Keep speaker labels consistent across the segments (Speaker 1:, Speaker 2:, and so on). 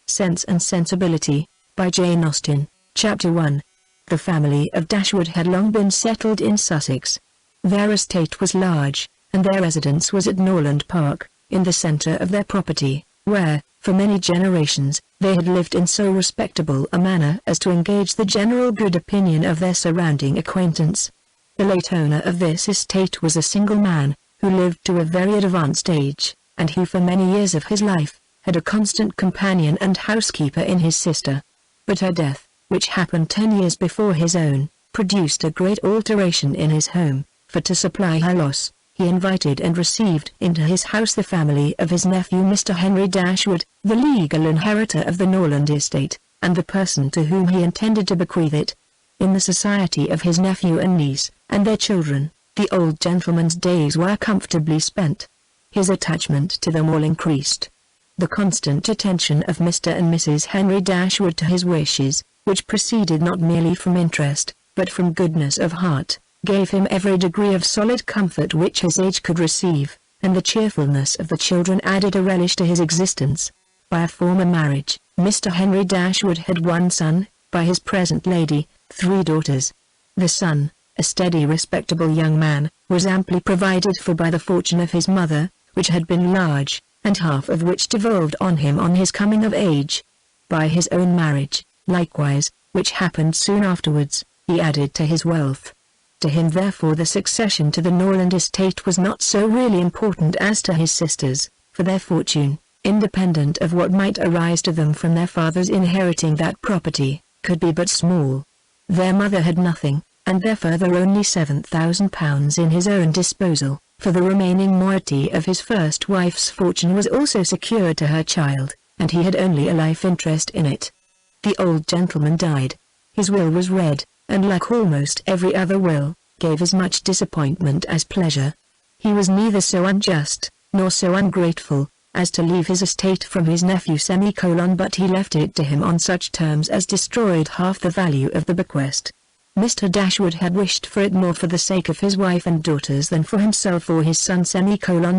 Speaker 1: Sense and Sensibility, by Jane Austen. Chapter 1. The family of Dashwood had long been settled in Sussex. Their estate was large, and their residence was at Norland Park, in the centre of their property, where, for many generations, they had lived in so respectable a manner as to engage the general good opinion of their surrounding acquaintance. The late owner of this estate was a single man, who lived to a very advanced age, and who for many years of his life, had a constant companion and housekeeper in his sister. But her death, which happened 10 years before his own, produced a great alteration in his home, for to supply her loss, he invited and received into his house the family of his nephew Mr. Henry Dashwood, the legal inheritor of the Norland estate, and the person to whom he intended to bequeath it. In the society of his nephew and niece, and their children, the old gentleman's days were comfortably spent. His attachment to them all increased. The constant attention of Mr. and Mrs. Henry Dashwood to his wishes, which proceeded not merely from interest, but from goodness of heart, gave him every degree of solid comfort which his age could receive, and the cheerfulness of the children added a relish to his existence. By a former marriage, Mr. Henry Dashwood had one son, by his present lady, 3 daughters. The son, a steady respectable young man, was amply provided for by the fortune of his mother, which had been large, and half of which devolved on him on his coming of age. By his own marriage, likewise, which happened soon afterwards, he added to his wealth. To him therefore the succession to the Norland estate was not so really important as to his sisters, for their fortune, independent of what might arise to them from their fathers inheriting that property, could be but small. Their mother had nothing, and their father only £7,000 in his own disposal, for the remaining moiety of his first wife's fortune was also secured to her child, and he had only a life interest in it. The old gentleman died. His will was read, and like almost every other will, gave as much disappointment as pleasure. He was neither so unjust, nor so ungrateful, as to leave his estate from his nephew but he left it to him on such terms as destroyed half the value of the bequest. Mr. Dashwood had wished for it more for the sake of his wife and daughters than for himself or his son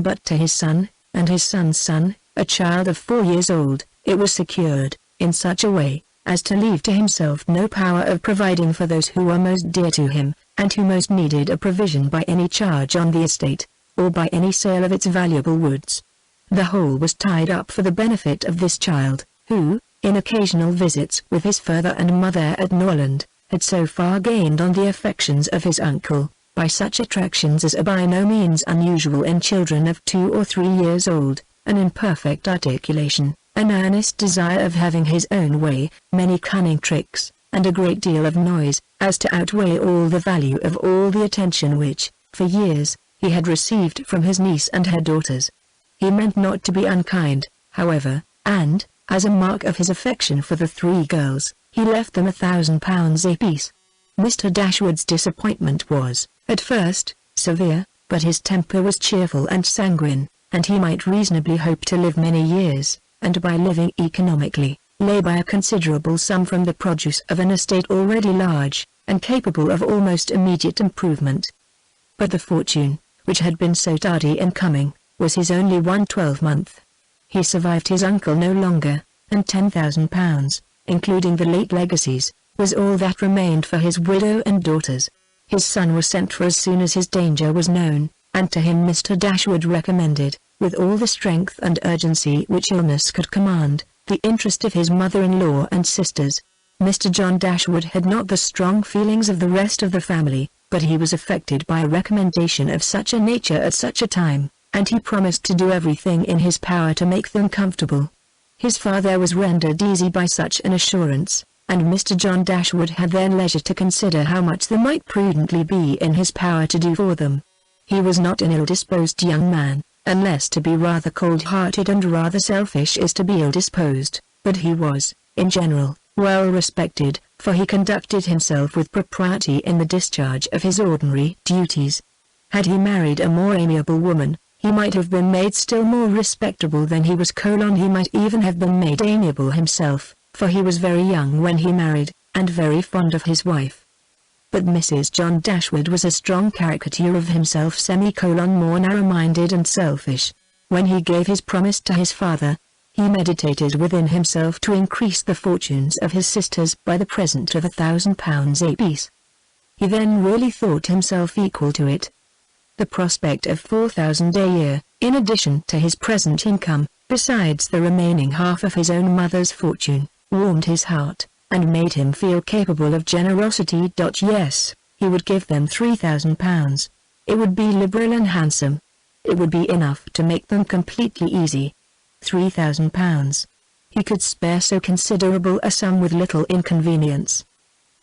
Speaker 1: but to his son, and his son's son, a child of 4 years old, it was secured, in such a way, as to leave to himself no power of providing for those who were most dear to him, and who most needed a provision by any charge on the estate, or by any sale of its valuable woods. The whole was tied up for the benefit of this child, who, in occasional visits with his father and mother at Norland, had so far gained on the affections of his uncle, by such attractions as are by no means unusual in children of 2 or 3 years old, an imperfect articulation, an earnest desire of having his own way, many cunning tricks, and a great deal of noise, as to outweigh all the value of all the attention which, for years, he had received from his niece and her daughters. He meant not to be unkind, however, and, as a mark of his affection for the 3 girls, he left them £1,000 apiece. Mr. Dashwood's disappointment was, at first, severe, but his temper was cheerful and sanguine, and he might reasonably hope to live many years, and by living economically, lay by a considerable sum from the produce of an estate already large, and capable of almost immediate improvement. But the fortune, which had been so tardy in coming, was his only 1 12-month. He survived his uncle no longer, and £10,000, including the late legacies, was all that remained for his widow and daughters. His son was sent for as soon as his danger was known, and to him Mr. Dashwood recommended, with all the strength and urgency which illness could command, the interest of his mother-in-law and sisters. Mr. John Dashwood had not the strong feelings of the rest of the family, but he was affected by a recommendation of such a nature at such a time, and he promised to do everything in his power to make them comfortable. His father was rendered easy by such an assurance, and Mr. John Dashwood had then leisure to consider how much there might prudently be in his power to do for them. He was not an ill-disposed young man, unless to be rather cold-hearted and rather selfish is to be ill-disposed, but he was, in general, well respected, for he conducted himself with propriety in the discharge of his ordinary duties. Had he married a more amiable woman, he might have been made still more respectable than he was. He might even have been made amiable himself, for he was very young when he married, and very fond of his wife. But Mrs. John Dashwood was a strong caricature of himself, more narrow-minded and selfish. When he gave his promise to his father, He meditated within himself to increase the fortunes of his sisters by the present of £1,000 apiece. He then really thought himself equal to it. The prospect of £4,000 a year, in addition to his present income, besides the remaining half of his own mother's fortune, warmed his heart, and made him feel capable of generosity. Yes, he would give them £3,000. It would be liberal and handsome. It would be enough to make them completely easy. £3,000. He could spare so considerable a sum with little inconvenience.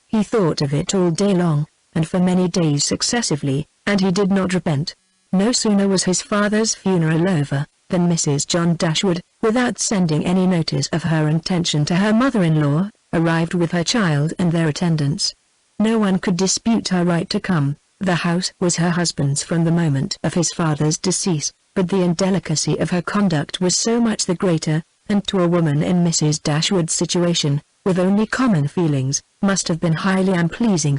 Speaker 1: He thought of it all day long, and for many days successively, and he did not repent. No sooner was his father's funeral over, than Mrs. John Dashwood, without sending any notice of her intention to her mother-in-law, arrived with her child and their attendants. No one could dispute her right to come. The house was her husband's from the moment of his father's decease, but the indelicacy of her conduct was so much the greater, and to a woman in Mrs. Dashwood's situation, with only common feelings, must have been highly unpleasing.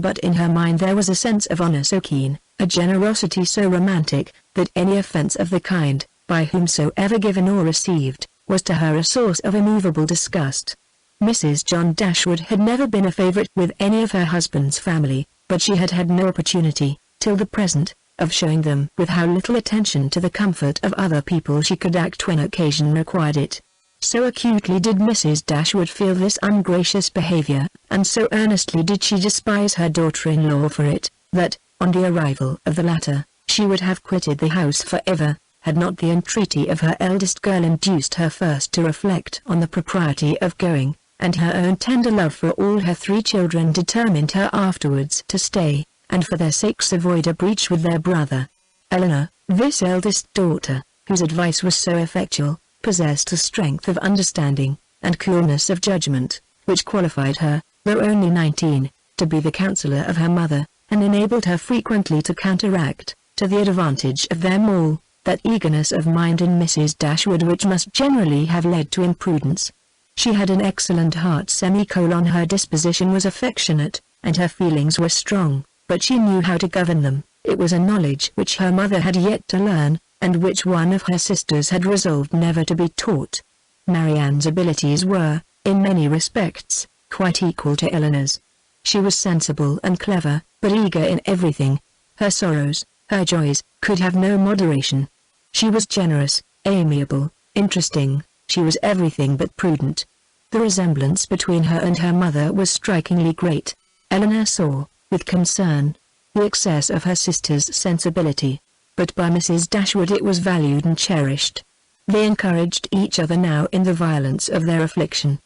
Speaker 1: But in her mind there was a sense of honor so keen, a generosity so romantic, that any offense of the kind, by whomsoever given or received, was to her a source of immovable disgust. Mrs. John Dashwood had never been a favorite with any of her husband's family, but she had had no opportunity, till the present, of showing them with how little attention to the comfort of other people she could act when occasion required it. So acutely did Mrs. Dashwood feel this ungracious behavior, and so earnestly did she despise her daughter-in-law for it, that, on the arrival of the latter, she would have quitted the house forever, had not the entreaty of her eldest girl induced her first to reflect on the propriety of going, and her own tender love for all her 3 children determined her afterwards to stay, and for their sakes avoid a breach with their brother. Eleanor, this eldest daughter, whose advice was so effectual, possessed a strength of understanding, and coolness of judgment, which qualified her, though only 19, to be the counsellor of her mother, and enabled her frequently to counteract, to the advantage of them all, that eagerness of mind in Mrs. Dashwood which must generally have led to imprudence. She had an excellent heart. Her disposition was affectionate, and her feelings were strong, but she knew how to govern them. It was a knowledge which her mother had yet to learn, and which one of her sisters had resolved never to be taught. Marianne's abilities were, in many respects, quite equal to Eleanor's. She was sensible and clever, but eager in everything. Her sorrows, her joys, could have no moderation. She was generous, amiable, interesting. She was everything but prudent. The resemblance between her and her mother was strikingly great. Eleanor saw, with concern, the excess of her sister's sensibility, but by Mrs. Dashwood it was valued and cherished. They encouraged each other now in the violence of their affliction.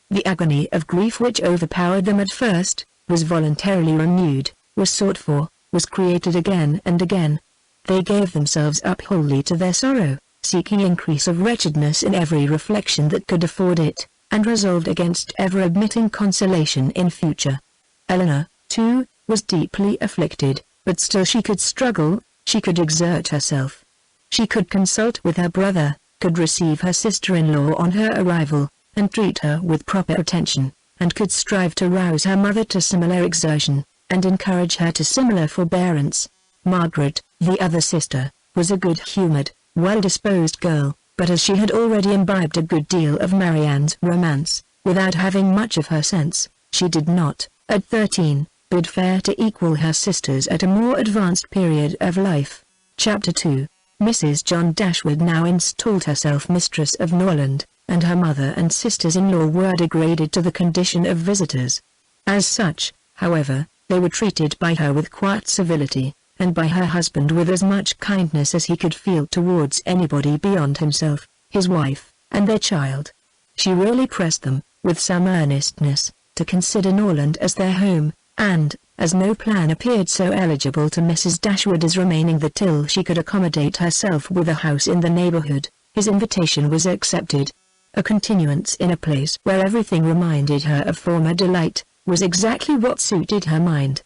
Speaker 1: The agony of grief which overpowered them at first, was voluntarily renewed, was sought for, was created again and again. They gave themselves up wholly to their sorrow, seeking increase of wretchedness in every reflection that could afford it, and resolved against ever admitting consolation in future. Eleanor, too, was deeply afflicted, but still she could struggle, she could exert herself. She could consult with her brother, could receive her sister-in-law on her arrival, and treat her with proper attention, and could strive to rouse her mother to similar exertion, and encourage her to similar forbearance. Margaret, the other sister, was a good-humoured, well-disposed girl, but as she had already imbibed a good deal of Marianne's romance, without having much of her sense, she did not, at 13, bid fair to equal her sisters at a more advanced period of life. Chapter 2. Mrs. John Dashwood now installed herself mistress of Norland, and her mother and sisters-in-law were degraded to the condition of visitors. As such, however, they were treated by her with quiet civility, and by her husband with as much kindness as he could feel towards anybody beyond himself, his wife, and their child. She really pressed them, with some earnestness, to consider Norland as their home, and, as no plan appeared so eligible to Mrs. Dashwood as remaining there till she could accommodate herself with a house in the neighbourhood, his invitation was accepted. A continuance in a place where everything reminded her of former delight, was exactly what suited her mind.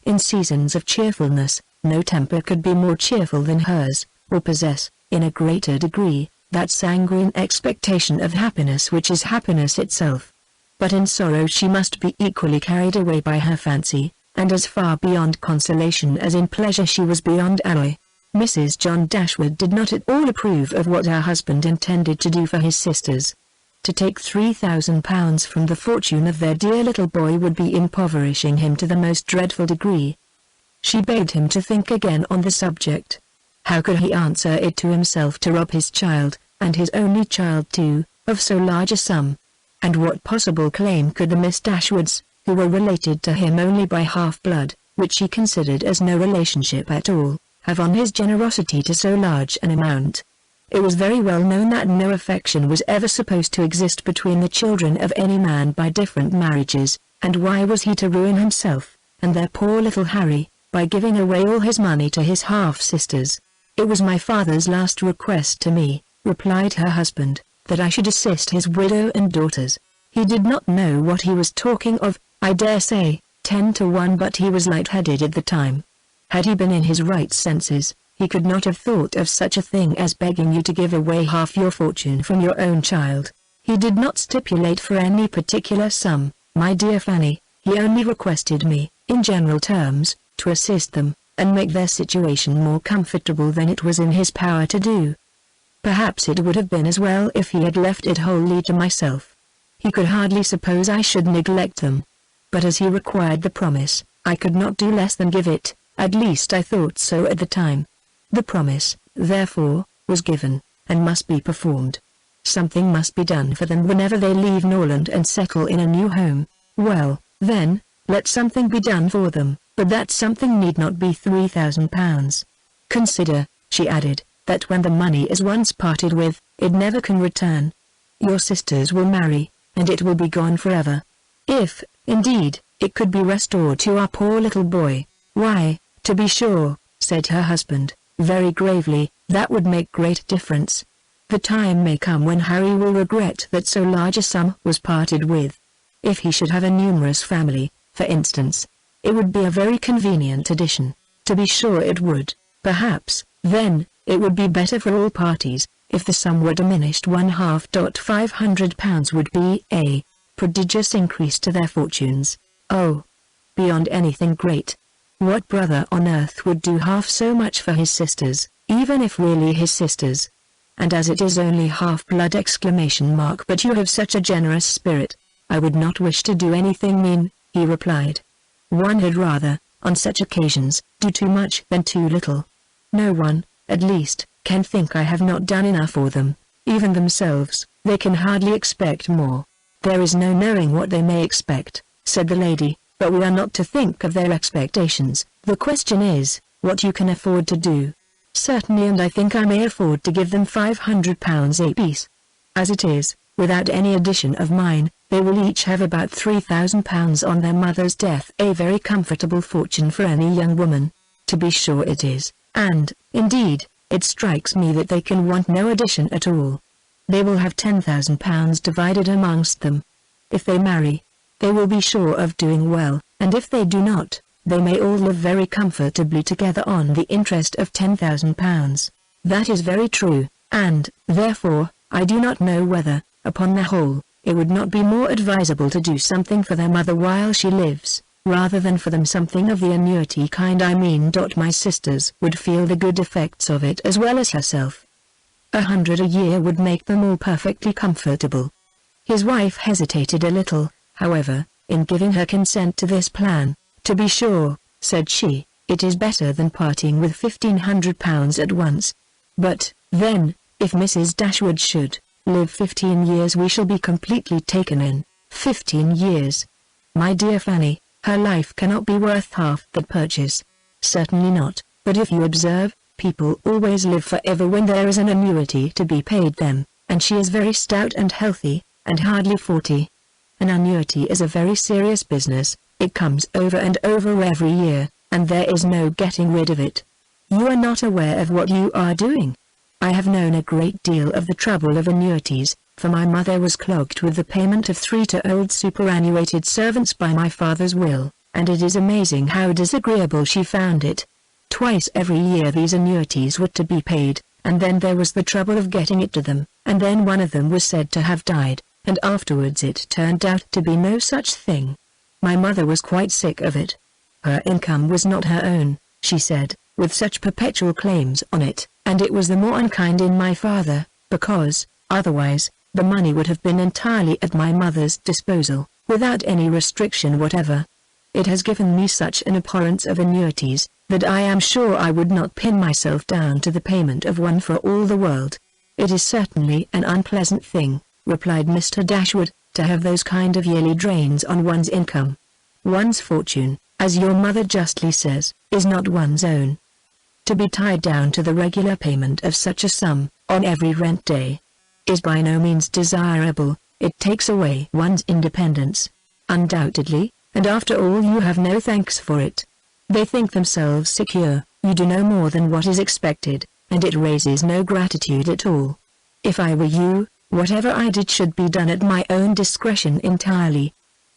Speaker 1: In seasons of cheerfulness, no temper could be more cheerful than hers, or possess, in a greater degree, that sanguine expectation of happiness which is happiness itself. But in sorrow she must be equally carried away by her fancy, and as far beyond consolation as in pleasure she was beyond alloy. Mrs. John Dashwood did not at all approve of what her husband intended to do for his sisters. To take £3,000 from the fortune of their dear little boy would be impoverishing him to the most dreadful degree. She begged him to think again on the subject. How could he answer it to himself to rob his child, and his only child too, of so large a sum? And what possible claim could the Miss Dashwoods, who were related to him only by half-blood, which he considered as no relationship at all, have on his generosity to so large an amount? It was very well known that no affection was ever supposed to exist between the children of any man by different marriages, and why was he to ruin himself, and their poor little Harry, by giving away all his money to his half-sisters? "It was my father's last request to me," replied her husband, "that I should assist his widow and daughters. He did not know what he was talking of, I dare say, 10 to 1, but he was light-headed at the time. Had he been in his right senses, he could not have thought of such a thing as begging you to give away half your fortune from your own child. He did not stipulate for any particular sum, my dear Fanny, he only requested me, in general terms, to assist them, and make their situation more comfortable than it was in his power to do. Perhaps it would have been as well if he had left it wholly to myself. He could hardly suppose I should neglect them. But as he required the promise, I could not do less than give it, at least I thought so at the time. The promise, therefore, was given, and must be performed. Something must be done for them whenever they leave Norland and settle in a new home. Well, then, let something be done for them, but that something need not be £3,000. Consider," she added, "that when the money is once parted with, it never can return. Your sisters will marry, and it will be gone forever. If, indeed, it could be restored to our poor little boy, why, to be sure," said her husband, very gravely, "that would make great difference. The time may come when Harry will regret that so large a sum was parted with. If he should have a numerous family, for instance, it would be a very convenient addition. To be sure it would. Perhaps, then, it would be better for all parties, if the sum were diminished £1/2. £500 would be a prodigious increase to their fortunes. Oh, beyond anything great. What brother on earth would do half so much for his sisters, even if really his sisters? And as it is only half-blood ! But you have such a generous spirit. I would not wish to do anything mean," he replied. "One had rather, on such occasions, do too much than too little. No one, at least, can think I have not done enough for them. Even themselves, they can hardly expect more." "There is no knowing what they may expect," said the lady, "but we are not to think of their expectations. The question is, what you can afford to do." "Certainly, and I think I may afford to give them £500 apiece. As it is, without any addition of mine, they will each have about £3,000 on their mother's death, a very comfortable fortune for any young woman." "To be sure it is, and, indeed, it strikes me that they can want no addition at all. They will have £10,000 divided amongst them. If they marry, they will be sure of doing well, and if they do not, they may all live very comfortably together on the interest of £10,000. "That is very true, and, therefore, I do not know whether, upon the whole, it would not be more advisable to do something for their mother while she lives, rather than for them something of the annuity kind. I mean, my sisters would feel the good effects of it as well as herself. 100 a year would make them all perfectly comfortable." His wife hesitated a little, however, in giving her consent to this plan. "To be sure," said she, "it is better than parting with £1,500 at once. But, then, if Mrs. Dashwood should live 15 years, we shall be completely taken in." 15 years! My dear Fanny, her life cannot be worth half that purchase. Certainly not, but if you observe, people always live forever when there is an annuity to be paid them, and she is very stout and healthy, and hardly 40. An annuity is a very serious business. It comes over and over every year, and there is no getting rid of it. You are not aware of what you are doing. I have known a great deal of the trouble of annuities, for my mother was clogged with the payment of 3 to old superannuated servants by my father's will, and it is amazing how disagreeable she found it. Twice every year these annuities were to be paid, and then there was the trouble of getting it to them, and then one of them was said to have died, and afterwards it turned out to be no such thing. My mother was quite sick of it. Her income was not her own, she said, with such perpetual claims on it, and it was the more unkind in my father, because, otherwise, the money would have been entirely at my mother's disposal, without any restriction whatever. It has given me such an abhorrence of annuities, that I am sure I would not pin myself down to the payment of one for all the world. It is certainly an unpleasant thing, replied Mr. Dashwood, to have those kind of yearly drains on one's income. One's fortune, as your mother justly says, is not one's own. To be tied down to the regular payment of such a sum, on every rent day, is by no means desirable. It takes away one's independence, undoubtedly, and after all you have no thanks for it. They think themselves secure, you do no more than what is expected, and it raises no gratitude at all. If I were you, whatever I did should be done at my own discretion entirely.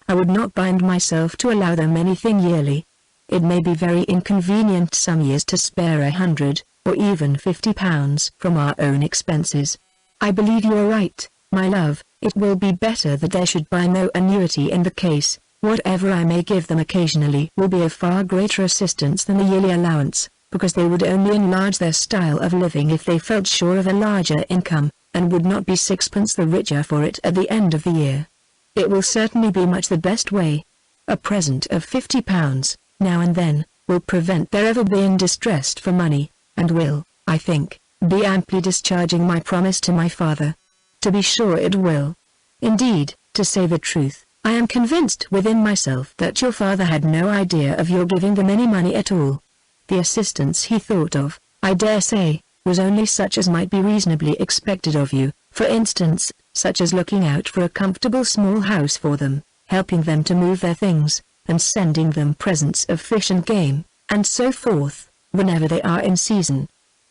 Speaker 1: I would not bind myself to allow them anything yearly. It may be very inconvenient some years to spare £100, or even £50 from our own expenses. I believe you are right, my love. It will be better that there should be no annuity in the case. Whatever I may give them occasionally will be of far greater assistance than the yearly allowance, because they would only enlarge their style of living if they felt sure of a larger income, and would not be sixpence the richer for it at the end of the year. It will certainly be much the best way. A present of £50, now and then, will prevent their ever being distressed for money, and will, I think, be amply discharging my promise to my father. To be sure it will. Indeed, to say the truth, I am convinced within myself that your father had no idea of your giving them any money at all. The assistance he thought of, I dare say, was only such as might be reasonably expected of you, for instance, such as looking out for a comfortable small house for them, helping them to move their things, and sending them presents of fish and game, and so forth, whenever they are in season.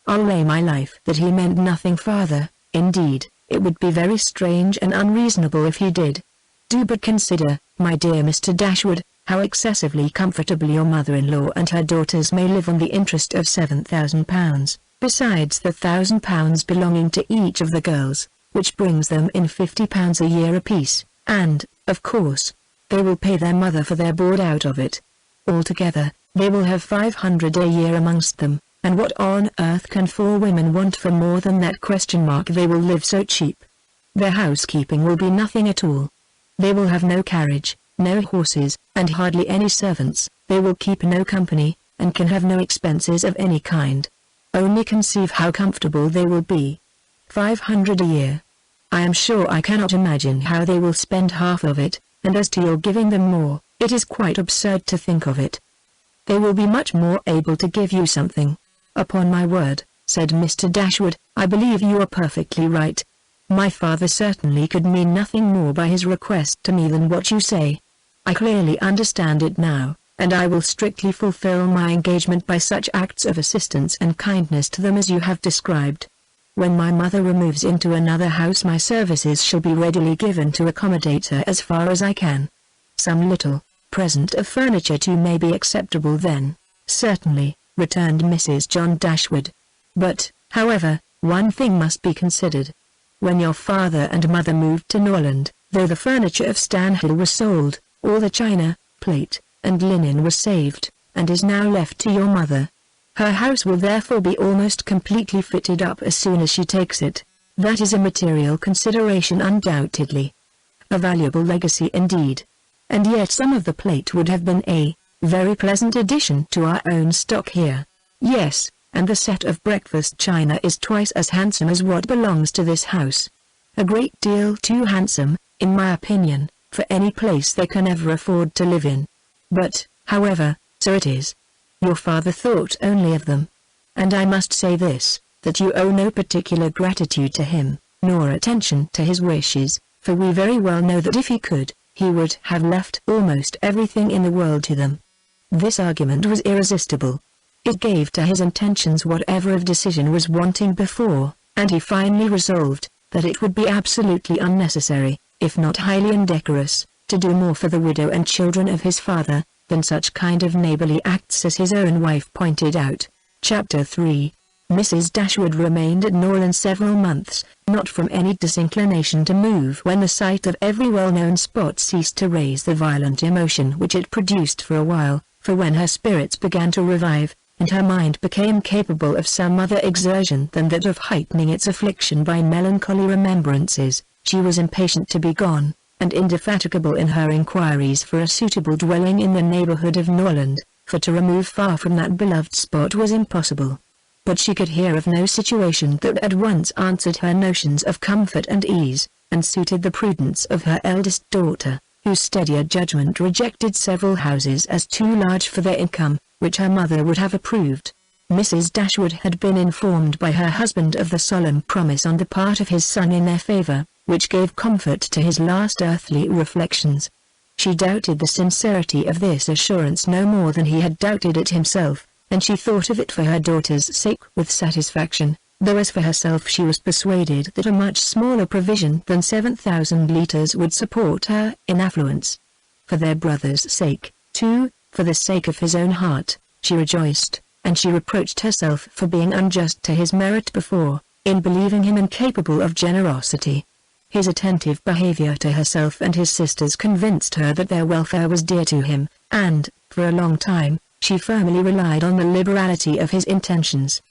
Speaker 1: I'll lay my life that he meant nothing farther. Indeed, it would be very strange and unreasonable if he did. Do but consider, my dear Mr. Dashwood, how excessively comfortably your mother-in-law and her daughters may live on the interest of £7,000, besides the £1,000 belonging to each of the girls, which brings them in £50 a year apiece, and, of course, they will pay their mother for their board out of it. Altogether, they will have £500 a year amongst them, and what on earth can 4 women want for more than that ? They will live so cheap. Their housekeeping will be nothing at all. They will have no carriage, no horses, and hardly any servants. They will keep no company, and can have no expenses of any kind. Only conceive how comfortable they will be. £500 a year. I am sure I cannot imagine how they will spend half of it, and as to your giving them more, it is quite absurd to think of it. They will be much more able to give you something. Upon my word, said Mr. Dashwood, I believe you are perfectly right. My father certainly could mean nothing more by his request to me than what you say. I clearly understand it now, and I will strictly fulfill my engagement by such acts of assistance and kindness to them as you have described. When my mother removes into another house, my services shall be readily given to accommodate her as far as I can. Some little present of furniture too may be acceptable then. Certainly, returned Mrs. John Dashwood. But, however, one thing must be considered. When your father and mother moved to Norland, though the furniture of Stanhill was sold, all the china, plate, and linen was saved, and is now left to your mother. Her house will therefore be almost completely fitted up as soon as she takes it. That is a material consideration undoubtedly. A valuable legacy indeed. And yet some of the plate would have been a very pleasant addition to our own stock here. Yes, and the set of breakfast china is twice as handsome as what belongs to this house. A great deal too handsome, in my opinion, for any place they can ever afford to live in. But, however, so it is. Your father thought only of them. And I must say this, that you owe no particular gratitude to him, nor attention to his wishes, for we very well know that if he could, he would have left almost everything in the world to them. This argument was irresistible. It gave to his intentions whatever of decision was wanting before, and he finally resolved that it would be absolutely unnecessary, if not highly indecorous, to do more for the widow and children of his father, than such kind of neighborly acts as his own wife pointed out. Chapter 3. Mrs. Dashwood remained at Norland several months, not from any disinclination to move when the sight of every well-known spot ceased to raise the violent emotion which it produced for a while, for when her spirits began to revive, and her mind became capable of some other exertion than that of heightening its affliction by melancholy remembrances. She was impatient to be gone, and indefatigable in her inquiries for a suitable dwelling in the neighborhood of Norland, for to remove far from that beloved spot was impossible. But she could hear of no situation that at once answered her notions of comfort and ease, and suited the prudence of her eldest daughter, whose steadier judgment rejected several houses as too large for their income, which her mother would have approved. Mrs. Dashwood had been informed by her husband of the solemn promise on the part of his son in their favor, which gave comfort to his last earthly reflections. She doubted the sincerity of this assurance no more than he had doubted it himself, and she thought of it for her daughter's sake with satisfaction, though as for herself she was persuaded that a much smaller provision than 7,000 litres would support her in affluence. For their brother's sake, too, for the sake of his own heart, she rejoiced, and she reproached herself for being unjust to his merit before, in believing him incapable of generosity. His attentive behavior to herself and his sisters convinced her that their welfare was dear to him, and, for a long time, she firmly relied on the liberality of his intentions.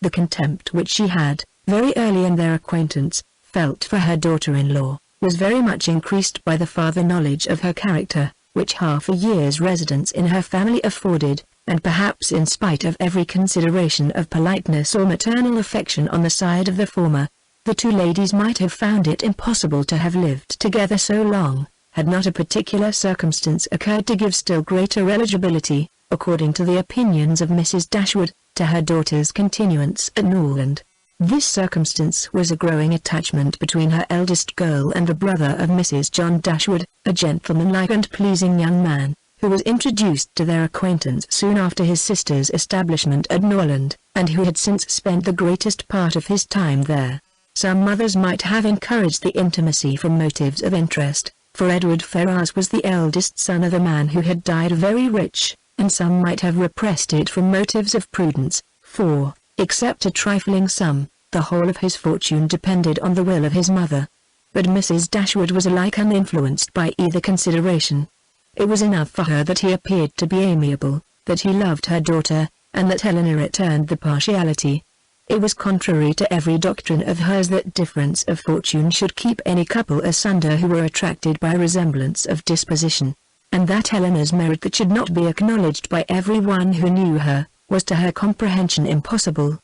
Speaker 1: The contempt which she had, very early in their acquaintance, felt for her daughter-in-law, was very much increased by the farther knowledge of her character, which half a year's residence in her family afforded, and perhaps in spite of every consideration of politeness or maternal affection on the side of the former, the two ladies might have found it impossible to have lived together so long, had not a particular circumstance occurred to give still greater eligibility, according to the opinions of Mrs. Dashwood, to her daughter's continuance at Norland. This circumstance was a growing attachment between her eldest girl and the brother of Mrs. John Dashwood, a gentlemanlike and pleasing young man, who was introduced to their acquaintance soon after his sister's establishment at Norland, and who had since spent the greatest part of his time there. Some mothers might have encouraged the intimacy from motives of interest, for Edward Ferrars was the eldest son of a man who had died very rich, and some might have repressed it from motives of prudence, for, except a trifling sum, the whole of his fortune depended on the will of his mother. But Mrs. Dashwood was alike uninfluenced by either consideration. It was enough for her that he appeared to be amiable, that he loved her daughter, and that Helena returned the partiality. It was contrary to every doctrine of hers that difference of fortune should keep any couple asunder who were attracted by resemblance of disposition, and that Helena's merit that should not be acknowledged by every one who knew her, was to her comprehension impossible.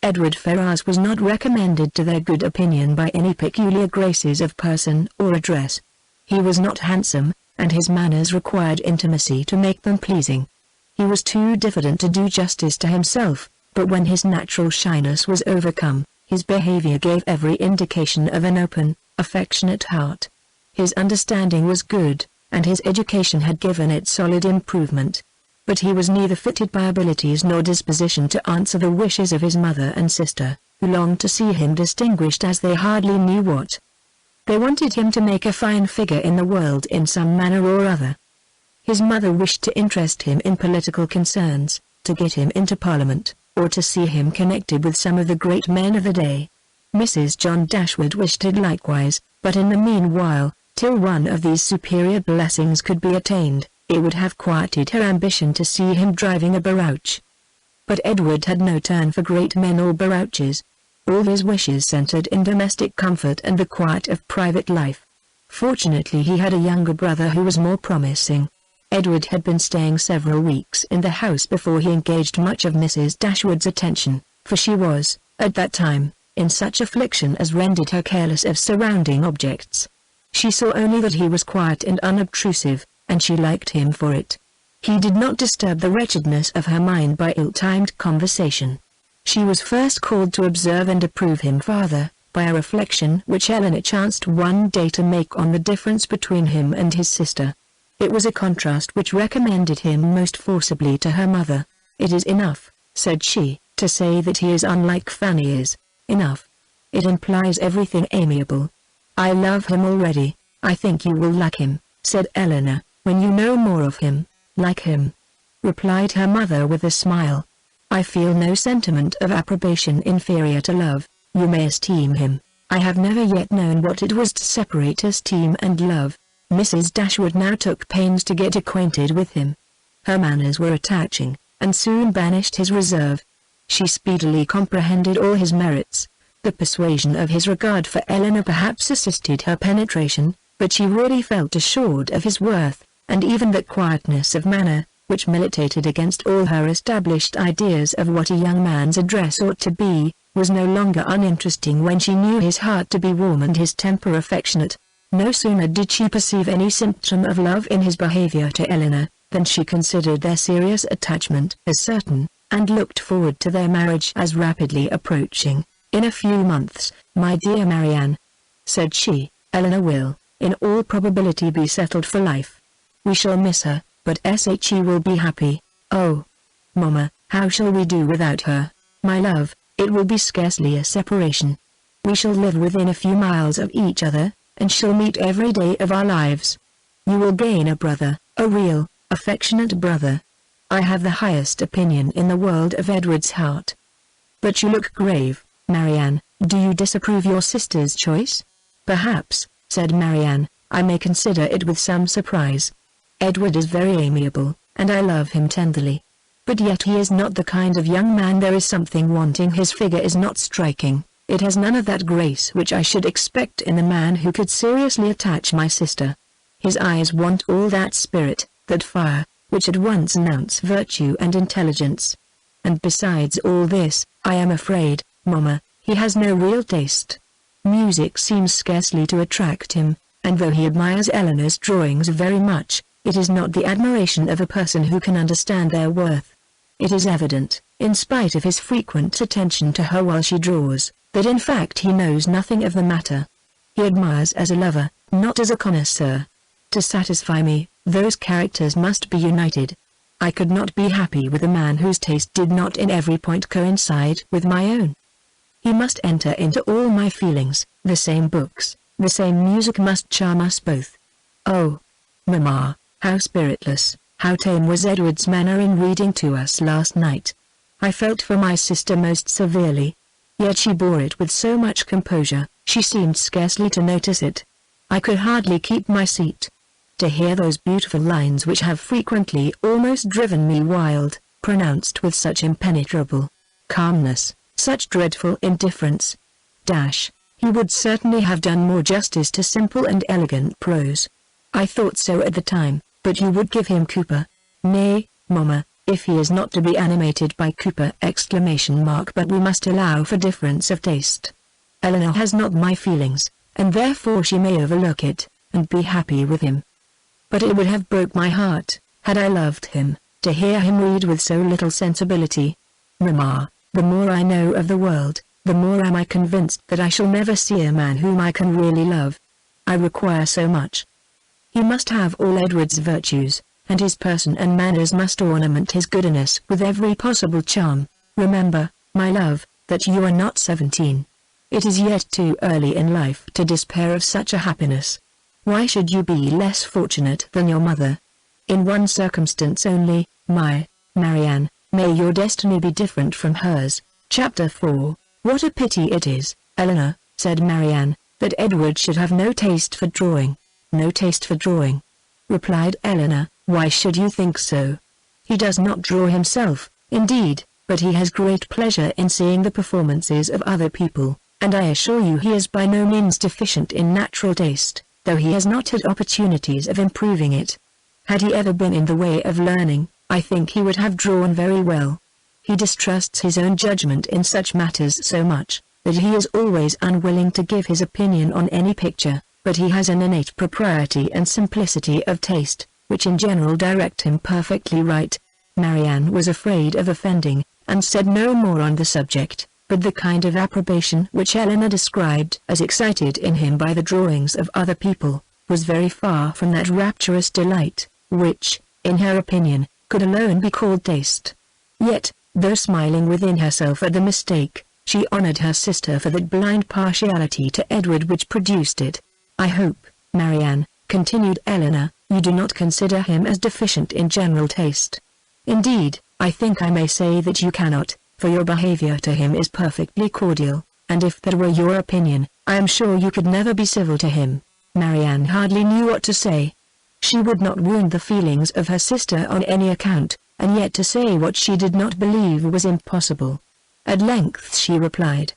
Speaker 1: Edward Ferrars was not recommended to their good opinion by any peculiar graces of person or address. He was not handsome, and his manners required intimacy to make them pleasing. He was too diffident to do justice to himself, but when his natural shyness was overcome, his behavior gave every indication of an open, affectionate heart. His understanding was good, and his education had given it solid improvement. But he was neither fitted by abilities nor disposition to answer the wishes of his mother and sister, who longed to see him distinguished as they hardly knew what. They wanted him to make a fine figure in the world in some manner or other. His mother wished to interest him in political concerns, to get him into Parliament, or to see him connected with some of the great men of the day. Mrs. John Dashwood wished it likewise, but in the meanwhile, till one of these superior blessings could be attained, it would have quieted her ambition to see him driving a barouche. But Edward had no turn for great men or barouches. All his wishes centered in domestic comfort and the quiet of private life. Fortunately he had a younger brother who was more promising. Edward had been staying several weeks in the house before he engaged much of Mrs. Dashwood's attention, for she was, at that time, in such affliction as rendered her careless of surrounding objects. She saw only that he was quiet and unobtrusive, and she liked him for it. He did not disturb the wretchedness of her mind by ill-timed conversation. She was first called to observe and approve him farther, by a reflection which Eleanor chanced one day to make on the difference between him and his sister. It was a contrast which recommended him most forcibly to her mother. "It is enough," said she, "to say that he is unlike Fanny is. Enough. It implies everything amiable. I love him already." "I think you will like him," said Eleanor, "when you know more of him." "Like him," replied her mother with a smile. "I feel no sentiment of approbation inferior to love. You may esteem him. I have never yet known what it was to separate esteem and love." Mrs. Dashwood now took pains to get acquainted with him. Her manners were attaching, and soon banished his reserve. She speedily comprehended all his merits. The persuasion of his regard for Eleanor perhaps assisted her penetration, but she really felt assured of his worth, and even that quietness of manner, which militated against all her established ideas of what a young man's address ought to be, was no longer uninteresting when she knew his heart to be warm and his temper affectionate. No sooner did she perceive any symptom of love in his behavior to Eleanor, than she considered their serious attachment as certain, and looked forward to their marriage as rapidly approaching. "In a few months, my dear Marianne," said she, "Eleanor will, in all probability, be settled for life. We shall miss her, but she will be happy. Oh, Mamma, how shall we do without her? My love, it will be scarcely a separation. We shall live within a few miles of each other, and shall meet every day of our lives. You will gain a brother, a real, affectionate brother. I have the highest opinion in the world of Edward's heart. But you look grave, Marianne. Do you disapprove your sister's choice?" "Perhaps," said Marianne, "I may consider it with some surprise. Edward is very amiable, and I love him tenderly. But yet he is not the kind of young man. There is something wanting. His figure is not striking. It has none of that grace which I should expect in a man who could seriously attach my sister. His eyes want all that spirit, that fire, which at once announce virtue and intelligence. And besides all this, I am afraid, Mamma, he has no real taste. Music seems scarcely to attract him, and though he admires Eleanor's drawings very much, it is not the admiration of a person who can understand their worth. It is evident, in spite of his frequent attention to her while she draws, that in fact he knows nothing of the matter. He admires as a lover, not as a connoisseur. To satisfy me, those characters must be united. I could not be happy with a man whose taste did not in every point coincide with my own. He must enter into all my feelings. The same books, the same music must charm us both. Oh, Mamma, how spiritless, how tame was Edward's manner in reading to us last night. I felt for my sister most severely. Yet she bore it with so much composure, she seemed scarcely to notice it. I could hardly keep my seat. To hear those beautiful lines which have frequently almost driven me wild, pronounced with such impenetrable calmness, such dreadful indifference. He would certainly have done more justice to simple and elegant prose. I thought so at the time, but you would give him Cooper. Nay, Mamma, if he is not to be animated by Cooper! But we must allow for difference of taste. Eleanor has not my feelings, and therefore she may overlook it, and be happy with him. But it would have broke my heart, had I loved him, to hear him read with so little sensibility. Mamma, the more I know of the world, the more am I convinced that I shall never see a man whom I can really love. I require so much. He must have all Edward's virtues, and his person and manners must ornament his goodness with every possible charm. Remember, my love, that you are not 17. It is yet too early in life to despair of such a happiness. Why should you be less fortunate than your mother? In one circumstance only, my Marianne, may your destiny be different from hers. Chapter 4. What a pity it is, Eleanor, said Marianne, that Edward should have no taste for drawing. No taste for drawing, replied Eleanor. Why should you think so? He does not draw himself, indeed, but he has great pleasure in seeing the performances of other people, and I assure you he is by no means deficient in natural taste, though he has not had opportunities of improving it. Had he ever been in the way of learning, I think he would have drawn very well. He distrusts his own judgment in such matters so much, that he is always unwilling to give his opinion on any picture, but he has an innate propriety and simplicity of taste, which in general direct him perfectly right. Marianne was afraid of offending, and said no more on the subject, but the kind of approbation which Eleanor described as excited in him by the drawings of other people, was very far from that rapturous delight, which, in her opinion, could alone be called taste. Yet, though smiling within herself at the mistake, she honored her sister for that blind partiality to Edward which produced it. I hope, Marianne, continued Eleanor, you do not consider him as deficient in general taste. Indeed, I think I may say that you cannot, for your behavior to him is perfectly cordial, and if that were your opinion, I am sure you could never be civil to him. Marianne hardly knew what to say. She would not wound the feelings of her sister on any account, and yet to say what she did not believe was impossible. At length she replied,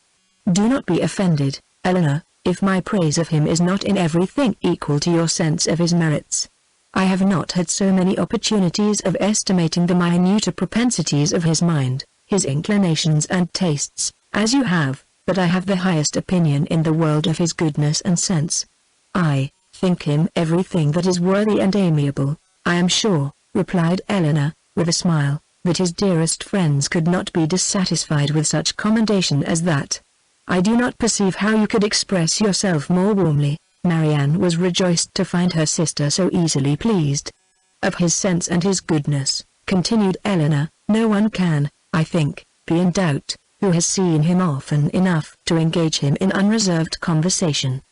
Speaker 1: "Do not be offended, Eleanor, if my praise of him is not in everything equal to your sense of his merits. I have not had so many opportunities of estimating the minuter propensities of his mind, his inclinations and tastes, as you have, but I have the highest opinion in the world of his goodness and sense. I think him everything that is worthy and amiable. I am sure," replied Eleanor, with a smile, "that his dearest friends could not be dissatisfied with such commendation as that." "I do not perceive how you could express yourself more warmly." Marianne was rejoiced to find her sister so easily pleased. "Of his sense and his goodness," continued Eleanor, "no one can, I think, be in doubt, who has seen him often enough to engage him in unreserved conversation.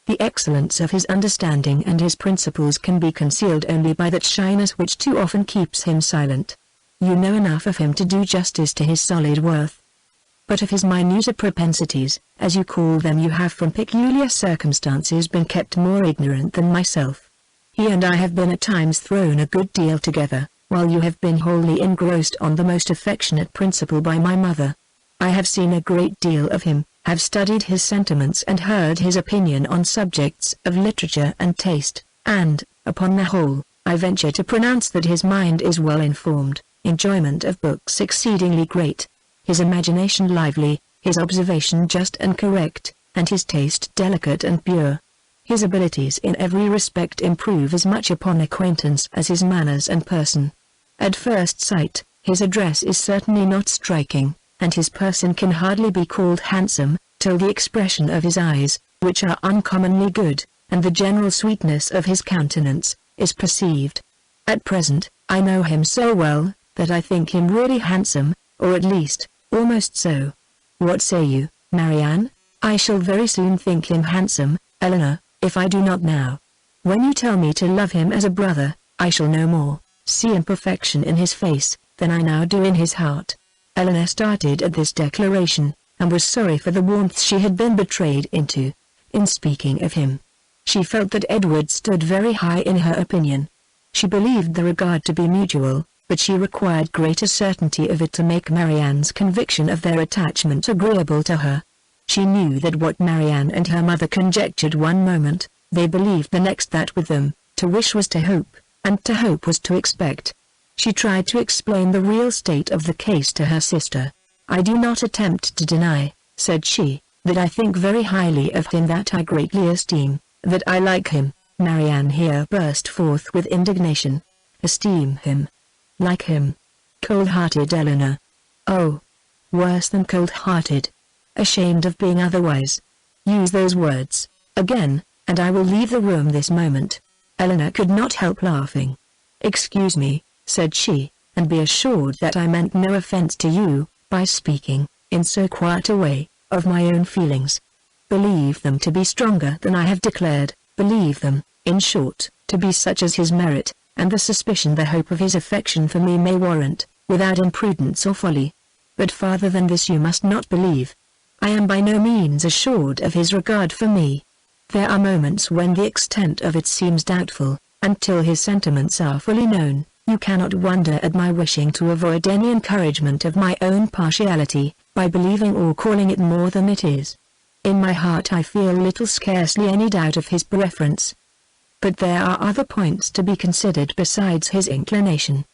Speaker 1: The excellence of his understanding and his principles can be concealed only by that shyness which too often keeps him silent. You know enough of him to do justice to his solid worth. But of his minuter propensities, as you call them, you have from peculiar circumstances been kept more ignorant than myself. He and I have been at times thrown a good deal together, while you have been wholly engrossed on the most affectionate principle by my mother. I have seen a great deal of him, have studied his sentiments and heard his opinion on subjects of literature and taste, and, upon the whole, I venture to pronounce that his mind is well informed, enjoyment of books exceedingly great, his imagination lively, his observation just and correct, and his taste delicate and pure. His abilities in every respect improve as much upon acquaintance as his manners and person. At first sight, his address is certainly not striking, and his person can hardly be called handsome, till the expression of his eyes, which are uncommonly good, and the general sweetness of his countenance, is perceived. At present, I know him so well, that I think him really handsome, or at least, almost so. What say you, Marianne? I shall very soon think him handsome, Eleanor, if I do not now. When you tell me to love him as a brother, I shall no more see imperfection in his face, than I now do in his heart." Eleanor started at this declaration, and was sorry for the warmth she had been betrayed into. In speaking of him, she felt that Edward stood very high in her opinion. She believed the regard to be mutual, but she required greater certainty of it to make Marianne's conviction of their attachment agreeable to her. She knew that what Marianne and her mother conjectured one moment, they believed the next that with them, to wish was to hope, and to hope was to expect. She tried to explain the real state of the case to her sister. "I do not attempt to deny," said she, "that I think very highly of him, that I greatly esteem, that I like him." Marianne here burst forth with indignation. "Esteem him? Like him? Cold-hearted Eleanor. Oh, worse than cold-hearted. Ashamed of being otherwise. Use those words again, and I will leave the room this moment." Eleanor could not help laughing. "Excuse me," said she, "and be assured that I meant no offense to you, by speaking, in so quiet a way, of my own feelings. Believe them to be stronger than I have declared, believe them, in short, to be such as his merit, and the suspicion the hope of his affection for me may warrant, without imprudence or folly. But farther than this you must not believe. I am by no means assured of his regard for me. There are moments when the extent of it seems doubtful, and till his sentiments are fully known, you cannot wonder at my wishing to avoid any encouragement of my own partiality, by believing or calling it more than it is. In my heart I feel little, scarcely any doubt of his preference. But there are other points to be considered besides his inclination.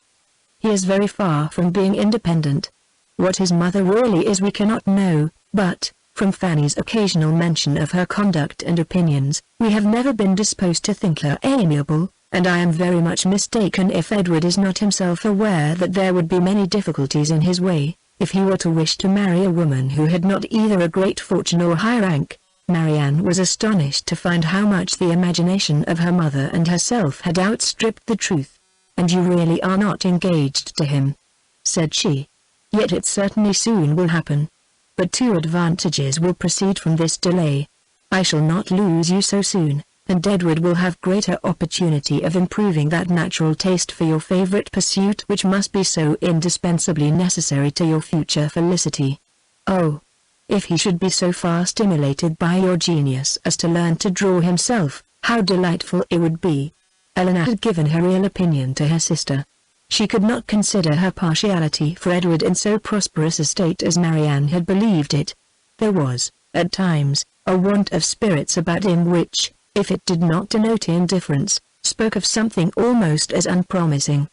Speaker 1: He is very far from being independent. What his mother really is we cannot know, but, from Fanny's occasional mention of her conduct and opinions, we have never been disposed to think her amiable, and I am very much mistaken if Edward is not himself aware that there would be many difficulties in his way, if he were to wish to marry a woman who had not either a great fortune or high rank." Marianne was astonished to find how much the imagination of her mother and herself had outstripped the truth. "And you really are not engaged to him?" said she. "Yet it certainly soon will happen. But two advantages will proceed from this delay. I shall not lose you so soon, and Edward will have greater opportunity of improving that natural taste for your favorite pursuit which must be so indispensably necessary to your future felicity. Oh, if he should be so far stimulated by your genius as to learn to draw himself, how delightful it would be." Eleanor had given her real opinion to her sister. She could not consider her partiality for Edward in so prosperous a state as Marianne had believed it. There was, at times, a want of spirits about him which, if it did not denote indifference, spoke of something almost as unpromising.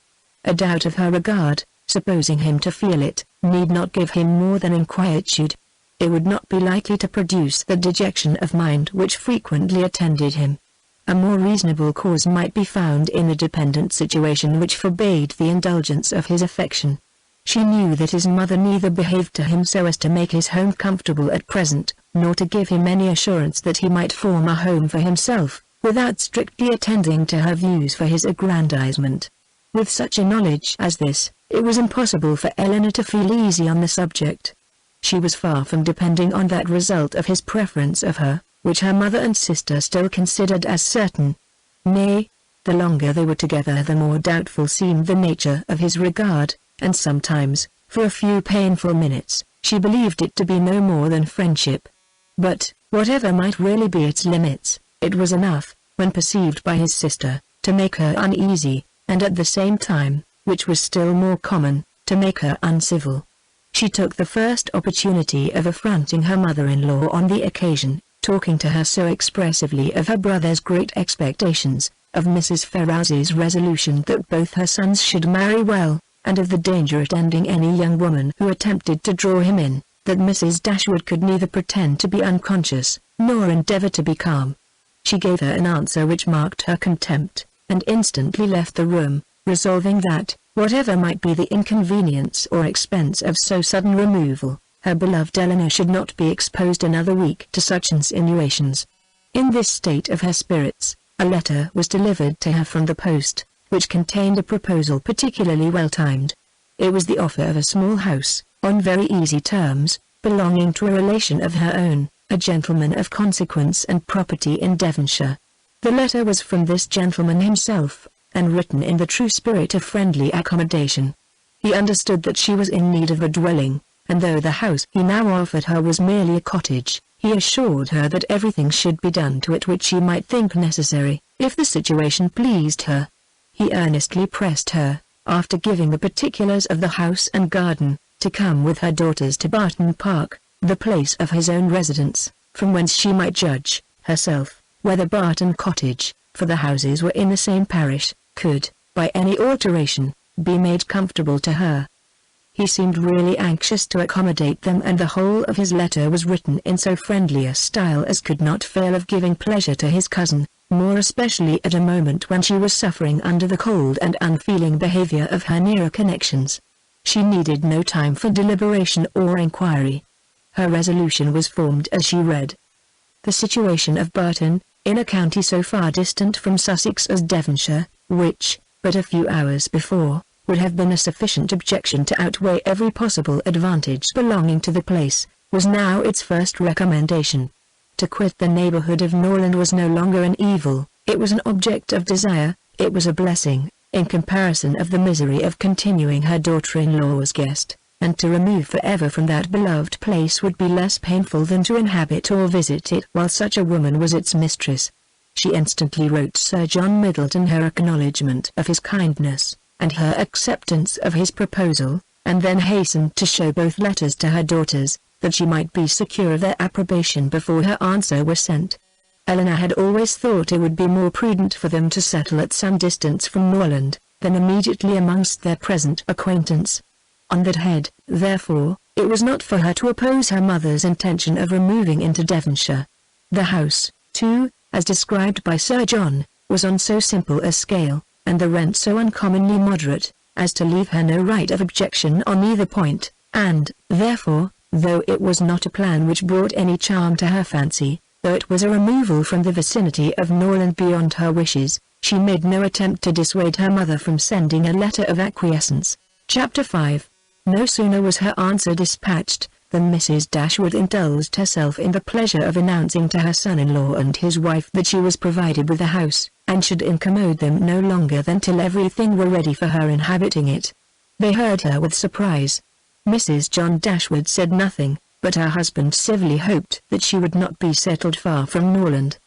Speaker 1: A doubt of her regard, supposing him to feel it, need not give him more than inquietude. It would not be likely to produce the dejection of mind which frequently attended him. A more reasonable cause might be found in a dependent situation which forbade the indulgence of his affection. She knew that his mother neither behaved to him so as to make his home comfortable at present, nor to give him any assurance that he might form a home for himself, without strictly attending to her views for his aggrandizement. With such a knowledge as this, it was impossible for Eleanor to feel easy on the subject. She was far from depending on that result of his preference of her, which her mother and sister still considered as certain. Nay, the longer they were together the more doubtful seemed the nature of his regard, and sometimes, for a few painful minutes, she believed it to be no more than friendship. But, whatever might really be its limits, it was enough, when perceived by his sister, to make her uneasy, and at the same time, which was still more common, to make her uncivil. She took the first opportunity of affronting her mother-in-law on the occasion, talking to her so expressively of her brother's great expectations, of Mrs. Ferrars's resolution that both her sons should marry well, and of the danger attending any young woman who attempted to draw him in, that Mrs. Dashwood could neither pretend to be unconscious, nor endeavour to be calm. She gave her an answer which marked her contempt, and instantly left the room, resolving that, whatever might be the inconvenience or expense of so sudden removal, her beloved Eleanor should not be exposed another week to such insinuations. In this state of her spirits, a letter was delivered to her from the post, which contained a proposal particularly well timed. It was the offer of a small house, on very easy terms, belonging to a relation of her own, a gentleman of consequence and property in Devonshire. The letter was from this gentleman himself, and written in the true spirit of friendly accommodation. He understood that she was in need of a dwelling, and though the house he now offered her was merely a cottage, he assured her that everything should be done to it which she might think necessary, if the situation pleased her. He earnestly pressed her, after giving the particulars of the house and garden, to come with her daughters to Barton Park, the place of his own residence, from whence she might judge, herself, whether Barton Cottage, for the houses were in the same parish, could, by any alteration, be made comfortable to her. He seemed really anxious to accommodate them, and the whole of his letter was written in so friendly a style as could not fail of giving pleasure to his cousin, more especially at a moment when she was suffering under the cold and unfeeling behavior of her nearer connections. She needed no time for deliberation or inquiry. Her resolution was formed as she read. The situation of Barton, in a county so far distant from Sussex as Devonshire, which, but a few hours before, would have been a sufficient objection to outweigh every possible advantage belonging to the place, was now its first recommendation. To quit the neighbourhood of Norland was no longer an evil, it was an object of desire, it was a blessing, in comparison of the misery of continuing her daughter-in-law's guest, and to remove for ever from that beloved place would be less painful than to inhabit or visit it while such a woman was its mistress. She instantly wrote Sir John Middleton her acknowledgment of his kindness, and her acceptance of his proposal, and then hastened to show both letters to her daughters, that she might be secure of their approbation before her answer was sent. Eleanor had always thought it would be more prudent for them to settle at some distance from Norland, than immediately amongst their present acquaintance. On that head, therefore, it was not for her to oppose her mother's intention of removing into Devonshire. The house, too, as described by Sir John, was on so simple a scale, and the rent so uncommonly moderate, as to leave her no right of objection on either point, and, therefore, though it was not a plan which brought any charm to her fancy, though it was a removal from the vicinity of Norland beyond her wishes, she made no attempt to dissuade her mother from sending a letter of acquiescence. Chapter 5. No sooner was her answer dispatched, than Mrs. Dashwood indulged herself in the pleasure of announcing to her son-in-law and his wife that she was provided with a house, and should incommode them no longer than till everything were ready for her inhabiting it. They heard her with surprise. Mrs. John Dashwood said nothing, but her husband civilly hoped that she would not be settled far from Norland.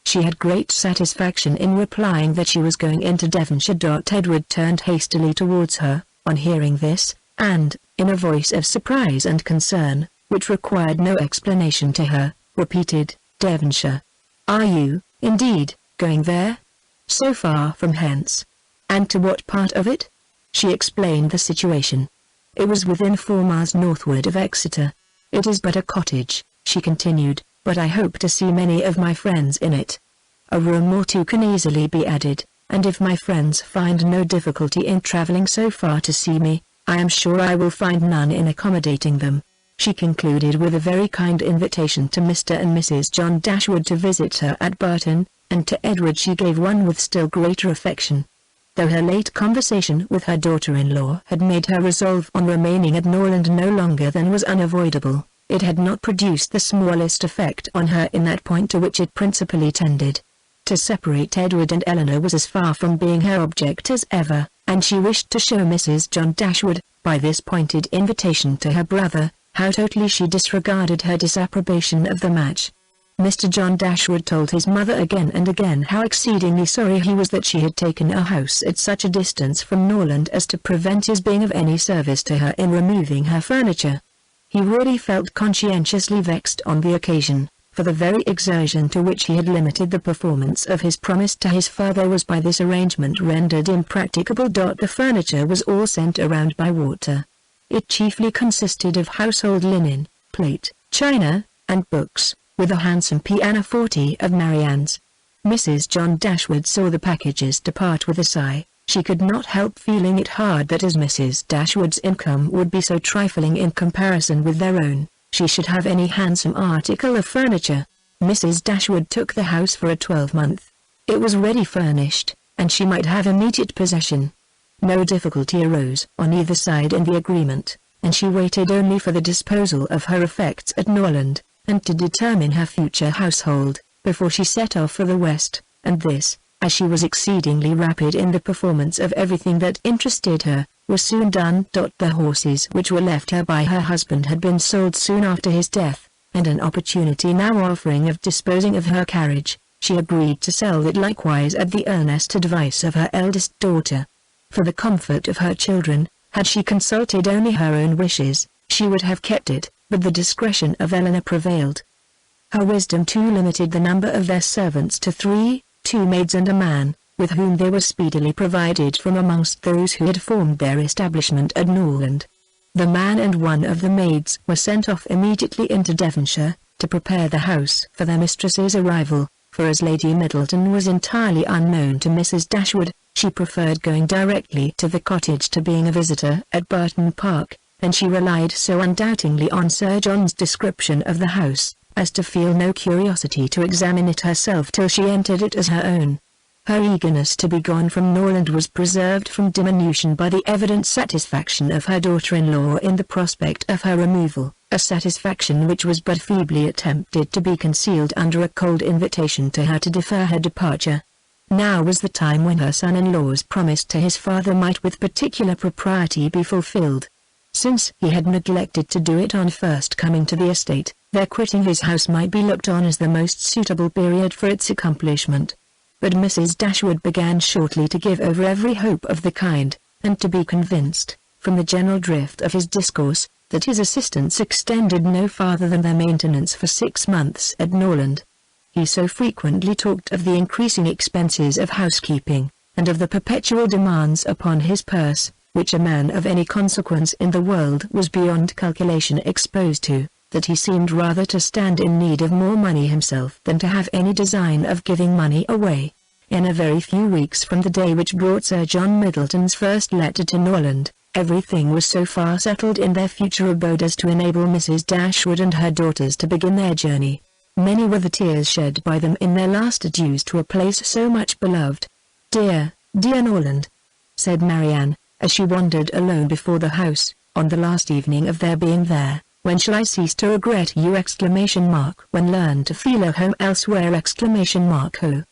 Speaker 1: She had great satisfaction in replying that she was going into Devonshire. Edward turned hastily towards her, on hearing this, and, in a voice of surprise and concern, which required no explanation to her, repeated, "Devonshire. Are you, indeed, going there? So far from hence? And to what part of it?" She explained the situation. It was within 4 miles northward of Exeter. "It is but a cottage," she continued, "but I hope to see many of my friends in it. A room or two can easily be added, and if my friends find no difficulty in travelling so far to see me, I am sure I will find none in accommodating them." She concluded with a very kind invitation to Mr. and Mrs. John Dashwood to visit her at Burton, and to Edward she gave one with still greater affection. Though her late conversation with her daughter-in-law had made her resolve on remaining at Norland no longer than was unavoidable, it had not produced the smallest effect on her in that point to which it principally tended. To separate Edward and Eleanor was as far from being her object as ever, and she wished to show Mrs. John Dashwood, by this pointed invitation to her brother, how totally she disregarded her disapprobation of the match. Mr. John Dashwood told his mother again and again how exceedingly sorry he was that she had taken a house at such a distance from Norland as to prevent his being of any service to her in removing her furniture. He really felt conscientiously vexed on the occasion, for the very exertion to which he had limited the performance of his promise to his father was by this arrangement rendered impracticable. The furniture was all sent around by water. It chiefly consisted of household linen, plate, china, and books, with a handsome pianoforte of Marianne's. Mrs. John Dashwood saw the packages depart with a sigh. She could not help feeling it hard that as Mrs. Dashwood's income would be so trifling in comparison with their own, she should have any handsome article of furniture. Mrs. Dashwood took the house for a 12-month. It was ready furnished, and she might have immediate possession. No difficulty arose on either side in the agreement, and she waited only for the disposal of her effects at Norland, and to determine her future household, before she set off for the west, and this, as she was exceedingly rapid in the performance of everything that interested her, was soon done. The horses which were left her by her husband had been sold soon after his death, and an opportunity now offering of disposing of her carriage, she agreed to sell it likewise at the earnest advice of her eldest daughter. For the comfort of her children, had she consulted only her own wishes, she would have kept it, but the discretion of Eleanor prevailed. Her wisdom too limited the number of their servants to 3, 2 maids and a man, with whom they were speedily provided from amongst those who had formed their establishment at Norland. The man and one of the maids were sent off immediately into Devonshire, to prepare the house for their mistress's arrival, for as Lady Middleton was entirely unknown to Mrs. Dashwood, she preferred going directly to the cottage to being a visitor at Burton Park, and she relied so undoubtingly on Sir John's description of the house, as to feel no curiosity to examine it herself till she entered it as her own. Her eagerness to be gone from Norland was preserved from diminution by the evident satisfaction of her daughter-in-law in the prospect of her removal, a satisfaction which was but feebly attempted to be concealed under a cold invitation to her to defer her departure. Now was the time when her son-in-law's promise to his father might with particular propriety be fulfilled. Since he had neglected to do it on first coming to the estate, their quitting his house might be looked on as the most suitable period for its accomplishment. But Mrs. Dashwood began shortly to give over every hope of the kind, and to be convinced, from the general drift of his discourse, that his assistance extended no farther than their maintenance for 6 months at Norland. He so frequently talked of the increasing expenses of housekeeping, and of the perpetual demands upon his purse, which a man of any consequence in the world was beyond calculation exposed to, that he seemed rather to stand in need of more money himself than to have any design of giving money away. In a very few weeks from the day which brought Sir John Middleton's first letter to Norland, everything was so far settled in their future abode as to enable Mrs. Dashwood and her daughters to begin their journey. Many were the tears shed by them in their last adieus to a place so much beloved. "Dear, dear Norland," said Marianne, as she wandered alone before the house, on the last evening of their being there. "When shall I cease to regret you? When learn to feel a home elsewhere? Oh,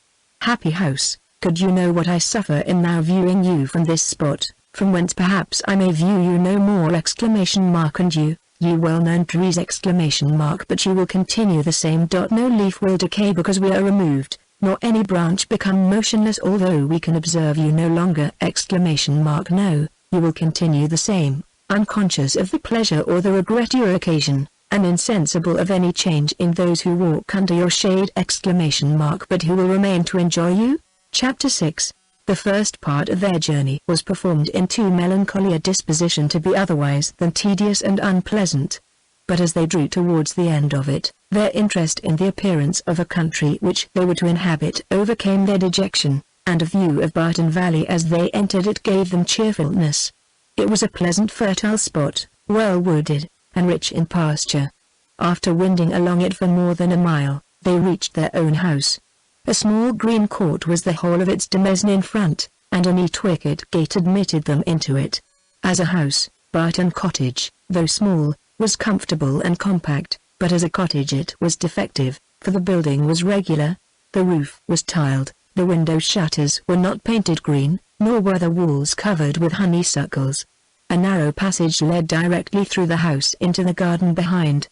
Speaker 1: happy house, could you know what I suffer in now viewing you from this spot, from whence perhaps I may view you no more! And you well-known trees! But you will continue the same. No leaf will decay because we are removed, nor any branch become motionless although we can observe you no longer! No, you will continue the same, unconscious of the pleasure or the regret you occasion, and insensible of any change in those who walk under your shade! But who will remain to enjoy you? Chapter 6. The first part of their journey was performed in too melancholy a disposition to be otherwise than tedious and unpleasant. But as they drew towards the end of it, their interest in the appearance of a country which they were to inhabit overcame their dejection, and a view of Barton Valley as they entered it gave them cheerfulness. It was a pleasant fertile spot, well wooded, and rich in pasture. After winding along it for more than a mile, they reached their own house. A small green court was the whole of its demesne in front, and a neat wicket gate admitted them into it. As a house, Barton Cottage, though small, was comfortable and compact, but as a cottage it was defective, for the building was regular, the roof was tiled, the window shutters were not painted green, nor were the walls covered with honeysuckles. A narrow passage led directly through the house into the garden behind.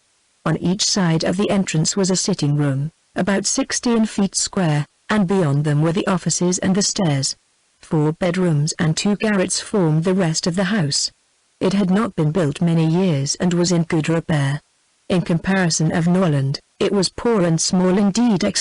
Speaker 1: On each side of the entrance was a sitting room, about 16 feet square, and beyond them were the offices and the stairs. 4 bedrooms and 2 garrets formed the rest of the house. It had not been built many years and was in good repair. In comparison of Norland, it was poor and small indeed! But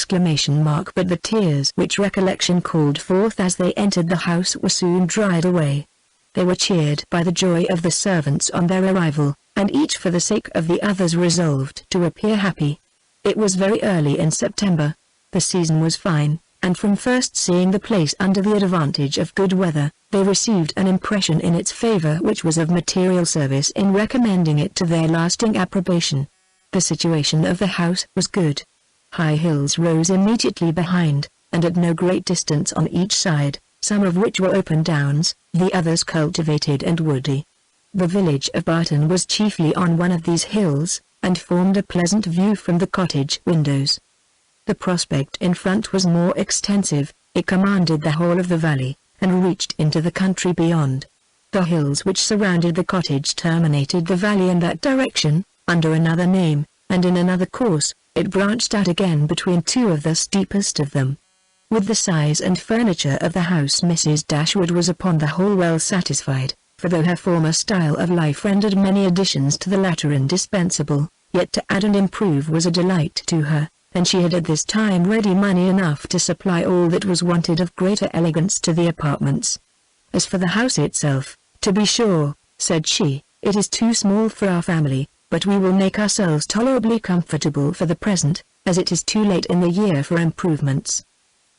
Speaker 1: the tears which recollection called forth as they entered the house were soon dried away. They were cheered by the joy of the servants on their arrival, and each for the sake of the others resolved to appear happy. It was very early in September. The season was fine, and from first seeing the place under the advantage of good weather, they received an impression in its favor which was of material service in recommending it to their lasting approbation. The situation of the house was good. High hills rose immediately behind, and at no great distance on each side, some of which were open downs, the others cultivated and woody. The village of Barton was chiefly on one of these hills, and formed a pleasant view from the cottage windows. The prospect in front was more extensive, it commanded the whole of the valley, and reached into the country beyond. The hills which surrounded the cottage terminated the valley in that direction, under another name, and in another course, it branched out again between 2 of the steepest of them. With the size and furniture of the house Mrs. Dashwood was upon the whole well satisfied, for though her former style of life rendered many additions to the latter indispensable, yet to add and improve was a delight to her, and she had at this time ready money enough to supply all that was wanted of greater elegance to the apartments. As for the house itself, to be sure, said she, it is too small for our family, but we will make ourselves tolerably comfortable for the present, as it is too late in the year for improvements.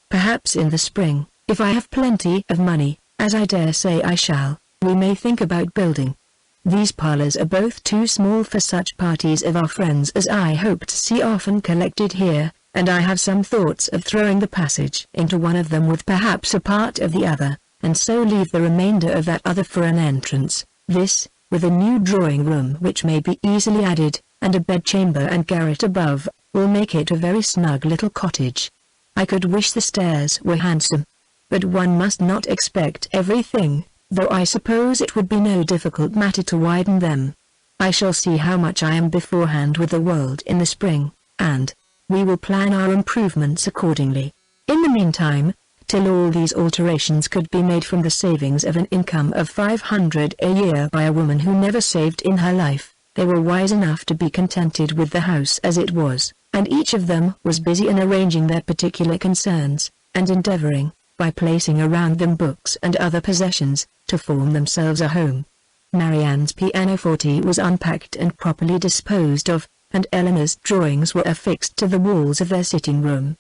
Speaker 1: Perhaps in the spring, if I have plenty of money, as I dare say I shall, we may think about building. These parlors are both too small for such parties of our friends as I hope to see often collected here, and I have some thoughts of throwing the passage into one of them with perhaps a part of the other, and so leave the remainder of that other for an entrance. This, with a new drawing-room which may be easily added, and a bedchamber and garret above, will make it a very snug little cottage. I could wish the stairs were handsome. But one must not expect everything, though I suppose it would be no difficult matter to widen them. I shall see how much I am beforehand with the world in the spring, and we will plan our improvements accordingly. In the meantime, till all these alterations could be made from the savings of an income of 500 a year by a woman who never saved in her life, they were wise enough to be contented with the house as it was, and each of them was busy in arranging their particular concerns, and endeavoring, by placing around them books and other possessions, to form themselves a home. Marianne's pianoforte was unpacked and properly disposed of, and Eleanor's drawings were affixed to the walls of their sitting-room.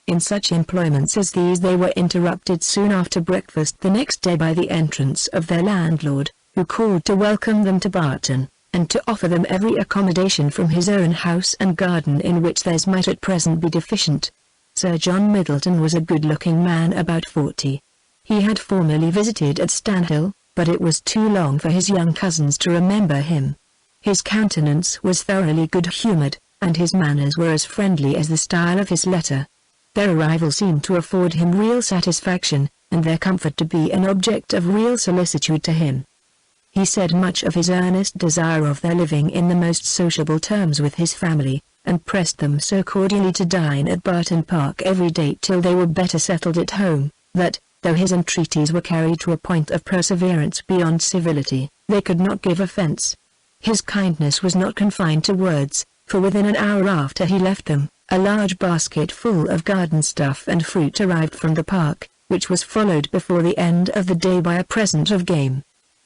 Speaker 1: In such employments as these they were interrupted soon after breakfast the next day by the entrance of their landlord, who called to welcome them to Barton, and to offer them every accommodation from his own house and garden in which theirs might at present be deficient. Sir John Middleton was a good-looking man about 40. He had formerly visited at Stanhill, but it was too long for his young cousins to remember him. His countenance was thoroughly good-humoured, and his manners were as friendly as the style of his letter. Their arrival seemed to afford him real satisfaction, and their comfort to be an object of real solicitude to him. He said much of his earnest desire of their living in the most sociable terms with his family, and pressed them so cordially to dine at Barton Park every day till they were better settled at home, that, though his entreaties were carried to a point of perseverance beyond civility, they could not give offence. His kindness was not confined to words, for within an hour after he left them, a large basket full of garden stuff and fruit arrived from the park, which was followed before the end of the day by a present of game.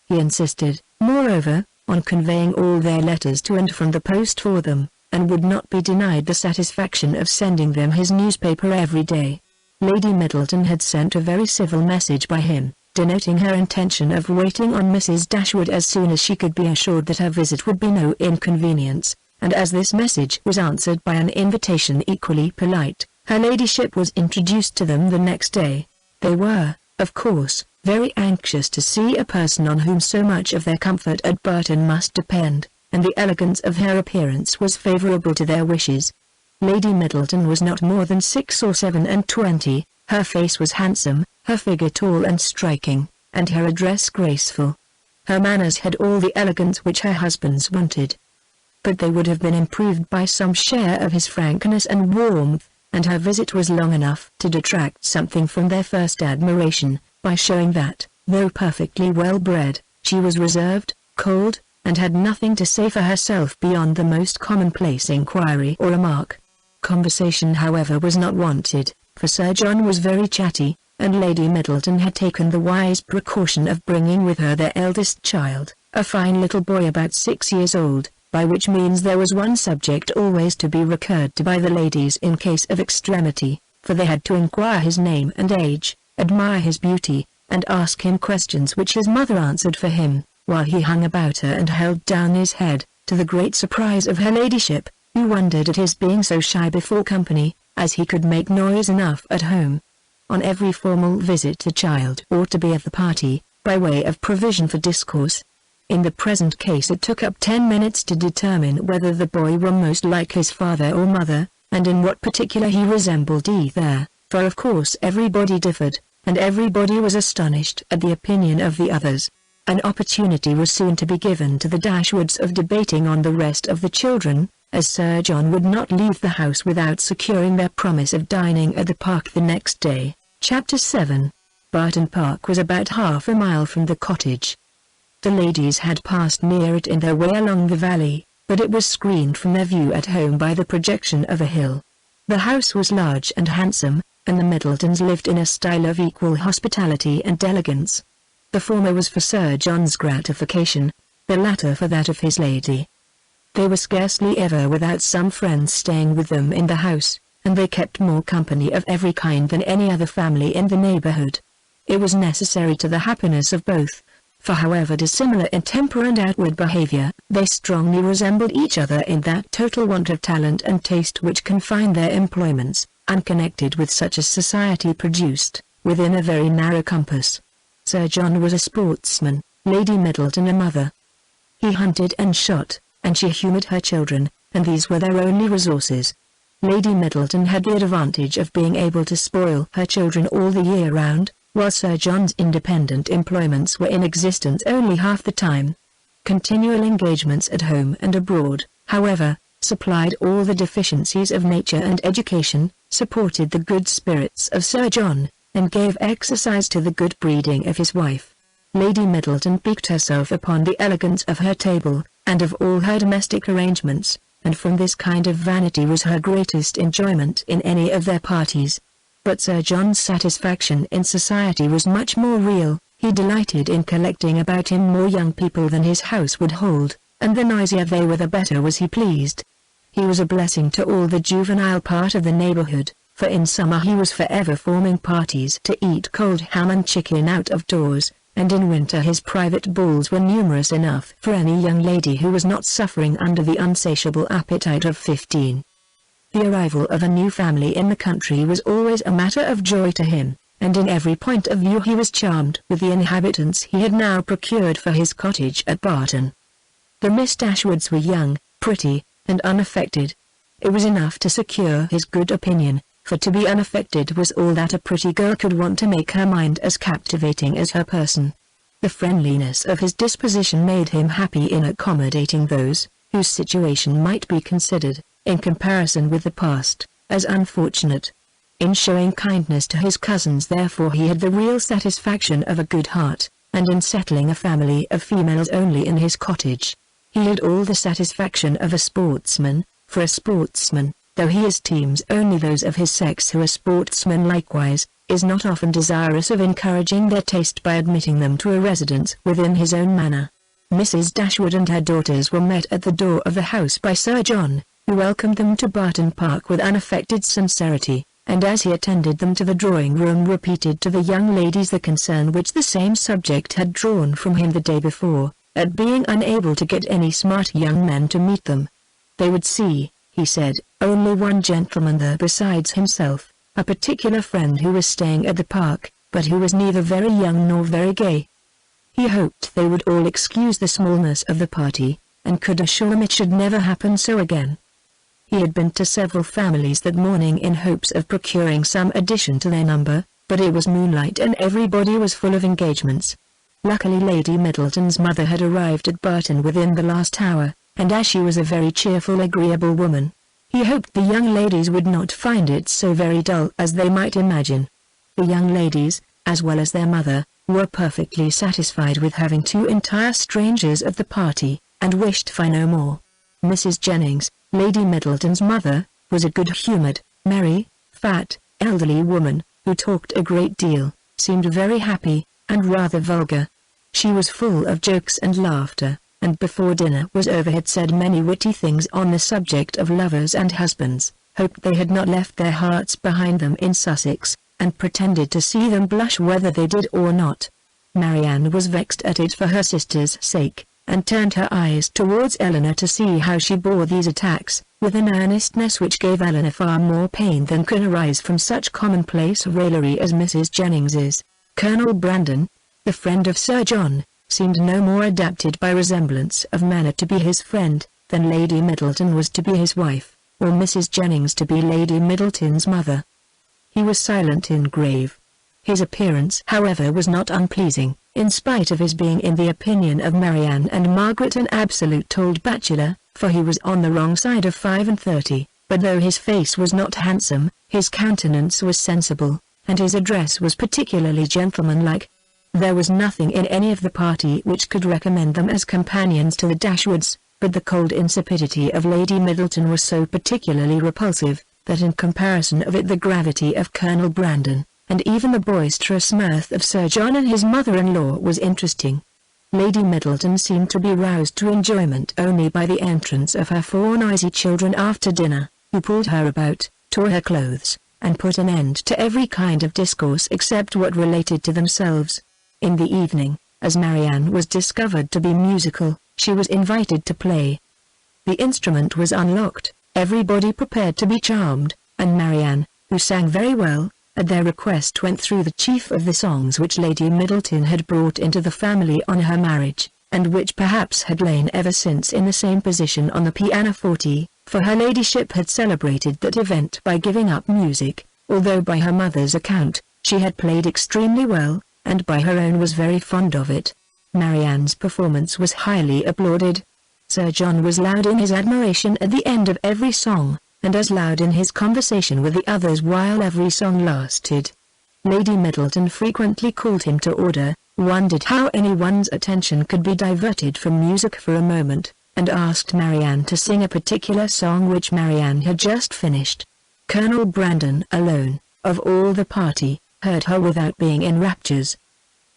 Speaker 1: He insisted, moreover, on conveying all their letters to and from the post for them, and would not be denied the satisfaction of sending them his newspaper every day. Lady Middleton had sent a very civil message by him, denoting her intention of waiting on Mrs. Dashwood as soon as she could be assured that her visit would be no inconvenience, and as this message was answered by an invitation equally polite, her ladyship was introduced to them the next day. They were, of course, very anxious to see a person on whom so much of their comfort at Barton must depend, and the elegance of her appearance was favourable to their wishes. Lady Middleton was not more than 6 or 7 and 20, her face was handsome, her figure tall and striking, and her address graceful. Her manners had all the elegance which her husband's wanted. But they would have been improved by some share of his frankness and warmth, and her visit was long enough to detract something from their first admiration, by showing that, though perfectly well-bred, she was reserved, cold, and had nothing to say for herself beyond the most commonplace inquiry or remark. Conversation however was not wanted, for Sir John was very chatty, and Lady Middleton had taken the wise precaution of bringing with her their eldest child, a fine little boy about 6 years old, by which means there was one subject always to be recurred to by the ladies in case of extremity, for they had to inquire his name and age, admire his beauty, and ask him questions which his mother answered for him, while he hung about her and held down his head, to the great surprise of her ladyship, who wondered at his being so shy before company, as he could make noise enough at home. On every formal visit the child ought to be of the party, by way of provision for discourse. In the present case it took up 10 minutes to determine whether the boy were most like his father or mother, and in what particular he resembled either, for of course everybody differed, and everybody was astonished at the opinion of the others. An opportunity was soon to be given to the Dashwoods of debating on the rest of the children, as Sir John would not leave the house without securing their promise of dining at the park the next day. Chapter 7. Barton Park was about half a mile from the cottage. The ladies had passed near it in their way along the valley, but it was screened from their view at home by the projection of a hill. The house was large and handsome, and the Middletons lived in a style of equal hospitality and elegance. The former was for Sir John's gratification, the latter for that of his lady. They were scarcely ever without some friends staying with them in the house, and they kept more company of every kind than any other family in the neighbourhood. It was necessary to the happiness of both, for however dissimilar in temper and outward behaviour, they strongly resembled each other in that total want of talent and taste which confined their employments, unconnected with such as society produced, within a very narrow compass. Sir John was a sportsman, Lady Middleton a mother. He hunted and shot, and she humoured her children, and these were their only resources. Lady Middleton had the advantage of being able to spoil her children all the year round, while Sir John's independent employments were in existence only half the time. Continual engagements at home and abroad, however, supplied all the deficiencies of nature and education, supported the good spirits of Sir John, and gave exercise to the good breeding of his wife. Lady Middleton piqued herself upon the elegance of her table, and of all her domestic arrangements, and from this kind of vanity was her greatest enjoyment in any of their parties. But Sir John's satisfaction in society was much more real. He delighted in collecting about him more young people than his house would hold, and the noisier they were the better was he pleased. He was a blessing to all the juvenile part of the neighbourhood, for in summer he was forever forming parties to eat cold ham and chicken out of doors, and in winter his private balls were numerous enough for any young lady who was not suffering under the unsatiable appetite of 15. The arrival of a new family in the country was always a matter of joy to him, and in every point of view he was charmed with the inhabitants he had now procured for his cottage at Barton. The Miss Dashwoods were young, pretty, and unaffected. It was enough to secure his good opinion, for to be unaffected was all that a pretty girl could want to make her mind as captivating as her person. The friendliness of his disposition made him happy in accommodating those, whose situation might be considered, in comparison with the past, as unfortunate. In showing kindness to his cousins therefore he had the real satisfaction of a good heart, and in settling a family of females only in his cottage, he had all the satisfaction of a sportsman, for a sportsman, though he esteems only those of his sex who are sportsmen likewise, is not often desirous of encouraging their taste by admitting them to a residence within his own manor. Mrs. Dashwood and her daughters were met at the door of the house by Sir John, who welcomed them to Barton Park with unaffected sincerity, and as he attended them to the drawing-room repeated to the young ladies the concern which the same subject had drawn from him the day before, at being unable to get any smart young men to meet them. They would see, he said, only one gentleman there besides himself, a particular friend who was staying at the park, but who was neither very young nor very gay. He hoped they would all excuse the smallness of the party, and could assure him it should never happen so again. He had been to several families that morning in hopes of procuring some addition to their number, but it was moonlight and everybody was full of engagements. Luckily Lady Middleton's mother had arrived at Barton within the last hour, and as she was a very cheerful agreeable woman, he hoped the young ladies would not find it so very dull as they might imagine. The young ladies, as well as their mother, were perfectly satisfied with having two entire strangers of the party, and wished for no more. Mrs. Jennings, Lady Middleton's mother, was a good-humoured, merry, fat, elderly woman, who talked a great deal, seemed very happy, and rather vulgar. She was full of jokes and laughter, and before dinner was over had said many witty things on the subject of lovers and husbands, hoped they had not left their hearts behind them in Sussex, and pretended to see them blush whether they did or not. Marianne was vexed at it for her sister's sake, and turned her eyes towards Eleanor to see how she bore these attacks, with an earnestness which gave Eleanor far more pain than could arise from such commonplace raillery as Mrs. Jennings's. Colonel Brandon, the friend of Sir John, seemed no more adapted by resemblance of manner to be his friend, than Lady Middleton was to be his wife, or Mrs. Jennings to be Lady Middleton's mother. He was silent and grave. His appearance however was not unpleasing, in spite of his being in the opinion of Marianne and Margaret an absolute old bachelor, for he was on the wrong side of 35, but though his face was not handsome, his countenance was sensible, and his address was particularly gentlemanlike. There was nothing in any of the party which could recommend them as companions to the Dashwoods, but the cold insipidity of Lady Middleton was so particularly repulsive, that in comparison of it the gravity of Colonel Brandon, and even the boisterous mirth of Sir John and his mother-in-law was interesting. Lady Middleton seemed to be roused to enjoyment only by the entrance of her four noisy children after dinner, who pulled her about, tore her clothes, and put an end to every kind of discourse except what related to themselves. In the evening, as Marianne was discovered to be musical, she was invited to play. The instrument was unlocked, everybody prepared to be charmed, and Marianne, who sang very well, at their request went through the chief of the songs which Lady Middleton had brought into the family on her marriage, and which perhaps had lain ever since in the same position on the pianoforte, for her ladyship had celebrated that event by giving up music, although by her mother's account, she had played extremely well, and by her own was very fond of it. Marianne's performance was highly applauded. Sir John was loud in his admiration at the end of every song, and as loud in his conversation with the others while every song lasted. Lady Middleton frequently called him to order, wondered how anyone's attention could be diverted from music for a moment, and asked Marianne to sing a particular song which Marianne had just finished. Colonel Brandon alone, of all the party, heard her without being in raptures.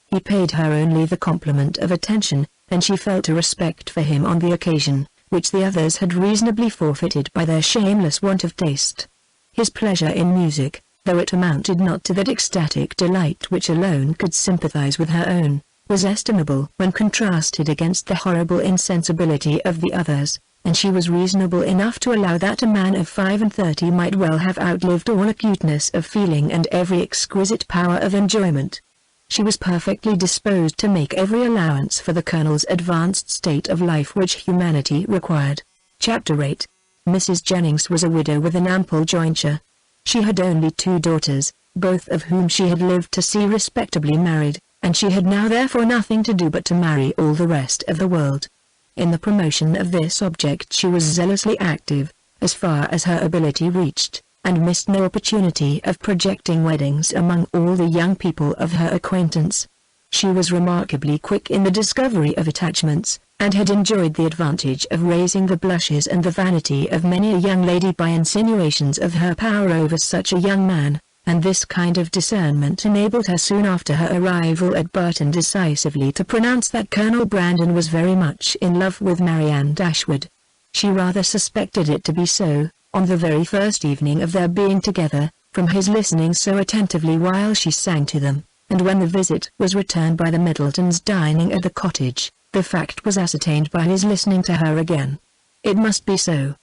Speaker 1: He paid her only the compliment of attention, and she felt a respect for him on the occasion, which the others had reasonably forfeited by their shameless want of taste. His pleasure in music, though it amounted not to that ecstatic delight which alone could sympathize with her own, was estimable when contrasted against the horrible insensibility of the others, and she was reasonable enough to allow that a man of 35 might well have outlived all acuteness of feeling and every exquisite power of enjoyment. She was perfectly disposed to make every allowance for the Colonel's advanced state of life which humanity required. Chapter 8. Mrs. Jennings was a widow with an ample jointure. She had only 2 daughters, both of whom she had lived to see respectably married, and she had now therefore nothing to do but to marry all the rest of the world. In the promotion of this object she was zealously active, as far as her ability reached, and missed no opportunity of projecting weddings among all the young people of her acquaintance. She was remarkably quick in the discovery of attachments, and had enjoyed the advantage of raising the blushes and the vanity of many a young lady by insinuations of her power over such a young man, and this kind of discernment enabled her soon after her arrival at Barton decisively to pronounce that Colonel Brandon was very much in love with Marianne Dashwood. She rather suspected it to be so, on the very first evening of their being together, from his listening so attentively while she sang to them, and when the visit was returned by the Middletons dining at the cottage, the fact was ascertained by his listening to her again. It must be so.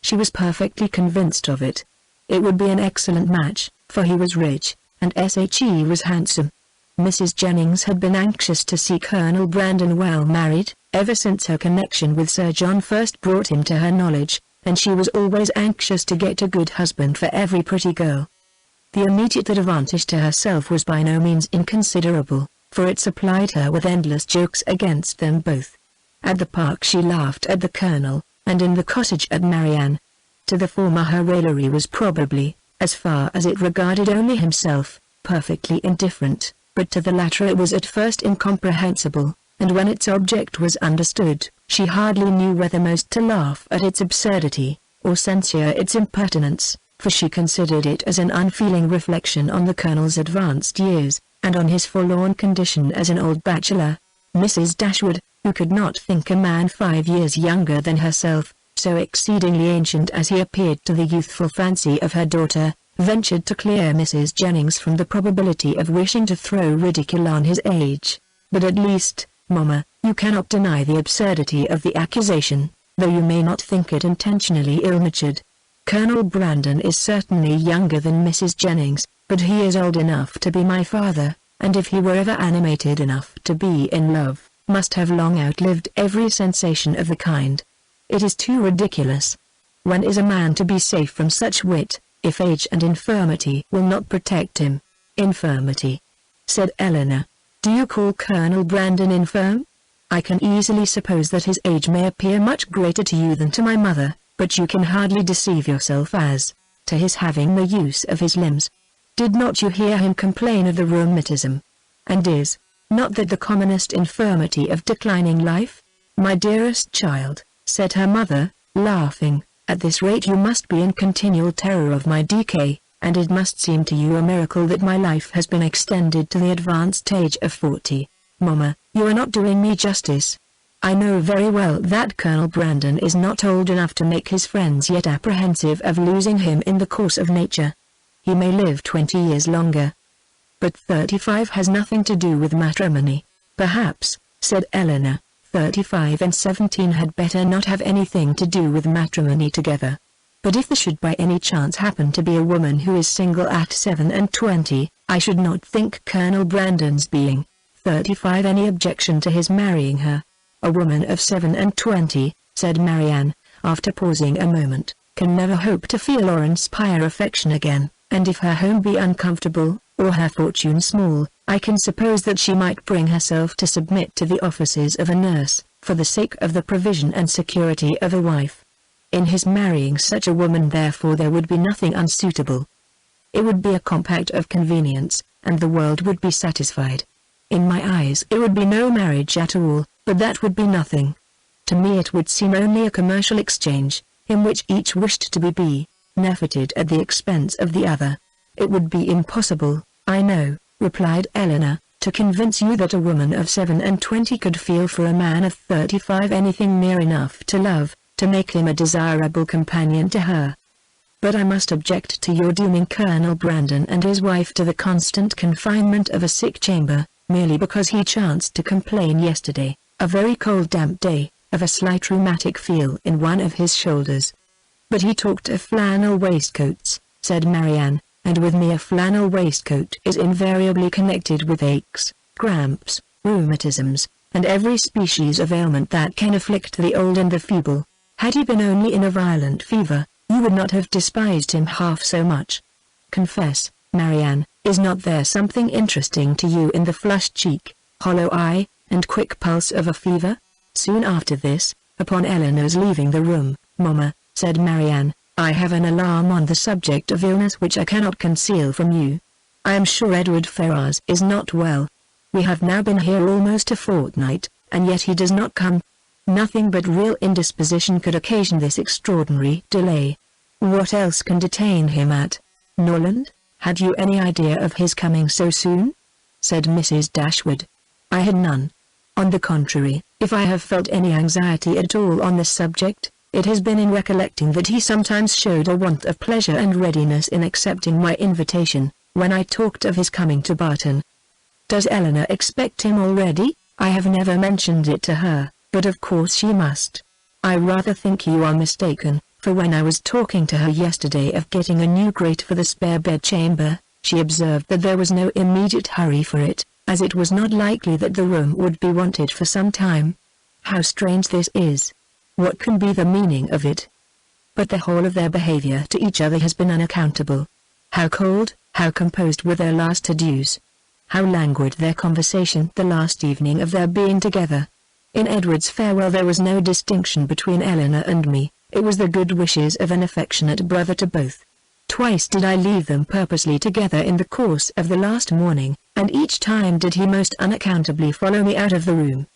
Speaker 1: She was perfectly convinced of it. It would be an excellent match, for he was rich, and she was handsome. Mrs. Jennings had been anxious to see Colonel Brandon well married, ever since her connection with Sir John first brought him to her knowledge, and she was always anxious to get a good husband for every pretty girl. The immediate advantage to herself was by no means inconsiderable, for it supplied her with endless jokes against them both. At the park she laughed at the Colonel, and in the cottage at Marianne. To the former her raillery was probably, as far as it regarded only himself, perfectly indifferent, but to the latter it was at first incomprehensible, and when its object was understood, she hardly knew whether most to laugh at its absurdity, or censure its impertinence, for she considered it as an unfeeling reflection on the Colonel's advanced years, and on his forlorn condition as an old bachelor. Mrs. Dashwood, who could not think a man 5 years younger than herself, so exceedingly ancient as he appeared to the youthful fancy of her daughter, ventured to clear Mrs. Jennings from the probability of wishing to throw ridicule on his age. But at least, Mamma, you cannot deny the absurdity of the accusation, though you may not think it intentionally ill-natured. Colonel Brandon is certainly younger than Mrs. Jennings, but he is old enough to be my father, and if he were ever animated enough to be in love, must have long outlived every sensation of the kind. It is too ridiculous. When is a man to be safe from such wit, if age and infirmity will not protect him? Infirmity, said Eleanor. Do you call Colonel Brandon infirm? I can easily suppose that his age may appear much greater to you than to my mother, but you can hardly deceive yourself as to his having the use of his limbs. Did not you hear him complain of the rheumatism? And is not that the commonest infirmity of declining life? My dearest child, said her mother, laughing, at this rate you must be in continual terror of my decay, and it must seem to you a miracle that my life has been extended to the advanced age of 40. Mamma, you are not doing me justice. I know very well that Colonel Brandon is not old enough to make his friends yet apprehensive of losing him in the course of nature. He may live 20 years longer. But 35 has nothing to do with matrimony. Perhaps, said Eleanor, 35 and 17 had better not have anything to do with matrimony together. But if there should by any chance happen to be a woman who is single at 27, I should not think Colonel Brandon's being 35 any objection to his marrying her. A woman of 27, said Marianne, after pausing a moment, can never hope to feel or inspire affection again, and if her home be uncomfortable, or her fortune small, I can suppose that she might bring herself to submit to the offices of a nurse, for the sake of the provision and security of a wife. In his marrying such a woman therefore there would be nothing unsuitable. It would be a compact of convenience, and the world would be satisfied. In my eyes it would be no marriage at all, but that would be nothing. To me it would seem only a commercial exchange, in which each wished to be benefited at the expense of the other. It would be impossible, I know, replied Eleanor, to convince you that a woman of 27 could feel for a man of 35 anything near enough to love, to make him a desirable companion to her. But I must object to your dooming Colonel Brandon and his wife to the constant confinement of a sick chamber, merely because he chanced to complain yesterday, a very cold damp day, of a slight rheumatic feel in one of his shoulders. But he talked of flannel waistcoats, said Marianne, and with me a flannel waistcoat is invariably connected with aches, cramps, rheumatisms, and every species of ailment that can afflict the old and the feeble. Had he been only in a violent fever, you would not have despised him half so much. Confess, Marianne, is not there something interesting to you in the flushed cheek, hollow eye, and quick pulse of a fever? Soon after this, upon Eleanor's leaving the room, Mamma, said Marianne, I have an alarm on the subject of illness which I cannot conceal from you. I am sure Edward Ferrars is not well. We have now been here almost a fortnight, and yet he does not come. Nothing but real indisposition could occasion this extraordinary delay. What else can detain him at Norland? Had you any idea of his coming so soon?" said Mrs. Dashwood. "I had none. On the contrary, if I have felt any anxiety at all on this subject, it has been in recollecting that he sometimes showed a want of pleasure and readiness in accepting my invitation, when I talked of his coming to Barton." "Does Eleanor expect him already?" "I have never mentioned it to her, but of course she must." "I rather think you are mistaken, for when I was talking to her yesterday of getting a new grate for the spare bedchamber, she observed that there was no immediate hurry for it, as it was not likely that the room would be wanted for some time." "How strange this is! What can be the meaning of it?" "But the whole of their behavior to each other has been unaccountable. How cold, how composed were their last adieus! How languid their conversation the last evening of their being together! In Edward's farewell there was no distinction between Eleanor and me, it was the good wishes of an affectionate brother to both. Twice did I leave them purposely together in the course of the last morning, and each time did he most unaccountably follow me out of the room.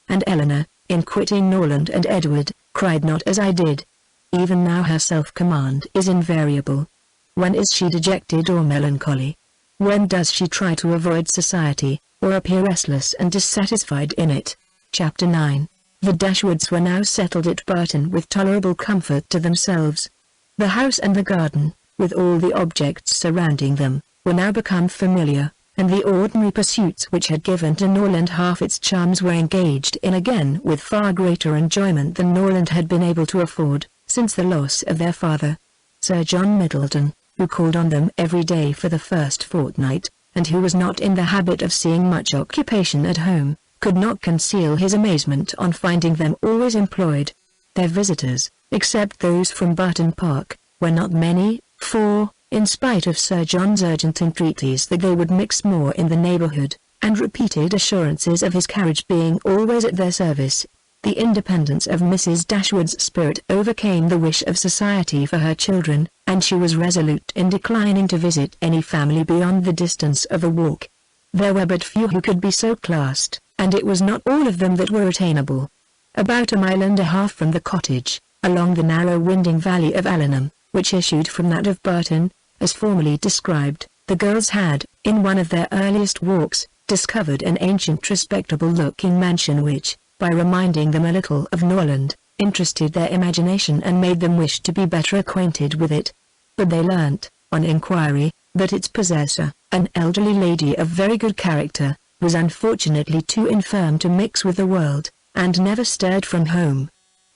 Speaker 1: And Eleanor, in quitting Norland and Edward, cried not as I did. Even now her self-command is invariable. When is she dejected or melancholy? When does she try to avoid society, or appear restless and dissatisfied in it? Chapter 9. The Dashwoods were now settled at Barton with tolerable comfort to themselves. The house and the garden, with all the objects surrounding them, were now become familiar, and the ordinary pursuits which had given to Norland half its charms were engaged in again with far greater enjoyment than Norland had been able to afford, since the loss of their father. Sir John Middleton, who called on them every day for the first fortnight, and who was not in the habit of seeing much occupation at home, could not conceal his amazement on finding them always employed. Their visitors, except those from Barton Park, were not many, for, in spite of Sir John's urgent entreaties that they would mix more in the neighbourhood, and repeated assurances of his carriage being always at their service, the independence of Mrs. Dashwood's spirit overcame the wish of society for her children, and she was resolute in declining to visit any family beyond the distance of a walk. There were but few who could be so classed, and it was not all of them that were attainable. About a mile and a half from the cottage, along the narrow winding valley of Allenham, which issued from that of Barton, as formerly described, the girls had, in one of their earliest walks, discovered an ancient respectable-looking mansion which, by reminding them a little of Norland, interested their imagination and made them wish to be better acquainted with it. But they learnt, on inquiry, that its possessor, an elderly lady of very good character, was unfortunately too infirm to mix with the world, and never stirred from home.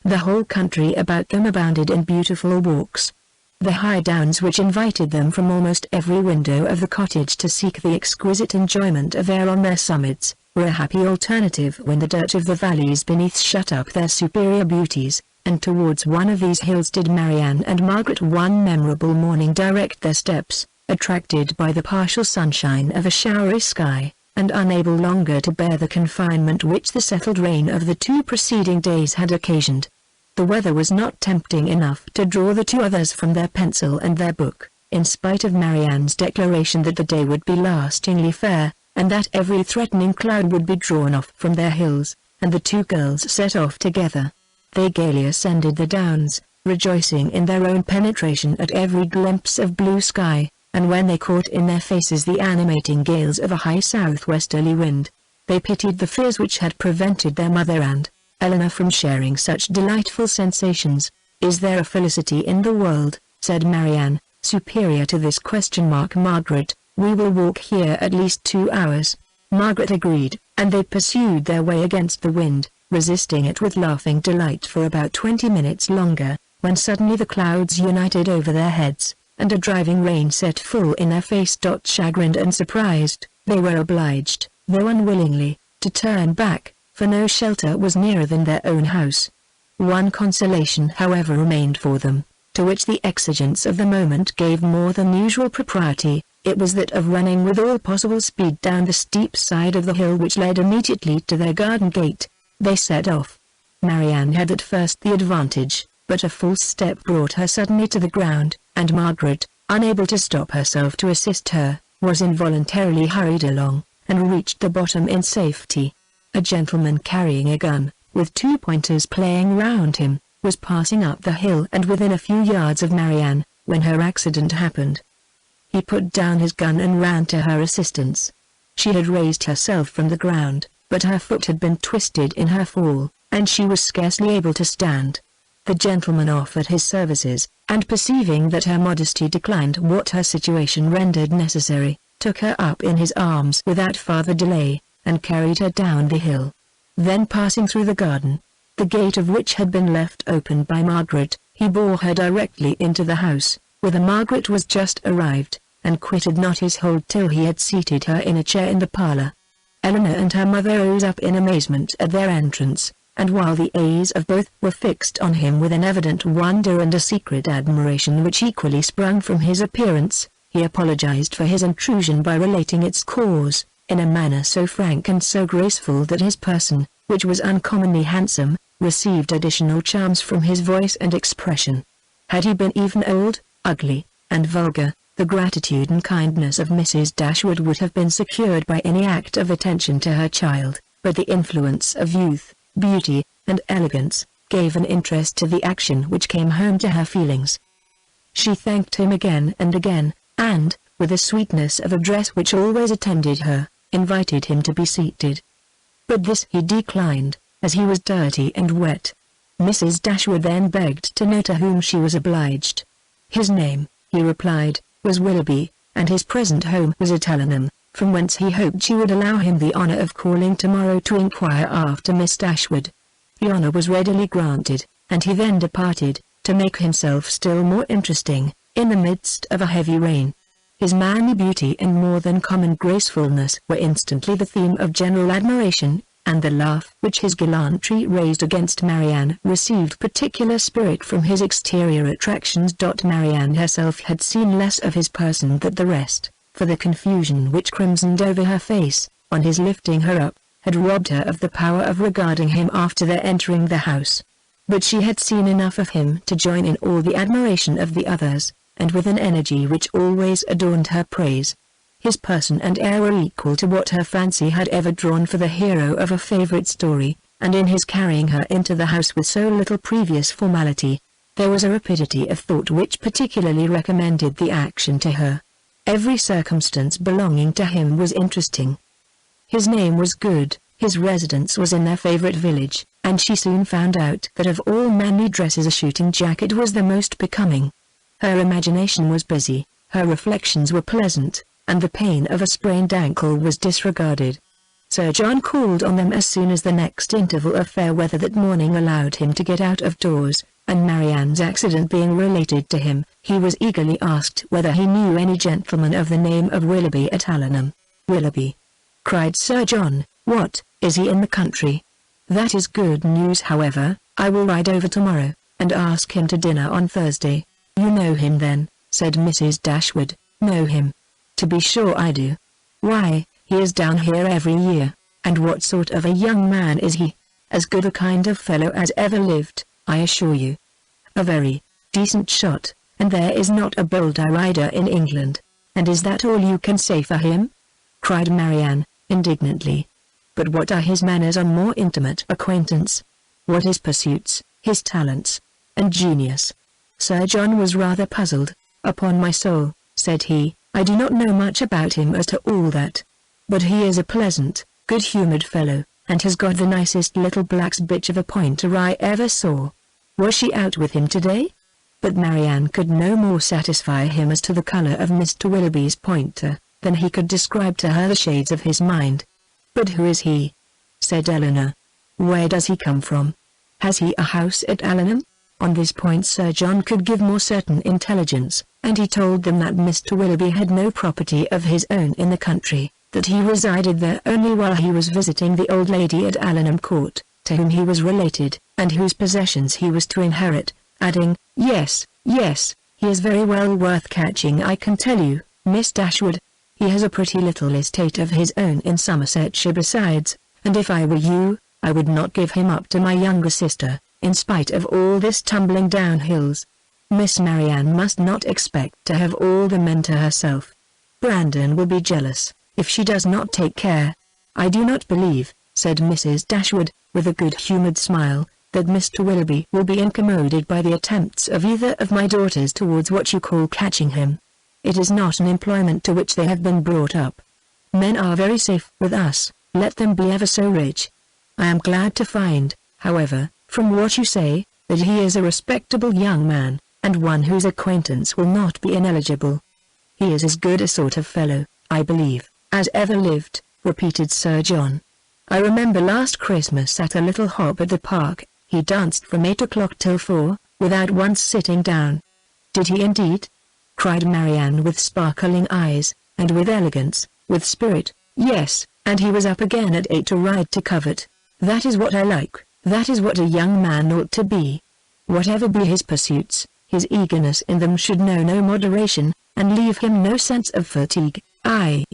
Speaker 1: The whole country about them abounded in beautiful walks. The high downs which invited them from almost every window of the cottage to seek the exquisite enjoyment of air on their summits, were a happy alternative when the dirt of the valleys beneath shut up their superior beauties, and towards one of these hills did Marianne and Margaret one memorable morning direct their steps, attracted by the partial sunshine of a showery sky, and unable longer to bear the confinement which the settled rain of the 2 preceding days had occasioned. The weather was not tempting enough to draw the 2 others from their pencil and their book, in spite of Marianne's declaration that the day would be lastingly fair, and that every threatening cloud would be drawn off from their hills, and the 2 girls set off together. They gaily ascended the downs, rejoicing in their own penetration at every glimpse of blue sky, and when they caught in their faces the animating gales of a high southwesterly wind, they pitied the fears which had prevented their mother and Eleanor from sharing such delightful sensations. "Is there a felicity in the world," said Marianne, "superior to this? Margaret, we will walk here at least 2 hours." Margaret agreed, and they pursued their way against the wind, resisting it with laughing delight for about 20 minutes longer, when suddenly the clouds united over their heads, and a driving rain set full in their face. Chagrined and surprised, they were obliged, though unwillingly, to turn back, for no shelter was nearer than their own house. One consolation however remained for them, to which the exigence of the moment gave more than usual propriety. It was that of running with all possible speed down the steep side of the hill which led immediately to their garden gate. They set off. Marianne had at first the advantage, but a false step brought her suddenly to the ground, and Margaret, unable to stop herself to assist her, was involuntarily hurried along, and reached the bottom in safety. A gentleman carrying a gun, with 2 pointers playing round him, was passing up the hill and within a few yards of Marianne, when her accident happened. He put down his gun and ran to her assistance. She had raised herself from the ground, but her foot had been twisted in her fall, and she was scarcely able to stand. The gentleman offered his services, and perceiving that her modesty declined what her situation rendered necessary, took her up in his arms without farther delay, and carried her down the hill. Then passing through the garden, the gate of which had been left open by Margaret, he bore her directly into the house, whither Margaret was just arrived, and quitted not his hold till he had seated her in a chair in the parlour. Eleanor and her mother rose up in amazement at their entrance, and while the eyes of both were fixed on him with an evident wonder and a secret admiration which equally sprung from his appearance, he apologized for his intrusion by relating its cause, in a manner so frank and so graceful that his person, which was uncommonly handsome, received additional charms from his voice and expression. Had he been even old, ugly, and vulgar, the gratitude and kindness of Mrs. Dashwood would have been secured by any act of attention to her child, but the influence of youth, beauty, and elegance, gave an interest to the action which came home to her feelings. She thanked him again and again, and, with a sweetness of address which always attended her, invited him to be seated. But this he declined, as he was dirty and wet. Mrs. Dashwood then begged to know to whom she was obliged. His name, he replied, was Willoughby, and his present home was at Allenham, from whence he hoped she would allow him the honour of calling tomorrow to inquire after Miss Dashwood. The honour was readily granted, and he then departed, to make himself still more interesting, in the midst of a heavy rain. His manly beauty and more than common gracefulness were instantly the theme of general admiration, and the laugh which his gallantry raised against Marianne received particular spirit from his exterior attractions. Marianne herself had seen less of his person than the rest, for the confusion which crimsoned over her face, on his lifting her up, had robbed her of the power of regarding him after their entering the house. But she had seen enough of him to join in all the admiration of the others, and with an energy which always adorned her praise. His person and air were equal to what her fancy had ever drawn for the hero of a favourite story, and in his carrying her into the house with so little previous formality, there was a rapidity of thought which particularly recommended the action to her. Every circumstance belonging to him was interesting. His name was good, his residence was in their favourite village, and she soon found out that of all manly dresses a shooting jacket was the most becoming. Her imagination was busy, her reflections were pleasant, and the pain of a sprained ankle was disregarded. Sir John called on them as soon as the next interval of fair weather that morning allowed him to get out of doors, and Marianne's accident being related to him, he was eagerly asked whether he knew any gentleman of the name of Willoughby at Allenham. "Willoughby!" cried Sir John. "What, is he in the country? That is good news. However, I will ride over tomorrow, and ask him to dinner on Thursday." "You know him then?" said Mrs. Dashwood. "Know him? To be sure I do. Why, he is down here every year. And what sort of a young man is he? As good a kind of fellow as ever lived, I assure you. A very decent shot, and there is not a bolder rider in England. And is that all you can say for him?" cried Marianne, indignantly. "But what are his manners on more intimate acquaintance? What his pursuits, his talents, and genius?" Sir John was rather puzzled. "Upon my soul," said he, "I do not know much about him as to all that. But he is a pleasant, good-humoured fellow, and has got the nicest little black bitch of a pointer I ever saw. Was she out with him today?" But Marianne could no more satisfy him as to the colour of Mr. Willoughby's pointer, than he could describe to her the shades of his mind. "But who is he?" said Eleanor. "Where does he come from? Has he a house at Allenham?" On this point Sir John could give more certain intelligence, and he told them that Mr. Willoughby had no property of his own in the country, that he resided there only while he was visiting the old lady at Allenham Court, to whom he was related, and whose possessions he was to inherit, adding, "Yes, yes, he is very well worth catching, I can tell you, Miss Dashwood. He has a pretty little estate of his own in Somersetshire besides, and if I were you, I would not give him up to my younger sister, in spite of all this tumbling down hills. Miss Marianne must not expect to have all the men to herself. Brandon will be jealous, if she does not take care. I do not believe, said Mrs. Dashwood, with a good-humoured smile, that Mr. Willoughby will be incommoded by the attempts of either of my daughters towards what you call catching him. It is not an employment to which they have been brought up. Men are very safe with us, let them be ever so rich. I am glad to find, however, from what you say, that he is a respectable young man, and one whose acquaintance will not be ineligible. He is as good a sort of fellow, I believe, as ever lived, repeated Sir John. I remember last Christmas at a little hop at the park, he danced from 8 o'clock till 4, without once sitting down. Did he indeed? Cried Marianne with sparkling eyes, and with elegance, with spirit. Yes, and he was up again at 8 to ride to Covent. That is what I like, that is what a young man ought to be. Whatever be his pursuits, his eagerness in them should know no moderation, and leave him no sense of fatigue. I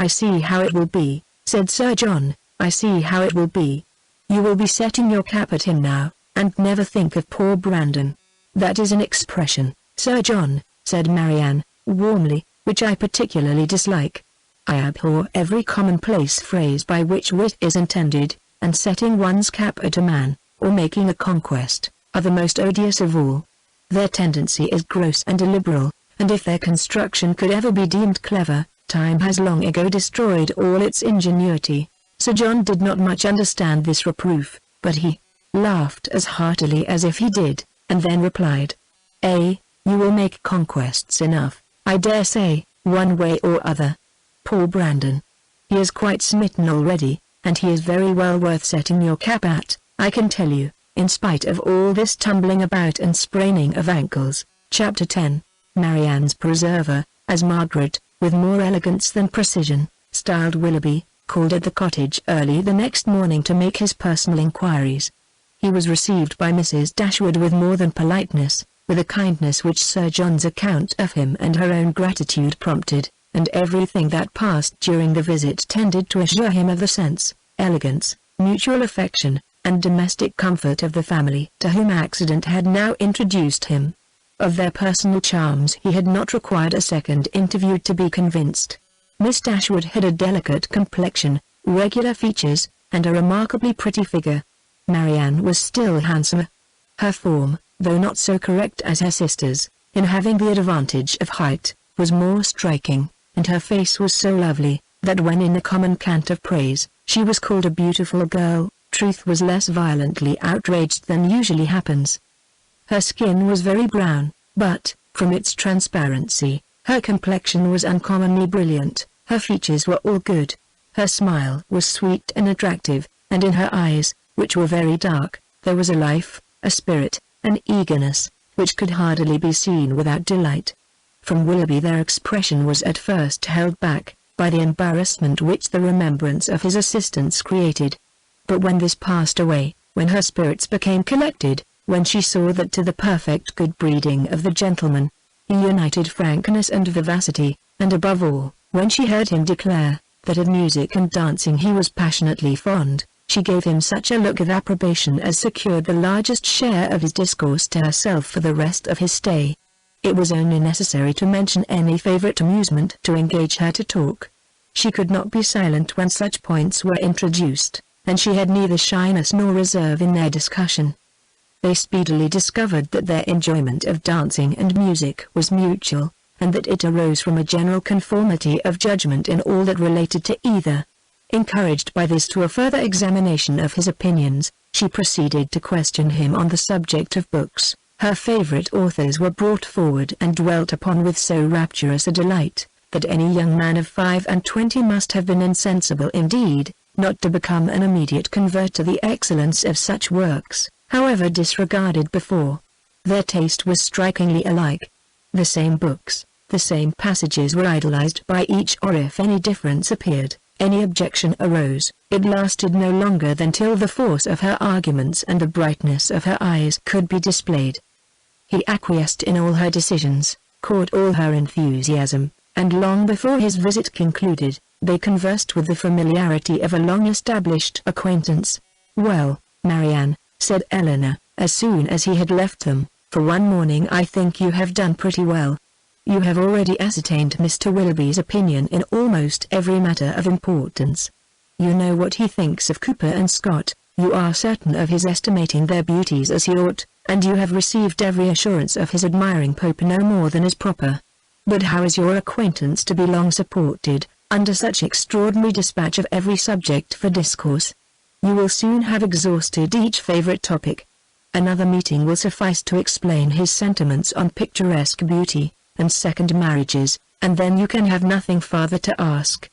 Speaker 1: see how it will be, said Sir John, I see how it will be. You will be setting your cap at him now, and never think of poor Brandon. That is an expression, Sir John, said Marianne, warmly, which I particularly dislike. I abhor every commonplace phrase by which wit is intended, and setting one's cap at a man, or making a conquest, are the most odious of all. Their tendency is gross and illiberal, and if their construction could ever be deemed clever, time has long ago destroyed all its ingenuity. Sir John did not much understand this reproof, but he laughed as heartily as if he did, and then replied, you will make conquests enough, I dare say, one way or other. Poor Brandon. He is quite smitten already, and he is very well worth setting your cap at, I can tell you, in spite of all this tumbling about and spraining of ankles. Chapter 10. Marianne's preserver, as Margaret, with more elegance than precision, styled Willoughby, called at the cottage early the next morning to make his personal inquiries. He was received by Mrs. Dashwood with more than politeness, with a kindness which Sir John's account of him and her own gratitude prompted, and everything that passed during the visit tended to assure him of the sense, elegance, mutual affection, and domestic comfort of the family to whom accident had now introduced him. Of their personal charms he had not required a second interview to be convinced. Miss Dashwood had a delicate complexion, regular features, and a remarkably pretty figure. Marianne was still handsomer. Her form, though not so correct as her sister's, in having the advantage of height, was more striking, and her face was so lovely, that when in the common cant of praise, she was called a beautiful girl, truth was less violently outraged than usually happens. Her skin was very brown, but, from its transparency, her complexion was uncommonly brilliant, her features were all good, her smile was sweet and attractive, and in her eyes, which were very dark, there was a life, a spirit, an eagerness, which could hardly be seen without delight. From Willoughby their expression was at first held back, by the embarrassment which the remembrance of his assistance created. But when this passed away, when her spirits became collected, when she saw that to the perfect good breeding of the gentleman, he united frankness and vivacity, and above all, when she heard him declare, that of music and dancing he was passionately fond, she gave him such a look of approbation as secured the largest share of his discourse to herself for the rest of his stay. It was only necessary to mention any favourite amusement to engage her to talk. She could not be silent when such points were introduced, and she had neither shyness nor reserve in their discussion. They speedily discovered that their enjoyment of dancing and music was mutual, and that it arose from a general conformity of judgment in all that related to either. Encouraged by this to a further examination of his opinions, she proceeded to question him on the subject of books. Her favourite authors were brought forward and dwelt upon with so rapturous a delight, that any young man of 25 must have been insensible indeed, not to become an immediate convert to the excellence of such works, however disregarded before. Their taste was strikingly alike. The same books, the same passages were idolized by each, or if any difference appeared, any objection arose, it lasted no longer than till the force of her arguments and the brightness of her eyes could be displayed. He acquiesced in all her decisions, caught all her enthusiasm, and long before his visit concluded, they conversed with the familiarity of a long-established acquaintance. "Well, Marianne," said Eleanor, as soon as he had left them. "For one morning I think you have done pretty well. You have already ascertained Mr. Willoughby's opinion in almost every matter of importance. You know what he thinks of Cooper and Scott, you are certain of his estimating their beauties as he ought, and you have received every assurance of his admiring Pope no more than is proper. But how is your acquaintance to be long supported, under such extraordinary dispatch of every subject for discourse? You will soon have exhausted each favorite topic. Another meeting will suffice to explain his sentiments on picturesque beauty, and second marriages, and then you can have nothing farther to ask."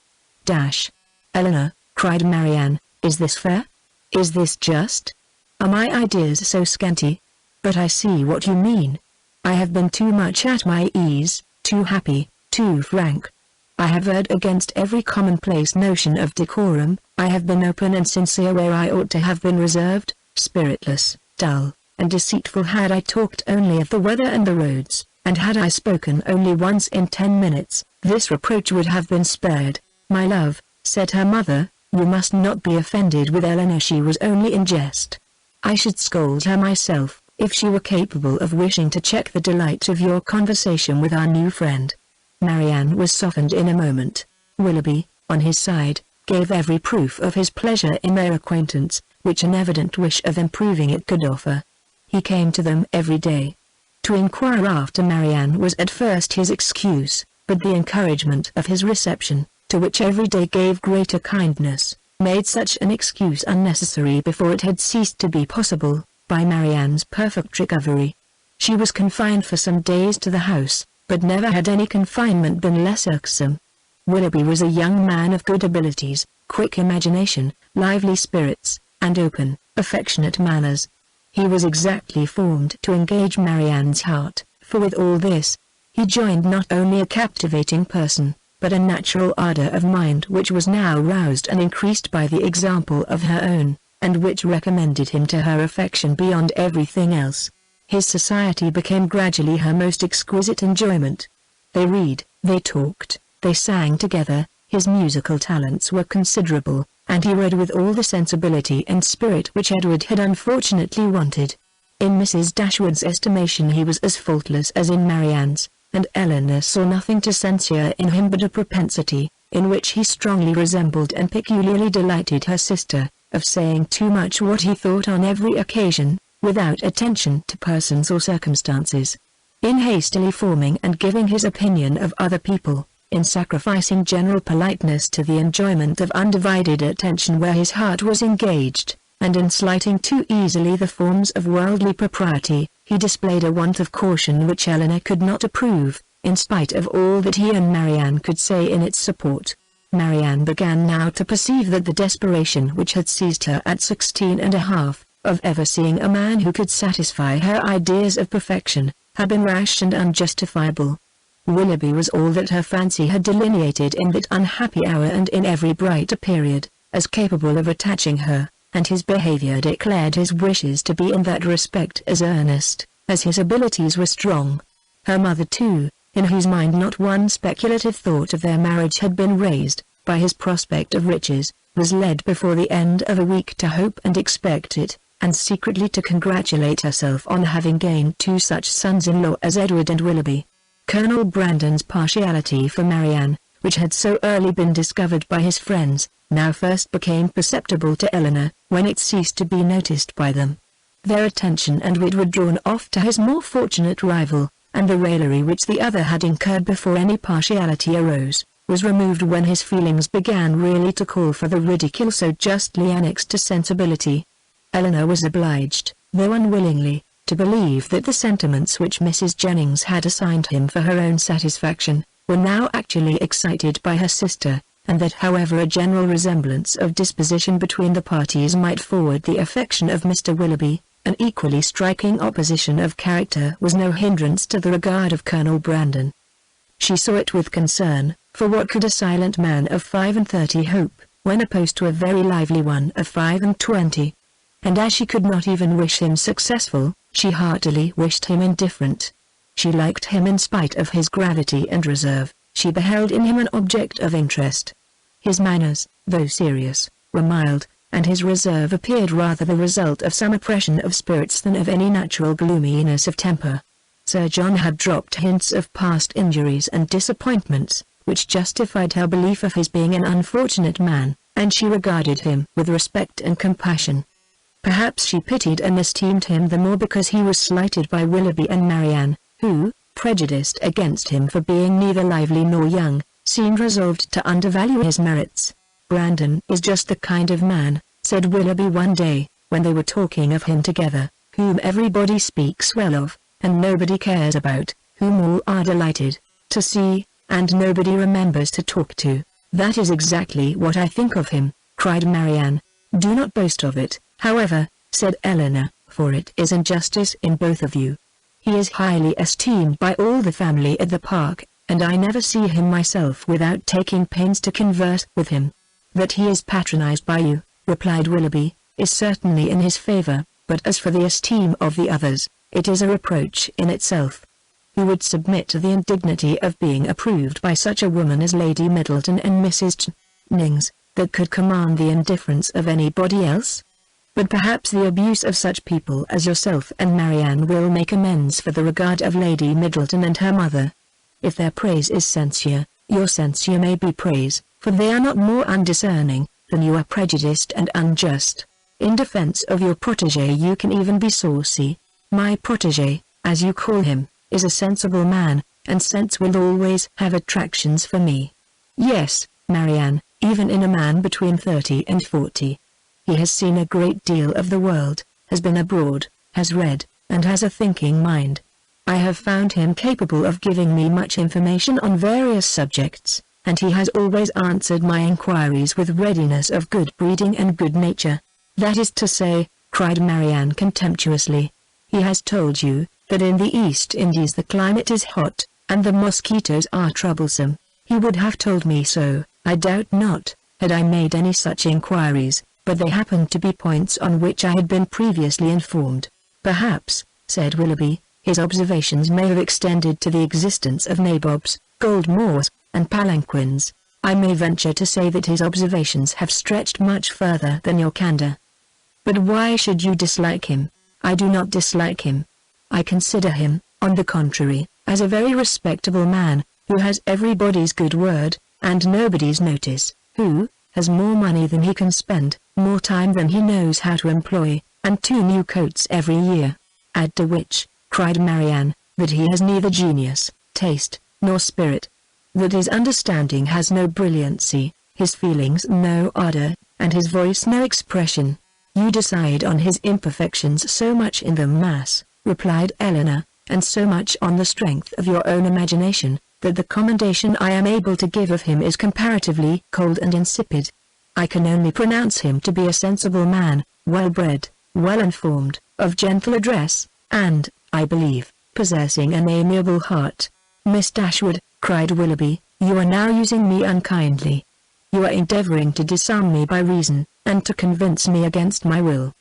Speaker 1: "Eleanor," cried Marianne, "is this fair? Is this just? Are my ideas so scanty? But I see what you mean. I have been too much at my ease, too happy, too frank. I have erred against every commonplace notion of decorum. I have been open and sincere where I ought to have been reserved, spiritless, dull, and deceitful. Had I talked only of the weather and the roads, and had I spoken only once in 10 minutes, this reproach would have been spared." "My love," said her mother, "you must not be offended with Eleanor. She was only in jest. I should scold her myself, if she were capable of wishing to check the delight of your conversation with our new friend." Marianne was softened in a moment. Willoughby, on his side, gave every proof of his pleasure in their acquaintance, which an evident wish of improving it could offer. He came to them every day. To inquire after Marianne was at first his excuse, but the encouragement of his reception, to which every day gave greater kindness, made such an excuse unnecessary before it had ceased to be possible, by Marianne's perfect recovery. She was confined for some days to the house, but never had any confinement been less irksome. Willoughby was a young man of good abilities, quick imagination, lively spirits, and open, affectionate manners. He was exactly formed to engage Marianne's heart, for with all this, he joined not only a captivating person, but a natural ardor of mind which was now roused and increased by the example of her own, and which recommended him to her affection beyond everything else. His society became gradually her most exquisite enjoyment. They read, they talked, they sang together, his musical talents were considerable, and he read with all the sensibility and spirit which Edward had unfortunately wanted. In Mrs. Dashwood's estimation he was as faultless as in Marianne's, and Eleanor saw nothing to censure in him but a propensity, in which he strongly resembled and peculiarly delighted her sister, of saying too much what he thought on every occasion, without attention to persons or circumstances. In hastily forming and giving his opinion of other people, in sacrificing general politeness to the enjoyment of undivided attention where his heart was engaged, and in slighting too easily the forms of worldly propriety, he displayed a want of caution which Eleanor could not approve, in spite of all that he and Marianne could say in its support. Marianne began now to perceive that the desperation which had seized her at 16½ of ever seeing a man who could satisfy her ideas of perfection, had been rash and unjustifiable. Willoughby was all that her fancy had delineated in that unhappy hour and in every brighter period, as capable of attaching her, and his behavior declared his wishes to be in that respect as earnest, as his abilities were strong. Her mother too, in whose mind not one speculative thought of their marriage had been raised, by his prospect of riches, was led before the end of a week to hope and expect it, and secretly to congratulate herself on having gained two such sons-in-law as Edward and Willoughby. Colonel Brandon's partiality for Marianne, which had so early been discovered by his friends, now first became perceptible to Eleanor, when it ceased to be noticed by them. Their attention and wit were drawn off to his more fortunate rival, and the raillery which the other had incurred before any partiality arose, was removed when his feelings began really to call for the ridicule so justly annexed to sensibility. Eleanor was obliged, though unwillingly, to believe that the sentiments which Mrs. Jennings had assigned him for her own satisfaction, were now actually excited by her sister, and that however a general resemblance of disposition between the parties might forward the affection of Mr. Willoughby, an equally striking opposition of character was no hindrance to the regard of Colonel Brandon. She saw it with concern, for what could a silent man of 35 hope, when opposed to a very lively one of 25? And as she could not even wish him successful, she heartily wished him indifferent. She liked him in spite of his gravity and reserve, she beheld in him an object of interest. His manners, though serious, were mild, and his reserve appeared rather the result of some oppression of spirits than of any natural gloominess of temper. Sir John had dropped hints of past injuries and disappointments, which justified her belief of his being an unfortunate man, and she regarded him with respect and compassion. Perhaps she pitied and esteemed him the more because he was slighted by Willoughby and Marianne, who, prejudiced against him for being neither lively nor young, seemed resolved to undervalue his merits. "Brandon is just the kind of man," said Willoughby one day, when they were talking of him together, "whom everybody speaks well of, and nobody cares about, whom all are delighted to see, and nobody remembers to talk to." "That is exactly what I think of him," cried Marianne. "Do not boast of it, however," said Eleanor, "for it is injustice in both of you. He is highly esteemed by all the family at the park, and I never see him myself without taking pains to converse with him." "That he is patronized by you," replied Willoughby, "is certainly in his favor, but as for the esteem of the others, it is a reproach in itself. Who would submit to the indignity of being approved by such a woman as Lady Middleton and Mrs. Jennings, that could command the indifference of anybody else? But perhaps the abuse of such people as yourself and Marianne will make amends for the regard of Lady Middleton and her mother. If their praise is censure, your censure may be praise, for they are not more undiscerning than you are prejudiced and unjust. In defense of your protégé you can even be saucy. My protégé, as you call him, is a sensible man, and sense will always have attractions for me." "Yes, Marianne, even in a man between 30 and 40. He has seen a great deal of the world, has been abroad, has read, and has a thinking mind. I have found him capable of giving me much information on various subjects, and he has always answered my inquiries with readiness of good breeding and good nature." "That is to say," cried Marianne contemptuously, "he has told you that in the East Indies the climate is hot, and the mosquitoes are troublesome." "He would have told me so, I doubt not, had I made any such inquiries, but they happened to be points on which I had been previously informed." "Perhaps," said Willoughby, "his observations may have extended to the existence of nabobs, gold moors, and palanquins. I may venture to say that his observations have stretched much further than your candor." "But why should you dislike him?" "I do not dislike him. I consider him, on the contrary, as a very respectable man, who has everybody's good word, and nobody's notice, who has more money than he can spend, more time than he knows how to employ, and 2 new coats every year. Add to which," cried Marianne, "that he has neither genius, taste, nor spirit. That his understanding has no brilliancy, his feelings no ardor, and his voice no expression." "You decide on his imperfections so much in the mass," replied Eleanor, "and so much on the strength of your own imagination, that the commendation I am able to give of him is comparatively cold and insipid. I can only pronounce him to be a sensible man, well-bred, well-informed, of gentle address, and, I believe, possessing an amiable heart." "Miss Dashwood," cried Willoughby, "you are now using me unkindly. You are endeavouring to disarm me by reason, and to convince me against my will.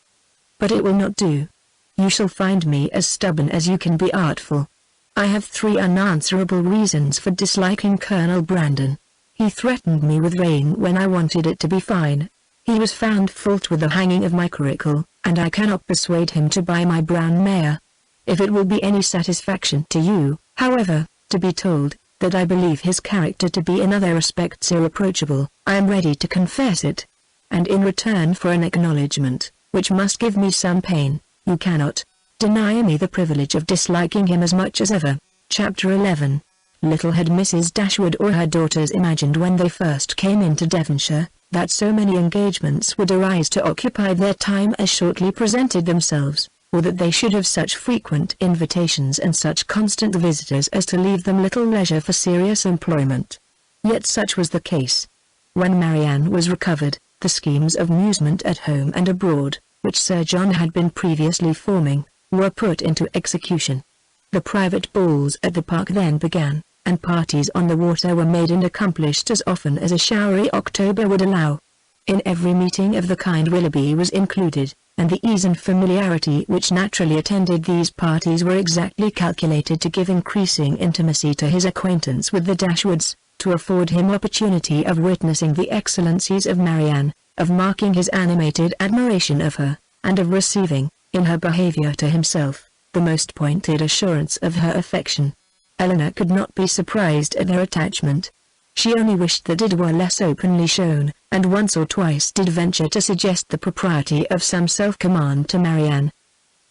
Speaker 1: But it will not do. You shall find me as stubborn as you can be artful. I have 3 unanswerable reasons for disliking Colonel Brandon. He threatened me with rain when I wanted it to be fine. He was found fault with the hanging of my curricle, and I cannot persuade him to buy my brown mare. If it will be any satisfaction to you, however, to be told that I believe his character to be in other respects irreproachable, I am ready to confess it. And in return for an acknowledgment, which must give me some pain, you cannot deny me the privilege of disliking him as much as ever." Chapter 11. Little had Mrs. Dashwood or her daughters imagined when they first came into Devonshire, that so many engagements would arise to occupy their time as shortly presented themselves, or that they should have such frequent invitations and such constant visitors as to leave them little leisure for serious employment. Yet such was the case. When Marianne was recovered, the schemes of amusement at home and abroad, which Sir John had been previously forming, were put into execution. The private balls at the park then began, and parties on the water were made and accomplished as often as a showery October would allow. In every meeting of the kind Willoughby was included, and the ease and familiarity which naturally attended these parties were exactly calculated to give increasing intimacy to his acquaintance with the Dashwoods, to afford him opportunity of witnessing the excellencies of Marianne, of marking his animated admiration of her, and of receiving, in her behavior to himself, the most pointed assurance of her affection. Eleanor could not be surprised at their attachment. She only wished that it were less openly shown, and once or twice did venture to suggest the propriety of some self-command to Marianne.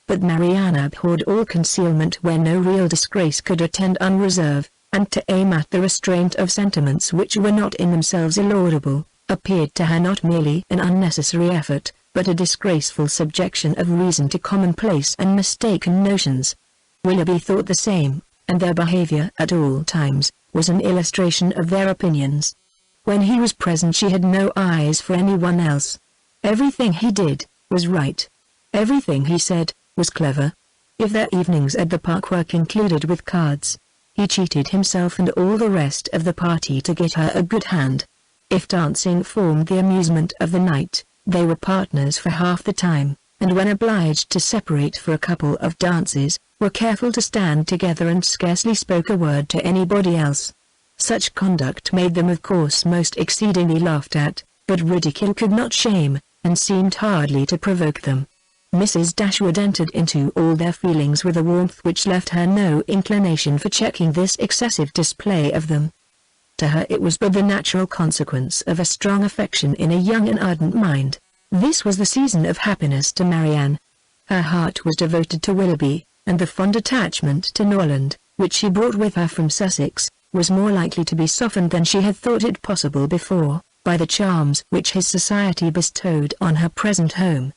Speaker 1: But Marianne abhorred all concealment where no real disgrace could attend unreserve, and to aim at the restraint of sentiments which were not in themselves laudable, appeared to her not merely an unnecessary effort, but a disgraceful subjection of reason to commonplace and mistaken notions. Willoughby thought the same, and their behavior at all times was an illustration of their opinions. When he was present she had no eyes for anyone else. Everything he did was right. Everything he said was clever. If their evenings at the park were concluded with cards, he cheated himself and all the rest of the party to get her a good hand. If dancing formed the amusement of the night, they were partners for half the time, and when obliged to separate for a couple of dances, were careful to stand together and scarcely spoke a word to anybody else. Such conduct made them of course most exceedingly laughed at, but ridicule could not shame, and seemed hardly to provoke them. Mrs. Dashwood entered into all their feelings with a warmth which left her no inclination for checking this excessive display of them. To her it was but the natural consequence of a strong affection in a young and ardent mind. This was the season of happiness to Marianne. Her heart was devoted to Willoughby, and the fond attachment to Norland, which she brought with her from Sussex, was more likely to be softened than she had thought it possible before, by the charms which his society bestowed on her present home.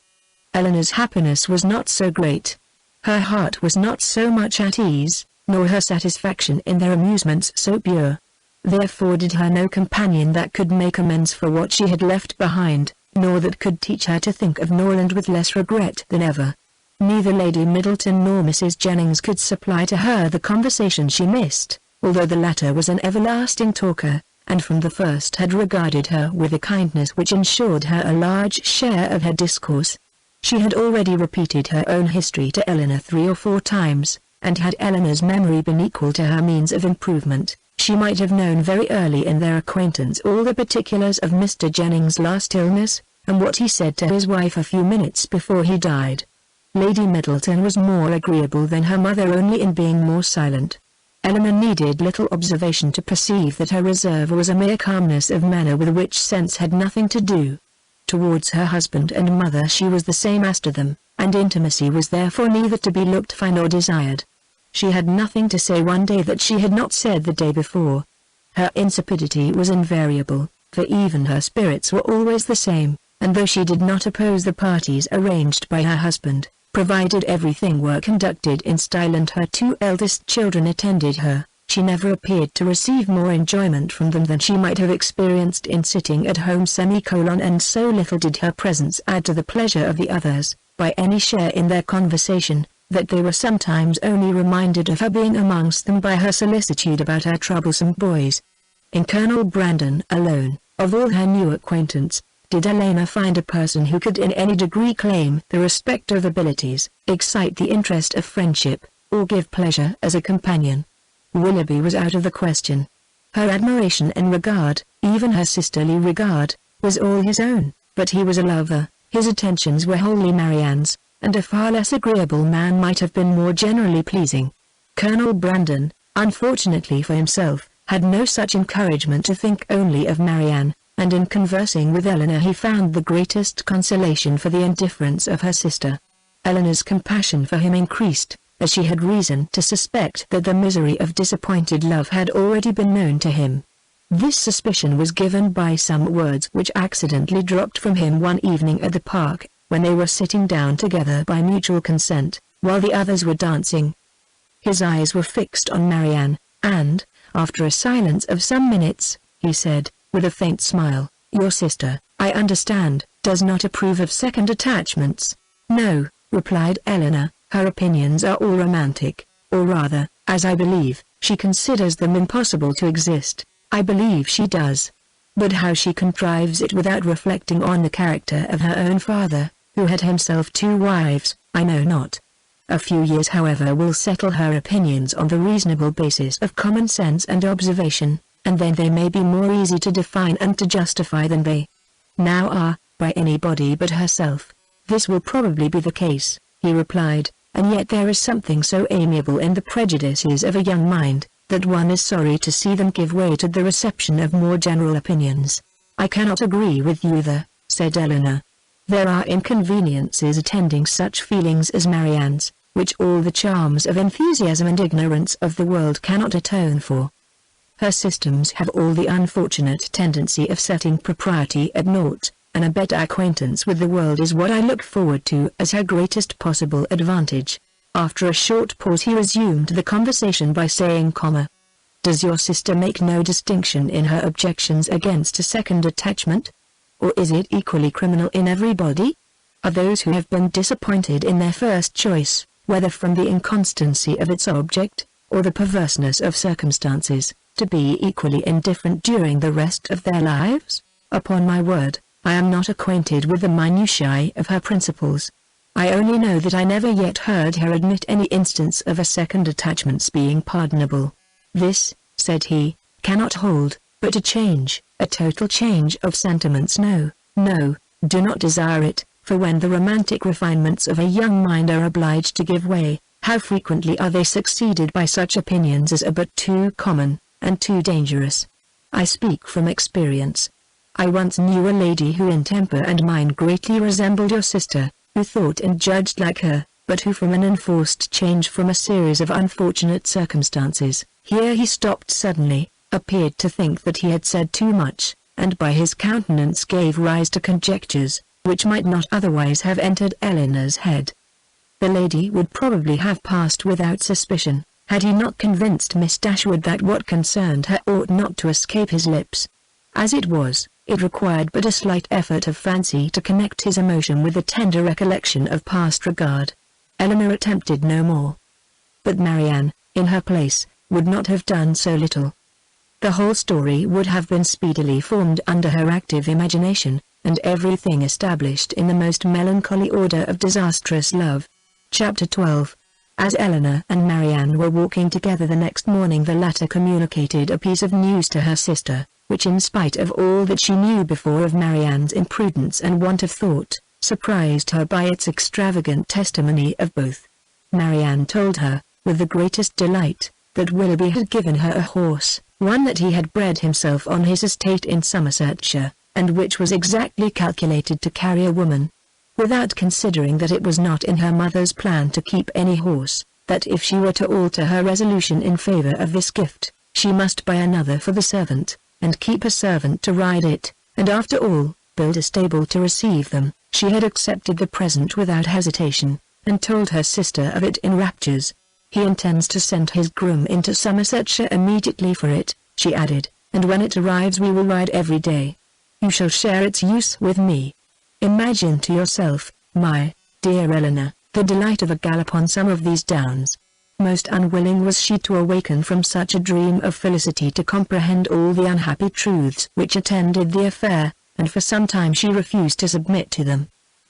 Speaker 1: Eleanor's happiness was not so great. Her heart was not so much at ease, nor her satisfaction in their amusements so pure. They afforded her no companion that could make amends for what she had left behind, nor that could teach her to think of Norland with less regret than ever. Neither Lady Middleton nor Mrs. Jennings could supply to her the conversation she missed, although the latter was an everlasting talker, and from the first had regarded her with a kindness which ensured her a large share of her discourse. She had already repeated her own history to Eleanor 3 or 4 times, and had Eleanor's memory been equal to her means of improvement, she might have known very early in their acquaintance all the particulars of Mr. Jennings' last illness, and what he said to his wife a few minutes before he died. Lady Middleton was more agreeable than her mother only in being more silent. Eleanor needed little observation to perceive that her reserve was a mere calmness of manner with which sense had nothing to do. Towards her husband and mother she was the same as to them, and intimacy was therefore neither to be looked for nor desired. She had nothing to say one day that she had not said the day before. Her insipidity was invariable, for even her spirits were always the same, and though she did not oppose the parties arranged by her husband, provided everything were conducted in style and her 2 eldest children attended her, she never appeared to receive more enjoyment from them than she might have experienced in sitting at home and so little did her presence add to the pleasure of the others, by any share in their conversation, that they were sometimes only reminded of her being amongst them by her solicitude about her troublesome boys. In Colonel Brandon alone, of all her new acquaintance, did Eleanor find a person who could in any degree claim the respect of abilities, excite the interest of friendship, or give pleasure as a companion. Willoughby was out of the question. Her admiration and regard, even her sisterly regard, was all his own, but he was a lover, his attentions were wholly Marianne's, and a far less agreeable man might have been more generally pleasing. Colonel Brandon, unfortunately for himself, had no such encouragement to think only of Marianne, and in conversing with Eleanor he found the greatest consolation for the indifference of her sister. Eleanor's compassion for him increased, as she had reason to suspect that the misery of disappointed love had already been known to him. This suspicion was given by some words which accidentally dropped from him one evening at the park, when they were sitting down together by mutual consent, while the others were dancing. His eyes were fixed on Marianne, and, after a silence of some minutes, he said, with a faint smile, "Your sister, I understand, does not approve of second attachments." "No," replied Eleanor, "her opinions are all romantic, or rather, as I believe, she considers them impossible to exist. I believe she does. But how she contrives it without reflecting on the character of her own father, who had himself 2 wives, I know not. A few years however will settle her opinions on the reasonable basis of common sense and observation, and then they may be more easy to define and to justify than they now are. by anybody but herself. This will probably be the case, he replied, and yet there is something so amiable in the prejudices of a young mind, that one is sorry to see them give way to the reception of more general opinions. I cannot agree with you there, said Eleanor. There are inconveniences attending such feelings as Marianne's, which all the charms of enthusiasm and ignorance of the world cannot atone for. Her systems have all the unfortunate tendency of setting propriety at naught, and a better acquaintance with the world is what I look forward to as her greatest possible advantage. After a short pause he resumed the conversation by saying, Does your sister make no distinction in her objections against a second attachment? Or is it equally criminal in everybody? Are those who have been disappointed in their first choice, whether from the inconstancy of its object, or the perverseness of circumstances, to be equally indifferent during the rest of their lives? Upon my word, I am not acquainted with the minutiae of her principles. I only know that I never yet heard her admit any instance of a second attachment's being pardonable. This, said he, cannot hold, but a total change of sentiments no, do not desire it, for when the romantic refinements of a young mind are obliged to give way, how frequently are they succeeded by such opinions as are but too common, and too dangerous. I speak from experience. I once knew a lady who in temper and mind greatly resembled your sister, who thought and judged like her, but who from an enforced change from a series of unfortunate circumstances, here he stopped suddenly, appeared to think that he had said too much, and by his countenance gave rise to conjectures, which might not otherwise have entered Eleanor's head. The lady would probably have passed without suspicion, had he not convinced Miss Dashwood that what concerned her ought not to escape his lips. As it was, it required but a slight effort of fancy to connect his emotion with the tender recollection of past regard. Eleanor attempted no more. But Marianne, in her place, would not have done so little. The whole story would have been speedily formed under her active imagination, and everything established in the most melancholy order of disastrous love. Chapter 12. As Eleanor and Marianne were walking together the next morning, the latter communicated a piece of news to her sister, which in spite of all that she knew before of Marianne's imprudence and want of thought, surprised her by its extravagant testimony of both. Marianne told her, with the greatest delight, that Willoughby had given her a horse, one that he had bred himself on his estate in Somersetshire, and which was exactly calculated to carry a woman. Without considering that it was not in her mother's plan to keep any horse, that if she were to alter her resolution in favour of this gift, she must buy another for the servant, and keep a servant to ride it, and after all, build a stable to receive them. She had accepted the present without hesitation, and told her sister of it in raptures. He intends to send his groom into Somersetshire immediately for it, she added, and when it arrives we will ride every day. You shall share its use with me. Imagine to yourself, my dear Eleanor, the delight of a gallop on some of these downs. Most unwilling was she to awaken from such a dream of felicity to comprehend all the unhappy truths which attended the affair, and for some time she refused to submit to them.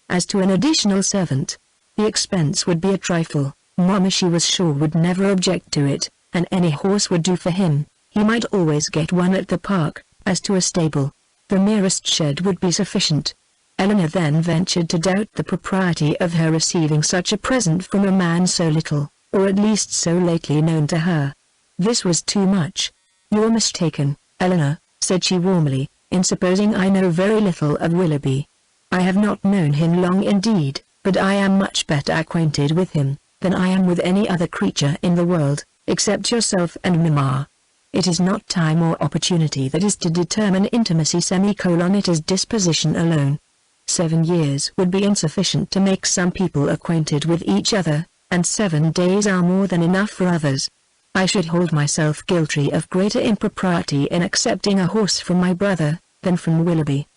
Speaker 1: As to an additional servant, the expense would be a trifle. Mamma she was sure would never object to it, and any horse would do for him. He might always get one at the park. As to a stable, the merest shed would be sufficient. Eleanor then ventured to doubt the propriety of her receiving such a present from a man so little, or at least so lately known to her. This was too much. "You're mistaken, Eleanor," said she warmly, "in supposing I know very little of Willoughby. I have not known him long indeed, but I am much better acquainted with him than I am with any other creature in the world, except yourself and Mamma. It is not time or opportunity that is to determine intimacy. It is disposition alone. 7 years would be insufficient to make some people acquainted with each other, and 7 days are more than enough for others. I should hold myself guilty of greater impropriety in accepting a horse from my brother, than from Willoughby.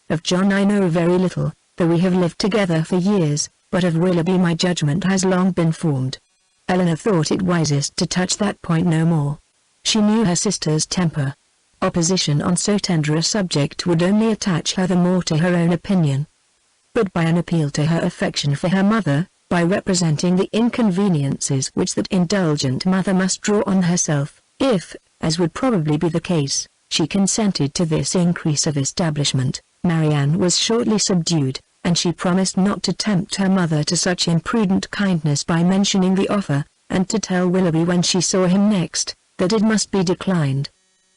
Speaker 1: Of John I know very little, though we have lived together for years, but of Willoughby my judgment has long been formed." Eleanor thought it wisest to touch that point no more. She knew her sister's temper. Opposition on so tender a subject would only attach her the more to her own opinion. But by an appeal to her affection for her mother, by representing the inconveniences which that indulgent mother must draw on herself, if, as would probably be the case, she consented to this increase of establishment, Marianne was shortly subdued, and she promised not to tempt her mother to such imprudent kindness by mentioning the offer, and to tell Willoughby when she saw him next, that it must be declined.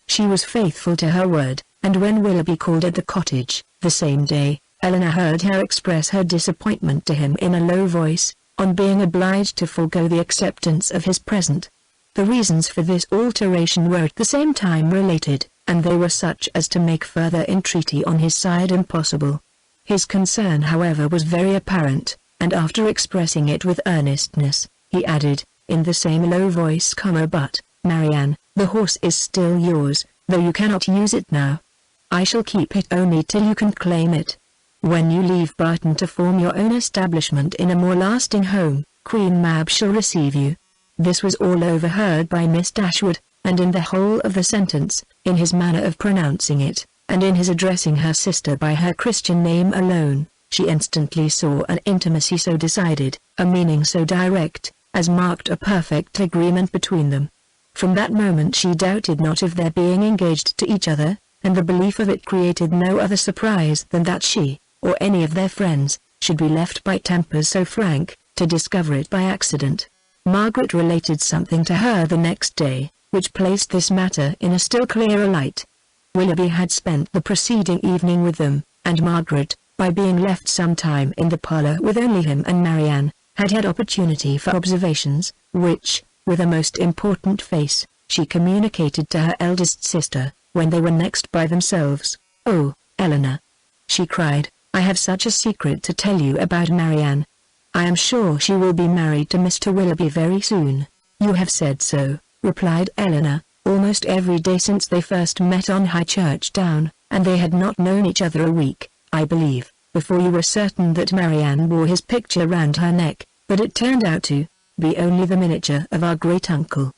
Speaker 1: She was faithful to her word, and when Willoughby called at the cottage, the same day, Eleanor heard her express her disappointment to him in a low voice, on being obliged to forego the acceptance of his present. The reasons for this alteration were at the same time related, and they were such as to make further entreaty on his side impossible. His concern however was very apparent, and after expressing it with earnestness, he added, in the same low voice, "But, Marianne, the horse is still yours, though you cannot use it now. I shall keep it only till you can claim it. When you leave Barton to form your own establishment in a more lasting home, Queen Mab shall receive you." This was all overheard by Miss Dashwood, and in the whole of the sentence, in his manner of pronouncing it, and in his addressing her sister by her Christian name alone, she instantly saw an intimacy so decided, a meaning so direct, as marked a perfect agreement between them. From that moment she doubted not of their being engaged to each other, and the belief of it created no other surprise than that she, or any of their friends, should be left by tempers so frank, to discover it by accident. Margaret related something to her the next day, which placed this matter in a still clearer light. Willoughby had spent the preceding evening with them, and Margaret, by being left some time in the parlour with only him and Marianne, had had opportunity for observations, which, with a most important face, she communicated to her eldest sister, when they were next by themselves. "Oh, Eleanor," she cried, "I have such a secret to tell you about Marianne. I am sure she will be married to Mr. Willoughby very soon." "You have said so," replied Eleanor, "almost every day since they first met on High Church Down, and they had not known each other a week, I believe, before you were certain that Marianne wore his picture round her neck, but it turned out to be only the miniature of our great-uncle.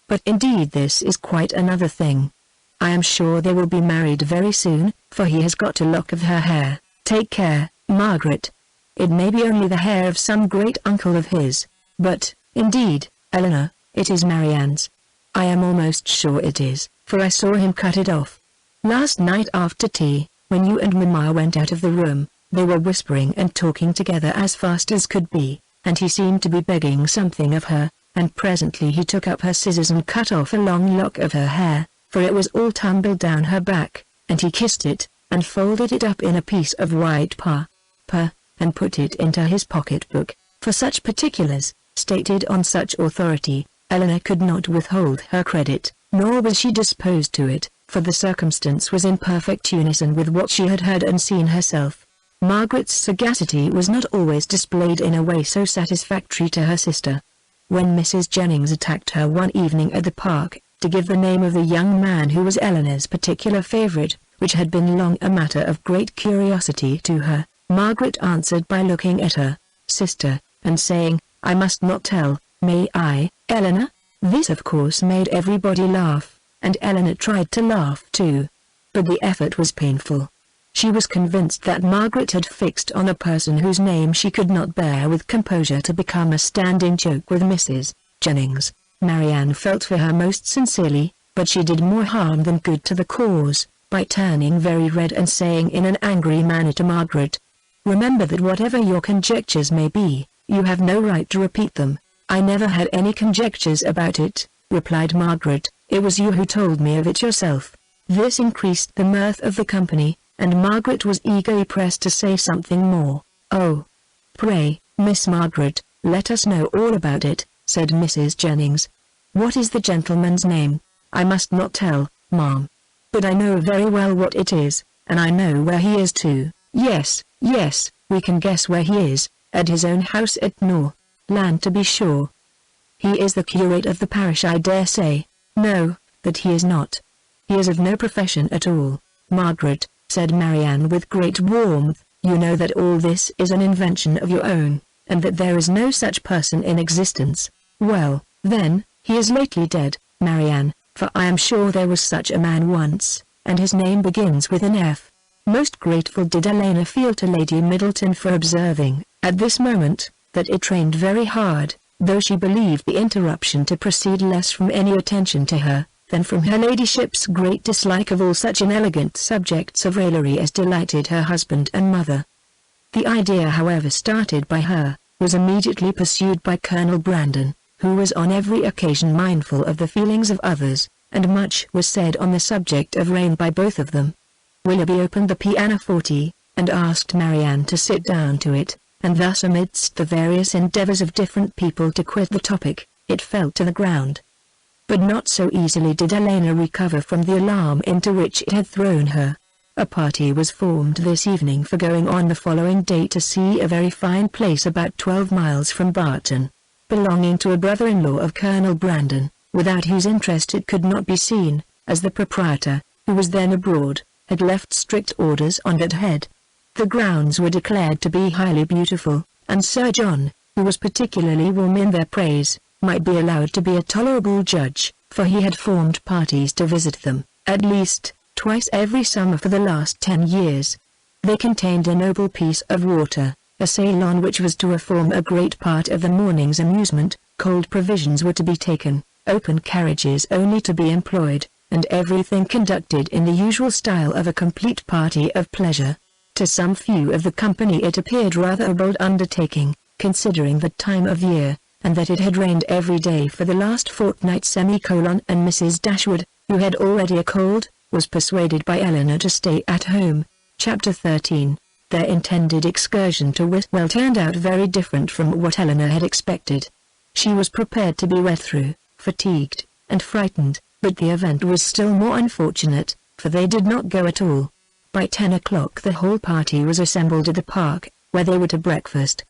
Speaker 1: But indeed this is quite another thing. I am sure they will be married very soon, for he has got a lock of her hair. Take care, Margaret. It may be only the hair of some great-uncle of his, but, indeed, Eleanor, it is Marianne's. I am almost sure it is, for I saw him cut it off. Last night after tea, when you and Mamma went out of the room, they were whispering and talking together as fast as could be, and he seemed to be begging something of her, and presently he took up her scissors and cut off a long lock of her hair, for it was all tumbled down her back, and he kissed it, and folded it up in a piece of white paper, and put it into his pocket-book. For such particulars, stated on such authority, Eleanor could not withhold her credit, nor was she disposed to it, for the circumstance was in perfect unison with what she had heard and seen herself. Margaret's sagacity was not always displayed in a way so satisfactory to her sister. When Mrs. Jennings attacked her one evening at the park, to give the name of the young man who was Eleanor's particular favourite, which had been long a matter of great curiosity to her, Margaret answered by looking at her sister, and saying, "I must not tell, may I, Eleanor?" This of course made everybody laugh, and Eleanor tried to laugh too. But the effort was painful. She was convinced that Margaret had fixed on a person whose name she could not bear with composure to become a standing joke with Mrs. Jennings. Marianne felt for her most sincerely, but she did more harm than good to the cause, by turning very red and saying in an angry manner to Margaret, "Remember that whatever your conjectures may be, you have no right to repeat them." "I never had any conjectures about it," replied Margaret, "it was you who told me of it yourself." This increased the mirth of the company, and Margaret was eagerly pressed to say something more. "Oh, pray, Miss Margaret, let us know all about it," said Mrs. Jennings. "What is the gentleman's name?" "I must not tell, ma'am. But I know very well what it is, and I know where he is too." Yes, we can guess where he is, at his own house at Land to be sure." "He is the curate of the parish, I dare say." "No, that he is not. He is of no profession at all." "Margaret," said Marianne with great warmth, "you know that all this is an invention of your own, and that there is no such person in existence." "Well, then, he is lately dead, Marianne, for I am sure there was such a man once, and his name begins with an F." Most grateful did Eleanor feel to Lady Middleton for observing, at this moment, that it rained very hard, though she believed the interruption to proceed less from any attention to her, than from her ladyship's great dislike of all such inelegant subjects of raillery as delighted her husband and mother. The idea, however, started by her, was immediately pursued by Colonel Brandon, who was on every occasion mindful of the feelings of others, and much was said on the subject of rain by both of them. Willoughby opened the pianoforte, and asked Marianne to sit down to it, and thus amidst the various endeavours of different people to quit the topic, it fell to the ground. But not so easily did Helena recover from the alarm into which it had thrown her. A party was formed this evening for going on the following day to see a very fine place about 12 miles from Barton, belonging to a brother-in-law of Colonel Brandon, without whose interest it could not be seen, as the proprietor, who was then abroad, had left strict orders on that head. The grounds were declared to be highly beautiful, and Sir John, who was particularly warm in their praise, might be allowed to be a tolerable judge, for he had formed parties to visit them, at least, twice every summer for the last 10 years. They contained a noble piece of water, a salon which was to form a great part of the morning's amusement, cold provisions were to be taken, open carriages only to be employed, and everything conducted in the usual style of a complete party of pleasure. To some few of the company it appeared rather a bold undertaking, considering the time of year, and that it had rained every day for the last fortnight. And Mrs. Dashwood, who had already a cold, was persuaded by Eleanor to stay at home. Chapter 13. Their intended excursion to Whitwell turned out very different from what Eleanor had expected. She was prepared to be wet through, fatigued, and frightened, but the event was still more unfortunate, for they did not go at all. By 10 o'clock the whole party was assembled at the park, where they were to breakfast.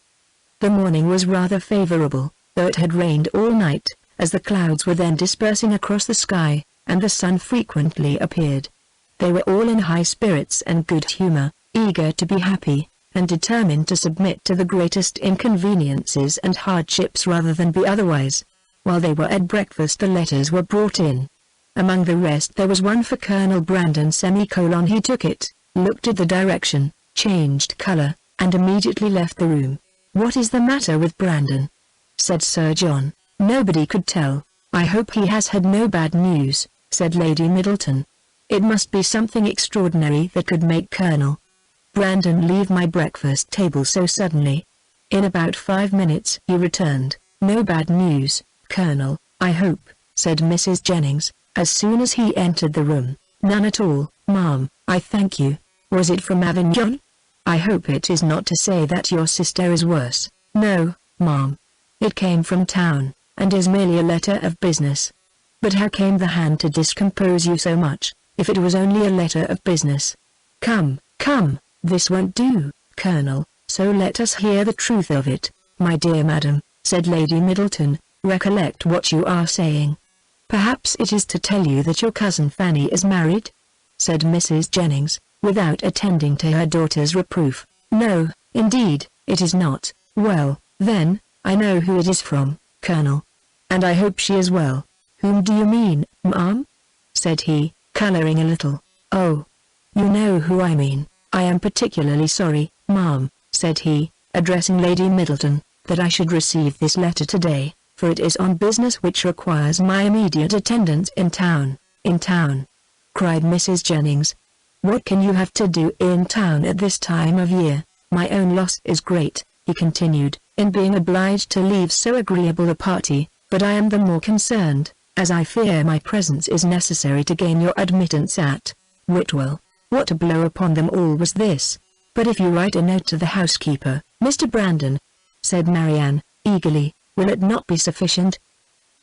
Speaker 1: The morning was rather favourable, though it had rained all night, as the clouds were then dispersing across the sky, and the sun frequently appeared. They were all in high spirits and good humour, eager to be happy, and determined to submit to the greatest inconveniences and hardships rather than be otherwise. While they were at breakfast the letters were brought in. Among the rest there was one for Colonel Brandon. He took it, looked at the direction, changed colour, and immediately left the room. "What is the matter with Brandon?" said Sir John. "Nobody could tell. I hope he has had no bad news," said Lady Middleton. "It must be something extraordinary that could make Colonel Brandon leave my breakfast table so suddenly." In about 5 minutes he returned. "No bad news, Colonel, I hope," said Mrs. Jennings, as soon as he entered the room. "None at all, ma'am, I thank you. Was it from Avignon? I hope it is not to say that your sister is worse." "No, ma'am. It came from town, and is merely a letter of business." "But how came the hand to discompose you so much, if it was only a letter of business?" "Come, come, this won't do, Colonel, so let us hear the truth of it." "My dear madam," said Lady Middleton, "recollect what you are saying." "Perhaps it is to tell you that your cousin Fanny is married?" said Mrs. Jennings, without attending to her daughter's reproof. "No, indeed, it is not." "Well, then, I know who it is from, Colonel. And I hope she is well." "Whom do you mean, ma'am?" said he, colouring a little. "Oh, you know who I mean. I am particularly sorry, ma'am," said he, addressing Lady Middleton, "that I should receive this letter today, for it is on business which requires my immediate attendance in town." "In town?" cried Mrs. Jennings. "What can you have to do in town at this time of year? My own loss is great," he continued, "in being obliged to leave so agreeable a party, but I am the more concerned, as I fear my presence is necessary to gain your admittance at Whitwell." What a blow upon them all was this! "But if you write a note to the housekeeper, Mr. Brandon," said Marianne, eagerly, "will it not be sufficient?"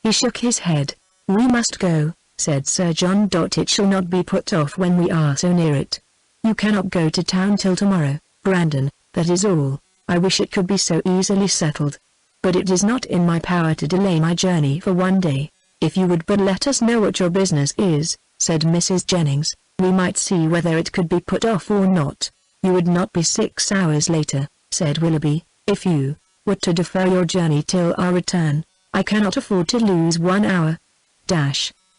Speaker 1: He shook his head. "We must go," said Sir John. "It shall not be put off when we are so near it. You cannot go to town till tomorrow, Brandon, that is all. I wish it could be so easily settled. But it is not in my power to delay my journey for one day. If you would but let us know what your business is," said Mrs. Jennings, "we might see whether it could be put off or not." "You would not be 6 hours later," said Willoughby, "if you were to defer your journey till our return. I cannot afford to lose 1 hour.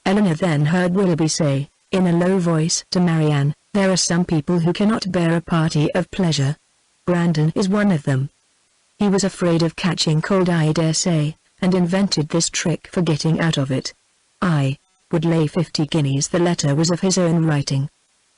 Speaker 1: Eleanor then heard Willoughby say, in a low voice to Marianne, "There are some people who cannot bear a party of pleasure. Brandon is one of them. He was afraid of catching cold, I dare say, and invented this trick for getting out of it." "Aye, would lay 50 guineas the letter was of his own writing.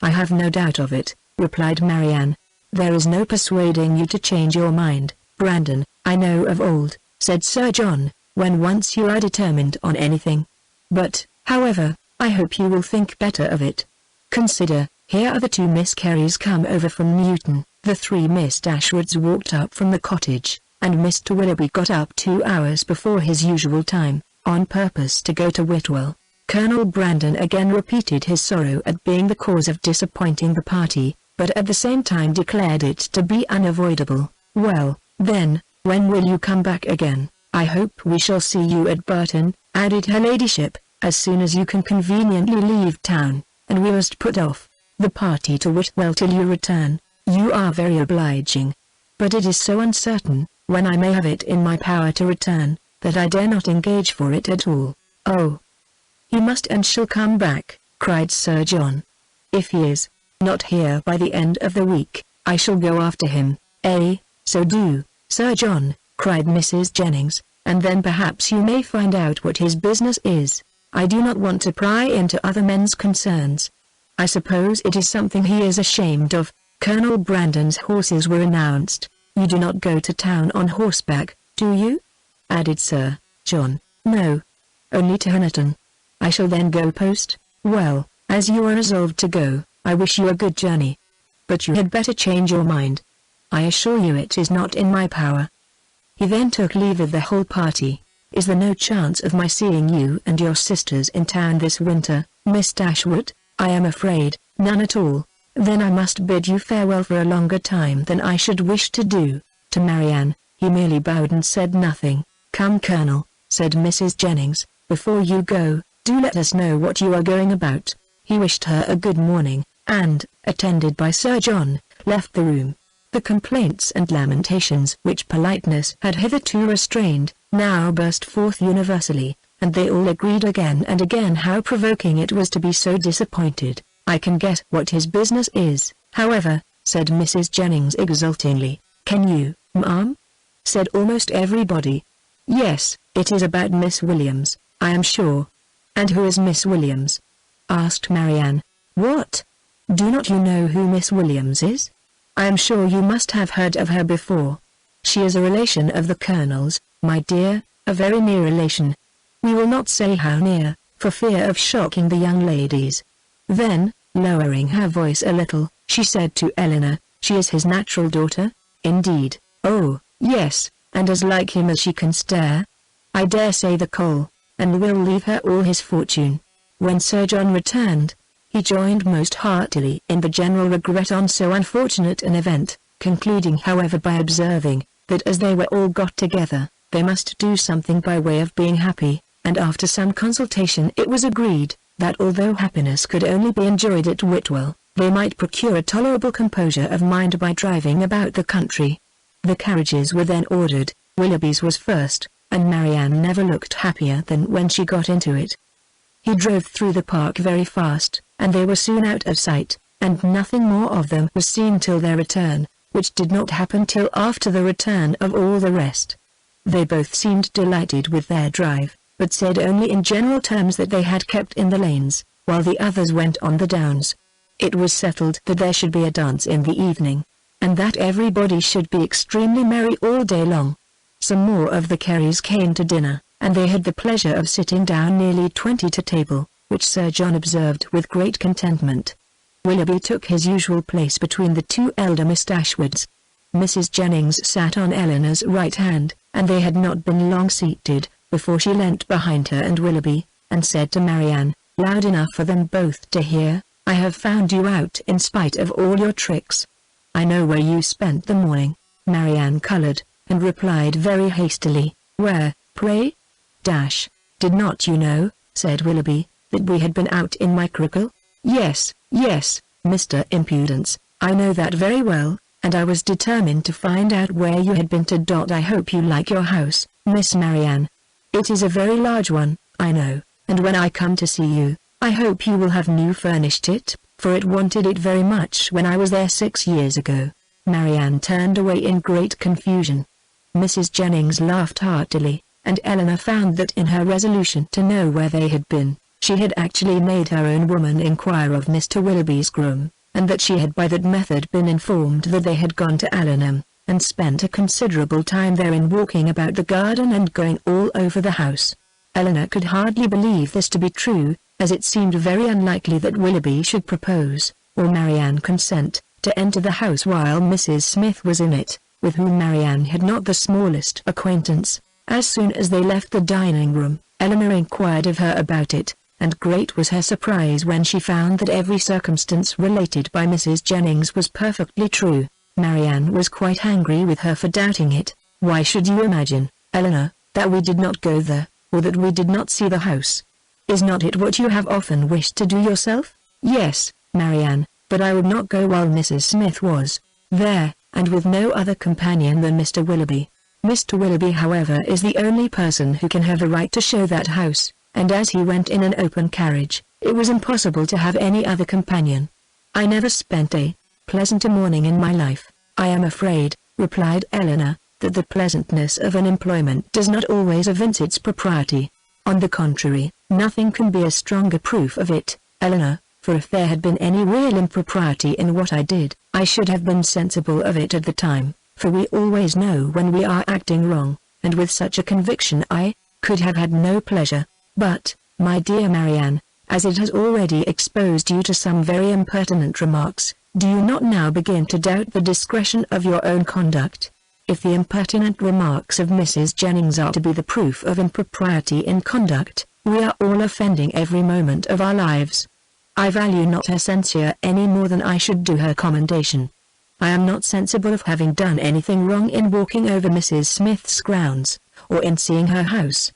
Speaker 1: "I have no doubt of it," replied Marianne. "There is no persuading you to change your mind, Brandon. I know of old," said Sir John, "when once you are determined on anything. But, however, I hope you will think better of it. Consider, here are the 2 Miss Careys come over from Newton." The 3 Miss Dashwoods walked up from the cottage, and Mr. Willoughby got up 2 hours before his usual time, on purpose to go to Whitwell. Colonel Brandon again repeated his sorrow at being the cause of disappointing the party, but at the same time declared it to be unavoidable. "Well, then, when will you come back again? I hope we shall see you at Burton," added her ladyship, "as soon as you can conveniently leave town, and we must put off the party to Whitwell till you return. You are very obliging. But it is so uncertain, when I may have it in my power to return, that I dare not engage for it at all." "Oh, he must and shall come back," cried Sir John. "If he is not here by the end of the week, I shall go after him." "So do, Sir John," cried Mrs. Jennings, "and then perhaps you may find out what his business is. I do not want to pry into other men's concerns. I suppose it is something he is ashamed of." Colonel Brandon's horses were announced. "You do not go to town on horseback, do you?" added Sir John. "No. Only to Honiton." "I shall then go post." "Well, as you are resolved to go, I wish you a good journey. But you had better change your mind. I assure you it is not in my power." He then took leave of the whole party. "Is there no chance of my seeing you and your sisters in town this winter, Miss Dashwood?" "I am afraid, none at all." "Then I must bid you farewell for a longer time than I should wish to do." To Marianne, he merely bowed and said nothing. "Come, Colonel," said Mrs. Jennings, "before you go, do let us know what you are going about." He wished her a good morning, and, attended by Sir John, left the room. The complaints and lamentations which politeness had hitherto restrained, now burst forth universally, and they all agreed again and again how provoking it was to be so disappointed. "I can guess what his business is, however," said Mrs. Jennings exultingly. "Can you, ma'am?" said almost everybody. "Yes, it is about Miss Williams, I am sure." "And who is Miss Williams?" asked Marianne. "What? Do not you know who Miss Williams is? I am sure you must have heard of her before. She is a relation of the Colonel's, my dear, a very near relation. We will not say how near, for fear of shocking the young ladies." Then, lowering her voice a little, she said to Eleanor, "She is his natural daughter?" "Indeed." "Oh, yes, and as like him as she can stare. I dare say the Cole, and will leave her all his fortune." When Sir John returned, he joined most heartily in the general regret on so unfortunate an event, concluding however by observing, that as they were all got together, they must do something by way of being happy, and after some consultation it was agreed, that although happiness could only be enjoyed at Whitwell, they might procure a tolerable composure of mind by driving about the country. The carriages were then ordered. Willoughby's was first, and Marianne never looked happier than when she got into it. He drove through the park very fast, and they were soon out of sight, and nothing more of them was seen till their return, which did not happen till after the return of all the rest. They both seemed delighted with their drive, but said only in general terms that they had kept in the lanes, while the others went on the downs. It was settled that there should be a dance in the evening, and that everybody should be extremely merry all day long. Some more of the Careys came to dinner, and they had the pleasure of sitting down nearly 20 to table, which Sir John observed with great contentment. Willoughby took his usual place between the 2 elder Miss Dashwoods. Mrs. Jennings sat on Eleanor's right hand, and they had not been long seated, before she leant behind her and Willoughby, and said to Marianne, loud enough for them both to hear, "I have found you out in spite of all your tricks. I know where you spent the morning." Marianne coloured, and replied very hastily, "Where, pray?" "Did not you know," said Willoughby, "that we had been out in my crickle?" Yes, Mr. Impudence, I know that very well, and I was determined to find out where you had been to. I hope you like your house, Miss Marianne. It is a very large one, I know, and when I come to see you, I hope you will have new furnished it, for it wanted it very much when I was there 6 years ago." Marianne turned away in great confusion. Mrs. Jennings laughed heartily, and Eleanor found that in her resolution to know where they had been, She had actually made her own woman inquire of Mr. Willoughby's groom, and that she had by that method been informed that they had gone to Allenham, and spent a considerable time there in walking about the garden and going all over the house. Eleanor could hardly believe this to be true, as it seemed very unlikely that Willoughby should propose, or Marianne consent, to enter the house while Mrs. Smith was in it, with whom Marianne had not the smallest acquaintance. As soon as they left the dining-room, Eleanor inquired of her about it, and great was her surprise when she found that every circumstance related by Mrs. Jennings was perfectly true. Marianne was quite angry with her for doubting it. "Why should you imagine, Eleanor, that we did not go there, or that we did not see the house? Is not it what you have often wished to do yourself?" "Yes, Marianne, but I would not go while Mrs. Smith was there, and with no other companion than Mr. Willoughby. Mr. Willoughby, however, is the only person who can have a right to show that house, and as he went in an open carriage, it was impossible to have any other companion. I never spent a pleasanter morning in my life." "I am afraid," replied Eleanor, "that the pleasantness of an employment does not always evince its propriety. On the contrary, nothing can be a stronger proof of it, Eleanor, for if there had been any real impropriety in what I did, I should have been sensible of it at the time, for we always know when we are acting wrong, and with such a conviction I could have had no pleasure. But, my dear Marianne, as it has already exposed you to some very impertinent remarks, do you not now begin to doubt the discretion of your own conduct? If the impertinent remarks of Mrs. Jennings are to be the proof of impropriety in conduct, we are all offending every moment of our lives. I value not her censure any more than I should do her commendation. I am not sensible of having done anything wrong in walking over Mrs. Smith's grounds, or in seeing her house.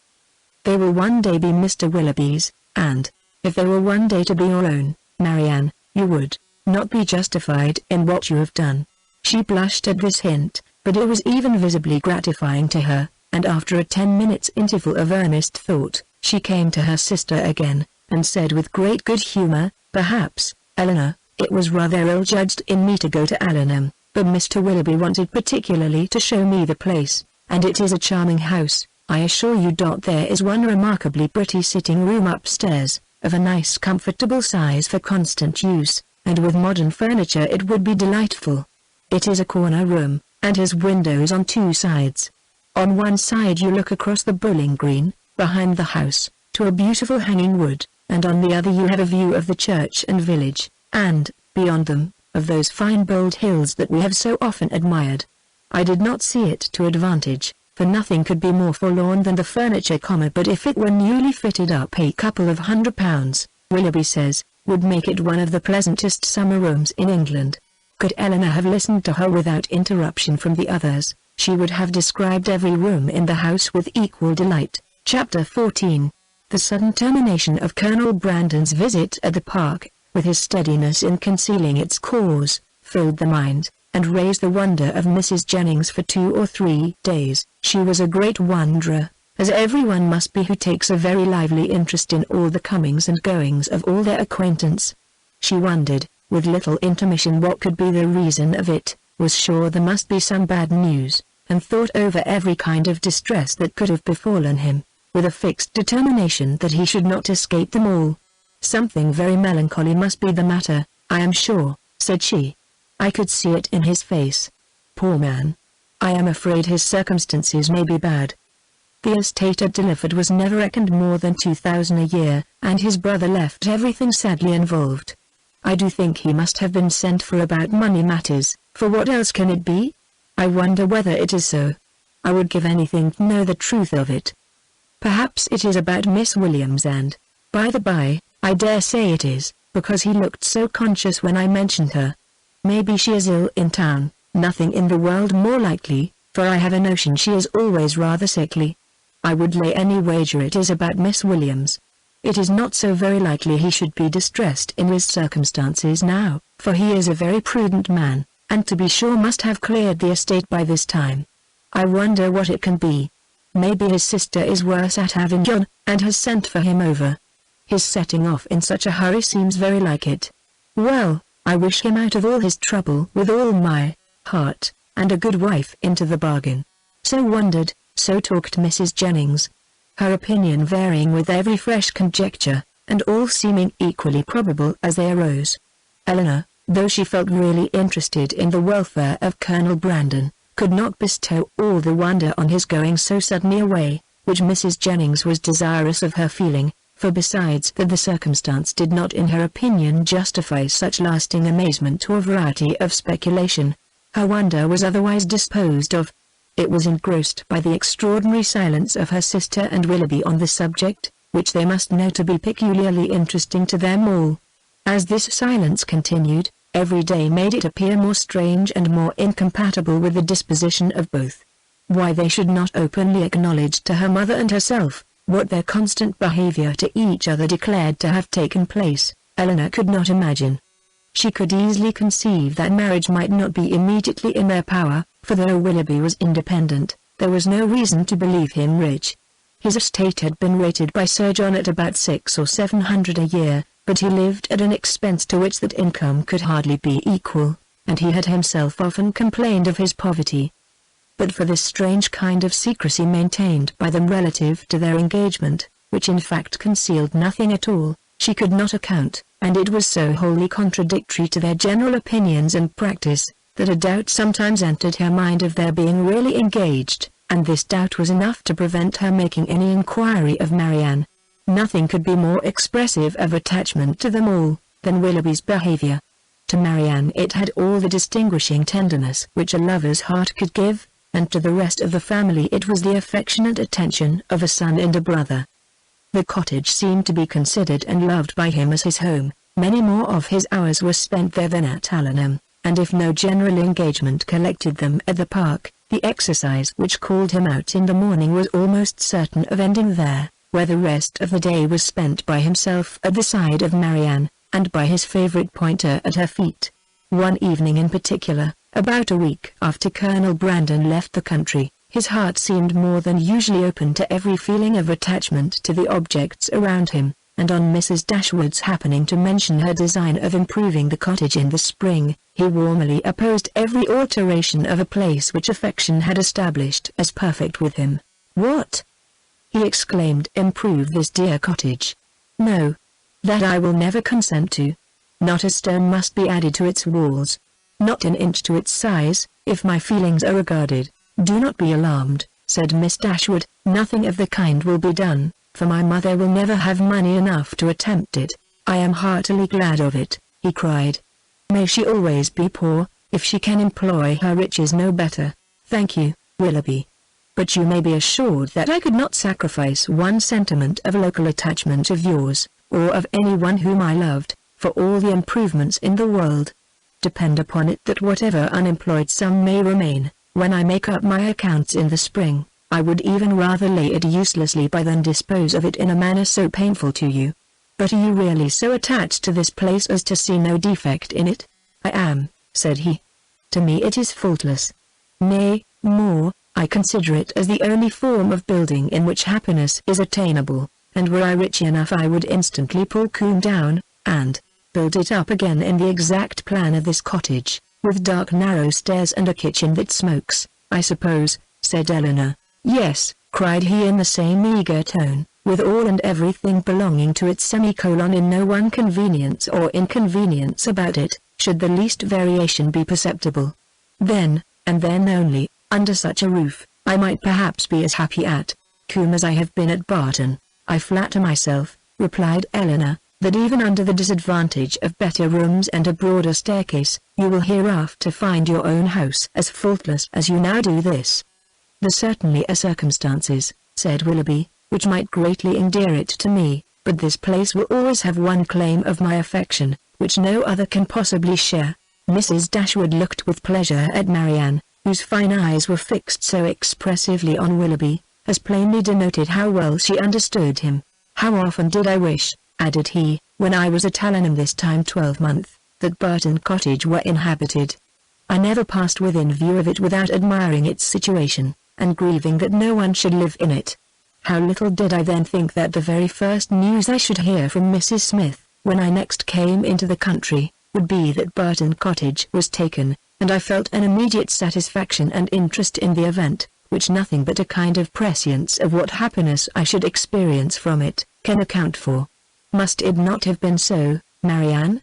Speaker 1: They will one day be Mr. Willoughby's, and, if they were one day to be your own, Marianne, you would not be justified in what you have done." She blushed at this hint, but it was even visibly gratifying to her, and after a 10 minutes interval of earnest thought, she came to her sister again, and said with great good humour, "Perhaps, Eleanor, it was rather ill-judged in me to go to Allenham, but Mr. Willoughby wanted particularly to show me the place, and it is a charming house, I assure you. There is one remarkably pretty sitting-room upstairs, of a nice comfortable size for constant use, and with modern furniture it would be delightful. It is a corner room, and has windows on two sides. On one side you look across the bowling green, behind the house, to a beautiful hanging wood, and on the other you have a view of the church and village, and, beyond them, of those fine bold hills that we have so often admired. I did not see it to advantage, for nothing could be more forlorn than the furniture, but if it were newly fitted up a couple of £100, Willoughby says, would make it one of the pleasantest summer rooms in England." Could Eleanor have listened to her without interruption from the others, she would have described every room in the house with equal delight. Chapter 14. The sudden termination of Colonel Brandon's visit at the park, with his steadiness in concealing its cause, filled the mind, and raised the wonder of Mrs. Jennings for 2 or 3 days. She was a great wonderer, as everyone must be who takes a very lively interest in all the comings and goings of all their acquaintance. She wondered, with little intermission, what could be the reason of it, was sure there must be some bad news, and thought over every kind of distress that could have befallen him, with a fixed determination that he should not escape them all. "Something very melancholy must be the matter, I am sure," said she. "I could see it in his face. Poor man! I am afraid his circumstances may be bad. The estate at Dilliford was never reckoned more than 2,000 a year, and his brother left everything sadly involved. I do think he must have been sent for about money matters, for what else can it be? I wonder whether it is so. I would give anything to know the truth of it. Perhaps it is about Miss Williams, and, by the by, I dare say it is, because he looked so conscious when I mentioned her. Maybe she is ill in town, nothing in the world more likely, for I have a notion she is always rather sickly. I would lay any wager it is about Miss Williams. It is not so very likely he should be distressed in his circumstances now, for he is a very prudent man, and to be sure must have cleared the estate by this time. I wonder what it can be. Maybe his sister is worse at having John, and has sent for him over. His setting off in such a hurry seems very like it. Well, I wish him out of all his trouble with all my heart, and a good wife into the bargain." So wondered, so talked Mrs. Jennings, her opinion varying with every fresh conjecture. and all seeming equally probable as they arose. Eleanor, though she felt really interested in the welfare of Colonel Brandon, could not bestow all the wonder on his going so suddenly away, which Mrs. Jennings was desirous of her feeling, for besides that the circumstance did not in her opinion justify such lasting amazement or variety of speculation, her wonder was otherwise disposed of. It was engrossed by the extraordinary silence of her sister and Willoughby on the subject, which they must know to be peculiarly interesting to them all. As this silence continued, every day made it appear more strange and more incompatible with the disposition of both. Why they should not openly acknowledge to her mother and herself what their constant behavior to each other declared to have taken place, Eleanor could not imagine. She could easily conceive that marriage might not be immediately in their power, for though Willoughby was independent, there was no reason to believe him rich. His estate had been rated by Sir John at about 600 or 700 a year, but he lived at an expense to which that income could hardly be equal, and he had himself often complained of his poverty. But for this strange kind of secrecy maintained by them relative to their engagement, which in fact concealed nothing at all, she could not account, and it was so wholly contradictory to their general opinions and practice, that a doubt sometimes entered her mind of their being really engaged, and this doubt was enough to prevent her making any inquiry of Marianne. Nothing could be more expressive of attachment to them all, than Willoughby's behavior. To Marianne it had all the distinguishing tenderness which a lover's heart could give, and to the rest of the family it was the affectionate attention of a son and a brother. The cottage seemed to be considered and loved by him as his home. Many more of his hours were spent there than at Allenham, and if no general engagement collected them at the park, the exercise which called him out in the morning was almost certain of ending there, where the rest of the day was spent by himself at the side of Marianne, and by his favourite pointer at her feet. One evening in particular, about a week after Colonel Brandon left the country, his heart seemed more than usually open to every feeling of attachment to the objects around him, and on Mrs. Dashwood's happening to mention her design of improving the cottage in the spring, he warmly opposed every alteration of a place which affection had established as perfect with him. "What?" he exclaimed. "Improve this dear cottage? No. That I will never consent to. Not a stone must be added to its walls. Not an inch to its size, if my feelings are regarded." "Do not be alarmed," said Miss Dashwood, "nothing of the kind will be done, for my mother will never have money enough to attempt it." "I am heartily glad of it," he cried. "May she always be poor, if she can employ her riches no better." "Thank you, Willoughby. But you may be assured that I could not sacrifice one sentiment of local attachment of yours, or of anyone whom I loved, for all the improvements in the world. Depend upon it that whatever unemployed sum may remain, when I make up my accounts in the spring, I would even rather lay it uselessly by than dispose of it in a manner so painful to you. But are you really so attached to this place as to see no defect in it?" "I am," said he. "To me it is faultless. Nay, more, I consider it as the only form of building in which happiness is attainable, and were I rich enough I would instantly pull Combe down, and build it up again in the exact plan of this cottage, with dark narrow stairs and a kitchen that smokes, I suppose," said Eleanor. "Yes," cried he in the same eager tone, "with all and everything belonging to it in no one convenience or inconvenience about it, should the least variation be perceptible. Then, and then only, under such a roof, I might perhaps be as happy at Combe as I have been at Barton." "I flatter myself," replied Eleanor, "that even under the disadvantage of better rooms and a broader staircase, you will hereafter find your own house as faultless as you now do this." "There certainly are circumstances," said Willoughby, "which might greatly endear it to me, but this place will always have one claim of my affection, which no other can possibly share." Mrs. Dashwood looked with pleasure at Marianne, whose fine eyes were fixed so expressively on Willoughby, as plainly denoted how well she understood him. "How often did I wish," added he, "when I was at Allenham this time 12-month, that Barton Cottage were inhabited. I never passed within view of it without admiring its situation, and grieving that no one should live in it. How little did I then think that the very first news I should hear from Mrs. Smith, when I next came into the country, would be that Barton Cottage was taken, and I felt an immediate satisfaction and interest in the event, which nothing but a kind of prescience of what happiness I should experience from it, can account for." Must it not have been so, Marianne?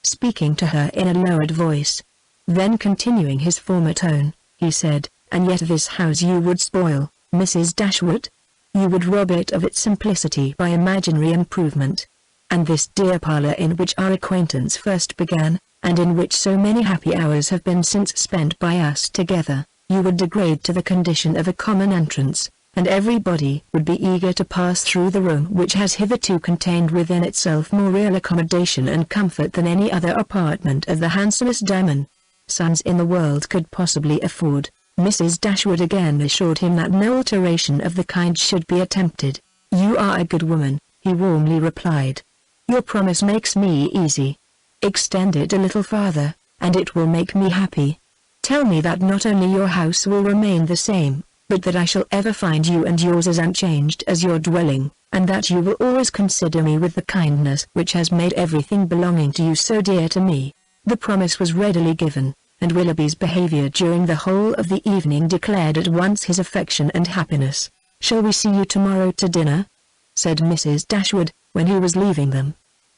Speaker 1: Speaking to her in a lowered voice. Then continuing his former tone, he said, and yet this house you would spoil, Mrs. Dashwood? You would rob it of its simplicity by imaginary improvement. And this dear parlour in which our acquaintance first began, and in which so many happy hours have been since spent by us together, you would degrade to the condition of a common entrance, and everybody would be eager to pass through the room which has hitherto contained within itself more real accommodation and comfort than any other apartment of the handsomest diamond sons in the world could possibly afford. Mrs. Dashwood again assured him that no alteration of the kind should be attempted. You are a good woman, he warmly replied. Your promise makes me easy. Extend it a little farther, and it will make me happy. Tell me that not only your house will remain the same, but that I shall ever find you and yours as unchanged as your dwelling, and that you will always consider me with the kindness which has made everything belonging to you so dear to me. The promise was readily given, and Willoughby's behaviour during the whole of the evening declared at once his affection and happiness. Shall we see you tomorrow to dinner? Said Mrs. Dashwood, when he was leaving them.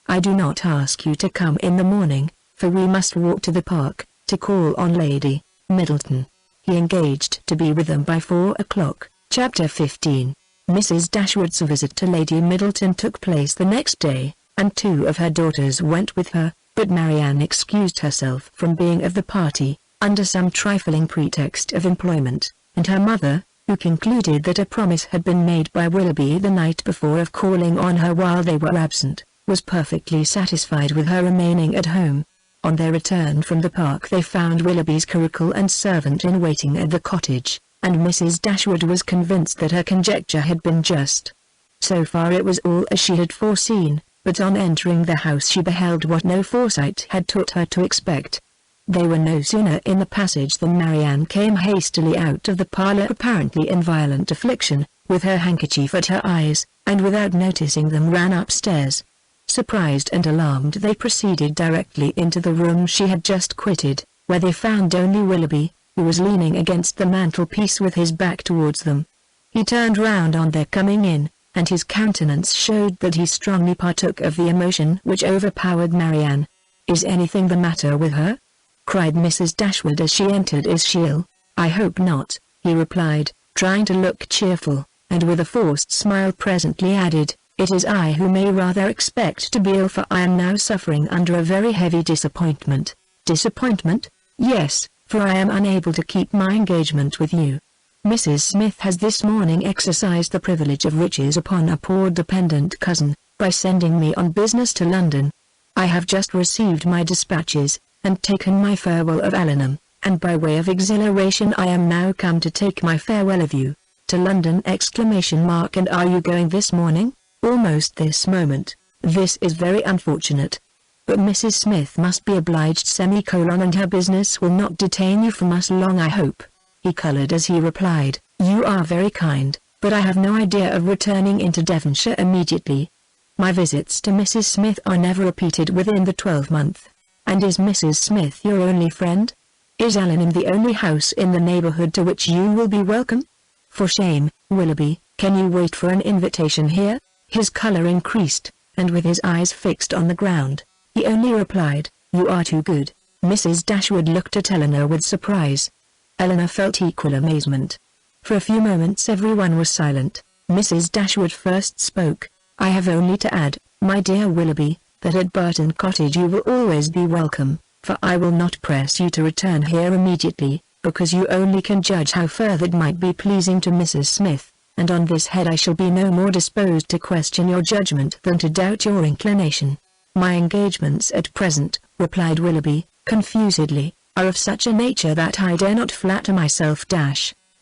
Speaker 1: I do not ask you to come in the morning, for we must walk to the park, to call on Lady Middleton. He engaged to be with them by 4 o'clock. Chapter 15. Mrs. Dashwood's visit to Lady Middleton took place the next day, and 2 of her daughters went with her, but Marianne excused herself from being of the party, under some trifling pretext of employment, and her mother, who concluded that a promise had been made by Willoughby the night before of calling on her while they were absent, was perfectly satisfied with her remaining at home. On their return from the park they found Willoughby's curricle and servant in waiting at the cottage, and Mrs. Dashwood was convinced that her conjecture had been just. So far it was all as she had foreseen, but on entering the house she beheld what no foresight had taught her to expect. They were no sooner in the passage than Marianne came hastily out of the parlour apparently in violent affliction, with her handkerchief at her eyes, and without noticing them ran upstairs. Surprised and alarmed they proceeded directly into the room she had just quitted, where they found only Willoughby, who was leaning against the mantelpiece with his back towards them. He turned round on their coming in, and his countenance showed that he strongly partook of the emotion which overpowered Marianne. "Is anything the matter with her?" cried Mrs. Dashwood as she entered. "Is she ill?" "I hope not," he replied, trying to look cheerful, and with a forced smile presently added, "It is I who may rather expect to be ill, for I am now suffering under a very heavy disappointment." "Disappointment?" "Yes, for I am unable to keep my engagement with you. Mrs. Smith has this morning exercised the privilege of riches upon a poor dependent cousin, by sending me on business to London. I have just received my dispatches, and taken my farewell of Allenham, and by way of exhilaration I am now come to take my farewell of you. To London! And are you going this morning?" "Almost this moment. This is very unfortunate. But Mrs. Smith must be obliged and her business will not detain you from us long, I hope." He coloured as he replied, "You are very kind, but I have no idea of returning into Devonshire immediately. My visits to Mrs. Smith are never repeated within the 12-month. And is Mrs. Smith your only friend? Is Allenham the only house in the neighbourhood to which you will be welcome? For shame, Willoughby, can you wait for an invitation here?" His colour increased, and with his eyes fixed on the ground, he only replied, "You are too good." Mrs. Dashwood looked at Eleanor with surprise. Eleanor felt equal amazement. For a few moments everyone was silent. Mrs. Dashwood first spoke. "I have only to add, my dear Willoughby, that at Barton Cottage you will always be welcome, for I will not press you to return here immediately, because you only can judge how far that might be pleasing to Mrs. Smith, and on this head I shall be no more disposed to question your judgment than to doubt your inclination." "My engagements at present," replied Willoughby, confusedly, "are of such a nature that I dare not flatter myself."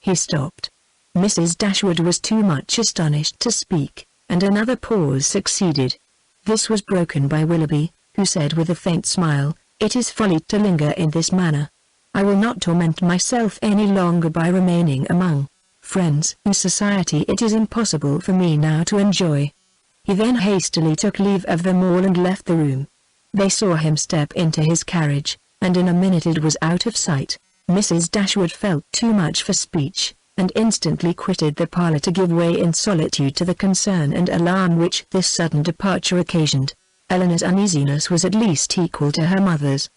Speaker 1: He stopped. Mrs. Dashwood was too much astonished to speak, and another pause succeeded. This was broken by Willoughby, who said with a faint smile, "It is folly to linger in this manner. I will not torment myself any longer by remaining among friends whose society it is impossible for me now to enjoy." He then hastily took leave of them all and left the room. They saw him step into his carriage, and in a minute it was out of sight. Mrs. Dashwood felt too much for speech, and instantly quitted the parlor to give way in solitude to the concern and alarm which this sudden departure occasioned. Eleanor's uneasiness was at least equal to her mother's.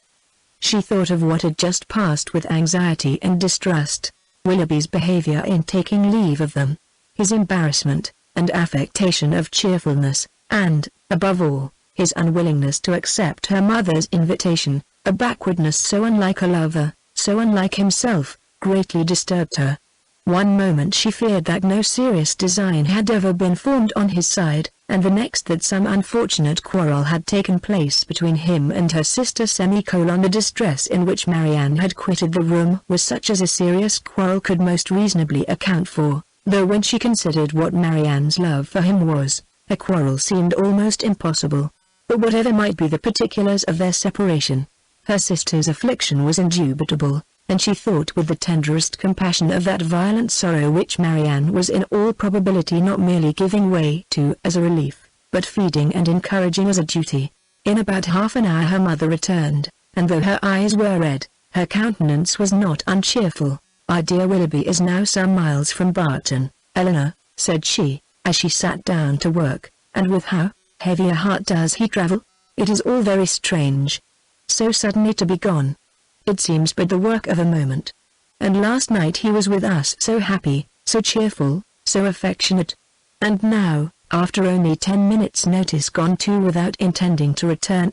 Speaker 1: She thought of what had just passed with anxiety and distrust. Willoughby's behavior in taking leave of them, his embarrassment, and affectation of cheerfulness, and, above all, his unwillingness to accept her mother's invitation, a backwardness so unlike a lover, so unlike himself, greatly disturbed her. One moment she feared that no serious design had ever been formed on his side, and the next that some unfortunate quarrel had taken place between him and her sister. The distress in which Marianne had quitted the room was such as a serious quarrel could most reasonably account for, though when she considered what Marianne's love for him was, a quarrel seemed almost impossible. But whatever might be the particulars of their separation, her sister's affliction was indubitable, and she thought with the tenderest compassion of that violent sorrow which Marianne was in all probability not merely giving way to as a relief, but feeding and encouraging as a duty. In about half an hour her mother returned, and though her eyes were red, her countenance was not uncheerful. "Our dear Willoughby is now some miles from Barton, Eleanor," said she, as she sat down to work, "and with how heavy a heart does he travel? It is all very strange. So suddenly to be gone. It seems but the work of a moment. And last night he was with us so happy, so cheerful, so affectionate. And now, after only 10 minutes' notice gone too without intending to return!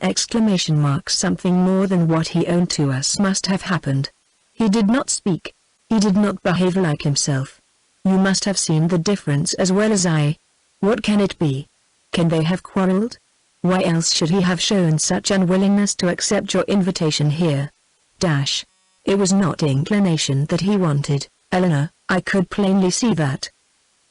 Speaker 1: Something more than what he owned to us must have happened. He did not speak. He did not behave like himself. You must have seen the difference as well as I. What can it be? Can they have quarreled? Why else should he have shown such unwillingness to accept your invitation here? It was not inclination that he wanted, Eleanor, I could plainly see that.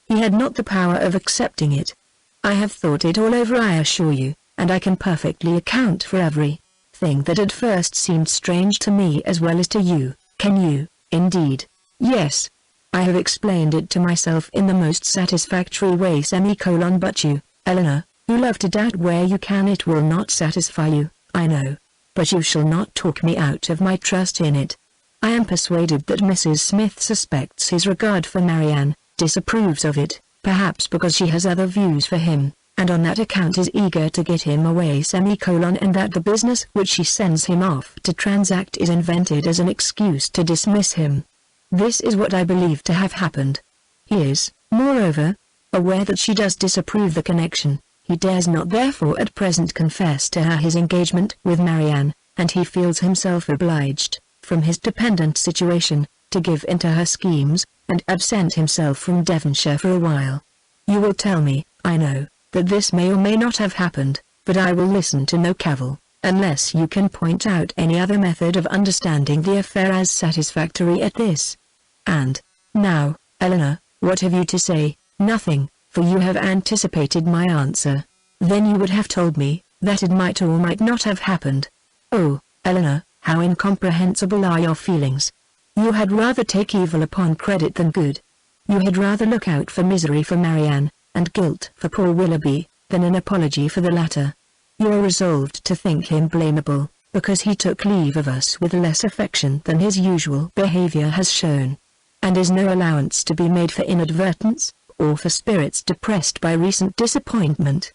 Speaker 1: He had not the power of accepting it. I have thought it all over, I assure you, and I can perfectly account for every thing that at first seemed strange to me as well as to you. Can you, indeed? Yes. I have explained it to myself in the most satisfactory way. But you, Eleanor, who love to doubt where you can, it will not satisfy you, I know. But you shall not talk me out of my trust in it. I am persuaded that Mrs. Smith suspects his regard for Marianne, disapproves of it, perhaps because she has other views for him, and on that account is eager to get him away. And that the business which she sends him off to transact is invented as an excuse to dismiss him. This is what I believe to have happened. He is, moreover, aware that she does disapprove the connection. He dares not therefore at present confess to her his engagement with Marianne, and he feels himself obliged, from his dependent situation, to give in to her schemes, and absent himself from Devonshire for a while. You will tell me, I know, that this may or may not have happened, but I will listen to no cavil, unless you can point out any other method of understanding the affair as satisfactory as this. And, now, Eleanor, what have you to say? Nothing, for you have anticipated my answer. Then you would have told me that it might or might not have happened. Oh, Eleanor, how incomprehensible are your feelings! You had rather take evil upon credit than good. You had rather look out for misery for Marianne, and guilt for poor Willoughby, than an apology for the latter. You are resolved to think him blamable, because he took leave of us with less affection than his usual behavior has shown. And is no allowance to be made for inadvertence, or for spirits depressed by recent disappointment?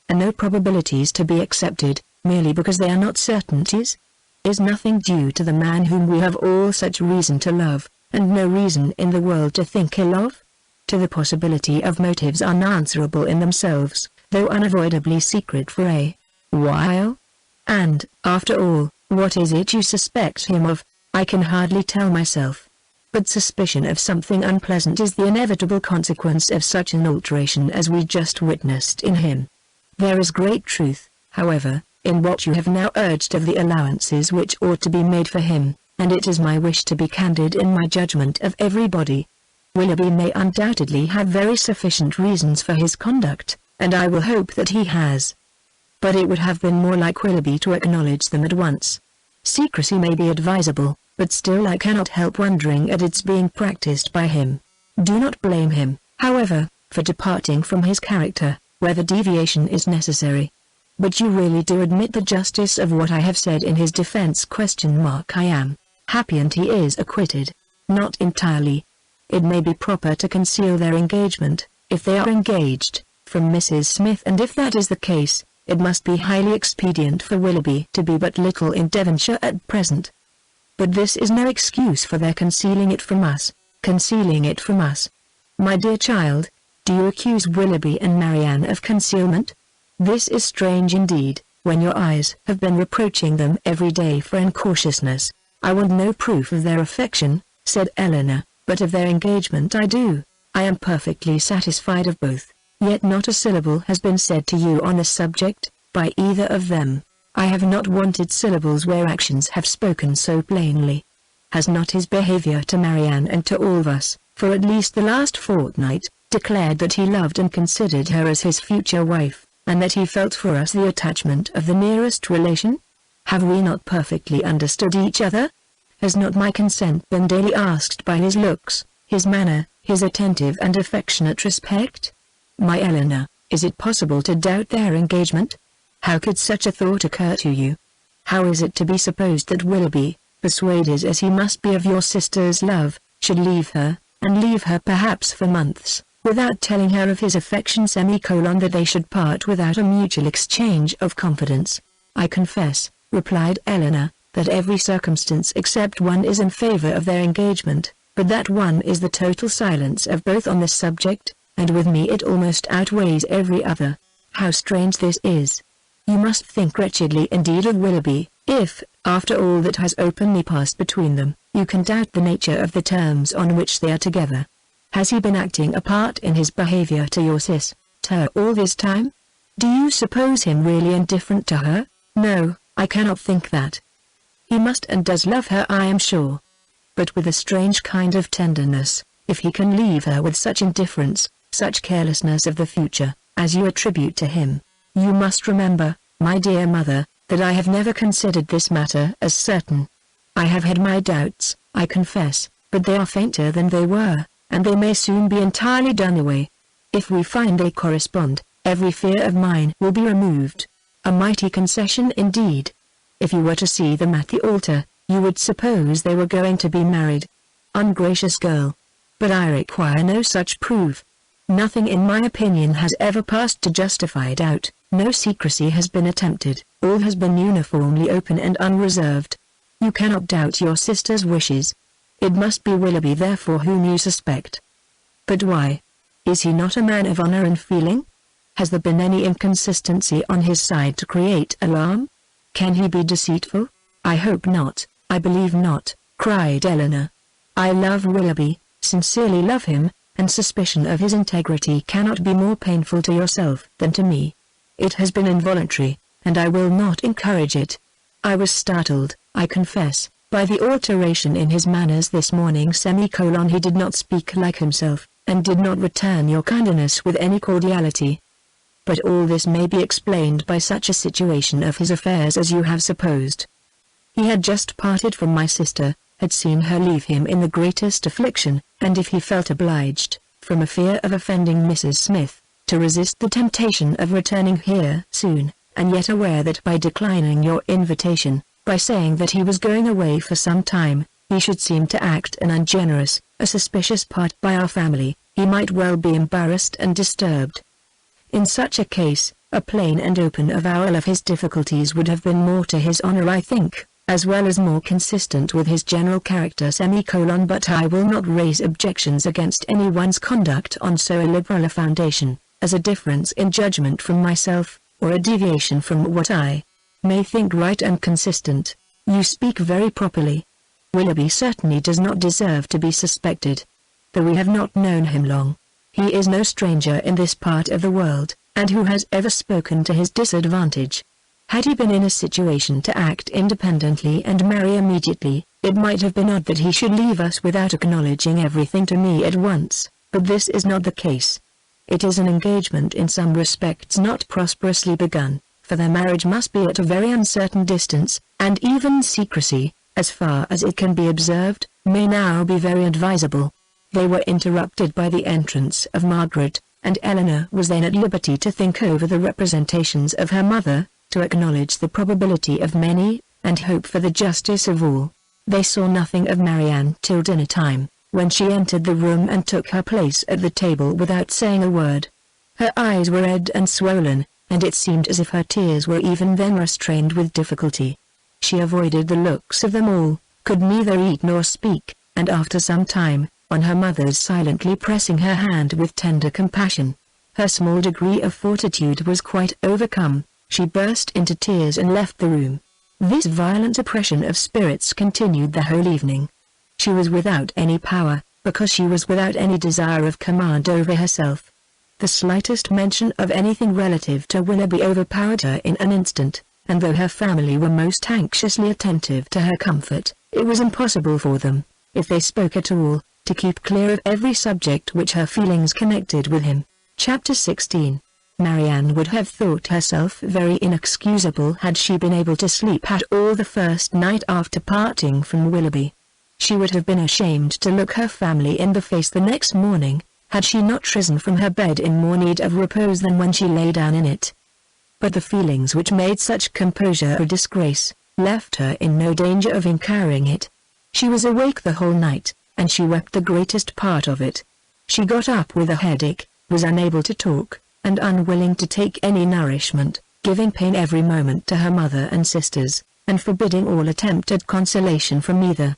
Speaker 1: And no probabilities to be accepted, merely because they are not certainties? Is nothing due to the man whom we have all such reason to love, and no reason in the world to think ill of? To the possibility of motives unanswerable in themselves, though unavoidably secret for a while? And, after all, what is it you suspect him of? I can hardly tell myself. But suspicion of something unpleasant is the inevitable consequence of such an alteration as we just witnessed in him. There is great truth, however, in what you have now urged of the allowances which ought to be made for him, and it is my wish to be candid in my judgment of everybody. Willoughby may undoubtedly have very sufficient reasons for his conduct, and I will hope that he has. But it would have been more like Willoughby to acknowledge them at once. Secrecy may be advisable, but still I cannot help wondering at its being practiced by him. Do not blame him, however, for departing from his character, where the deviation is necessary. But you really do admit the justice of what I have said in his defense? I am happy and he is acquitted. Not entirely. It may be proper to conceal their engagement, if they are engaged, from Mrs. Smith, and if that is the case, it must be highly expedient for Willoughby to be but little in Devonshire at present. But this is no excuse for their concealing it from us. Concealing it from us. My dear child, do you accuse Willoughby and Marianne of concealment? This is strange indeed, when your eyes have been reproaching them every day for incautiousness. I want no proof of their affection, said Eleanor, but of their engagement I do. I am perfectly satisfied of both, yet not a syllable has been said to you on the subject, by either of them. I have not wanted syllables where actions have spoken so plainly. Has not his behavior to Marianne and to all of us, for at least the last fortnight, declared that he loved and considered her as his future wife, and that he felt for us the attachment of the nearest relation? Have we not perfectly understood each other? Has not my consent been daily asked by his looks, his manner, his attentive and affectionate respect? My Eleanor, is it possible to doubt their engagement? How could such a thought occur to you? How is it to be supposed that Willoughby, persuaded as he must be of your sister's love, should leave her, and leave her perhaps for months, without telling her of his affection, that they should part without a mutual exchange of confidence? I confess, replied Eleanor, that every circumstance except one is in favor of their engagement, but that one is the total silence of both on this subject, and with me it almost outweighs every other. How strange this is! You must think wretchedly indeed of Willoughby, if, after all that has openly passed between them, you can doubt the nature of the terms on which they are together. Has he been acting a part in his behavior to your sister all this time? Do you suppose him really indifferent to her? No, I cannot think that. He must and does love her, I am sure. But with a strange kind of tenderness, if he can leave her with such indifference, such carelessness of the future, as you attribute to him. You must remember, my dear mother, that I have never considered this matter as certain. I have had my doubts, I confess, but they are fainter than they were, and they may soon be entirely done away. If we find they correspond, every fear of mine will be removed. A mighty concession indeed. If you were to see them at the altar, you would suppose they were going to be married. Ungracious girl! But I require no such proof. Nothing in my opinion has ever passed to justify doubt, no secrecy has been attempted, all has been uniformly open and unreserved. You cannot doubt your sister's wishes. It must be Willoughby therefore whom you suspect. But why? Is he not a man of honor and feeling? Has there been any inconsistency on his side to create alarm? Can he be deceitful? I hope not, I believe not, cried Eleanor. I love Willoughby, sincerely love him, and suspicion of his integrity cannot be more painful to yourself than to me. It has been involuntary, and I will not encourage it. I was startled, I confess, by the alteration in his manners this morning. He did not speak like himself, and did not return your kindness with any cordiality. But all this may be explained by such a situation of his affairs as you have supposed. He had just parted from my sister, had seen her leave him in the greatest affliction, and if he felt obliged, from a fear of offending Mrs. Smith, to resist the temptation of returning here soon, and yet aware that by declining your invitation, by saying that he was going away for some time, he should seem to act an ungenerous, a suspicious part by our family, he might well be embarrassed and disturbed. In such a case, a plain and open avowal of his difficulties would have been more to his honor, I think, as well as more consistent with his general character. But I will not raise objections against anyone's conduct on so illiberal a foundation, as a difference in judgment from myself, or a deviation from what I may think right and consistent. You speak very properly. Willoughby certainly does not deserve to be suspected. Though we have not known him long, he is no stranger in this part of the world, and who has ever spoken to his disadvantage? Had he been in a situation to act independently and marry immediately, it might have been odd that he should leave us without acknowledging everything to me at once, but this is not the case. It is an engagement in some respects not prosperously begun, for their marriage must be at a very uncertain distance, and even secrecy, as far as it can be observed, may now be very advisable. They were interrupted by the entrance of Margaret, and Eleanor was then at liberty to think over the representations of her mother, to acknowledge the probability of many, and hope for the justice of all. They saw nothing of Marianne till dinner time, when she entered the room and took her place at the table without saying a word. Her eyes were red and swollen, and it seemed as if her tears were even then restrained with difficulty. She avoided the looks of them all, could neither eat nor speak, and after some time, on her mother's silently pressing her hand with tender compassion, her small degree of fortitude was quite overcome. She burst into tears and left the room. This violent oppression of spirits continued the whole evening. She was without any power, because she was without any desire of command over herself. The slightest mention of anything relative to Willoughby overpowered her in an instant, and though her family were most anxiously attentive to her comfort, it was impossible for them, if they spoke at all, to keep clear of every subject which her feelings connected with him. Chapter 16. Marianne would have thought herself very inexcusable had she been able to sleep at all the first night after parting from Willoughby. She would have been ashamed to look her family in the face the next morning, had she not risen from her bed in more need of repose than when she lay down in it. But the feelings which made such composure a disgrace, left her in no danger of incurring it. She was awake the whole night, and she wept the greatest part of it. She got up with a headache, was unable to talk, and unwilling to take any nourishment, giving pain every moment to her mother and sisters, and forbidding all attempt at consolation from either.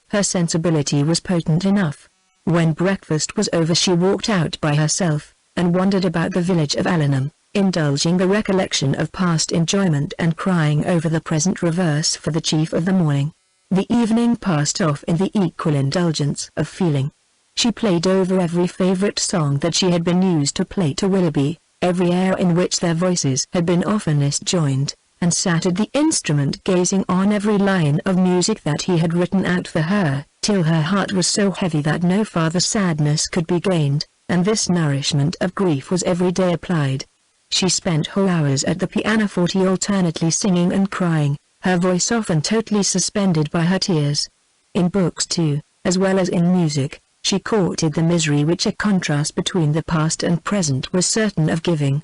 Speaker 1: Her sensibility was potent enough. When breakfast was over she walked out by herself, and wandered about the village of Allenham, indulging the recollection of past enjoyment and crying over the present reverse for the chief of the morning. The evening passed off in the equal indulgence of feeling. She played over every favourite song that she had been used to play to Willoughby, every air in which their voices had been oftenest joined, and sat at the instrument gazing on every line of music that he had written out for her, till her heart was so heavy that no farther sadness could be gained, and this nourishment of grief was every day applied. She spent whole hours at the pianoforte alternately singing and crying, her voice often totally suspended by her tears. In books too, as well as in music, she courted the misery which a contrast between the past and present was certain of giving.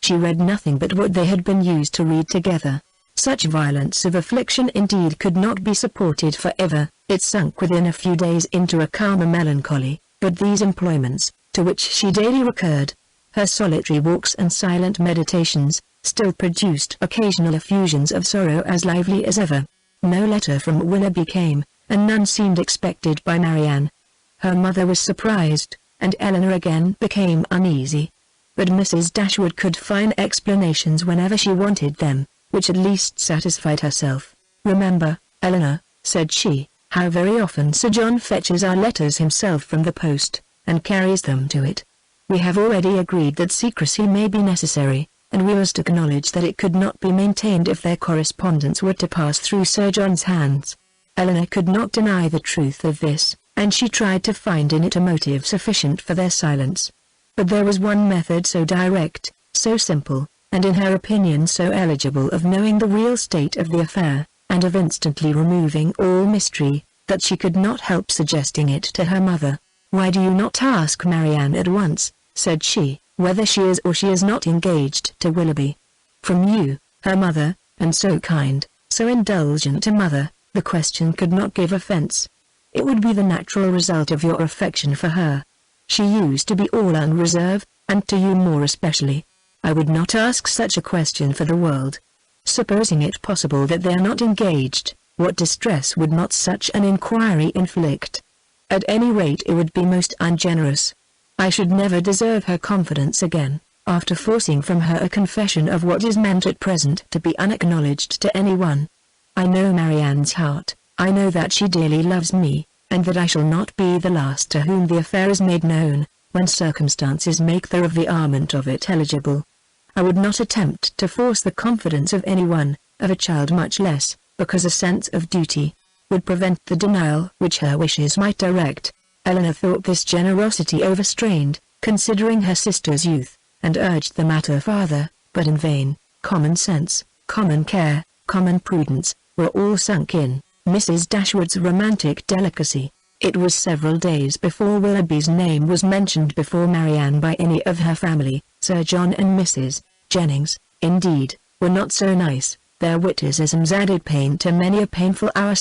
Speaker 1: She read nothing but what they had been used to read together. Such violence of affliction indeed could not be supported for ever, it sunk within a few days into a calmer melancholy, but these employments, to which she daily recurred, her solitary walks and silent meditations, still produced occasional effusions of sorrow as lively as ever. No letter from Willoughby came, and none seemed expected by Marianne. Her mother was surprised, and Eleanor again became uneasy. But Mrs. Dashwood could find explanations whenever she wanted them, which at least satisfied herself. "Remember, Eleanor," said she, "how very often Sir John fetches our letters himself from the post, and carries them to it. We have already agreed that secrecy may be necessary, and we must acknowledge that it could not be maintained if their correspondence were to pass through Sir John's hands." Eleanor could not deny the truth of this, and she tried to find in it a motive sufficient for their silence. But there was one method so direct, so simple, and in her opinion so eligible of knowing the real state of the affair, and of instantly removing all mystery, that she could not help suggesting it to her mother. "Why do you not ask Marianne at once," said she, "whether she is or she is not engaged to Willoughby? From you, her mother, and so kind, so indulgent a mother, the question could not give offence. It would be the natural result of your affection for her. She used to be all unreserve, and to you more especially. I would not ask such a question for the world. Supposing it possible that they are not engaged, what distress would not such an inquiry inflict? At any rate it would be most ungenerous. I should never deserve her confidence again, after forcing from her a confession of what is meant at present to be unacknowledged to anyone. I know Marianne's heart, I know that she dearly loves me, and that I shall not be the last to whom the affair is made known, when circumstances make the revirement of it eligible. I would not attempt to force the confidence of anyone, of a child much less, because a sense of duty would prevent the denial which her wishes might direct." Eleanor thought this generosity overstrained, considering her sister's youth, and urged the matter farther, but in vain. Common sense, common care, common prudence, were all sunk in Mrs. Dashwood's romantic delicacy. It was several days before Willoughby's name was mentioned before Marianne by any of her family. Sir John and Mrs. Jennings, indeed, were not so nice. Their witticisms added pain to many a painful hour.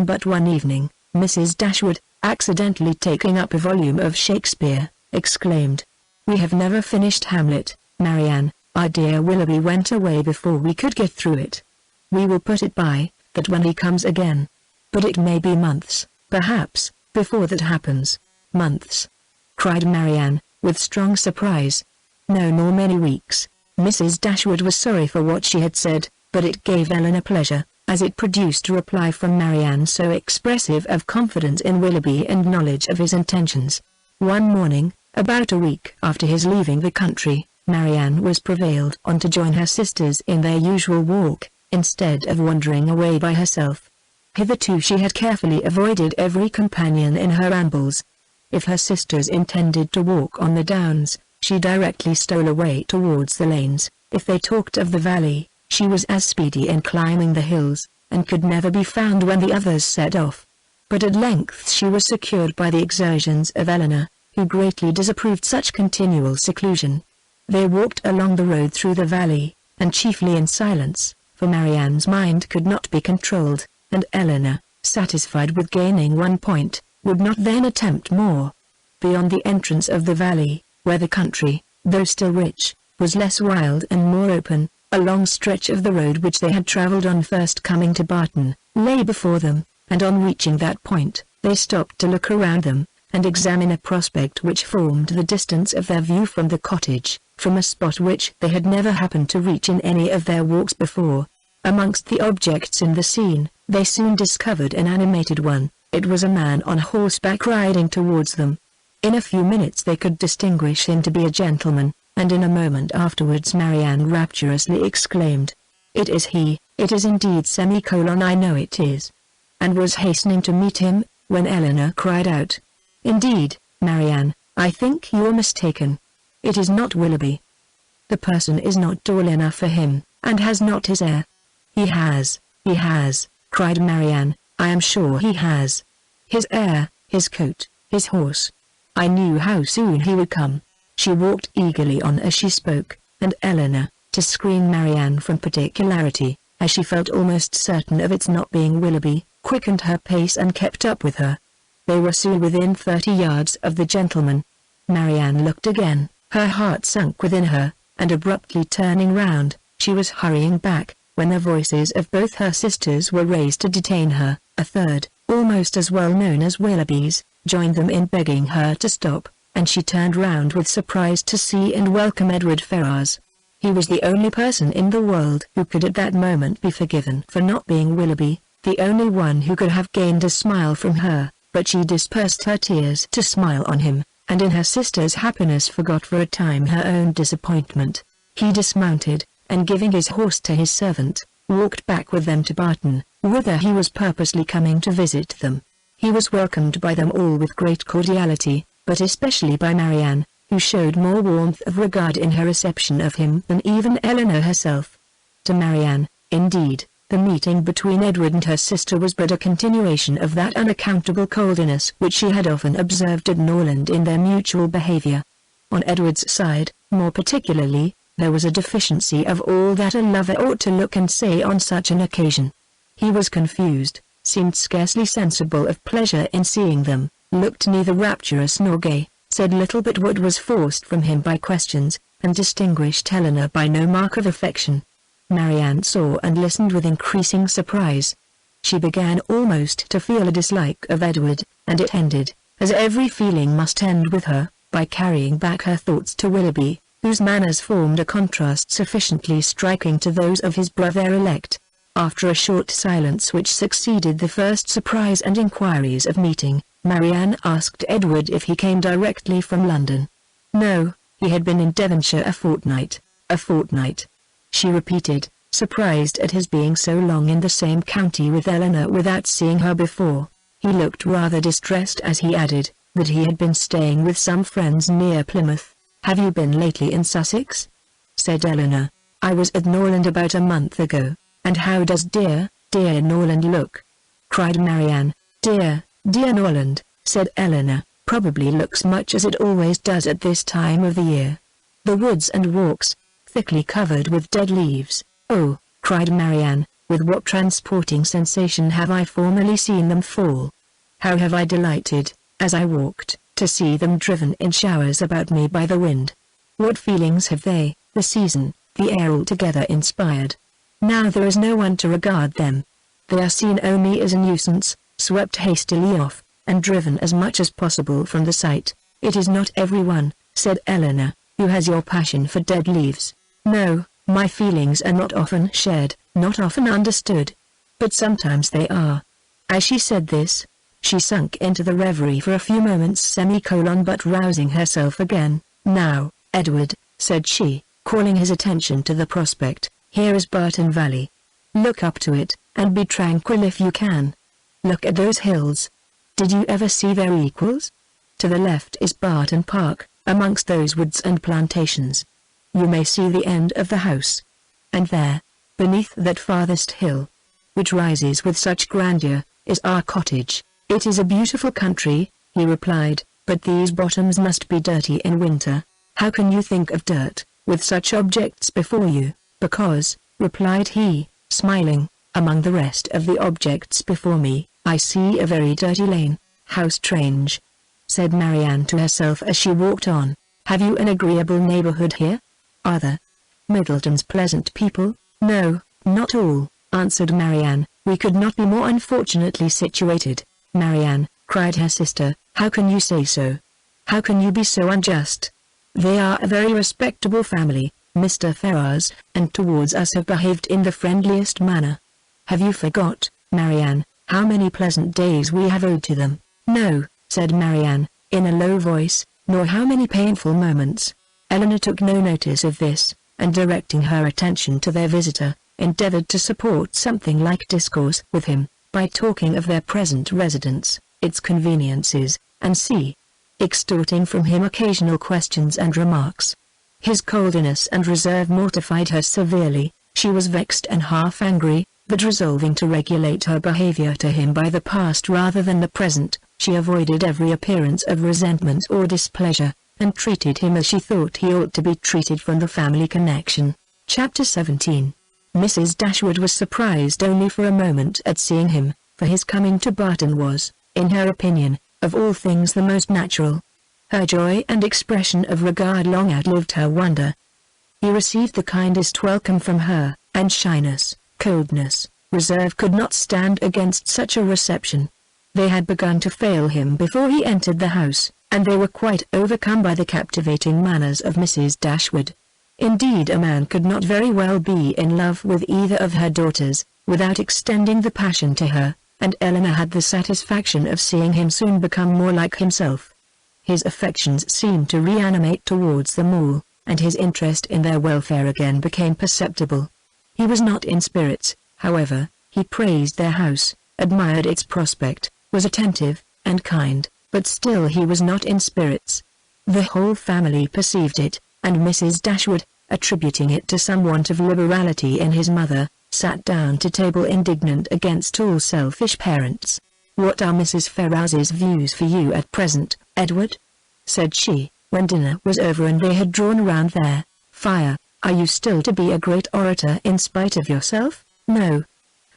Speaker 1: But one evening, Mrs. Dashwood, accidentally taking up a volume of Shakespeare, exclaimed. "We have never finished Hamlet, Marianne. Our dear Willoughby went away before we could get through it. We will put it by, that when he comes again. But it may be months, perhaps, before that happens." "Months?" cried Marianne, with strong surprise. "No, nor many weeks." Mrs. Dashwood was sorry for what she had said, but it gave Eleanor pleasure, as it produced a reply from Marianne so expressive of confidence in Willoughby and knowledge of his intentions. One morning, about a week after his leaving the country, Marianne was prevailed on to join her sisters in their usual walk, instead of wandering away by herself. Hitherto she had carefully avoided every companion in her rambles. If her sisters intended to walk on the downs, she directly stole away towards the lanes. If they talked of the valley, she was as speedy in climbing the hills, and could never be found when the others set off. But at length she was secured by the exertions of Eleanor, who greatly disapproved such continual seclusion. They walked along the road through the valley, and chiefly in silence, for Marianne's mind could not be controlled, and Eleanor, satisfied with gaining one point, would not then attempt more. Beyond the entrance of the valley, where the country, though still rich, was less wild and more open, a long stretch of the road which they had travelled on first coming to Barton, lay before them, and on reaching that point, they stopped to look around them, and examine a prospect which formed the distance of their view from the cottage, from a spot which they had never happened to reach in any of their walks before. Amongst the objects in the scene, they soon discovered an animated one. It was a man on horseback riding towards them. In a few minutes they could distinguish him to be a gentleman, and in a moment afterwards Marianne rapturously exclaimed, "It is he, it is indeed I know it is," and was hastening to meet him, when Eleanor cried out, "Indeed, Marianne, I think you're mistaken. It is not Willoughby. The person is not tall enough for him, and has not his air." He has," cried Marianne, "I am sure he has. His air, his coat, his horse. I knew how soon he would come." She walked eagerly on as she spoke, and Eleanor, to screen Marianne from particularity, as she felt almost certain of its not being Willoughby, quickened her pace and kept up with her. They were soon within 30 yards of the gentleman. Marianne looked again, her heart sunk within her, and abruptly turning round, she was hurrying back, when the voices of both her sisters were raised to detain her. A third, almost as well known as Willoughby's, joined them in begging her to stop, and she turned round with surprise to see and welcome Edward Ferrars. He was the only person in the world who could at that moment be forgiven for not being Willoughby, the only one who could have gained a smile from her, but she dispersed her tears to smile on him, and in her sister's happiness forgot for a time her own disappointment. He dismounted, and giving his horse to his servant, walked back with them to Barton, whither he was purposely coming to visit them. He was welcomed by them all with great cordiality, but especially by Marianne, who showed more warmth of regard in her reception of him than even Eleanor herself. To Marianne, indeed, the meeting between Edward and her sister was but a continuation of that unaccountable coldness which she had often observed at Norland in their mutual behaviour. On Edward's side, more particularly, there was a deficiency of all that a lover ought to look and say on such an occasion. He was confused, seemed scarcely sensible of pleasure in seeing them, looked neither rapturous nor gay, said little but what was forced from him by questions, and distinguished Eleanor by no mark of affection. Marianne saw and listened with increasing surprise. She began almost to feel a dislike of Edward, and it ended, as every feeling must end with her, by carrying back her thoughts to Willoughby, whose manners formed a contrast sufficiently striking to those of his brother-elect. After a short silence which succeeded the first surprise and inquiries of meeting, Marianne asked Edward if he came directly from London. No, he had been in Devonshire a fortnight. A fortnight, she repeated, surprised at his being so long in the same county with Eleanor without seeing her before. He looked rather distressed as he added, that he had been staying with some friends near Plymouth. "Have you been lately in Sussex?" said Eleanor. "I was at Norland about a month ago." "And how does dear Norland look?" cried Marianne. Dear Norland," said Eleanor, "probably looks much as it always does at this time of the year. The woods and walks, thickly covered with dead leaves." "Oh," cried Marianne, "with what transporting sensation have I formerly seen them fall! How have I delighted, as I walked, to see them driven in showers about me by the wind. What feelings have they, the season, the air altogether inspired. Now there is no one to regard them. They are seen only as a nuisance, swept hastily off, and driven as much as possible from the sight. It is not everyone, said Eleanor, who has your passion for dead leaves. No, my feelings are not often shared, not often understood. But sometimes they are. As she said this, she sunk into the reverie for a few moments but rousing herself again. Now, Edward, said she, calling his attention to the prospect, here is Barton Valley. Look up to it, and be tranquil if you can. Look at those hills. Did you ever see their equals? To the left is Barton Park, amongst those woods and plantations. You may see the end of the house. And there, beneath that farthest hill, which rises with such grandeur, is our cottage. It is a beautiful country, he replied, but these bottoms must be dirty in winter. How can you think of dirt, with such objects before you? Because, replied he, smiling, among the rest of the objects before me, I see a very dirty lane. How strange, said Marianne to herself as she walked on. Have you an agreeable neighborhood here? Are the Middletons pleasant people? No, not all, answered Marianne. We could not be more unfortunately situated. Marianne, cried her sister, how can you say so? How can you be so unjust? They are a very respectable family, Mr. Ferrars, and towards us have behaved in the friendliest manner. Have you forgot, Marianne, how many pleasant days we have owed to them? No, said Marianne, in a low voice, nor how many painful moments. Eleanor took no notice of this, and directing her attention to their visitor, endeavored to support something like discourse with him, by talking of their present residence, its conveniences, and extorting from him occasional questions and remarks. His coldness and reserve mortified her severely. She was vexed and half angry, but resolving to regulate her behavior to him by the past rather than the present, she avoided every appearance of resentment or displeasure, and treated him as she thought he ought to be treated from the family connection. Chapter 17. Mrs. Dashwood was surprised only for a moment at seeing him, for his coming to Barton was, in her opinion, of all things the most natural. Her joy and expression of regard long outlived her wonder. He received the kindest welcome from her, and shyness, coldness, reserve could not stand against such a reception. They had begun to fail him before he entered the house, and they were quite overcome by the captivating manners of Mrs. Dashwood. Indeed, a man could not very well be in love with either of her daughters, without extending the passion to her, and Eleanor had the satisfaction of seeing him soon become more like himself. His affections seemed to reanimate towards them all, and his interest in their welfare again became perceptible. He was not in spirits, however. He praised their house, admired its prospect, was attentive, and kind, but still he was not in spirits. The whole family perceived it, and Mrs. Dashwood, attributing it to some want of liberality in his mother, sat down to table indignant against all selfish parents. "What are Mrs. Ferrars's views for you at present, Edward?" said she, when dinner was over and they had drawn round their fire. "Are you still to be a great orator in spite of yourself?" "No.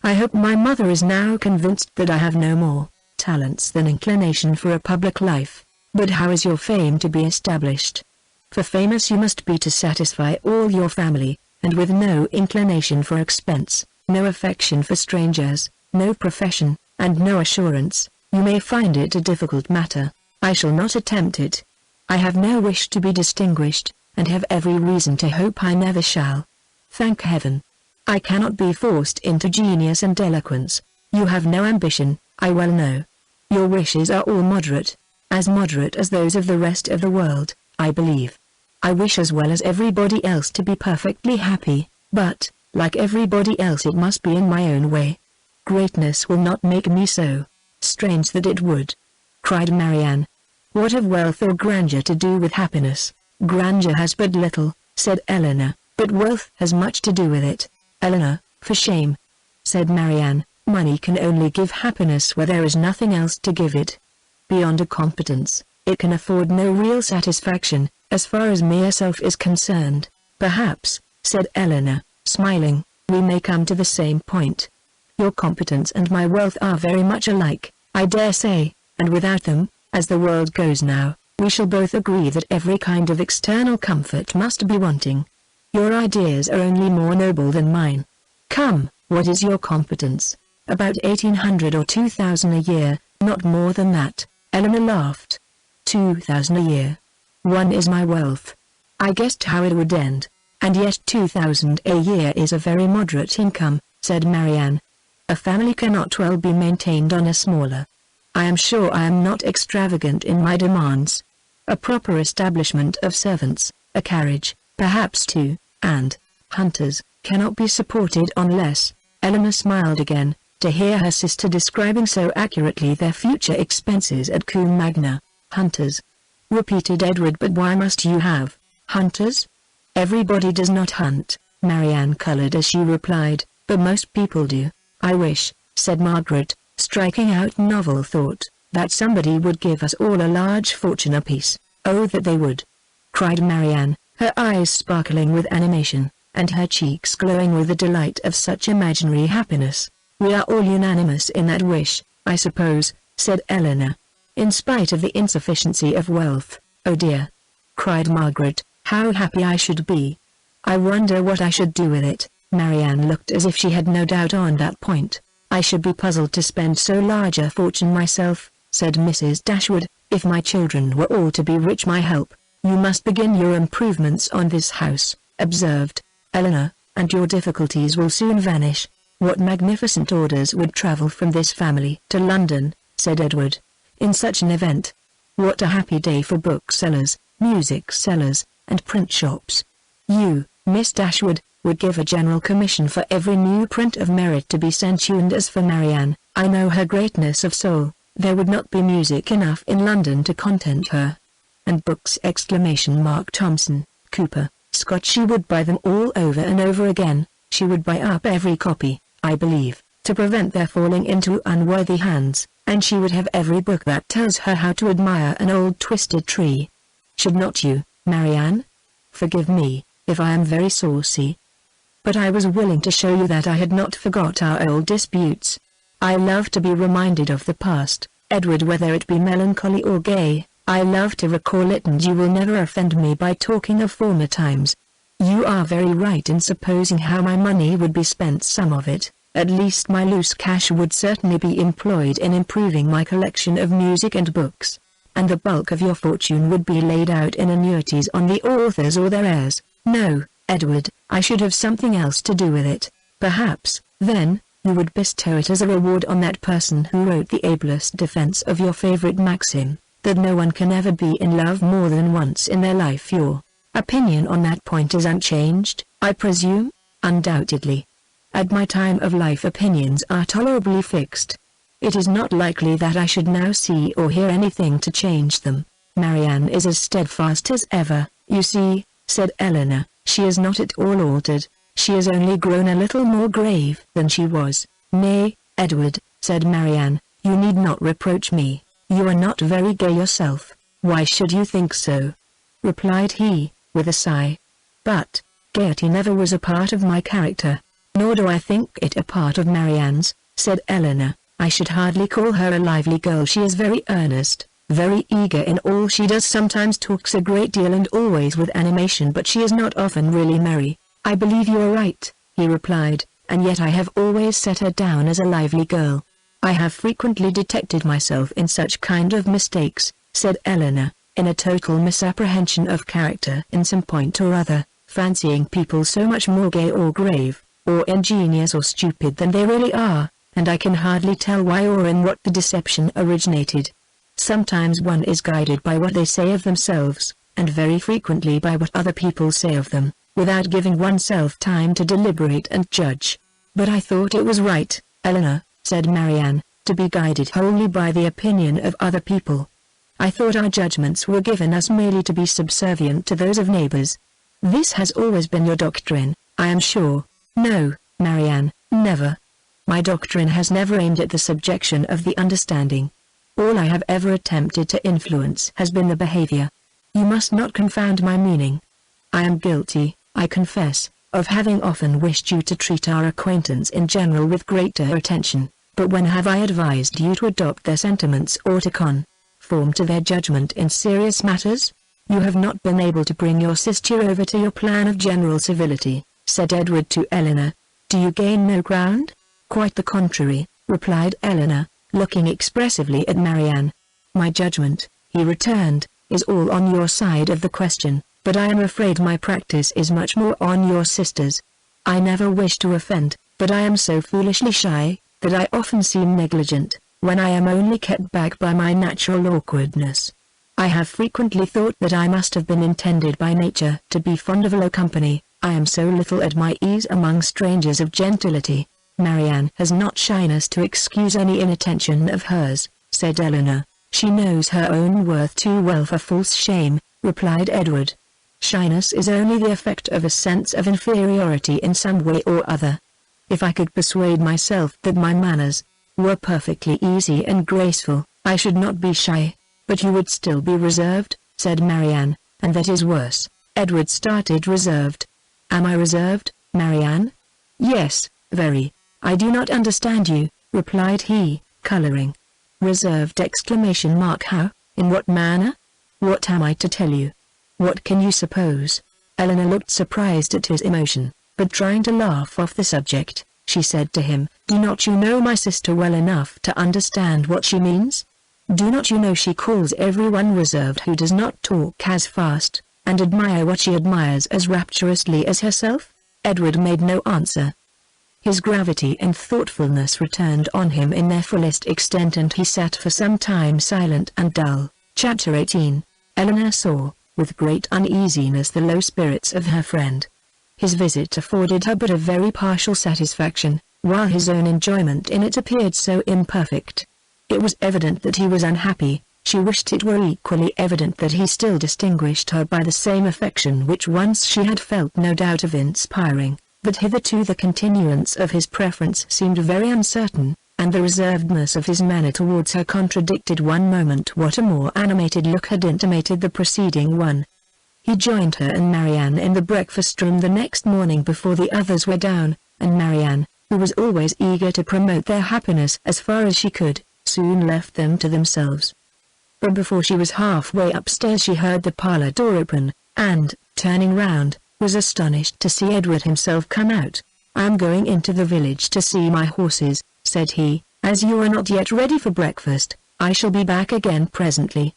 Speaker 1: I hope my mother is now convinced that I have no more talents than inclination for a public life. But how is your fame to be established? For famous you must be to satisfy all your family, and with no inclination for expense, no affection for strangers, no profession, and no assurance, you may find it a difficult matter. I shall not attempt it. I have no wish to be distinguished, and have every reason to hope I never shall. Thank heaven. I cannot be forced into genius and eloquence. You have no ambition, I well know. Your wishes are all moderate, as moderate as those of the rest of the world, I believe. I wish as well as everybody else to be perfectly happy, but, like everybody else, it must be in my own way. Greatness will not make me so." "Strange that it would," cried Marianne. "What have wealth or grandeur to do with happiness?" "Grandeur has but little," said Eleanor, "but wealth has much to do with it." "Eleanor, for shame," said Marianne. "Money can only give happiness where there is nothing else to give it. Beyond a competence, it can afford no real satisfaction, as far as mere self is concerned." "Perhaps," said Eleanor, smiling, "we may come to the same point. Your competence and my wealth are very much alike. I dare say, and without them, as the world goes now, we shall both agree that every kind of external comfort must be wanting. Your ideas are only more noble than mine. Come, what is your competence? About 1800 or 2000 a year, not more than that. Eleanor laughed. 2000 a year. One is my wealth. I guessed how it would end. And yet 2000 a year is a very moderate income, said Marianne. A family cannot well be maintained on a smaller. I am sure I am not extravagant in my demands. A proper establishment of servants, a carriage, perhaps two, and hunters, cannot be supported on less. Eleanor smiled again, to hear her sister describing so accurately their future expenses at Combe Magna. Hunters, repeated Edward. But why must you have hunters? Everybody does not hunt. Marianne colored as she replied, but most people do. I wish, said Margaret, striking out novel thought, that somebody would give us all a large fortune apiece. Oh, that they would! Cried Marianne, her eyes sparkling with animation, and her cheeks glowing with the delight of such imaginary happiness. We are all unanimous in that wish, I suppose, said Eleanor. In spite of the insufficiency of wealth. Oh dear! Cried Margaret, how happy I should be! I wonder what I should do with it. Marianne looked as if she had no doubt on that point. I should be puzzled to spend so large a fortune myself, said Mrs. Dashwood. If my children were all to be rich, my help. You must begin your improvements on this house, observed Eleanor, and your difficulties will soon vanish. What magnificent orders would travel from this family to London, said Edward. In such an event. What a happy day for booksellers, music sellers, and print shops. You, Miss Dashwood, would give a general commission for every new print of merit to be sent you, and as for Marianne, I know her greatness of soul, there would not be music enough in London to content her. And books! Thompson, Cooper, Scott, she would buy them all over and over again. She would buy up every copy, I believe, to prevent their falling into unworthy hands, and she would have every book that tells her how to admire an old twisted tree. Should not you, Marianne? Forgive me, if I am very saucy. But I was willing to show you that I had not forgot our old disputes. I love to be reminded of the past, Edward, whether it be melancholy or gay. I love to recall it, and you will never offend me by talking of former times. You are very right in supposing how my money would be spent. Some of it, at least my loose cash, would certainly be employed in improving my collection of music and books. And the bulk of your fortune would be laid out in annuities on the authors or their heirs. No, Edward, I should have something else to do with it. Perhaps, then, you would bestow it as a reward on that person who wrote the ablest defense of your favorite maxim, that no one can ever be in love more than once in their life. Your opinion on that point is unchanged, I presume? Undoubtedly. At my time of life opinions are tolerably fixed. It is not likely that I should now see or hear anything to change them. Marianne is as steadfast as ever, you see, said Eleanor. She is not at all altered. She has only grown a little more grave than she was. Nay, Edward, said Marianne, you need not reproach me. You are not very gay yourself. Why should you think so? Replied he, with a sigh. But, gaiety never was a part of my character. Nor do I think it a part of Marianne's, said Eleanor. I should hardly call her a lively girl. She is very earnest, very eager in all she does, sometimes talks a great deal and always with animation, but she is not often really merry. I believe you are right, he replied, and yet I have always set her down as a lively girl. I have frequently detected myself in such kind of mistakes, said Eleanor, in a total misapprehension of character in some point or other, fancying people so much more gay or grave, or ingenious or stupid than they really are, and I can hardly tell why or in what the deception originated. Sometimes one is guided by what they say of themselves, and very frequently by what other people say of them, without giving oneself time to deliberate and judge. But I thought it was right, Eleanor, said Marianne, to be guided wholly by the opinion of other people. I thought our judgments were given us merely to be subservient to those of neighbors. This has always been your doctrine, I am sure. No, Marianne, never. My doctrine has never aimed at the subjection of the understanding. All I have ever attempted to influence has been the behavior. You must not confound my meaning. I am guilty, I confess, of having often wished you to treat our acquaintance in general with greater attention. But when have I advised you to adopt their sentiments or to conform to their judgment in serious matters? You have not been able to bring your sister over to your plan of general civility, said Edward to Eleanor. Do you gain no ground? Quite the contrary, replied Eleanor, looking expressively at Marianne. My judgment, he returned, is all on your side of the question, but I am afraid my practice is much more on your sister's. I never wish to offend, but I am so foolishly shy, that I often seem negligent, when I am only kept back by my natural awkwardness. I have frequently thought that I must have been intended by nature to be fond of low company. I am so little at my ease among strangers of gentility. Marianne has not shyness to excuse any inattention of hers, said Eleanor. She knows her own worth too well for false shame, replied Edward. Shyness is only the effect of a sense of inferiority in some way or other. If I could persuade myself that my manners were perfectly easy and graceful, I should not be shy. But you would still be reserved, said Marianne, and that is worse. Edward started. Reserved? Am I reserved, Marianne? Yes, very. I do not understand you, replied he, colouring. Reserved! ! How? In what manner? What am I to tell you? What can you suppose? Eleanor looked surprised at his emotion, but trying to laugh off the subject, she said to him, Do not you know my sister well enough to understand what she means? Do not you know she calls everyone reserved who does not talk as fast, and admire what she admires as rapturously as herself? Edward made no answer. His gravity and thoughtfulness returned on him in their fullest extent, and he sat for some time silent and dull. Chapter 18. Eleanor saw, with great uneasiness, the low spirits of her friend. His visit afforded her but a very partial satisfaction, while his own enjoyment in it appeared so imperfect. It was evident that he was unhappy. She wished it were equally evident that he still distinguished her by the same affection which once she had felt no doubt of inspiring, but hitherto the continuance of his preference seemed very uncertain, and the reservedness of his manner towards her contradicted one moment what a more animated look had intimated the preceding one. He joined her and Marianne in the breakfast-room the next morning before the others were down, and Marianne, who was always eager to promote their happiness as far as she could, soon left them to themselves. But before she was halfway upstairs she heard the parlour door open, and, turning round, was astonished to see Edward himself come out. I am going into the village to see my horses, said he, as you are not yet ready for breakfast. I shall be back again presently.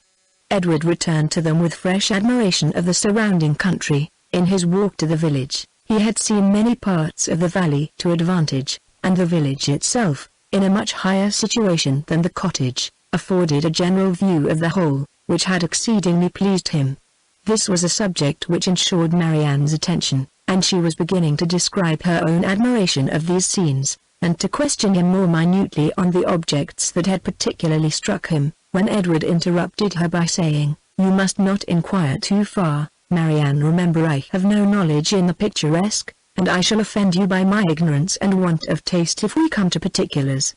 Speaker 1: Edward returned to them with fresh admiration of the surrounding country. In his walk to the village, he had seen many parts of the valley to advantage, and the village itself, in a much higher situation than the cottage, afforded a general view of the whole, which had exceedingly pleased him. This was a subject which ensured Marianne's attention, and she was beginning to describe her own admiration of these scenes, and to question him more minutely on the objects that had particularly struck him, when Edward interrupted her by saying, You must not inquire too far, Marianne. Remember, I have no knowledge in the picturesque, and I shall offend you by my ignorance and want of taste if we come to particulars.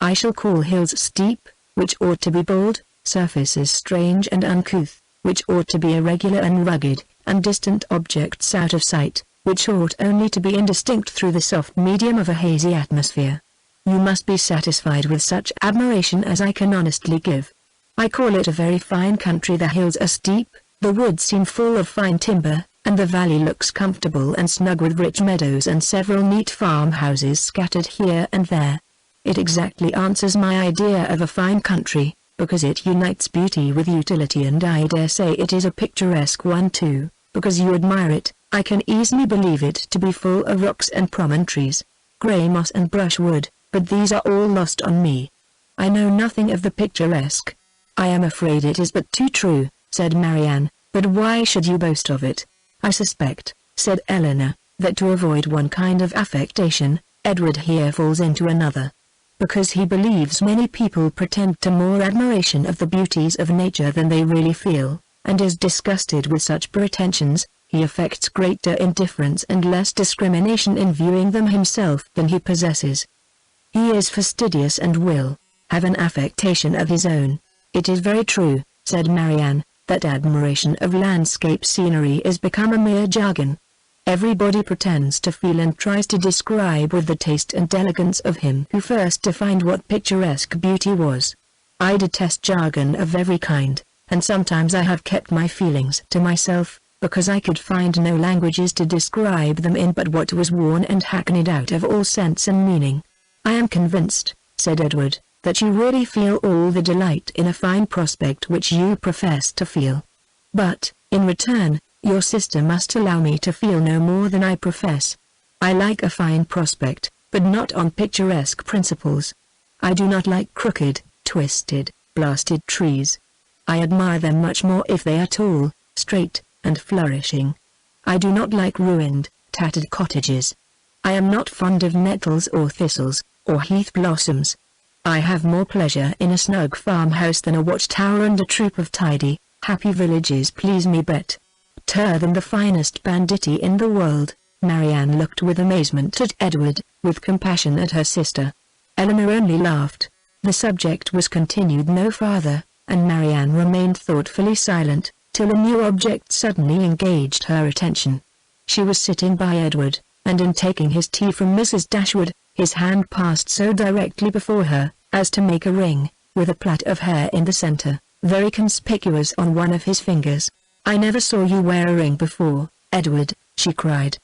Speaker 1: I shall call hills steep, which ought to be bold, surfaces strange and uncouth, which ought to be irregular and rugged, and distant objects out of sight, which ought only to be indistinct through the soft medium of a hazy atmosphere. You must be satisfied with such admiration as I can honestly give. I call it a very fine country. The hills are steep, the woods seem full of fine timber, and the valley looks comfortable and snug with rich meadows and several neat farmhouses scattered here and there. It exactly answers my idea of a fine country, because it unites beauty with utility, and I dare say it is a picturesque one too, because you admire it. I can easily believe it to be full of rocks and promontories, grey moss and brushwood, but these are all lost on me. I know nothing of the picturesque. I am afraid it is but too true, said Marianne, but why should you boast of it? I suspect, said Eleanor, that to avoid one kind of affectation, Edward here falls into another. Because he believes many people pretend to more admiration of the beauties of nature than they really feel, and is disgusted with such pretensions, he affects greater indifference and less discrimination in viewing them himself than he possesses. He is fastidious and will have an affectation of his own. It is very true, said Marianne, that admiration of landscape scenery is become a mere jargon. Everybody pretends to feel and tries to describe with the taste and elegance of him who first defined what picturesque beauty was. I detest jargon of every kind, and sometimes I have kept my feelings to myself, because I could find no languages to describe them in but what was worn and hackneyed out of all sense and meaning. I am convinced, said Edward, that you really feel all the delight in a fine prospect which you profess to feel. But, in return, your sister must allow me to feel no more than I profess. I like a fine prospect, but not on picturesque principles. I do not like crooked, twisted, blasted trees. I admire them much more if they are tall, straight, and flourishing. I do not like ruined, tattered cottages. I am not fond of nettles or thistles, or heath blossoms. I have more pleasure in a snug farmhouse than a watchtower and a troop of tidy, happy villages please me better than the finest banditti in the world. Marianne looked with amazement at Edward, with compassion at her sister. Eleanor only laughed. The subject was continued no farther, and Marianne remained thoughtfully silent, till a new object suddenly engaged her attention. She was sitting by Edward, and in taking his tea from Mrs. Dashwood, his hand passed so directly before her, as to make a ring, with a plait of hair in the centre, very conspicuous on one of his fingers. "I never saw you wear a ring before, Edward," she cried.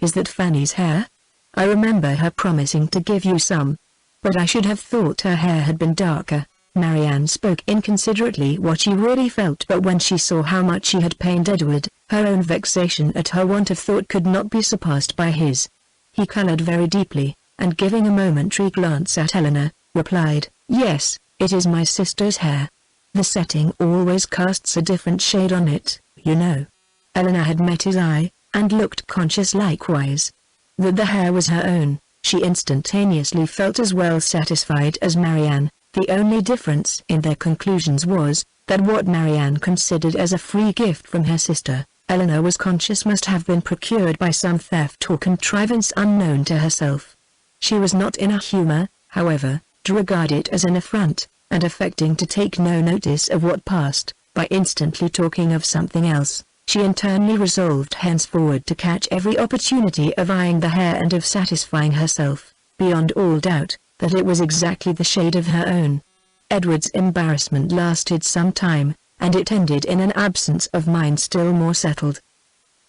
Speaker 1: "Is that Fanny's hair? I remember her promising to give you some. But I should have thought her hair had been darker." Marianne spoke inconsiderately what she really felt, but when she saw how much she had pained Edward, her own vexation at her want of thought could not be surpassed by his. He coloured very deeply, and giving a momentary glance at Eleanor, replied, "Yes, it is my sister's hair. The setting always casts a different shade on it, you know." Eleanor had met his eye, and looked conscious likewise. That the hair was her own, she instantaneously felt as well satisfied as Marianne. The only difference in their conclusions was, that what Marianne considered as a free gift from her sister, Eleanor was conscious must have been procured by some theft or contrivance unknown to herself. She was not in a humour, however, to regard it as an affront, and affecting to take no notice of what passed, by instantly talking of something else, she internally resolved henceforward to catch every opportunity of eyeing the hair and of satisfying herself, beyond all doubt, that it was exactly the shade of her own. Edward's embarrassment lasted some time, and it ended in an absence of mind still more settled.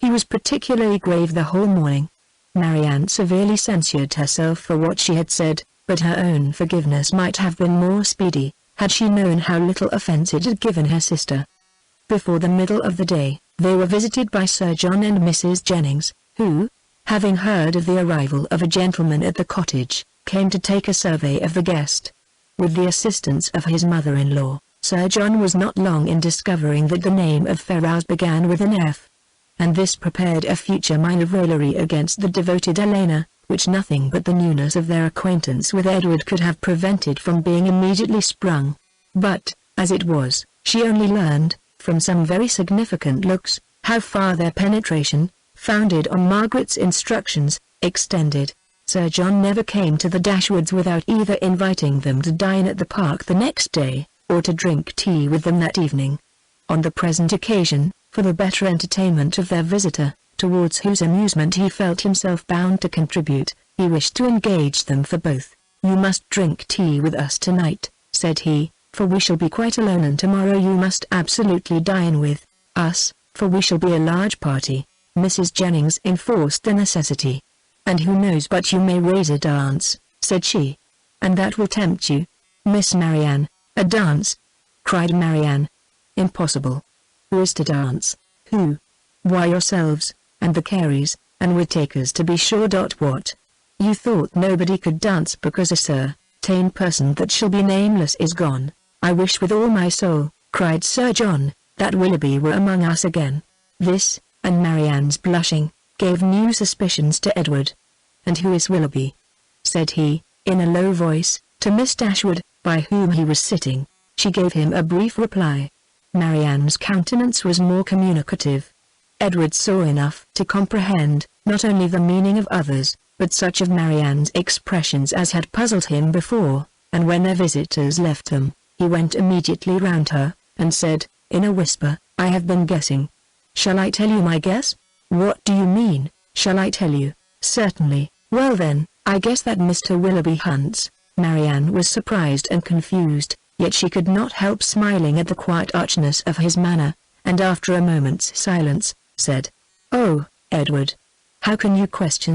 Speaker 1: He was particularly grave the whole morning. Marianne severely censured herself for what she had said, but her own forgiveness might have been more speedy, had she known how little offence it had given her sister. Before the middle of the day, they were visited by Sir John and Mrs. Jennings, who, having heard of the arrival of a gentleman at the cottage, came to take a survey of the guest. With the assistance of his mother-in-law, Sir John was not long in discovering that the name of Ferrars began with an F. And this prepared a future mine of raillery against the devoted Helena, which nothing but the newness of their acquaintance with Edward could have prevented from being immediately sprung. But, as it was, she only learned, from some very significant looks, how far their penetration, founded on Margaret's instructions, extended. Sir John never came to the Dashwoods without either inviting them to dine at the park the next day, or to drink tea with them that evening. On the present occasion, for the better entertainment of their visitor, towards whose amusement he felt himself bound to contribute, he wished to engage them for both. "You must drink tea with us tonight," said he, "for we shall be quite alone, and tomorrow you must absolutely dine with us, for we shall be a large party." Mrs. Jennings enforced the necessity. "And who knows but you may raise a dance," said she. "And that will tempt you, Miss Marianne." "A dance?" cried Marianne. "Impossible. Who is to dance?" "Who?" "Why, yourselves, and the Careys, and Whittakers to be sure. What? You thought nobody could dance because a certain person that shall be nameless is gone." "I wish with all my soul," cried Sir John, "that Willoughby were among us again." This, and Marianne's blushing, gave new suspicions to Edward. "And who is Willoughby?" said he, in a low voice, to Miss Dashwood, by whom he was sitting. She gave him a brief reply. Marianne's countenance was more communicative. Edward saw enough to comprehend, not only the meaning of others, but such of Marianne's expressions as had puzzled him before, and when their visitors left them, he went immediately round her, and said, in a whisper, "I have been guessing." "Shall I tell you my guess?" "What do you mean?" Shall I tell you? Certainly. Well then, I guess that Mr. Willoughby hunts. Marianne was surprised and confused, yet she could not help smiling at the quiet archness of his manner, and after a moment's silence, said, "Oh, Edward. How can you question?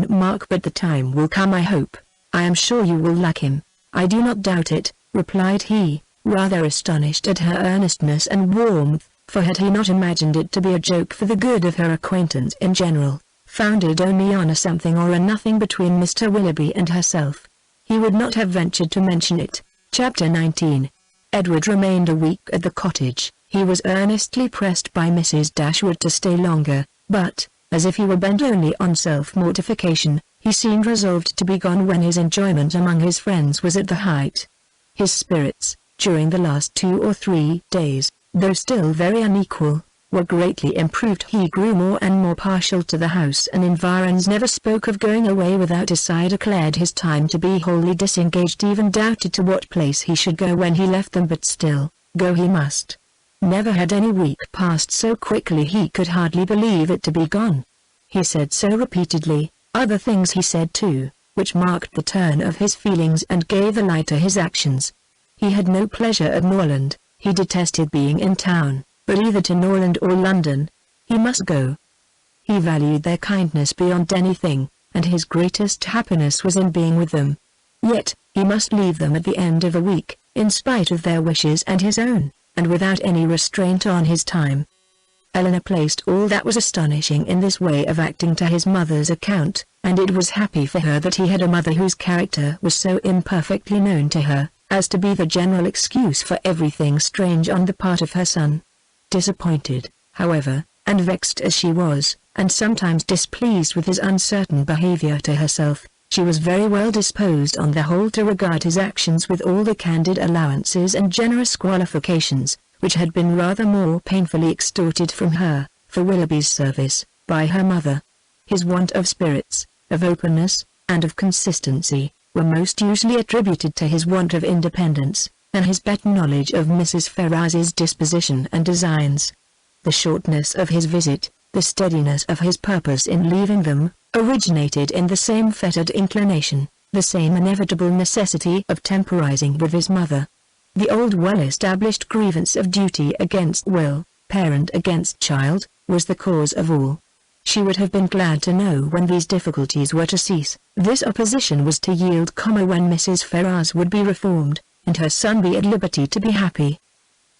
Speaker 1: But the time will come, I hope. I am sure you will like him." "I do not doubt it," replied he, rather astonished at her earnestness and warmth, for had he not imagined it to be a joke for the good of her acquaintance in general, founded only on a something or a nothing between Mr. Willoughby and herself? He would not have ventured to mention it. Chapter 19. Edward remained a week at the cottage. He was earnestly pressed by Mrs. Dashwood to stay longer, but, as if he were bent only on self-mortification, he seemed resolved to be gone when his enjoyment among his friends was at the height. His spirits, during the last 2 or 3 days, though still very unequal, were greatly improved. He grew more and more partial to the house and environs, never spoke of going away without a sigh, declared his time to be wholly disengaged, even doubted to what place he should go when he left them, but still, go he must. Never had any week passed so quickly, he could hardly believe it to be gone. He said so repeatedly. Other things he said too, which marked the turn of his feelings and gave a light to his actions. He had no pleasure at Norland. He detested being in town, but either to Norland or London, he must go. He valued their kindness beyond anything, and his greatest happiness was in being with them. Yet, he must leave them at the end of a week, in spite of their wishes and his own, and without any restraint on his time. Eleanor placed all that was astonishing in this way of acting to his mother's account, and it was happy for her that he had a mother whose character was so imperfectly known to her, as to be the general excuse for everything strange on the part of her son. Disappointed, however, and vexed as she was, and sometimes displeased with his uncertain behavior to herself, she was very well disposed on the whole to regard his actions with all the candid allowances and generous qualifications, which had been rather more painfully extorted from her, for Willoughby's service, by her mother. His want of spirits, of openness, and of consistency, were most usually attributed to his want of independence, and his better knowledge of Mrs. Ferrars's disposition and designs. The shortness of his visit, the steadiness of his purpose in leaving them, originated in the same fettered inclination, the same inevitable necessity of temporizing with his mother. The old well-established grievance of duty against will, parent against child, was the cause of all. She would have been glad to know when these difficulties were to cease. This opposition was to yield, when Mrs. Ferrars would be reformed, and her son be at liberty to be happy.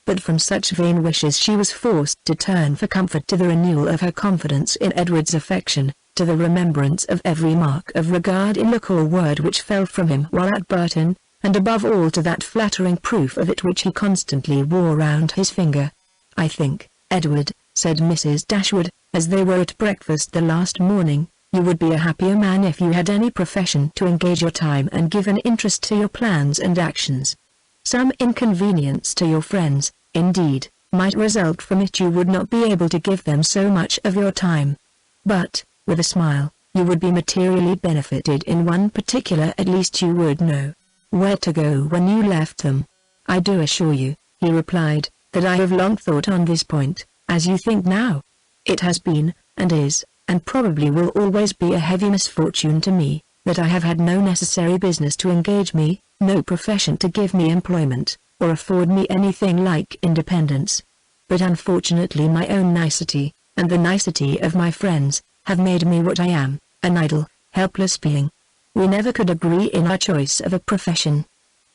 Speaker 1: But from such vain wishes she was forced to turn for comfort to the renewal of her confidence in Edward's affection, to the remembrance of every mark of regard in look or word which fell from him while at Burton, and above all to that flattering proof of it which he constantly wore round his finger. "I think, Edward," said Mrs. Dashwood, as they were at breakfast the last morning, "you would be a happier man if you had any profession to engage your time and give an interest to your plans and actions. Some inconvenience to your friends, indeed, might result from it. You would not be able to give them so much of your time. But, with a smile, you would be materially benefited in one particular. At least you would know where to go when you left them." "I do assure you," he replied, "that I have long thought on this point, as you think now. It has been, and is, and probably will always be a heavy misfortune to me, that I have had no necessary business to engage me, no profession to give me employment, or afford me anything like independence. But unfortunately my own nicety, and the nicety of my friends, have made me what I am, an idle, helpless being. We never could agree in our choice of a profession.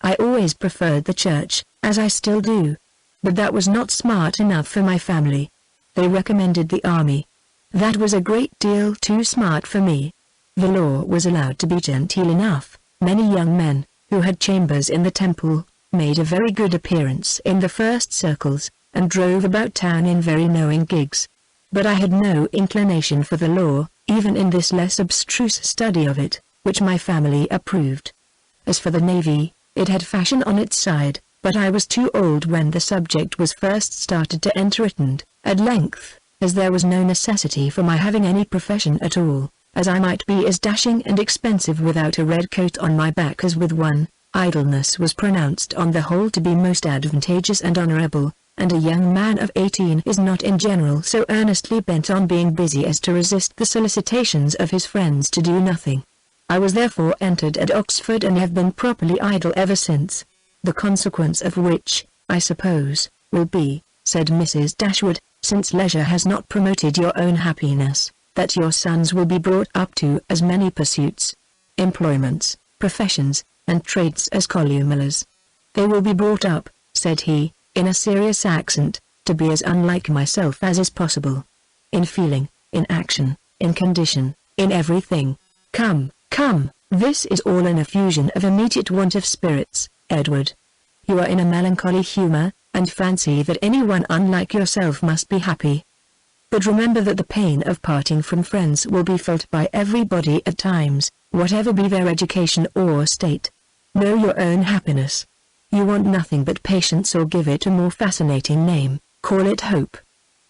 Speaker 1: I always preferred the church, as I still do. But that was not smart enough for my family. They recommended the army. That was a great deal too smart for me. The law was allowed to be genteel enough. Many young men, who had chambers in the Temple, made a very good appearance in the first circles, and drove about town in very knowing gigs. But I had no inclination for the law, even in this less abstruse study of it, which my family approved. As for the navy, it had fashion on its side, but I was too old when the subject was first started to enter it, and, at length, as there was no necessity for my having any profession at all, as I might be as dashing and expensive without a red coat on my back as with one, idleness was pronounced on the whole to be most advantageous and honorable, and a young man of 18 is not in general so earnestly bent on being busy as to resist the solicitations of his friends to do nothing. I was therefore entered at Oxford and have been properly idle ever since. The consequence of which, I suppose, will be, said Mrs. Dashwood, since leisure has not promoted your own happiness, that your sons will be brought up to as many pursuits, employments, professions, and trades as columellers. They will be brought up, said he, in a serious accent, to be as unlike myself as is possible. In feeling, in action, in condition, in everything. Come, come, this is all an effusion of immediate want of spirits, Edward. You are in a melancholy humour, and fancy that anyone unlike yourself must be happy. But remember that the pain of parting from friends will be felt by everybody at times, whatever be their education or state. Know your own happiness. You want nothing but patience, or give it a more fascinating name, call it hope.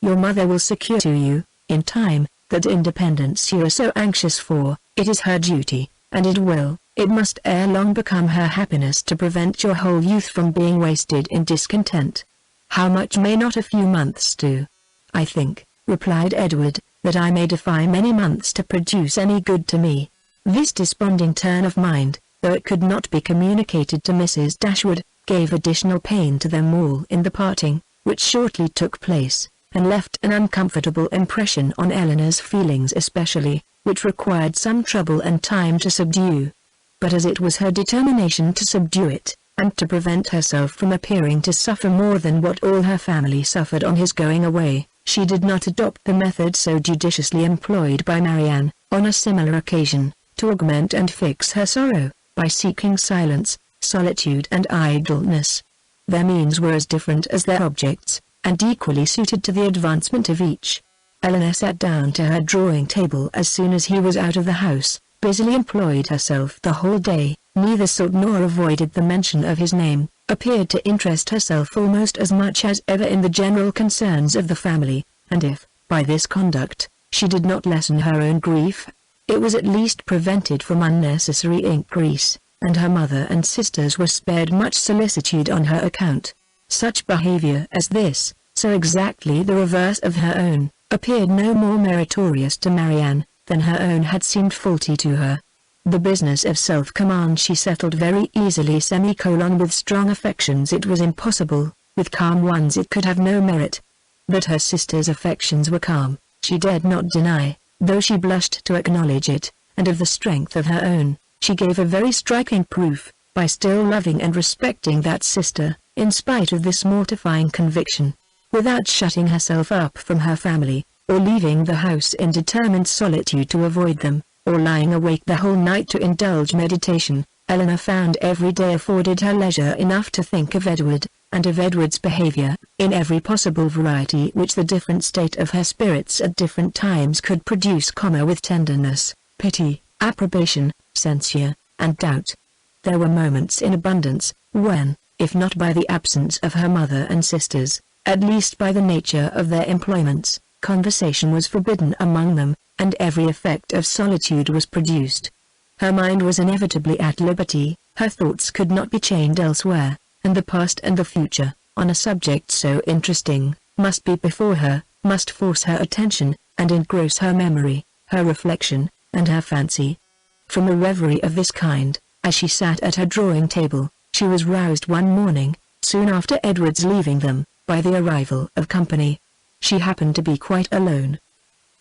Speaker 1: Your mother will secure to you, in time, that independence you are so anxious for. It is her duty, and it must ere long become her happiness to prevent your whole youth from being wasted in discontent. How much may not a few months do? I think, replied Edward, that I may defy many months to produce any good to me. This desponding turn of mind, though it could not be communicated to Mrs. Dashwood, gave additional pain to them all in the parting, which shortly took place, and left an uncomfortable impression on Elinor's feelings especially, which required some trouble and time to subdue. But as it was her determination to subdue it, and to prevent herself from appearing to suffer more than what all her family suffered on his going away, she did not adopt the method so judiciously employed by Marianne, on a similar occasion, to augment and fix her sorrow, by seeking silence, solitude and idleness. Their means were as different as their objects, and equally suited to the advancement of each. Elinor sat down to her drawing table as soon as he was out of the house, busily employed herself the whole day, neither sought nor avoided the mention of his name, appeared to interest herself almost as much as ever in the general concerns of the family, and if, by this conduct, she did not lessen her own grief, it was at least prevented from unnecessary increase, and her mother and sisters were spared much solicitude on her account. Such behavior as this, so exactly the reverse of her own, appeared no more meritorious to Marianne, than her own had seemed faulty to her. The business of self-command she settled very easily. With strong affections it was impossible, with calm ones it could have no merit. That her sister's affections were calm, she dared not deny, though she blushed to acknowledge it, and of the strength of her own, she gave a very striking proof, by still loving and respecting that sister, in spite of this mortifying conviction. Without shutting herself up from her family, or leaving the house in determined solitude to avoid them, or lying awake the whole night to indulge meditation, Elinor found every day afforded her leisure enough to think of Edward, and of Edward's behaviour, in every possible variety which the different state of her spirits at different times could produce, with tenderness, pity, approbation, censure, and doubt. There were moments in abundance, when, if not by the absence of her mother and sisters, at least by the nature of their employments, conversation was forbidden among them, and every effect of solitude was produced. Her mind was inevitably at liberty, her thoughts could not be chained elsewhere, and the past and the future, on a subject so interesting, must be before her, must force her attention, and engross her memory, her reflection, and her fancy. From a reverie of this kind, as she sat at her drawing table, she was roused one morning, soon after Edward's leaving them, by the arrival of company. She happened to be quite alone.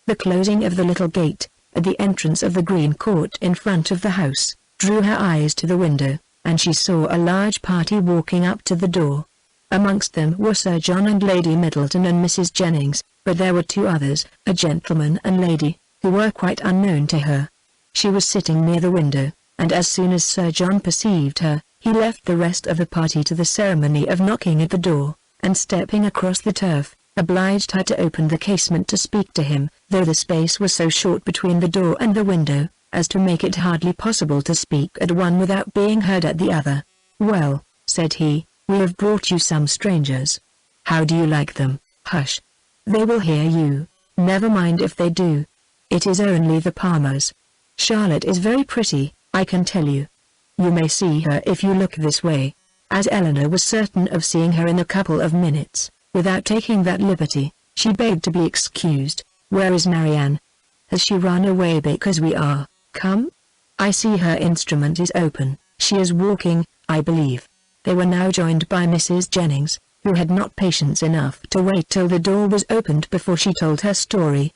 Speaker 1: The closing of the little gate, at the entrance of the green court in front of the house, drew her eyes to the window, and she saw a large party walking up to the door. Amongst them were Sir John and Lady Middleton and Mrs. Jennings, but there were two others, a gentleman and lady, who were quite unknown to her. She was sitting near the window, and as soon as Sir John perceived her, he left the rest of the party to the ceremony of knocking at the door, and stepping across the turf, obliged her to open the casement to speak to him, though the space was so short between the door and the window, as to make it hardly possible to speak at one without being heard at the other. "Well," said he, "we have brought you some strangers. How do you like them?" "Hush! They will hear you. Never mind if they do. It is only the Palmers. Charlotte is very pretty, I can tell you. You may see her if you look this way." As Elinor was certain of seeing her in a couple of minutes, Without taking that liberty, she begged to be excused. "Where is Marianne? Has she run away because we are come? I see her instrument is open. She is walking, I believe." They were now joined by Mrs. Jennings, who had not patience enough to wait till the door was opened before she told her story.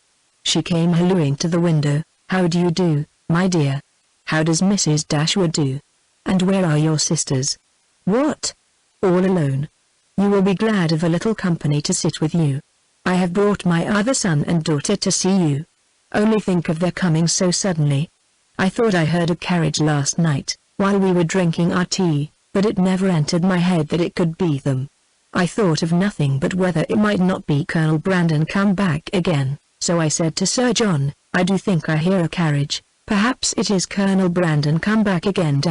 Speaker 1: She came hallooing to the window. "How do you do, my dear? How does Mrs. Dashwood do? And where are your sisters?" "What? All alone? You will be glad of a little company to sit with you. I have brought my other son and daughter to see you. Only think of their coming so suddenly. I thought I heard a carriage last night, while we were drinking our tea, but it never entered my head that it could be them. I thought of nothing but whether it might not be Colonel Brandon come back again, so I said to Sir John, I do think I hear a carriage, perhaps it is Colonel Brandon come back again.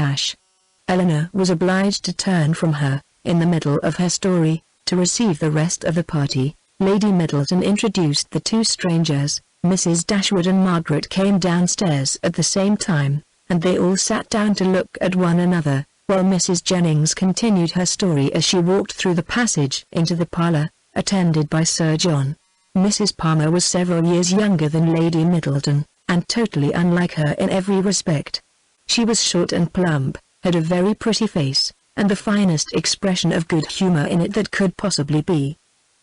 Speaker 1: Eleanor was obliged to turn from her, in the middle of her story, to receive the rest of the party. Lady Middleton introduced the two strangers. Mrs. Dashwood and Margaret came downstairs at the same time, and they all sat down to look at one another, while Mrs. Jennings continued her story as she walked through the passage into the parlour, attended by Sir John. Mrs. Palmer was several years younger than Lady Middleton, and totally unlike her in every respect. She was short and plump, had a very pretty face, and the finest expression of good humour in it that could possibly be.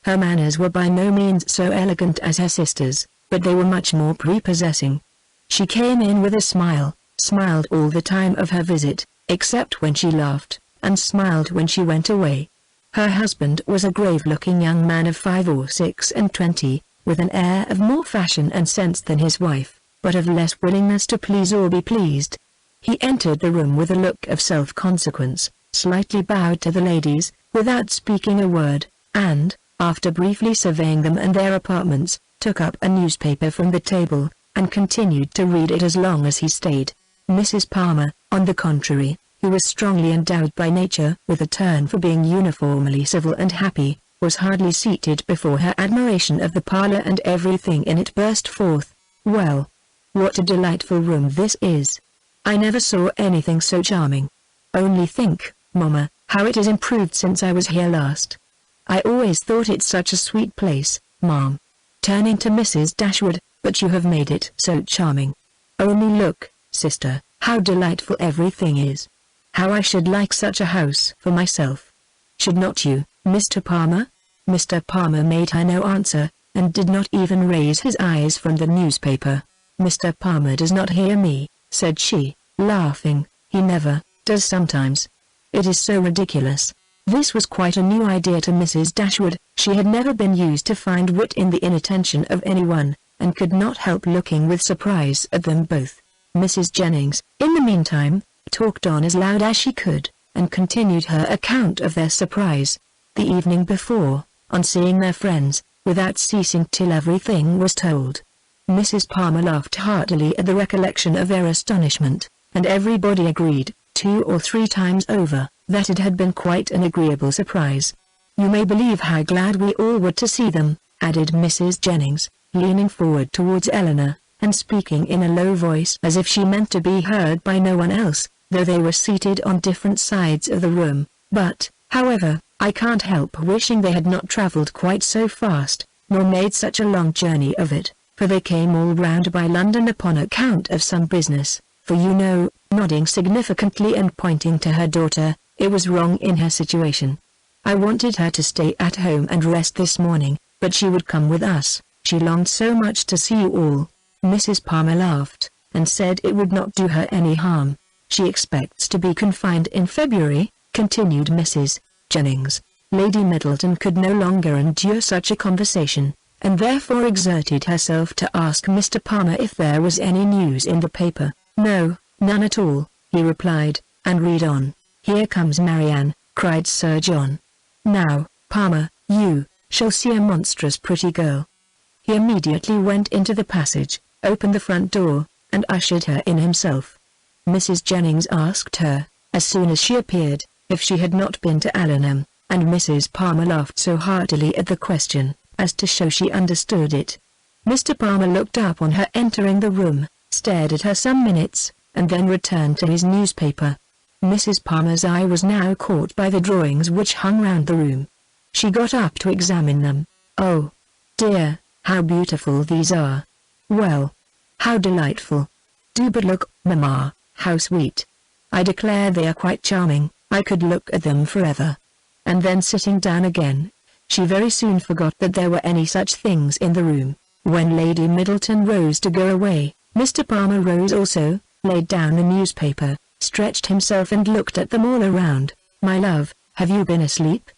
Speaker 1: Her manners were by no means so elegant as her sister's, but they were much more prepossessing. She came in with a smile, smiled all the time of her visit, except when she laughed, and smiled when she went away. Her husband was a grave-looking young man of 5 or 6 and 20, with an air of more fashion and sense than his wife, but of less willingness to please or be pleased. He entered the room with a look of self-consequence, slightly bowed to the ladies, without speaking a word, and, after briefly surveying them and their apartments, took up a newspaper from the table, and continued to read it as long as he stayed. Mrs. Palmer, on the contrary, who was strongly endowed by nature with a turn for being uniformly civil and happy, was hardly seated before her admiration of the parlour and everything in it burst forth. "Well, what a delightful room this is! I never saw anything so charming. Only think, Mamma, how it has improved since I was here last. I always thought it such a sweet place, Ma'am," turning to Mrs. Dashwood, "but you have made it so charming. Only look, sister, how delightful everything is. How I should like such a house for myself. Should not you, Mr. Palmer?" Mr. Palmer made her no answer, and did not even raise his eyes from the newspaper. "Mr. Palmer does not hear me," said she, laughing. "He never does sometimes. It is so ridiculous." This was quite a new idea to Mrs. Dashwood. She had never been used to find wit in the inattention of anyone, and could not help looking with surprise at them both. Mrs. Jennings, in the meantime, talked on as loud as she could, and continued her account of their surprise the evening before, on seeing their friends, without ceasing till everything was told. Mrs. Palmer laughed heartily at the recollection of their astonishment, and everybody agreed, 2 or 3 times over, that it had been quite an agreeable surprise. "You may believe how glad we all were to see them," added Mrs. Jennings, leaning forward towards Eleanor, and speaking in a low voice as if she meant to be heard by no one else, though they were seated on different sides of the room. "But, however, I can't help wishing they had not travelled quite so fast, nor made such a long journey of it, for they came all round by London upon account of some business, for you know," nodding significantly and pointing to her daughter, "it was wrong in her situation. I wanted her to stay at home and rest this morning, but she would come with us, she longed so much to see you all." Mrs. Palmer laughed, and said it would not do her any harm. "She expects to be confined in February," continued Mrs. Jennings. Lady Middleton could no longer endure such a conversation, and therefore exerted herself to ask Mr. Palmer if there was any news in the paper. "No, none at all," he replied, and read on. "Here comes Marianne," cried Sir John. "Now, Palmer, you shall see a monstrous pretty girl." He immediately went into the passage, opened the front door, and ushered her in himself. Mrs. Jennings asked her, as soon as she appeared, if she had not been to Allenham, and Mrs. Palmer laughed so heartily at the question, as to show she understood it. Mr. Palmer looked up on her entering the room, stared at her some minutes, and then returned to his newspaper. Mrs. Palmer's eye was now caught by the drawings which hung round the room. She got up to examine them. "Oh, dear, how beautiful these are! Well, how delightful! Do but look, Mamma, how sweet! I declare they are quite charming. I could look at them forever." And then sitting down again, she very soon forgot that there were any such things in the room. When Lady Middleton rose to go away, Mr. Palmer rose also, laid down a newspaper, stretched himself and looked at them all around. "My love, have you been asleep?"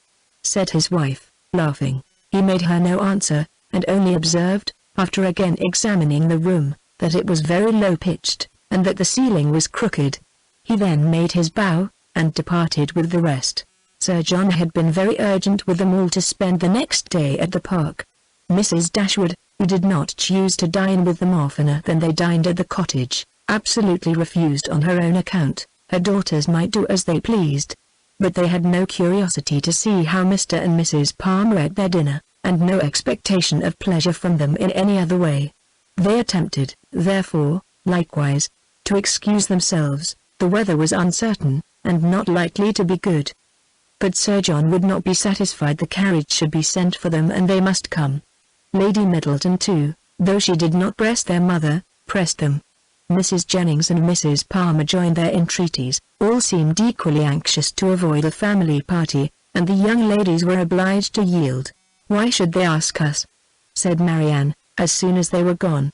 Speaker 1: said his wife, laughing. He made her no answer, and only observed, after again examining the room, that it was very low-pitched, and that the ceiling was crooked. He then made his bow, and departed with the rest. Sir John had been very urgent with them all to spend the next day at the park. Mrs. Dashwood, who did not choose to dine with them oftener than they dined at the cottage, absolutely refused on her own account. Her daughters might do as they pleased, but they had no curiosity to see how Mr. and Mrs. Palmer ate their dinner, and no expectation of pleasure from them in any other way. They attempted, therefore, likewise, to excuse themselves. The weather was uncertain, and not likely to be good. But Sir John would not be satisfied. The carriage should be sent for them and they must come. Lady Middleton too, though she did not press their mother, pressed them. Mrs. Jennings and Mrs. Palmer joined their entreaties. All seemed equally anxious to avoid a family party, and the young ladies were obliged to yield. "Why should they ask us?" said Marianne, as soon as they were gone.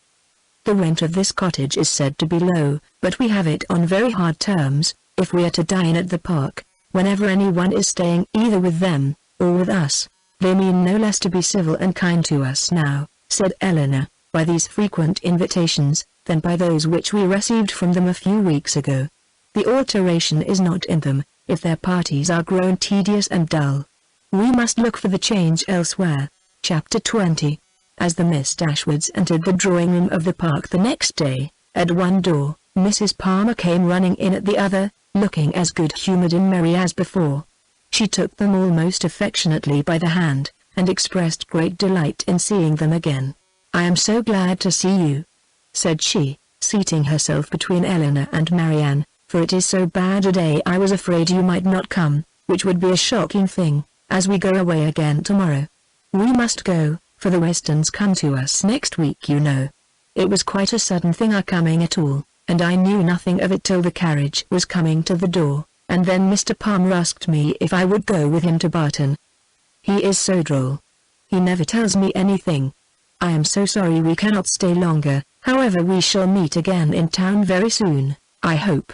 Speaker 1: "The rent of this cottage is said to be low, but we have it on very hard terms. If we are to dine at the park, whenever anyone is staying either with them, or with us, they mean no less to be civil and kind to us now," said Eleanor, "by these frequent invitations, than by those which we received from them a few weeks ago. The alteration is not in them, if their parties are grown tedious and dull. We must look for the change elsewhere." Chapter 20. As the Miss Dashwoods entered the drawing-room of the park the next day, at one door, Mrs. Palmer came running in at the other, looking as good-humoured and merry as before. She took them all most affectionately by the hand, and expressed great delight in seeing them again. "I am so glad to see you," said she, seating herself between Eleanor and Marianne, "for it is so bad a day I was afraid you might not come, which would be a shocking thing, as we go away again tomorrow. We must go, for the Westons come to us next week, you know. It was quite a sudden thing our coming at all, and I knew nothing of it till the carriage was coming to the door, and then Mr. Palmer asked me if I would go with him to Barton. He is so droll. He never tells me anything. I am so sorry we cannot stay longer. However, we shall meet again in town very soon, I hope."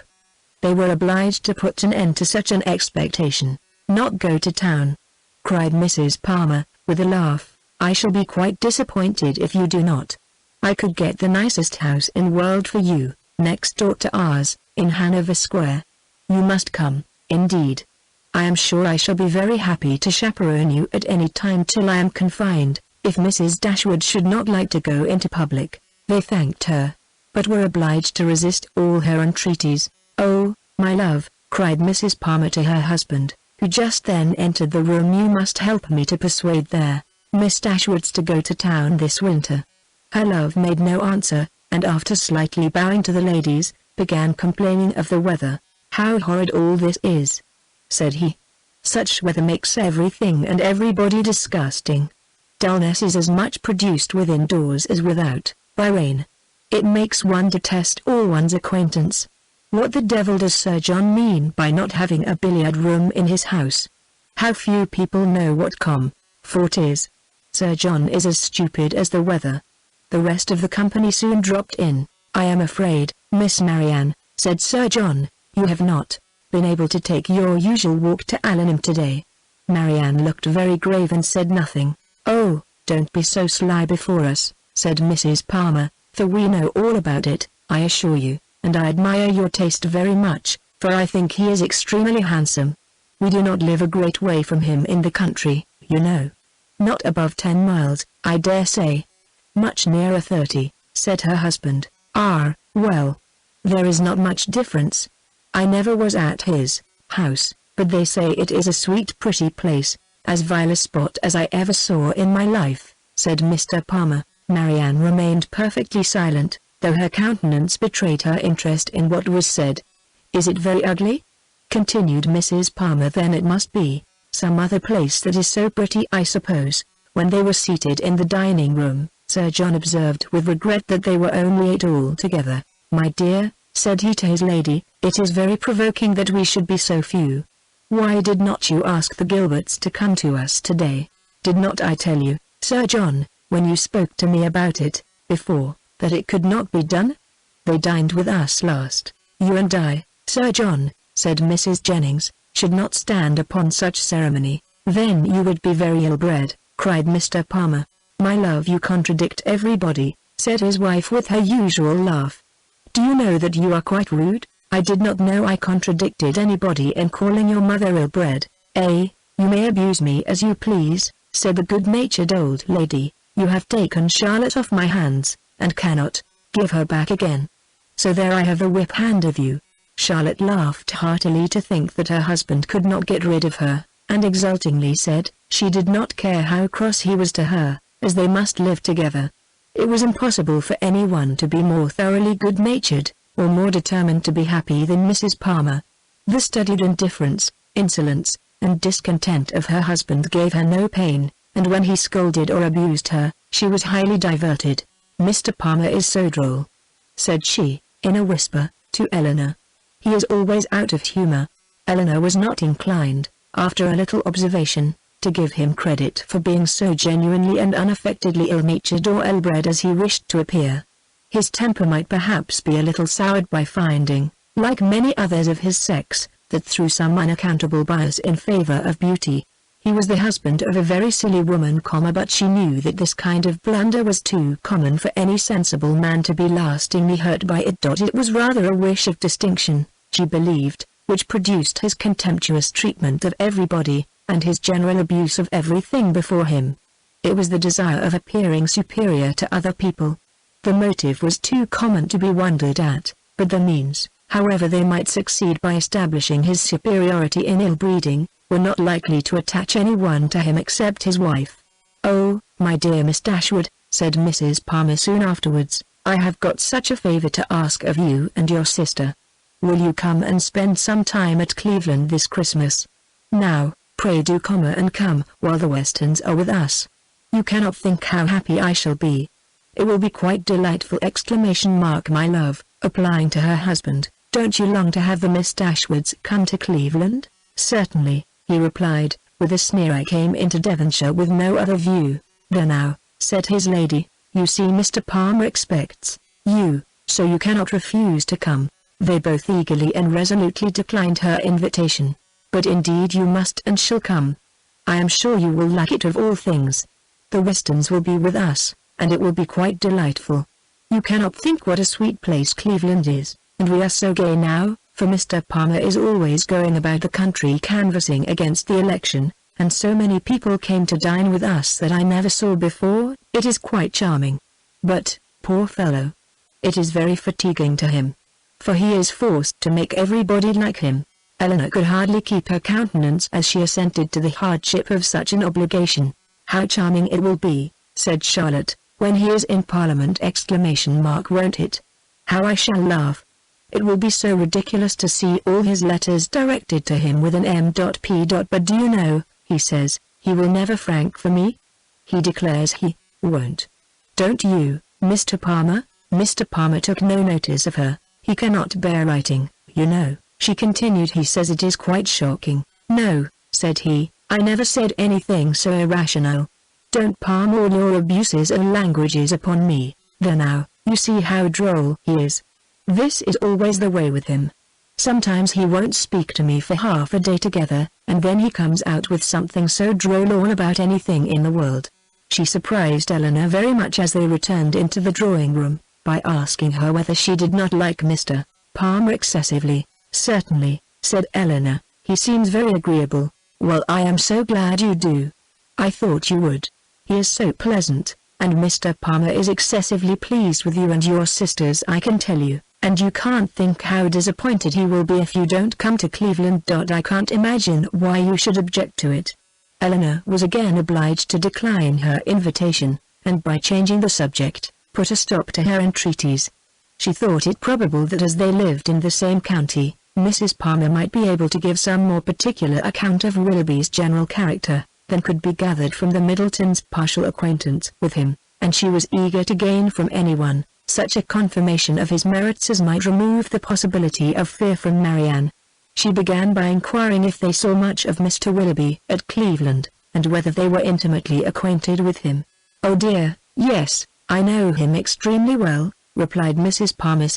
Speaker 1: They were obliged to put an end to such an expectation. "Not go to town?" cried Mrs. Palmer, with a laugh. "I shall be quite disappointed if you do not. I could get the nicest house in the world for you, next door to ours, in Hanover Square. You must come, indeed. I am sure I shall be very happy to chaperone you at any time till I am confined." If Mrs. Dashwood should not like to go into public, they thanked her, but were obliged to resist all her entreaties. "Oh, my love," cried Mrs. Palmer to her husband, who just then entered the room, "you must help me to persuade their Miss Dashwoods to go to town this winter." Her love made no answer, and after slightly bowing to the ladies, began complaining of the weather. "How horrid all this is," said he. "Such weather makes everything and everybody disgusting. Dullness is as much produced within doors as without, by rain. It makes one detest all one's acquaintance. What the devil does Sir John mean by not having a billiard room in his house? How few people know what comfort is. Sir John is as stupid as the weather." The rest of the company soon dropped in. "I am afraid, Miss Marianne," said Sir John, "you have not been able to take your usual walk to Allenham today." Marianne looked very grave and said nothing. "Oh, don't be so sly before us," said Mrs. Palmer, "for we know all about it, I assure you, and I admire your taste very much, for I think he is extremely handsome. We do not live a great way from him in the country, you know. Not above 10 miles, I dare say." "Much nearer 30, said her husband. "Ah, well, there is not much difference. I never was at his house, but they say it is a sweet pretty place, as vile a spot as I ever saw in my life," said Mr. Palmer. Marianne remained perfectly silent, though her countenance betrayed her interest in what was said. "Is it very ugly?" continued Mrs. Palmer. "Then it must be. Some other place that is so pretty, I suppose." When they were seated in the dining room, Sir John observed with regret that they were only 8 altogether. "My dear," said he to his lady, "it is very provoking that we should be so few. Why did not you ask the Gilberts to come to us today? Did not I tell you, Sir John, when you spoke to me about it, before, that it could not be done? They dined with us last. You and I, Sir John," said Mrs. Jennings, "should not stand upon such ceremony." "Then you would be very ill-bred," cried Mr. Palmer. "My love, you contradict everybody," said his wife with her usual laugh. "Do you know that you are quite rude?" "I did not know I contradicted anybody in calling your mother ill-bred." "You may abuse me as you please," said the good-natured old lady. "You have taken Charlotte off my hands, and cannot give her back again. So there I have the whip hand of you." Charlotte laughed heartily to think that her husband could not get rid of her, and exultingly said, she did not care how cross he was to her, as they must live together. It was impossible for anyone to be more thoroughly good-natured, or more determined to be happy than Mrs. Palmer. The studied indifference, insolence, and discontent of her husband gave her no pain, and when he scolded or abused her, she was highly diverted. "Mr. Palmer is so droll," said she, in a whisper, to Eleanor. "He is always out of humor." Eleanor was not inclined, after a little observation, to give him credit for being so genuinely and unaffectedly ill-natured or ill-bred as he wished to appear. His temper might perhaps be a little soured by finding, like many others of his sex, that through some unaccountable bias in favor of beauty, he was the husband of a very silly woman, but she knew that this kind of blunder was too common for any sensible man to be lastingly hurt by it. It was rather a wish of distinction, she believed, which produced his contemptuous treatment of everybody, and his general abuse of everything before him. It was the desire of appearing superior to other people. The motive was too common to be wondered at, but the means, however they might succeed by establishing his superiority in ill-breeding, were not likely to attach anyone to him except his wife. "Oh, my dear Miss Dashwood," said Mrs. Palmer soon afterwards, "I have got such a favor to ask of you and your sister. Will you come and spend some time at Cleveland this Christmas? Now, pray do come while the Westons are with us. You cannot think how happy I shall be. It will be quite delightful!" My love, applying to her husband, "don't you long to have the Miss Dashwoods come to Cleveland?" "Certainly," he replied, with a sneer. "I came into Devonshire with no other view." "There now," said his lady, "you see Mr. Palmer expects you, so you cannot refuse to come." They both eagerly and resolutely declined her invitation. "But indeed you must and shall come. I am sure you will like it of all things. The Westons will be with us, and it will be quite delightful. You cannot think what a sweet place Cleveland is, and we are so gay now, for Mr. Palmer is always going about the country canvassing against the election, and so many people came to dine with us that I never saw before. It is quite charming. But, poor fellow, it is very fatiguing to him, for he is forced to make everybody like him." Eleanor could hardly keep her countenance as she assented to the hardship of such an obligation. "How charming it will be," said Charlotte, "when he is in Parliament! Won't it? How I shall laugh! It will be so ridiculous to see all his letters directed to him with an M.P. But do you know, he says, he will never frank for me? He declares he won't. Don't you, Mr. Palmer?" Mr. Palmer took no notice of her. "He cannot bear writing, you know," she continued. "He says it is quite shocking." "No," said he, "I never said anything so irrational. Don't palm all your abuses and languages upon me." "There now, you see how droll he is. This is always the way with him. Sometimes he won't speak to me for half a day together, and then he comes out with something so droll all about anything in the world." She surprised Eleanor very much as they returned into the drawing-room, by asking her whether she did not like Mr. Palmer excessively. "Certainly," said Eleanor, "he seems very agreeable." "Well, I am so glad you do. I thought you would. He is so pleasant, and Mr. Palmer is excessively pleased with you and your sisters, I can tell you, and you can't think how disappointed he will be if you don't come to Cleveland. I can't imagine why you should object to it." Eleanor was again obliged to decline her invitation, and by changing the subject, put a stop to her entreaties. She thought it probable that as they lived in the same county, Mrs. Palmer might be able to give some more particular account of Willoughby's general character than could be gathered from the Middletons' partial acquaintance with him, and she was eager to gain from anyone such a confirmation of his merits as might remove the possibility of fear from Marianne. She began by inquiring if they saw much of Mr. Willoughby at Cleveland, and whether they were intimately acquainted with him. "Oh dear, yes, I know him extremely well," replied Mrs. Palmer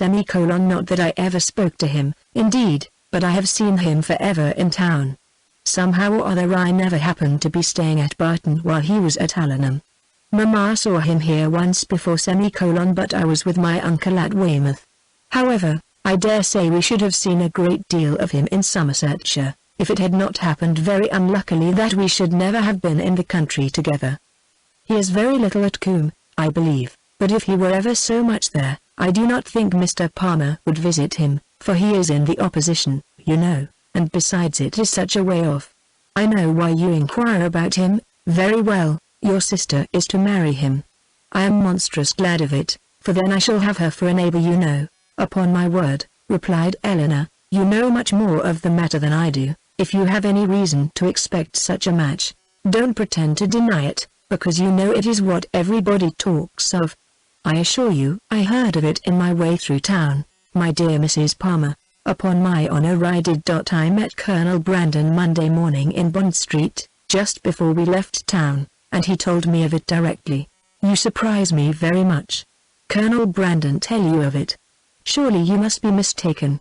Speaker 1: Not that I ever spoke to him, indeed, but I have seen him forever in town. Somehow or other I never happened to be staying at Barton while he was at Allenham. Mamma saw him here once before but I was with my uncle at Weymouth. However, I dare say we should have seen a great deal of him in Somersetshire, if it had not happened very unluckily that we should never have been in the country together. He is very little at Coombe, I believe, but if he were ever so much there, I do not think Mr. Palmer would visit him, for he is in the opposition, you know, and besides it is such a way off. I know why you inquire about him. Very well, your sister is to marry him. I am monstrous glad of it, for then I shall have her for a neighbour, you know." "Upon my word," replied Eleanor, "you know much more of the matter than I do, if you have any reason to expect such a match. Don't pretend to deny it, because you know it is what everybody talks of." "I assure you I heard of it in my way through town, my dear Mrs. Palmer. Upon my honour I did. I met Colonel Brandon Monday morning in Bond Street, just before we left town, and he told me of it directly. You surprise me very much. Colonel Brandon tell you of it? Surely you must be mistaken.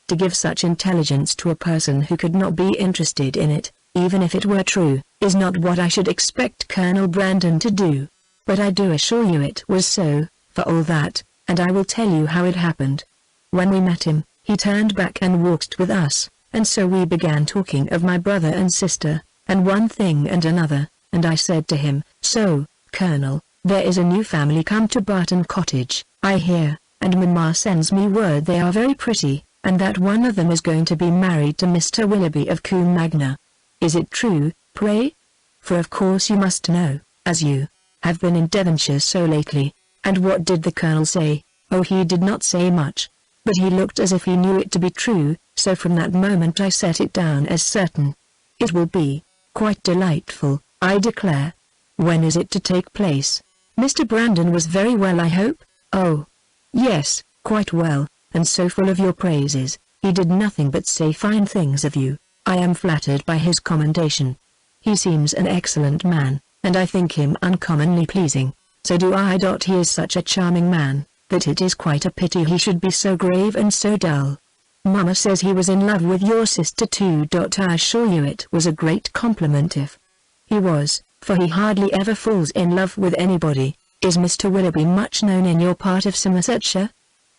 Speaker 1: To give such intelligence to a person who could not be interested in it, even if it were true, is not what I should expect Colonel Brandon to do. But I do assure you it was so, for all that, and I will tell you how it happened. When we met him, he turned back and walked with us, and so we began talking of my brother and sister, and one thing and another, and I said to him, 'So, Colonel, there is a new family come to Barton Cottage, I hear, and Mamma sends me word they are very pretty, and that one of them is going to be married to Mr. Willoughby of Combe Magna. Is it true, pray? For of course you must know, as you have been in Devonshire so lately.' And what did the Colonel say?" "Oh, he did not say much, but he looked as if he knew it to be true, so from that moment I set it down as certain. It will be quite delightful, I declare. When is it to take place? Mr. Brandon was very well, I hope?" "Oh, yes, quite well, and so full of your praises. He did nothing but say fine things of you. I am flattered by his commendation. He seems an excellent man, and I think him uncommonly pleasing. So do I. He is such a charming man, that it is quite a pity he should be so grave and so dull. Mamma says he was in love with your sister too. I assure you it was a great compliment if he was, for he hardly ever falls in love with anybody." "Is Mr. Willoughby much known in your part of Somersetshire?"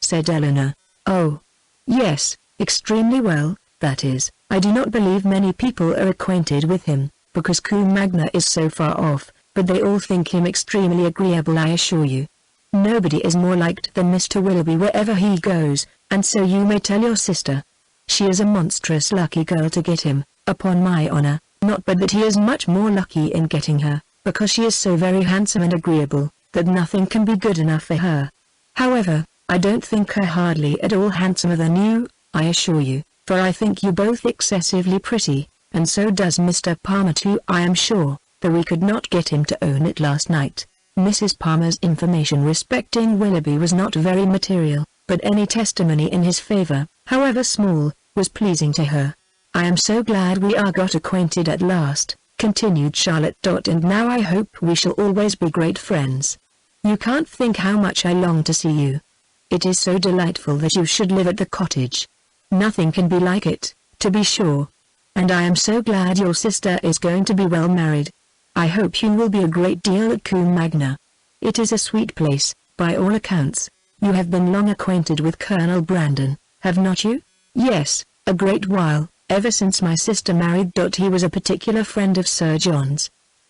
Speaker 1: said Eleanor. "Oh, yes, extremely well. That is, I do not believe many people are acquainted with him, because Combe Magna is so far off, but they all think him extremely agreeable, I assure you. Nobody is more liked than Mr. Willoughby wherever he goes, and so you may tell your sister. She is a monstrous lucky girl to get him, upon my honour, not but that he is much more lucky in getting her, because she is so very handsome and agreeable, that nothing can be good enough for her. However, I don't think her hardly at all handsomer than you, I assure you, for I think you both excessively pretty, and so does Mr. Palmer too, I am sure, though we could not get him to own it last night." Mrs. Palmer's information respecting Willoughby was not very material, but any testimony in his favour, however small, was pleasing to her. "I am so glad we are got acquainted at last," continued Charlotte. "And now I hope we shall always be great friends. You can't think how much I long to see you. It is so delightful that you should live at the cottage. Nothing can be like it, to be sure. And I am so glad your sister is going to be well married. I hope you will be a great deal at Combe Magna. It is a sweet place, by all accounts. You have been long acquainted with Colonel Brandon, have not you?" "Yes, a great while, ever since my sister married. He was a particular friend of Sir John's.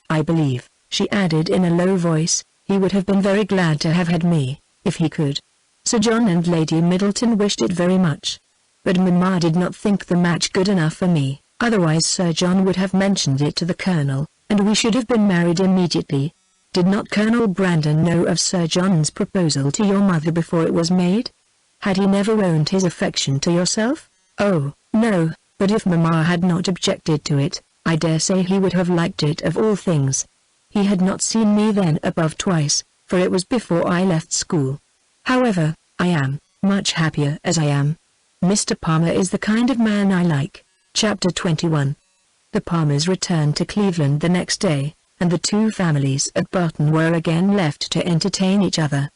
Speaker 1: I believe," she added in a low voice, "he would have been very glad to have had me, if he could. Sir John and Lady Middleton wished it very much. But Mamma did not think the match good enough for me, otherwise Sir John would have mentioned it to the Colonel, and we should have been married immediately. Did not Colonel Brandon know of Sir John's proposal to your mother before it was made? Had he never owned his affection to yourself?" "Oh, no, but if Mamma had not objected to it, I dare say he would have liked it of all things. He had not seen me then above twice, for it was before I left school. However, I am much happier as I am. Mr. Palmer is the kind of man I like." Chapter 21. The Palmers returned to Cleveland the next day, and the two families at Barton were again left to entertain each other.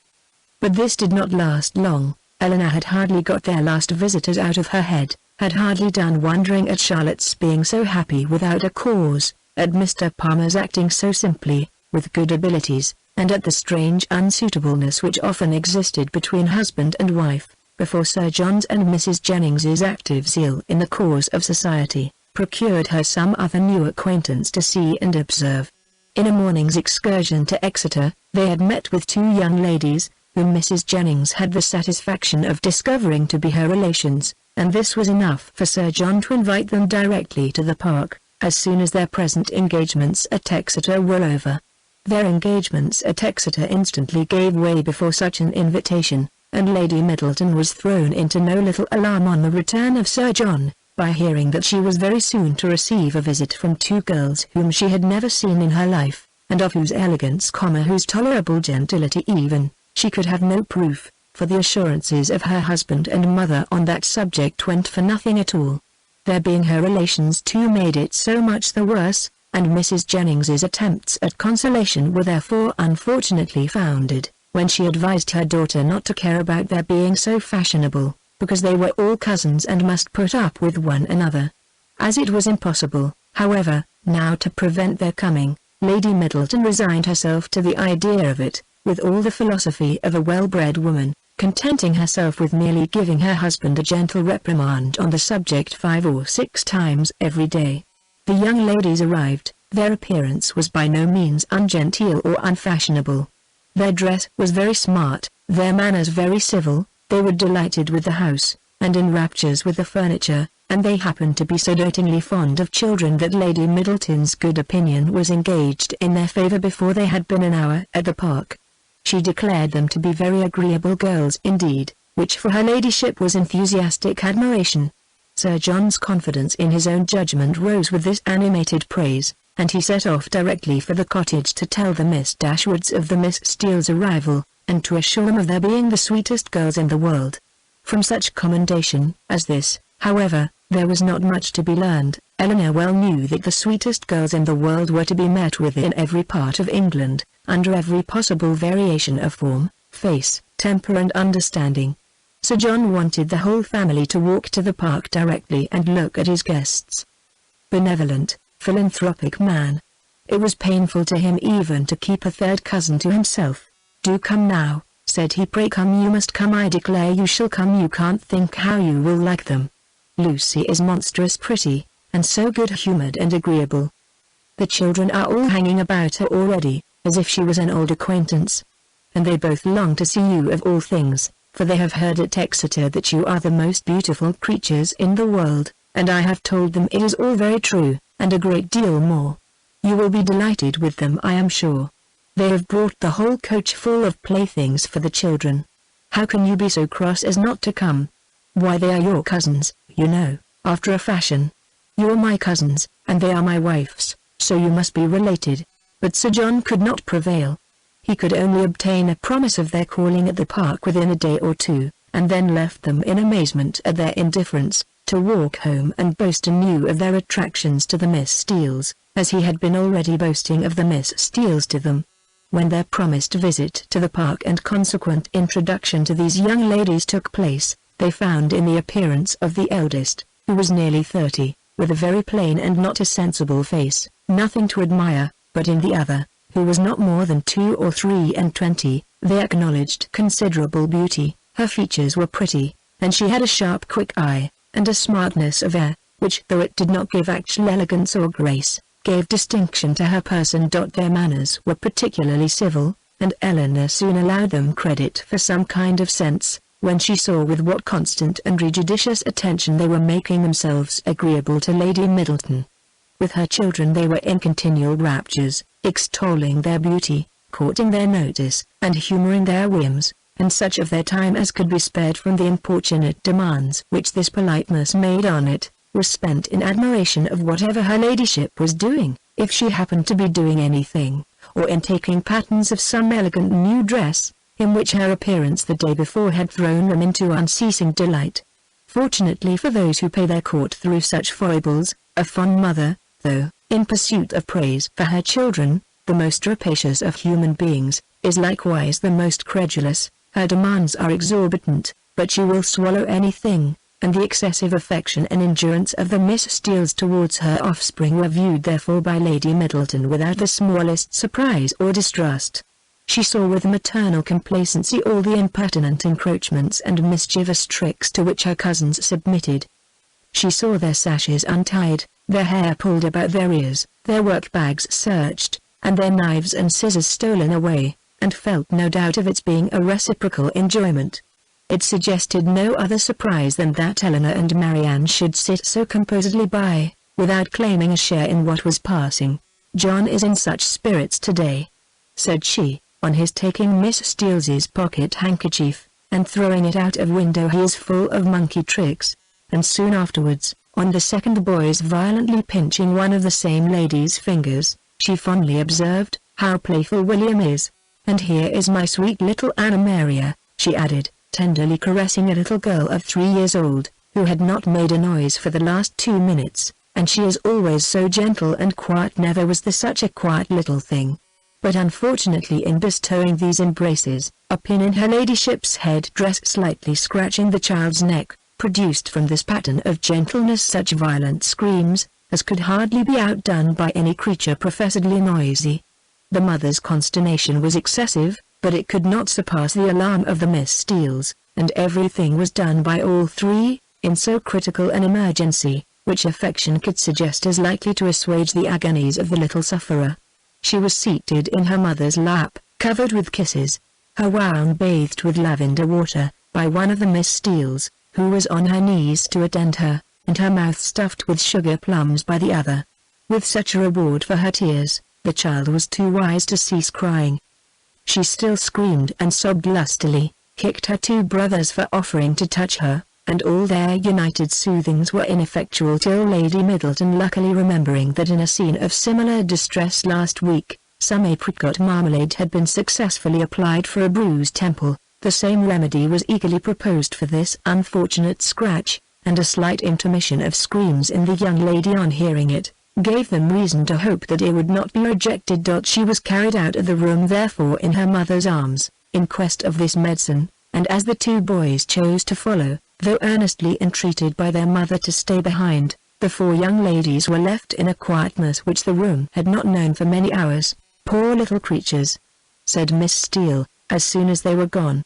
Speaker 1: But this did not last long. Eleanor had hardly got their last visitors out of her head, had hardly done wondering at Charlotte's being so happy without a cause, at Mr. Palmer's acting so simply, with good abilities, and at the strange unsuitableness which often existed between husband and wife, before Sir John's and Mrs. Jennings's active zeal in the cause of society procured her some other new acquaintance to see and observe. In a morning's excursion to Exeter, they had met with two young ladies, whom Mrs. Jennings had the satisfaction of discovering to be her relations, and this was enough for Sir John to invite them directly to the park, as soon as their present engagements at Exeter were over. Their engagements at Exeter instantly gave way before such an invitation, and Lady Middleton was thrown into no little alarm on the return of Sir John, by hearing that she was very soon to receive a visit from two girls whom she had never seen in her life, and of whose elegance, whose tolerable gentility even, she could have no proof, for the assurances of her husband and mother on that subject went for nothing at all. Their being her relations too made it so much the worse, and Mrs. Jennings's attempts at consolation were therefore unfortunately founded, when she advised her daughter not to care about their being so fashionable, because they were all cousins and must put up with one another. As it was impossible, however, now to prevent their coming, Lady Middleton resigned herself to the idea of it, with all the philosophy of a well-bred woman, contenting herself with merely giving her husband a gentle reprimand on the subject 5 or 6 times every day. The young ladies arrived. Their appearance was by no means ungenteel or unfashionable. Their dress was very smart, their manners very civil. They were delighted with the house, and in raptures with the furniture, and they happened to be so dotingly fond of children that Lady Middleton's good opinion was engaged in their favour before they had been an hour at the park. She declared them to be very agreeable girls indeed, which for her ladyship was enthusiastic admiration. Sir John's confidence in his own judgment rose with this animated praise, and he set off directly for the cottage to tell the Miss Dashwoods of the Miss Steele's arrival, and to assure them of their being the sweetest girls in the world. From such commendation as this, however, there was not much to be learned. Eleanor well knew that the sweetest girls in the world were to be met with in every part of England, under every possible variation of form, face, temper and understanding. Sir John wanted the whole family to walk to the park directly and look at his guests. Benevolent, philanthropic man. It was painful to him even to keep a third cousin to himself. "Do come now," said he. "Pray come, you must come, I declare you shall come. You can't think how you will like them. Lucy is monstrous pretty, and so good-humoured and agreeable. The children are all hanging about her already, as if she was an old acquaintance. And they both long to see you of all things, for they have heard at Exeter that you are the most beautiful creatures in the world, and I have told them it is all very true, and a great deal more. You will be delighted with them, I am sure. They have brought the whole coach full of playthings for the children. How can you be so cross as not to come? Why, they are your cousins, you know, after a fashion. You are my cousins, and they are my wife's, so you must be related." But Sir John could not prevail. He could only obtain a promise of their calling at the park within a day or two, and then left them in amazement at their indifference, to walk home and boast anew of their attractions to the Miss Steeles, as he had been already boasting of the Miss Steeles to them. When their promised visit to the park and consequent introduction to these young ladies took place, they found in the appearance of the eldest, who was nearly 30, with a very plain and not a sensible face, nothing to admire, but in the other, who was not more than 2 or 3 and 20, they acknowledged considerable beauty. Her features were pretty, and she had a sharp quick eye, and a smartness of air, which though it did not give actual elegance or grace, gave distinction to her person. Their manners were particularly civil, and Eleanor soon allowed them credit for some kind of sense, when she saw with what constant and judicious attention they were making themselves agreeable to Lady Middleton. With her children they were in continual raptures, extolling their beauty, courting their notice, and humouring their whims, and such of their time as could be spared from the importunate demands which this politeness made on it, was spent in admiration of whatever her ladyship was doing, if she happened to be doing anything, or in taking patterns of some elegant new dress, in which her appearance the day before had thrown them into unceasing delight. Fortunately for those who pay their court through such foibles, a fond mother, though, in pursuit of praise for her children, the most rapacious of human beings, is likewise the most credulous. Her demands are exorbitant, but she will swallow anything, and the excessive affection and endurance of the Miss Steeles towards her offspring were viewed therefore by Lady Middleton without the smallest surprise or distrust. She saw with maternal complacency all the impertinent encroachments and mischievous tricks to which her cousins submitted. She saw their sashes untied, their hair pulled about their ears, their work-bags searched, and their knives and scissors stolen away, and felt no doubt of its being a reciprocal enjoyment. It suggested no other surprise than that Eleanor and Marianne should sit so composedly by, without claiming a share in what was passing. "John is in such spirits today," said she, on his taking Miss Steeles's pocket-handkerchief, and throwing it out of window. "He is full of monkey tricks," and soon afterwards, on the second boy's violently pinching one of the same lady's fingers, she fondly observed, "How playful William is! And here is my sweet little Anna Maria," she added, tenderly caressing a little girl of 3 years old, who had not made a noise for the last 2 minutes, "and she is always so gentle and quiet. Never was there such a quiet little thing." But unfortunately in bestowing these embraces, a pin in her ladyship's head-dress slightly scratching the child's neck, produced from this pattern of gentleness such violent screams, as could hardly be outdone by any creature professedly noisy. The mother's consternation was excessive, but it could not surpass the alarm of the Miss Steeles, and everything was done by all three, in so critical an emergency, which affection could suggest as likely to assuage the agonies of the little sufferer. She was seated in her mother's lap, covered with kisses, her gown bathed with lavender water, by one of the Miss Steeles, who was on her knees to attend her, and her mouth stuffed with sugar plums by the other. With such a reward for her tears, the child was too wise to cease crying. She still screamed and sobbed lustily, kicked her 2 brothers for offering to touch her, and all their united soothings were ineffectual till Lady Middleton, luckily remembering that in a scene of similar distress last week, some apricot marmalade had been successfully applied for a bruised temple, the same remedy was eagerly proposed for this unfortunate scratch, and a slight intermission of screams in the young lady on hearing it, gave them reason to hope that it would not be rejected. She was carried out of the room therefore in her mother's arms, in quest of this medicine, and as the 2 boys chose to follow, though earnestly entreated by their mother to stay behind, the 4 young ladies were left in a quietness which the room had not known for many hours. "Poor little creatures," said Miss Steele, as soon as they were gone.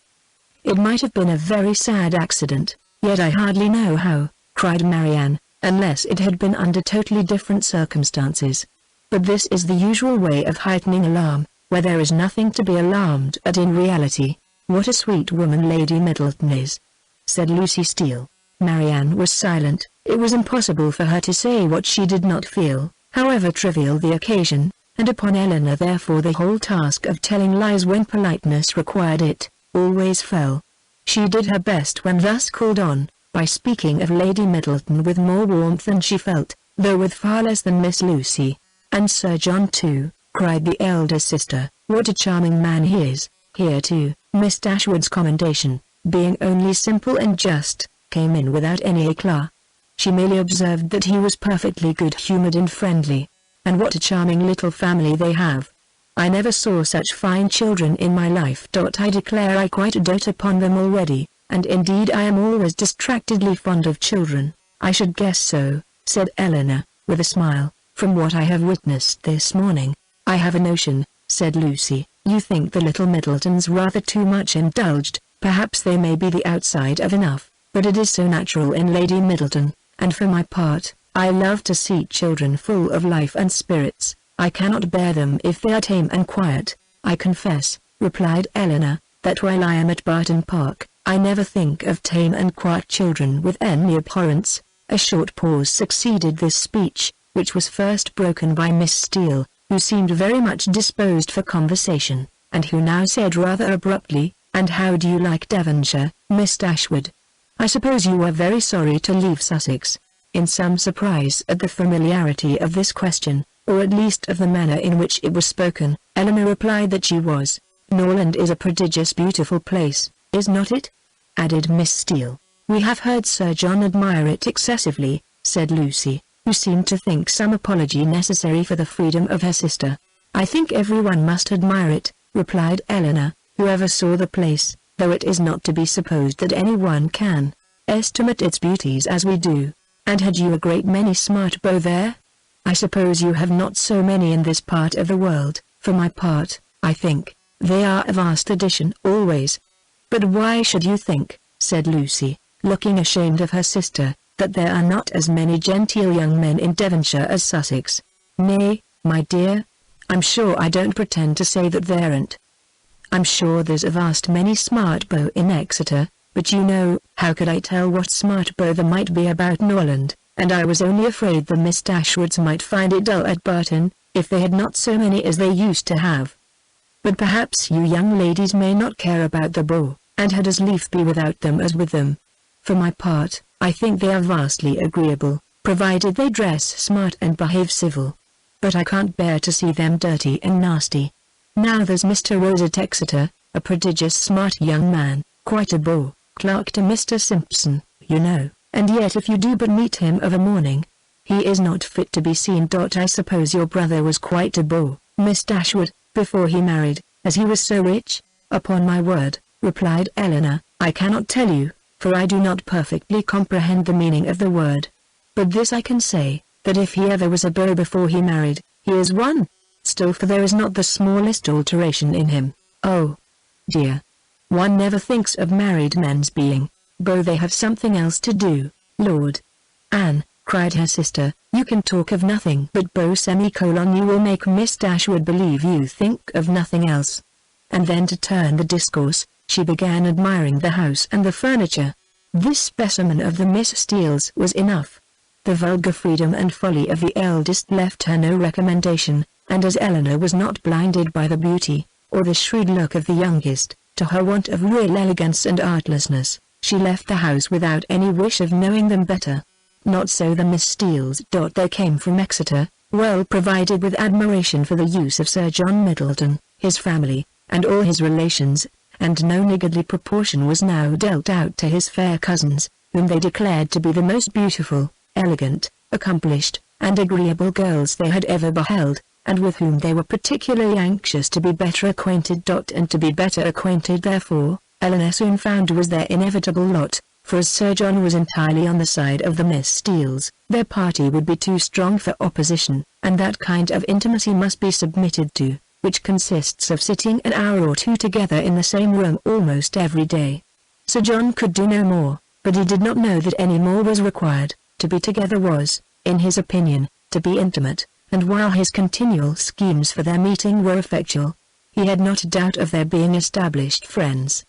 Speaker 1: "It might have been a very sad accident, yet I hardly know how," cried Marianne, "unless it had been under totally different circumstances. But this is the usual way of heightening alarm, where there is nothing to be alarmed at in reality. What a sweet woman Lady Middleton is," said Lucy Steele. Marianne was silent. It was impossible for her to say what she did not feel, however trivial the occasion, and upon Eleanor therefore the whole task of telling lies when politeness required it, always fell. She did her best when thus called on, by speaking of Lady Middleton with more warmth than she felt, though with far less than Miss Lucy. "And Sir John too," cried the elder sister, "what a charming man he is." Here too, Miss Dashwood's commendation, being only simple and just, came in without any éclat. She merely observed that he was perfectly good-humoured and friendly. "And what a charming little family they have. I never saw such fine children in my life. I declare I quite dote upon them already, and indeed I am always distractedly fond of children." "I should guess so," said Eleanor, with a smile, "from what I have witnessed this morning." "I have a notion," said Lucy, "you think the little Middletons rather too much indulged. Perhaps they may be the outside of enough, but it is so natural in Lady Middleton, and for my part, I love to see children full of life and spirits. I cannot bear them if they are tame and quiet." "I confess," replied Eleanor, "that while I am at Barton Park, I never think of tame and quiet children with any abhorrence." A short pause succeeded this speech, which was first broken by Miss Steele, who seemed very much disposed for conversation, and who now said rather abruptly, "And how do you like Devonshire, Miss Dashwood? I suppose you are very sorry to leave Sussex?" In some surprise at the familiarity of this question, or at least of the manner in which it was spoken, Eleanor replied that she was. "Norland is a prodigious beautiful place, is not it?" added Miss Steele. "We have heard Sir John admire it excessively," said Lucy, who seemed to think some apology necessary for the freedom of her sister. "I think everyone must admire it," replied Eleanor, "whoever saw the place, though it is not to be supposed that anyone can estimate its beauties as we do. And had you a great many smart beaux there? I suppose you have not so many in this part of the world. For my part, I think they are a vast addition always." "But why should you think," said Lucy, looking ashamed of her sister, "that there are not as many genteel young men in Devonshire as Sussex?" "Nay, my dear, I'm sure I don't pretend to say that there aren't. I'm sure there's a vast many smart beaux in Exeter, but you know, how could I tell what smart beaux there might be about Norland, and I was only afraid the Miss Dashwoods might find it dull at Barton, if they had not so many as they used to have. But perhaps you young ladies may not care about the beaux, and had as lief be without them as with them. For my part, I think they are vastly agreeable, provided they dress smart and behave civil. But I can't bear to see them dirty and nasty. Now there's Mr. Rose at Exeter, a prodigious smart young man, quite a beau, clerk to Mr. Simpson, you know, and yet if you do but meet him of a morning, he is not fit to be seen. I suppose your brother was quite a beau, Miss Dashwood, before he married, as he was so rich?" "Upon my word," replied Eleanor, "I cannot tell you, for I do not perfectly comprehend the meaning of the word. But this I can say, that if he ever was a beau before he married, he is one. Still, for there is not the smallest alteration in him. Oh, dear! One never thinks of married men's being beaux. They have something else to do." "Lord! Anne," cried her sister, "you can talk of nothing but beaux. You will make Miss Dashwood believe you think of nothing else." And then, to turn the discourse, she began admiring the house and the furniture. This specimen of the Miss Steeles was enough. The vulgar freedom and folly of the eldest left her no recommendation, and as Eleanor was not blinded by the beauty, or the shrewd look of the youngest, to her want of real elegance and artlessness, she left the house without any wish of knowing them better. Not so the Miss Steeles. They came from Exeter, well provided with admiration for the use of Sir John Middleton, his family, and all his relations, and no niggardly proportion was now dealt out to his fair cousins, whom they declared to be the most beautiful, elegant, accomplished, and agreeable girls they had ever beheld, and with whom they were particularly anxious to be better acquainted. And to be better acquainted therefore, Eleanor soon found was their inevitable lot, for as Sir John was entirely on the side of the Miss Steeles, their party would be too strong for opposition, and that kind of intimacy must be submitted to, which consists of sitting an hour or two together in the same room almost every day. Sir John could do no more, but he did not know that any more was required. To be together was, in his opinion, to be intimate, and while his continual schemes for their meeting were effectual, he had not a doubt of their being established friends.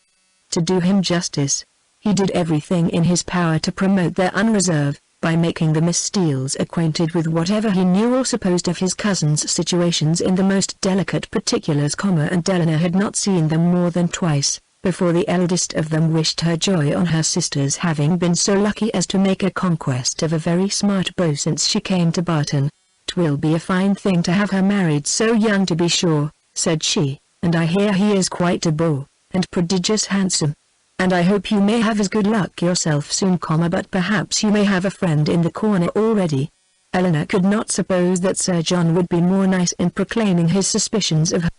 Speaker 1: To do him justice, he did everything in his power to promote their unreserve, by making the Miss Steeles acquainted with whatever he knew or supposed of his cousins' situations in the most delicate particulars. And Eleanor had not seen them more than twice, before the eldest of them wished her joy on her sister's having been so lucky as to make a conquest of a very smart beau since she came to Barton. "'Twill be a fine thing to have her married so young, to be sure," said she, "and I hear he is quite a beau, and prodigious handsome. And I hope you may have as good luck yourself soon, but perhaps you may have a friend in the corner already." Eleanor could not suppose that Sir John would be more nice in proclaiming his suspicions of her.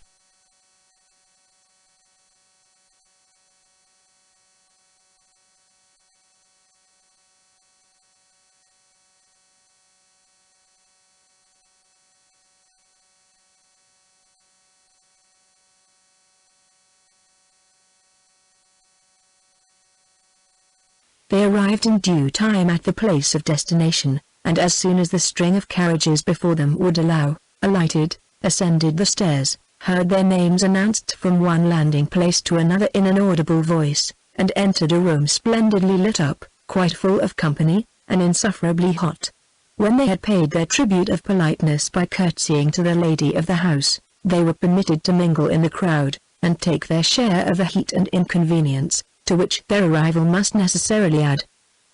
Speaker 1: They arrived in due time at the place of destination, and as soon as the string of carriages before them would allow, alighted, ascended the stairs, heard their names announced from one landing place to another in an audible voice, and entered a room splendidly lit up, quite full of company, and insufferably hot. When they had paid their tribute of politeness by curtsying to the lady of the house, they were permitted to mingle in the crowd, and take their share of the heat and inconvenience, to which their arrival must necessarily add.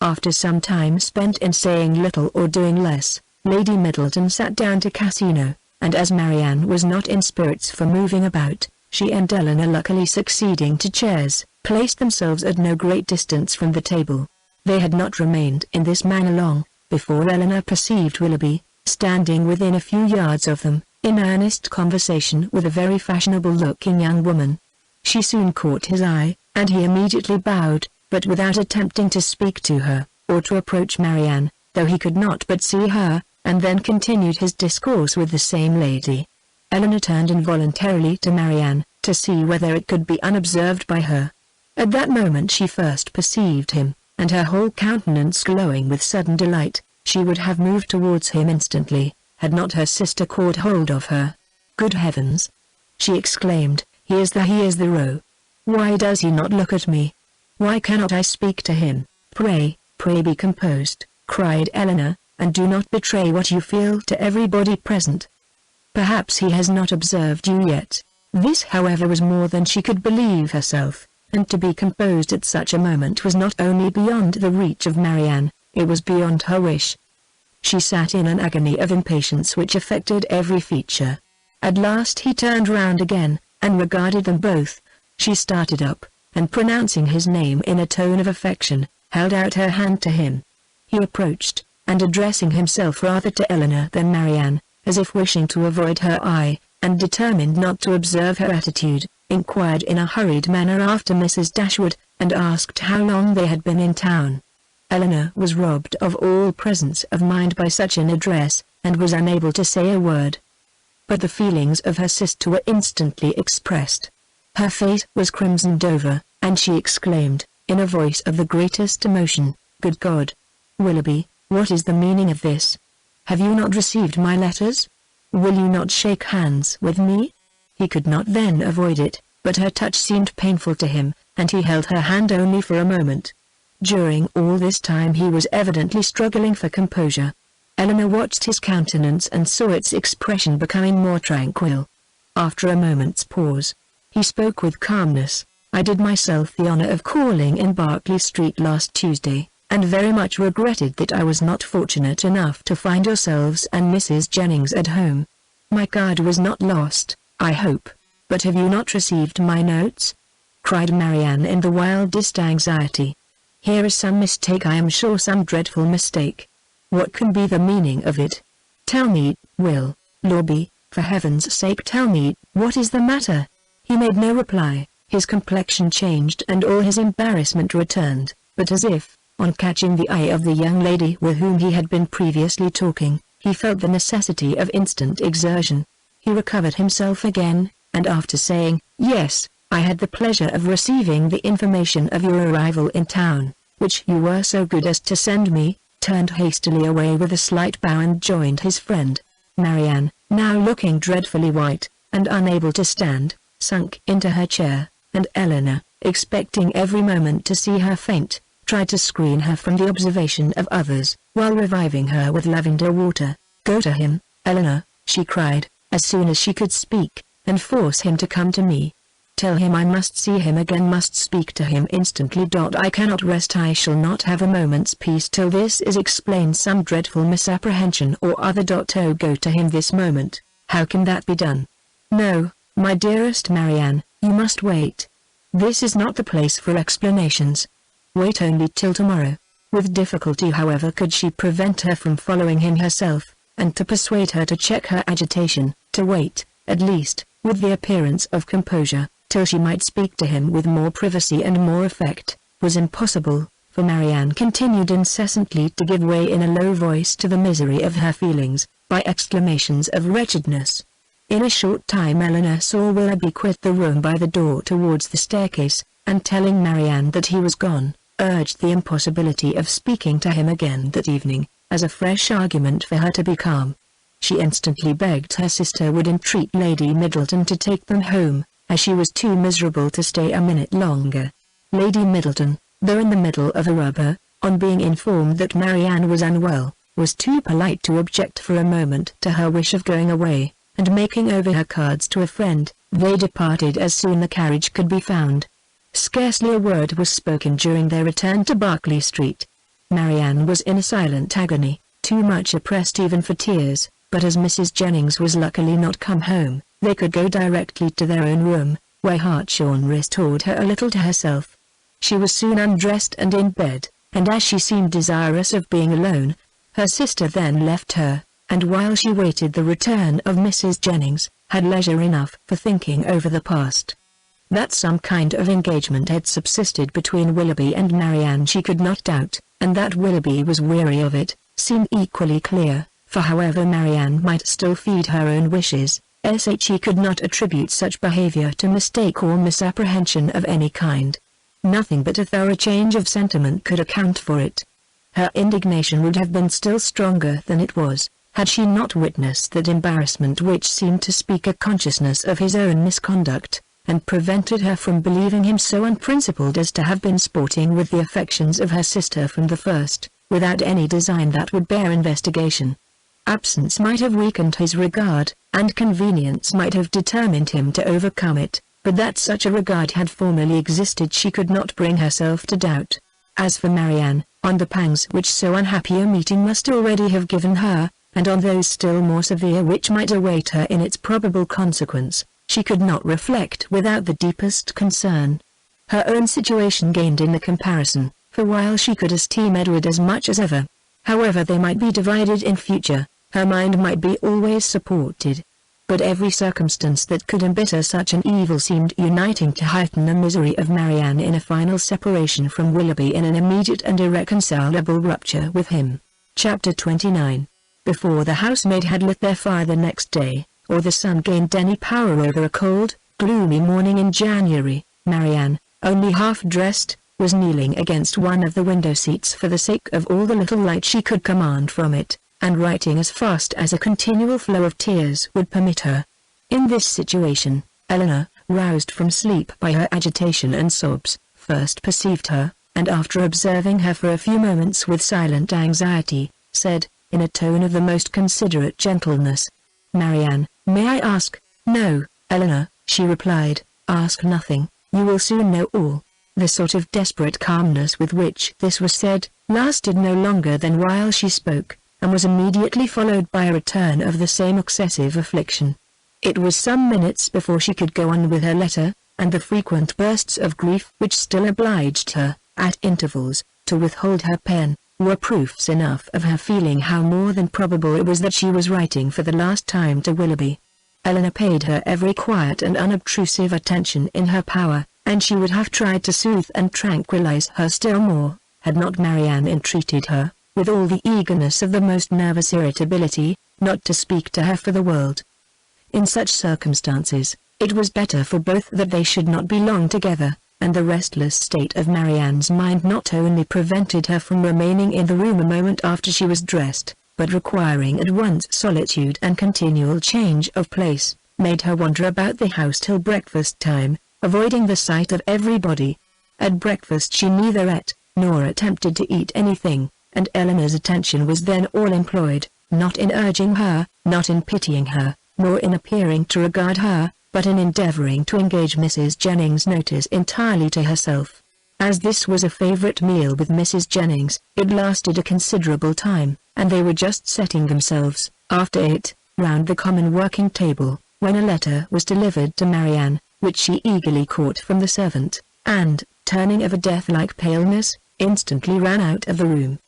Speaker 1: After some time spent in saying little or doing less, Lady Middleton sat down to Casino, and as Marianne was not in spirits for moving about, she and Eleanor, luckily succeeding to chairs, placed themselves at no great distance from the table. They had not remained in this manner long, before Eleanor perceived Willoughby, standing within a few yards of them, in earnest conversation with a very fashionable-looking young woman. She soon caught his eye, and he immediately bowed, but without attempting to speak to her, or to approach Marianne, though he could not but see her, and then continued his discourse with the same lady. Eleanor turned involuntarily to Marianne, to see whether it could be unobserved by her. At that moment she first perceived him, and her whole countenance glowing with sudden delight. She would have moved towards him instantly, had not her sister caught hold of her. "Good heavens!" she exclaimed, he is the row. Why does he not look at me? Why cannot I speak to him?" Pray be composed," cried Eleanor, "and do not betray what you feel to everybody present. Perhaps he has not observed you yet." This however was more than she could believe herself, and to be composed at such a moment was not only beyond the reach of Marianne, it was beyond her wish. She sat in an agony of impatience which affected every feature. At last he turned round again, and regarded them both. She started up, and pronouncing his name in a tone of affection, held out her hand to him. He approached, and addressing himself rather to Eleanor than Marianne, as if wishing to avoid her eye, and determined not to observe her attitude, inquired in a hurried manner after Mrs. Dashwood, and asked how long they had been in town. Eleanor was robbed of all presence of mind by such an address, and was unable to say a word. But the feelings of her sister were instantly expressed. Her face was crimsoned over, and she exclaimed, in a voice of the greatest emotion, "Good God! Willoughby, what is the meaning of this? Have you not received my letters? Will you not shake hands with me?" He could not then avoid it, but her touch seemed painful to him, and he held her hand only for a moment. During all this time he was evidently struggling for composure. Eleanor watched his countenance and saw its expression becoming more tranquil. After a moment's pause, he spoke with calmness. "I did myself the honor of calling in Berkeley Street last Tuesday, and very much regretted that I was not fortunate enough to find yourselves and Mrs. Jennings at home. My card was not lost, I hope. But have you not received my notes?" cried Marianne in the wildest anxiety. "Here is some mistake, I am sure, some dreadful mistake. What can be the meaning of it? Tell me, Willoughby, for heaven's sake tell me, what is the matter?" He made no reply. His complexion changed and all his embarrassment returned, but as if, on catching the eye of the young lady with whom he had been previously talking, he felt the necessity of instant exertion. He recovered himself again, and after saying, "Yes, I had the pleasure of receiving the information of your arrival in town, which you were so good as to send me," turned hastily away with a slight bow and joined his friend. Marianne, now looking dreadfully white, and unable to stand, sunk into her chair, and Eleanor, expecting every moment to see her faint, tried to screen her from the observation of others, while reviving her with lavender water. "Go to him, Eleanor," she cried, as soon as she could speak, "and force him to come to me. Tell him I must see him again, must speak to him instantly. I cannot rest, I shall not have a moment's peace till this is explained, some dreadful misapprehension or other. Oh, go to him this moment." "How can that be done?" "No, my dearest Marianne, you must wait. This is not the place for explanations. Wait only till tomorrow." With difficulty however could she prevent her from following him herself, and to persuade her to check her agitation, to wait, at least, with the appearance of composure, till she might speak to him with more privacy and more effect, was impossible, for Marianne continued incessantly to give way in a low voice to the misery of her feelings, by exclamations of wretchedness. In a short time Eleanor saw Willoughby quit the room by the door towards the staircase, and telling Marianne that he was gone, urged the impossibility of speaking to him again that evening, as a fresh argument for her to be calm. She instantly begged her sister would entreat Lady Middleton to take them home, as she was too miserable to stay a minute longer. Lady Middleton, though in the middle of a rubber, on being informed that Marianne was unwell, was too polite to object for a moment to her wish of going away. and making over her cards to a friend, they departed as soon the carriage could be found. Scarcely a word was spoken during their return to Berkeley Street. Marianne was in a silent agony, too much oppressed even for tears, but as Mrs. Jennings was luckily not come home, they could go directly to their own room, where Hartshorn restored her a little to herself. She was soon undressed and in bed, and as she seemed desirous of being alone, her sister then left her, and while she waited the return of Mrs. Jennings, had leisure enough for thinking over the past. That some kind of engagement had subsisted between Willoughby and Marianne she could not doubt, and that Willoughby was weary of it, seemed equally clear, for however Marianne might still feed her own wishes, she could not attribute such behavior to mistake or misapprehension of any kind. Nothing but a thorough change of sentiment could account for it. Her indignation would have been still stronger than it was, had she not witnessed that embarrassment which seemed to speak a consciousness of his own misconduct, and prevented her from believing him so unprincipled as to have been sporting with the affections of her sister from the first, without any design that would bear investigation. Absence might have weakened his regard, and convenience might have determined him to overcome it, but that such a regard had formerly existed she could not bring herself to doubt. As for Marianne, on the pangs which so unhappy a meeting must already have given her, and on those still more severe which might await her in its probable consequence, she could not reflect without the deepest concern. Her own situation gained in the comparison, for while she could esteem Edward as much as ever, however they might be divided in future, her mind might be always supported. But every circumstance that could embitter such an evil seemed uniting to heighten the misery of Marianne in a final separation from Willoughby, in an immediate and irreconcilable rupture with him. Chapter 29. Before the housemaid had lit their fire the next day, or the sun gained any power over a cold, gloomy morning in January, Marianne, only half-dressed, was kneeling against one of the window-seats for the sake of all the little light she could command from it, and writing as fast as a continual flow of tears would permit her. In this situation, Eleanor, roused from sleep by her agitation and sobs, first perceived her, and after observing her for a few moments with silent anxiety, said, in a tone of the most considerate gentleness, "Marianne, may I ask—" "No, Eleanor," she replied, "ask nothing, you will soon know all." The sort of desperate calmness with which this was said, lasted no longer than while she spoke, and was immediately followed by a return of the same excessive affliction. It was some minutes before she could go on with her letter, and the frequent bursts of grief which still obliged her, at intervals, to withhold her pen, were proofs enough of her feeling how more than probable it was that she was writing for the last time to Willoughby. Eleanor paid her every quiet and unobtrusive attention in her power, and she would have tried to soothe and tranquilize her still more, had not Marianne entreated her, with all the eagerness of the most nervous irritability, not to speak to her for the world. In such circumstances, it was better for both that they should not be long together, and the restless state of Marianne's mind not only prevented her from remaining in the room a moment after she was dressed, but requiring at once solitude and continual change of place, made her wander about the house till breakfast time, avoiding the sight of everybody. At breakfast she neither ate, nor attempted to eat anything, and Eleanor's attention was then all employed, not in urging her, not in pitying her, nor in appearing to regard her, but in endeavoring to engage Mrs. Jennings' notice entirely to herself. As this was a favorite meal with Mrs. Jennings, it lasted a considerable time, and they were just setting themselves, after it, round the common working table, when a letter was delivered to Marianne, which she eagerly caught from the servant, and, turning of a death-like paleness, instantly ran out of the room.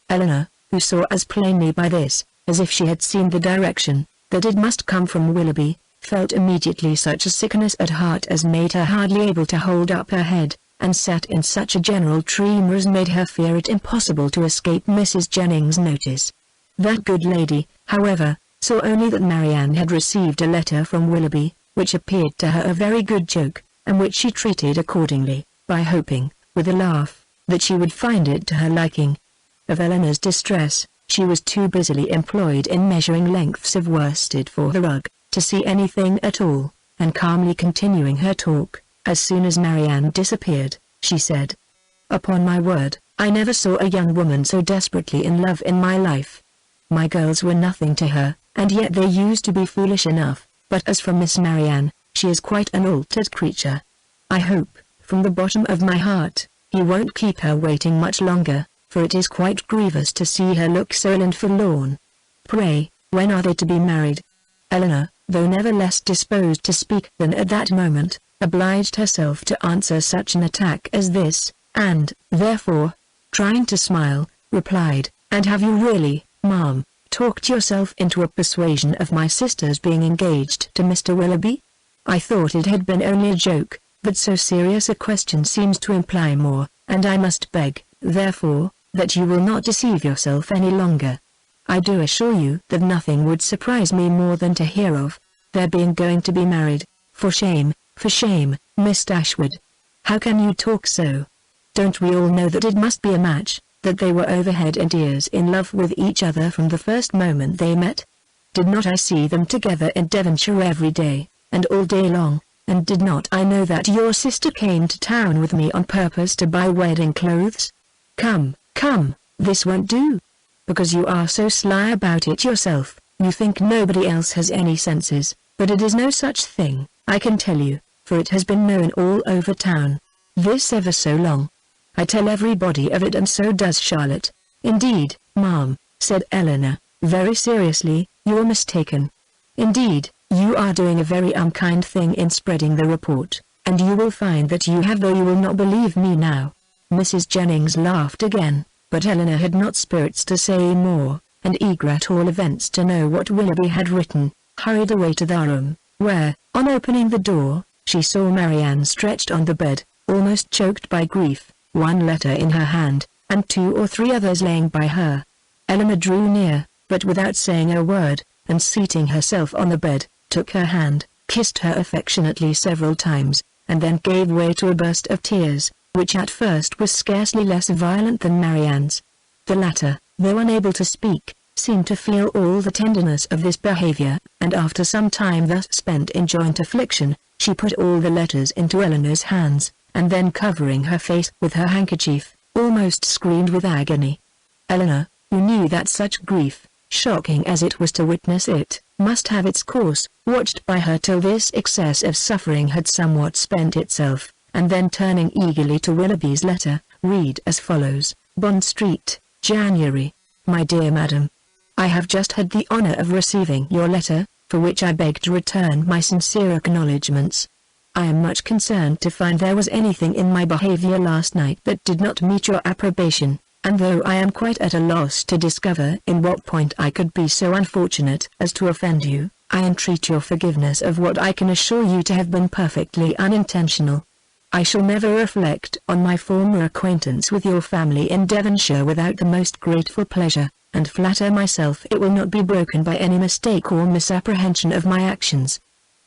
Speaker 1: Eleanor, who saw as plainly by this, as if she had seen the direction, that it must come from Willoughby, felt immediately such a sickness at heart as made her hardly able to hold up her head, and sat in such a general tremor as made her fear it impossible to escape Mrs. Jennings' notice. That good lady, however, saw only that Marianne had received a letter from Willoughby, which appeared to her a very good joke, and which she treated accordingly, by hoping, with a laugh, that she would find it to her liking. Of Eleanor's distress, she was too busily employed in measuring lengths of worsted for the rug, to see anything at all, and calmly continuing her talk, as soon as Marianne disappeared, she said, "Upon my word, I never saw a young woman so desperately in love in my life. My girls were nothing to her, and yet they used to be foolish enough. But as for Miss Marianne, she is quite an altered creature. I hope, from the bottom of my heart, he won't keep her waiting much longer, for it is quite grievous to see her look so ill and forlorn. Pray, when are they to be married?" Eleanor, though never less disposed to speak than at that moment, obliged herself to answer such an attack as this, and, therefore, trying to smile, replied, "And have you really, ma'am, talked yourself into a persuasion of my sister's being engaged to Mr. Willoughby? I thought it had been only a joke, but so serious a question seems to imply more, and I must beg, therefore, that you will not deceive yourself any longer. I do assure you that nothing would surprise me more than to hear of their being going to be married. For shame, Miss Dashwood. How can you talk so? Don't we all know that it must be a match, that they were over head and ears in love with each other from the first moment they met? Did not I see them together in Devonshire every day, and all day long, and did not I know that your sister came to town with me on purpose to buy wedding clothes? Come, this won't do. Because you are so sly about it yourself, you think nobody else has any senses, but it is no such thing, I can tell you, for it has been known all over town, this ever so long. I tell everybody of it, and so does Charlotte." "Indeed, ma'am," said Eleanor, very seriously, "you're mistaken. Indeed, you are doing a very unkind thing in spreading the report, and you will find that you have, though you will not believe me now." Mrs. Jennings laughed again, but Eleanor had not spirits to say more, and eager at all events to know what Willoughby had written, hurried away to the room, where, on opening the door, she saw Marianne stretched on the bed, almost choked by grief, one letter in her hand, and 2 or 3 others laying by her. Eleanor drew near, but without saying a word, and seating herself on the bed, took her hand, kissed her affectionately several times, and then gave way to a burst of tears, which at first was scarcely less violent than Marianne's. The latter, though unable to speak, seemed to feel all the tenderness of this behavior, and after some time thus spent in joint affliction, she put all the letters into Eleanor's hands, and then covering her face with her handkerchief, almost screamed with agony. Eleanor, who knew that such grief, shocking as it was to witness it, must have its course, watched by her till this excess of suffering had somewhat spent itself, and then turning eagerly to Willoughby's letter, read as follows: "Bond Street, January. My dear Madam, I have just had the honor of receiving your letter, for which I beg to return my sincere acknowledgments. I am much concerned to find there was anything in my behavior last night that did not meet your approbation, and though I am quite at a loss to discover in what point I could be so unfortunate as to offend you, I entreat your forgiveness of what I can assure you to have been perfectly unintentional. I shall never reflect on my former acquaintance with your family in Devonshire without the most grateful pleasure, and flatter myself it will not be broken by any mistake or misapprehension of my actions.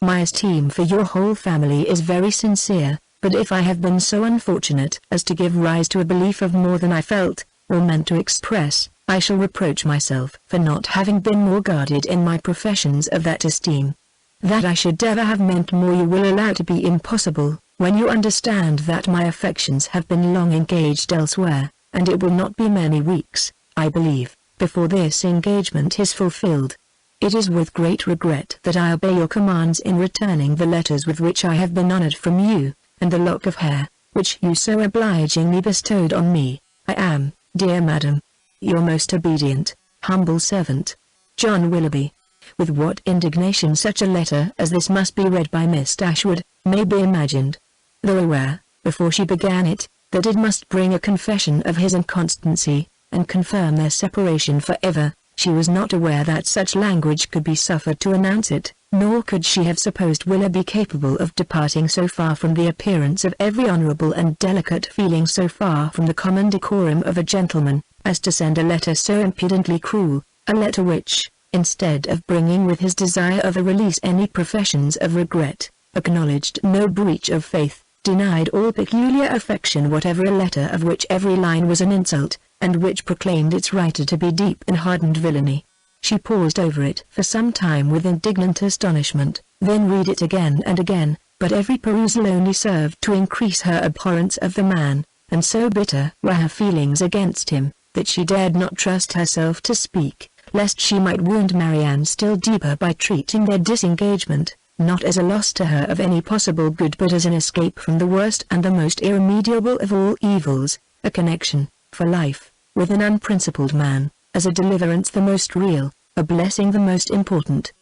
Speaker 1: My esteem for your whole family is very sincere, but if I have been so unfortunate as to give rise to a belief of more than I felt, or meant to express, I shall reproach myself for not having been more guarded in my professions of that esteem. That I should ever have meant more you will allow to be impossible, when you understand that my affections have been long engaged elsewhere, and it will not be many weeks, I believe, before this engagement is fulfilled. It is with great regret that I obey your commands in returning the letters with which I have been honored from you, and the lock of hair, which you so obligingly bestowed on me. I am, dear Madam, your most obedient, humble servant, John Willoughby." With what indignation such a letter as this must be read by Miss Dashwood, may be imagined. Though aware, before she began it, that it must bring a confession of his inconstancy, and confirm their separation for ever, she was not aware that such language could be suffered to announce it, nor could she have supposed Willoughby capable of departing so far from the appearance of every honourable and delicate feeling, so far from the common decorum of a gentleman, as to send a letter so impudently cruel, a letter which, instead of bringing with his desire of a release any professions of regret, acknowledged no breach of faith, denied all peculiar affection whatever, a letter of which every line was an insult, and which proclaimed its writer to be deep in hardened villainy. She paused over it for some time with indignant astonishment, then read it again and again, but every perusal only served to increase her abhorrence of the man, and so bitter were her feelings against him, that she dared not trust herself to speak, lest she might wound Marianne still deeper by treating their disengagement, not as a loss to her of any possible good but as an escape from the worst and the most irremediable of all evils, a connection, for life, with an unprincipled man, as a deliverance the most real, a blessing the most important.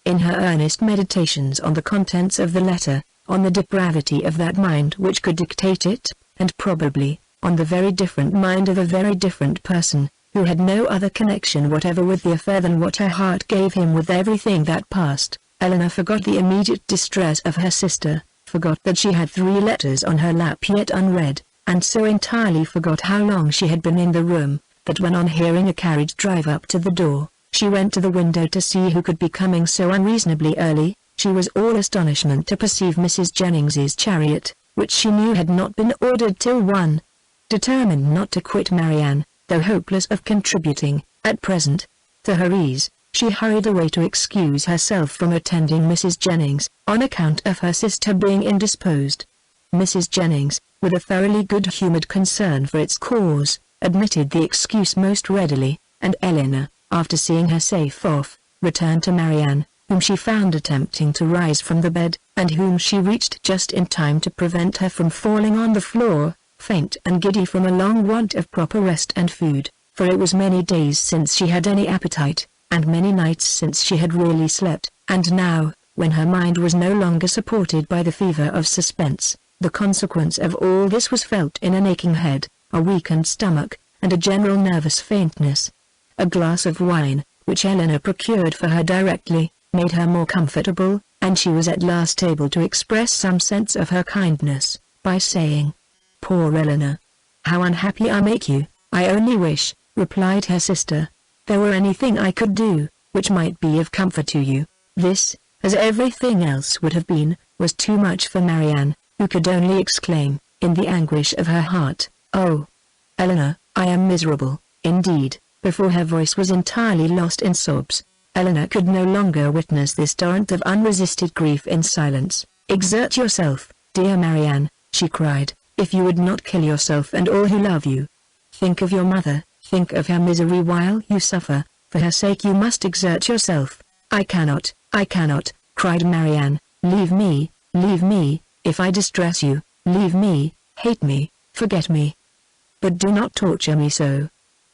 Speaker 1: In her earnest meditations on the contents of the letter, on the depravity of that mind which could dictate it, and probably, on the very different mind of a very different person, who had no other connection whatever with the affair than what her heart gave him with everything that passed, Eleanor forgot the immediate distress of her sister, forgot that she had 3 letters on her lap yet unread, and so entirely forgot how long she had been in the room, that when on hearing a carriage drive up to the door, she went to the window to see who could be coming so unreasonably early. She was all astonishment to perceive Mrs. Jennings's chariot, which she knew had not been ordered till 1. Determined not to quit Marianne, though hopeless of contributing, at present, to her ease, she hurried away to excuse herself from attending Mrs. Jennings, on account of her sister being indisposed. Mrs. Jennings, with a thoroughly good-humoured concern for its cause, admitted the excuse most readily, and Eleanor, after seeing her safe off, returned to Marianne, whom she found attempting to rise from the bed, and whom she reached just in time to prevent her from falling on the floor, faint and giddy from a long want of proper rest and food, for it was many days since she had any appetite, and many nights since she had really slept, and now, when her mind was no longer supported by the fever of suspense, the consequence of all this was felt in an aching head, a weakened stomach, and a general nervous faintness. A glass of wine, which Eleanor procured for her directly, made her more comfortable, and she was at last able to express some sense of her kindness, by saying, "Poor Eleanor! How unhappy I make you." "I only wish," replied her sister, "there were anything I could do, which might be of comfort to you." This, as everything else would have been, was too much for Marianne, who could only exclaim, in the anguish of her heart, "Oh, Eleanor, I am miserable, indeed," before her voice was entirely lost in sobs. Eleanor could no longer witness this torrent of unresisted grief in silence. "Exert yourself, dear Marianne," she cried, "if you would not kill yourself and all who love you. Think of your mother, think of her misery while you suffer, for her sake you must exert yourself." I cannot," cried Marianne, leave me, if I distress you, leave me, hate me, forget me. But do not torture me so.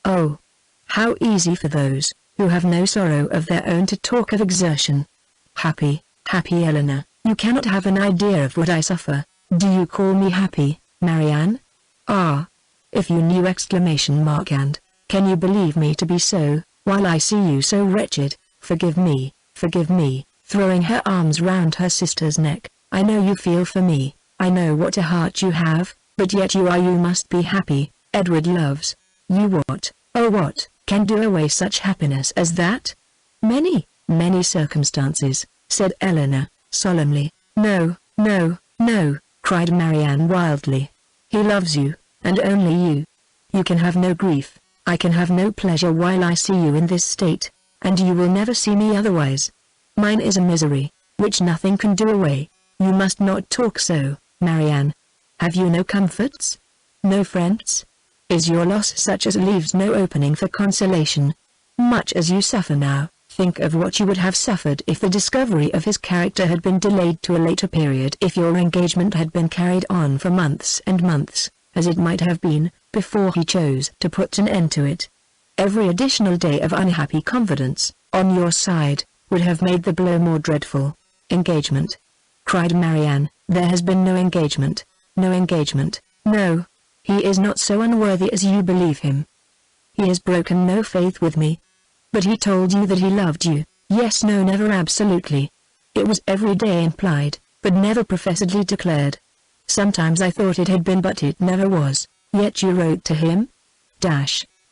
Speaker 1: Oh, how easy for those who have no sorrow of their own to talk of exertion. Happy, Eleanor, you cannot have an idea of what I suffer. Do you call me happy, Marianne? Ah! If you knew! And, can you believe me to be so, while I see you so wretched? Forgive me, throwing her arms round her sister's neck. I know you feel for me, I know what a heart you have, but yet you must be happy. Edward loves you. What, oh what, can do away such happiness as that? Many circumstances, said Eleanor, solemnly. No, cried Marianne wildly. He loves you, and only you. You can have no grief, I can have no pleasure while I see you in this state, and you will never see me otherwise. Mine is a misery, which nothing can do away. You must not talk so, Marianne. Have you no comforts? No friends? Is your loss such as leaves no opening for consolation? Much as you suffer now, think of what you would have suffered if the discovery of his character had been delayed to a later period, if your engagement had been carried on for months and months, as it might have been, before he chose to put an end to it. Every additional day of unhappy confidence, on your side, would have made the blow more dreadful. Engagement! Cried Marianne, there has been no engagement. No, he is not so unworthy as you believe him. He has broken no faith with me. But he told you that he loved you. Yes, no, never absolutely. It was every day implied, but never professedly declared. Sometimes I thought it had been, but it never was. Yet you wrote to him?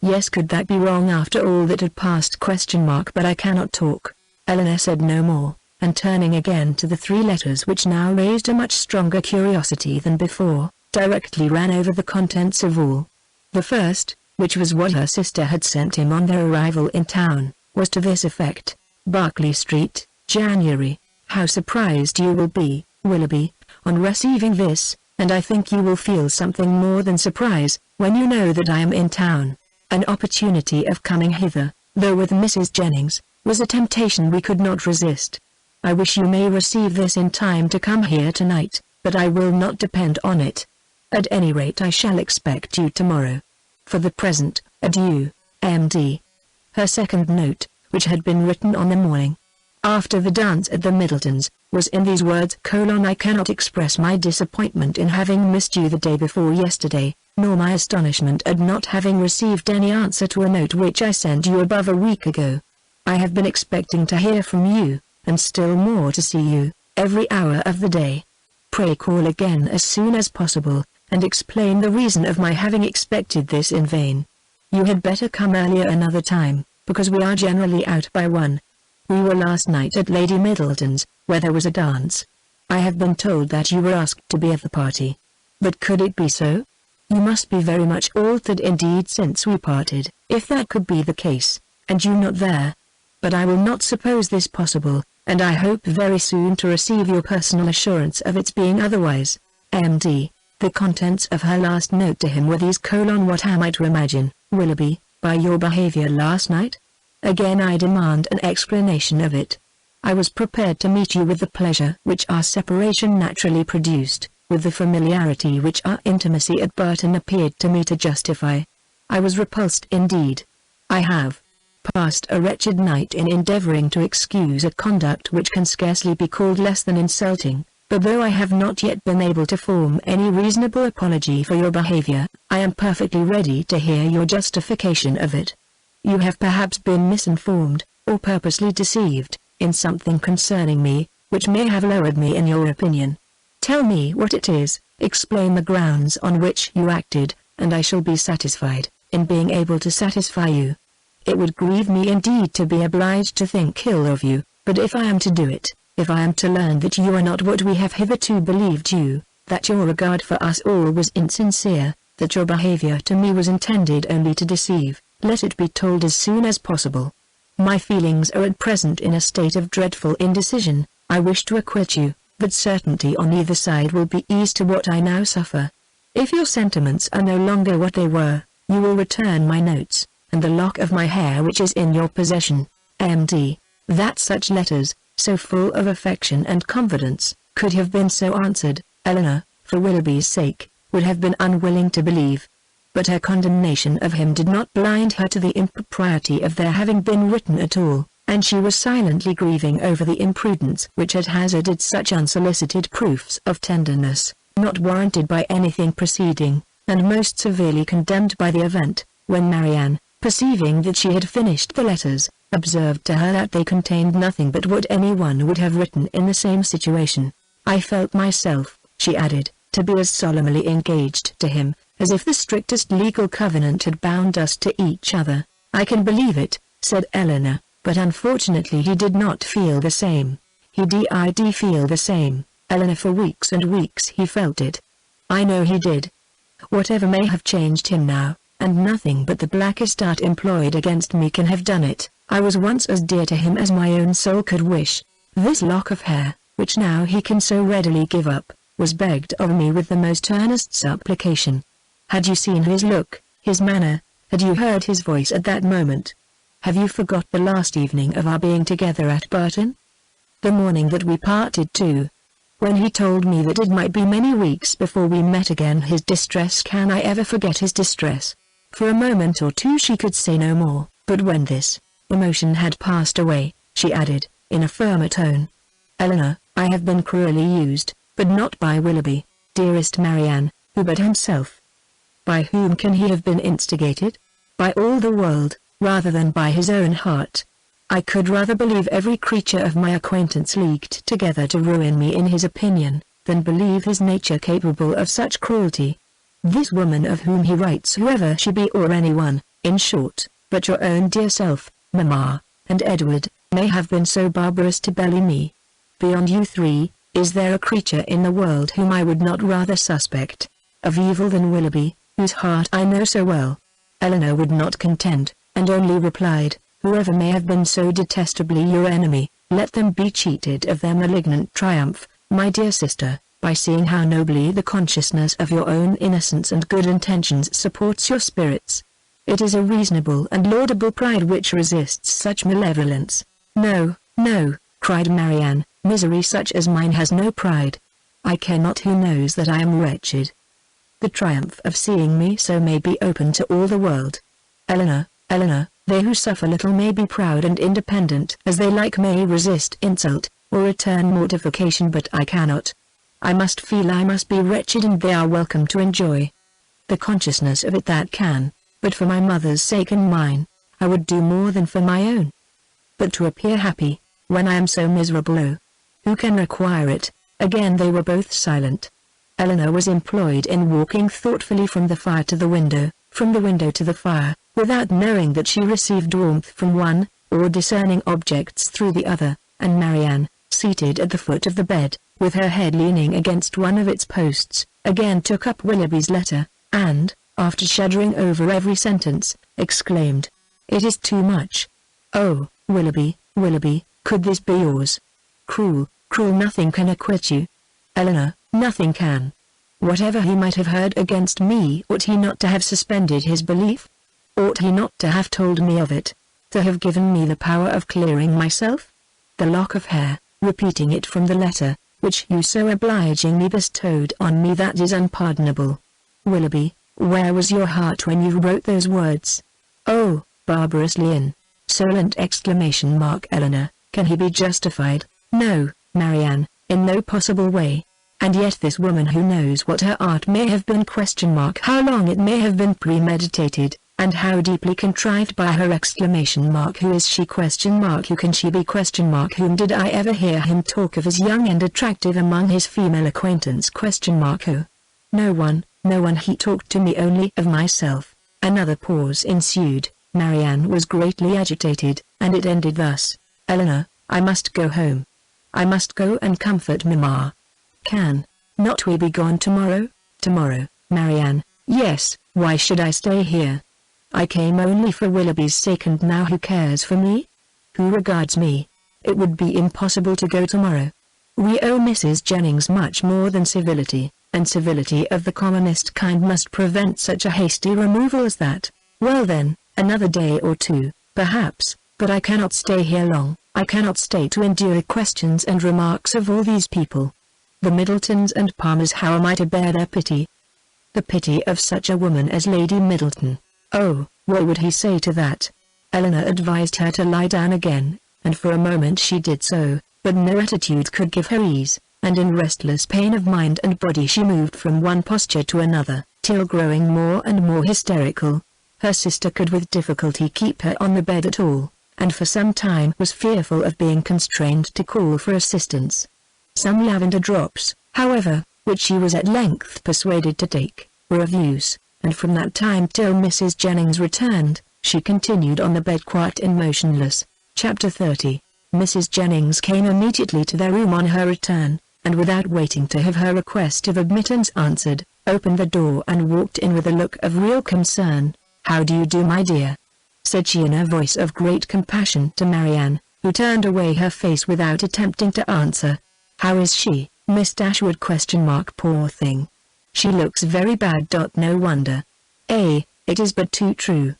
Speaker 1: Yes, could that be wrong after all that had passed? But I cannot talk. Eleanor said no more, and turning again to the 3 letters which now raised a much stronger curiosity than before, directly ran over the contents of all. The first, which was what her sister had sent him on their arrival in town, was to this effect: Berkeley Street, January. How surprised you will be, Willoughby, on receiving this, and I think you will feel something more than surprise, when you know that I am in town. An opportunity of coming hither, though with Mrs. Jennings, was a temptation we could not resist. I wish you may receive this in time to come here tonight, but I will not depend on it. At any rate I shall expect you tomorrow. For the present, adieu, M.D. Her second note, which had been written on the morning after the dance at the Middletons, was in these words: I cannot express my disappointment in having missed you the day before yesterday, nor my astonishment at not having received any answer to a note which I sent you above a week ago. I have been expecting to hear from you, and still more to see you, every hour of the day. Pray call again as soon as possible, and explain the reason of my having expected this in vain. You had better come earlier another time, because we are generally out by 1. We were last night at Lady Middleton's, where there was a dance. I have been told that you were asked to be at the party. But could it be so? You must be very much altered indeed since we parted, if that could be the case, and you not there. But I will not suppose this possible, and I hope very soon to receive your personal assurance of its being otherwise. M.D. The contents of her last note to him were these: What am I to imagine, Willoughby, by your behaviour last night? Again I demand an explanation of it. I was prepared to meet you with the pleasure which our separation naturally produced, with the familiarity which our intimacy at Burton appeared to me to justify. I was repulsed indeed. I have passed a wretched night in endeavouring to excuse a conduct which can scarcely be called less than insulting, but though I have not yet been able to form any reasonable apology for your behaviour, I am perfectly ready to hear your justification of it. You have perhaps been misinformed, or purposely deceived, in something concerning me, which may have lowered me in your opinion. Tell me what it is, explain the grounds on which you acted, and I shall be satisfied, in being able to satisfy you. It would grieve me indeed to be obliged to think ill of you, but if I am to do it, if I am to learn that you are not what we have hitherto believed you, that your regard for us all was insincere, that your behaviour to me was intended only to deceive, let it be told as soon as possible. My feelings are at present in a state of dreadful indecision. I wish to acquit you, but certainty on either side will be ease to what I now suffer. If your sentiments are no longer what they were, you will return my notes, and the lock of my hair which is in your possession. M.D. That such letters, so full of affection and confidence, could have been so answered, Eleanor, for Willoughby's sake, would have been unwilling to believe. But her condemnation of him did not blind her to the impropriety of their having been written at all, and she was silently grieving over the imprudence which had hazarded such unsolicited proofs of tenderness, not warranted by anything preceding, and most severely condemned by the event, when Marianne, perceiving that she had finished the letters, observed to her that they contained nothing but what anyone would have written in the same situation. I felt myself, she added, to be as solemnly engaged to him, as if the strictest legal covenant had bound us to each other. I can believe it, said Eleanor, but unfortunately he did not feel the same. He did feel the same, Eleanor, for weeks and weeks he felt it. I know he did. Whatever may have changed him now, and nothing but the blackest art employed against me can have done it, I was once as dear to him as my own soul could wish. This lock of hair, which now he can so readily give up, was begged of me with the most earnest supplication. Had you seen his look, his manner, had you heard his voice at that moment? Have you forgot the last evening of our being together at Burton? The morning that we parted too. When he told me that it might be many weeks before we met again, his distress, can I ever forget his distress? For a moment or two she could say no more, but when this emotion had passed away, she added, in a firmer tone, Eleanor, I have been cruelly used, but not by Willoughby, dearest Marianne, who but himself? By whom can he have been instigated? By all the world, rather than by his own heart. I could rather believe every creature of my acquaintance leagued together to ruin me in his opinion, than believe his nature capable of such cruelty. This woman of whom he writes, whoever she be or anyone, in short, but your own dear self, Mamma, and Edward, may have been so barbarous to bully me. Beyond you three, is there a creature in the world whom I would not rather suspect of evil than Willoughby, whose heart I know so well? Eleanor would not contend, and only replied, whoever may have been so detestably your enemy, let them be cheated of their malignant triumph, my dear sister, by seeing how nobly the consciousness of your own innocence and good intentions supports your spirits. It is a reasonable and laudable pride which resists such malevolence. No, no, cried Marianne, misery such as mine has no pride. I care not who knows that I am wretched. The triumph of seeing me so may be open to all the world. Eleanor, Eleanor, they who suffer little may be proud and independent as they like, may resist insult, or return mortification, but I cannot. I must feel I must be wretched, and they are welcome to enjoy the consciousness of it that can, but for my mother's sake and mine, I would do more than for my own. But to appear happy, when I am so miserable, oh, who can require it? Again they were both silent. Eleanor was employed in walking thoughtfully from the fire to the window, from the window to the fire, without knowing that she received warmth from one, or discerning objects through the other, and Marianne, seated at the foot of the bed, with her head leaning against one of its posts, again took up Willoughby's letter, and, after shuddering over every sentence, exclaimed, "It is too much. Oh, Willoughby, Willoughby, could this be yours? Cruel, cruel, nothing can acquit you. Eleanor, nothing can. Whatever he might have heard against me, ought he not to have suspended his belief? Ought he not to have told me of it? To have given me the power of clearing myself? The lock of hair, repeating it from the letter, which you so obligingly bestowed on me, that is unpardonable. Willoughby, where was your heart when you wrote those words? Oh, barbarously insolent! Eleanor, can he be justified? No, Marianne, in no possible way. And yet this woman, who knows what her art may have been, how long it may have been premeditated, and how deeply contrived by her! Who is she? Who can she be? Whom did I ever hear him talk of as young and attractive among his female acquaintance? Who? No one, no one. He talked to me only of myself. Another pause ensued. Marianne was greatly agitated, and it ended thus: Eleanor, I must go home. I must go and comfort Mamma. Can not we be gone tomorrow? Tomorrow, Marianne? Yes, why should I stay here? I came only for Willoughby's sake, and now who cares for me? Who regards me? It would be impossible to go tomorrow. We owe Mrs. Jennings much more than civility, and civility of the commonest kind must prevent such a hasty removal as that. Well then, another day or two, perhaps, but I cannot stay here long. I cannot stay to endure the questions and remarks of all these people. The Middletons and Palmers, how am I to bear their pity? The pity of such a woman as Lady Middleton. Oh, what would he say to that? Eleanor advised her to lie down again, and for a moment she did so, but no attitude could give her ease, and in restless pain of mind and body she moved from one posture to another, till growing more and more hysterical, her sister could with difficulty keep her on the bed at all, and for some time was fearful of being constrained to call for assistance. Some lavender drops, however, which she was at length persuaded to take, were of use, and from that time till Mrs. Jennings returned, she continued on the bed quiet and motionless. Chapter 30. Mrs. Jennings came immediately to their room on her return, and without waiting to have her request of admittance answered, opened the door and walked in with a look of real concern. "How do you do, my dear?" said she in a voice of great compassion to Marianne, who turned away her face without attempting to answer. "How is she, Miss Dashwood? Poor thing. She looks very bad. No wonder. It is but too true.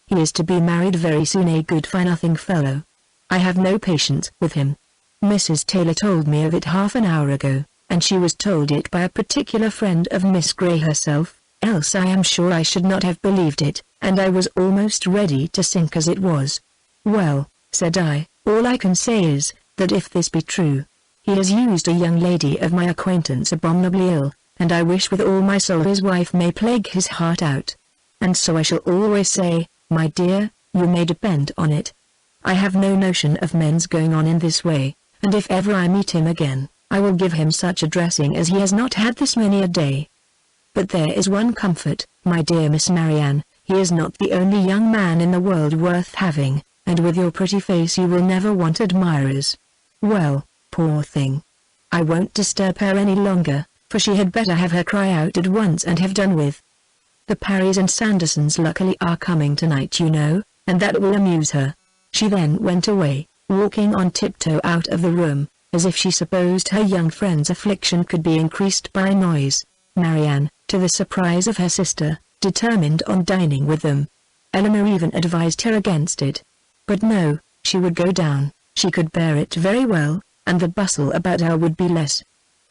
Speaker 1: He is to be married very soon, a good-for-nothing fellow. I have no patience with him. Mrs. Taylor told me of it half an hour ago, and she was told it by a particular friend of Miss Grey herself, else I am sure I should not have believed it, and I was almost ready to sink as it was. Well, said I, all I can say is, that if this be true, he has used a young lady of my acquaintance abominably ill, and I wish with all my soul his wife may plague his heart out. And so I shall always say, my dear, you may depend on it. I have no notion of men's going on in this way, and if ever I meet him again, I will give him such a dressing as he has not had this many a day. But there is one comfort, my dear Miss Marianne, he is not the only young man in the world worth having, and with your pretty face you will never want admirers. Well, poor thing. I won't disturb her any longer, for she had better have her cry out at once and have done with. The Parrys and Sandersons luckily are coming tonight, you know, and that will amuse her. She then went away, walking on tiptoe out of the room, as if she supposed her young friend's affliction could be increased by noise. Marianne, to the surprise of her sister, determined on dining with them. Eleanor even advised her against it. But no, she would go down, she could bear it very well, and the bustle about her would be less.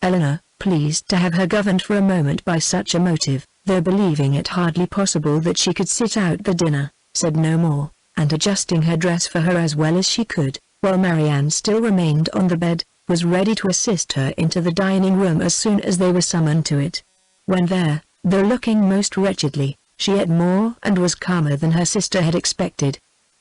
Speaker 1: Eleanor, pleased to have her governed for a moment by such a motive, though believing it hardly possible that she could sit out the dinner, said no more, and adjusting her dress for her as well as she could, while Marianne still remained on the bed, was ready to assist her into the dining room as soon as they were summoned to it. When there, though looking most wretchedly, she ate more and was calmer than her sister had expected.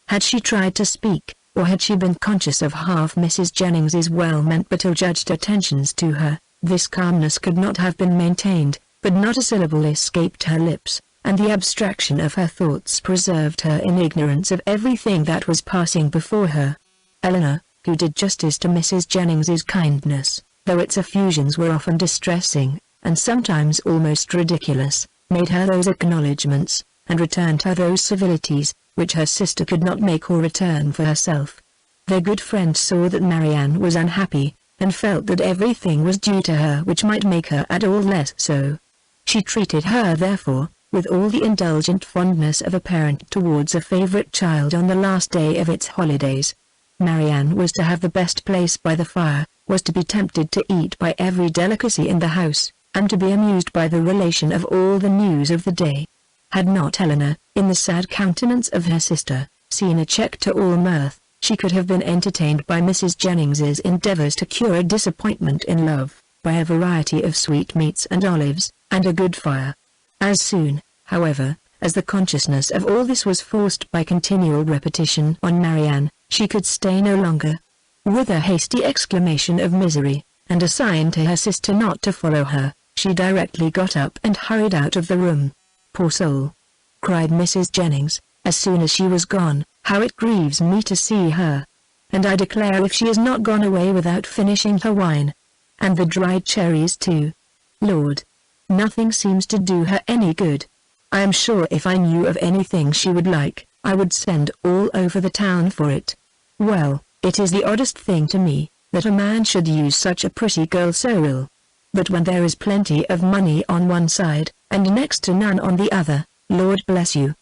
Speaker 1: Had she tried to speak, or had she been conscious of half Mrs. Jennings's well-meant but ill-judged attentions to her, this calmness could not have been maintained, but not a syllable escaped her lips, and the abstraction of her thoughts preserved her in ignorance of everything that was passing before her. Eleanor, who did justice to Mrs. Jennings's kindness, though its effusions were often distressing, and sometimes almost ridiculous, made her those acknowledgments, and returned her those civilities, which her sister could not make or return for herself. Their good friend saw that Marianne was unhappy, and felt that everything was due to her which might make her at all less so. She treated her therefore, with all the indulgent fondness of a parent towards a favorite child on the last day of its holidays. Marianne was to have the best place by the fire, was to be tempted to eat by every delicacy in the house, and to be amused by the relation of all the news of the day. Had not Eleanor, in the sad countenance of her sister, seen a check to all mirth, she could have been entertained by Mrs. Jennings's endeavours to cure a disappointment in love, by a variety of sweetmeats and olives, and a good fire. As soon, however, as the consciousness of all this was forced by continual repetition on Marianne, she could stay no longer. With a hasty exclamation of misery, and a sign to her sister not to follow her, she directly got up and hurried out of the room. "Poor soul!" cried Mrs. Jennings, as soon as she was gone, "how it grieves me to see her. And I declare if she is not gone away without finishing her wine. And the dried cherries too. Lord! Nothing seems to do her any good. I am sure if I knew of anything she would like, I would send all over the town for it. Well, it is the oddest thing to me, that a man should use such a pretty girl so ill. But when there is plenty of money on one side, and next to none on the other, Lord bless you,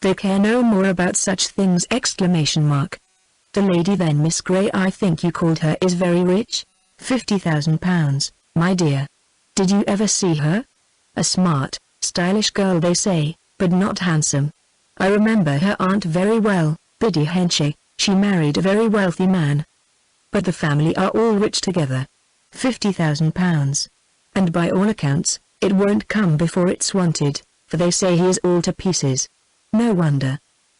Speaker 1: they care no more about such things! The lady then, Miss Grey, I think you called her, is very rich? £50,000, my dear. Did you ever see her? A smart, stylish girl they say, but not handsome. I remember her aunt very well, Biddy Henchay. She married a very wealthy man. But the family are all rich together. £50,000. And by all accounts, it won't come before it's wanted, for they say he is all to pieces. No wonder.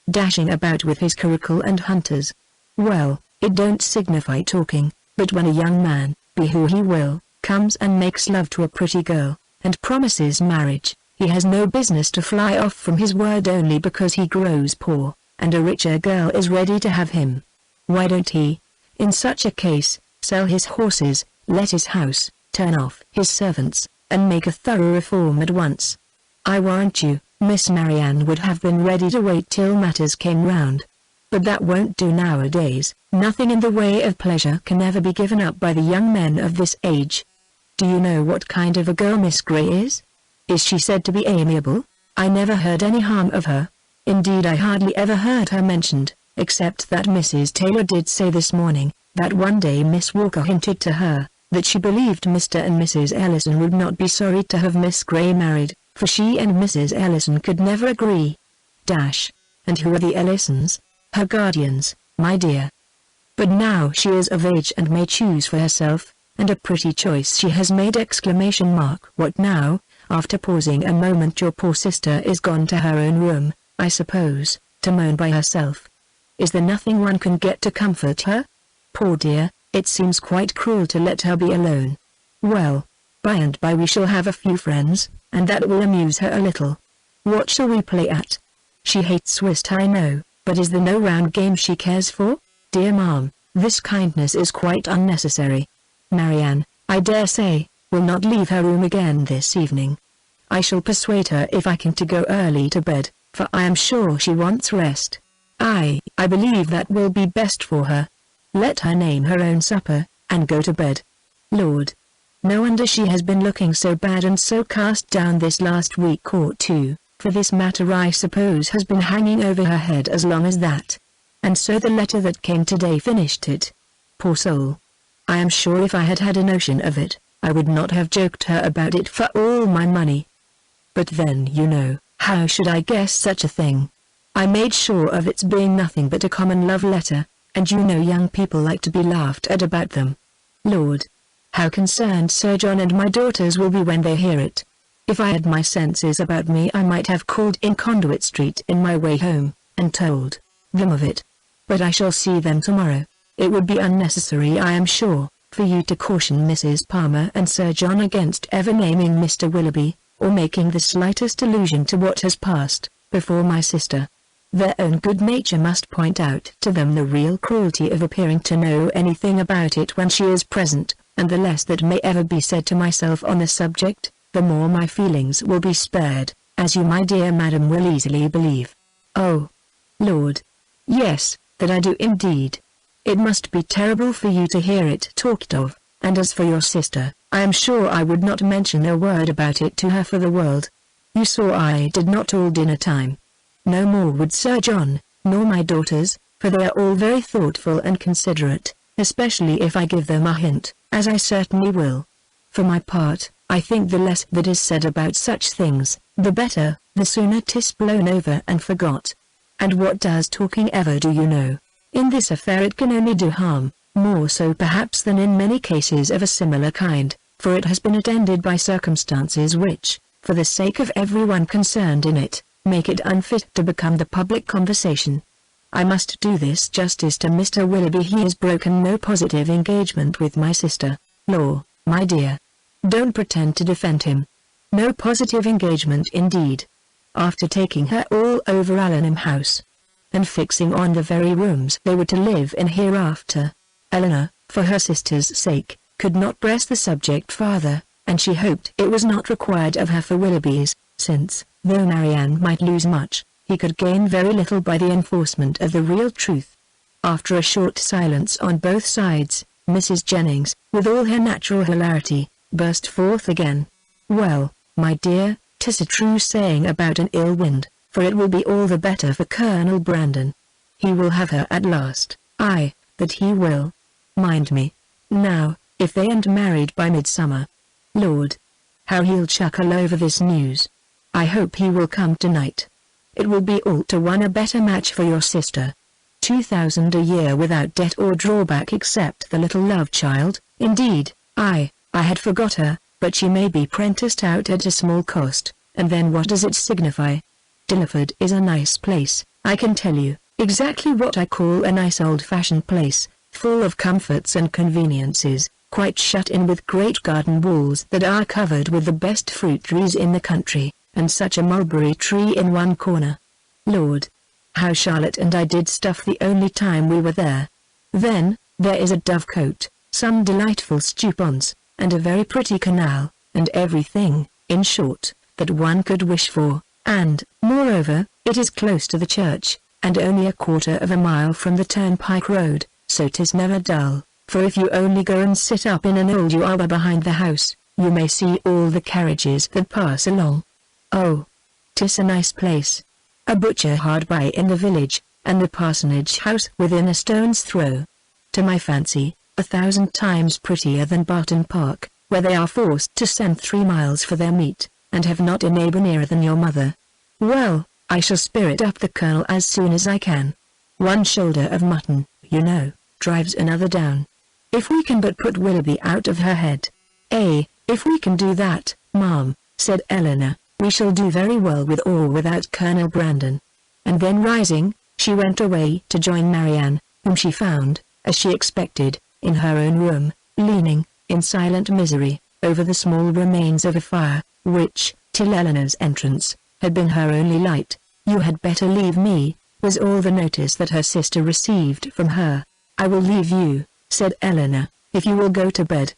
Speaker 1: Dashing about with his curricle and hunters. Well, it don't signify talking, but when a young man, be who he will, comes and makes love to a pretty girl, and promises marriage, he has no business to fly off from his word only because he grows poor, and a richer girl is ready to have him. Why don't he, in such a case, sell his horses, let his house, turn off his servants, and make a thorough reform at once? I warrant you, Miss Marianne would have been ready to wait till matters came round. But that won't do nowadays. Nothing in the way of pleasure can ever be given up by the young men of this age. Do you know what kind of a girl Miss Grey is? Is she said to be amiable? I never heard any harm of her. Indeed, I hardly ever heard her mentioned, except that Mrs. Taylor did say this morning, that one day Miss Walker hinted to her, that she believed Mr. and Mrs. Ellison would not be sorry to have Miss Grey married, for she and Mrs. Ellison could never agree. Dash. And who are the Ellisons? Her guardians, my dear. But now she is of age and may choose for herself, and a pretty choice she has made! What now? After pausing a moment, your poor sister is gone to her own room, I suppose, to moan by herself. Is there nothing one can get to comfort her? Poor dear, it seems quite cruel to let her be alone. Well, by and by we shall have a few friends, and that will amuse her a little. What shall we play at? She hates whist, I know, but is there no round game she cares for? Dear ma'am, this kindness is quite unnecessary. Marianne, I dare say, will not leave her room again this evening. I shall persuade her if I can to go early to bed, for I am sure she wants rest. I believe that will be best for her. Let her name her own supper, and go to bed. Lord! No wonder she has been looking so bad and so cast down this last week or two. for this matter I suppose has been hanging over her head as long as that. And so the letter that came today finished it. Poor soul. I am sure if I had had a notion of it, I would not have joked her about it for all my money. But then you know, how should I guess such a thing? I made sure of its being nothing but a common love letter, and you know young people like to be laughed at about them. Lord! How concerned Sir John and my daughters will be when they hear it. If I had my senses about me I might have called in Conduit Street in my way home, and told them of it. But I shall see them tomorrow. It would be unnecessary I am sure, for you to caution Mrs. Palmer and Sir John against ever naming Mr. Willoughby, or making the slightest allusion to what has passed, before my sister. Their own good nature must point out to them the real cruelty of appearing to know anything about it when she is present, and the less that may ever be said to myself on the subject, the more my feelings will be spared, as you my dear madam will easily believe. Oh, Lord! Yes, that I do indeed. It must be terrible for you to hear it talked of, and as for your sister, I am sure I would not mention a word about it to her for the world. You saw I did not all dinner time. No more would Sir John, nor my daughters, for they are all very thoughtful and considerate, especially if I give them a hint, as I certainly will. For my part, I think the less that is said about such things, the better, the sooner 'tis blown over and forgot. And what does talking ever do you know? In this affair it can only do harm, more so perhaps than in many cases of a similar kind, for it has been attended by circumstances which, for the sake of everyone concerned in it, make it unfit to become the public conversation. I must do this justice to Mr. Willoughby. He has broken no positive engagement with my sister. Law, my dear. Don't pretend to defend him. No positive engagement indeed. After taking her all over Allenham House, and fixing on the very rooms they were to live in hereafter. Eleanor, for her sister's sake, could not press the subject farther, and she hoped it was not required of her for Willoughby's, since, though Marianne might lose much, he could gain very little by the enforcement of the real truth. After a short silence on both sides, Mrs. Jennings, with all her natural hilarity, burst forth again. Well, my dear, 'tis a true saying about an ill wind, for it will be all the better for Colonel Brandon. He will have her at last. Aye, that he will. Mind me. Now, if they ain't married by midsummer. Lord! How he'll chuckle over this news. I hope he will come tonight. It will be all to one a better match for your sister. 2,000 a year without debt or drawback except the little love child, indeed. I had forgot her, but she may be prenticed out at a small cost, and then what does it signify? Dilliford is a nice place, I can tell you, exactly what I call a nice old-fashioned place, full of comforts and conveniences, quite shut in with great garden walls that are covered with the best fruit trees in the country, and such a mulberry tree in one corner. Lord! How Charlotte and I did stuff the only time we were there. Then, there is a dovecote, some delightful stewponds, and a very pretty canal, and everything, in short, that one could wish for, and, moreover, it is close to the church, and only a quarter of a mile from the turnpike road, so 'tis never dull, for if you only go and sit up in an old arbor behind the house, you may see all the carriages that pass along. Oh, 'tis a nice place. A butcher hard by in the village, and the parsonage house within a stone's throw. To my fancy, 1,000 times prettier than Barton Park, where they are forced to send 3 miles for their meat, and have not a neighbour nearer than your mother. Well, I shall spirit up the Colonel as soon as I can. One shoulder of mutton, you know, drives another down. If we can but put Willoughby out of her head. If we can do that, ma'am, said Eleanor, we shall do very well with or without Colonel Brandon. And then rising, she went away to join Marianne, whom she found, as she expected, in her own room, leaning, in silent misery, over the small remains of a fire, which, till Eleanor's entrance, had been her only light. You had better leave me, was all the notice that her sister received from her. I will leave you, said Eleanor, if you will go to bed.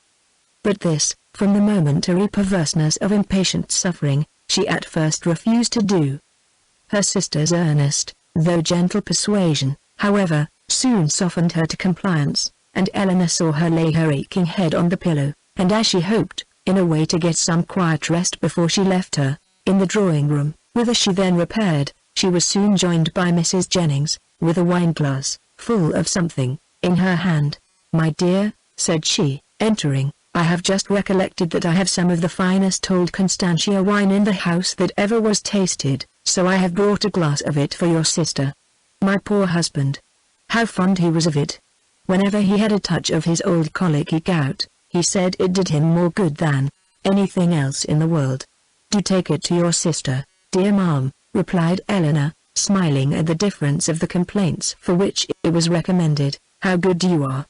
Speaker 1: But this, from the momentary perverseness of impatient suffering, she at first refused to do. Her sister's earnest, though gentle persuasion, however, soon softened her to compliance, and Eleanor saw her lay her aching head on the pillow, and as she hoped, in a way to get some quiet rest before she left her, in the drawing-room, whither she then repaired. She was soon joined by Mrs. Jennings, with a wineglass, full of something, in her hand. "My dear," said she, entering, "I have just recollected that I have some of the finest old Constantia wine in the house that ever was tasted, so I have brought a glass of it for your sister. My poor husband! How fond he was of it! Whenever he had a touch of his old colicky gout, he said it did him more good than anything else in the world. Do take it to your sister, dear ma'am," replied Eleanor, smiling at the difference of the complaints for which it was recommended. "How good you are!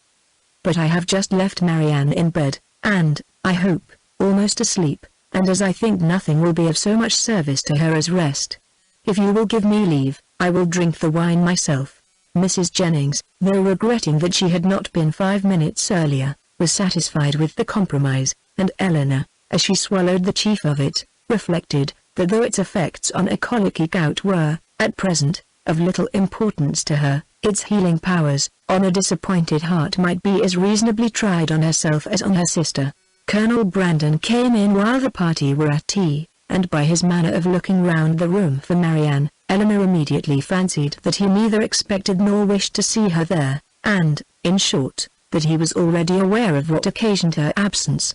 Speaker 1: But I have just left Marianne in bed, and, I hope, almost asleep, and as I think nothing will be of so much service to her as rest. If you will give me leave, I will drink the wine myself." Mrs. Jennings, though regretting that she had not been 5 minutes earlier, was satisfied with the compromise, and Eleanor, as she swallowed the chief of it, reflected that though its effects on a colicky gout were, at present, of little importance to her, its healing powers, on a disappointed heart might be as reasonably tried on herself as on her sister. Colonel Brandon came in while the party were at tea, and by his manner of looking round the room for Marianne, Eleanor immediately fancied that he neither expected nor wished to see her there, and, in short, that he was already aware of what occasioned her absence.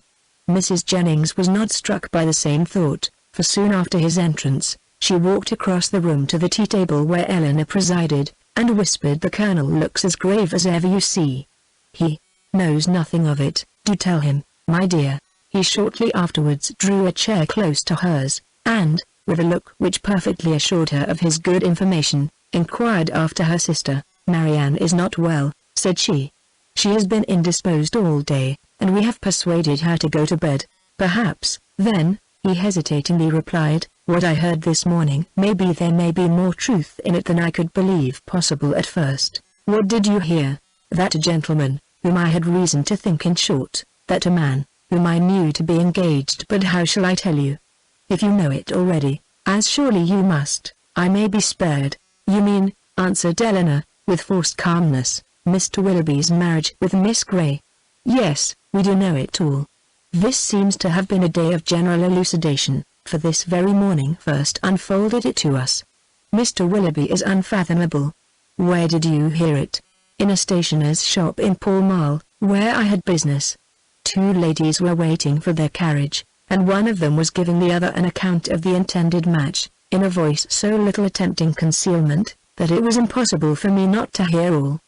Speaker 1: Mrs. Jennings was not struck by the same thought, for soon after his entrance, she walked across the room to the tea-table where Eleanor presided, and whispered, "The Colonel looks as grave as ever you see. He knows nothing of it, do tell him, my dear." He shortly afterwards drew a chair close to hers, and, with a look which perfectly assured her of his good information, inquired after her sister. "Marianne is not well," said she. "She has been indisposed all day, and we have persuaded her to go to bed. Perhaps, then," he hesitatingly replied, "what I heard this morning there may be more truth in it than I could believe possible at first." "What did you hear?" "That a gentleman, whom I had reason to think, in short, that a man, whom I knew to be engaged, but how shall I tell you? If you know it already, as surely you must, I may be spared." "You mean," answered Eleanor, with forced calmness, "Mr. Willoughby's marriage with Miss Grey?" "Yes, we do know it all." This seems to have been a day of general elucidation, for this very morning first unfolded it to us. "Mr. Willoughby is unfathomable." "Where did you hear it?" "In a stationer's shop in Pall Mall, where I had business. 2 ladies were waiting for their carriage, and one of them was giving the other an account of the intended match, in a voice so little attempting concealment, that it was impossible for me not to hear all.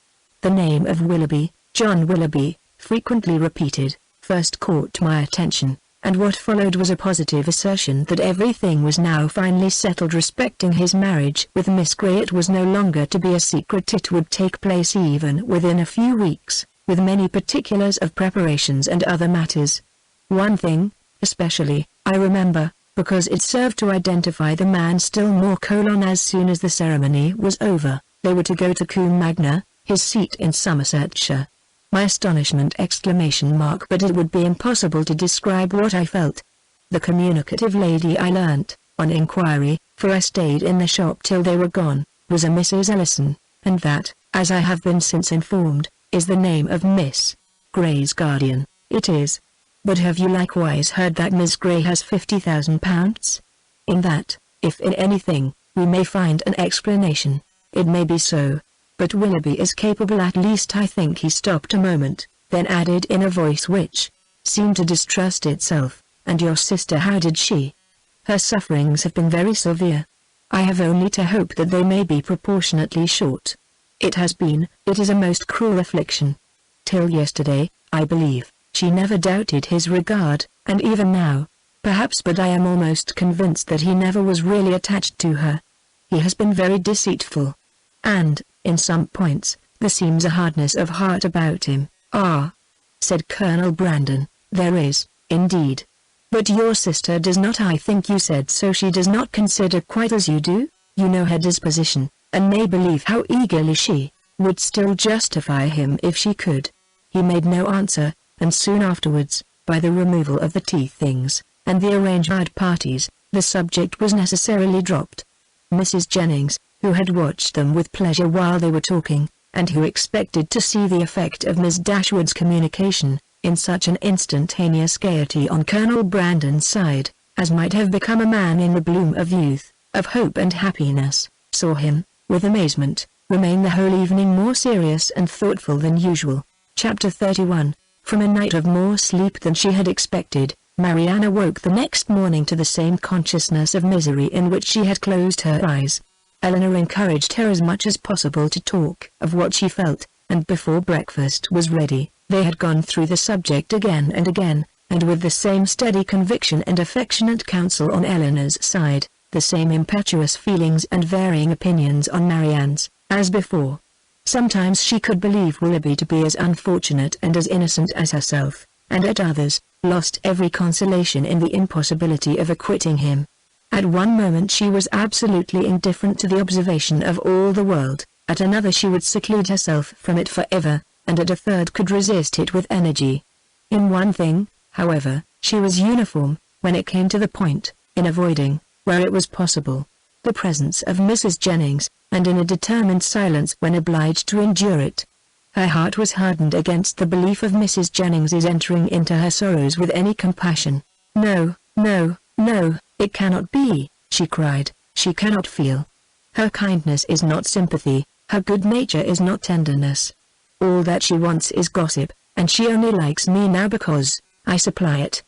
Speaker 1: The name of Willoughby, John Willoughby, frequently repeated, first caught my attention, and what followed was a positive assertion that everything was now finally settled respecting his marriage with Miss Grey. It was no longer to be a secret, it would take place even within a few weeks, with many particulars of preparations and other matters. One thing, especially, I remember, because it served to identify the man still more. As soon as the ceremony was over, they were to go to Combe Magna, his seat in Somersetshire. My astonishment! But it would be impossible to describe what I felt. The communicative lady, I learnt, on inquiry, for I stayed in the shop till they were gone, was a Mrs. Ellison, and that, as I have been since informed, is the name of Miss Grey's guardian. "It is. But have you likewise heard that Miss Grey has £50,000? In that, if in anything, we may find an explanation. It may be so. But Willoughby is capable, at least I think." He stopped a moment, then added in a voice which seemed to distrust itself, "And your sister, how did she? Her sufferings have been very severe." "I have only to hope that they may be proportionately short." It is a most cruel affliction. Till yesterday, I believe, she never doubted his regard, and even now, perhaps, but I am almost convinced that he never was really attached to her. He has been very deceitful. And, in some points, there seems a hardness of heart about him." "Ah," said Colonel Brandon, "there is, indeed. But your sister does not. I think you said so. She does not consider quite as you do. You know her disposition, and may believe how eagerly she would still justify him if she could." He made no answer, and soon afterwards, by the removal of the tea things, and the arranged parties, the subject was necessarily dropped. Mrs. Jennings, who had watched them with pleasure while they were talking, and who expected to see the effect of Miss Dashwood's communication, in such an instantaneous gaiety on Colonel Brandon's side, as might have become a man in the bloom of youth, of hope and happiness, saw him, with amazement, remain the whole evening more serious and thoughtful than usual. Chapter 31. From a night of more sleep than she had expected, Marianne awoke the next morning to the same consciousness of misery in which she had closed her eyes. Eleanor encouraged her as much as possible to talk of what she felt, and before breakfast was ready, they had gone through the subject again and again, and with the same steady conviction and affectionate counsel on Eleanor's side, the same impetuous feelings and varying opinions on Marianne's, as before. Sometimes she could believe Willoughby to be as unfortunate and as innocent as herself, and at others, lost every consolation in the impossibility of acquitting him. At one moment she was absolutely indifferent to the observation of all the world, at another she would seclude herself from it forever, and at a third could resist it with energy. In one thing, however, she was uniform, when it came to the point, in avoiding, where it was possible, the presence of Mrs. Jennings, and in a determined silence when obliged to endure it. Her heart was hardened against the belief of Mrs. Jennings's entering into her sorrows with any compassion. "No, no, no, it cannot be," she cried, "she cannot feel. Her kindness is not sympathy, her good nature is not tenderness. All that she wants is gossip, and she only likes me now because I supply it."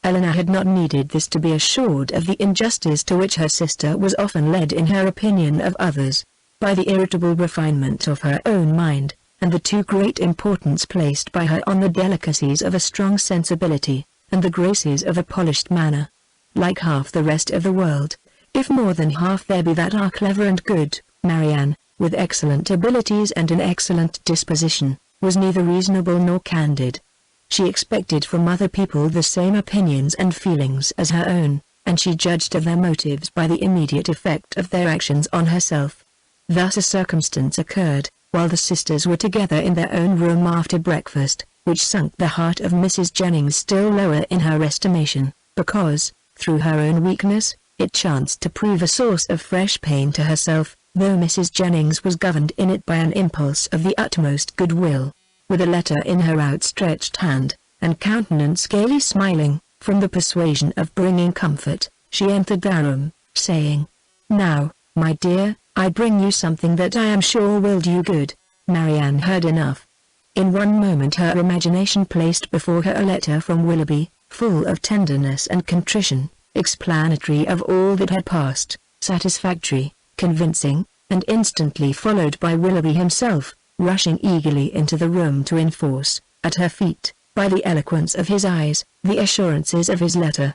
Speaker 1: Eleanor had not needed this to be assured of the injustice to which her sister was often led in her opinion of others, by the irritable refinement of her own mind, and the too great importance placed by her on the delicacies of a strong sensibility, and the graces of a polished manner. Like half the rest of the world, if more than half there be that are clever and good, Marianne, with excellent abilities and an excellent disposition, was neither reasonable nor candid. She expected from other people the same opinions and feelings as her own, and she judged of their motives by the immediate effect of their actions on herself. Thus a circumstance occurred, while the sisters were together in their own room after breakfast, which sunk the heart of Mrs. Jennings still lower in her estimation, because, through her own weakness, it chanced to prove a source of fresh pain to herself, though Mrs. Jennings was governed in it by an impulse of the utmost goodwill. With a letter in her outstretched hand, and countenance gaily smiling, from the persuasion of bringing comfort, she entered their room, saying, "Now, my dear, I bring you something that I am sure will do you good." Marianne heard enough. In one moment her imagination placed before her a letter from Willoughby, full of tenderness and contrition, explanatory of all that had passed, satisfactory, convincing, and instantly followed by Willoughby himself, rushing eagerly into the room to enforce, at her feet, by the eloquence of his eyes, the assurances of his letter.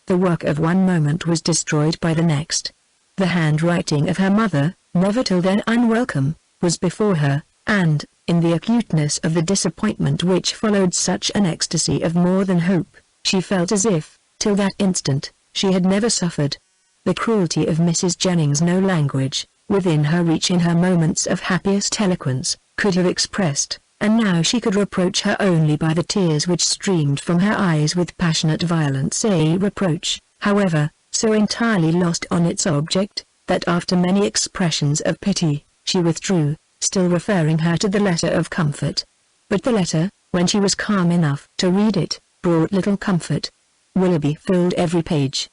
Speaker 1: The work of one moment was destroyed by the next. The handwriting of her mother, never till then unwelcome, was before her, and, in the acuteness of the disappointment which followed such an ecstasy of more than hope, she felt as if, till that instant, she had never suffered. The cruelty of Mrs. Jennings no language, within her reach in her moments of happiest eloquence, could have expressed, and now she could reproach her only by the tears which streamed from her eyes with passionate violence, a reproach, however, so entirely lost on its object, that after many expressions of pity, she withdrew, still referring her to the letter of comfort. But the letter, when she was calm enough to read it, brought little comfort. Willoughby filled every page.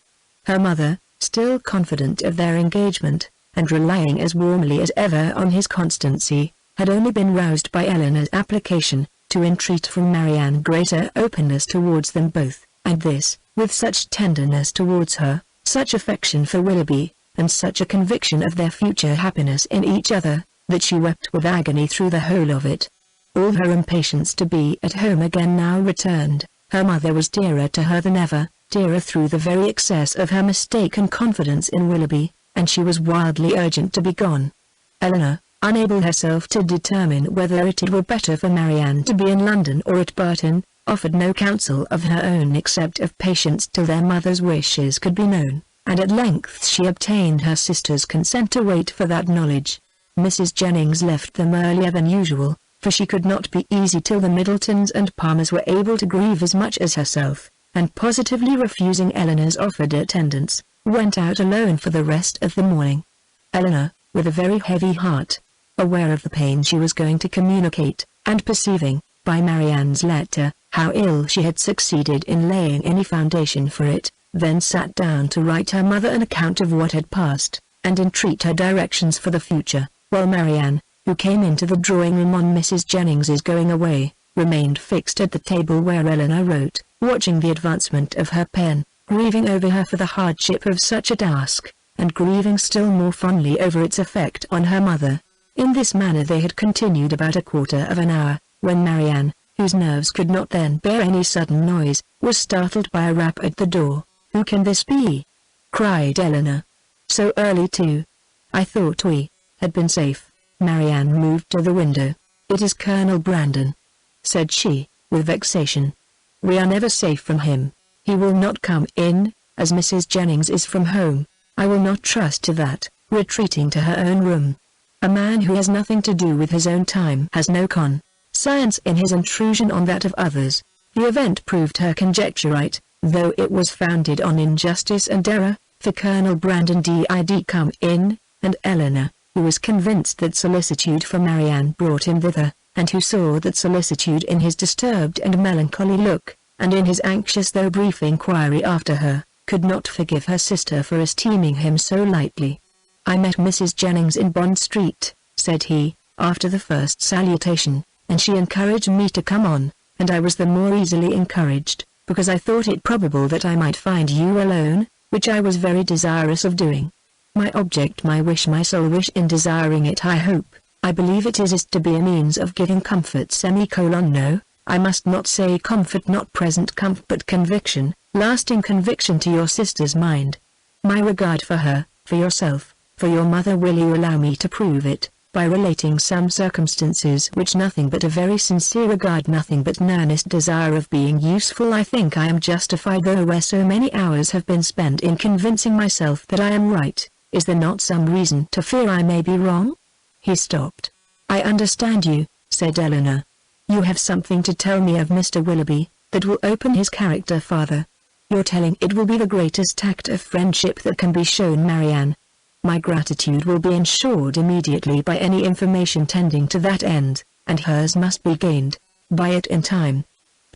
Speaker 1: Her mother, still confident of their engagement, and relying as warmly as ever on his constancy, had only been roused by Eleanor's application, to entreat from Marianne greater openness towards them both, and this, with such tenderness towards her, such affection for Willoughby, and such a conviction of their future happiness in each other, that she wept with agony through the whole of it. All her impatience to be at home again now returned. Her mother was dearer to her than ever, dearer through the very excess of her mistaken confidence in Willoughby, and she was wildly urgent to be gone. Eleanor, unable herself to determine whether it were better for Marianne to be in London or at Burton, offered no counsel of her own except of patience till their mother's wishes could be known, and at length she obtained her sister's consent to wait for that knowledge. Mrs. Jennings left them earlier than usual, for she could not be easy till the Middletons and Palmers were able to grieve as much as herself, and positively refusing Eleanor's offered attendance, went out alone for the rest of the morning. Eleanor, with a very heavy heart, aware of the pain she was going to communicate, and perceiving, by Marianne's letter, how ill she had succeeded in laying any foundation for it, then sat down to write her mother an account of what had passed, and entreat her directions for the future, while Marianne, who came into the drawing room on Mrs. Jennings's going away, remained fixed at the table where Eleanor wrote, watching the advancement of her pen, grieving over her for the hardship of such a task, and grieving still more fondly over its effect on her mother. In this manner they had continued about a quarter of an hour, when Marianne, whose nerves could not then bear any sudden noise, was startled by a rap at the door. "Who can this be?" cried Eleanor. "So early too. I thought we had been safe." Marianne moved to the window. "It is Colonel Brandon," said she, with vexation. "We are never safe from him. He will not come in, as Mrs. Jennings is from home. I will not trust to that." Retreating to her own room. A man who has nothing to do with his own time has no conscience in his intrusion on that of others. The event proved her conjecture right, though it was founded on injustice and error, for Colonel Brandon did come in, and Eleanor, who was convinced that solicitude for Marianne brought him thither, and who saw that solicitude in his disturbed and melancholy look, and in his anxious though brief inquiry after her, could not forgive her sister for esteeming him so lightly. "I met Mrs. Jennings in Bond Street," said he, after the first salutation, "and she encouraged me to come on, and I was the more easily encouraged, because I thought it probable that I might find you alone, which I was very desirous of doing. My object, my wish, my sole wish in desiring it, I hope, I believe it is to be a means of giving comfort no, I must not say comfort, not present comfort, but conviction, lasting conviction to your sister's mind. My regard for her, for yourself, for your mother. Will you allow me to prove it, by relating some circumstances which nothing but a very sincere regard, nothing but an earnest desire of being useful, I think I am justified, though where so many hours have been spent in convincing myself that I am right, is there not some reason to fear I may be wrong?" He stopped. "I understand you," said Eleanor. "You have something to tell me of Mr. Willoughby, that will open his character, father. Your telling it will be the greatest act of friendship that can be shown Marianne. My gratitude will be ensured immediately by any information tending to that end, and hers must be gained by it in time.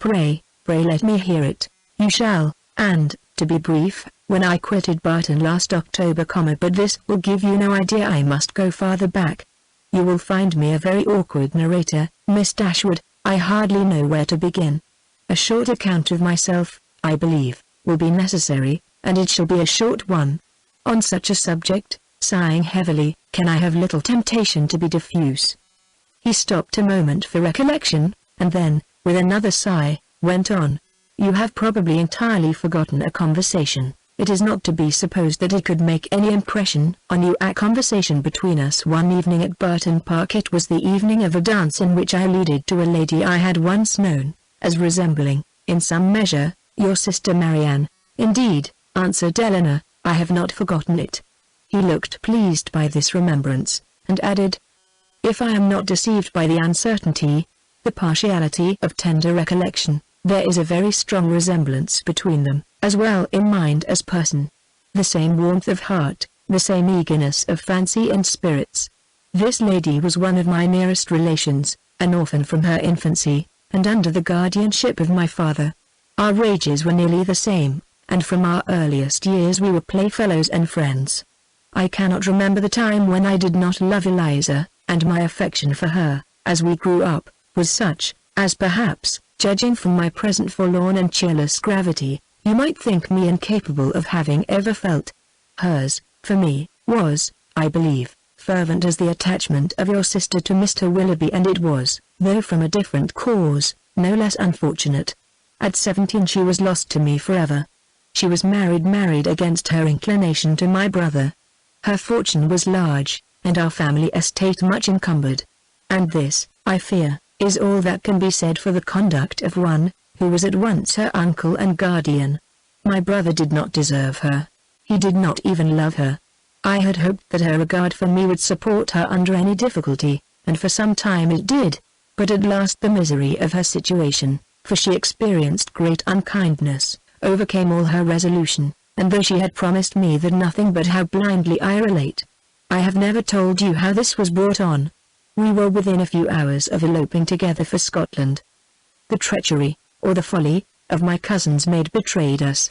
Speaker 1: Pray let me hear it." "You shall, and, to be brief, when I quitted Barton last October, but this will give you no idea, I must go farther back. You will find me a very awkward narrator, Miss Dashwood. I hardly know where to begin. A short account of myself, I believe, will be necessary, and it shall be a short one. On such a subject," sighing heavily, "can I have little temptation to be diffuse?" He stopped a moment for recollection, and then, with another sigh, went on. "You have probably entirely forgotten a conversation. It is not to be supposed that it could make any impression on you. A conversation between us one evening at Burton Park. It was the evening of a dance in which I alluded to a lady I had once known, as resembling, in some measure, your sister Marianne." "Indeed," answered Eleanor, "I have not forgotten it." He looked pleased by this remembrance, and added, "If I am not deceived by the uncertainty, the partiality of tender recollection, there is a very strong resemblance between them, as well in mind as person. The same warmth of heart, the same eagerness of fancy and spirits. This lady was one of my nearest relations, an orphan from her infancy, and under the guardianship of my father. Our ages were nearly the same, and from our earliest years we were playfellows and friends. I cannot remember the time when I did not love Eliza, and my affection for her, as we grew up, was such, as perhaps, judging from my present forlorn and cheerless gravity, you might think me incapable of having ever felt. Hers, for me, was, I believe, fervent as the attachment of your sister to Mr. Willoughby, and it was, though from a different cause, no less unfortunate. At 17 she was lost to me forever. She was married against her inclination to my brother. Her fortune was large, and our family estate much encumbered. And this, I fear, is all that can be said for the conduct of one, who was at once her uncle and guardian. My brother did not deserve her. He did not even love her. I had hoped that her regard for me would support her under any difficulty, and for some time it did, but at last the misery of her situation, for she experienced great unkindness, overcame all her resolution, and though she had promised me that nothing but how blindly I relate. I have never told you how this was brought on. We were within a few hours of eloping together for Scotland. The treachery, or the folly, of my cousin's maid betrayed us.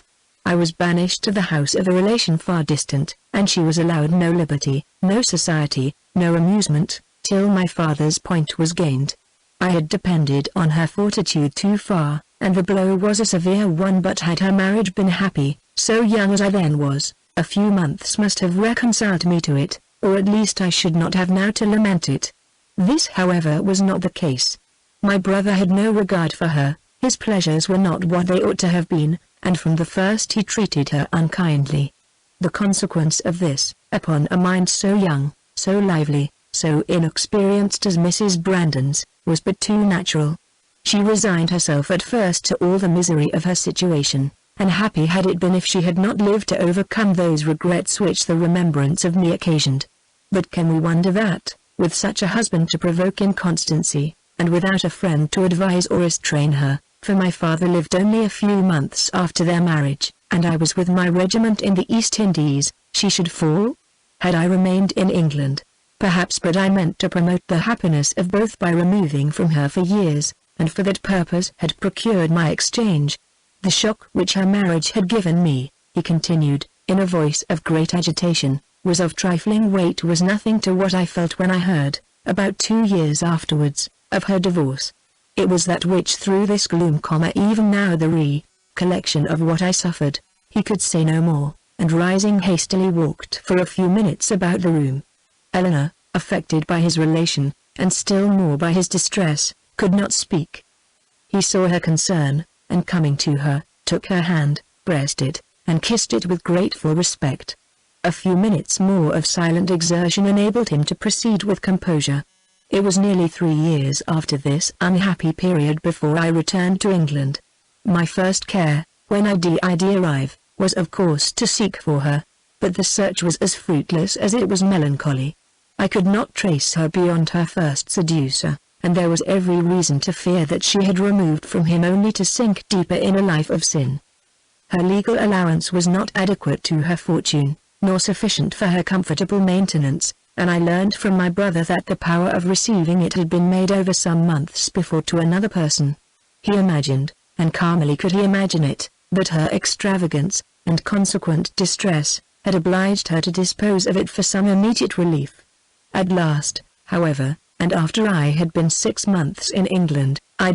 Speaker 1: I was banished to the house of a relation far distant, and she was allowed no liberty, no society, no amusement, till my father's point was gained. I had depended on her fortitude too far, and the blow was a severe one. But had her marriage been happy, so young as I then was, a few months must have reconciled me to it, or at least I should not have now to lament it. This however was not the case. My brother had no regard for her, his pleasures were not what they ought to have been, and from the first he treated her unkindly. The consequence of this, upon a mind so young, so lively, so inexperienced as Mrs. Brandon's, was but too natural. She resigned herself at first to all the misery of her situation, and happy had it been if she had not lived to overcome those regrets which the remembrance of me occasioned. But can we wonder that, with such a husband to provoke inconstancy, and without a friend to advise or restrain her, for my father lived only a few months after their marriage, and I was with my regiment in the East Indies, she should fall? Had I remained in England, perhaps, but I meant to promote the happiness of both by removing from her for years, and for that purpose had procured my exchange. The shock which her marriage had given me, he continued, in a voice of great agitation, was of trifling weight, was nothing to what I felt when I heard, about 2 years afterwards, of her divorce. It was that which threw this gloom, even now the recollection of what I suffered. He could say no more, and rising hastily walked for a few minutes about the room. Eleanor, affected by his relation, and still more by his distress, could not speak. He saw her concern, and coming to her, took her hand, pressed it, and kissed it with grateful respect. A few minutes more of silent exertion enabled him to proceed with composure. It was nearly 3 years after this unhappy period before I returned to England. My first care, when I did arrive, was of course to seek for her, but the search was as fruitless as it was melancholy. I could not trace her beyond her first seducer, and there was every reason to fear that she had removed from him only to sink deeper in a life of sin. Her legal allowance was not adequate to her fortune, nor sufficient for her comfortable maintenance, and I learned from my brother that the power of receiving it had been made over some months before to another person. He imagined, and calmly could he imagine it, that her extravagance, and consequent distress, had obliged her to dispose of it for some immediate relief. At last, however, and after I had been 6 months in England, I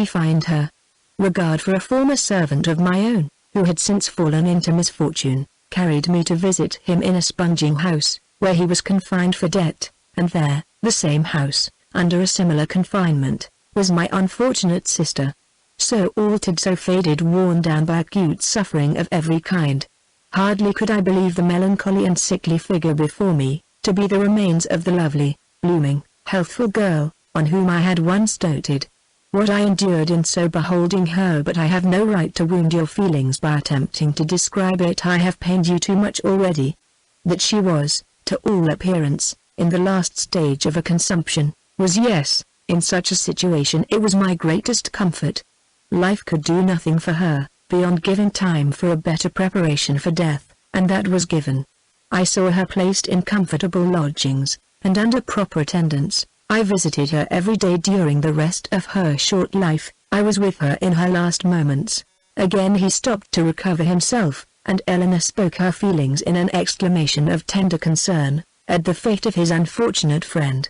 Speaker 1: find her regard for a former servant of my own, who had since fallen into misfortune, carried me to visit him in a sponging house, where he was confined for debt, and there, the same house, under a similar confinement, was my unfortunate sister. So altered, so faded, worn down by acute suffering of every kind. Hardly could I believe the melancholy and sickly figure before me, to be the remains of the lovely, blooming, healthful girl, on whom I had once doted. What I endured in so beholding her, but I have no right to wound your feelings by attempting to describe it. I have pained you too much already. That she was, to all appearance, in the last stage of a consumption, was, yes, in such a situation it was my greatest comfort. Life could do nothing for her, beyond giving time for a better preparation for death, and that was given. I saw her placed in comfortable lodgings, and under proper attendance. I visited her every day during the rest of her short life. I was with her in her last moments. Again he stopped to recover himself, and Eleanor spoke her feelings in an exclamation of tender concern, at the fate of his unfortunate friend.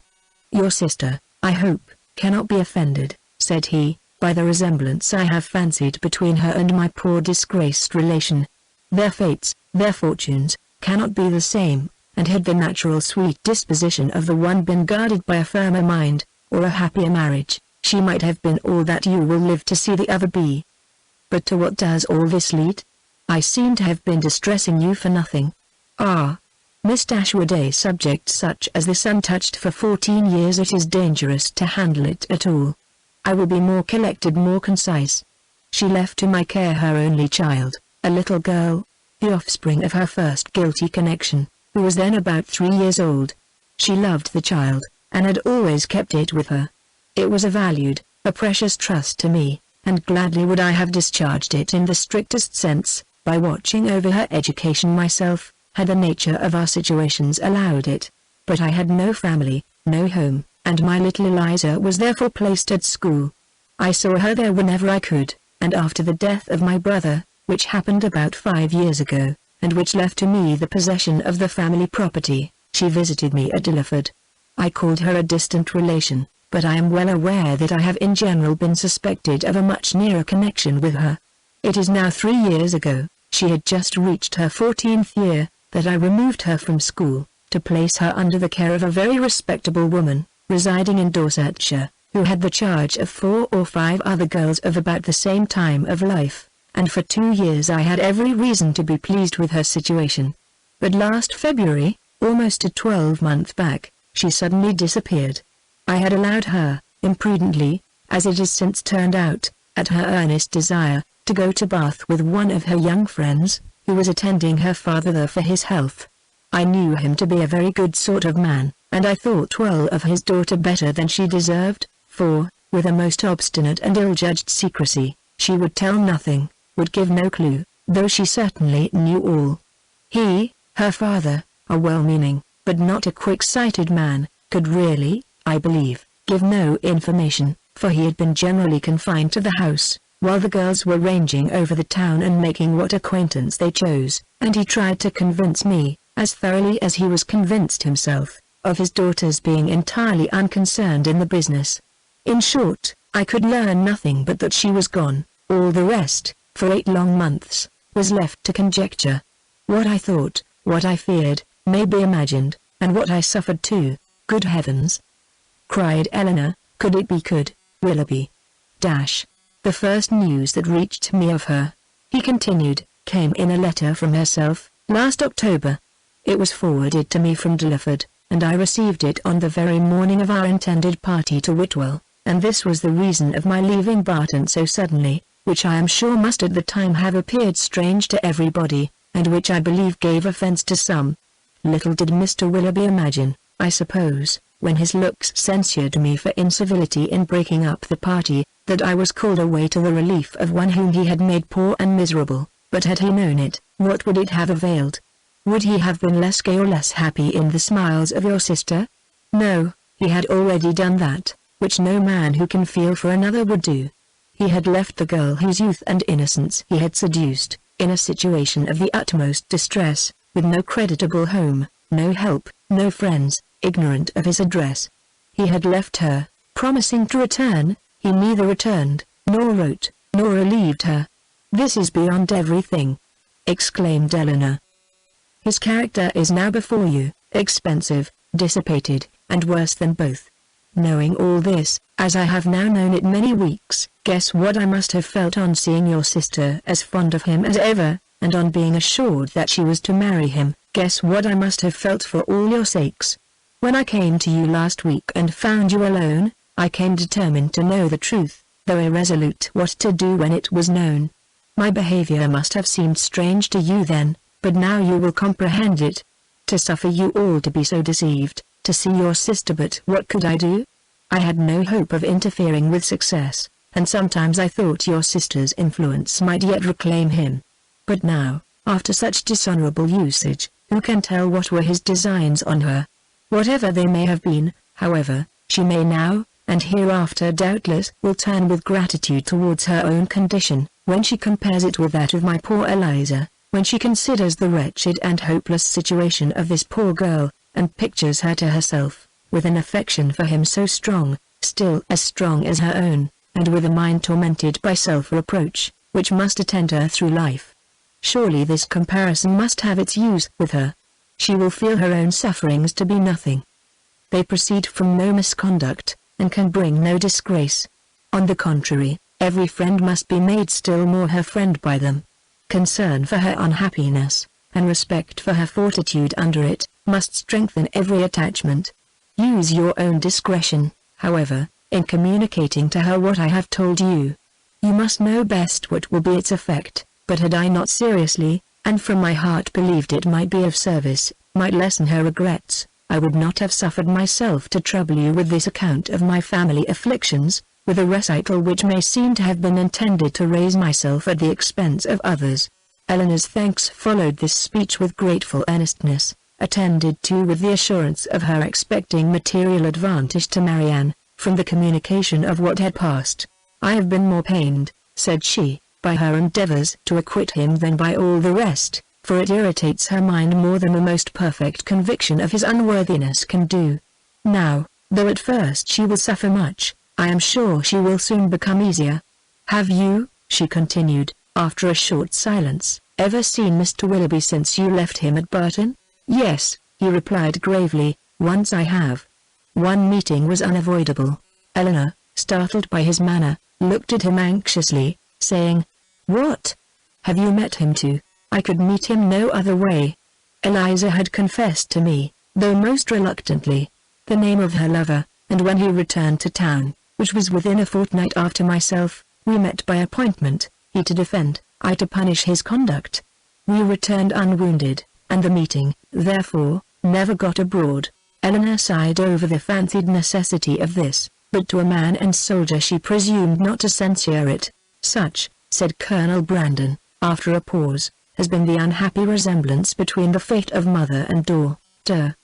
Speaker 1: Your sister, I hope, cannot be offended, said he, by the resemblance I have fancied between her and my poor disgraced relation. Their fates, their fortunes, cannot be the same, and had the natural sweet disposition of the one been guarded by a firmer mind, or a happier marriage, she might have been all that you will live to see the other be. But to what does all this lead? I seem to have been distressing you for nothing. Ah, Miss Dashwood, a subject such as this untouched for 14 years, it is dangerous to handle it at all. I will be more collected, more concise. She left to my care her only child, a little girl, the offspring of her first guilty connection, who was then about 3 years old. She loved the child, and had always kept it with her. It was a valued, a precious trust to me, and gladly would I have discharged it in the strictest sense, by watching over her education myself, had the nature of our situations allowed it. But I had no family, no home, and my little Eliza was therefore placed at school. I saw her there whenever I could, and after the death of my brother, which happened about 5 years ago, and which left to me the possession of the family property. She visited me at Dilliford. I called her a distant relation, but I am well aware that I have in general been suspected of a much nearer connection with her. It is now 3 years ago, she had just reached her 14th year, that I removed her from school, to place her under the care of a very respectable woman, residing in Dorsetshire, who had the charge of 4 or 5 other girls of about the same time of life, and for 2 years I had every reason to be pleased with her situation. But last February, almost a 12-month back, she suddenly disappeared. I had allowed her, imprudently, as it has since turned out, at her earnest desire, to go to Bath with one of her young friends, who was attending her father there for his health. I knew him to be a very good sort of man, and I thought well of his daughter better than she deserved, for, with a most obstinate and ill-judged secrecy, she would tell nothing, would give no clue, though she certainly knew all. He, her father, a well-meaning, but not a quick-sighted man, could really, I believe, give no information, for he had been generally confined to the house, while the girls were ranging over the town and making what acquaintance they chose, and he tried to convince me, as thoroughly as he was convinced himself, of his daughter's being entirely unconcerned in the business. In short, I could learn nothing but that she was gone. All the rest, for 8 long months, was left to conjecture. What I thought, what I feared, may be imagined, and what I suffered too. Good heavens! Cried Eleanor, could it be, could Willoughby? The first news that reached me of her, he continued, came in a letter from herself, last October. It was forwarded to me from Dilliford, and I received it on the very morning of our intended party to Whitwell, and this was the reason of my leaving Barton so suddenly, which I am sure must at the time have appeared strange to everybody, and which I believe gave offence to some. Little did Mr. Willoughby imagine, I suppose, when his looks censured me for incivility in breaking up the party, that I was called away to the relief of one whom he had made poor and miserable. But had he known it, what would it have availed? Would he have been less gay or less happy in the smiles of your sister? No, he had already done that, which no man who can feel for another would do. He had left the girl whose youth and innocence he had seduced, in a situation of the utmost distress, with no creditable home, no help, no friends, ignorant of his address. He had left her, promising to return. He neither returned, nor wrote, nor relieved her. This is beyond everything, exclaimed Eleanor. His character is now before you, expensive, dissipated, and worse than both. Knowing all this, as I have now known it many weeks, guess what I must have felt on seeing your sister as fond of him as ever, and on being assured that she was to marry him. Guess what I must have felt for all your sakes. When I came to you last week and found you alone, I came determined to know the truth, though irresolute what to do when it was known. My behavior must have seemed strange to you then, but now you will comprehend it. To suffer you all to be so deceived, to see your sister, but what could I do? I had no hope of interfering with success, and sometimes I thought your sister's influence might yet reclaim him. But now, after such dishonorable usage, who can tell what were his designs on her? Whatever they may have been, however, she may now, and hereafter doubtless will turn with gratitude towards her own condition, when she compares it with that of my poor Eliza, when she considers the wretched and hopeless situation of this poor girl, and pictures her to herself, with an affection for him so strong, still as strong as her own, and with a mind tormented by self-reproach, which must attend her through life. Surely this comparison must have its use with her. She will feel her own sufferings to be nothing. They proceed from no misconduct, and can bring no disgrace. On the contrary, every friend must be made still more her friend by them. Concern for her unhappiness, and respect for her fortitude under it, must strengthen every attachment. Use your own discretion, however, in communicating to her what I have told you. You must know best what will be its effect, but had I not seriously, and from my heart believed it might be of service, might lessen her regrets, I would not have suffered myself to trouble you with this account of my family afflictions, with a recital which may seem to have been intended to raise myself at the expense of others. Eleanor's thanks followed this speech with grateful earnestness, attended too with the assurance of her expecting material advantage to Marianne, from the communication of what had passed. I have been more pained, said she, by her endeavors to acquit him than by all the rest, for it irritates her mind more than the most perfect conviction of his unworthiness can do. Now, though at first she will suffer much, I am sure she will soon become easier. Have you, she continued, after a short silence, ever seen Mr. Willoughby since you left him at Burton? Yes, he replied gravely, once I have. One meeting was unavoidable. Eleanor, startled by his manner, looked at him anxiously, saying, What? Have you met him too? I could meet him no other way. Eliza had confessed to me, though most reluctantly, the name of her lover, and when he returned to town, which was within a fortnight after myself, we met by appointment, he to defend, I to punish his conduct. We returned unwounded, and the meeting, therefore, never got abroad. Eleanor sighed over the fancied necessity of this, but to a man and soldier she presumed not to censure it. Such, said Colonel Brandon, after a pause, has been the unhappy resemblance between the fate of mother and daughter.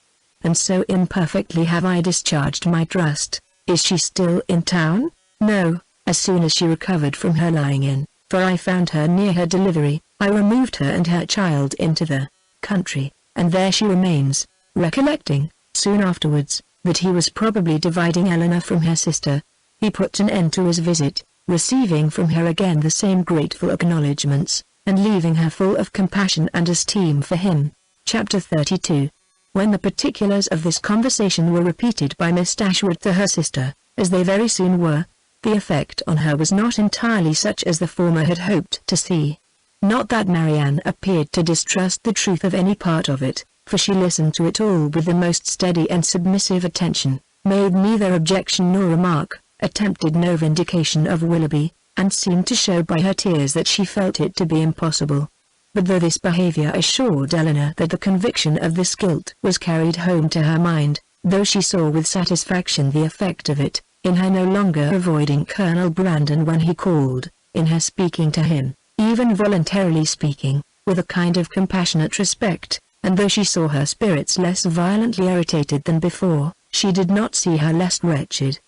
Speaker 1: And so imperfectly have I discharged my trust. Is she still in town? No, as soon as she recovered from her lying in, for I found her near her delivery, I removed her and her child into the country, and there she remains. Recollecting, soon afterwards, that he was probably dividing Eleanor from her sister, he put an end to his visit, receiving from her again the same grateful acknowledgments, and leaving her full of compassion and esteem for him. Chapter 32. When the particulars of this conversation were repeated by Miss Dashwood to her sister, as they very soon were, the effect on her was not entirely such as the former had hoped to see. Not that Marianne appeared to distrust the truth of any part of it, for she listened to it all with the most steady and submissive attention, made neither objection nor remark, attempted no vindication of Willoughby, and seemed to show by her tears that she felt it to be impossible. But though this behavior assured Eleanor that the conviction of this guilt was carried home to her mind, though she saw with satisfaction the effect of it, in her no longer avoiding Colonel Brandon when he called, in her speaking to him, even voluntarily speaking, with a kind of compassionate respect, and though she saw her spirits less violently irritated than before, she did not see her less wretched.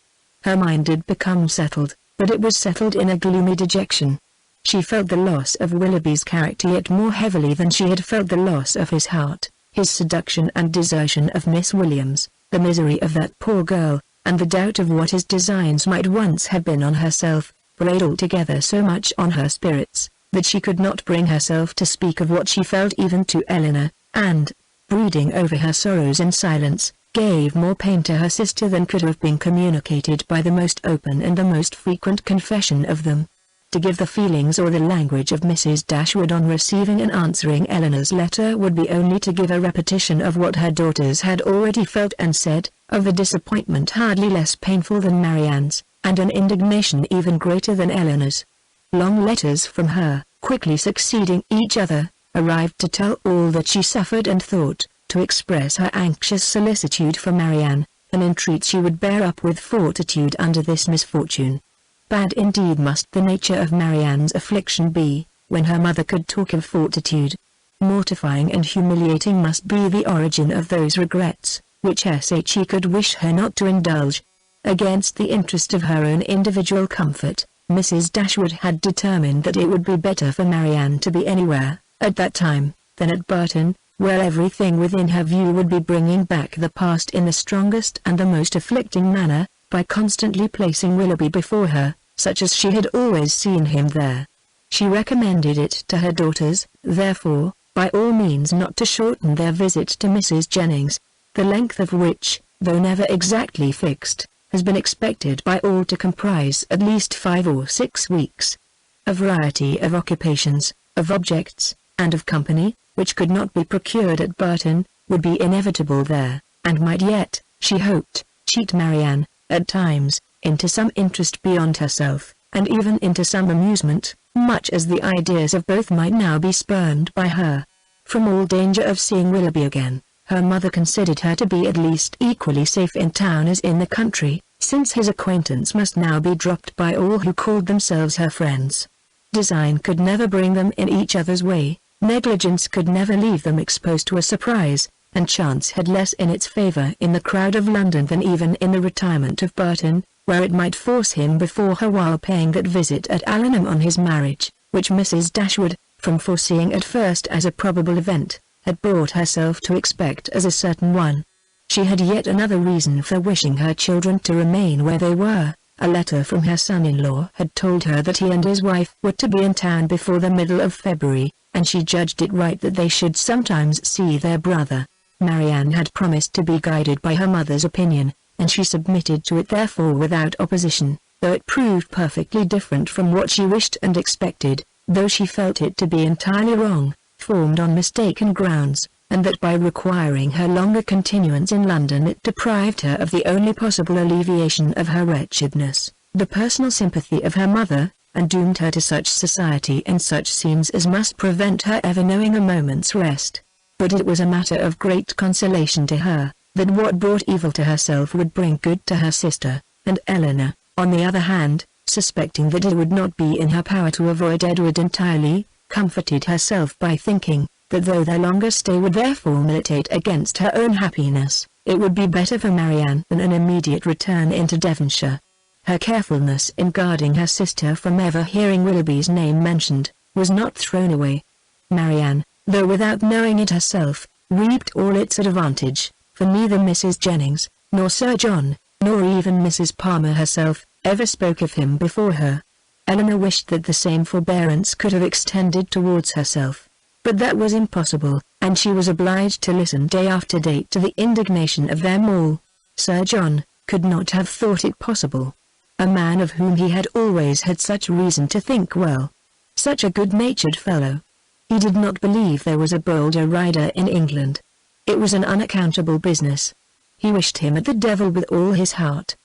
Speaker 1: Her mind did become settled, but it was settled in a gloomy dejection. She felt the loss of Willoughby's character yet more heavily than she had felt the loss of his heart, his seduction and desertion of Miss Williams, the misery of that poor girl, and the doubt of what his designs might once have been on herself, weighed altogether so much on her spirits, that she could not bring herself to speak of what she felt even to Eleanor, and, brooding over her sorrows in silence, gave more pain to her sister than could have been communicated by the most open and the most frequent confession of them. To give the feelings or the language of Mrs. Dashwood on receiving and answering Eleanor's letter would be only to give a repetition of what her daughters had already felt and said, of a disappointment hardly less painful than Marianne's, and an indignation even greater than Eleanor's. Long letters from her, quickly succeeding each other, arrived to tell all that she suffered and thought, to express her anxious solicitude for Marianne, and entreat she would bear up with fortitude under this misfortune. Bad indeed must the nature of Marianne's affliction be, when her mother could talk of fortitude. Mortifying and humiliating must be the origin of those regrets, which she could wish her not to indulge. Against the interest of her own individual comfort, Mrs. Dashwood had determined that it would be better for Marianne to be anywhere, at that time, than at Burton, where everything within her view would be bringing back the past in the strongest and the most afflicting manner, by constantly placing Willoughby before her, such as she had always seen him there. She recommended it to her daughters, therefore, by all means not to shorten their visit to Mrs. Jennings, the length of which, though never exactly fixed, has been expected by all to comprise at least 5 or 6 weeks. A variety of occupations, of objects, and of company, which could not be procured at Burton, would be inevitable there, and might yet, she hoped, cheat Marianne, at times, into some interest beyond herself, and even into some amusement, much as the ideas of both might now be spurned by her. From all danger of seeing Willoughby again, her mother considered her to be at least equally safe in town as in the country, since his acquaintance must now be dropped by all who called themselves her friends. Design could never bring them in each other's way, negligence could never leave them exposed to a surprise, and chance had less in its favour in the crowd of London than even in the retirement of Burton, where it might force him before her while paying that visit at Allenham on his marriage, which Mrs. Dashwood, from foreseeing at first as a probable event, had brought herself to expect as a certain one. She had yet another reason for wishing her children to remain where they were. A letter from her son-in-law had told her that he and his wife were to be in town before the middle of February, and she judged it right that they should sometimes see their brother. Marianne had promised to be guided by her mother's opinion, and she submitted to it therefore without opposition, though it proved perfectly different from what she wished and expected, though she felt it to be entirely wrong, formed on mistaken grounds, and that by requiring her longer continuance in London it deprived her of the only possible alleviation of her wretchedness, the personal sympathy of her mother, and doomed her to such society and such scenes as must prevent her ever knowing a moment's rest. But it was a matter of great consolation to her, that what brought evil to herself would bring good to her sister, and Eleanor, on the other hand, suspecting that it would not be in her power to avoid Edward entirely, comforted herself by thinking, that though their longer stay would therefore militate against her own happiness, it would be better for Marianne than an immediate return into Devonshire. Her carefulness in guarding her sister from ever hearing Willoughby's name mentioned, was not thrown away. Marianne, though without knowing it herself, reaped all its advantage, for neither Mrs. Jennings, nor Sir John, nor even Mrs. Palmer herself, ever spoke of him before her. Eleanor wished that the same forbearance could have extended towards herself, but that was impossible, and she was obliged to listen day after day to the indignation of them all. Sir John could not have thought it possible. A man of whom he had always had such reason to think well. Such a good-natured fellow. He did not believe there was a bolder rider in England. It was an unaccountable business. He wished him at the devil with all his heart.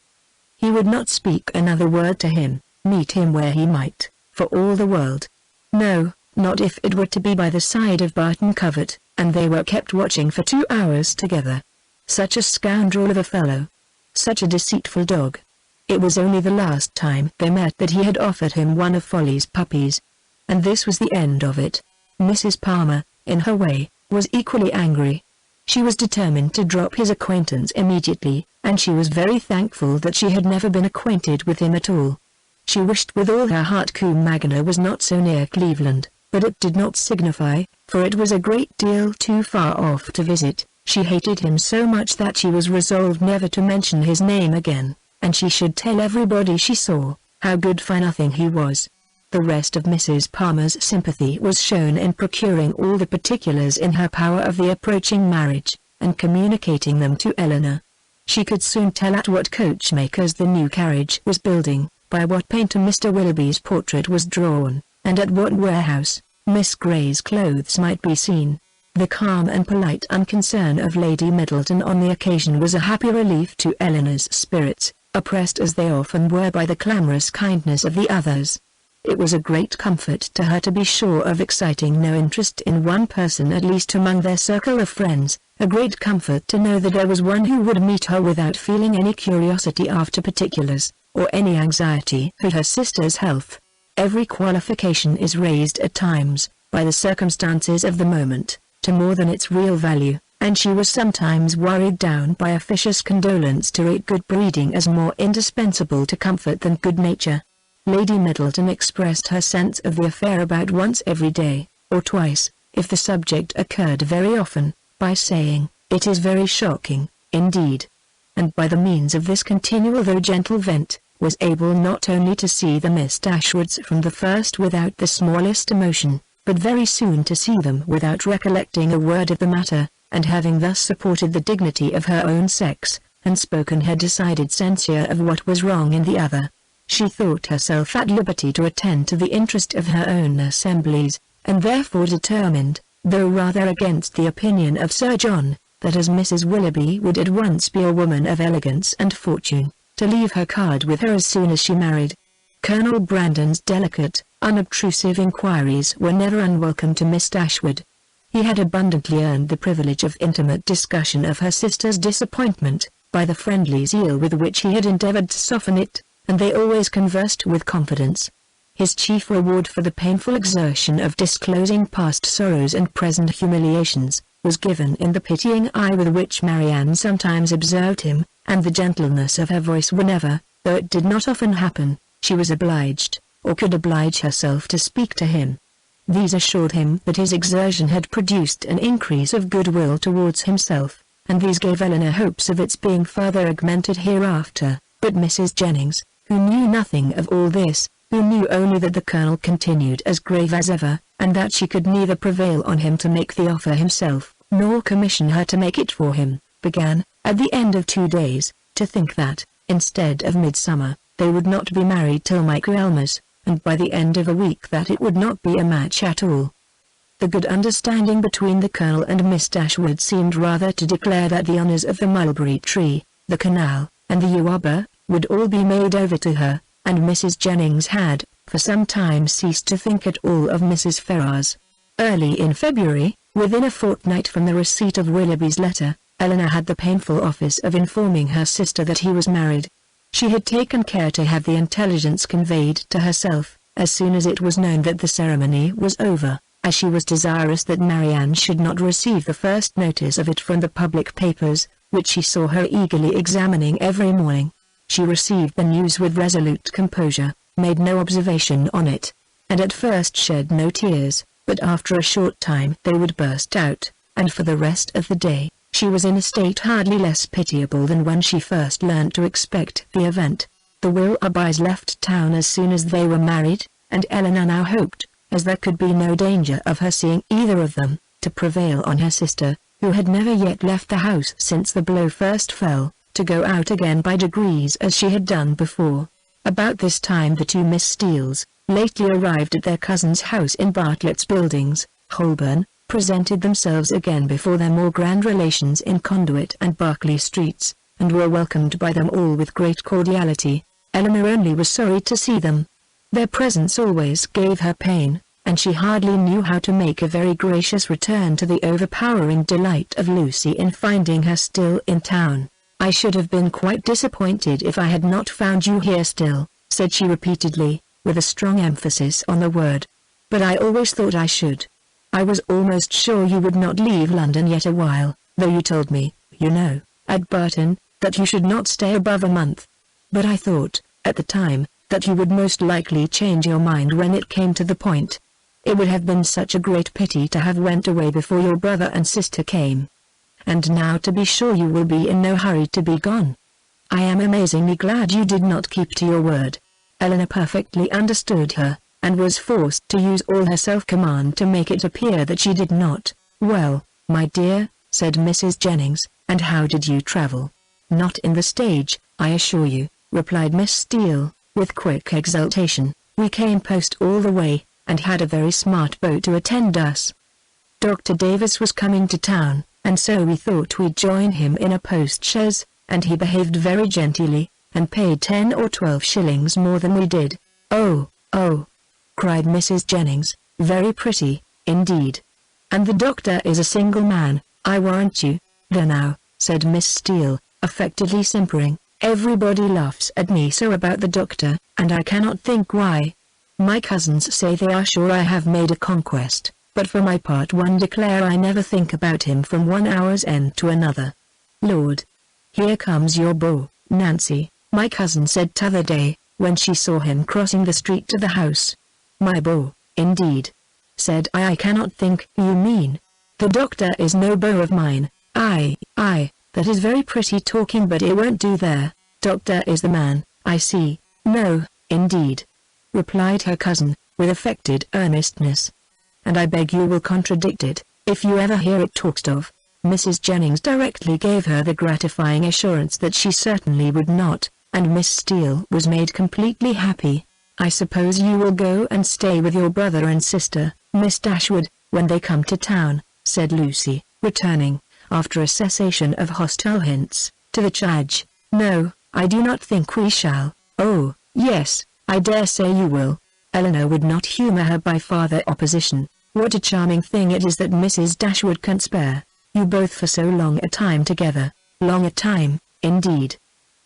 Speaker 1: He would not speak another word to him, meet him where he might, for all the world. No, not if it were to be by the side of Barton Covert, and they were kept watching for 2 hours together. Such a scoundrel of a fellow. Such a deceitful dog. It was only the last time they met that he had offered him one of Folly's puppies. And this was the end of it. Mrs. Palmer, in her way, was equally angry. She was determined to drop his acquaintance immediately, and she was very thankful that she had never been acquainted with him at all. She wished with all her heart Combe Magna was not so near Cleveland, but it did not signify, for it was a great deal too far off to visit. She hated him so much that she was resolved never to mention his name again, and she should tell everybody she saw, how good for nothing he was. The rest of Mrs. Palmer's sympathy was shown in procuring all the particulars in her power of the approaching marriage, and communicating them to Eleanor. She could soon tell at what coachmakers the new carriage was building, by what painter Mr. Willoughby's portrait was drawn, and at what warehouse Miss Grey's clothes might be seen. The calm and polite unconcern of Lady Middleton on the occasion was a happy relief to Eleanor's spirits, oppressed as they often were by the clamorous kindness of the others. It was a great comfort to her to be sure of exciting no interest in one person at least among their circle of friends, a great comfort to know that there was one who would meet her without feeling any curiosity after particulars, or any anxiety for her sister's health. Every qualification is raised at times, by the circumstances of the moment, to more than its real value, and she was sometimes worried down by officious condolence to rate good breeding as more indispensable to comfort than good nature. Lady Middleton expressed her sense of the affair about once every day, or twice, if the subject occurred very often, by saying, "It is very shocking, indeed," and by the means of this continual though gentle vent, was able not only to see the Miss Dashwoods from the first without the smallest emotion, but very soon to see them without recollecting a word of the matter, and having thus supported the dignity of her own sex, and spoken her decided censure of what was wrong in the other, she thought herself at liberty to attend to the interest of her own assemblies, and therefore determined, though rather against the opinion of Sir John, that as Mrs. Willoughby would at once be a woman of elegance and fortune, to leave her card with her as soon as she married. Colonel Brandon's delicate, unobtrusive inquiries were never unwelcome to Miss Dashwood. He had abundantly earned the privilege of intimate discussion of her sister's disappointment, by the friendly zeal with which he had endeavoured to soften it, and they always conversed with confidence. His chief reward for the painful exertion of disclosing past sorrows and present humiliations, was given in the pitying eye with which Marianne sometimes observed him, and the gentleness of her voice whenever, though it did not often happen, she was obliged, or could oblige herself to speak to him. These assured him that his exertion had produced an increase of goodwill towards himself, and these gave Eleanor hopes of its being further augmented hereafter. But Mrs. Jennings, who knew nothing of all this, who knew only that the Colonel continued as grave as ever, and that she could neither prevail on him to make the offer himself, nor commission her to make it for him, began, at the end of 2 days, to think that, instead of midsummer, they would not be married till Michaelmas, and by the end of a week that it would not be a match at all. The good understanding between the Colonel and Miss Dashwood seemed rather to declare that the honours of the mulberry tree, the canal, and the yew arbor, would all be made over to her, and Mrs. Jennings had, for some time ceased to think at all of Mrs. Ferrars. Early in February, within a fortnight from the receipt of Willoughby's letter, Eleanor had the painful office of informing her sister that he was married. She had taken care to have the intelligence conveyed to herself, as soon as it was known that the ceremony was over, as she was desirous that Marianne should not receive the first notice of it from the public papers, which she saw her eagerly examining every morning. She received the news with resolute composure, made no observation on it, and at first shed no tears, but after a short time they would burst out, and for the rest of the day, she was in a state hardly less pitiable than when she first learnt to expect the event. The Willoughbys left town as soon as they were married, and Eleanor now hoped, as there could be no danger of her seeing either of them, to prevail on her sister, who had never yet left the house since the blow first fell, to go out again by degrees as she had done before. About this time the two Miss Steeles, lately arrived at their cousin's house in Bartlett's Buildings, Holborn, presented themselves again before their more grand relations in Conduit and Berkeley Streets, and were welcomed by them all with great cordiality. Eleanor only was sorry to see them. Their presence always gave her pain, and she hardly knew how to make a very gracious return to the overpowering delight of Lucy in finding her still in town. "I should have been quite disappointed if I had not found you here still," said she repeatedly, with a strong emphasis on the word. "But I always thought I should. I was almost sure you would not leave London yet a while, though you told me, you know, at Burton, that you should not stay above a month. But I thought, at the time, that you would most likely change your mind when it came to the point. It would have been such a great pity to have went away before your brother and sister came. And now to be sure you will be in no hurry to be gone. I am amazingly glad you did not keep to your word." Eleanor perfectly understood her, and was forced to use all her self-command to make it appear that she did not. "Well, my dear," said Mrs. Jennings, "and how did you travel?" "Not in the stage, I assure you," replied Miss Steele, with quick exultation. "We came post all the way, and had a very smart boat to attend us. Dr. Davis was coming to town, and so we thought we'd join him in a post-chaise, and he behaved very genteelly, and paid 10 or 12 shillings more than we did." "Oh, oh!" cried Mrs. Jennings, "very pretty, indeed. And the doctor is a single man, I warrant you." "There now," said Miss Steele, affectedly simpering, "everybody laughs at me so about the doctor, and I cannot think why. My cousins say they are sure I have made a conquest, but for my part one declare I never think about him from one hour's end to another. Lord! Here comes your beau, Nancy," my cousin said t'other day, when she saw him crossing the street to the house. "My beau, indeed," said I cannot think who you mean. "The doctor is no beau of mine." Aye, that is very pretty talking, but it won't do there. Doctor is the man, I see." "No, indeed," replied her cousin, with affected earnestness. "And I beg you will contradict it, if you ever hear it talked of." Mrs. Jennings directly gave her the gratifying assurance that she certainly would not, and Miss Steele was made completely happy. "I suppose you will go and stay with your brother and sister, Miss Dashwood, when they come to town," said Lucy, returning, after a cessation of hostile hints, to the charge. "No, I do not think we shall." "Oh, yes, I dare say you will." Eleanor would not humour her by farther opposition. "What a charming thing it is that Mrs. Dashwood can spare you both for so long a time together." "Long a time, indeed,"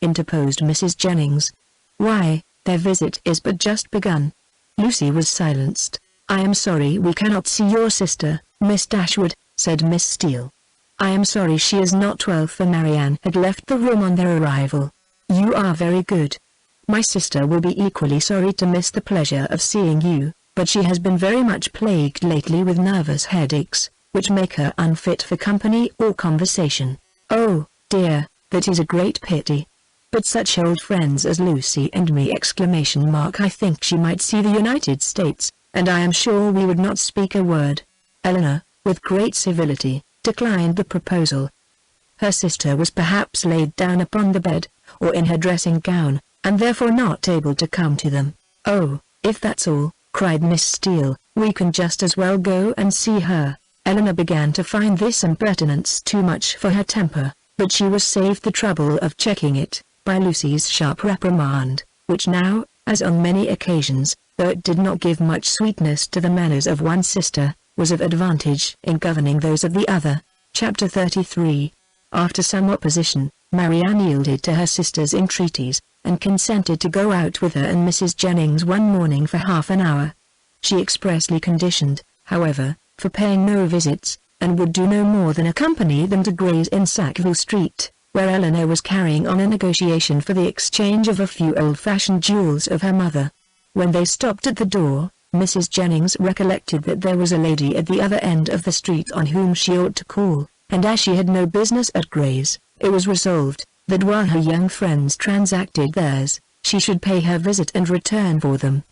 Speaker 1: interposed Mrs. Jennings. "Why, their visit is but just begun." Lucy was silenced. "I am sorry we cannot see your sister, Miss Dashwood," said Miss Steele. "I am sorry she is not well," for Marianne had left the room on their arrival. "You are very good. My sister will be equally sorry to miss the pleasure of seeing you, but she has been very much plagued lately with nervous headaches, which make her unfit for company or conversation. Oh, dear, that is a great pity. But such old friends as Lucy and me! I think she might see the United States, and I am sure we would not speak a word. Eleanor, with great civility, declined the proposal. Her sister was perhaps laid down upon the bed, or in her dressing gown, and therefore not able to come to them. "Oh, if that's all," cried Miss Steele, "we can just as well go and see her." Eleanor began to find this impertinence too much for her temper, but she was saved the trouble of checking it by Lucy's sharp reprimand, which now, as on many occasions, though it did not give much sweetness to the manners of one sister, was of advantage in governing those of the other. Chapter 33. After some opposition, Marianne yielded to her sister's entreaties, and consented to go out with her and Mrs. Jennings one morning for half an hour. She expressly conditioned, however, for paying no visits, and would do no more than accompany them to Gray's in Sackville Street, where Eleanor was carrying on a negotiation for the exchange of a few old-fashioned jewels of her mother. When they stopped at the door, Mrs. Jennings recollected that there was a lady at the other end of the street on whom she ought to call, and as she had no business at Gray's, it was resolved that while her young friends transacted theirs, she should pay her visit and return for them.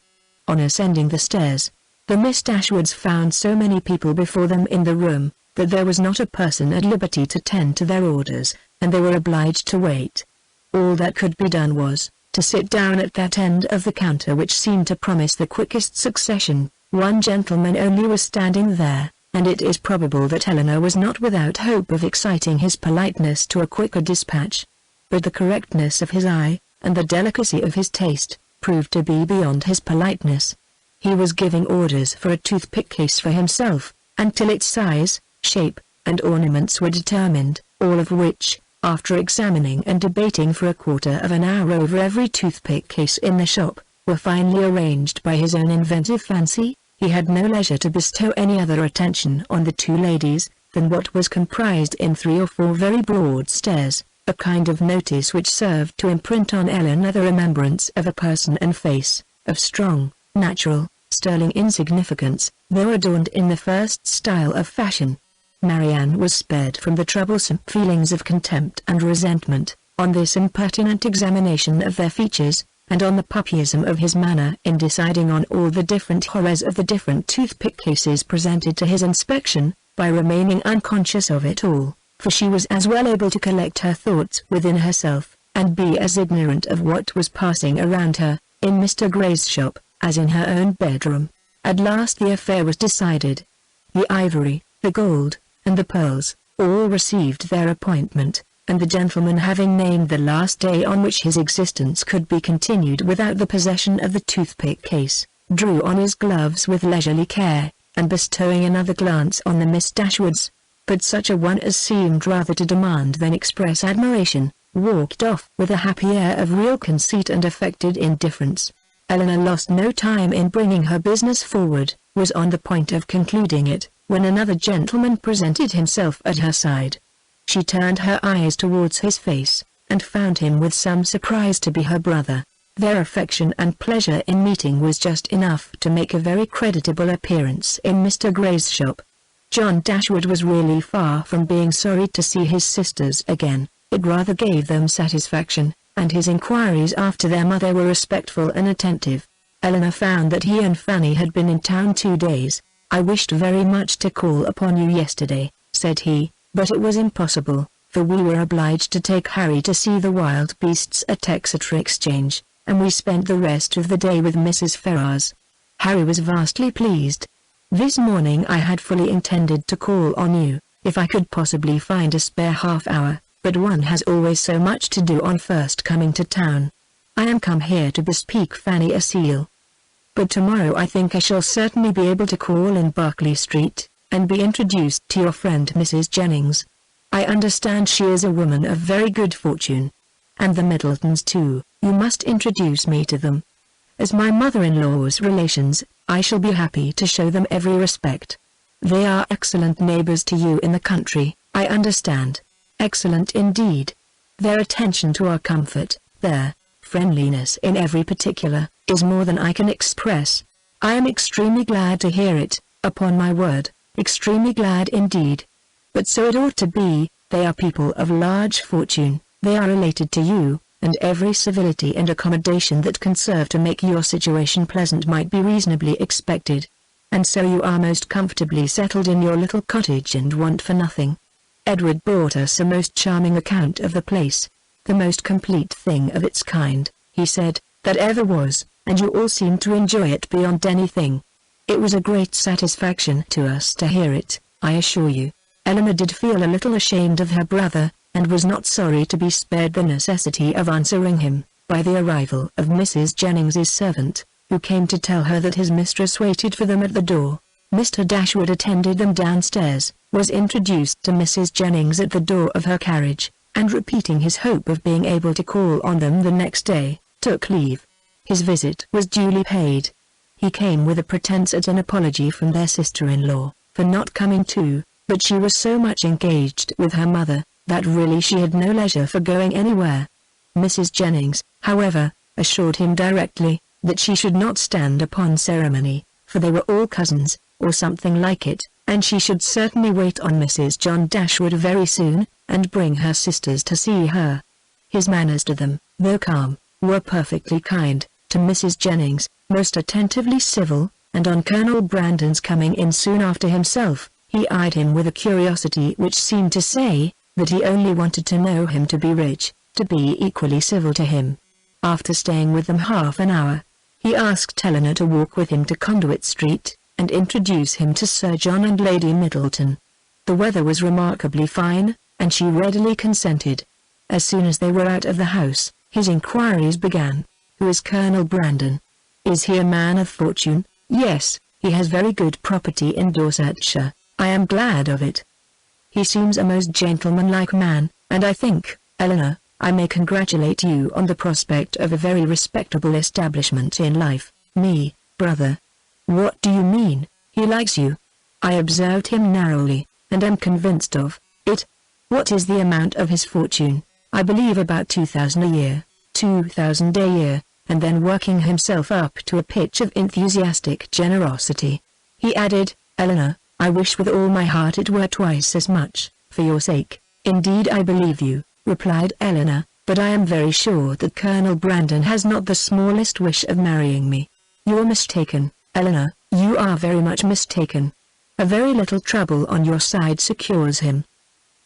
Speaker 1: On ascending the stairs, the Miss Dashwoods found so many people before them in the room, that there was not a person at liberty to tend to their orders, and they were obliged to wait. All that could be done was, to sit down at that end of the counter which seemed to promise the quickest succession. One gentleman only was standing there, and it is probable that Eleanor was not without hope of exciting his politeness to a quicker dispatch. But the correctness of his eye, and the delicacy of his taste, proved to be beyond his politeness. He was giving orders for a toothpick case for himself, until its size, shape, and ornaments were determined, all of which, after examining and debating for a quarter of an hour over every toothpick case in the shop, were finally arranged by his own inventive fancy. He had no leisure to bestow any other attention on the two ladies, than what was comprised in 3 or 4 very broad stares, a kind of notice which served to imprint on Eleanor the remembrance of a person and face, of strong, natural, sterling insignificance, though adorned in the first style of fashion. Marianne was spared from the troublesome feelings of contempt and resentment, on this impertinent examination of their features, and on the puppyism of his manner in deciding on all the different horrors of the different toothpick cases presented to his inspection, by remaining unconscious of it all, for she was as well able to collect her thoughts within herself, and be as ignorant of what was passing around her, in Mr. Gray's shop, as in her own bedroom. At last the affair was decided. The ivory, the gold, and the pearls, all received their appointment, and the gentleman having named the last day on which his existence could be continued without the possession of the toothpick case, drew on his gloves with leisurely care, and bestowing another glance on the Miss Dashwoods, but such a one as seemed rather to demand than express admiration, walked off with a happy air of real conceit and affected indifference. Eleanor lost no time in bringing her business forward, was on the point of concluding it, when another gentleman presented himself at her side. She turned her eyes towards his face, and found him with some surprise to be her brother. Their affection and pleasure in meeting was just enough to make a very creditable appearance in Mr. Gray's shop. John Dashwood was really far from being sorry to see his sisters again. It rather gave them satisfaction, and his inquiries after their mother were respectful and attentive. Eleanor found that he and Fanny had been in town 2 days. "I wished very much to call upon you yesterday," said he, "but it was impossible, for we were obliged to take Harry to see the wild beasts at Exeter Exchange, and we spent the rest of the day with Mrs. Ferrars." Harry was vastly pleased. "This morning I had fully intended to call on you, if I could possibly find a spare half-hour, but one has always so much to do on first coming to town. I am come here to bespeak Fanny a seal. But tomorrow I think I shall certainly be able to call in Berkeley Street, and be introduced to your friend Mrs. Jennings. I understand she is a woman of very good fortune. And the Middletons too, you must introduce me to them. As my mother-in-law's relations, I shall be happy to show them every respect. They are excellent neighbors to you in the country, I understand. Excellent indeed. Their attention to our comfort, their friendliness in every particular, is more than I can express. I am extremely glad to hear it, upon my word, extremely glad indeed. But so it ought to be, they are people of large fortune, they are related to you, and every civility and accommodation that can serve to make your situation pleasant might be reasonably expected. And so you are most comfortably settled in your little cottage and want for nothing. Edward brought us a most charming account of the place, the most complete thing of its kind, he said, that ever was, and you all seemed to enjoy it beyond anything. It was a great satisfaction to us to hear it, I assure you. Eleanor did feel a little ashamed of her brother, and was not sorry to be spared the necessity of answering him, by the arrival of Mrs. Jennings's servant, who came to tell her that his mistress waited for them at the door. Mr. Dashwood attended them downstairs, was introduced to Mrs. Jennings at the door of her carriage, and repeating his hope of being able to call on them the next day, took leave. His visit was duly paid. He came with a pretense at an apology from their sister-in-law, for not coming too, but she was so much engaged with her mother, that really she had no leisure for going anywhere. Mrs. Jennings, however, assured him directly, that she should not stand upon ceremony, for they were all cousins, or something like it, and she should certainly wait on Mrs. John Dashwood very soon, and bring her sisters to see her. His manners to them, though calm, were perfectly kind, to Mrs. Jennings, most attentively civil, and on Colonel Brandon's coming in soon after himself, he eyed him with a curiosity which seemed to say, that he only wanted to know him to be rich, to be equally civil to him. After staying with them half an hour, he asked Eleanor to walk with him to Conduit Street, and introduce him to Sir John and Lady Middleton. The weather was remarkably fine, and she readily consented. As soon as they were out of the house, his inquiries began. Who is Colonel Brandon? Is he a man of fortune? Yes, he has very good property in Dorsetshire. I am glad of it. He seems a most gentlemanlike man, and I think, Eleanor, I may congratulate you on the prospect of a very respectable establishment in life. Me, brother. What do you mean? He likes you. I observed him narrowly, and am convinced of it. What is the amount of his fortune? I believe about 2,000 a year, 2,000 a year, and then working himself up to a pitch of enthusiastic generosity. He added, Eleanor, I wish with all my heart it were twice as much, for your sake. Indeed I believe you, replied Eleanor, but I am very sure that Colonel Brandon has not the smallest wish of marrying me. You're mistaken, Eleanor, you are very much mistaken. A very little trouble on your side secures him.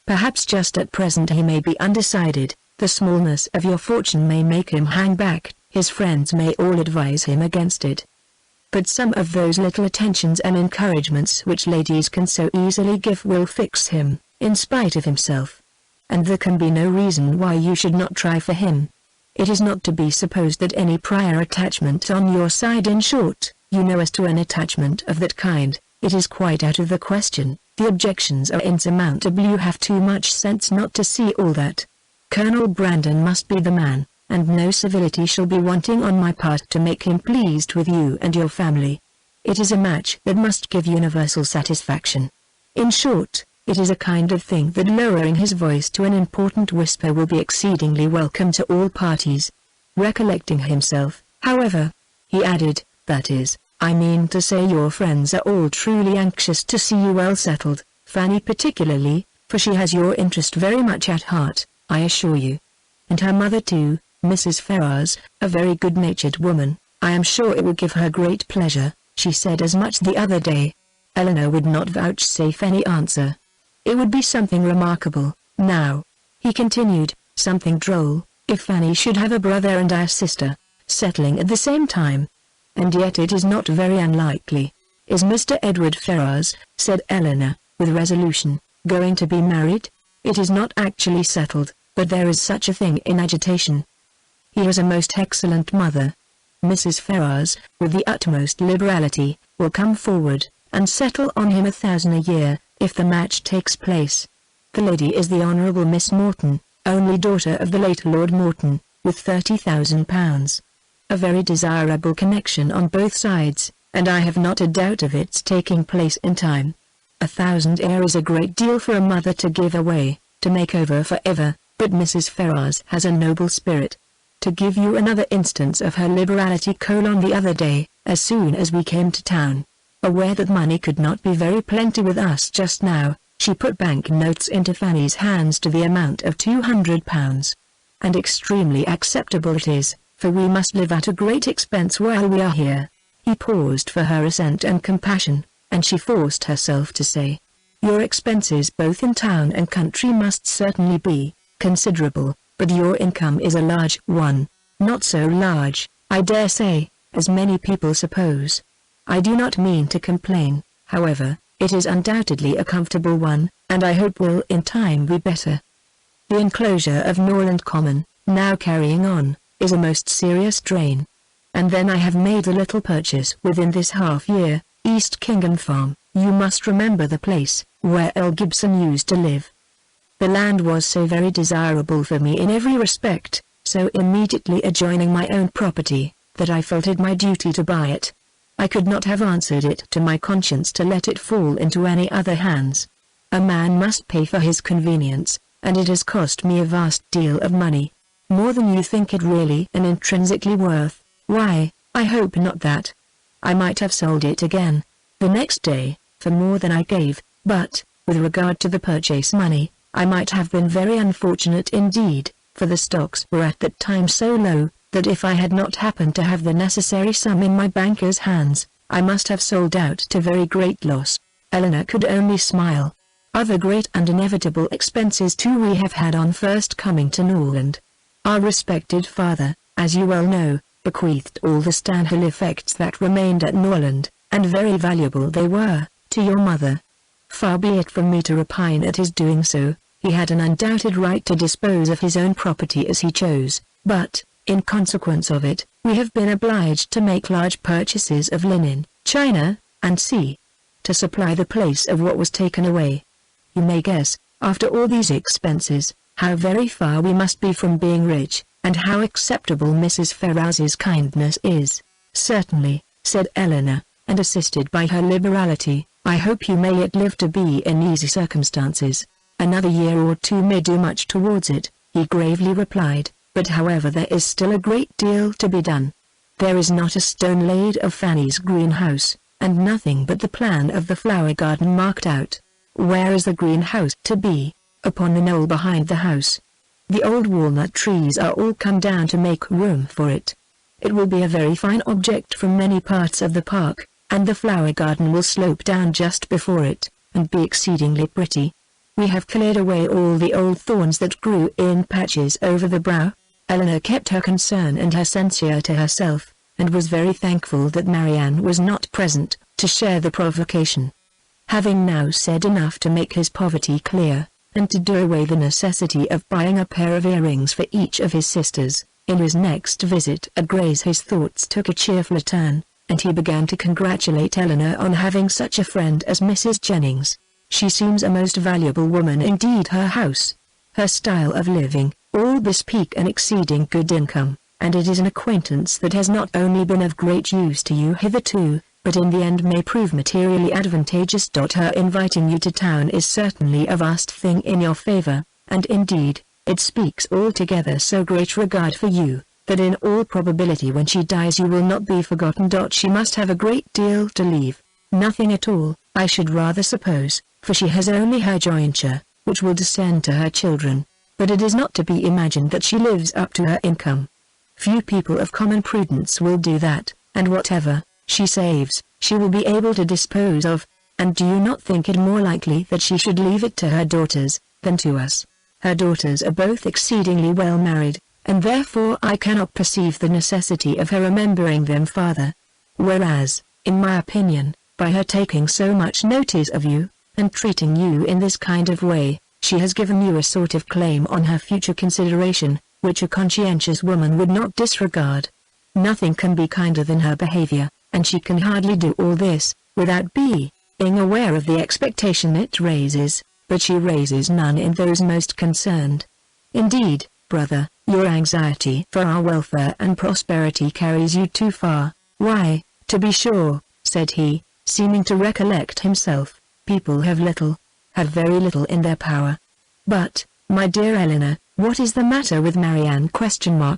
Speaker 1: Perhaps just at present he may be undecided, the smallness of your fortune may make him hang back, his friends may all advise him against it. But some of those little attentions and encouragements which ladies can so easily give will fix him, in spite of himself. And there can be no reason why you should not try for him. It is not to be supposed that any prior attachment on your side, in short, you know, as to an attachment of that kind, it is quite out of the question. The objections are insurmountable. You have too much sense not to see all that. Colonel Brandon must be the man, and no civility shall be wanting on my part to make him pleased with you and your family. It is a match that must give universal satisfaction. In short, it is a kind of thing that, lowering his voice to an important whisper, will be exceedingly welcome to all parties. Recollecting himself, however, he added, that is, I mean to say your friends are all truly anxious to see you well settled, Fanny particularly, for she has your interest very much at heart, I assure you. And her mother too, Mrs. Ferrars, a very good-natured woman. I am sure it will give her great pleasure. She said as much the other day. Eleanor would not vouchsafe any answer. It would be something remarkable, now, he continued, something droll, if Fanny should have a brother and a sister, settling at the same time. And yet it is not very unlikely. Is Mr. Edward Ferrars, said Eleanor, with resolution, going to be married? It is not actually settled, but there is such a thing in agitation. He is a most excellent mother. Mrs. Ferrars, with the utmost liberality, will come forward, and settle on him 1,000 a year, if the match takes place. The lady is the Honourable Miss Morton, only daughter of the late Lord Morton, with £30,000. A very desirable connection on both sides, and I have not a doubt of its taking place in time. 1,000 a year is a great deal for a mother to give away, to make over for ever, but Mrs. Ferrars has a noble spirit. To give you another instance of her liberality: the other day, as soon as we came to town, aware that money could not be very plenty with us just now, she put bank notes into Fanny's hands to the amount of £200. And extremely acceptable it is, for we must live at a great expense while we are here. He paused for her assent and compassion, and she forced herself to say, "Your expenses both in town and country must certainly be considerable, but your income is a large one." "Not so large, I dare say, as many people suppose. I do not mean to complain, however. It is undoubtedly a comfortable one, and I hope will in time be better. The enclosure of Norland Common, now carrying on, is a most serious drain. And then I have made a little purchase within this half year, East Kingham Farm. You must remember the place where L. Gibson used to live. The land was so very desirable for me in every respect, so immediately adjoining my own property, that I felt it my duty to buy it. I could not have answered it to my conscience to let it fall into any other hands. A man must pay for his convenience, and it has cost me a vast deal of money. More than you think it really and intrinsically worth. Why, I hope not that. I might have sold it again, the next day, for more than I gave, but, with regard to the purchase money, I might have been very unfortunate indeed, for the stocks were at that time so low, that if I had not happened to have the necessary sum in my banker's hands, I must have sold out to very great loss." Eleanor could only smile. "Other great and inevitable expenses too we have had on first coming to Norland. Our respected father, as you well know, bequeathed all the Stanhill effects that remained at Norland, and very valuable they were, to your mother. Far be it from me to repine at his doing so. He had an undoubted right to dispose of his own property as he chose, but, in consequence of it, we have been obliged to make large purchases of linen, china, and to supply the place of what was taken away. You may guess, after all these expenses, how very far we must be from being rich, and how acceptable Mrs. Ferrars's kindness is." "Certainly," said Eleanor, "and assisted by her liberality, I hope you may yet live to be in easy circumstances. Another year or two may do much towards it," he gravely replied. "But however there is still a great deal to be done. There is not a stone laid of Fanny's greenhouse, and nothing but the plan of the flower garden marked out. Where is the greenhouse to be? Upon the knoll behind the house. The old walnut trees are all come down to make room for it. It will be a very fine object from many parts of the park, and the flower garden will slope down just before it, and be exceedingly pretty. We have cleared away all the old thorns that grew in patches over the brow." Eleanor kept her concern and her censure to herself, and was very thankful that Marianne was not present, to share the provocation. Having now said enough to make his poverty clear, and to do away the necessity of buying a pair of earrings for each of his sisters, in his next visit at Grays his thoughts took a cheerfuller turn, and he began to congratulate Eleanor on having such a friend as Mrs. Jennings. "She seems a most valuable woman indeed. Her house, her style of living, all bespeak an exceeding good income, and it is an acquaintance that has not only been of great use to you hitherto, but in the end may prove materially advantageous. Her inviting you to town is certainly a vast thing in your favor, and indeed, it speaks altogether so great regard for you, that in all probability when she dies you will not be forgotten. She must have a great deal to leave." "Nothing at all, I should rather suppose, for she has only her jointure, which will descend to her children. But it is not to be imagined that she lives up to her income. Few people of common prudence will do that, and whatever she saves, she will be able to dispose of. And do you not think it more likely that she should leave it to her daughters, than to us? Her daughters are both exceedingly well married, and therefore I cannot perceive the necessity of her remembering them farther. Whereas, in my opinion, by her taking so much notice of you, and treating you in this kind of way, she has given you a sort of claim on her future consideration, which a conscientious woman would not disregard. Nothing can be kinder than her behavior, and she can hardly do all this, without being aware of the expectation it raises, but she raises none in those most concerned. Indeed, brother, your anxiety for our welfare and prosperity carries you too far. Why, to be sure," said he, seeming to recollect himself, "people have very little in their power. But, my dear Eleanor, "What is the matter with Marianne?"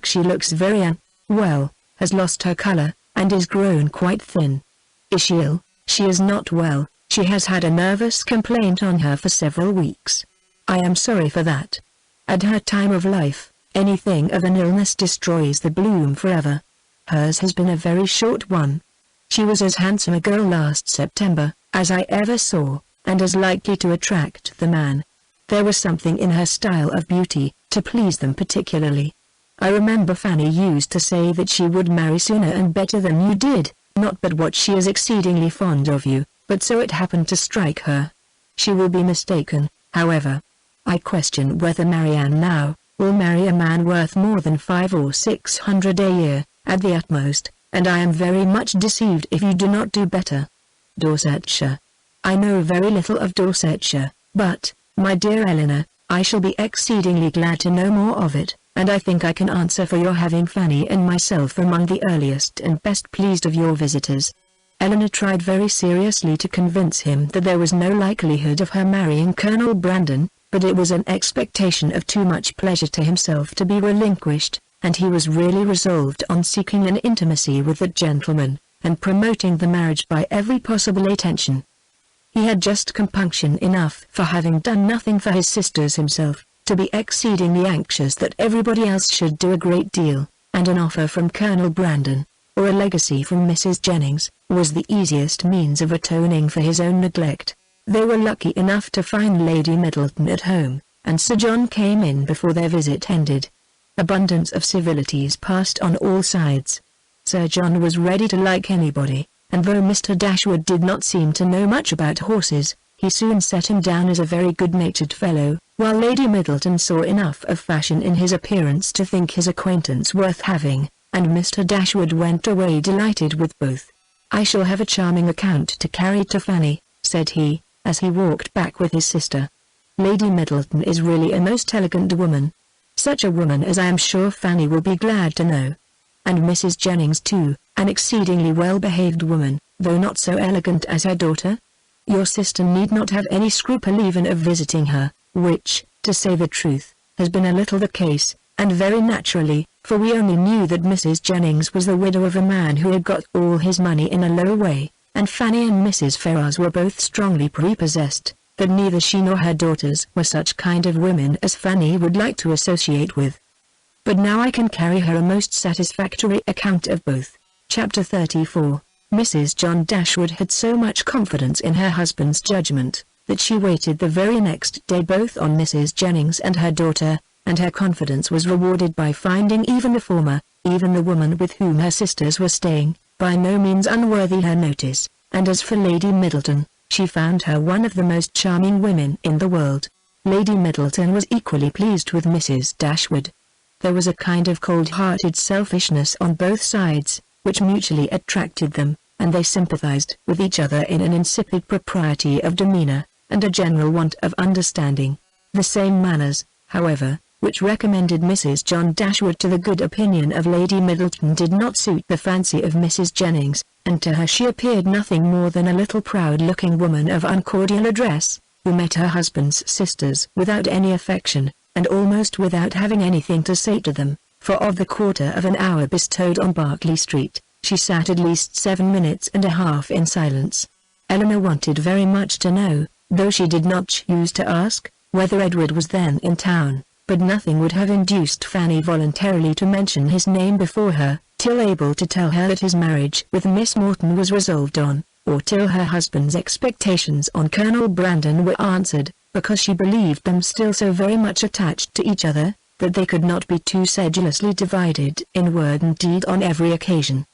Speaker 1: She looks very well, has lost her color, and is grown quite thin. Is she ill? She is not well. She has had a nervous complaint on her for several weeks. I am sorry for that. At her time of life, anything of an illness destroys the bloom forever. Hers has been a very short one. She was as handsome a girl last September as I ever saw, and as likely to attract the man. There was something in her style of beauty to please them particularly. I remember Fanny used to say that she would marry sooner and better than you did, not but what she is exceedingly fond of you, but so it happened to strike her. She will be mistaken, however. I question whether Marianne now will marry a man worth more than 500 or 600 a year, at the utmost, and I am very much deceived if you do not do better. Dorsetshire. I know very little of Dorsetshire, but, my dear Eleanor, I shall be exceedingly glad to know more of it, and I think I can answer for your having Fanny and myself among the earliest and best pleased of your visitors. Eleanor tried very seriously to convince him that there was no likelihood of her marrying Colonel Brandon, but it was an expectation of too much pleasure to himself to be relinquished, and he was really resolved on seeking an intimacy with that gentleman, and promoting the marriage by every possible attention. He had just compunction enough for having done nothing for his sisters himself, to be exceedingly anxious that everybody else should do a great deal, and an offer from Colonel Brandon, or a legacy from Mrs. Jennings, was the easiest means of atoning for his own neglect. They were lucky enough to find Lady Middleton at home, and Sir John came in before their visit ended. Abundance of civilities passed on all sides. Sir John was ready to like anybody, and though Mr. Dashwood did not seem to know much about horses, he soon set him down as a very good-natured fellow, while Lady Middleton saw enough of fashion in his appearance to think his acquaintance worth having, and Mr. Dashwood went away delighted with both. "I shall have a charming account to carry to Fanny," said he, as he walked back with his sister. "Lady Middleton is really a most elegant woman. Such a woman as I am sure Fanny will be glad to know. And Mrs. Jennings too, an exceedingly well-behaved woman, though not so elegant as her daughter. Your sister need not have any scruple even of visiting her, which, to say the truth, has been a little the case, and very naturally, for we only knew that Mrs. Jennings was the widow of a man who had got all his money in a low way, and Fanny and Mrs. Ferrars were both strongly prepossessed, that neither she nor her daughters were such kind of women as Fanny would like to associate with. But now I can carry her a most satisfactory account of both." Chapter 34. Mrs. John Dashwood had so much confidence in her husband's judgment, that she waited the very next day both on Mrs. Jennings and her daughter, and her confidence was rewarded by finding even the former, even the woman with whom her sisters were staying, by no means unworthy her notice, and as for Lady Middleton, she found her one of the most charming women in the world. Lady Middleton was equally pleased with Mrs. Dashwood. There was a kind of cold-hearted selfishness on both sides, which mutually attracted them, and they sympathized with each other in an insipid propriety of demeanor, and a general want of understanding. The same manners, however, which recommended Mrs. John Dashwood to the good opinion of Lady Middleton did not suit the fancy of Mrs. Jennings, and to her she appeared nothing more than a little proud-looking woman of uncordial address, who met her husband's sisters without any affection, and almost without having anything to say to them, for of the quarter of an hour bestowed on Berkeley Street, she sat at least 7 minutes and a half in silence. Eleanor wanted very much to know, though she did not choose to ask, whether Edward was then in town, but nothing would have induced Fanny voluntarily to mention his name before her, till able to tell her that his marriage with Miss Morton was resolved on, or till her husband's expectations on Colonel Brandon were answered, because she believed them still so very much attached to each other, that they could not be too sedulously divided in word and deed on every occasion.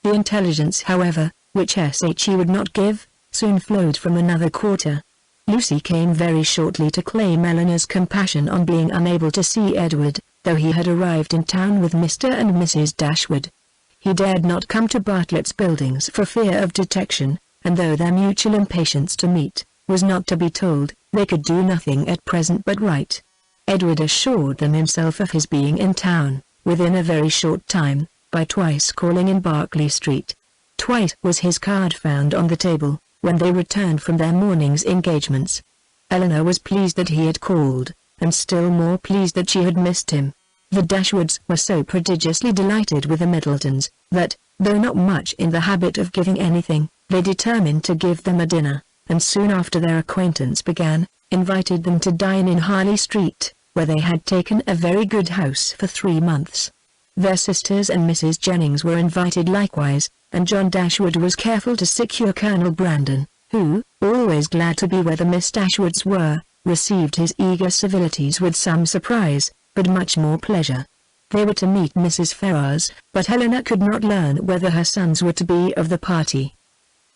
Speaker 1: The intelligence, however, which she would not give, soon flowed from another quarter. Lucy came very shortly to claim Eleanor's compassion on being unable to see Edward, though he had arrived in town with Mr. and Mrs. Dashwood. He dared not come to Bartlett's Buildings for fear of detection, and though their mutual impatience to meet was not to be told, they could do nothing at present but write. Edward assured them himself of his being in town, within a very short time, by twice calling in Berkeley Street. Twice was his card found on the table, when they returned from their morning's engagements. Eleanor was pleased that he had called, and still more pleased that she had missed him. The Dashwoods were so prodigiously delighted with the Middletons, that, though not much in the habit of giving anything, they determined to give them a dinner, and soon after their acquaintance began, invited them to dine in Harley Street, where they had taken a very good house for 3 months. Their sisters and Mrs. Jennings were invited likewise, and John Dashwood was careful to secure Colonel Brandon, who, always glad to be where the Miss Dashwoods were, received his eager civilities with some surprise, but much more pleasure. They were to meet Mrs. Ferrars, but Eleanor could not learn whether her sons were to be of the party.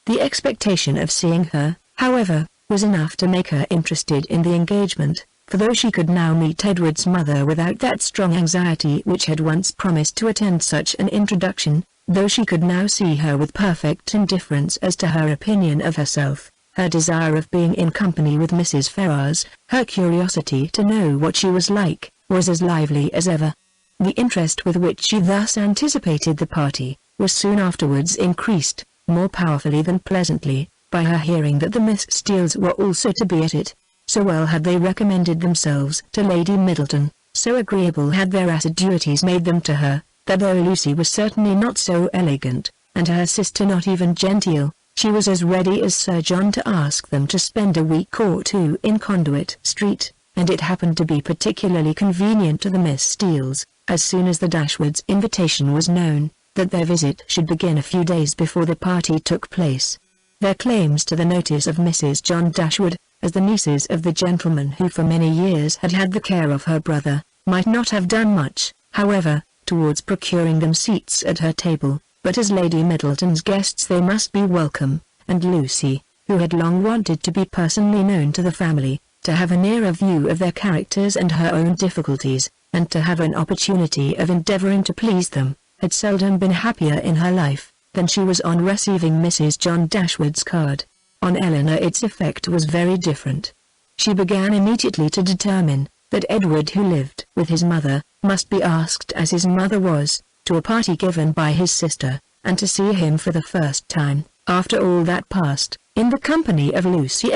Speaker 1: The expectation of seeing her, however, was enough to make her interested in the engagement, for though she could now meet Edward's mother without that strong anxiety which had once promised to attend such an introduction, though she could now see her with perfect indifference as to her opinion of herself, her desire of being in company with Mrs. Ferrars, her curiosity to know what she was like, was as lively as ever. The interest with which she thus anticipated the party, was soon afterwards increased, more powerfully than pleasantly, by her hearing that the Miss Steeles were also to be at it. So well had they recommended themselves to Lady Middleton, so agreeable had their assiduities made them to her, that though Lucy was certainly not so elegant, and her sister not even genteel, she was as ready as Sir John to ask them to spend a week or 2 in Conduit Street, and it happened to be particularly convenient to the Miss Steeles, as soon as the Dashwoods' invitation was known, that their visit should begin a few days before the party took place. Their claims to the notice of Mrs. John Dashwood, as the nieces of the gentleman who for many years had had the care of her brother, might not have done much, however, towards procuring them seats at her table, but as Lady Middleton's guests they must be welcome, and Lucy, who had long wanted to be personally known to the family, to have a nearer view of their characters and her own difficulties, and to have an opportunity of endeavouring to please them, had seldom been happier in her life, than she was on receiving Mrs. John Dashwood's card. On Eleanor its effect was very different. She began immediately to determine, that Edward who lived with his mother, must be asked as his mother was, to a party given by his sister, and to see him for the first time, after all that passed, in the company of Lucy!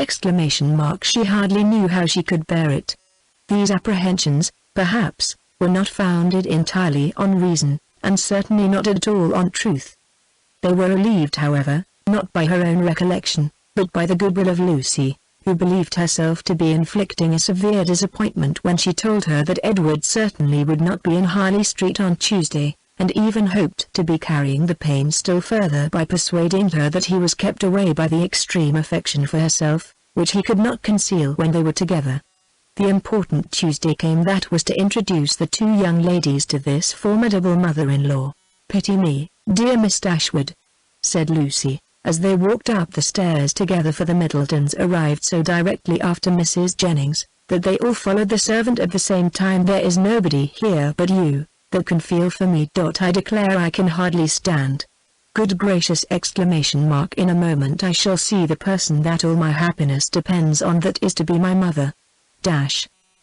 Speaker 1: She hardly knew how she could bear it. These apprehensions, perhaps, were not founded entirely on reason, and certainly not at all on truth. They were relieved however, not by her own recollection, but by the goodwill of Lucy, who believed herself to be inflicting a severe disappointment when she told her that Edward certainly would not be in Harley Street on Tuesday, and even hoped to be carrying the pain still further by persuading her that he was kept away by the extreme affection for herself, which he could not conceal when they were together. The important Tuesday came that was to introduce the 2 young ladies to this formidable mother-in-law. "Pity me, dear Miss Dashwood," said Lucy, as they walked up the stairs together, for the Middletons arrived so directly after Mrs. Jennings, that they all followed the servant at the same time. "There is nobody here but you, that can feel for me. I declare I can hardly stand. Good gracious! In a moment I shall see the person that all my happiness depends on, that is to be my mother."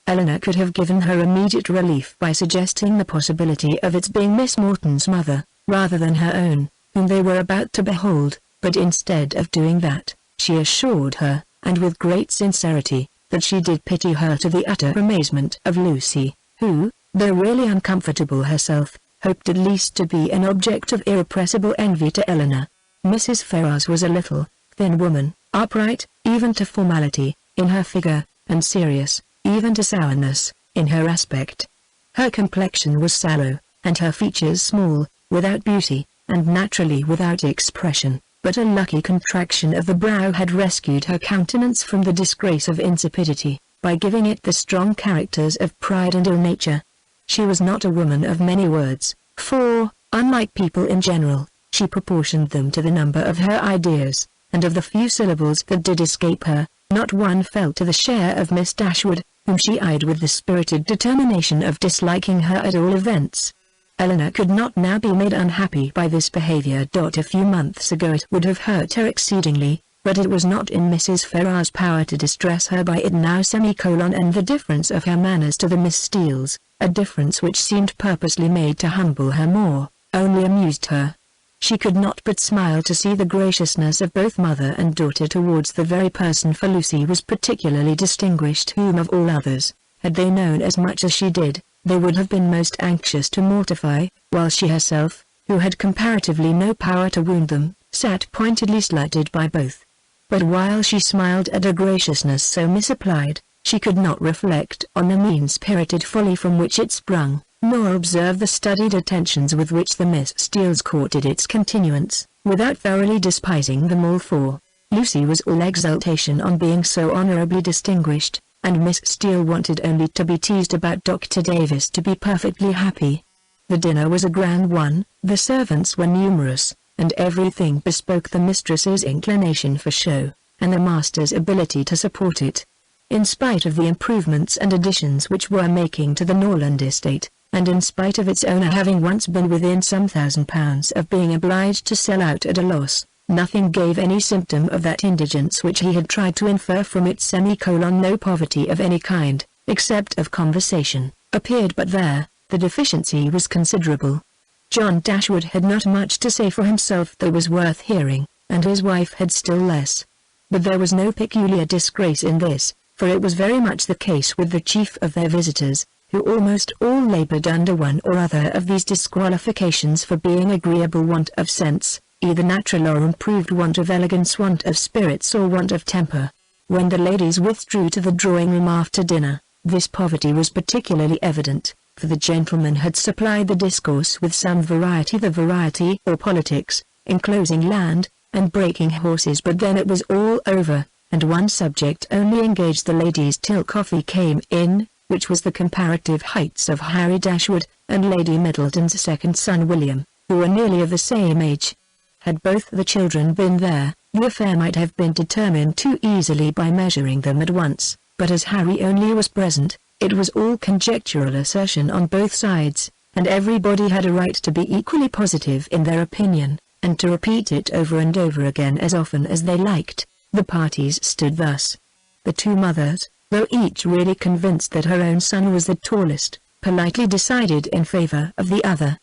Speaker 1: Eleanor could have given her immediate relief by suggesting the possibility of its being Miss Morton's mother, rather than her own, whom they were about to behold, but instead of doing that, she assured her, and with great sincerity, that she did pity her, to the utter amazement of Lucy, who, though really uncomfortable herself, hoped at least to be an object of irrepressible envy to Eleanor. Mrs. Ferrars was a little, thin woman, upright, even to formality, in her figure, and serious, even to sourness, in her aspect. Her complexion was sallow, and her features small, without beauty, and naturally without expression, but a lucky contraction of the brow had rescued her countenance from the disgrace of insipidity, by giving it the strong characters of pride and ill nature. She was not a woman of many words, for, unlike people in general, she proportioned them to the number of her ideas, and of the few syllables that did escape her, not one fell to the share of Miss Dashwood, whom she eyed with the spirited determination of disliking her at all events. Eleanor could not now be made unhappy by this behavior. A few months ago it would have hurt her exceedingly, but it was not in Mrs. Ferrars' power to distress her by it now. And the difference of her manners to the Miss Steeles, a difference which seemed purposely made to humble her more, only amused her. She could not but smile to see the graciousness of both mother and daughter towards the very person, for Lucy was particularly distinguished, whom of all others, Had they known as much as she did, they would have been most anxious to mortify, while she herself, who had comparatively no power to wound them, sat pointedly slighted by both. But while she smiled at a graciousness so misapplied, she could not reflect on the mean-spirited folly from which it sprung, nor observe the studied attentions with which the Miss Steeles courted its continuance, without thoroughly despising them all for. Lucy was all exultation on being so honorably distinguished, and Miss Steele wanted only to be teased about Dr. Davis to be perfectly happy. The dinner was a grand one, the servants were numerous, and everything bespoke the mistress's inclination for show, and the master's ability to support it. In spite of the improvements and additions which were making to the Norland estate, and in spite of its owner having once been within some £1,000 of being obliged to sell out at a loss, nothing gave any symptom of that indigence which he had tried to infer from it. No poverty of any kind, except of conversation, appeared, but there, the deficiency was considerable. John Dashwood had not much to say for himself that was worth hearing, and his wife had still less. But there was no peculiar disgrace in this, for it was very much the case with the chief of their visitors, who almost all labored under one or other of these disqualifications for being agreeable want of sense, either natural or improved want of elegance, want of spirits, or want of temper. When the ladies withdrew to the drawing-room after dinner, this poverty was particularly evident, for the gentlemen had supplied the discourse with some variety, the variety or politics, enclosing land, and breaking horses, but then it was all over, and one subject only engaged the ladies till coffee came in, which was the comparative heights of Harry Dashwood, and Lady Middleton's second son William, who were nearly of the same age. Had both the children been there, the affair might have been determined too easily by measuring them at once, but as Harry only was present, it was all conjectural assertion on both sides, and everybody had a right to be equally positive in their opinion, and to repeat it over and over again as often as they liked. The parties stood thus. The two mothers, though each really convinced that her own son was the tallest, politely decided in favor of the other.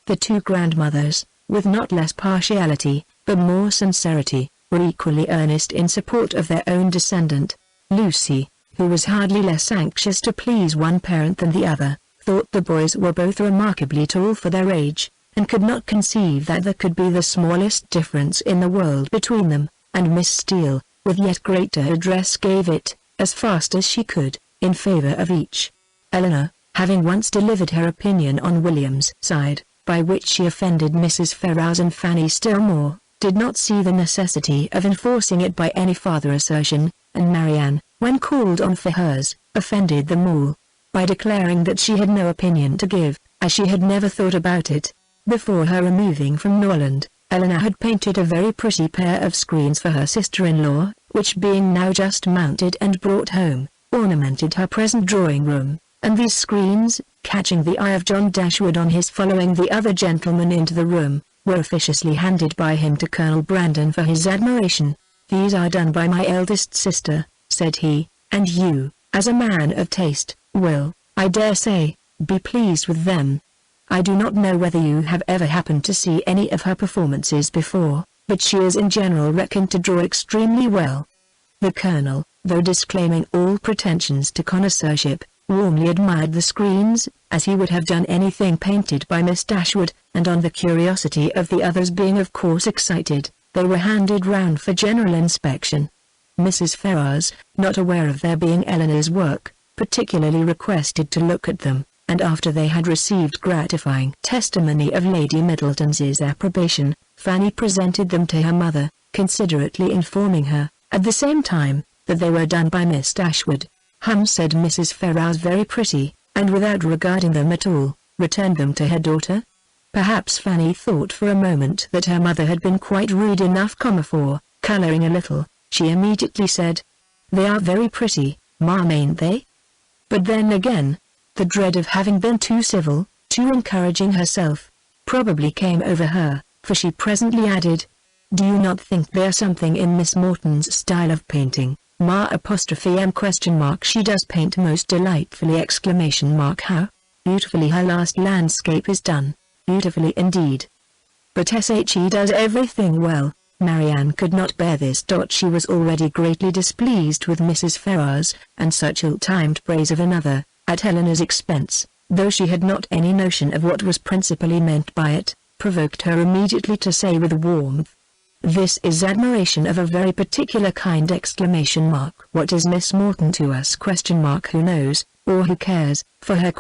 Speaker 1: The two grandmothers, with not less partiality, but more sincerity, were equally earnest in support of their own descendant. Lucy, who was hardly less anxious to please one parent than the other, thought the boys were both remarkably tall for their age, and could not conceive that there could be the smallest difference in the world between them, and Miss Steele, with yet greater address, gave it, as fast as she could, in favor of each. Eleanor, having once delivered her opinion on William's side, by which she offended Mrs. Ferrars and Fanny still more, did not see the necessity of enforcing it by any farther assertion, and Marianne, when called on for hers, offended them all, by declaring that she had no opinion to give, as she had never thought about it. Before her removing from Norland, Eleanor had painted a very pretty pair of screens for her sister-in-law, which being now just mounted and brought home, ornamented her present drawing-room, and these screens, catching the eye of John Dashwood on his following the other gentleman into the room, were officiously handed by him to Colonel Brandon for his admiration. "These are done by my eldest sister," said he, "and you, as a man of taste, will, I dare say, be pleased with them. I do not know whether you have ever happened to see any of her performances before, but she is in general reckoned to draw extremely well." The Colonel, though disclaiming all pretensions to connoisseurship, warmly admired the screens, as he would have done anything painted by Miss Dashwood, and on the curiosity of the others being of course excited, they were handed round for general inspection. Mrs. Ferrars, not aware of their being Eleanor's work, particularly requested to look at them, and after they had received gratifying testimony of Lady Middleton's approbation, Fanny presented them to her mother, considerately informing her, at the same time, that they were done by Miss Dashwood. Said Mrs. Ferrars, very pretty, and without regarding them at all, returned them to her daughter. Perhaps Fanny thought for a moment that her mother had been quite rude enough, for, colouring a little, she immediately said, "They are very pretty, ma'am, ain't they?" But then again, the dread of having been too civil, too encouraging herself, probably came over her, for she presently added, "Do you not think there's something in Miss Morton's style of painting, She does paint most delightfully, ! How beautifully her last landscape is done, beautifully indeed. But she does everything well." Marianne could not bear this. She was already greatly displeased with Mrs. Ferrars, and such ill-timed praise of another, at Helena's expense, though she had not any notion of what was principally meant by it, provoked her immediately to say with warmth, "This is admiration of a very particular kind!" What is Miss Morton to us? Who knows, or who cares, for her?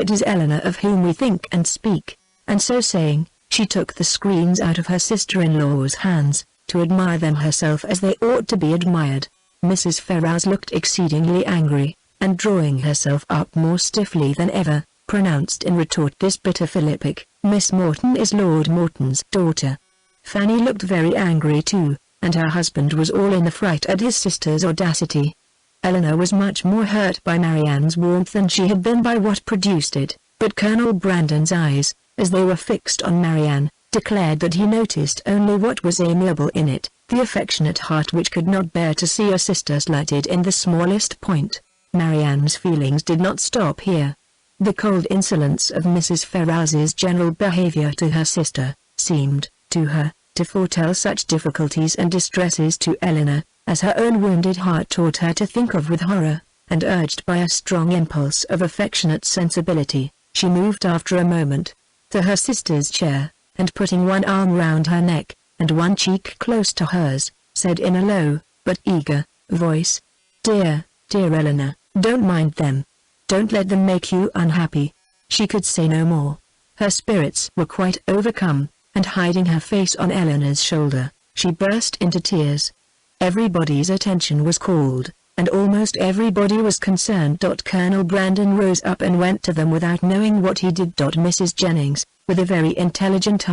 Speaker 1: It is Eleanor of whom we think and speak." And so saying, she took the screens out of her sister-in-law's hands, to admire them herself as they ought to be admired. Mrs. Ferrars looked exceedingly angry, and drawing herself up more stiffly than ever, pronounced in retort this bitter philippic, "Miss Morton is Lord Morton's daughter." Fanny looked very angry too, and her husband was all in a fright at his sister's audacity. Eleanor was much more hurt by Marianne's warmth than she had been by what produced it, but Colonel Brandon's eyes, as they were fixed on Marianne, declared that he noticed only what was amiable in it, the affectionate heart which could not bear to see a sister slighted in the smallest point. Marianne's feelings did not stop here. The cold insolence of Mrs. Ferrars's general behavior to her sister, seemed, to her, to foretell such difficulties and distresses to Eleanor, as her own wounded heart taught her to think of with horror, and urged by a strong impulse of affectionate sensibility, she moved after a moment to her sister's chair, and putting one arm round her neck, and one cheek close to hers, said in a low, but eager, voice, "Dear, dear Eleanor, don't mind them. Don't let them make you unhappy." She could say no more. Her spirits were quite overcome, and hiding her face on Eleanor's shoulder, she burst into tears. Everybody's attention was called, and almost everybody was concerned. Colonel Brandon rose up and went to them without knowing what he did. Mrs. Jennings, with a very intelligent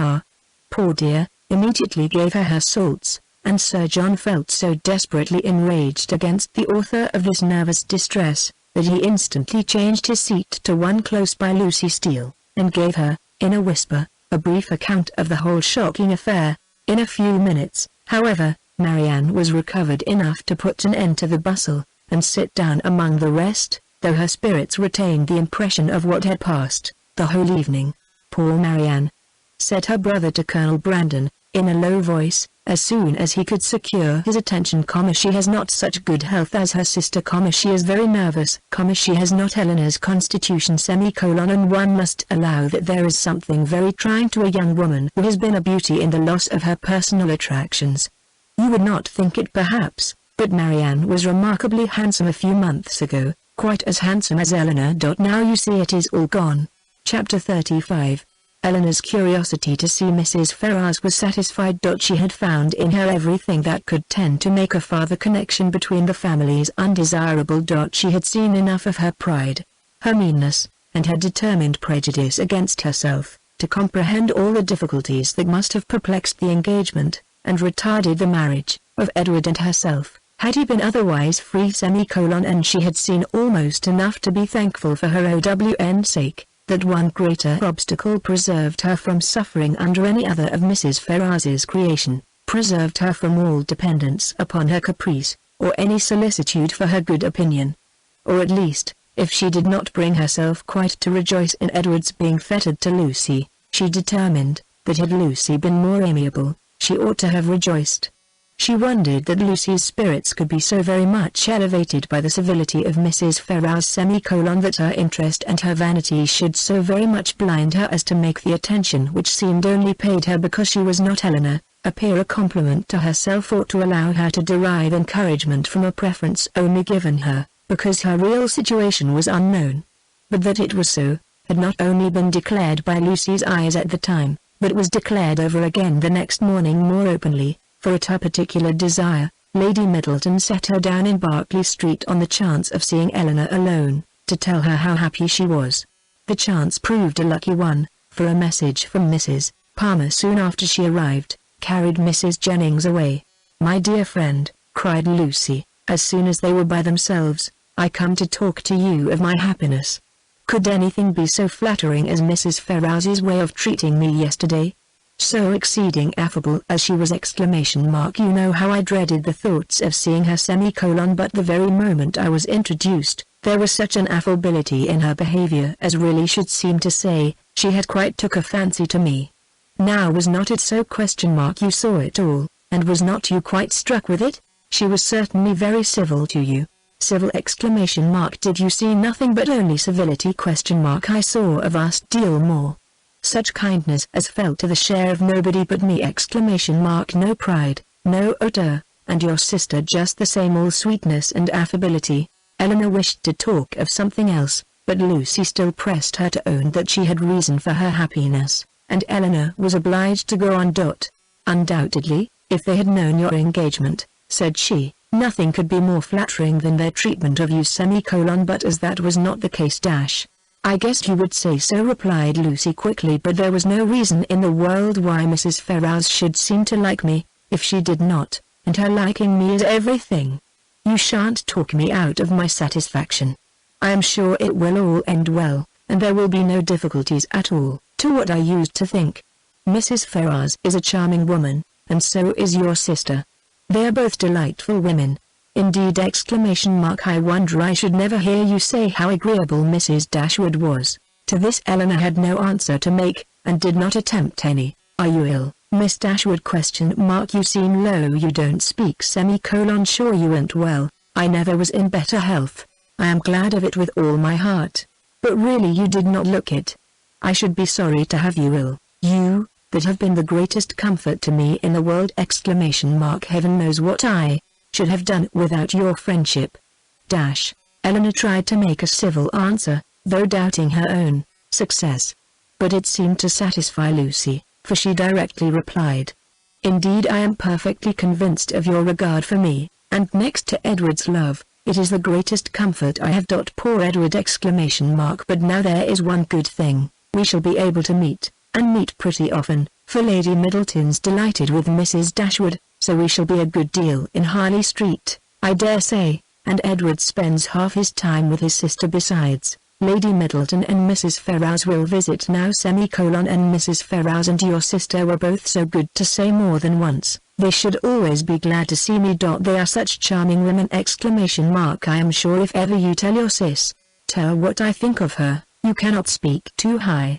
Speaker 1: "Poor dear," immediately gave her salts, and Sir John felt so desperately enraged against the author of this nervous distress, that he instantly changed his seat to one close by Lucy Steele, and gave her, in a whisper, a brief account of the whole shocking affair. In a few minutes, however, Marianne was recovered enough to put an end to the bustle, and sit down among the rest, though her spirits retained the impression of what had passed, the whole evening. "Poor Marianne," said her brother to Colonel Brandon, in a low voice, as soon as he could secure his attention, "She has not such good health as her sister, she is very nervous, she has not Eleanor's constitution, and one must allow that there is something very trying to a young woman who has been a beauty in the loss of her personal attractions. You would not think it perhaps, but Marianne was remarkably handsome a few months ago, quite as handsome as Eleanor. Now you see it is all gone." Chapter 35. Eleanor's curiosity to see Mrs. Ferrars was satisfied. She had found in her everything that could tend to make a farther connection between the families undesirable. She had seen enough of her pride, her meanness, and her determined prejudice against herself, to comprehend all the difficulties that must have perplexed the engagement, and retarded the marriage, of Edward and herself, had he been otherwise free. And she had seen almost enough to be thankful for her own sake, that one greater obstacle preserved her from suffering under any other of Mrs. Ferrars's creation, preserved her from all dependence upon her caprice, or any solicitude for her good opinion. Or at least, if she did not bring herself quite to rejoice in Edward's being fettered to Lucy, she determined, that had Lucy been more amiable, she ought to have rejoiced. She wondered that Lucy's spirits could be so very much elevated by the civility of Mrs. Ferrars, that her interest and her vanity should so very much blind her as to make the attention which seemed only paid her because she was not Eleanor, appear a compliment to herself, or to allow her to derive encouragement from a preference only given her, because her real situation was unknown. But that it was so, had not only been declared by Lucy's eyes at the time, but was declared over again the next morning more openly, for at her particular desire, Lady Middleton set her down in Berkeley Street on the chance of seeing Eleanor alone, to tell her how happy she was. The chance proved a lucky one, for a message from Mrs. Palmer soon after she arrived, carried Mrs. Jennings away. "My dear friend," cried Lucy, as soon as they were by themselves, "I come to talk to you of my happiness. Could anything be so flattering as Mrs. Ferrars's way of treating me yesterday? So exceeding affable as she was! You know how I dreaded the thoughts of seeing her but the very moment I was introduced, there was such an affability in her behavior as really should seem to say, she had quite took a fancy to me. Now was not it so? You saw it all, and was not you quite struck with it? She was certainly very civil to you." Civil exclamation mark. Did you see nothing but only civility question mark? I saw a vast deal more. Such kindness as fell to the share of nobody but me exclamation mark. No pride, no hauteur, and your sister just the same, all sweetness and affability. Eleanor wished to talk of something else, but Lucy still pressed her to own that she had reason for her happiness, and Eleanor was obliged to go on. Undoubtedly, if they had known your engagement, said she, nothing could be more flattering than their treatment of you but as that was not the case I guess you would say so, replied Lucy quickly, but there was no reason in the world why Mrs. Ferrars should seem to like me, if she did not, and her liking me is everything. You shan't talk me out of my satisfaction. I am sure it will all end well, and there will be no difficulties at all, to what I used to think. Mrs. Ferrars is a charming woman, and so is your sister. They are both delightful women. Indeed exclamation mark. I wonder I should never hear you say how agreeable Mrs. Dashwood was. To this Eleanor had no answer to make, and did not attempt any. Are you ill, Miss Dashwood question mark? You seem low. You don't speak semicolon. Sure you weren't well. I never was in better health. I am glad of it with all my heart. But really you did not look it. I should be sorry to have you ill. You, that have been the greatest comfort to me in the world exclamation mark. Heaven knows what I should have done without your friendship. Eleanor tried to make a civil answer, though doubting her own success. But it seemed to satisfy Lucy, for she directly replied, Indeed I am perfectly convinced of your regard for me, and next to Edward's love, it is the greatest comfort I have. Poor Edward exclamation mark. But now there is one good thing, we shall be able to meet, and meet pretty often, for Lady Middleton's delighted with Mrs. Dashwood, so we shall be a good deal in Harley Street, I dare say, and Edward spends half his time with his sister besides. Lady Middleton and Mrs. Ferrars will visit now semicolon, and Mrs. Ferrars and your sister were both so good to say more than once, they should always be glad to see me. They are such charming women exclamation mark. I am sure if ever you tell your sis, tell what I think of her, you cannot speak too high.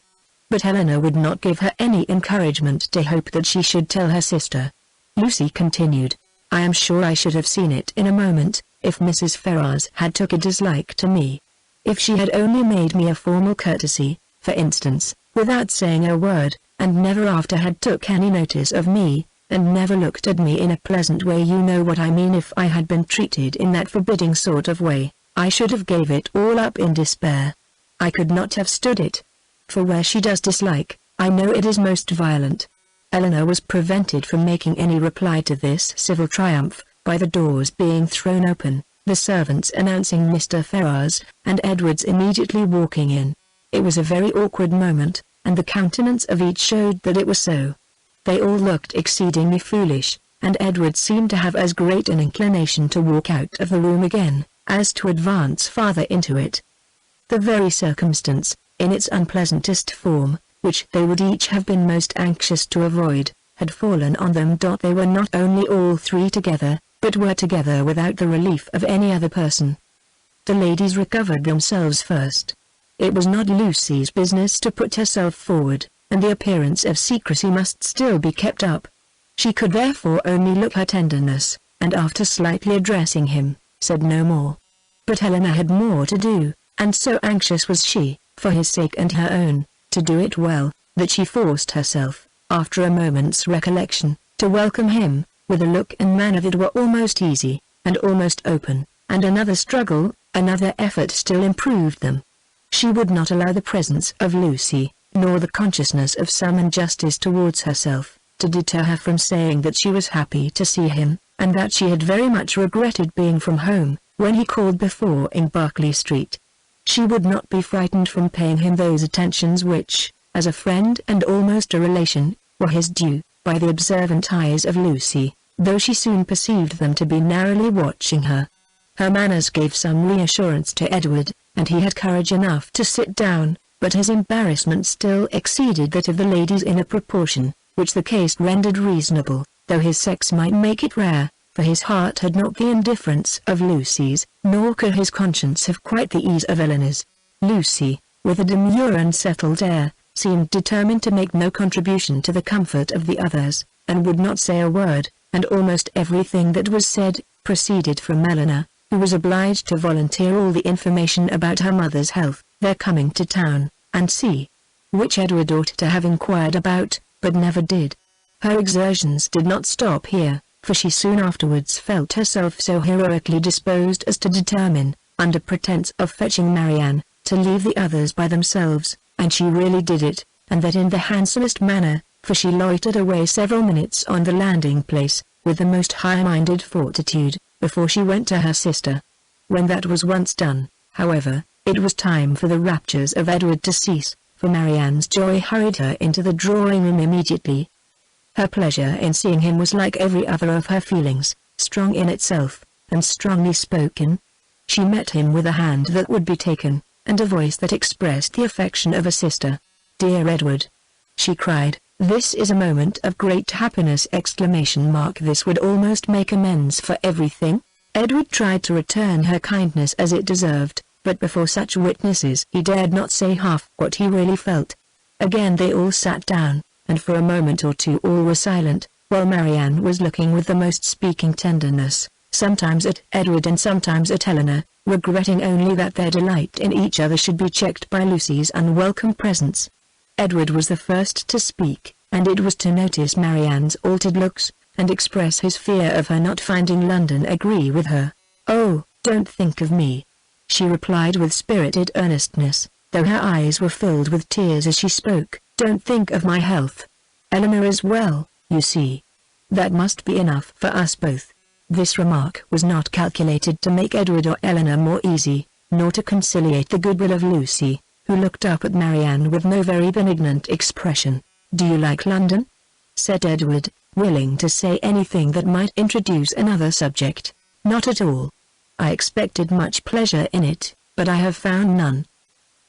Speaker 1: But Eleanor would not give her any encouragement to hope that she should tell her sister. Lucy continued, I am sure I should have seen it in a moment, if Mrs. Ferrars had took a dislike to me. If she had only made me a formal courtesy, for instance, without saying a word, and never after had took any notice of me, and never looked at me in a pleasant way. You know what I mean. If I had been treated in that forbidding sort of way, I should have gave it all up in despair. I could not have stood it. For where she does dislike, I know it is most violent. Eleanor was prevented from making any reply to this civil triumph, by the doors being thrown open, the servants announcing Mr. Ferrars, and Edward's immediately walking in. It was a very awkward moment, and the countenance of each showed that it was so. They all looked exceedingly foolish, and Edward seemed to have as great an inclination to walk out of the room again, as to advance farther into it. The very circumstance, in its unpleasantest form, which they would each have been most anxious to avoid, had fallen on them. They were not only all three together, but were together without the relief of any other person. The ladies recovered themselves first. It was not Lucy's business to put herself forward, and the appearance of secrecy must still be kept up. She could therefore only look her tenderness, and after slightly addressing him, said no more. But Eleanor had more to do, and so anxious was she, for his sake and her own, to do it well, that she forced herself, after a moment's recollection, to welcome him, with a look and manner that were almost easy, and almost open, and another struggle, another effort still improved them. She would not allow the presence of Lucy, nor the consciousness of some injustice towards herself, to deter her from saying that she was happy to see him, and that she had very much regretted being from home, when he called before in Berkeley Street. She would not be frightened from paying him those attentions which, as a friend and almost a relation, were his due, by the observant eyes of Lucy, though she soon perceived them to be narrowly watching her. Her manners gave some reassurance to Edward, and he had courage enough to sit down, but his embarrassment still exceeded that of the ladies in a proportion, which the case rendered reasonable, though his sex might make it rare, for his heart had not the indifference of Lucy's, nor could his conscience have quite the ease of Eleanor's. Lucy, with a demure and settled air, seemed determined to make no contribution to the comfort of the others, and would not say a word, and almost everything that was said, proceeded from Eleanor. who was obliged to volunteer all the information about her mother's health, their coming to town, and see, which Edward ought to have inquired about, but never did. Her exertions did not stop here, for she soon afterwards felt herself so heroically disposed as to determine, under pretence of fetching Marianne, to leave the others by themselves, and she really did it, and that in the handsomest manner, for she loitered away several minutes on the landing place, with the most high-minded fortitude, before she went to her sister. When that was once done, however, it was time for the raptures of Edward to cease, for Marianne's joy hurried her into the drawing-room immediately. Her pleasure in seeing him was like every other of her feelings, strong in itself, and strongly spoken. She met him with a hand that would be taken, and a voice that expressed the affection of a sister. "Dear Edward," she cried, "this is a moment of great happiness!" This would almost make amends for everything. Edward tried to return her kindness as it deserved, but before such witnesses he dared not say half what he really felt. Again they all sat down, and for a moment or two all were silent, while Marianne was looking with the most speaking tenderness, sometimes at Edward and sometimes at Helena, regretting only that their delight in each other should be checked by Lucy's unwelcome presence. Edward was the first to speak, and it was to notice Marianne's altered looks, and express his fear of her not finding London agree with her. "Oh, don't think of me," she replied with spirited earnestness, though her eyes were filled with tears as she spoke. "Don't think of my health. Eleanor is well, you see. That must be enough for us both." This remark was not calculated to make Edward or Eleanor more easy, nor to conciliate the goodwill of Lucy, who looked up at Marianne with no very benignant expression. "Do you like London?" said Edward, willing to say anything that might introduce another subject. "Not at all. I expected much pleasure in it, but I have found none.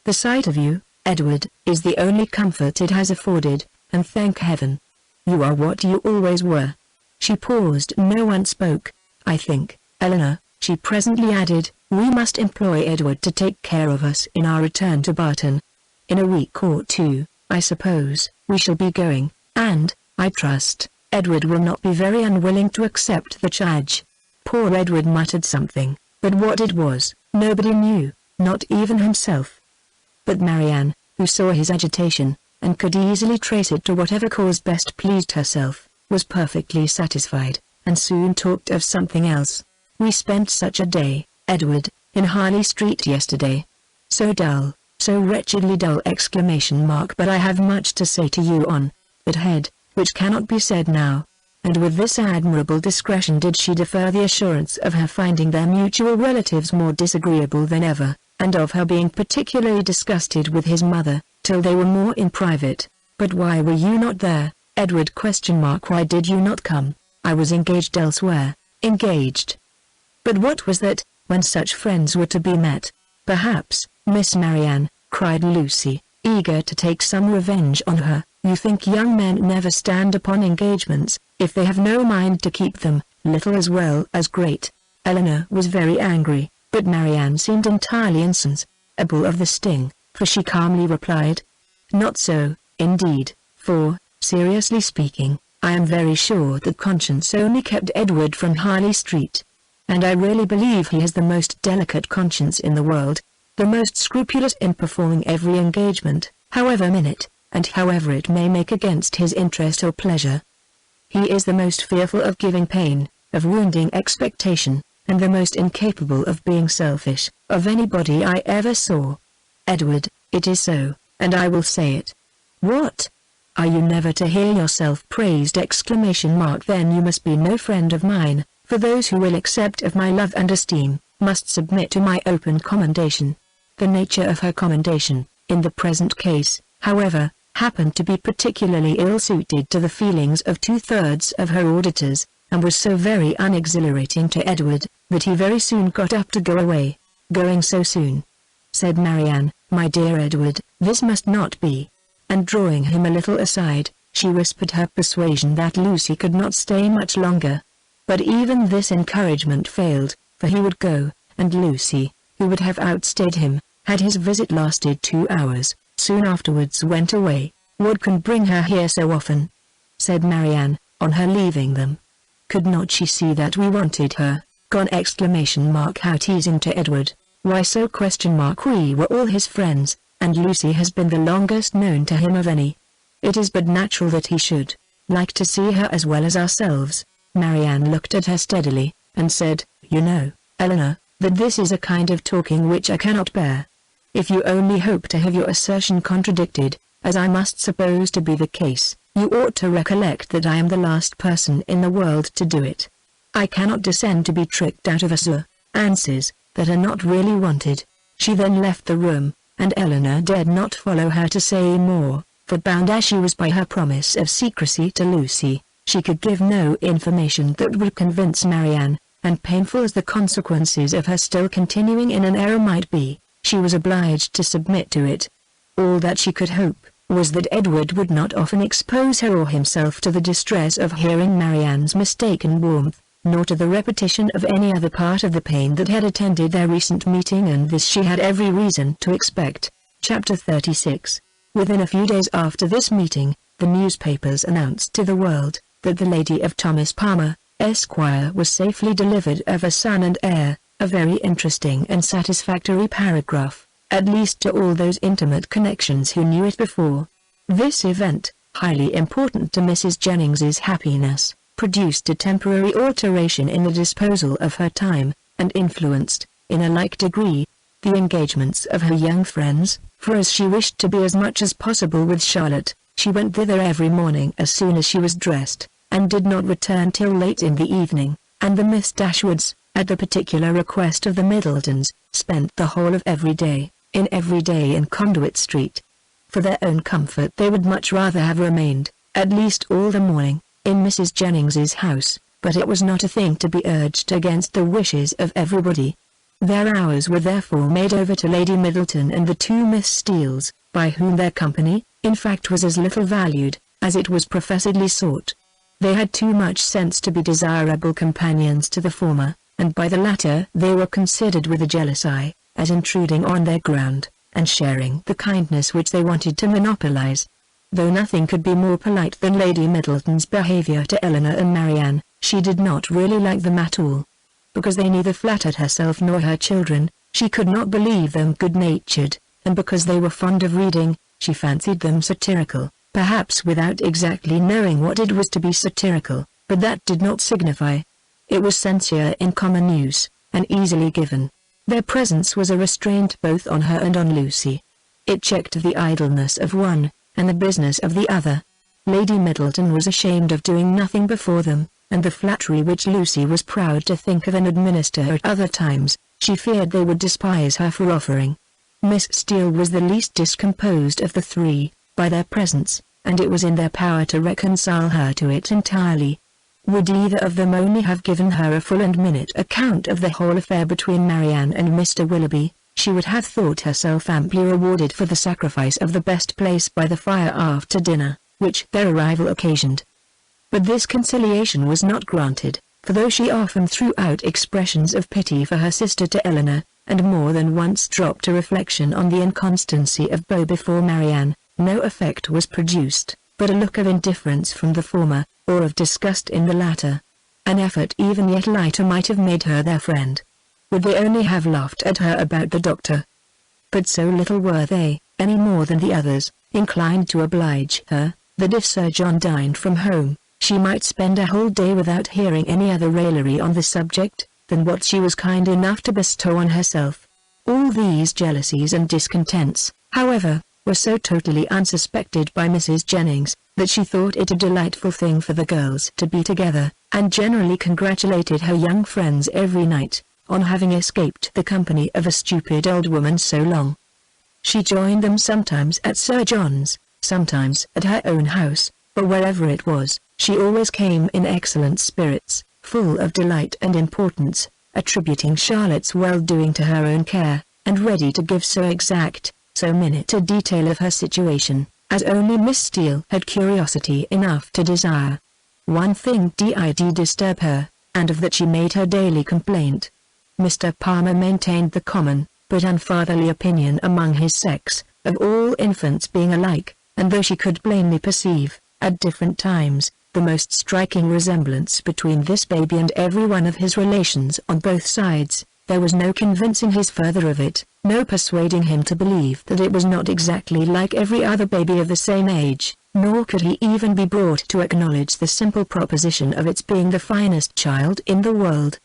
Speaker 1: The sight of you, Edward, is the only comfort it has afforded, and thank heaven. You are what you always were." She paused. No one spoke. "I think, Eleanor," she presently added, "we must employ Edward to take care of us in our return to Barton. In a week or two, I suppose, we shall be going, and, I trust, Edward will not be very unwilling to accept the charge." Poor Edward muttered something, but what it was, nobody knew, not even himself. But Marianne, who saw his agitation, and could easily trace it to whatever cause best pleased herself, was perfectly satisfied, and soon talked of something else. "We spent such a day, Edward, in Harley Street yesterday. So dull, so wretchedly dull!" But I have much to say to you on that head, which cannot be said now. And with this admirable discretion did she defer the assurance of her finding their mutual relatives more disagreeable than ever, and of her being particularly disgusted with his mother, till they were more in private. "But why were you not there, Edward? Why did you not come?" "I was engaged elsewhere." "Engaged? But what was that, when such friends were to be met?" "Perhaps, Miss Marianne," cried Lucy, eager to take some revenge on her, "you think young men never stand upon engagements, if they have no mind to keep them, little as well as great." Eleanor was very angry, but Marianne seemed entirely insensible of the sting, for she calmly replied, "Not so, indeed, for, seriously speaking, I am very sure that conscience only kept Edward from Harley Street. And I really believe he has the most delicate conscience in the world, the most scrupulous in performing every engagement, however minute, and however it may make against his interest or pleasure. He is the most fearful of giving pain, of wounding expectation, and the most incapable of being selfish, of anybody I ever saw. Edward, it is so, and I will say it." "What? Are you never to hear yourself praised?" Then you must be no friend of mine, for those who will accept of my love and esteem, must submit to my open commendation." The nature of her commendation, in the present case, however, happened to be particularly ill-suited to the feelings of 2/3 of her auditors, and was so very unexhilarating to Edward, that he very soon got up to go away. "Going so soon?" said Marianne. "My dear Edward, this must not be." And drawing him a little aside, she whispered her persuasion that Lucy could not stay much longer. But even this encouragement failed, for he would go, and Lucy, who would have outstayed him, had his visit lasted 2 hours, soon afterwards went away. "What can bring her here so often?" said Marianne, on her leaving them. "Could not she see that we wanted her?" Gone! ! How teasing to Edward. Why so? ? We were all his friends, and Lucy has been the longest known to him of any. It is but natural that he should like to see her as well as ourselves. Marianne looked at her steadily, and said, "You know, Eleanor, that this is a kind of talking which I cannot bear. If you only hope to have your assertion contradicted, as I must suppose to be the case, you ought to recollect that I am the last person in the world to do it. I cannot descend to be tricked out of assurances that are not really wanted." She then left the room, and Eleanor dared not follow her to say more, for bound as she was by her promise of secrecy to Lucy, she could give no information that would convince Marianne, and painful as the consequences of her still continuing in an error might be, she was obliged to submit to it. All that she could hope was that Edward would not often expose her or himself to the distress of hearing Marianne's mistaken warmth, nor to the repetition of any other part of the pain that had attended their recent meeting, and this she had every reason to expect. Chapter 36. Within a few days after this meeting, the newspapers announced to the world that the lady of Thomas Palmer, Esquire, was safely delivered of a son and heir, a very interesting and satisfactory paragraph, at least to all those intimate connections who knew it before. This event, highly important to Mrs. Jennings's happiness, produced a temporary alteration in the disposal of her time, and influenced, in a like degree, the engagements of her young friends, for as she wished to be as much as possible with Charlotte, she went thither every morning as soon as she was dressed, and did not return till late in the evening, and the Miss Dashwoods, at the particular request of the Middletons, spent the whole of every day in Conduit Street. For their own comfort they would much rather have remained, at least all the morning, in Mrs. Jennings's house, but it was not a thing to be urged against the wishes of everybody. Their hours were therefore made over to Lady Middleton and the two Miss Steeles, by whom their company, in fact, was as little valued, as it was professedly sought. They had too much sense to be desirable companions to the former, and by the latter they were considered with a jealous eye, as intruding on their ground, and sharing the kindness which they wanted to monopolize. Though nothing could be more polite than Lady Middleton's behavior to Eleanor and Marianne, she did not really like them at all. Because they neither flattered herself nor her children, she could not believe them good-natured, and because they were fond of reading, she fancied them satirical, perhaps without exactly knowing what it was to be satirical, but that did not signify. It was censure in common use, and easily given. Their presence was a restraint both on her and on Lucy. It checked the idleness of one, and the business of the other. Lady Middleton was ashamed of doing nothing before them, and the flattery which Lucy was proud to think of and administer at other times, she feared they would despise her for offering. Miss Steele was the least discomposed of the three, by their presence, and it was in their power to reconcile her to it entirely. Would either of them only have given her a full and minute account of the whole affair between Marianne and Mr. Willoughby, she would have thought herself amply rewarded for the sacrifice of the best place by the fire after dinner, which their arrival occasioned. But this conciliation was not granted, for though she often threw out expressions of pity for her sister to Eleanor, and more than once dropped a reflection on the inconstancy of Beau before Marianne, no effect was produced, but a look of indifference from the former, or of disgust in the latter. An effort even yet lighter might have made her their friend. Would they only have laughed at her about the doctor? But so little were they, any more than the others, inclined to oblige her, that if Sir John dined from home, she might spend a whole day without hearing any other raillery on the subject, than what she was kind enough to bestow on herself. All these jealousies and discontents, however, were so totally unsuspected by Mrs. Jennings, that she thought it a delightful thing for the girls to be together, and generally congratulated her young friends every night, on having escaped the company of a stupid old woman so long. She joined them sometimes at Sir John's, sometimes at her own house, but wherever it was, she always came in excellent spirits, full of delight and importance, attributing Charlotte's well-doing to her own care, and ready to give so exact, so minute a detail of her situation, as only Miss Steele had curiosity enough to desire. One thing did disturb her, and of that she made her daily complaint. Mr. Palmer maintained the common, but unfatherly opinion among his sex, of all infants being alike, and though she could plainly perceive, at different times, the most striking resemblance between this baby and every one of his relations on both sides. There was no convincing his father of it, no persuading him to believe that it was not exactly like every other baby of the same age, nor could he even be brought to acknowledge the simple proposition of its being the finest child in the world.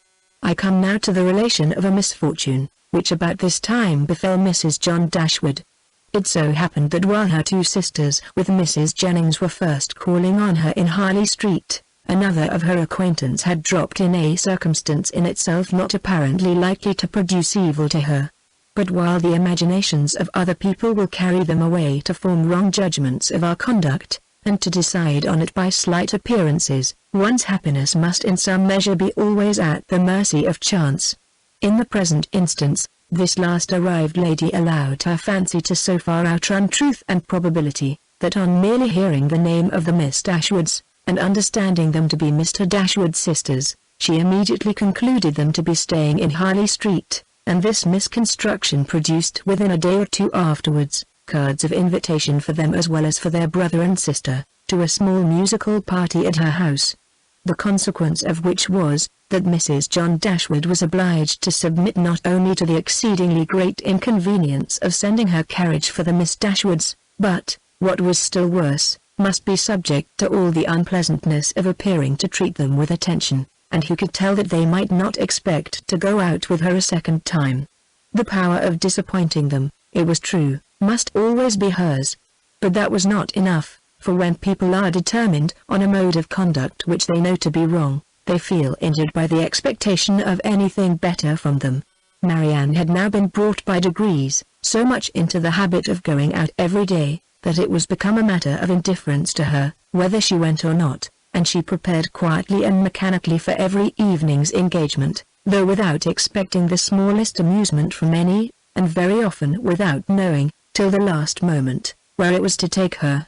Speaker 1: I come now to the relation of a misfortune, which about this time befell Mrs. John Dashwood. It so happened that while her two sisters with Mrs. Jennings were first calling on her in Harley Street, another of her acquaintance had dropped in, a circumstance in itself not apparently likely to produce evil to her. But while the imaginations of other people will carry them away to form wrong judgments of our conduct, and to decide on it by slight appearances, one's happiness must in some measure be always at the mercy of chance. In the present instance, this last arrived lady allowed her fancy to so far outrun truth and probability, that on merely hearing the name of the Miss Dashwoods, and understanding them to be Mr. Dashwood's sisters, she immediately concluded them to be staying in Harley Street, and this misconstruction produced within a day or two afterwards, cards of invitation for them as well as for their brother and sister, to a small musical party at her house. The consequence of which was, that Mrs. John Dashwood was obliged to submit not only to the exceedingly great inconvenience of sending her carriage for the Miss Dashwoods, but, what was still worse, must be subject to all the unpleasantness of appearing to treat them with attention, and who could tell that they might not expect to go out with her a second time. The power of disappointing them, it was true, must always be hers. But that was not enough, for when people are determined on a mode of conduct which they know to be wrong, they feel injured by the expectation of anything better from them. Marianne had now been brought by degrees so much into the habit of going out every day, that it was become a matter of indifference to her whether she went or not, and she prepared quietly and mechanically for every evening's engagement, though without expecting the smallest amusement from any, and very often without knowing, till the last moment, where it was to take her.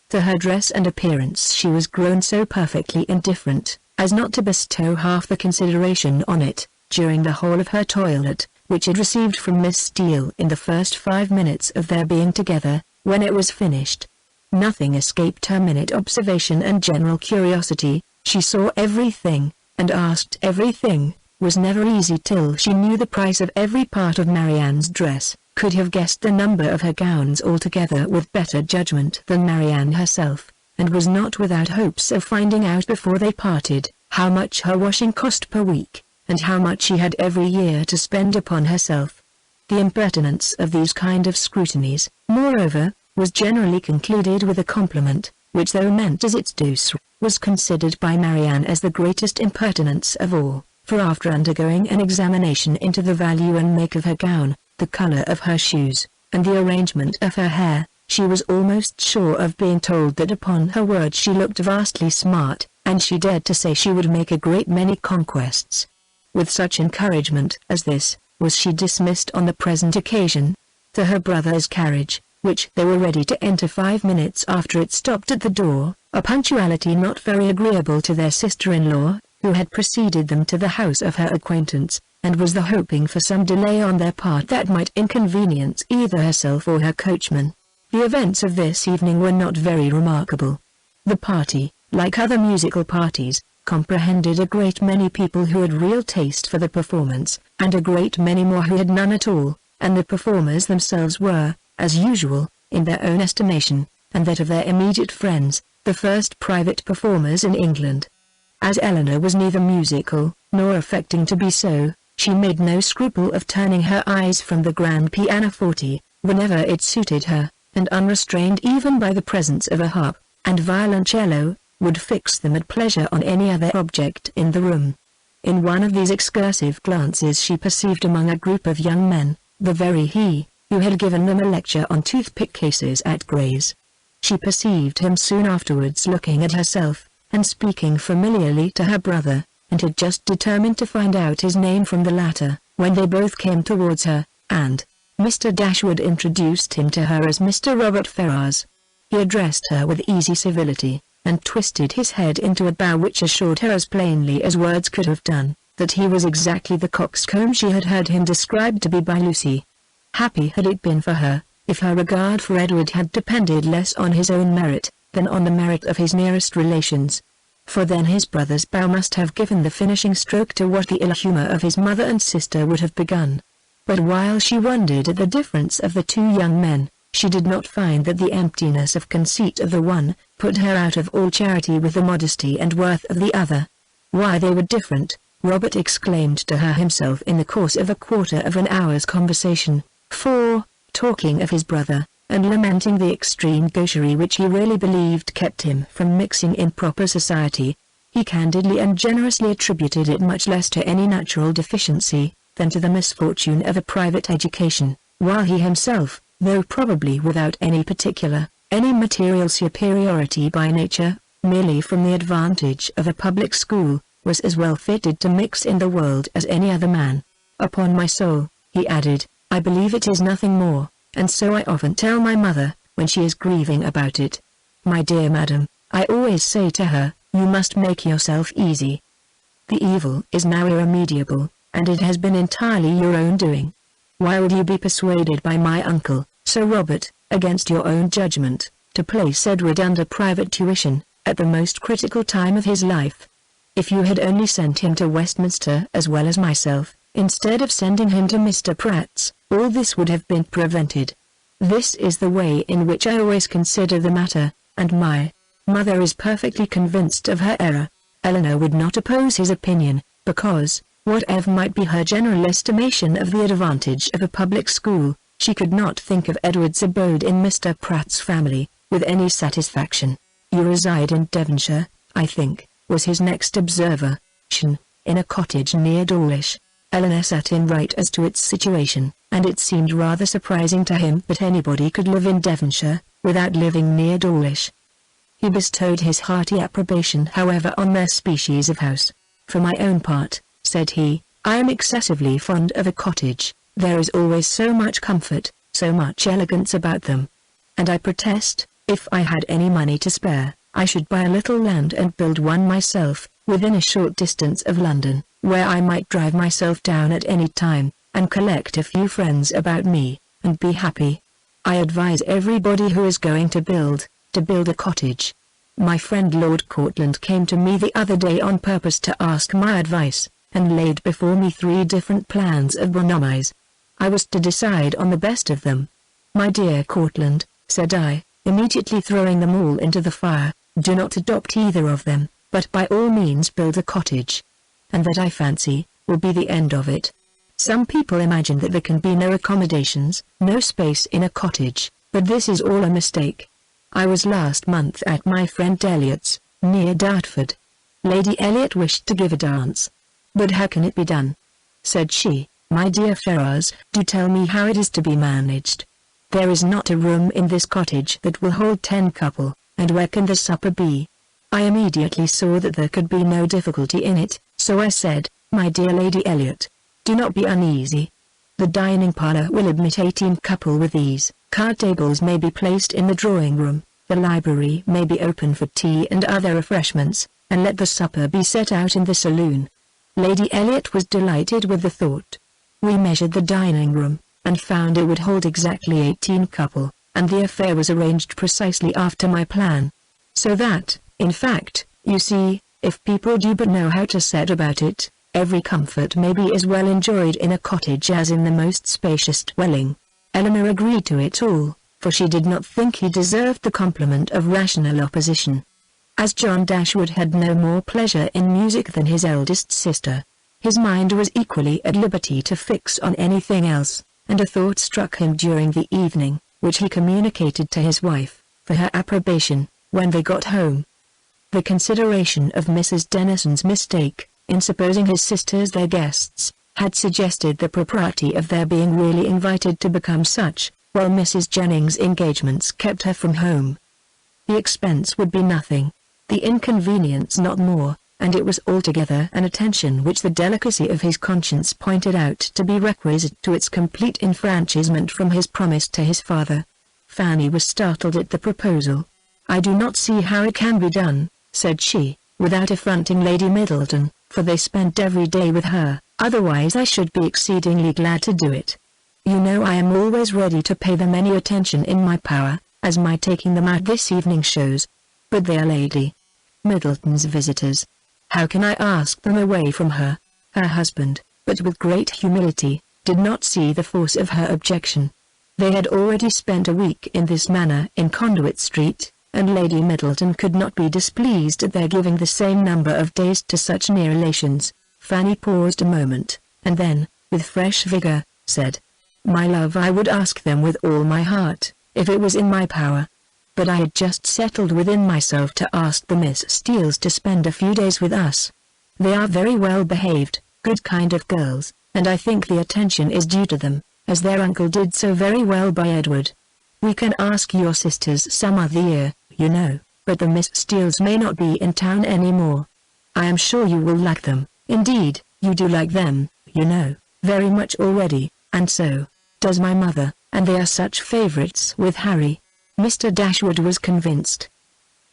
Speaker 1: To her dress and appearance she was grown so perfectly indifferent, as not to bestow half the consideration on it, during the whole of her toilette, which it received from Miss Steele in the first 5 minutes of their being together. When it was finished, nothing escaped her minute observation and general curiosity. She saw everything, and asked everything, was never easy till she knew the price of every part of Marianne's dress, could have guessed the number of her gowns altogether with better judgment than Marianne herself, and was not without hopes of finding out before they parted, how much her washing cost per week, and how much she had every year to spend upon herself. The impertinence of these kind of scrutinies, moreover, was generally concluded with a compliment, which though meant as its due, was considered by Marianne as the greatest impertinence of all, for after undergoing an examination into the value and make of her gown, the color of her shoes, and the arrangement of her hair, she was almost sure of being told that upon her word she looked vastly smart, and she dared to say she would make a great many conquests. With such encouragement as this, was she dismissed on the present occasion, to her brother's carriage, which they were ready to enter 5 minutes after it stopped at the door, a punctuality not very agreeable to their sister-in-law, who had preceded them to the house of her acquaintance, and was the hoping for some delay on their part that might inconvenience either herself or her coachman. The events of this evening were not very remarkable. The party, like other musical parties, comprehended a great many people who had real taste for the performance, and a great many more who had none at all, and the performers themselves were, as usual, in their own estimation, and that of their immediate friends, the first private performers in England. As Eleanor was neither musical, nor affecting to be so, she made no scruple of turning her eyes from the grand pianoforte, whenever it suited her, and unrestrained even by the presence of a harp and violoncello, would fix them at pleasure on any other object in the room. In one of these excursive glances she perceived among a group of young men, the very he, who had given them a lecture on toothpick cases at Gray's. She perceived him soon afterwards looking at herself, and speaking familiarly to her brother, and had just determined to find out his name from the latter, when they both came towards her, and Mr. Dashwood introduced him to her as Mr. Robert Ferrars. He addressed her with easy civility, and twisted his head into a bow which assured her as plainly as words could have done, that he was exactly the coxcomb she had heard him described to be by Lucy. Happy had it been for her, if her regard for Edward had depended less on his own merit, than on the merit of his nearest relations, for then his brother's bow must have given the finishing stroke to what the ill humor of his mother and sister would have begun. But while she wondered at the difference of the two young men, she did not find that the emptiness of conceit of the one put her out of all charity with the modesty and worth of the other. Why they were different, Robert exclaimed to her himself in the course of a quarter of an hour's conversation, for, talking of his brother, and lamenting the extreme gaucherie which he really believed kept him from mixing in proper society, he candidly and generously attributed it much less to any natural deficiency, than to the misfortune of a private education, while he himself, though probably without any material superiority by nature, merely from the advantage of a public school, was as well fitted to mix in the world as any other man. Upon my soul, he added, I believe it is nothing more, and so I often tell my mother, when she is grieving about it. My dear madam, I always say to her, you must make yourself easy. The evil is now irremediable, and it has been entirely your own doing. Why would you be persuaded by my uncle, Sir Robert, against your own judgment, to place Edward under private tuition, at the most critical time of his life? If you had only sent him to Westminster as well as myself, instead of sending him to Mr. Pratt's, all this would have been prevented. This is the way in which I always consider the matter, and my mother is perfectly convinced of her error. Eleanor would not oppose his opinion, because, whatever might be her general estimation of the advantage of a public school, she could not think of Edward's abode in Mr. Pratt's family, with any satisfaction. You reside in Devonshire, I think, was his next observation, in a cottage near Dawlish. Eleanor sat in right as to its situation, and it seemed rather surprising to him that anybody could live in Devonshire, without living near Dawlish. He bestowed his hearty approbation however on their species of house. For my own part, said he, I am excessively fond of a cottage, there is always so much comfort, so much elegance about them. And I protest, if I had any money to spare, I should buy a little land and build one myself, within a short distance of London, where I might drive myself down at any time, and collect a few friends about me, and be happy. I advise everybody who is going to build a cottage. My friend Lord Courtland came to me the other day on purpose to ask my advice, and laid before me 3 different plans of Bonomi's. I was to decide on the best of them. My dear Courtland, said I, immediately throwing them all into the fire, do not adopt either of them, but by all means build a cottage. And that, I fancy, will be the end of it. Some people imagine that there can be no accommodations, no space in a cottage, but this is all a mistake. I was last month at my friend Elliot's, near Dartford. Lady Elliot wished to give a dance. But how can it be done? Said she, my dear Ferrars, do tell me how it is to be managed. There is not a room in this cottage that will hold 10 couple, and where can the supper be? I immediately saw that there could be no difficulty in it, so I said, my dear Lady Elliot, do not be uneasy. The dining parlour will admit 18 couple with ease, card tables may be placed in the drawing room, the library may be open for tea and other refreshments, and let the supper be set out in the saloon. Lady Elliot was delighted with the thought. We measured the dining room, and found it would hold exactly 18 couple, and the affair was arranged precisely after my plan. So that, in fact, you see, if people do but know how to set about it, every comfort may be as well enjoyed in a cottage as in the most spacious dwelling. Eleanor agreed to it all, for she did not think he deserved the compliment of rational opposition. As John Dashwood had no more pleasure in music than his eldest sister, his mind was equally at liberty to fix on anything else, and a thought struck him during the evening, which he communicated to his wife, for her approbation, when they got home. The consideration of Mrs. Dennison's mistake, in supposing his sisters their guests, had suggested the propriety of their being really invited to become such, while Mrs. Jennings' engagements kept her from home. The expense would be nothing, the inconvenience not more, and it was altogether an attention which the delicacy of his conscience pointed out to be requisite to its complete enfranchisement from his promise to his father. Fanny was startled at the proposal. I do not see how it can be done, said she, without affronting Lady Middleton, for they spent every day with her, otherwise I should be exceedingly glad to do it. You know I am always ready to pay them any attention in my power, as my taking them out this evening shows. But they are Lady Middleton's visitors. How can I ask them away from her? Her husband, but with great humility, did not see the force of her objection. They had already spent a week in this manner in Conduit Street, and Lady Middleton could not be displeased at their giving the same number of days to such near relations. Fanny paused a moment, and then, with fresh vigor, said, "My love, I would ask them with all my heart, if it was in my power. But I had just settled within myself to ask the Miss Steeles to spend a few days with us. They are very well behaved, good kind of girls, and I think the attention is due to them, as their uncle did so very well by Edward. We can ask your sisters some other year, you know, but the Miss Steeles may not be in town any more. I am sure you will like them. Indeed, you do like them, you know, very much already, and so does my mother, and they are such favourites with Harry." Mr. Dashwood was convinced.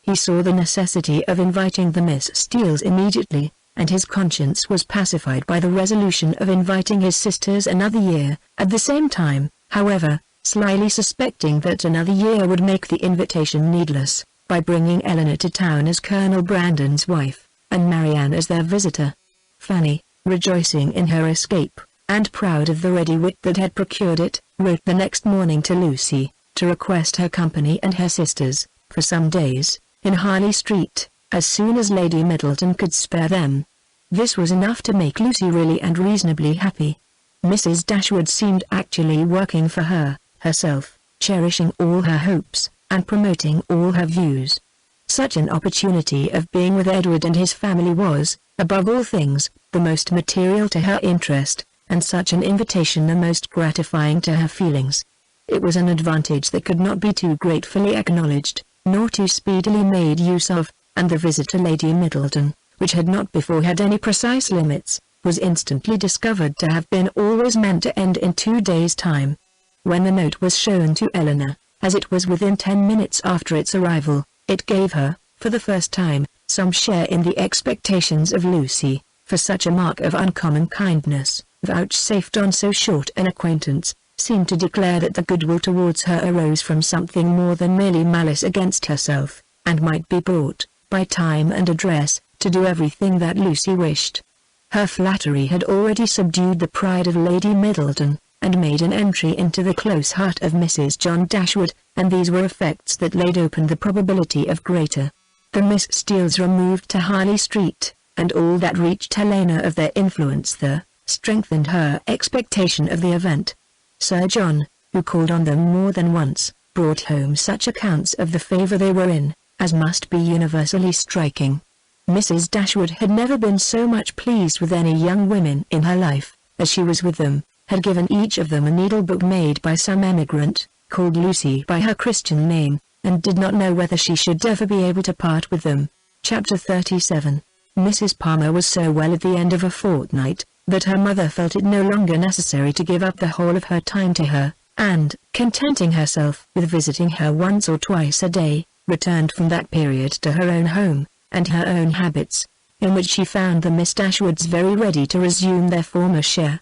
Speaker 1: He saw the necessity of inviting the Miss Steeles immediately, and his conscience was pacified by the resolution of inviting his sisters another year, at the same time, however, slyly suspecting that another year would make the invitation needless, by bringing Eleanor to town as Colonel Brandon's wife, and Marianne as their visitor. Fanny, rejoicing in her escape, and proud of the ready wit that had procured it, wrote the next morning to Lucy, to request her company and her sisters, for some days, in Harley Street, as soon as Lady Middleton could spare them. This was enough to make Lucy really and reasonably happy. Mrs. Dashwood seemed actually working for her, herself, cherishing all her hopes, and promoting all her views. Such an opportunity of being with Edward and his family was, above all things, the most material to her interest, and such an invitation the most gratifying to her feelings. It was an advantage that could not be too gratefully acknowledged, nor too speedily made use of, and the visit to Lady Middleton, which had not before had any precise limits, was instantly discovered to have been always meant to end in 2 days' time. When the note was shown to Eleanor, as it was within 10 minutes after its arrival, it gave her, for the first time, some share in the expectations of Lucy, for such a mark of uncommon kindness, vouchsafed on so short an acquaintance, seemed to declare that the goodwill towards her arose from something more than merely malice against herself, and might be brought, by time and address, to do everything that Lucy wished. Her flattery had already subdued the pride of Lady Middleton, and made an entry into the close heart of Mrs. John Dashwood, and these were effects that laid open the probability of greater. The Miss Steeles removed to Harley Street, and all that reached Helena of their influence there, strengthened her expectation of the event. Sir John, who called on them more than once, brought home such accounts of the favour they were in, as must be universally striking. Mrs. Dashwood had never been so much pleased with any young women in her life, as she was with them, had given each of them a needle-book made by some emigrant, called Lucy by her Christian name, and did not know whether she should ever be able to part with them. Chapter 37. Mrs. Palmer was so well at the end of a fortnight, that her mother felt it no longer necessary to give up the whole of her time to her, and, contenting herself with visiting her once or twice a day, returned from that period to her own home, and her own habits, in which she found the Miss Dashwoods very ready to resume their former share.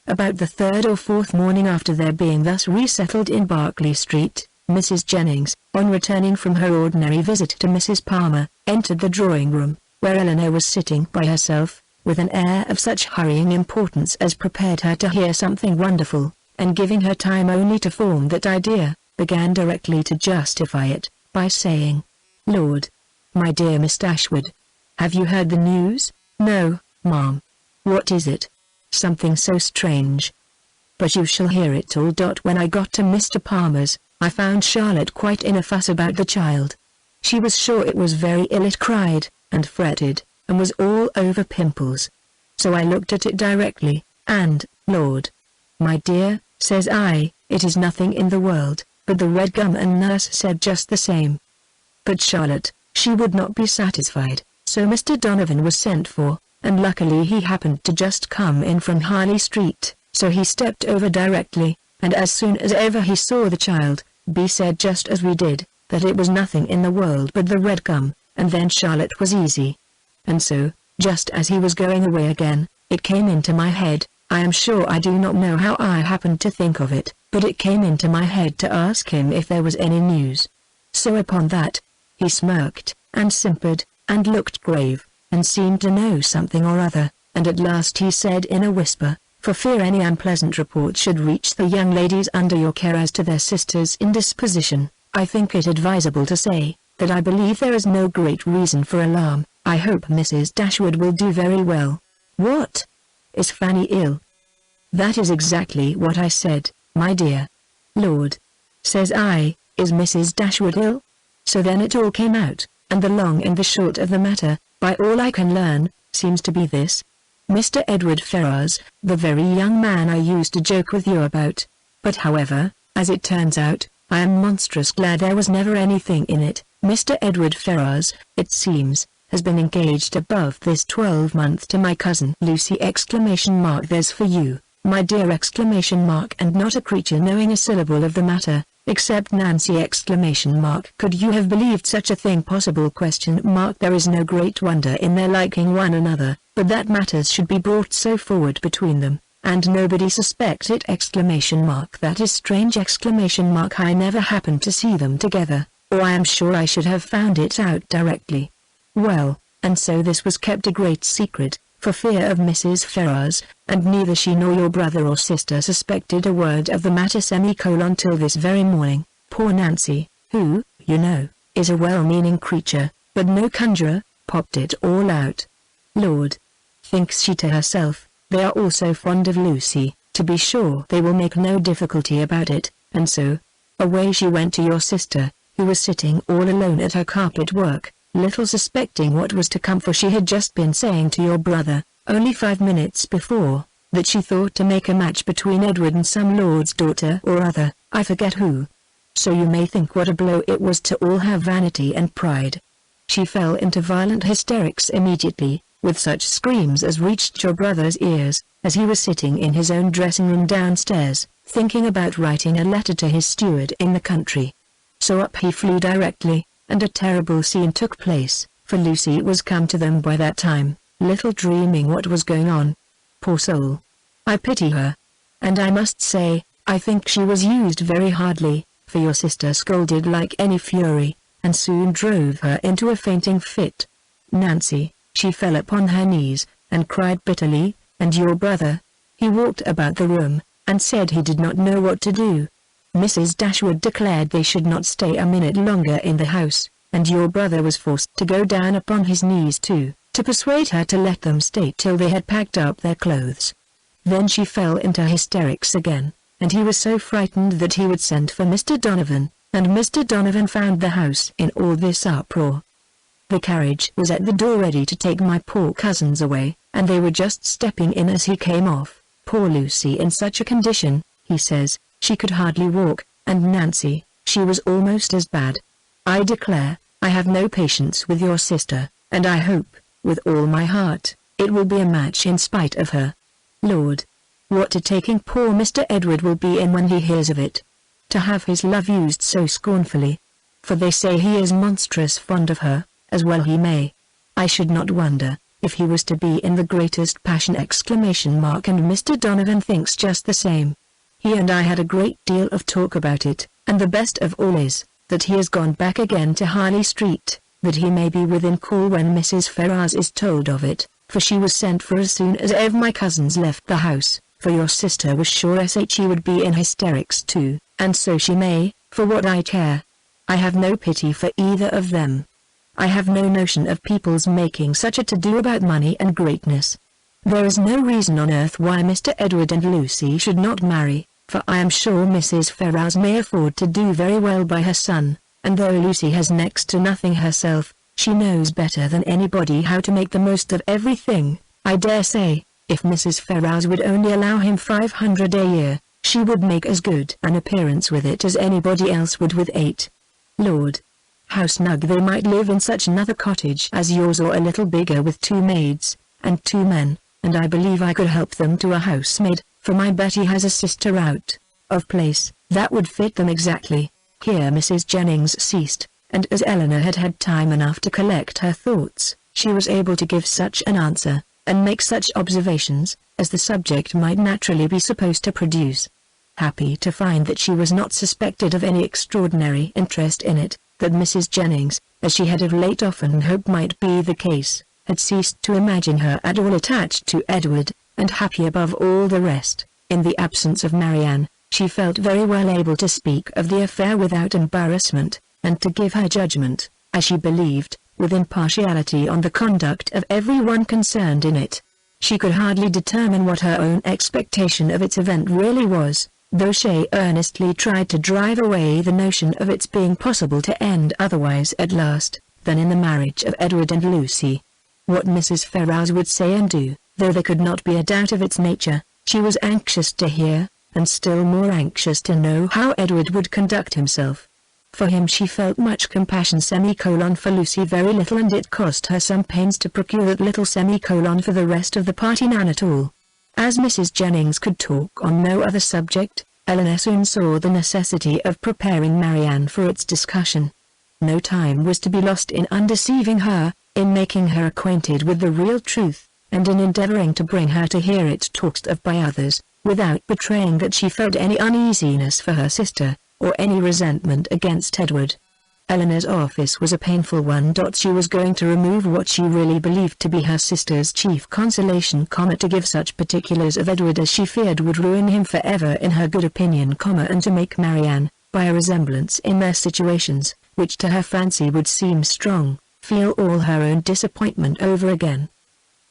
Speaker 1: About the 3rd or 4th morning after their being thus resettled in Berkeley Street, Mrs. Jennings, on returning from her ordinary visit to Mrs. Palmer, entered the drawing-room, where Eleanor was sitting by herself, with an air of such hurrying importance as prepared her to hear something wonderful, and giving her time only to form that idea, began directly to justify it, by saying, "Lord, my dear Miss Dashwood, have you heard the news?" "No, ma'am." "What is it?" "Something so strange. But you shall hear it all. When I got to Mr. Palmer's, I found Charlotte quite in a fuss about the child. She was sure it was very ill. It cried, and fretted, and was all over pimples. So I looked at it directly, and, Lord, my dear, says I, it is nothing in the world, but the red gum, and nurse said just the same. But Charlotte, she would not be satisfied, so Mr. Donovan was sent for, and luckily he happened to just come in from Harley Street, so he stepped over directly, and as soon as ever he saw the child, B said just as we did, that it was nothing in the world but the red gum, and then Charlotte was easy. And so, just as he was going away again, it came into my head, I am sure I do not know how I happened to think of it, but it came into my head to ask him if there was any news. So upon that, he smirked, and simpered, and looked grave, and seemed to know something or other, and at last he said in a whisper, "For fear any unpleasant report should reach the young ladies under your care as to their sister's indisposition, I think it advisable to say, that I believe there is no great reason for alarm. I hope Mrs. Dashwood will do very well." "What? Is Fanny ill?" "That is exactly what I said, my dear. Lord, says I, is Mrs. Dashwood ill?" So then it all came out, and the long and the short of the matter, by all I can learn, seems to be this. Mr. Edward Ferrars, the very young man I used to joke with you about. But however, as it turns out, I am monstrous glad there was never anything in it. Mr. Edward Ferrars, it seems, has been engaged above this 12-month to my cousin Lucy! There's for you, my dear! And not a creature knowing a syllable of the matter, except Nancy! Could you have believed such a thing possible? There is no great wonder in their liking one another, but that matters should be brought so forward between them, and nobody suspects it! That is strange! I never happened to see them together, or I am sure I should have found it out directly. Well, and so this was kept a great secret, for fear of Mrs. Ferrars, and neither she nor your brother or sister suspected a word of the matter till this very morning. Poor Nancy, who, you know, is a well-meaning creature, but no conjurer, popped it all out. Lord, thinks she to herself, they are all so fond of Lucy, to be sure they will make no difficulty about it, and so, away she went to your sister, who was sitting all alone at her carpet work, little suspecting what was to come, for she had just been saying to your brother, only 5 minutes before, that she thought to make a match between Edward and some lord's daughter or other, I forget who. So you may think what a blow it was to all her vanity and pride. She fell into violent hysterics immediately, with such screams as reached your brother's ears, as he was sitting in his own dressing-room downstairs, thinking about writing a letter to his steward in the country. So up he flew directly, and a terrible scene took place, for Lucy was come to them by that time, little dreaming what was going on. Poor soul! I pity her. And I must say, I think she was used very hardly, for your sister scolded like any fury, and soon drove her into a fainting fit. Nancy, she fell upon her knees, and cried bitterly, and your brother, he walked about the room, and said he did not know what to do. Mrs. Dashwood declared they should not stay a minute longer in the house, and your brother was forced to go down upon his knees too, to persuade her to let them stay till they had packed up their clothes. Then she fell into hysterics again, and he was so frightened that he would send for Mr. Donovan, and Mr. Donovan found the house in all this uproar. The carriage was at the door ready to take my poor cousins away, and they were just stepping in as he came off. Poor Lucy in such a condition, he says, she could hardly walk, and Nancy, she was almost as bad. I declare, I have no patience with your sister, and I hope, with all my heart, it will be a match in spite of her. Lord, what a taking poor Mr. Edward will be in when he hears of it. To have his love used so scornfully. For they say he is monstrous fond of her, as well he may. I should not wonder, if he was to be in the greatest passion! And Mr. Donovan thinks just the same. He and I had a great deal of talk about it, and the best of all is, that he has gone back again to Harley Street, that he may be within call when Mrs. Ferrars is told of it, for she was sent for as soon as ever my cousins left the house, for your sister was sure she would be in hysterics too, and so she may, for what I care. I have no pity for either of them. I have no notion of people's making such a to-do about money and greatness. There is no reason on earth why Mr. Edward and Lucy should not marry, for I am sure Mrs. Ferrars may afford to do very well by her son, and though Lucy has next to nothing herself, she knows better than anybody how to make the most of everything. I dare say, if Mrs. Ferrars would only allow him 500 a year, she would make as good an appearance with it as anybody else would with 8. Lord, how snug they might live in such another cottage as yours, or a little bigger, with 2 maids, and 2 men, and I believe I could help them to a housemaid, for my Betty has a sister out of place, that would fit them exactly. Here Mrs. Jennings ceased, and as Eleanor had had time enough to collect her thoughts, she was able to give such an answer, and make such observations, as the subject might naturally be supposed to produce. Happy to find that she was not suspected of any extraordinary interest in it, that Mrs. Jennings, as she had of late often hoped might be the case, had ceased to imagine her at all attached to Edward, and happy above all the rest. In the absence of Marianne, she felt very well able to speak of the affair without embarrassment, and to give her judgment, as she believed, with impartiality on the conduct of everyone concerned in it. She could hardly determine what her own expectation of its event really was, though she earnestly tried to drive away the notion of its being possible to end otherwise at last, than in the marriage of Edward and Lucy. What Mrs. Ferrars would say and do, though there could not be a doubt of its nature, she was anxious to hear, and still more anxious to know how Edward would conduct himself. For him she felt much compassion. For Lucy very little, and it cost her some pains to procure that little. For the rest of the party none at all. As Mrs. Jennings could talk on no other subject, Eleanor soon saw the necessity of preparing Marianne for its discussion. No time was to be lost in undeceiving her, in making her acquainted with the real truth, and in endeavoring to bring her to hear it talked of by others, without betraying that she felt any uneasiness for her sister, or any resentment against Edward. Eleanor's office was a painful one. She was going to remove what she really believed to be her sister's chief consolation, to give such particulars of Edward as she feared would ruin him forever in her good opinion, and to make Marianne, by a resemblance in their situations, which to her fancy would seem strong, feel all her own disappointment over again.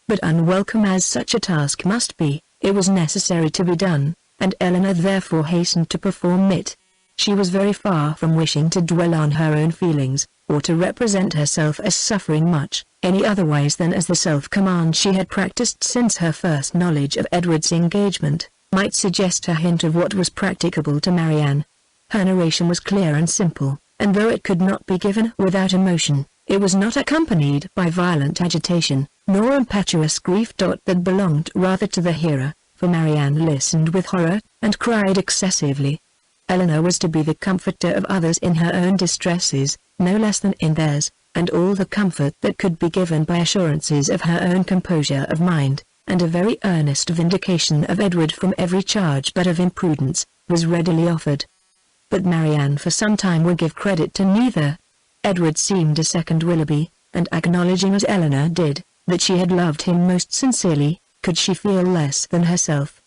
Speaker 1: But unwelcome as such a task must be, it was necessary to be done, and Eleanor therefore hastened to perform it. She was very far from wishing to dwell on her own feelings, or to represent herself as suffering much, any otherwise than as the self-command she had practiced since her first knowledge of Edward's engagement, might suggest a hint of what was practicable to Marianne. Her narration was clear and simple, and though it could not be given without emotion, it was not accompanied by violent agitation, nor impetuous grief. That belonged rather to the hearer, for Marianne listened with horror, and cried excessively. Eleanor was to be the comforter of others in her own distresses, no less than in theirs, and all the comfort that could be given by assurances of her own composure of mind, and a very earnest vindication of Edward from every charge but of imprudence, was readily offered. But Marianne for some time would give credit to neither. Edward seemed to second Willoughby, and acknowledging as Eleanor did, that she had loved him most sincerely, could she feel less than herself.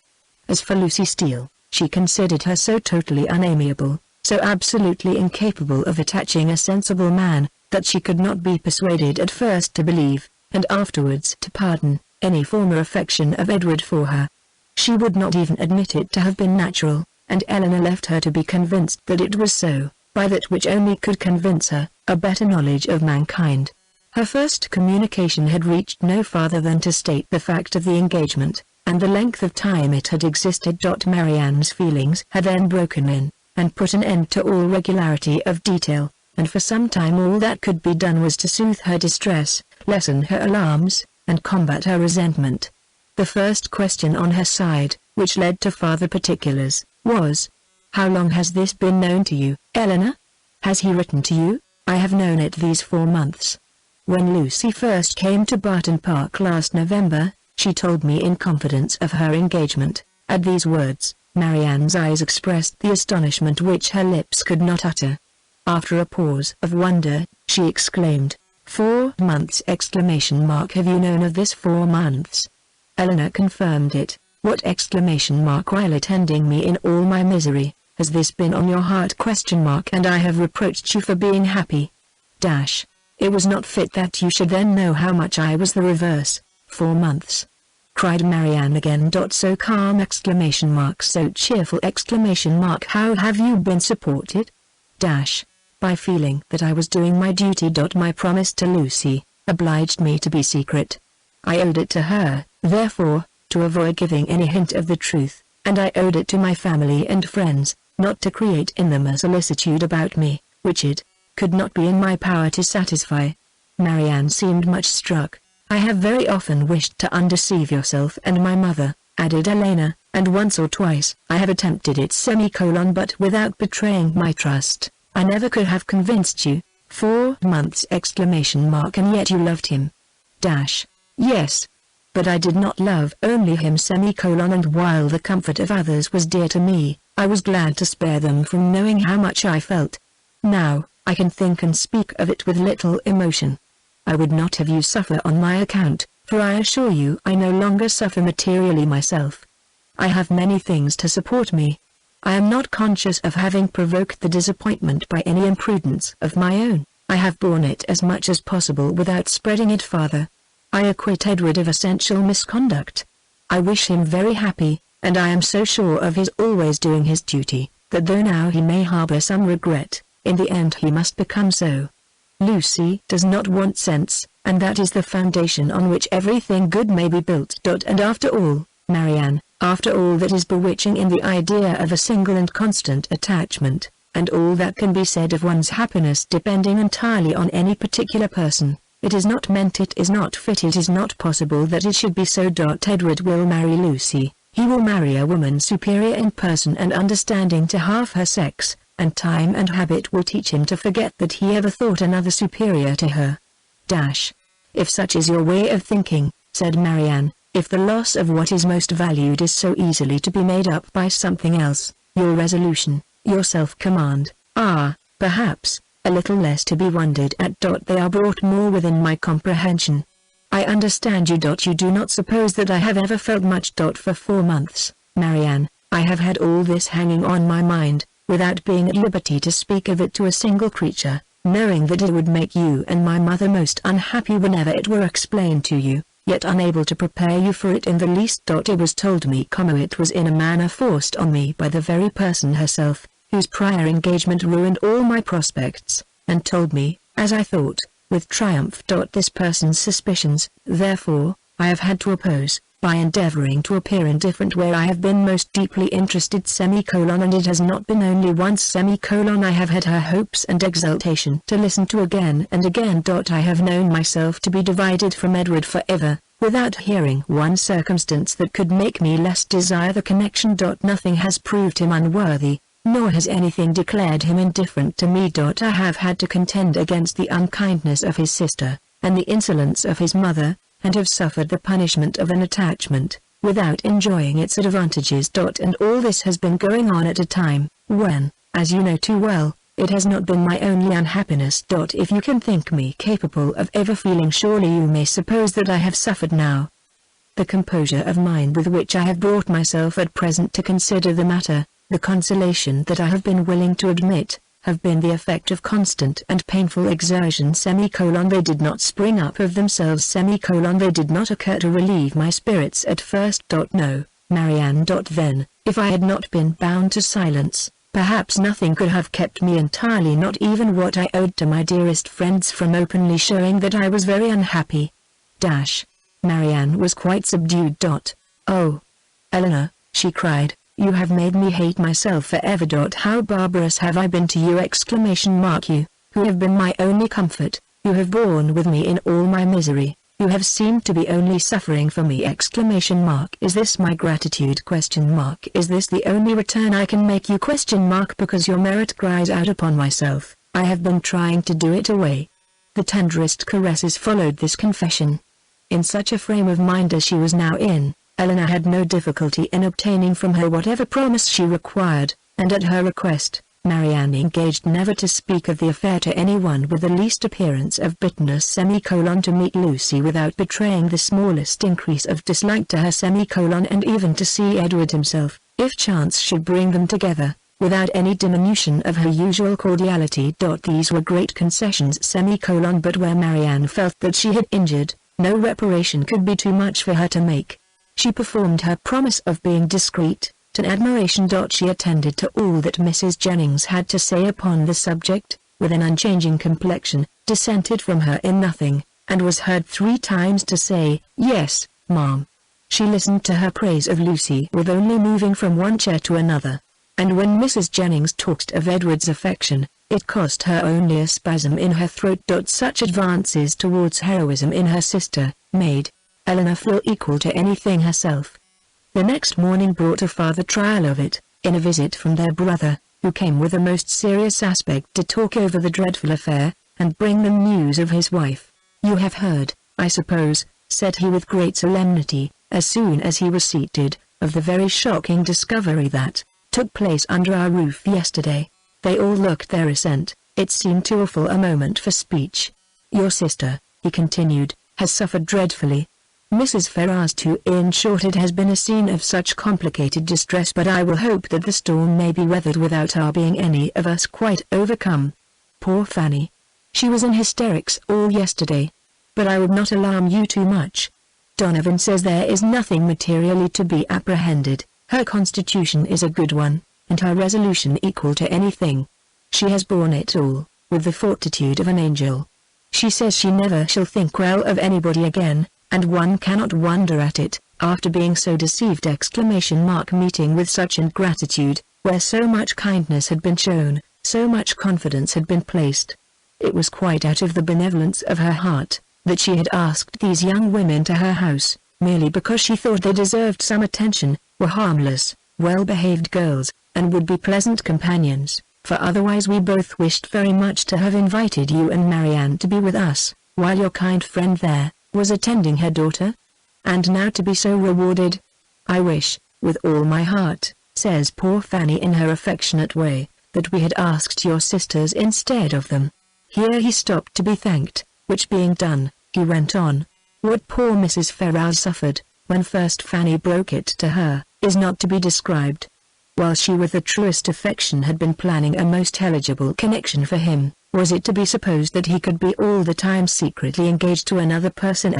Speaker 1: As for Lucy Steele, she considered her so totally unamiable, so absolutely incapable of attaching a sensible man, that she could not be persuaded at first to believe, and afterwards to pardon, any former affection of Edward for her. She would not even admit it to have been natural, and Eleanor left her to be convinced that it was so, by that which only could convince her, a better knowledge of mankind. Her first communication had reached no farther than to state the fact of the engagement, and the length of time it had existed. Marianne's feelings had then broken in, and put an end to all regularity of detail, and for some time all that could be done was to soothe her distress, lessen her alarms, and combat her resentment. The first question on her side, which led to farther particulars, was, "How long has this been known to you, Eleanor? Has he written to you?" "I have known it these 4 months. When Lucy first came to Barton Park last November, she told me in confidence of her engagement." At these words, Marianne's eyes expressed the astonishment which her lips could not utter. After a pause of wonder, she exclaimed, 4 months! Have you known of this 4 months? Eleanor confirmed it. What! While attending me in all my misery, has this been on your heart? And I have reproached you for being happy. It was not fit that you should then know how much I was the reverse. 4 months! Cried Marianne again. So calm! So cheerful! How have you been supported? By feeling that I was doing my duty. My promise to Lucy obliged me to be secret. I owed it to her, therefore, to avoid giving any hint of the truth, and I owed it to my family and friends, not to create in them a solicitude about me, which it could not be in my power to satisfy. Marianne seemed much struck. "I have very often wished to undeceive yourself and my mother," added Eleanor, "and once or twice I have attempted it but without betraying my trust. I never could have convinced you. 4 months! And yet you loved him." Yes. But I did not love only him and while the comfort of others was dear to me, I was glad to spare them from knowing how much I felt. Now, I can think and speak of it with little emotion. I would not have you suffer on my account, for I assure you I no longer suffer materially myself. I have many things to support me. I am not conscious of having provoked the disappointment by any imprudence of my own. I have borne it as much as possible without spreading it farther. I acquit Edward of essential misconduct. I wish him very happy, and I am so sure of his always doing his duty, that though now he may harbor some regret, in the end he must become so. Lucy does not want sense, and that is the foundation on which everything good may be built. And after all, Marianne, after all that is bewitching in the idea of a single and constant attachment, and all that can be said of one's happiness depending entirely on any particular person, it is not meant, it is not fit, it is not possible that it should be so. Edward will marry Lucy. He will marry a woman superior in person and understanding to half her sex, and time and habit will teach him to forget that he ever thought another superior to her. If such is your way of thinking, said Marianne, if the loss of what is most valued is so easily to be made up by something else, your resolution, your self-command, are, perhaps, a little less to be wondered at. They are brought more within my comprehension. I understand you. You do not suppose that I have ever felt much. For 4 months, Marianne, I have had all this hanging on my mind, without being at liberty to speak of it to a single creature, knowing that it would make you and my mother most unhappy whenever it were explained to you, yet unable to prepare you for it in the least. It was told me, it was in a manner forced on me by the very person herself, whose prior engagement ruined all my prospects, and told me, as I thought, with triumph. This person's suspicions, therefore, I have had to oppose, by endeavoring to appear indifferent where I have been most deeply interested, and it has not been only once, I have had her hopes and exultation to listen to again and again. I have known myself to be divided from Edward forever, without hearing one circumstance that could make me less desire the connection. Nothing has proved him unworthy, nor has anything declared him indifferent to me. I have had to contend against the unkindness of his sister, and the insolence of his mother, and have suffered the punishment of an attachment, without enjoying its advantages. And all this has been going on at a time, when, as you know too well, it has not been my only unhappiness. If you can think me capable of ever feeling, surely you may suppose that I have suffered now. The composure of mind with which I have brought myself at present to consider the matter, the consolation that I have been willing to admit, have been the effect of constant and painful exertion. They did not spring up of themselves. They did not occur to relieve my spirits at first. No, Marianne. Then, if I had not been bound to silence, perhaps nothing could have kept me entirely, not even what I owed to my dearest friends, from openly showing that I was very unhappy. Marianne was quite subdued. Oh, Eleanor, she cried, you have made me hate myself forever. How barbarous have I been to you! You, who have been my only comfort, you have borne with me in all my misery, you have seemed to be only suffering for me! Is this my gratitude? Is this the only return I can make you? Because your merit cries out upon myself, I have been trying to do it away. The tenderest caresses followed this confession. In such a frame of mind as she was now in, Eleanor had no difficulty in obtaining from her whatever promise she required, and at her request, Marianne engaged never to speak of the affair to anyone with the least appearance of bitterness. To meet Lucy without betraying the smallest increase of dislike to her. And even to see Edward himself, if chance should bring them together, without any diminution of her usual cordiality. These were great concessions. But where Marianne felt that she had injured, no reparation could be too much for her to make. She performed her promise of being discreet, to admiration. She attended to all that Mrs. Jennings had to say upon the subject, with an unchanging complexion, dissented from her in nothing, and was heard 3 times to say, "Yes, ma'am." She listened to her praise of Lucy with only moving from one chair to another, and when Mrs. Jennings talked of Edward's affection, it cost her only a spasm in her throat. Such advances towards heroism in her sister, made Eleanor feel equal to anything herself. The next morning brought a farther trial of it, in a visit from their brother, who came with a most serious aspect to talk over the dreadful affair, and bring them news of his wife. "You have heard, I suppose," said he with great solemnity, as soon as he was seated, "of the very shocking discovery that took place under our roof yesterday." They all looked their assent, It seemed too awful a moment for speech. "Your sister," he continued, "has suffered dreadfully. Mrs. Ferrars too. In short, it has been a scene of such complicated distress, but I will hope that the storm may be weathered without our being any of us quite overcome. Poor Fanny. She was in hysterics all yesterday. But I would not alarm you too much. Donovan says there is nothing materially to be apprehended. Her constitution is a good one, and her resolution equal to anything. She has borne it all, with the fortitude of an angel. She says she never shall think well of anybody again, and one cannot wonder at it, after being so deceived! Meeting with such ingratitude, where so much kindness had been shown, so much confidence had been placed. It was quite out of the benevolence of her heart, that she had asked these young women to her house, merely because she thought they deserved some attention, were harmless, well-behaved girls, and would be pleasant companions, for otherwise we both wished very much to have invited you and Marianne to be with us, while your kind friend there was attending her daughter. And now to be so rewarded. I wish, with all my heart, says poor Fanny in her affectionate way, that we had asked your sisters instead of them." Here he stopped to be thanked, which being done, he went on. "What poor Mrs. Ferrars suffered, when first Fanny broke it to her, is not to be described. While she with the truest affection had been planning a most eligible connection for him, was it to be supposed that he could be all the time secretly engaged to another person?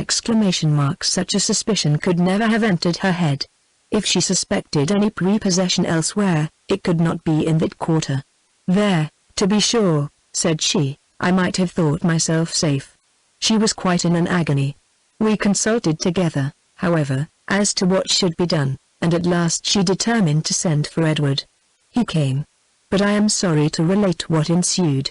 Speaker 1: Such a suspicion could never have entered her head. If she suspected any prepossession elsewhere, it could not be in that quarter. "There, to be sure," said she, "I might have thought myself safe." She was quite in an agony. We consulted together, however, as to what should be done, and at last she determined to send for Edward. He came. But I am sorry to relate what ensued.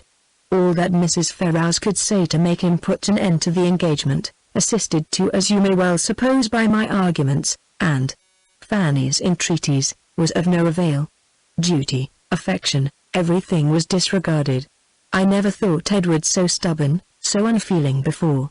Speaker 1: All that Mrs. Ferrars could say to make him put an end to the engagement, assisted to as you may well suppose by my arguments, and Fanny's entreaties, was of no avail. Duty, affection, everything was disregarded. I never thought Edward so stubborn, so unfeeling before.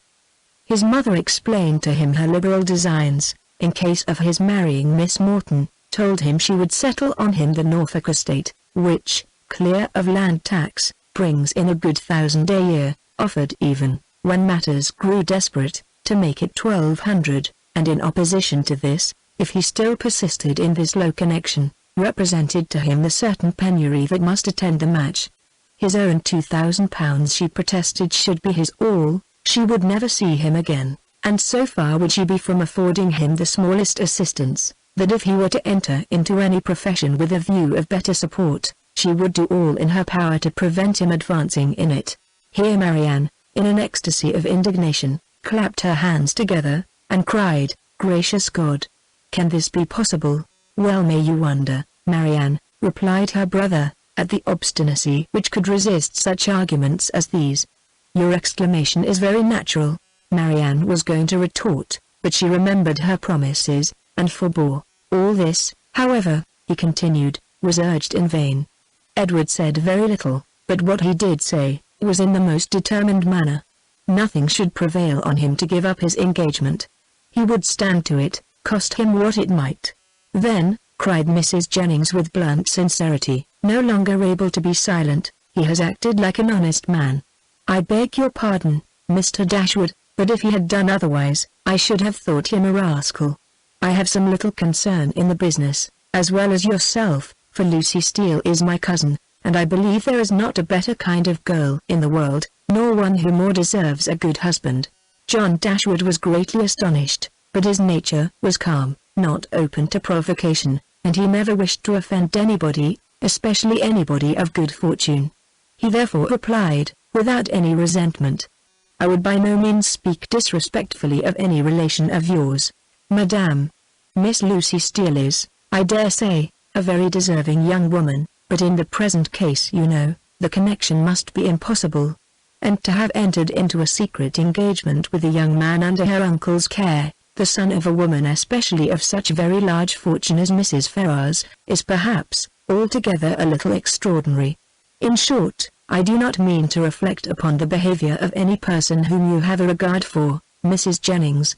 Speaker 1: His mother explained to him her liberal designs, in case of his marrying Miss Morton, told him she would settle on him the Norfolk estate, which, clear of land tax, brings in a good 1,000 a year, offered even, when matters grew desperate, to make it 1,200, and in opposition to this, if he still persisted in this low connection, represented to him the certain penury that must attend the match. His own £2,000 she protested should be his all. She would never see him again, and so far would she be from affording him the smallest assistance, that if he were to enter into any profession with a view of better support, she would do all in her power to prevent him advancing in it. Here Marianne, in an ecstasy of indignation, clapped her hands together, and cried, "Gracious God! Can this be possible?" "Well may you wonder, Marianne," replied her brother, "at the obstinacy which could resist such arguments as these. Your exclamation is very natural." Marianne was going to retort, but she remembered her promises, and forbore. All this, however, he continued, was urged in vain. Edward said very little, but what he did say, was in the most determined manner. Nothing should prevail on him to give up his engagement. He would stand to it, cost him what it might. "Then," cried Mrs. Jennings with blunt sincerity, no longer able to be silent, "he has acted like an honest man. I beg your pardon, Mr. Dashwood, but if he had done otherwise, I should have thought him a rascal. I have some little concern in the business, as well as yourself, for Lucy Steele is my cousin, and I believe there is not a better kind of girl in the world, nor one who more deserves a good husband." John Dashwood was greatly astonished, but his nature was calm, not open to provocation, and he never wished to offend anybody, especially anybody of good fortune. He therefore replied, without any resentment, "I would by no means speak disrespectfully of any relation of yours, Madame. Miss Lucy Steele is, I dare say, a very deserving young woman, but in the present case you know, the connection must be impossible. And to have entered into a secret engagement with a young man under her uncle's care, the son of a woman especially of such very large fortune as Mrs. Ferrars, is perhaps, altogether a little extraordinary. In short, I do not mean to reflect upon the behavior of any person whom you have a regard for, Mrs. Jennings.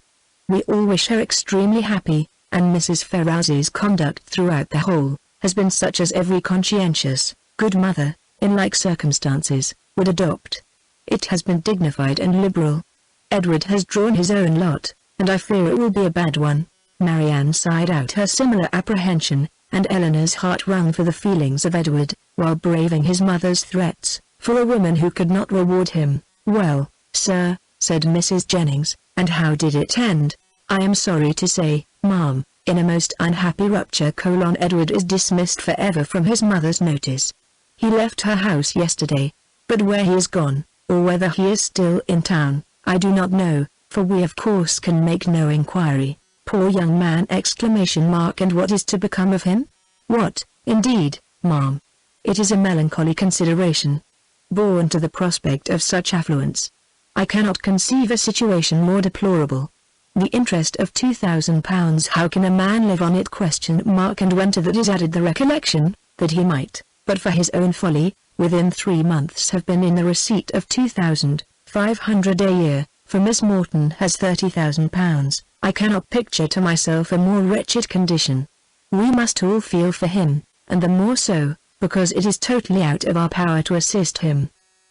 Speaker 1: We all wish her extremely happy, and Mrs. Ferrars's conduct throughout the whole, has been such as every conscientious, good mother, in like circumstances, would adopt. It has been dignified and liberal. Edward has drawn his own lot, and I fear it will be a bad one." Marianne sighed out her similar apprehension, and Eleanor's heart wrung for the feelings of Edward, while braving his mother's threats, for a woman who could not reward him. "Well, sir," said Mrs. Jennings, "and how did it end?" "I am sorry to say, ma'am, in a most unhappy rupture. Edward is dismissed forever from his mother's notice. He left her house yesterday, but where he is gone, or whether he is still in town, I do not know, for we of course can make no inquiry." "Poor young man!" "And what is to become of him?" "What, indeed, ma'am? It is a melancholy consideration. Born to the prospect of such affluence, I cannot conceive a situation more deplorable. The interest of £2,000, how can a man live on it? And when to that is added the recollection, that he might, but for his own folly, within 3 months have been in the receipt of £2,500 a year, for Miss Morton has £30,000, I cannot picture to myself a more wretched condition. We must all feel for him, and the more so, because it is totally out of our power to assist him."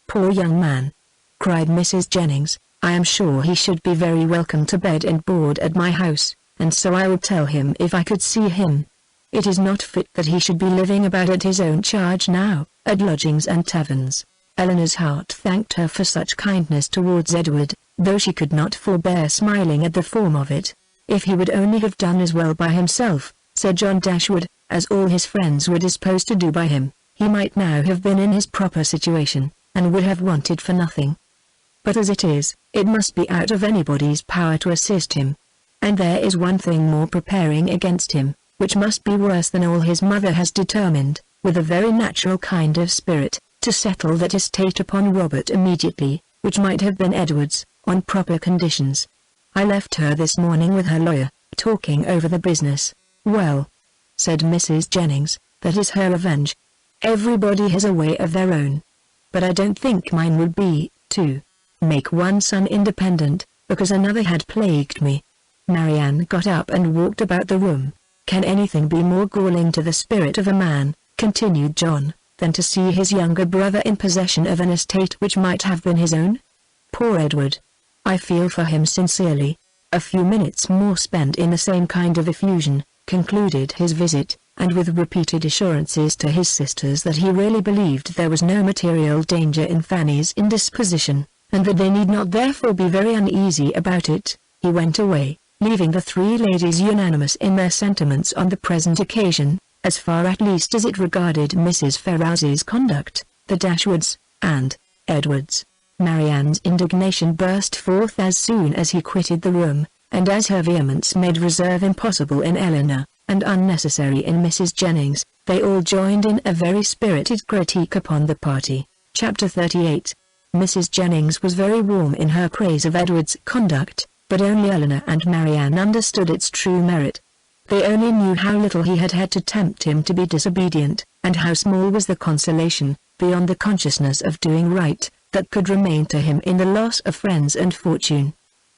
Speaker 1: "Poor young man!" cried Mrs. Jennings. "I am sure he should be very welcome to bed and board at my house, and so I would tell him if I could see him. It is not fit that he should be living about at his own charge now, at lodgings and taverns." Eleanor's heart thanked her for such kindness towards Edward, though she could not forbear smiling at the form of it. "If he would only have done as well by himself," said John Dashwood, "as all his friends were disposed to do by him, he might now have been in his proper situation, and would have wanted for nothing. But as it is, it must be out of anybody's power to assist him. And there is one thing more preparing against him, which must be worse than all. His mother has determined, with a very natural kind of spirit, to settle that estate upon Robert immediately, which might have been Edward's, on proper conditions. I left her this morning with her lawyer, talking over the business." "Well," said Mrs. Jennings, "that is her revenge. Everybody has a way of their own. But I don't think mine would be, to make one son independent, because another had plagued me." Marianne got up and walked about the room. "Can anything be more galling to the spirit of a man," continued John, "than to see his younger brother in possession of an estate which might have been his own? Poor Edward! I feel for him sincerely." A few minutes more spent in the same kind of effusion, concluded his visit, and with repeated assurances to his sisters that he really believed there was no material danger in Fanny's indisposition, and that they need not therefore be very uneasy about it, he went away, leaving the 3 ladies unanimous in their sentiments on the present occasion, as far at least as it regarded Mrs. Ferrars's conduct, the Dashwoods, and Edward's. Marianne's indignation burst forth as soon as he quitted the room, and as her vehemence made reserve impossible in Eleanor, and unnecessary in Mrs. Jennings, they all joined in a very spirited critique upon the party. Chapter 38. Mrs. Jennings was very warm in her praise of Edward's conduct, but only Eleanor and Marianne understood its true merit. They only knew how little he had had to tempt him to be disobedient, and how small was the consolation, beyond the consciousness of doing right, that could remain to him in the loss of friends and fortune.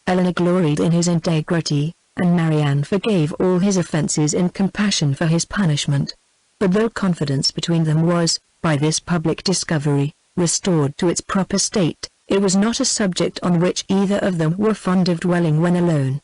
Speaker 1: Eleanor gloried in his integrity, and Marianne forgave all his offences in compassion for his punishment. But though confidence between them was, by this public discovery, restored to its proper state, it was not a subject on which either of them were fond of dwelling when alone.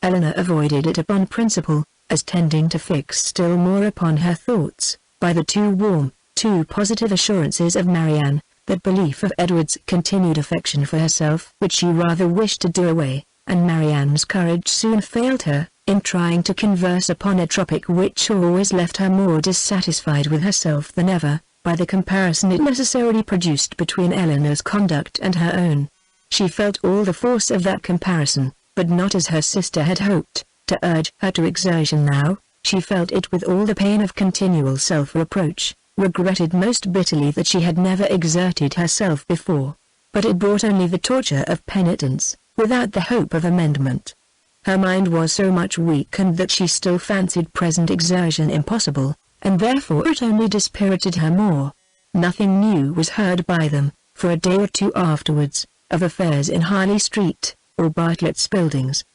Speaker 1: Eleanor avoided it upon principle, as tending to fix still more upon her thoughts, by the too warm, too positive assurances of Marianne, that belief of Edward's continued affection for herself which she rather wished to do away, and Marianne's courage soon failed her, in trying to converse upon a topic which always left her more dissatisfied with herself than ever, by the comparison it necessarily produced between Eleanor's conduct and her own. She felt all the force of that comparison, but not as her sister had hoped, to urge her to exertion now. She felt it with all the pain of continual self-reproach, regretted most bitterly that she had never exerted herself before. But it brought only the torture of penitence, without the hope of amendment. Her mind was so much weakened that she still fancied present exertion impossible, and therefore it only dispirited her more. Nothing new was heard by them, for a day or two afterwards, of affairs in Harley Street, or Bartlett's Buildings.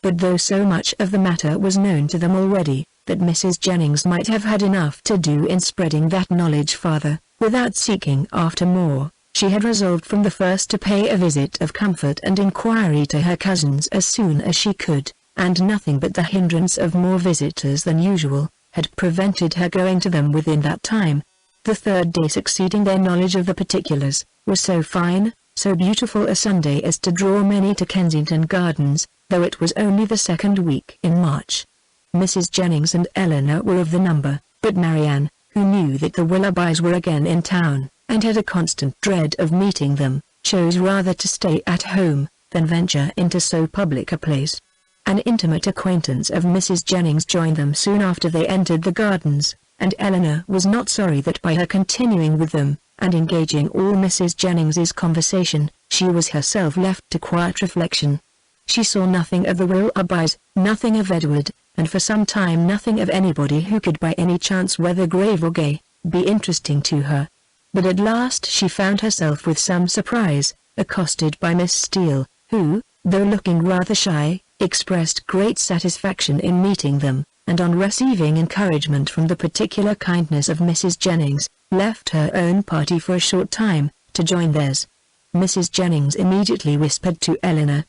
Speaker 1: But though so much of the matter was known to them already, that Mrs. Jennings might have had enough to do in spreading that knowledge farther, without seeking after more, She had resolved from the first to pay a visit of comfort and inquiry to her cousins as soon as she could, and nothing but the hindrance of more visitors than usual had prevented her going to them within that time. The third day succeeding their knowledge of the particulars, was so fine, so beautiful a Sunday as to draw many to Kensington Gardens, though it was only the second week in March. Mrs. Jennings and Eleanor were of the number, but Marianne, who knew that the Willoughbys were again in town, and had a constant dread of meeting them, chose rather to stay at home, than venture into so public a place. An intimate acquaintance of Mrs. Jennings joined them soon after they entered the gardens, and Eleanor was not sorry that by her continuing with them, and engaging all Mrs. Jennings's conversation, she was herself left to quiet reflection. She saw nothing of the Willoughbys, nothing of Edward, and for some time nothing of anybody who could by any chance, whether grave or gay, be interesting to her. But at last she found herself with some surprise, accosted by Miss Steele, who, though looking rather shy, expressed great satisfaction in meeting them, and on receiving encouragement from the particular kindness of Mrs. Jennings, left her own party for a short time, to join theirs. Mrs. Jennings immediately whispered to Eleanor,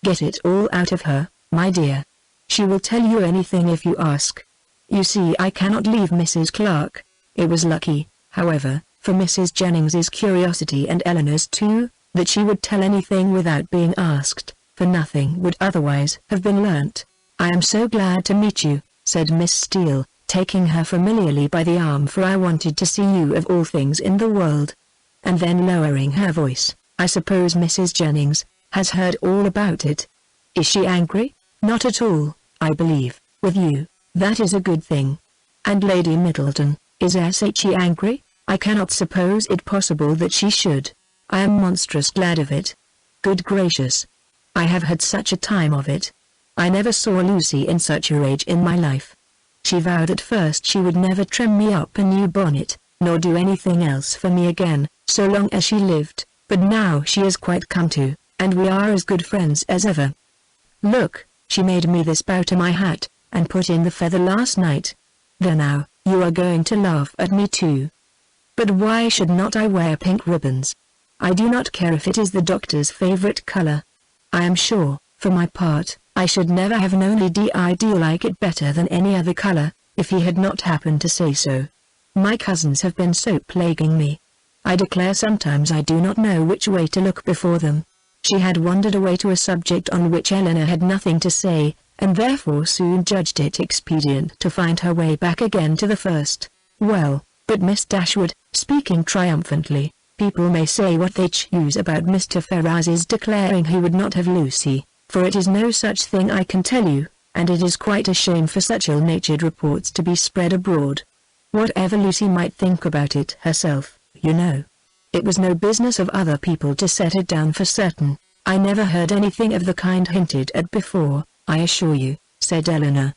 Speaker 1: "Get it all out of her, my dear. She will tell you anything if you ask. You see, I cannot leave Mrs. Clark." It was lucky, however, for Mrs. Jennings's curiosity and Eleanor's too, that she would tell anything without being asked, for nothing would otherwise have been learnt. "I am so glad to meet you," said Miss Steele, taking her familiarly by the arm, "for I wanted to see you of all things in the world." And then lowering her voice, "I suppose Mrs. Jennings has heard all about it. Is she angry?" "Not at all, I believe, with you. That is a good thing." "And Lady Middleton, is she angry?" "I cannot suppose it possible that she should. I am monstrous glad of it." "Good gracious! I have had such a time of it. I never saw Lucy in such a rage in my life. She vowed at first she would never trim me up a new bonnet, nor do anything else for me again, so long as she lived, but now she has quite come to, and we are as good friends as ever. Look, she made me this bow to my hat, and put in the feather last night. There now, you are going to laugh at me too. But why should not I wear pink ribbons? I do not care if it is the doctor's favorite color. I am sure, for my part, I should never have known Lady Di like it better than any other color, if he had not happened to say so. My cousins have been so plaguing me. I declare sometimes I do not know which way to look before them." She had wandered away to a subject on which Eleanor had nothing to say, and therefore soon judged it expedient to find her way back again to the first. "Well, but Miss Dashwood," speaking triumphantly, "people may say what they choose about Mr. Ferrars's declaring he would not have Lucy, for it is no such thing, I can tell you, and it is quite a shame for such ill-natured reports to be spread abroad. Whatever Lucy might think about it herself, you know, it was no business of other people to set it down for certain. I never heard anything of the kind hinted at before, I assure you," said Eleanor.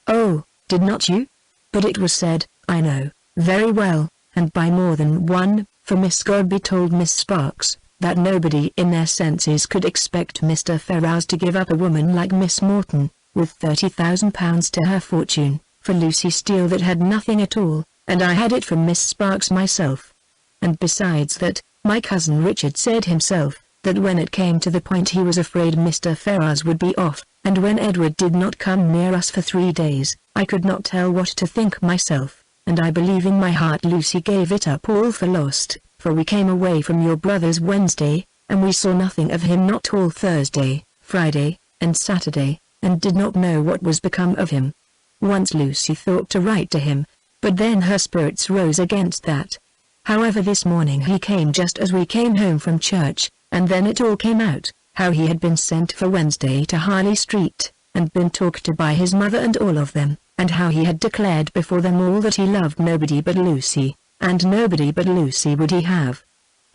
Speaker 1: "Oh, did not you? But it was said, I know, very well, and by more than one, for Miss Godby told Miss Sparks, that nobody in their senses could expect Mr. Ferrars to give up a woman like Miss Morton, with £30,000 to her fortune, for Lucy Steele that had nothing at all, and I had it from Miss Sparks myself. And besides that, my cousin Richard said himself, that when it came to the point he was afraid Mr. Ferrars would be off, and when Edward did not come near us for 3 days, I could not tell what to think myself, and I believe in my heart Lucy gave it up all for lost, for we came away from your brother's Wednesday, and we saw nothing of him not all Thursday, Friday, and Saturday, and did not know what was become of him. Once Lucy thought to write to him, but then her spirits rose against that. However, this morning he came just as we came home from church, and then it all came out, how he had been sent for Wednesday to Harley Street, and been talked to by his mother and all of them, and how he had declared before them all that he loved nobody but Lucy, and nobody but Lucy would he have.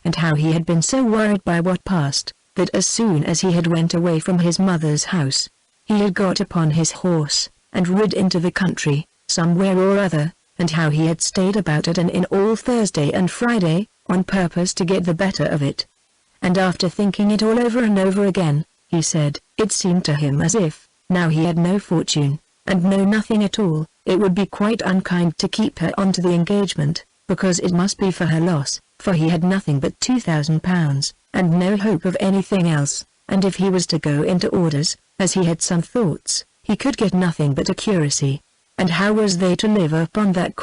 Speaker 1: And how he had been so worried by what passed, that as soon as he had went away from his mother's house, he had got upon his horse, and rid into the country, somewhere or other, and how he had stayed about at an inn all Thursday and Friday, on purpose to get the better of it. And after thinking it all over and over again, he said, it seemed to him as if, now he had no fortune, and no nothing at all, it would be quite unkind to keep her on to the engagement, because it must be for her loss, for he had nothing but £2,000, and no hope of anything else, and if he was to go into orders, as he had some thoughts, he could get nothing but a curacy. And how was they to live upon that ?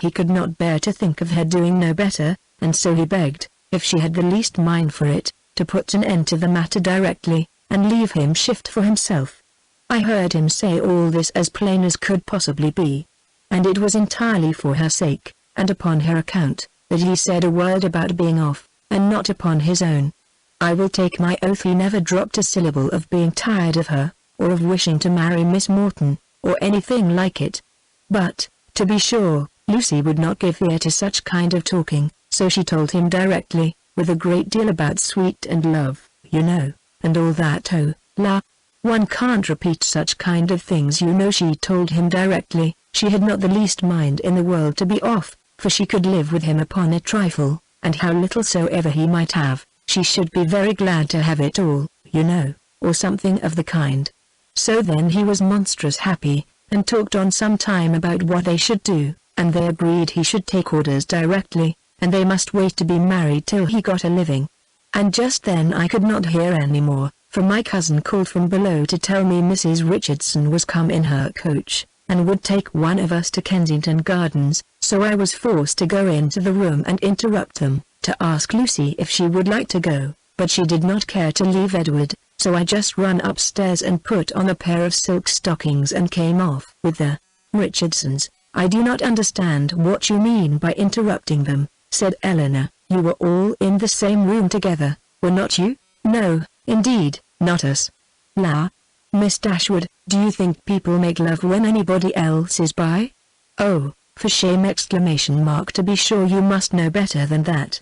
Speaker 1: He could not bear to think of her doing no better, and so he begged, if she had the least mind for it, to put an end to the matter directly, and leave him shift for himself. I heard him say all this as plain as could possibly be. And it was entirely for her sake, and upon her account, that he said a word about being off, and not upon his own. I will take my oath he never dropped a syllable of being tired of her, or of wishing to marry Miss Morton, or anything like it. But, to be sure, Lucy would not give ear to such kind of talking, so she told him directly, with a great deal about sweet and love, you know, and all that. Oh, la! One can't repeat such kind of things, you know. She told him directly, she had not the least mind in the world to be off, for she could live with him upon a trifle, and how little soever he might have, she should be very glad to have it all, you know, or something of the kind. So then he was monstrous happy, and talked on some time about what they should do, and they agreed he should take orders directly, and they must wait to be married till he got a living. And just then I could not hear any more, for my cousin called from below to tell me Mrs. Richardson was come in her coach, and would take one of us to Kensington Gardens, so I was forced to go into the room and interrupt them, to ask Lucy if she would like to go, but she did not care to leave Edward, so I just ran upstairs and put on a pair of silk stockings and came off with the Richardsons. I do not understand what you mean by interrupting them, said Eleanor. You were all in the same room together, were not you? No, indeed, not us. La! Miss Dashwood, do you think people make love when anybody else is by? Oh, for shame! To be sure you must know better than that.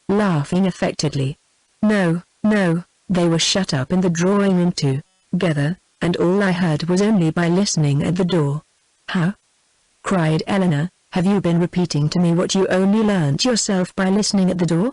Speaker 1: Laughing affectedly. No, no, they were shut up in the drawing room together, and all I heard was only by listening at the door. How? Cried Eleanor, have you been repeating to me what you only learnt yourself by listening at the door?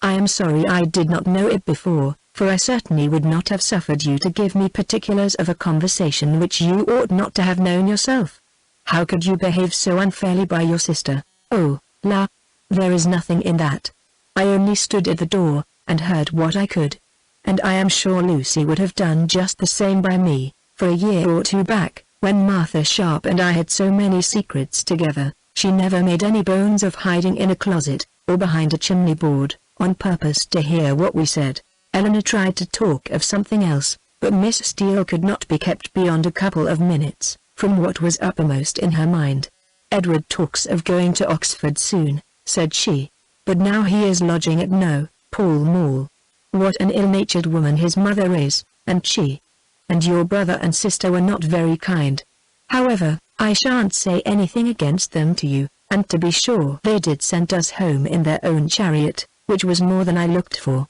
Speaker 1: I am sorry I did not know it before, for I certainly would not have suffered you to give me particulars of a conversation which you ought not to have known yourself. How could you behave so unfairly by your sister? Oh, la! There is nothing in that. I only stood at the door, and heard what I could. And I am sure Lucy would have done just the same by me, for a year or two back, when Martha Sharp and I had so many secrets together, she never made any bones of hiding in a closet, or behind a chimney board, on purpose to hear what we said. Eleanor tried to talk of something else, but Miss Steele could not be kept beyond a couple of minutes, from what was uppermost in her mind. Edward talks of going to Oxford soon, said she, but now he is lodging at No. Pall Mall. What an ill-natured woman his mother is, and she. And your brother and sister were not very kind. However, I shan't say anything against them to you, and to be sure they did send us home in their own chariot, which was more than I looked for.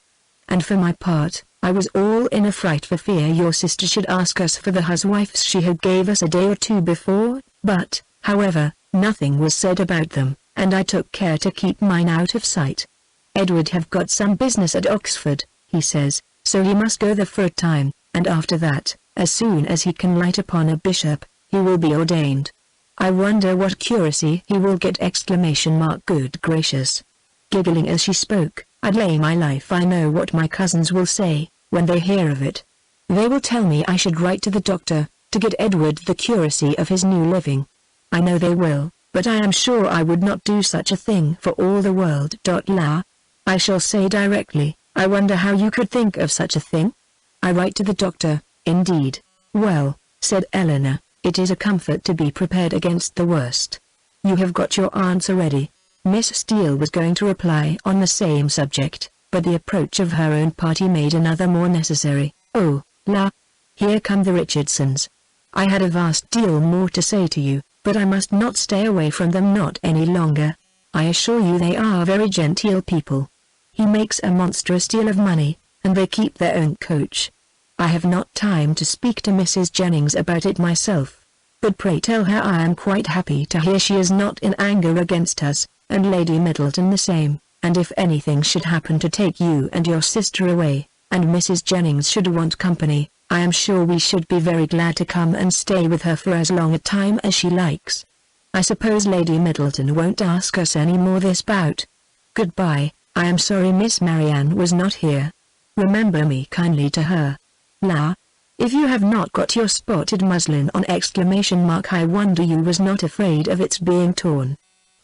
Speaker 1: And for my part, I was all in a fright for fear your sister should ask us for the huswives she had gave us a day or two before, but, however, nothing was said about them, and I took care to keep mine out of sight. Edward have got some business at Oxford, he says, so he must go there for a time, and after that, as soon as he can light upon a bishop, he will be ordained. I wonder what curacy he will get! Good gracious! Giggling as she spoke, I'd lay my life I know what my cousins will say, when they hear of it. They will tell me I should write to the doctor, to get Edward the curacy of his new living. I know they will, but I am sure I would not do such a thing for all the world. La! I shall say directly, I wonder how you could think of such a thing? I write to the doctor, indeed. Well, said Eleanor, it is a comfort to be prepared against the worst. You have got your answer ready. Miss Steele was going to reply on the same subject, but the approach of her own party made another more necessary. Oh, la! Here come the Richardsons. I had a vast deal more to say to you, but I must not stay away from them not any longer. I assure you they are very genteel people. He makes a monstrous deal of money, and they keep their own coach. I have not time to speak to Mrs. Jennings about it myself. But pray tell her I am quite happy to hear she is not in anger against us, and Lady Middleton the same, and if anything should happen to take you and your sister away, and Mrs. Jennings should want company, I am sure we should be very glad to come and stay with her for as long a time as she likes. I suppose Lady Middleton won't ask us any more this bout. Goodbye, I am sorry Miss Marianne was not here. Remember me kindly to her. La. If you have not got your spotted muslin on ! I wonder you was not afraid of its being torn.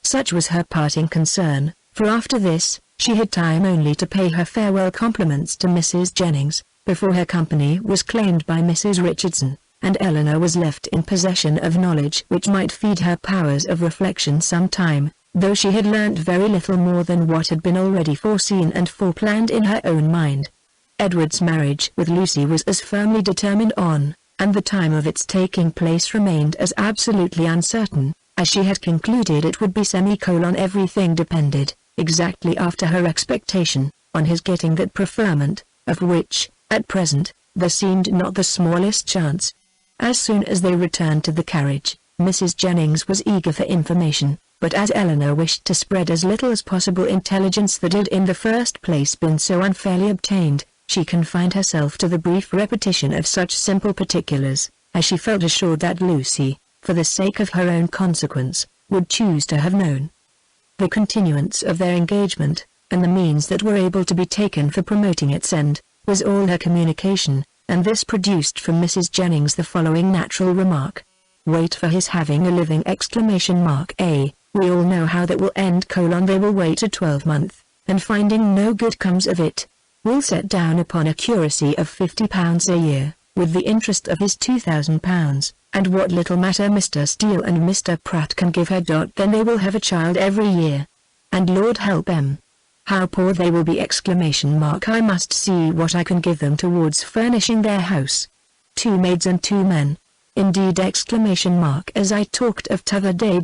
Speaker 1: Such was her parting concern, for after this, she had time only to pay her farewell compliments to Mrs. Jennings, before her company was claimed by Mrs. Richardson, and Eleanor was left in possession of knowledge which might feed her powers of reflection some time, though she had learnt very little more than what had been already foreseen and foreplanned in her own mind. Edward's marriage with Lucy was as firmly determined on, and the time of its taking place remained as absolutely uncertain, as she had concluded it would be. Everything depended, exactly after her expectation, on his getting that preferment, of which, at present, there seemed not the smallest chance. As soon as they returned to the carriage, Mrs. Jennings was eager for information, but as Eleanor wished to spread as little as possible intelligence that had in the first place been so unfairly obtained, she confined herself to the brief repetition of such simple particulars, as she felt assured that Lucy, for the sake of her own consequence, would choose to have known. The continuance of their engagement, and the means that were able to be taken for promoting its end, was all her communication, and this produced from Mrs. Jennings the following natural remark. Wait for his having a living! We all know how that will end. They will wait a 12-month, and finding no good comes of it, will set down upon a curacy of £50 a year, with the interest of his £2,000, and what little matter Mr. Steele and Mr. Pratt can give her. Then they will have a child every year. And Lord help 'em, how poor they will be! I must see what I can give them towards furnishing their house. 2 maids and 2 men. Indeed! As I talked of t'other day.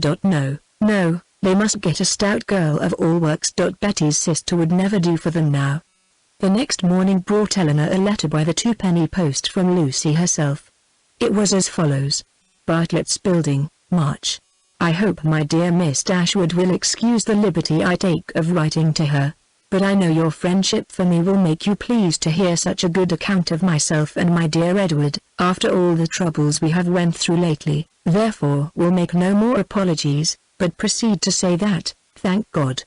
Speaker 1: No, they must get a stout girl of all works. Betty's sister would never do for them now. The next morning brought Eleanor a letter by the 2-penny post from Lucy herself. It was as follows. Bartlett's Building, March. I hope my dear Miss Dashwood will excuse the liberty I take of writing to her, but I know your friendship for me will make you pleased to hear such a good account of myself and my dear Edward, after all the troubles we have went through lately, therefore will make no more apologies, but proceed to say that, thank God,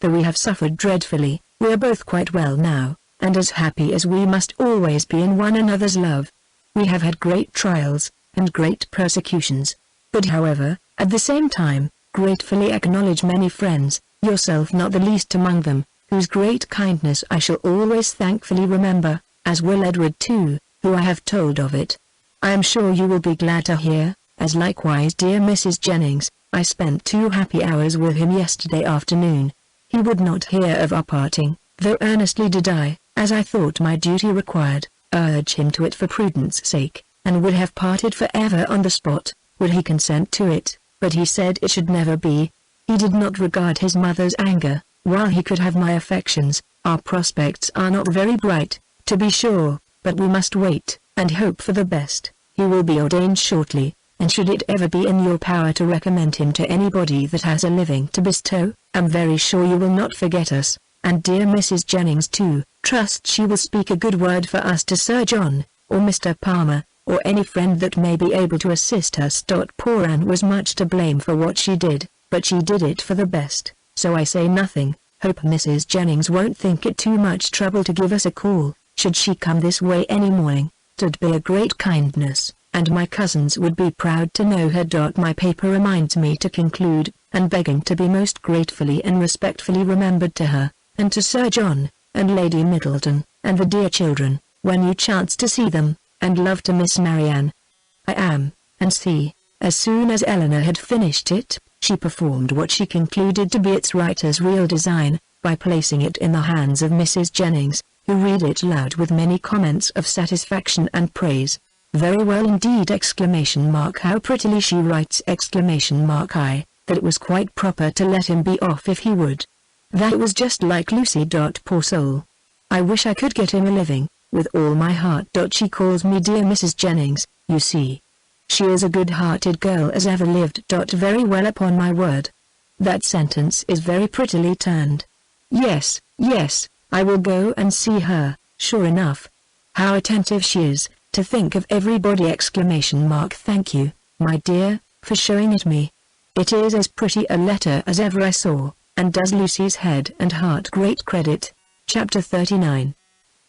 Speaker 1: though we have suffered dreadfully, we are both quite well now, and as happy as we must always be in one another's love. We have had great trials, and great persecutions, but however, at the same time, gratefully acknowledge many friends, yourself not the least among them, whose great kindness I shall always thankfully remember, as will Edward too, who I have told of it. I am sure you will be glad to hear, as likewise dear Mrs. Jennings. I spent 2 happy hours with him yesterday afternoon. He would not hear of our parting, though earnestly did I, as I thought my duty required, urge him to it for prudence sake, and would have parted for ever on the spot, would he consent to it, but he said it should never be. He did not regard his mother's anger, while he could have my affections. Our prospects are not very bright, to be sure, but we must wait, and hope for the best. He will be ordained shortly, and should it ever be in your power to recommend him to anybody that has a living to bestow, am very sure you will not forget us, and dear Mrs. Jennings too. Trust she will speak a good word for us to Sir John, or Mr. Palmer, or any friend that may be able to assist us. Poor Anne was much to blame for what she did, but she did it for the best, so I say nothing. Hope Mrs. Jennings won't think it too much trouble to give us a call, should she come this way any morning. 'Twould be a great kindness, and my cousins would be proud to know her. My paper reminds me to conclude, and begging to be most gratefully and respectfully remembered to her, and to Sir John, and Lady Middleton, and the dear children, when you chance to see them, and love to Miss Marianne. I am, and see. As soon as Eleanor had finished it, she performed what she concluded to be its writer's real design, by placing it in the hands of Mrs. Jennings, who read it aloud with many comments of satisfaction and praise. Very well indeed! How prettily she writes! I, that it was quite proper to let him be off if he would. That was just like Lucy. Poor soul. I wish I could get him a living, with all my heart. She calls me dear Mrs. Jennings, you see. She is a good-hearted girl as ever lived. Very well, upon my word. That sentence is very prettily turned. Yes, yes, I will go and see her, sure enough. How attentive she is, to think of everybody! Thank you, my dear, for showing it me. It is as pretty a letter as ever I saw, and does Lucy's head and heart great credit. Chapter 39.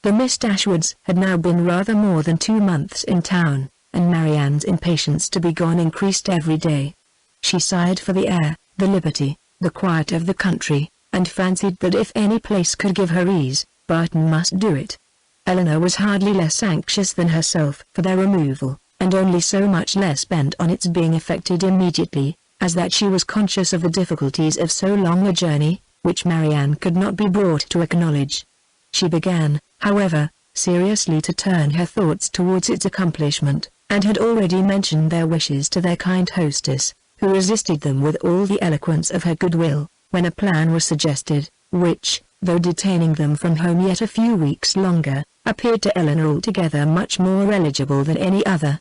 Speaker 1: The Miss Dashwoods had now been rather more than 2 months in town, and Marianne's impatience to be gone increased every day. She sighed for the air, the liberty, the quiet of the country, and fancied that if any place could give her ease, Barton must do it. Eleanor was hardly less anxious than herself for their removal, and only so much less bent on its being effected immediately, as that she was conscious of the difficulties of so long a journey, which Marianne could not be brought to acknowledge. She began, however, seriously to turn her thoughts towards its accomplishment, and had already mentioned their wishes to their kind hostess, who resisted them with all the eloquence of her goodwill, when a plan was suggested, which, though detaining them from home yet a few weeks longer, appeared to Eleanor altogether much more eligible than any other.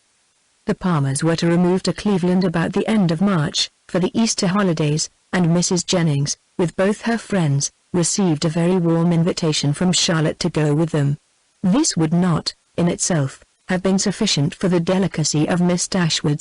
Speaker 1: The Palmers were to remove to Cleveland about the end of March, for the Easter holidays, and Mrs. Jennings, with both her friends, received a very warm invitation from Charlotte to go with them. This would not, in itself, have been sufficient for the delicacy of Miss Dashwood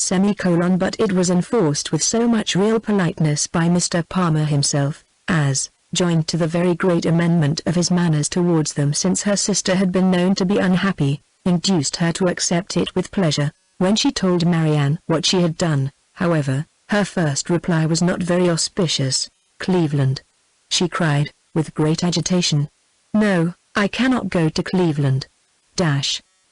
Speaker 1: but it was enforced with so much real politeness by Mr. Palmer himself, as, joined to the very great amendment of his manners towards them since her sister had been known to be unhappy, induced her to accept it with pleasure. When she told Marianne what she had done, however, her first reply was not very auspicious. "Cleveland!" she cried, with great agitation. "No, I cannot go to Cleveland."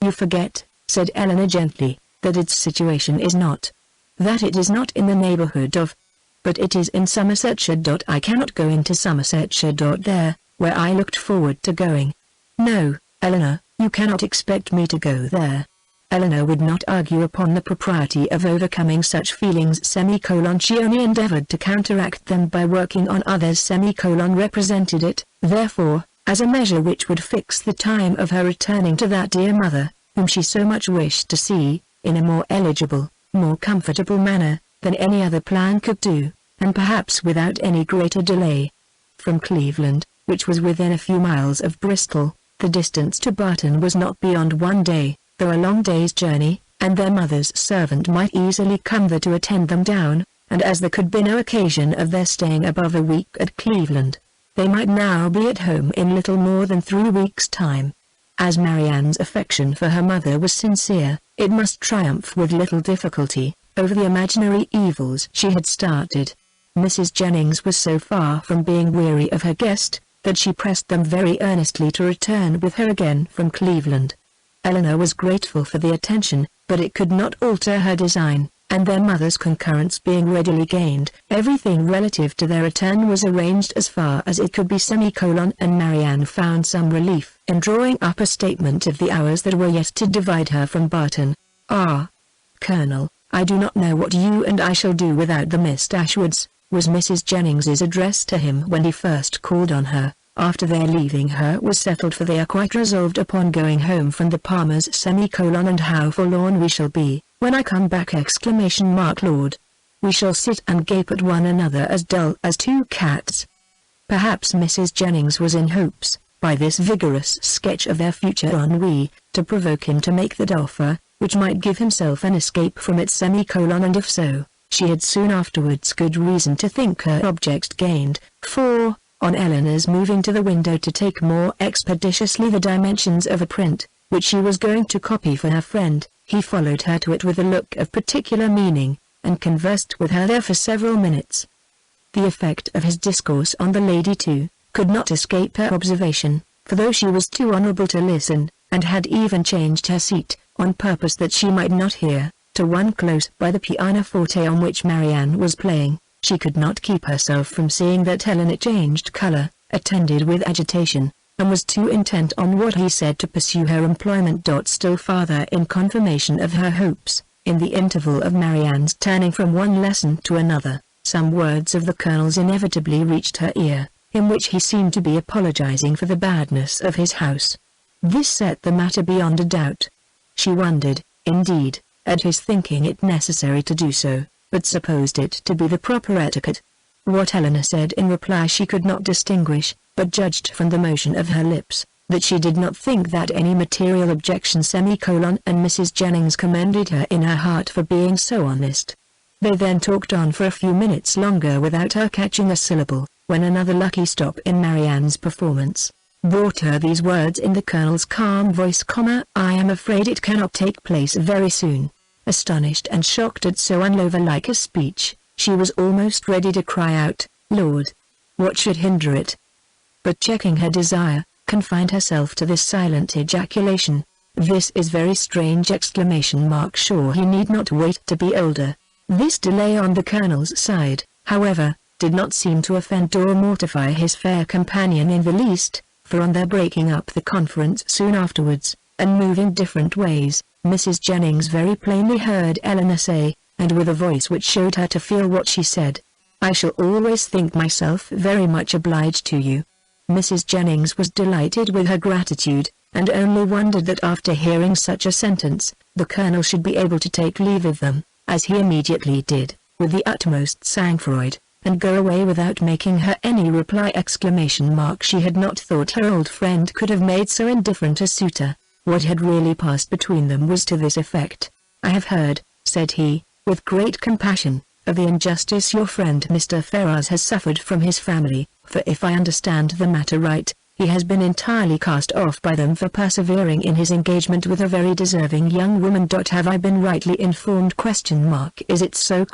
Speaker 1: "You forget," said Eleanor gently, "that its situation is not. That it is not in the neighborhood of. But it is in Somersetshire. I cannot go into Somersetshire. There, where I looked forward to going." "No, Eleanor, you cannot expect me to go there." Eleanor would not argue upon the propriety of overcoming such feelings. She only endeavored to counteract them by working on others. Represented it, therefore, as a measure which would fix the time of her returning to that dear mother, whom she so much wished to see, in a more eligible, more comfortable manner, than any other plan could do, and perhaps without any greater delay. From Cleveland, which was within a few miles of Bristol, the distance to Barton was not beyond 1 day, though a long day's journey, and their mother's servant might easily come there to attend them down, and as there could be no occasion of their staying above a week at Cleveland, they might now be at home in little more than 3 weeks' time. As Marianne's affection for her mother was sincere, it must triumph with little difficulty over the imaginary evils she had started. Mrs. Jennings was so far from being weary of her guest, that she pressed them very earnestly to return with her again from Cleveland. Eleanor was grateful for the attention, but it could not alter her design, and their mother's concurrence being readily gained, everything relative to their return was arranged as far as it could be. And Marianne found some relief in drawing up a statement of the hours that were yet to divide her from Barton. "Ah, Colonel, I do not know what you and I shall do without the Miss Dashwoods," was Mrs. Jennings's address to him when he first called on her, after their leaving her was settled, for they are quite resolved upon going home from the Palmers. "And how forlorn we shall be, when I come back! Lord. We shall sit and gape at one another as dull as 2 cats. Perhaps Mrs. Jennings was in hopes, by this vigorous sketch of their future ennui, to provoke him to make that offer, which might give himself an escape from it. And if so, she had soon afterwards good reason to think her object gained, for, on Eleanor's moving to the window to take more expeditiously the dimensions of a print, which she was going to copy for her friend, he followed her to it with a look of particular meaning, and conversed with her there for several minutes. The effect of his discourse on the lady too, could not escape her observation, for though she was too honorable to listen, and had even changed her seat, on purpose that she might not hear, to one close by the pianoforte on which Marianne was playing, she could not keep herself from seeing that Eleanor changed color, attended with agitation, and was too intent on what he said to pursue her employment. Still farther in confirmation of her hopes, in the interval of Marianne's turning from one lesson to another, some words of the Colonel's inevitably reached her ear, in which he seemed to be apologizing for the badness of his house. This set the matter beyond a doubt. She wondered, indeed, at his thinking it necessary to do so, but supposed it to be the proper etiquette. What Eleanor said in reply she could not distinguish, but judged from the motion of her lips, that she did not think that any material objection. And Mrs. Jennings commended her in her heart for being so honest. They then talked on for a few minutes longer without her catching a syllable, when another lucky stop in Marianne's performance brought her these words in the Colonel's calm voice, "I am afraid it cannot take place very soon." Astonished and shocked at so unlover-like a speech, she was almost ready to cry out, "Lord! What should hinder it?" But checking her desire, confined herself to this silent ejaculation. "This is very strange!" Sure, he need not wait to be older. This delay on the Colonel's side, however, did not seem to offend or mortify his fair companion in the least, for on their breaking up the conference soon afterwards, and moving different ways, Mrs. Jennings very plainly heard Eleanor say, and with a voice which showed her to feel what she said, "I shall always think myself very much obliged to you." Mrs. Jennings was delighted with her gratitude, and only wondered that after hearing such a sentence, the Colonel should be able to take leave of them, as he immediately did, with the utmost sang-froid, and go away without making her any reply! She had not thought her old friend could have made so indifferent a suitor. What had really passed between them was to this effect. "I have heard," said he, with great compassion, "of the injustice your friend Mr. Ferrars has suffered from his family, for if I understand the matter right, he has been entirely cast off by them for persevering in his engagement with a very deserving young woman. Have I been rightly informed? Is it so?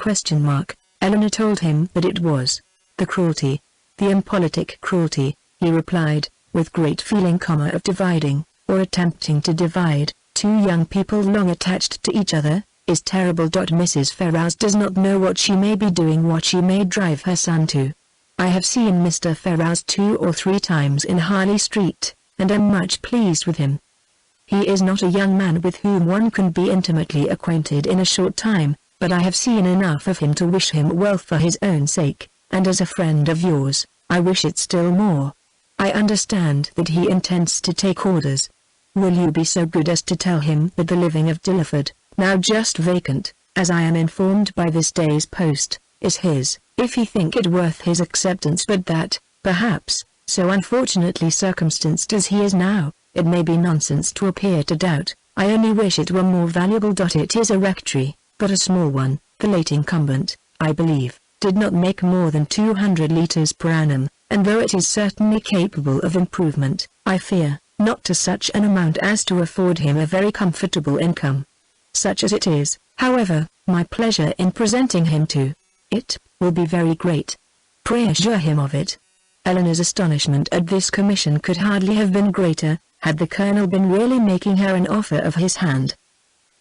Speaker 1: Eleanor told him that it was. "The cruelty, the impolitic cruelty," he replied, with great feeling, "of dividing, or attempting to divide, two young people long attached to each other, is terrible. Mrs. Ferrars does not know what she may be doing, what she may drive her son to. I have seen Mr. Ferrars 2 or 3 times in Harley Street, and am much pleased with him. He is not a young man with whom one can be intimately acquainted in a short time, but I have seen enough of him to wish him well for his own sake, and as a friend of yours, I wish it still more. I understand that he intends to take orders. Will you be so good as to tell him that the living of Dilliford, now just vacant, as I am informed by this day's post, is his, if he think it worth his acceptance, but that, perhaps, so unfortunately circumstanced as he is now, it may be nonsense to appear to doubt. I only wish it were more valuable. It is a rectory, but a small one. The late incumbent, I believe, did not make more than 200 litres per annum, and though it is certainly capable of improvement, I fear, not to such an amount as to afford him a very comfortable income. Such as it is, however, my pleasure in presenting him to it will be very great. Pray assure him of it." Eleanor's astonishment at this commission could hardly have been greater, had the Colonel been really making her an offer of his hand.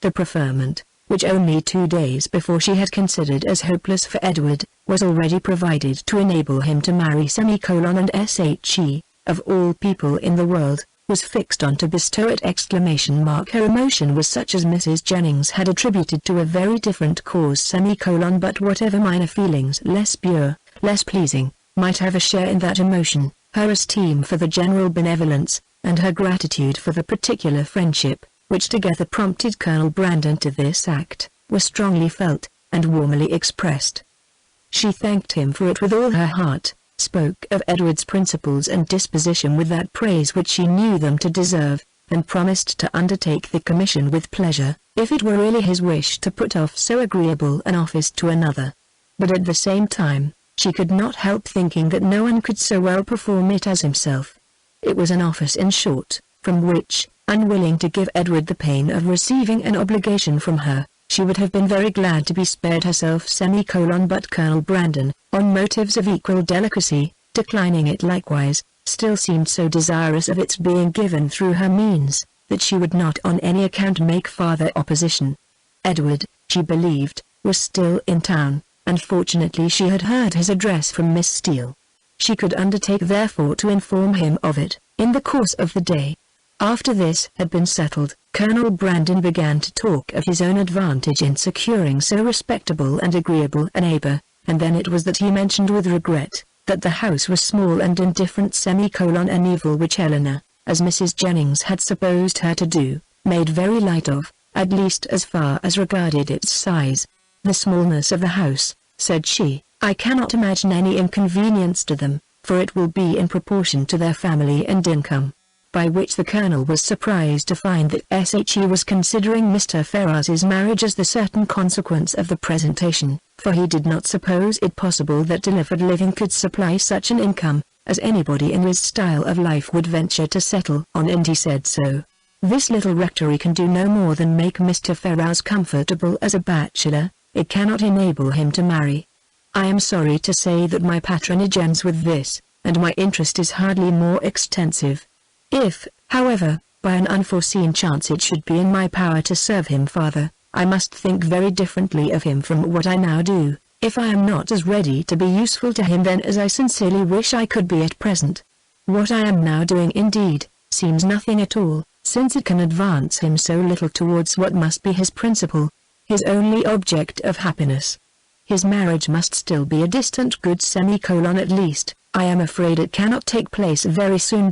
Speaker 1: The preferment, which only 2 days before she had considered as hopeless for Edward, was already provided to enable him to marry and she, of all people in the world, was fixed on to bestow it! Her emotion was such as Mrs. Jennings had attributed to a very different cause but whatever minor feelings less pure, less pleasing, might have a share in that emotion, her esteem for the general benevolence, and her gratitude for the particular friendship, which together prompted Colonel Brandon to this act, were strongly felt, and warmly expressed. She thanked him for it with all her heart, spoke of Edward's principles and disposition with that praise which she knew them to deserve, and promised to undertake the commission with pleasure, if it were really his wish to put off so agreeable an office to another. But at the same time, she could not help thinking that no one could so well perform it as himself. It was an office, in short, from which, unwilling to give Edward the pain of receiving an obligation from her, she would have been very glad to be spared herself. But Colonel Brandon, on motives of equal delicacy, declining it likewise, still seemed so desirous of its being given through her means, that she would not on any account make farther opposition. Edward, she believed, was still in town, and fortunately she had heard his address from Miss Steele. She could undertake therefore to inform him of it, in the course of the day. After this had been settled, Colonel Brandon began to talk of his own advantage in securing so respectable and agreeable a neighbor, and then it was that he mentioned with regret, that the house was small and indifferent, an evil which Eleanor, as Mrs. Jennings had supposed her to do, made very light of, at least as far as regarded its size. "The smallness of the house," said she, "I cannot imagine any inconvenience to them, for it will be in proportion to their family and income. by which the Colonel was surprised to find that he was considering Mr. Ferrars's marriage as the certain consequence of the presentation, for he did not suppose it possible that delivered living could supply such an income, as anybody in his style of life would venture to settle on, and he said so. This little rectory can do no more than make Mr. Ferrars comfortable as a bachelor. It cannot enable him to marry. I am sorry to say that my patronage ends with this, and my interest is hardly more extensive. If, however, by an unforeseen chance it should be in my power to serve him farther, I must think very differently of him from what I now do. If I am not as ready to be useful to him then as I sincerely wish I could be at present, what I am now doing indeed, seems nothing at all, since it can advance him so little towards what must be his principal, his only object of happiness. His marriage must still be a distant good semicolon at least. I am afraid it cannot take place very soon.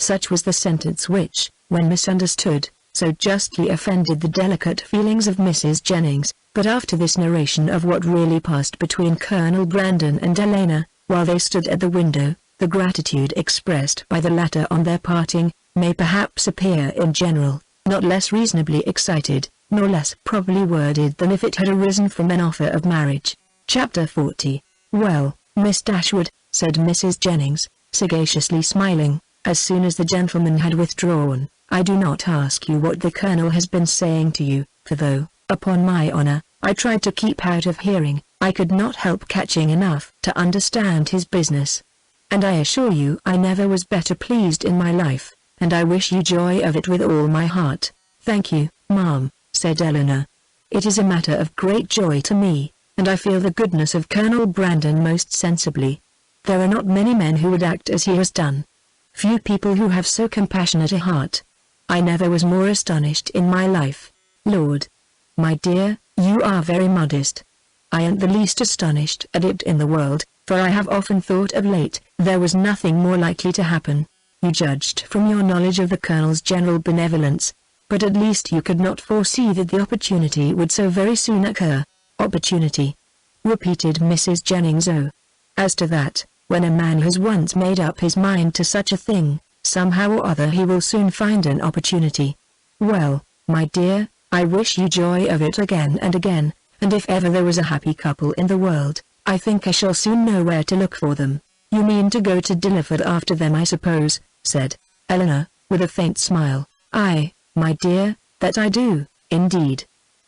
Speaker 1: Such was the sentence which, when misunderstood, so justly offended the delicate feelings of Mrs. Jennings, but after this narration of what really passed between Colonel Brandon and Helena, while they stood at the window, the gratitude expressed by the latter on their parting, may perhaps appear in general, not less reasonably excited, nor less probably worded than if it had arisen from an offer of marriage. Chapter 40. Well, Miss Dashwood, said Mrs. Jennings, sagaciously smiling, as soon as the gentleman had withdrawn, I do not ask you what the Colonel has been saying to you, for though, upon my honor, I tried to keep out of hearing, I could not help catching enough to understand his business. And I assure you I never was better pleased in my life, and I wish you joy of it with all my heart. Thank you, ma'am, said Eleanor. It is a matter of great joy to me, and I feel the goodness of Colonel Brandon most sensibly. There are not many men who would act as he has done. Few people who have so compassionate a heart. I never was more astonished in my life. Lord, my dear, you are very modest. I am the least astonished at it in the world, for I have often thought of late, there was nothing more likely to happen. You judged from your knowledge of the Colonel's general benevolence, but at least you could not foresee that the opportunity would so very soon occur. Opportunity, repeated Mrs. Jennings. Oh, as to that, when a man has once made up his mind to such a thing, somehow or other he will soon find an opportunity. Well, my dear, I wish you joy of it again and again, and if ever there was a happy couple in the world, I think I shall soon know where to look for them. You mean to go to Dilliford after them, I suppose, said Eleanor, with a faint smile. Aye, my dear, that I do, indeed.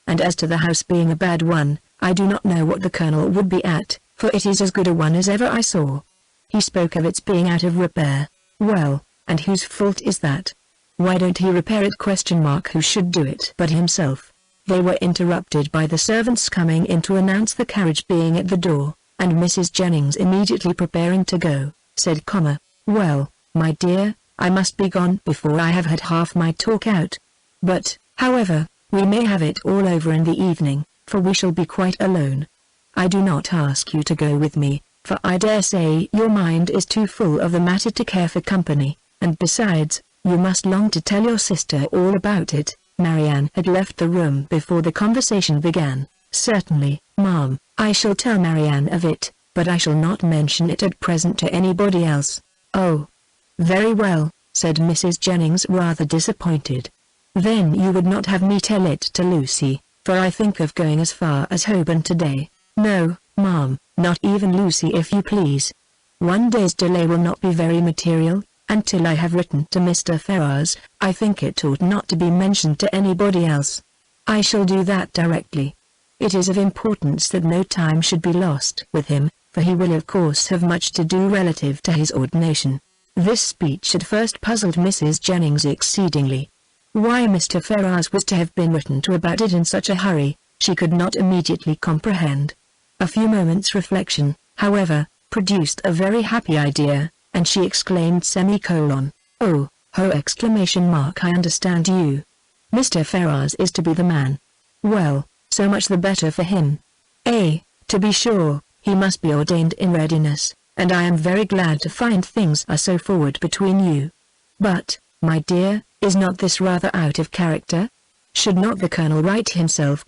Speaker 1: And as to the house being a bad one, I do not know what the Colonel would be at, for it is as good a one as ever I saw. He spoke of its being out of repair. Well, and whose fault is that? Why don't he repair it? Who should do it but himself? They were interrupted by the servants coming in to announce the carriage being at the door, and Mrs. Jennings immediately preparing to go, said, Well, my dear, I must be gone before I have had half my talk out. But, however, we may have it all over in the evening, for we shall be quite alone. I do not ask you to go with me, for I dare say your mind is too full of the matter to care for company, and besides, you must long to tell your sister all about it. Marianne had left the room before the conversation began. Certainly, ma'am, I shall tell Marianne of it, but I shall not mention it at present to anybody else. Oh, very well, said Mrs. Jennings, rather disappointed. Then you would not have me tell it to Lucy, for I think of going as far as Holborn today. No, ma'am, not even Lucy, if you please. One day's delay will not be very material. Until I have written to Mr. Ferrars, I think it ought not to be mentioned to anybody else. I shall do that directly. It is of importance that no time should be lost with him, for he will of course have much to do relative to his ordination. This speech at first puzzled Mrs. Jennings exceedingly. Why Mr. Ferrars was to have been written to about it in such a hurry, she could not immediately comprehend. A few moments' reflection, however, produced a very happy idea, and she exclaimed Oh, ho! I understand you. Mr. Ferrars is to be the man. Well, so much the better for him. To be sure, he must be ordained in readiness, and I am very glad to find things are so forward between you. But, my dear, is not this rather out of character? Should not the Colonel write himself?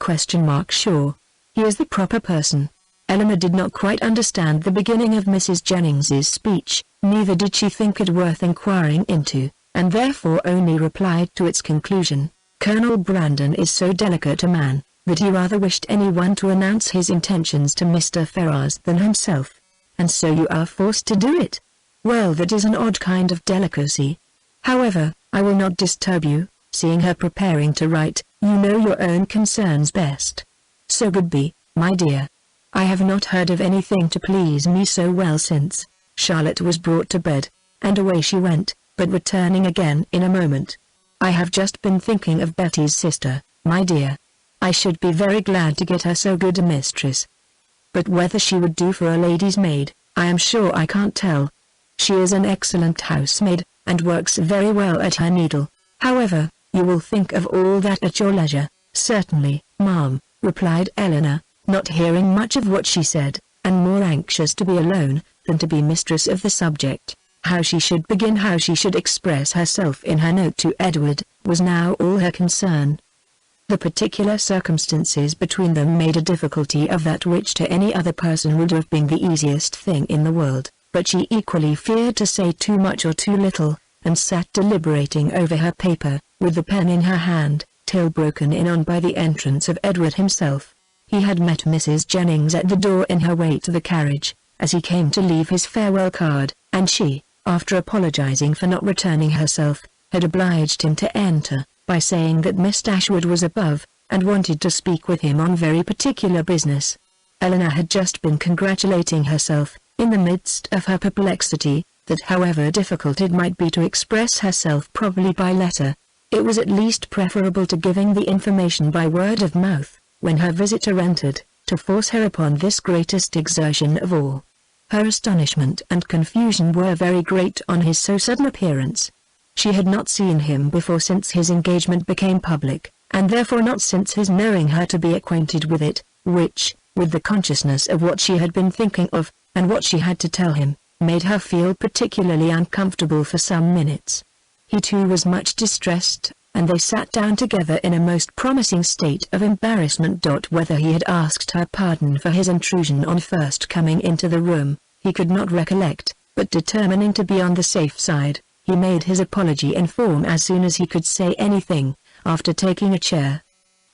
Speaker 1: Sure. He is the proper person. Eleanor did not quite understand the beginning of Mrs. Jennings's speech, neither did she think it worth inquiring into, and therefore only replied to its conclusion. Colonel Brandon is so delicate a man, that he rather wished anyone to announce his intentions to Mr. Ferrars than himself. And so you are forced to do it? Well, that is an odd kind of delicacy. However, I will not disturb you, seeing her preparing to write. You know your own concerns best. So goodbye, my dear. I have not heard of anything to please me so well since Charlotte was brought to bed, and away she went, but returning again in a moment. I have just been thinking of Betty's sister, my dear. I should be very glad to get her so good a mistress. But whether she would do for a lady's maid, I am sure I can't tell. She is an excellent housemaid, and works very well at her needle. However, you will think of all that at your leisure. Certainly, ma'am, replied Eleanor, not hearing much of what she said, and more anxious to be alone than to be mistress of the subject. How she should begin, how she should express herself in her note to Edward, was now all her concern. The particular circumstances between them made a difficulty of that which to any other person would have been the easiest thing in the world, but she equally feared to say too much or too little, and sat deliberating over her paper, with the pen in her hand, till broken in on by the entrance of Edward himself. He had met Mrs. Jennings at the door in her way to the carriage, as he came to leave his farewell card, and she, after apologizing for not returning herself, had obliged him to enter, by saying that Miss Dashwood was above, and wanted to speak with him on very particular business. Eleanor had just been congratulating herself, in the midst of her perplexity, that however difficult it might be to express herself properly by letter, it was at least preferable to giving the information by word of mouth, when her visitor entered, to force her upon this greatest exertion of all. Her astonishment and confusion were very great on his so sudden appearance. She had not seen him before since his engagement became public, and therefore not since his knowing her to be acquainted with it, which, with the consciousness of what she had been thinking of, and what she had to tell him, made her feel particularly uncomfortable for some minutes. He too was much distressed, and they sat down together in a most promising state of embarrassment. Whether he had asked her pardon for his intrusion on first coming into the room, he could not recollect, but determining to be on the safe side, he made his apology in form as soon as he could say anything, after taking a chair.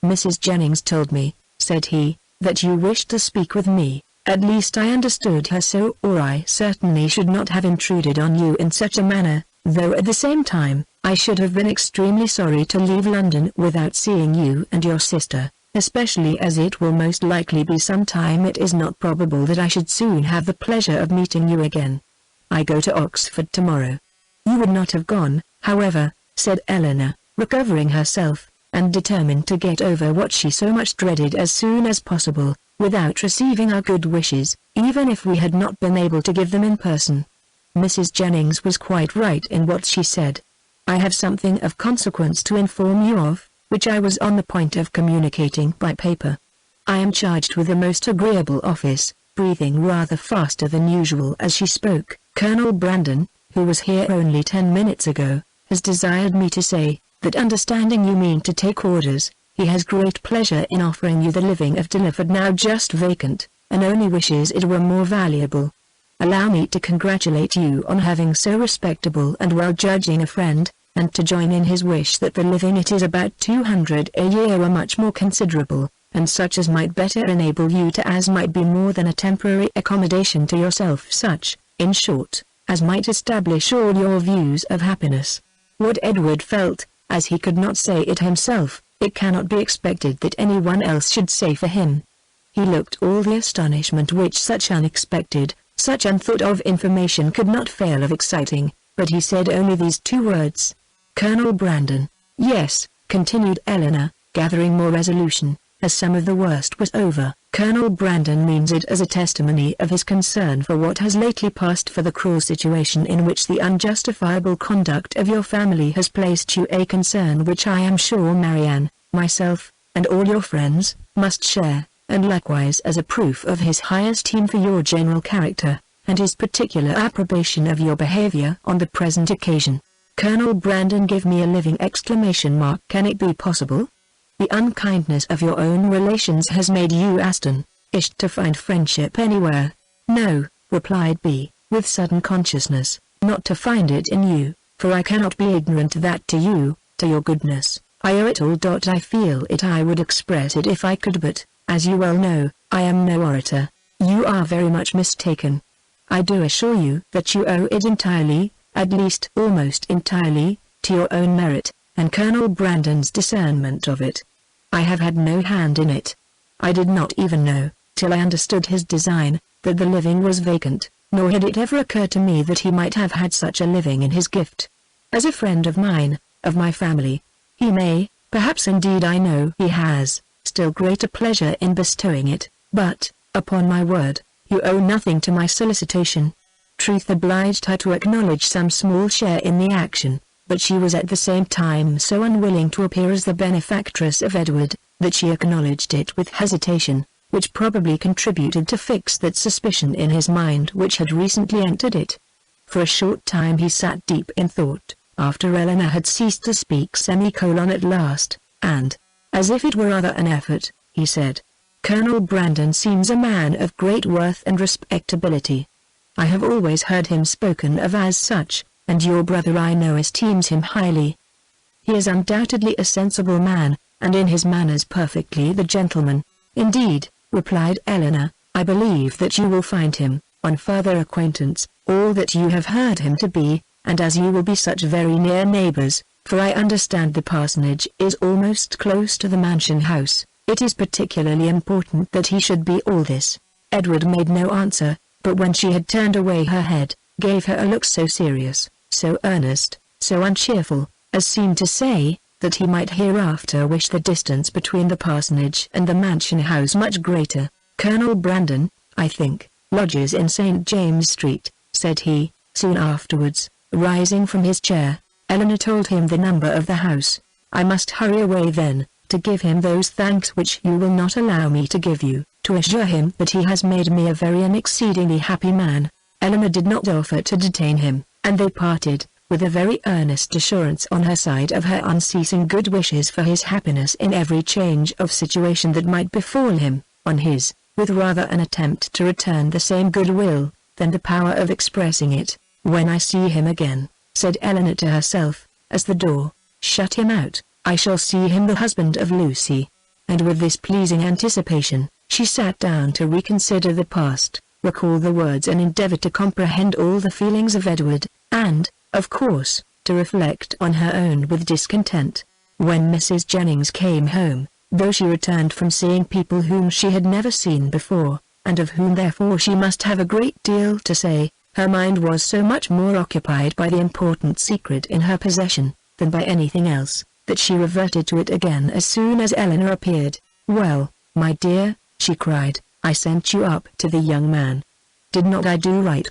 Speaker 1: Mrs. Jennings told me, said he, that you wished to speak with me. At least I understood her so, or I certainly should not have intruded on you in such a manner, though at the same time, I should have been extremely sorry to leave London without seeing you and your sister, especially as it will most likely be some time. It is not probable that I should soon have the pleasure of meeting you again. I go to Oxford tomorrow. You would not have gone, however, said Eleanor, recovering herself, and determined to get over what she so much dreaded as soon as possible, without receiving our good wishes, even if we had not been able to give them in person. Mrs. Jennings was quite right in what she said. I have something of consequence to inform you of, which I was on the point of communicating by paper. I am charged with a most agreeable office, breathing rather faster than usual as she spoke. Colonel Brandon, who was here only 10 minutes ago, has desired me to say, that understanding you mean to take orders, he has great pleasure in offering you the living of Dilliford now just vacant, and only wishes it were more valuable. Allow me to congratulate you on having so respectable and well-judging a friend, and to join in his wish that the living it is about 200 a year were much more considerable, and such as might better enable you to as might be more than a temporary accommodation to yourself, such, in short, as might establish all your views of happiness. What Edward felt, as he could not say it himself, it cannot be expected that anyone else should say for him. He looked all the astonishment which such unexpected, such unthought of information could not fail of exciting, but he said only these 2 words. Colonel Brandon. Yes, continued Eleanor, gathering more resolution, as some of the worst was over. Colonel Brandon means it as a testimony of his concern for what has lately passed, for the cruel situation in which the unjustifiable conduct of your family has placed you, a concern which I am sure Marianne, myself, and all your friends, must share, and likewise as a proof of his high esteem for your general character, and his particular approbation of your behavior on the present occasion. Colonel Brandon, give me a living exclamation mark. Can it be possible? The unkindness of your own relations has made you, Austen-ish to find friendship anywhere. No, replied B, with sudden consciousness, not to find it in you, for I cannot be ignorant that to you, to your goodness, I owe it all. I feel it. I would express it if I could, but, as you well know, I am no orator. You are very much mistaken. I do assure you that you owe it entirely, at least almost entirely, to your own merit, and Colonel Brandon's discernment of it. I have had no hand in it. I did not even know, till I understood his design, that the living was vacant, nor had it ever occurred to me that he might have had such a living in his gift. As a friend of mine, of my family, he may, perhaps indeed I know he has, still greater pleasure in bestowing it, but, upon my word, you owe nothing to my solicitation. Truth obliged her to acknowledge some small share in the action, but she was at the same time so unwilling to appear as the benefactress of Edward, that she acknowledged it with hesitation, which probably contributed to fix that suspicion in his mind which had recently entered it. For a short time he sat deep in thought, after Eleanor had ceased to speak at last, and, as if it were rather an effort, he said, "Colonel Brandon seems a man of great worth and respectability. I have always heard him spoken of as such, and your brother I know esteems him highly. He is undoubtedly a sensible man, and in his manners perfectly the gentleman." "Indeed," replied Eleanor, "I believe that you will find him, on further acquaintance, all that you have heard him to be, and as you will be such very near neighbors, for I understand the parsonage is almost close to the mansion house, it is particularly important that he should be all this." Edward made no answer, but when she had turned away her head, gave her a look so serious, so earnest, so uncheerful, as seemed to say, that he might hereafter wish the distance between the parsonage and the mansion house much greater. "Colonel Brandon, I think, lodges in St. James Street," said he, soon afterwards, rising from his chair. Eleanor told him the number of the house. "I must hurry away then, to give him those thanks which you will not allow me to give you, to assure him that he has made me a very and exceedingly happy man." Eleanor did not offer to detain him, and they parted, with a very earnest assurance on her side of her unceasing good wishes for his happiness in every change of situation that might befall him, on his, with rather an attempt to return the same goodwill, than the power of expressing it. "When I see him again," said Eleanor to herself, as the door shut him out, "I shall see him the husband of Lucy." And with this pleasing anticipation, she sat down to reconsider the past, recall the words and endeavor to comprehend all the feelings of Edward, and, of course, to reflect on her own with discontent. When Mrs. Jennings came home, though she returned from seeing people whom she had never seen before, and of whom therefore she must have a great deal to say, her mind was so much more occupied by the important secret in her possession, than by anything else, that she reverted to it again as soon as Eleanor appeared. "Well, my dear," she cried, "I sent you up to the young man. Did not I do right?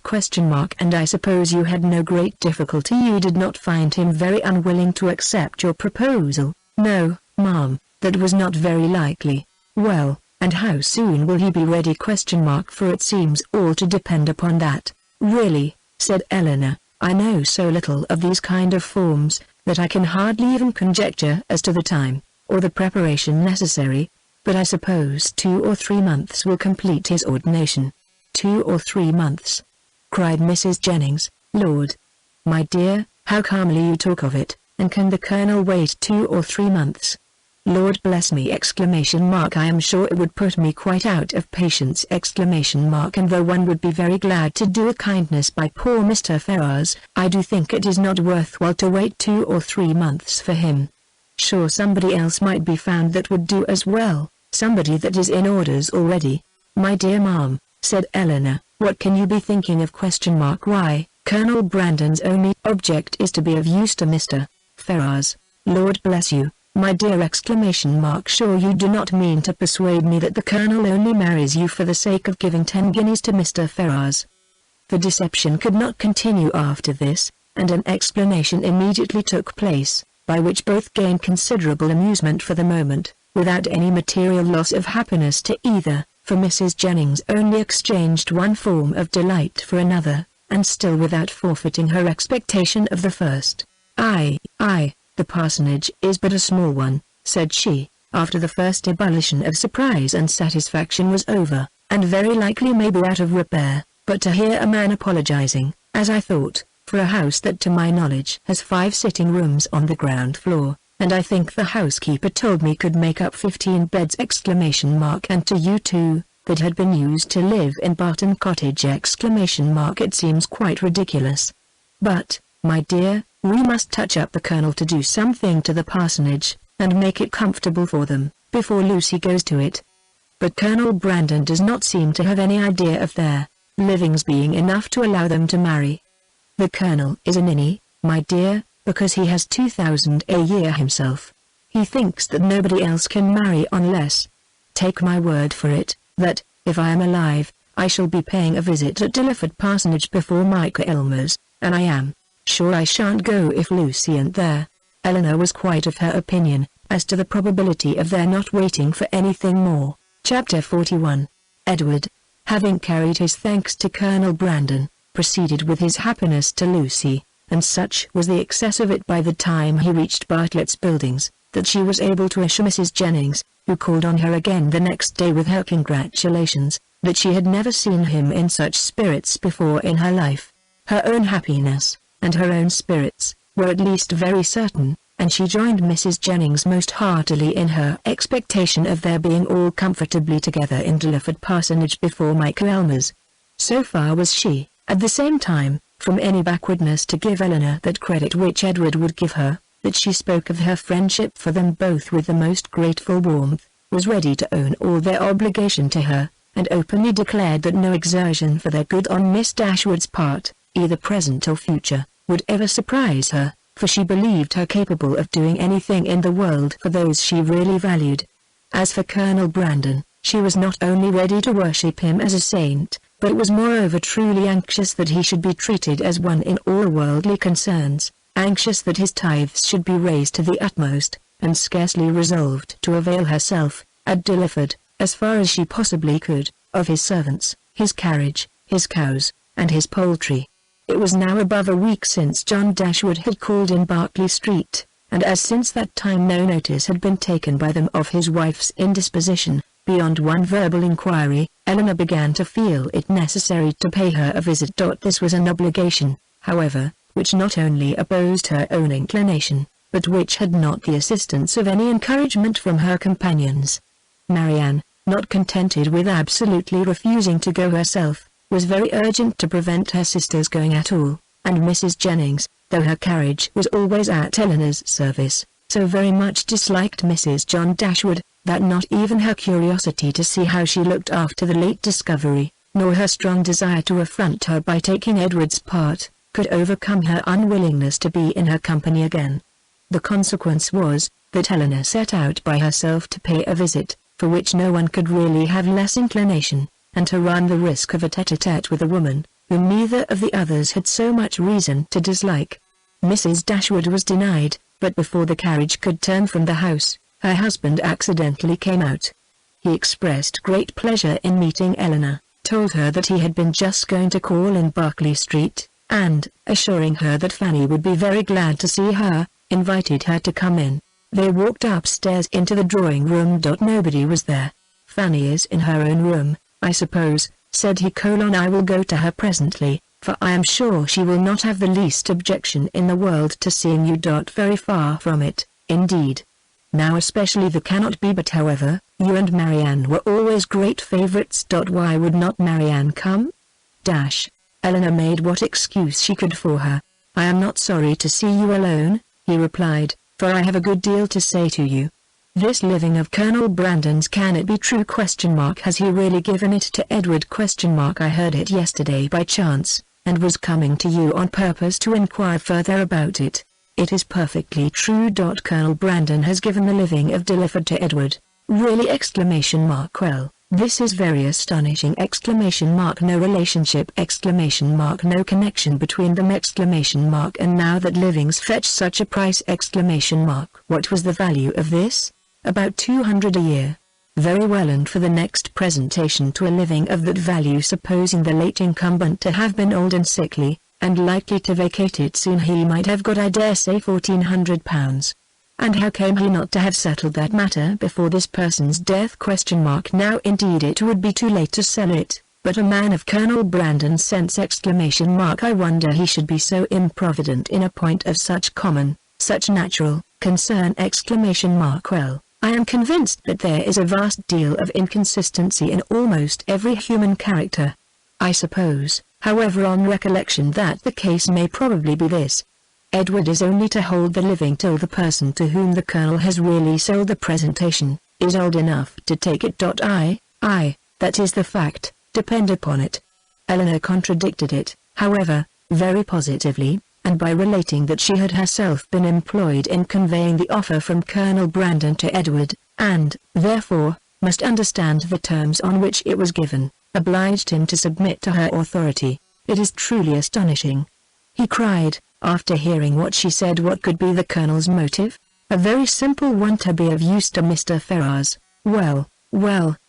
Speaker 1: And I suppose you had no great difficulty. You did not find him very unwilling to accept your proposal?" "No, ma'am, that was not very likely." "Well, and how soon will he be ready? For it seems all to depend upon that." "Really," said Eleanor, "I know so little of these kind of forms, that I can hardly even conjecture as to the time, or the preparation necessary, but I suppose 2 or 3 months will complete his ordination." 2 or 3 months!" cried Mrs. Jennings. "Lord! My dear, how calmly you talk of it, and can the Colonel wait 2 or 3 months? Lord bless me! I am sure it would put me quite out of patience! And though one would be very glad to do a kindness by poor Mr. Ferrars, I do think it is not worthwhile to wait 2 or 3 months for him. Sure somebody else might be found that would do as well, somebody that is in orders already." "My dear ma'am," said Eleanor, "what can you be thinking of? Why, Colonel Brandon's only object is to be of use to Mr. Ferrars. Lord bless you, my dear! Sure you do not mean to persuade me that the Colonel only marries you for the sake of giving 10 guineas to Mr. Ferrars?" The deception could not continue after this, and an explanation immediately took place, by which both gained considerable amusement for the moment, without any material loss of happiness to either, for Mrs. Jennings only exchanged one form of delight for another, and still without forfeiting her expectation of the first. "Aye, the parsonage is but a small one," said she, after the first ebullition of surprise and satisfaction was over, "and very likely may be out of repair, but to hear a man apologizing, as I thought, for a house that to my knowledge has 5 sitting rooms on the ground floor, and I think the housekeeper told me could make up 15 beds! And to you too, that had been used to live in Barton Cottage! It seems quite ridiculous. But, my dear, we must touch up the Colonel to do something to the parsonage, and make it comfortable for them, before Lucy goes to it. But Colonel Brandon does not seem to have any idea of their livings being enough to allow them to marry. The Colonel is a ninny, my dear, because he has 2,000 a year himself. He thinks that nobody else can marry unless, take my word for it, that, if I am alive, I shall be paying a visit at Dilliford Parsonage before Micah Elmers, and I am sure I shan't go if Lucy ain't there. Eleanor was quite of her opinion, as to the probability of their not waiting for anything more. Chapter 41. Edward, having carried his thanks to Colonel Brandon, proceeded with his happiness to Lucy, and such was the excess of it by the time he reached Bartlett's Buildings, that she was able to assure Mrs. Jennings, who called on her again the next day with her congratulations, that she had never seen him in such spirits before in her life. Her own happiness, and her own spirits, were at least very certain, and she joined Mrs. Jennings most heartily in her expectation of their being all comfortably together in Dilliford Parsonage before Micah Elmers. So far was she, at the same time, from any backwardness to give Eleanor that credit which Edward would give her, that she spoke of her friendship for them both with the most grateful warmth, was ready to own all their obligation to her, and openly declared that no exertion for their good on Miss Dashwood's part, either present or future, would ever surprise her, for she believed her capable of doing anything in the world for those she really valued. As for Colonel Brandon, she was not only ready to worship him as a saint, but was moreover truly anxious that he should be treated as one in all worldly concerns, anxious that his tithes should be raised to the utmost, and scarcely resolved to avail herself, at Dilliford, as far as she possibly could, of his servants, his carriage, his cows, and his poultry. It was now above a week since John Dashwood had called in Berkeley Street, and as since that time no notice had been taken by them of his wife's indisposition, beyond one verbal inquiry, Eleanor began to feel it necessary to pay her a visit. This was an obligation, however, which not only opposed her own inclination, but which had not the assistance of any encouragement from her companions. Marianne, not contented with absolutely refusing to go herself, was very urgent to prevent her sister's going at all, and Mrs. Jennings, though her carriage was always at Eleanor's service, so very much disliked Mrs. John Dashwood, that not even her curiosity to see how she looked after the late discovery, nor her strong desire to affront her by taking Edward's part, could overcome her unwillingness to be in her company again. The consequence was, that Eleanor set out by herself to pay a visit, for which no one could really have less inclination, and to run the risk of a tete-a-tete with a woman, whom neither of the others had so much reason to dislike. Mrs. Dashwood was denied, but before the carriage could turn from the house, her husband accidentally came out. He expressed great pleasure in meeting Eleanor, told her that he had been just going to call in Berkeley Street, and, assuring her that Fanny would be very glad to see her, invited her to come in. They walked upstairs into the drawing-room. Nobody was there. "Fanny is in her own room, I suppose," said he. "I will go to her presently, for I am sure she will not have the least objection in the world to seeing you. Very far from it, indeed. Now especially the cannot be, but however, you and Marianne were always great favourites. Why would not Marianne come?" Eleanor made what excuse she could for her. "I am not sorry to see you alone," he replied, "for I have a good deal to say to you. This living of Colonel Brandon's, can it be true? Has he really given it to Edward? I heard it yesterday by chance, and was coming to you on purpose to inquire further about it. It is perfectly true. Colonel Brandon has given the living of Dilliford to Edward." "Really?" "Well, this is very astonishing!" "No relationship!" "No connection between them!" "And now that livings fetch such a price!" "What was the value of this?" "About 200 a year." "Very well, and for the next presentation to a living of that value, supposing the late incumbent to have been old and sickly, and likely to vacate it soon, he might have got, I dare say, £1,400. And how came he not to have settled that matter before this person's death? Now indeed it would be too late to sell it. but a man of Colonel Brandon's sense! I wonder he should be so improvident in a point of such common, such natural, concern! Well, I am convinced that there is a vast deal of inconsistency in almost every human character. I suppose, however, on recollection, that the case may probably be this. Edward is only to hold the living till the person to whom the Colonel has really sold the presentation, is old enough to take it. Aye, that is the fact, depend upon it. Eleanor contradicted it, however, very positively, and by relating that she had herself been employed in conveying the offer from Colonel Brandon to Edward, and, therefore, must understand the terms on which it was given, obliged him to submit to her authority. It is truly astonishing, he cried, after hearing what she said. What could be the Colonel's motive? A very simple one: to be of use to Mr. Ferrars. Well,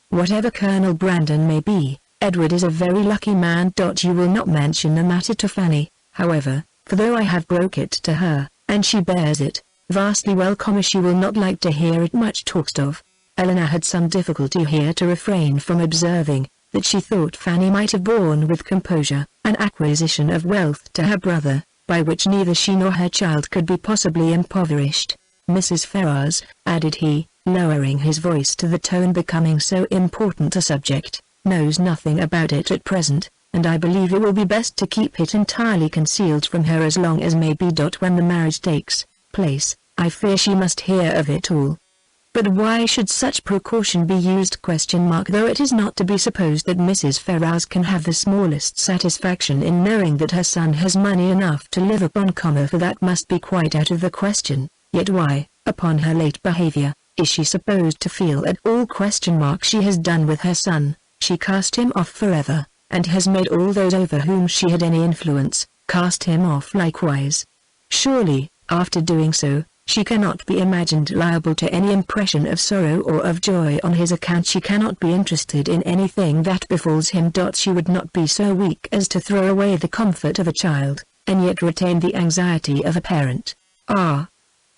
Speaker 1: whatever Colonel Brandon may be, Edward is a very lucky man. You will not mention the matter to Fanny, however, for though I have broke it to her, and she bears it vastly well, she will not like to hear it much talked of. Eleanor had some difficulty here to refrain from observing that she thought Fanny might have borne with composure an acquisition of wealth to her brother, by which neither she nor her child could be possibly impoverished. Mrs. Ferrars, added he, lowering his voice to the tone becoming so important a subject, knows nothing about it at present, and I believe it will be best to keep it entirely concealed from her as long as may be. When the marriage takes place, I fear she must hear of it all. But why should such precaution be used? Though it is not to be supposed that Mrs. Ferrars can have the smallest satisfaction in knowing that her son has money enough to live upon, for that must be quite out of the question, yet why, upon her late behavior, is she supposed to feel at all? She has done with her son, she cast him off forever, and has made all those over whom she had any influence, cast him off likewise. Surely, after doing so, she cannot be imagined liable to any impression of sorrow or of joy on his account. She cannot be interested in anything that befalls him. She would not be so weak as to throw away the comfort of a child, and yet retain the anxiety of a parent. Ah,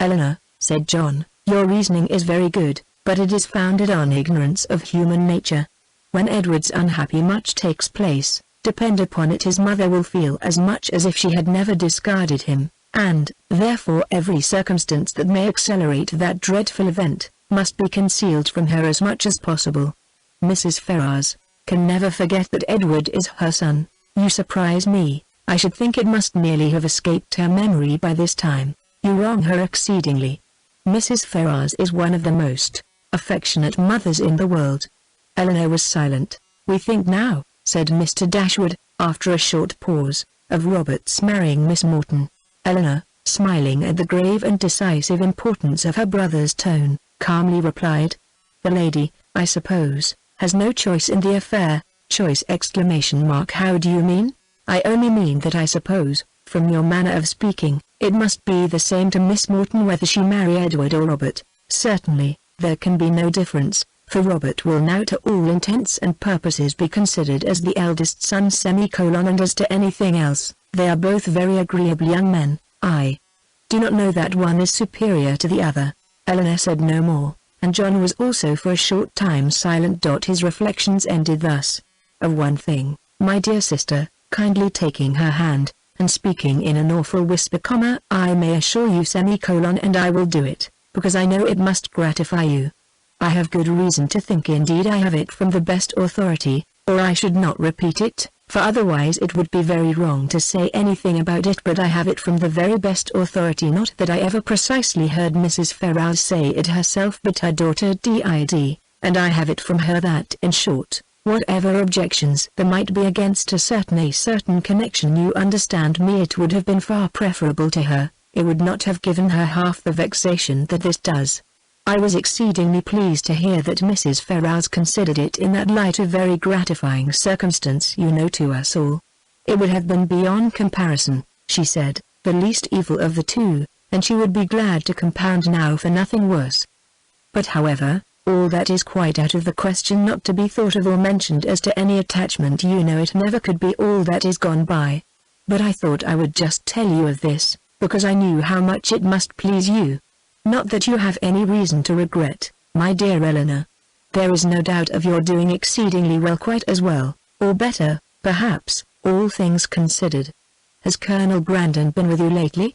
Speaker 1: Eleanor, said John, your reasoning is very good, but it is founded on ignorance of human nature. When Edward's unhappy much takes place, depend upon it his mother will feel as much as if she had never discarded him, and, therefore, every circumstance that may accelerate that dreadful event, must be concealed from her as much as possible. Mrs. Ferrars can never forget that Edward is her son. You surprise me. I should think it must nearly have escaped her memory by this time. You wrong her exceedingly. Mrs. Ferrars is one of the most affectionate mothers in the world. Eleanor was silent. We think now, said Mr. Dashwood, after a short pause, of Robert's marrying Miss Morton. Eleanor, smiling at the grave and decisive importance of her brother's tone, calmly replied, the lady, I suppose, has no choice in the affair. Choice! How do you mean? I only mean that I suppose, from your manner of speaking, it must be the same to Miss Morton whether she marry Edward or Robert. Certainly, there can be no difference, for Robert will now to all intents and purposes be considered as the eldest son. And as to anything else, they are both very agreeable young men. I do not know that one is superior to the other. Eleanor said no more, and John was also for a short time silent. His reflections ended thus. Of one thing, my dear sister, kindly taking her hand, and speaking in an awful whisper, I may assure you, and I will do it, because I know it must gratify you. I have good reason to think, indeed I have it from the best authority, or I should not repeat it, for otherwise it would be very wrong to say anything about it, but I have it from the very best authority. Not that I ever precisely heard Mrs. Ferrars say it herself, but her daughter did, and I have it from her that, in short, whatever objections there might be against a certain connection, you understand me, it would have been far preferable to her, it would not have given her half the vexation that this does. I was exceedingly pleased to hear that Mrs. Ferrars considered it in that light a very gratifying circumstance, to us all. It would have been beyond comparison, she said, the least evil of the two, and she would be glad to compound now for nothing worse. But however, all that is quite out of the question, not to be thought of or mentioned as to any attachment. It never could be all that is gone by. But I thought I would just tell you of this, because I knew how much it must please you. Not that you have any reason to regret, my dear Eleanor. There is no doubt of your doing exceedingly well, quite as well, Or better, perhaps, all things considered. Has Colonel Brandon been with you lately?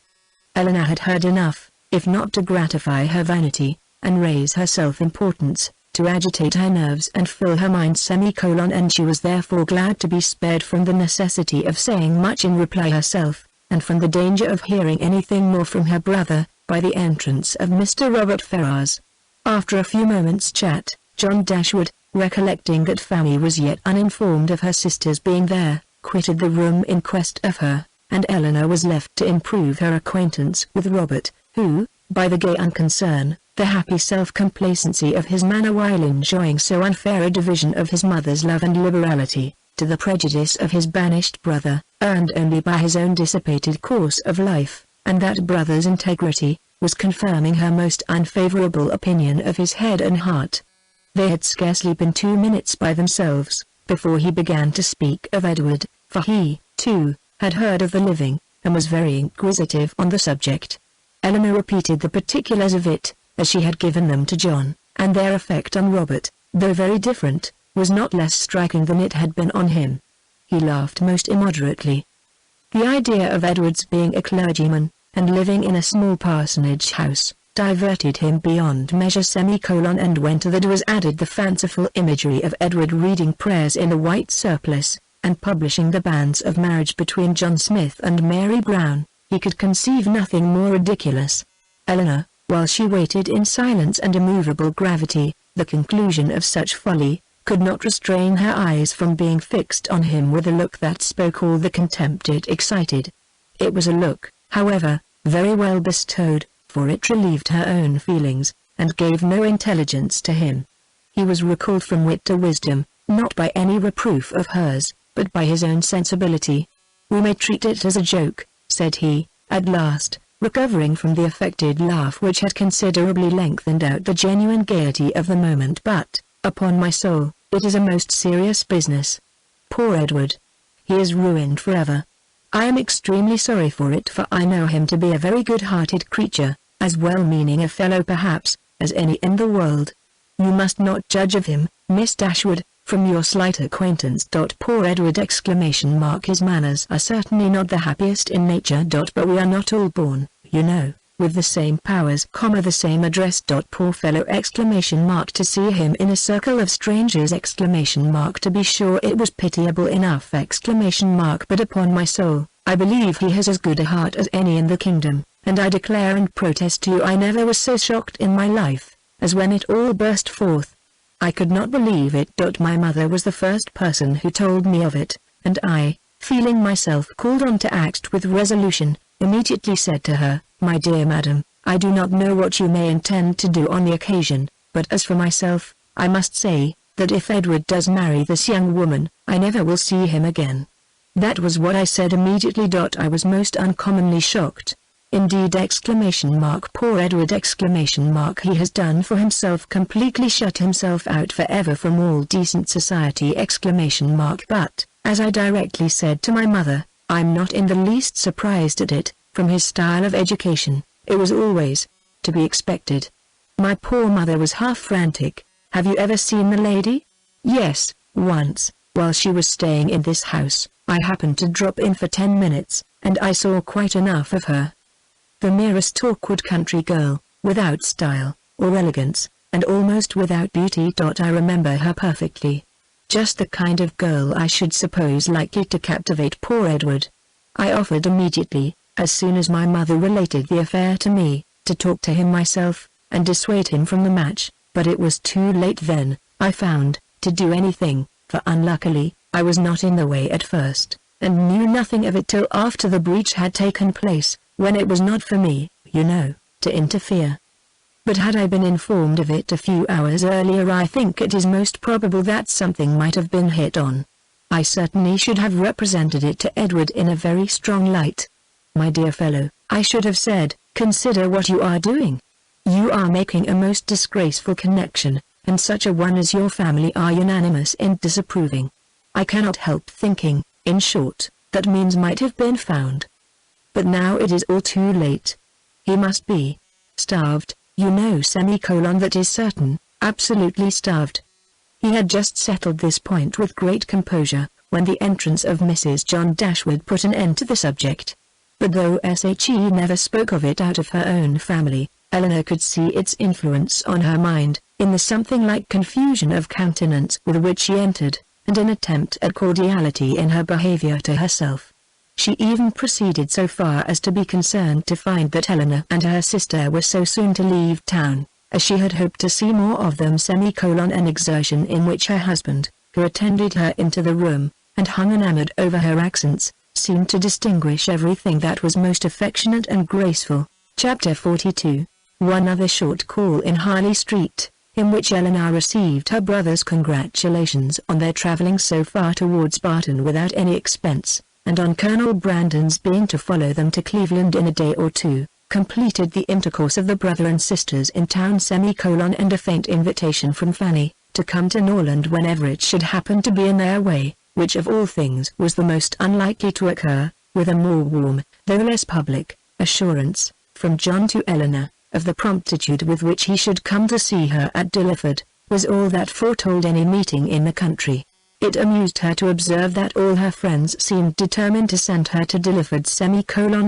Speaker 1: Eleanor had heard enough, if not to gratify her vanity, and raise her self-importance, to agitate her nerves and fill her mind and she was therefore glad to be spared from the necessity of saying much in reply herself, and from the danger of hearing anything more from her brother, by the entrance of Mr. Robert Ferrars. After a few moments' chat, John Dashwood, recollecting that Fanny was yet uninformed of her sister's being there, quitted the room in quest of her, and Eleanor was left to improve her acquaintance with Robert, who, by the gay unconcern, the happy self-complacency of his manner while enjoying so unfair a division of his mother's love and liberality, to the prejudice of his banished brother, earned only by his own dissipated course of life, and that brother's integrity, was confirming her most unfavorable opinion of his head and heart. They had scarcely been 2 minutes by themselves, before he began to speak of Edward, for he, too, had heard of the living, and was very inquisitive on the subject. Eleanor repeated the particulars of it, as she had given them to John, and their effect on Robert, though very different, was not less striking than it had been on him. He laughed most immoderately. The idea of Edward's being a clergyman, and living in a small parsonage house, diverted him beyond measure and when to that was added the fanciful imagery of Edward reading prayers in a white surplice, and publishing the banns of marriage between John Smith and Mary Brown, he could conceive nothing more ridiculous. Eleanor, while she waited in silence and immovable gravity, the conclusion of such folly, could not restrain her eyes from being fixed on him with a look that spoke all the contempt it excited. It was a look, however, very well bestowed, for it relieved her own feelings, and gave no intelligence to him. He was recalled from wit to wisdom, not by any reproof of hers, but by his own sensibility. "We may treat it as a joke," said he, at last, recovering from the affected laugh which had considerably lengthened out the genuine gaiety of the moment, "but, upon my soul, it is a most serious business. Poor Edward! He is ruined forever. I am extremely sorry for it, for I know him to be a very good-hearted creature, as well-meaning a fellow perhaps, as any in the world. You must not judge of him, Miss Dashwood, from your slight acquaintance. Poor Edward! His manners are certainly not the happiest in nature. But we are not all born, you know, with the same powers, the same address. Poor fellow! To see him in a circle of strangers! To be sure it was pitiable enough! But upon my soul, I believe he has as good a heart as any in the kingdom, and I declare and protest to you I never was so shocked in my life, as when it all burst forth. I could not believe it. My mother was the first person who told me of it, and I, feeling myself called on to act with resolution, immediately said to her, "My dear madam, I do not know what you may intend to do on the occasion, but as for myself, I must say, that if Edward does marry this young woman, I never will see him again." That was what I said immediately. I was most uncommonly shocked. Indeed! Poor Edward! He has done for himself, completely shut himself out forever from all decent society! But, as I directly said to my mother, I'm not in the least surprised at it. From his style of education, it was always to be expected. My poor mother was half frantic. Have you ever seen the lady? Yes, once, while she was staying in this house. I happened to drop in for 10 minutes, and I saw quite enough of her. The merest awkward country girl, without style, or elegance, and almost without beauty. I remember her perfectly. Just the kind of girl I should suppose likely to captivate poor Edward. I offered immediately, as soon as my mother related the affair to me, to talk to him myself, and dissuade him from the match, but it was too late then, I found, to do anything, for unluckily, I was not in the way at first, and knew nothing of it till after the breach had taken place, when it was not for me, you know, to interfere. But had I been informed of it a few hours earlier, I think it is most probable that something might have been hit on. I certainly should have represented it to Edward in a very strong light. My dear fellow, I should have said, consider what you are doing. You are making a most disgraceful connection, and such a one as your family are unanimous in disapproving. I cannot help thinking, in short, that means might have been found. But now it is all too late. He must be starved, you know, that is certain, absolutely starved. He had just settled this point with great composure, when the entrance of Mrs. John Dashwood put an end to the subject. But though she never spoke of it out of her own family, Elinor could see its influence on her mind, in the something like confusion of countenance with which she entered, and an attempt at cordiality in her behavior to herself. She even proceeded so far as to be concerned to find that Elinor and her sister were so soon to leave town, as she had hoped to see more of them. An exertion in which her husband, who attended her into the room, and hung enamoured over her accents, seemed to distinguish everything that was most affectionate and graceful. Chapter 42. One other short call in Harley Street, in which Elinor received her brother's congratulations on their travelling so far towards Barton without any expense, and on Colonel Brandon's being to follow them to Cleveland in a day or two, completed the intercourse of the brother and sisters in town. And a faint invitation from Fanny, to come to Norland whenever it should happen to be in their way, which of all things was the most unlikely to occur, with a more warm, though less public, assurance, from John to Elinor, of the promptitude with which he should come to see her at Dilliford, was all that foretold any meeting in the country. It amused her to observe that all her friends seemed determined to send her to Dilliford,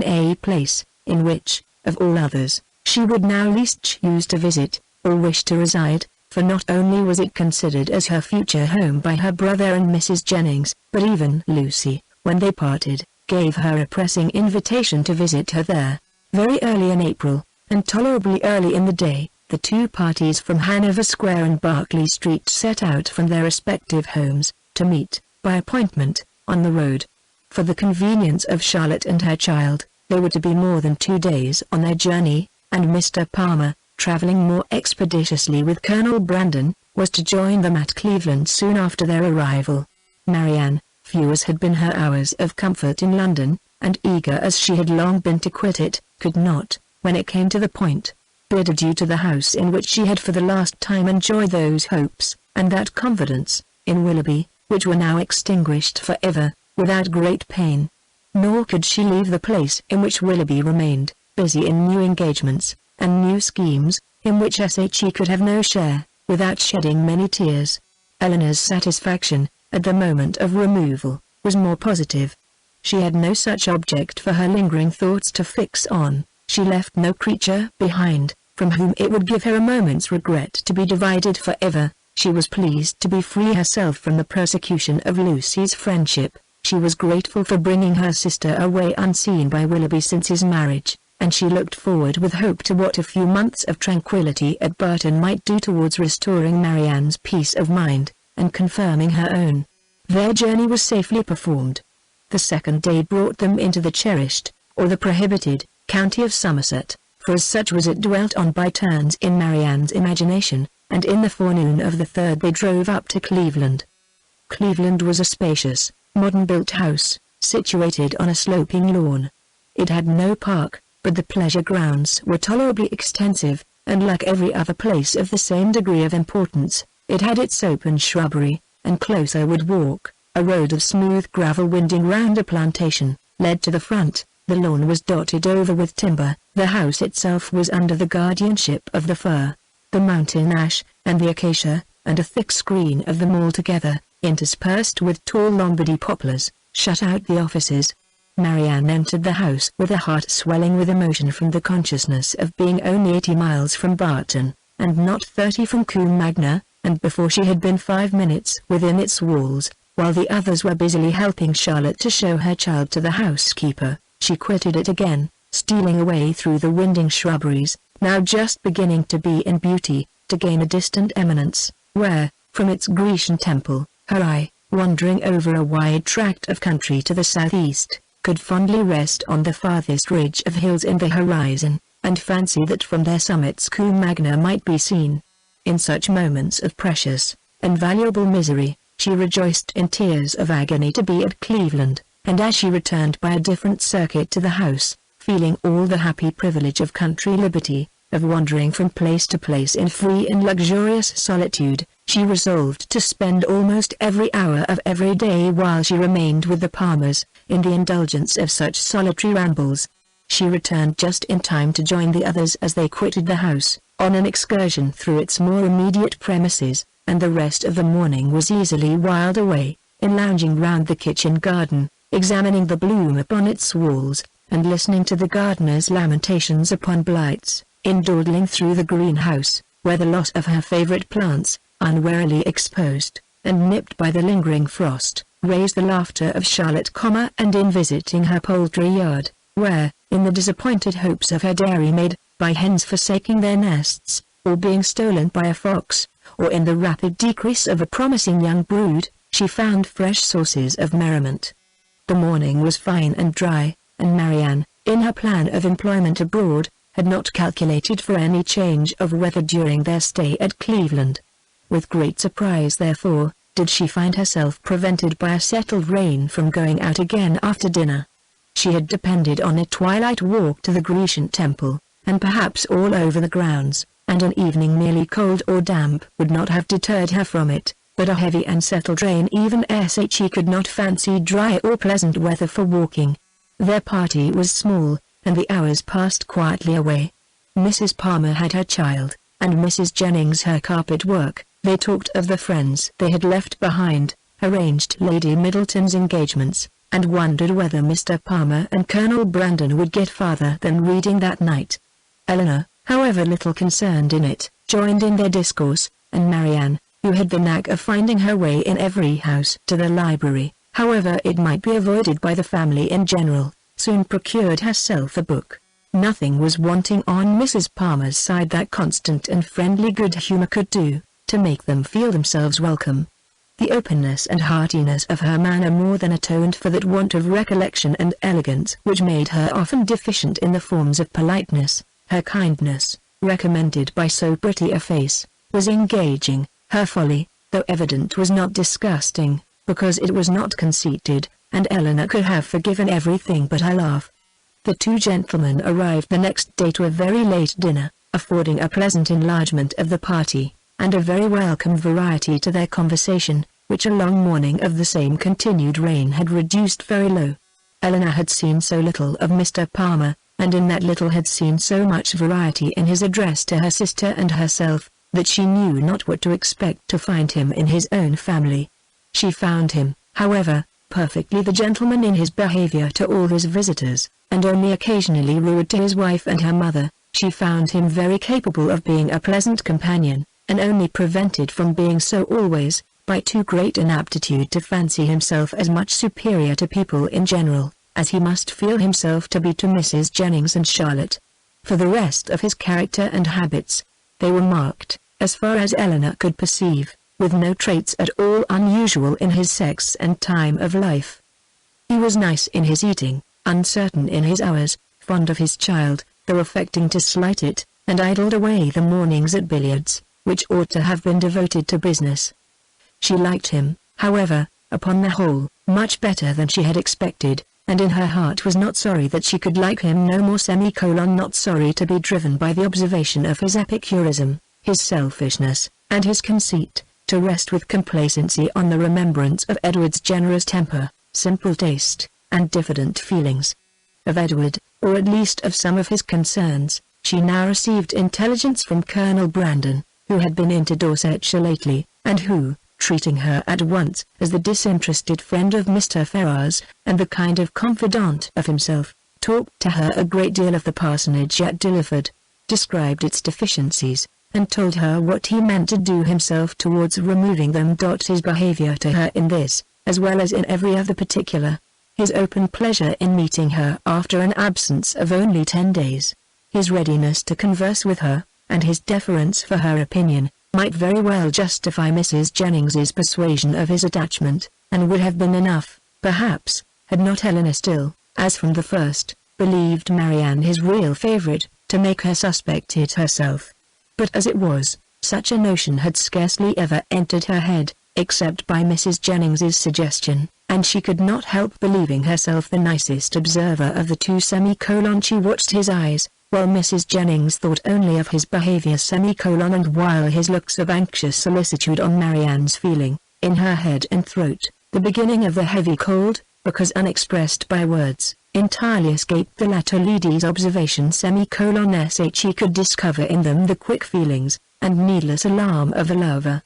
Speaker 1: a place, in which, of all others, she would now least choose to visit, or wish to reside, for not only was it considered as her future home by her brother and Mrs. Jennings, but even Lucy, when they parted, gave her a pressing invitation to visit her there. Very early in April, and tolerably early in the day, the two parties from Hanover Square and Berkeley Street set out from their respective homes, to meet, by appointment, on the road. For the convenience of Charlotte and her child, they were to be more than 2 days on their journey, and Mr. Palmer, travelling more expeditiously with Colonel Brandon, was to join them at Cleveland soon after their arrival. Marianne, few as had been her hours of comfort in London, and eager as she had long been to quit it, could not, when it came to the point, bid adieu to the house in which she had for the last time enjoyed those hopes, and that confidence, in Willoughby, which were now extinguished for ever, without great pain. Nor could she leave the place in which Willoughby remained, busy in new engagements, and new schemes, in which she could have no share, without shedding many tears. Elinor's satisfaction, at the moment of removal, was more positive. She had no such object for her lingering thoughts to fix on. She left no creature behind, from whom it would give her a moment's regret to be divided for ever. She was pleased to be free herself from the persecution of Lucy's friendship. She was grateful for bringing her sister away unseen by Willoughby since his marriage, and she looked forward with hope to what a few months of tranquillity at Barton might do towards restoring Marianne's peace of mind, and confirming her own. Their journey was safely performed. The second day brought them into the cherished, or the prohibited, county of Somerset, for as such was it dwelt on by turns in Marianne's imagination, and in the forenoon of the third they drove up to Cleveland. Cleveland was a spacious, modern-built house, situated on a sloping lawn. It had no park, but the pleasure grounds were tolerably extensive, and like every other place of the same degree of importance, it had its open shrubbery, and close a wood walk. A road of smooth gravel winding round a plantation, led to the front. The lawn was dotted over with timber. The house itself was under the guardianship of the fir, the mountain ash, and the acacia, and a thick screen of them all together, interspersed with tall Lombardy poplars, shut out the offices. Marianne entered the house with a heart swelling with emotion from the consciousness of being only 80 miles from Barton, and not 30 from Combe Magna, and before she had been 5 minutes within its walls, while the others were busily helping Charlotte to show her child to the housekeeper, she quitted it again, stealing away through the winding shrubberies, now just beginning to be in beauty, to gain a distant eminence, where, from its Grecian temple, her eye, wandering over a wide tract of country to the southeast, could fondly rest on the farthest ridge of hills in the horizon, and fancy that from their summits Combe Magna might be seen. In such moments of precious and valuable misery, she rejoiced in tears of agony to be at Cleveland, and as she returned by a different circuit to the house, feeling all the happy privilege of country liberty, of wandering from place to place in free and luxurious solitude, she resolved to spend almost every hour of every day while she remained with the Palmers, in the indulgence of such solitary rambles. She returned just in time to join the others as they quitted the house, on an excursion through its more immediate premises, and the rest of the morning was easily whiled away, in lounging round the kitchen garden, examining the bloom upon its walls, and listening to the gardener's lamentations upon blights, in dawdling through the greenhouse, where the loss of her favourite plants, unwarily exposed, and nipped by the lingering frost, raised the laughter of Charlotte, and in visiting her poultry yard, where, in the disappointed hopes of her dairymaid, by hens forsaking their nests, or being stolen by a fox, or in the rapid decrease of a promising young brood, she found fresh sources of merriment. The morning was fine and dry, and Marianne, in her plan of employment abroad, had not calculated for any change of weather during their stay at Cleveland. With great surprise, therefore, did she find herself prevented by a settled rain from going out again after dinner. She had depended on a twilight walk to the Grecian temple, and perhaps all over the grounds, and an evening merely cold or damp would not have deterred her from it, but a heavy and settled rain even she could not fancy dry or pleasant weather for walking. Their party was small, and the hours passed quietly away. Mrs. Palmer had her child, and Mrs. Jennings her carpet work. They talked of the friends they had left behind, arranged Lady Middleton's engagements, and wondered whether Mr. Palmer and Colonel Brandon would get farther than reading that night. Eleanor, however little concerned in it, joined in their discourse, and Marianne, who had the knack of finding her way in every house to the library, however it might be avoided by the family in general, soon procured herself a book. Nothing was wanting on Mrs. Palmer's side that constant and friendly good humour could do, to make them feel themselves welcome. The openness and heartiness of her manner more than atoned for that want of recollection and elegance which made her often deficient in the forms of politeness. Her kindness, recommended by so pretty a face, was engaging. Her folly, though evident, was not disgusting, because it was not conceited, and Eleanor could have forgiven everything but her laugh. The two gentlemen arrived the next day to a very late dinner, affording a pleasant enlargement of the party, and a very welcome variety to their conversation, which a long morning of the same continued rain had reduced very low. Eleanor had seen so little of Mr. Palmer, and in that little had seen so much variety in his address to her sister and herself, that she knew not what to expect to find him in his own family. She found him, however, perfectly the gentleman in his behaviour to all his visitors, and only occasionally rude to his wife and her mother. She found him very capable of being a pleasant companion, and only prevented from being so always, by too great an aptitude to fancy himself as much superior to people in general, as he must feel himself to be to Mrs. Jennings and Charlotte. For the rest of his character and habits, they were marked, as far as Eleanor could perceive, with no traits at all unusual in his sex and time of life. He was nice in his eating, uncertain in his hours, fond of his child, though affecting to slight it, and idled away the mornings at billiards, which ought to have been devoted to business. She liked him, however, upon the whole, much better than she had expected, and in her heart was not sorry that she could like him no more. Not sorry to be driven by the observation of his epicurism, his selfishness, and his conceit, to rest with complacency on the remembrance of Edward's generous temper, simple taste, and diffident feelings. Of Edward, or at least of some of his concerns, she now received intelligence from Colonel Brandon, who had been into Dorsetshire lately, and who, treating her at once as the disinterested friend of Mr. Ferrars, and the kind of confidant of himself, talked to her a great deal of the parsonage at Dilliford, described its deficiencies, and told her what he meant to do himself towards removing them. His behaviour to her in this, as well as in every other particular, his open pleasure in meeting her after an absence of only 10 days, his readiness to converse with her, and his deference for her opinion, might very well justify Mrs. Jennings's persuasion of his attachment, and would have been enough, perhaps, had not Eleanor still, as from the first, believed Marianne his real favourite, to make her suspect it herself. But as it was, such a notion had scarcely ever entered her head, except by Mrs. Jennings's suggestion, and she could not help believing herself the nicest observer of the two. She watched his eyes, while Mrs. Jennings thought only of his behaviour. And while his looks of anxious solicitude on Marianne's feeling, in her head and throat, the beginning of the heavy cold, because unexpressed by words, entirely escaped the latter lady's observation. He could discover in them the quick feelings, and needless alarm of the lover.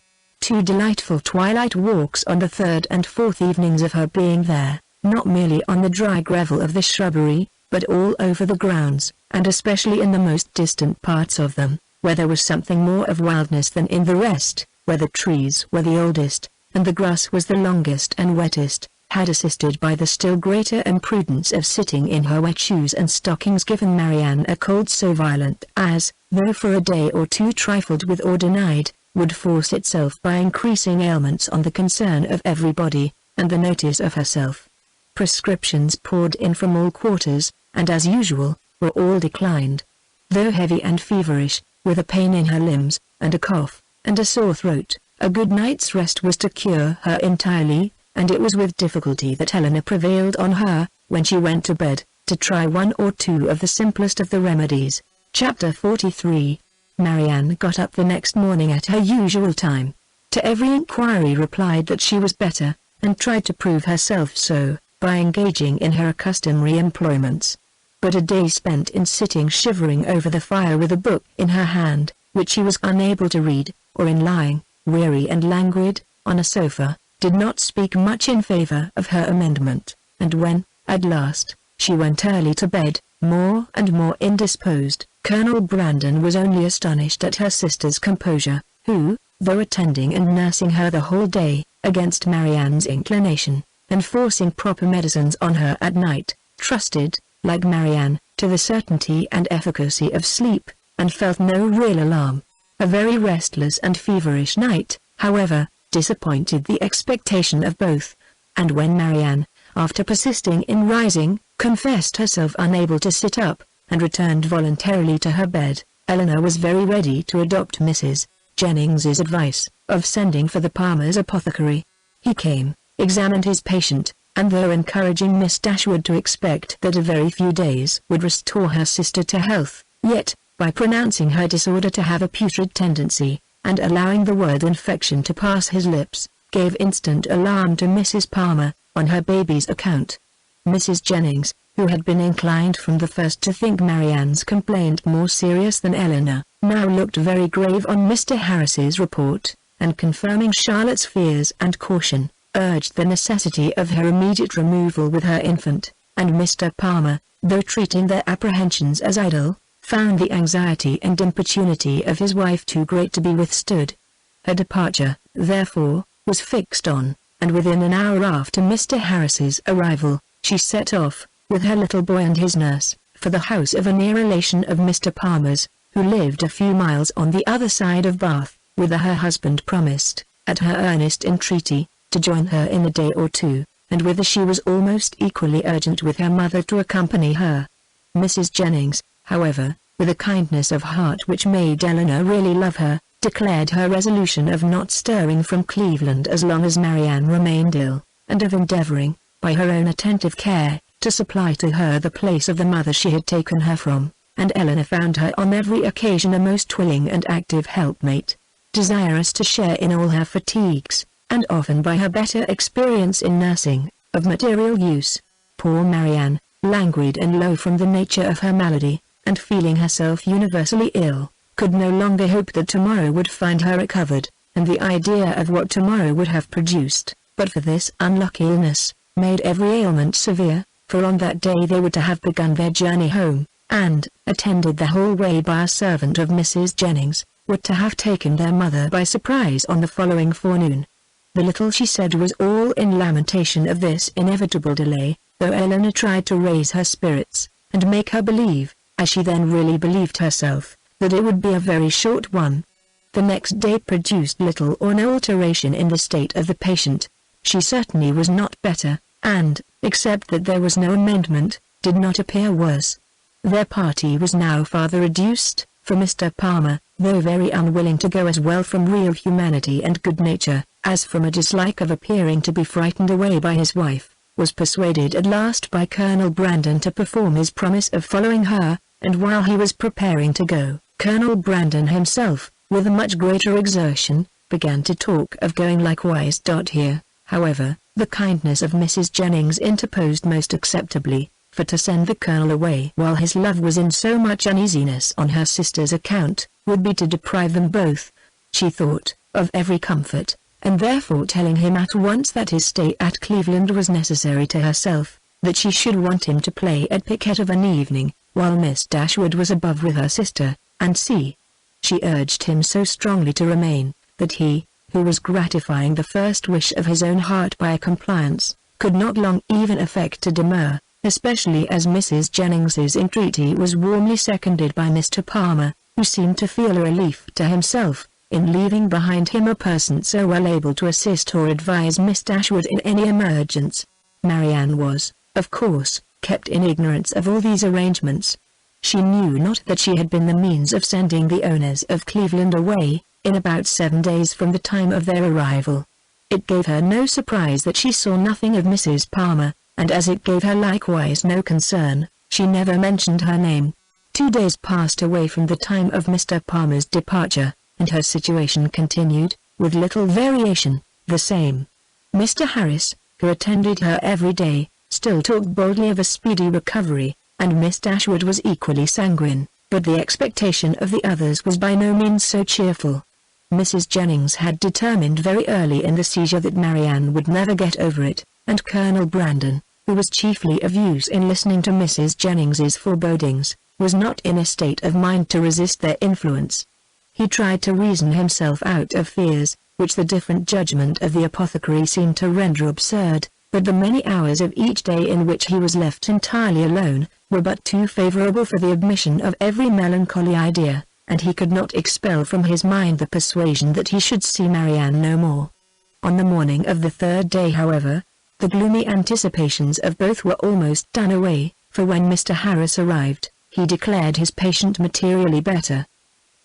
Speaker 1: 2 delightful twilight walks on the 3rd and 4th evenings of her being there, not merely on the dry gravel of the shrubbery, but all over the grounds, and especially in the most distant parts of them, where there was something more of wildness than in the rest, where the trees were the oldest, and the grass was the longest and wettest, had assisted by the still greater imprudence of sitting in her wet shoes and stockings given Marianne a cold so violent as, though for a day or two trifled with or denied, would force itself by increasing ailments on the concern of everybody, and the notice of herself. Prescriptions poured in from all quarters, and as usual, were all declined. Though heavy and feverish, with a pain in her limbs, and a cough, and a sore throat, a good night's rest was to cure her entirely, and it was with difficulty that Helena prevailed on her, when she went to bed, to try 1 or 2 of the simplest of the remedies. Chapter 43. Marianne got up the next morning at her usual time. To every inquiry replied that she was better, and tried to prove herself so, by engaging in her customary employments. But a day spent in sitting shivering over the fire with a book in her hand, which she was unable to read, or in lying, weary and languid, on a sofa, did not speak much in favor of her amendment, and when, at last, she went early to bed, more and more indisposed, Colonel Brandon was only astonished at her sister's composure, who, though attending and nursing her the whole day, against Marianne's inclination, and forcing proper medicines on her at night, trusted, like Marianne, to the certainty and efficacy of sleep, and felt no real alarm. A very restless and feverish night, however, disappointed the expectation of both, and when Marianne, after persisting in rising, confessed herself unable to sit up, and returned voluntarily to her bed, Eleanor was very ready to adopt Mrs. Jennings's advice, of sending for the Palmer's apothecary. He came, examined his patient, and though encouraging Miss Dashwood to expect that a very few days would restore her sister to health, yet, by pronouncing her disorder to have a putrid tendency, and allowing the word infection to pass his lips, gave instant alarm to Mrs. Palmer, on her baby's account. Mrs. Jennings, who had been inclined from the first to think Marianne's complaint more serious than Eleanor, now looked very grave on Mr. Harris's report, and confirming Charlotte's fears and caution, urged the necessity of her immediate removal with her infant, and Mr. Palmer, though treating their apprehensions as idle, found the anxiety and importunity of his wife too great to be withstood. Her departure, therefore, was fixed on, and within an hour after Mr. Harris's arrival, she set off, with her little boy and his nurse, for the house of a near relation of Mr. Palmer's, who lived a few miles on the other side of Bath, whither her husband promised, at her earnest entreaty, to join her in a day or 2, and whither she was almost equally urgent with her mother to accompany her. Mrs. Jennings, however, with a kindness of heart which made Eleanor really love her, declared her resolution of not stirring from Cleveland as long as Marianne remained ill, and of endeavoring, by her own attentive care, to supply to her the place of the mother she had taken her from, and Eleanor found her on every occasion a most willing and active helpmate, desirous to share in all her fatigues, and often by her better experience in nursing, of material use. Poor Marianne, languid and low from the nature of her malady, and feeling herself universally ill, could no longer hope that tomorrow would find her recovered, and the idea of what tomorrow would have produced, but for this unlucky illness, made every ailment severe, for on that day they were to have begun their journey home, and, attended the whole way by a servant of Mrs. Jennings, were to have taken their mother by surprise on the following forenoon. The little she said was all in lamentation of this inevitable delay, though Eleanor tried to raise her spirits, and make her believe, as she then really believed herself, that it would be a very short one. The next day produced little or no alteration in the state of the patient. She certainly was not better, and, except that there was no amendment, did not appear worse. Their party was now farther reduced, for Mr. Palmer, though very unwilling to go as well from real humanity and good nature, as from a dislike of appearing to be frightened away by his wife, was persuaded at last by Colonel Brandon to perform his promise of following her, and while he was preparing to go, Colonel Brandon himself, with a much greater exertion, began to talk of going likewise. Here, however, the kindness of Mrs. Jennings interposed most acceptably, for to send the Colonel away while his love was in so much uneasiness on her sister's account, would be to deprive them both, she thought, of every comfort, and therefore telling him at once that his stay at Cleveland was necessary to herself, that she should want him to play at piquet of an evening, while Miss Dashwood was above with her sister, and see. She urged him so strongly to remain, that he, who was gratifying the first wish of his own heart by a compliance, could not long even affect a demur, especially as Mrs. Jennings's entreaty was warmly seconded by Mr. Palmer, who seemed to feel a relief to himself, in leaving behind him a person so well able to assist or advise Miss Dashwood in any emergence. Marianne was, of course, kept in ignorance of all these arrangements. She knew not that she had been the means of sending the owners of Cleveland away, in about 7 days from the time of their arrival. It gave her no surprise that she saw nothing of Mrs. Palmer, and as it gave her likewise no concern, she never mentioned her name. 2 days passed away from the time of Mr. Palmer's departure, and her situation continued, with little variation, the same. Mr. Harris, who attended her every day, still talked boldly of a speedy recovery, and Miss Dashwood was equally sanguine, but the expectation of the others was by no means so cheerful. Mrs. Jennings had determined very early in the seizure that Marianne would never get over it, and Colonel Brandon, who was chiefly of use in listening to Mrs. Jennings's forebodings, was not in a state of mind to resist their influence. He tried to reason himself out of fears, which the different judgment of the apothecary seemed to render absurd, but the many hours of each day in which he was left entirely alone, were but too favorable for the admission of every melancholy idea, and he could not expel from his mind the persuasion that he should see Marianne no more. On the morning of the 3rd day, however, the gloomy anticipations of both were almost done away, for when Mr. Harris arrived, he declared his patient materially better.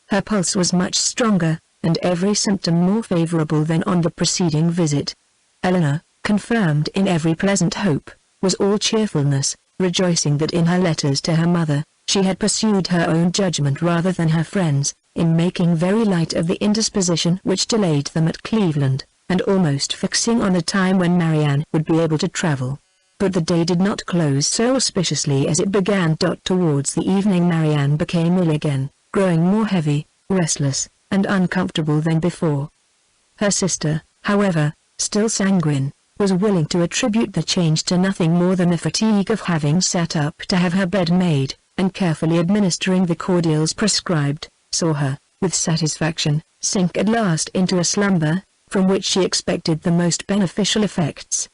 Speaker 1: Her pulse was much stronger, and every symptom more favorable than on the preceding visit. Eleanor, confirmed in every pleasant hope, was all cheerfulness, rejoicing that in her letters to her mother, she had pursued her own judgment rather than her friends, in making very light of the indisposition which delayed them at Cleveland, and almost fixing on the time when Marianne would be able to travel. But the day did not close so auspiciously as it began. Towards the evening Marianne became ill again, growing more heavy, restless, and uncomfortable than before. Her sister, however, still sanguine, was willing to attribute the change to nothing more than the fatigue of having sat up to have her bed made, and carefully administering the cordials prescribed, saw her, with satisfaction, sink at last into a slumber, from which she expected the most beneficial effects.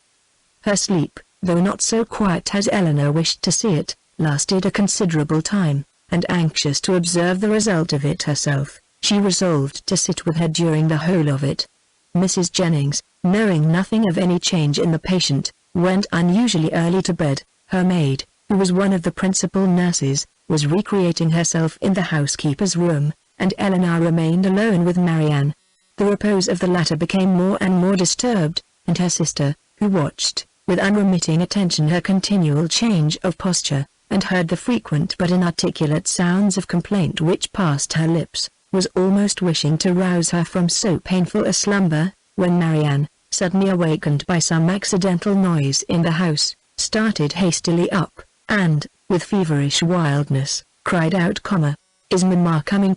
Speaker 1: Her sleep, though not so quiet as Eleanor wished to see it, lasted a considerable time, and anxious to observe the result of it herself, she resolved to sit with her during the whole of it. Mrs. Jennings, knowing nothing of any change in the patient, went unusually early to bed. Her maid, who was one of the principal nurses, was recreating herself in the housekeeper's room, and Eleanor remained alone with Marianne. The repose of the latter became more and more disturbed, and her sister, who watched, with unremitting attention, her continual change of posture, and heard the frequent but inarticulate sounds of complaint which passed her lips, was almost wishing to rouse her from so painful a slumber, when Marianne, suddenly awakened by some accidental noise in the house, started hastily up, and, with feverish wildness, cried out, "Is Mamma coming?"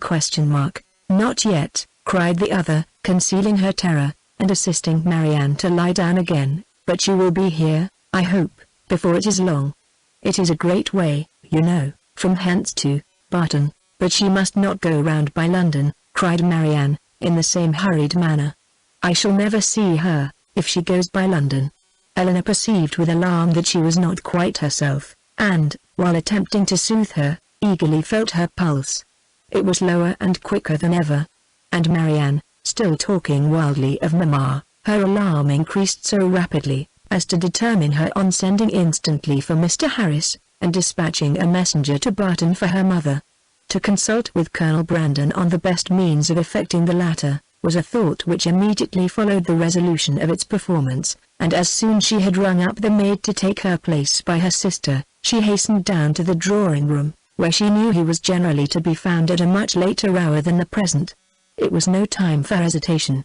Speaker 1: "Not yet," cried the other, concealing her terror, and assisting Marianne to lie down again, "but she will be here, I hope, before it is long. It is a great way, you know, from hence to Barton, but she must not go round by London," cried Marianne, in the same hurried manner. "I shall never see her, if she goes by London." Eleanor perceived with alarm that she was not quite herself, and, while attempting to soothe her, eagerly felt her pulse. It was lower and quicker than ever. And Marianne, still talking wildly of Mamma, her alarm increased so rapidly, as to determine her on sending instantly for Mr. Harris, and dispatching a messenger to Barton for her mother. To consult with Colonel Brandon on the best means of effecting the latter, was a thought which immediately followed the resolution of its performance, and as soon she had rung up the maid to take her place by her sister, she hastened down to the drawing-room, where she knew he was generally to be found at a much later hour than the present. It was no time for hesitation.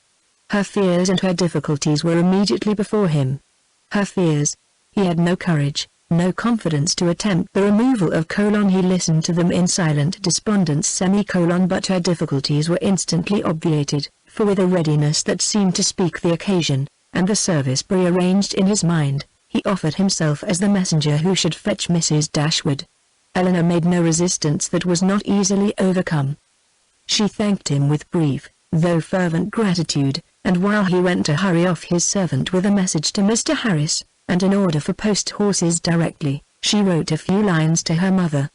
Speaker 1: Her fears and her difficulties were immediately before him. Her fears. He had no courage, no confidence to attempt the removal of : he listened to them in silent despondence : but her difficulties were instantly obviated, for with a readiness that seemed to speak the occasion, and the service prearranged in his mind, he offered himself as the messenger who should fetch Mrs. Dashwood. Eleanor made no resistance that was not easily overcome. She thanked him with brief, though fervent gratitude, and while he went to hurry off his servant with a message to Mr. Harris, and an order for post-horses directly, she wrote a few lines to her mother.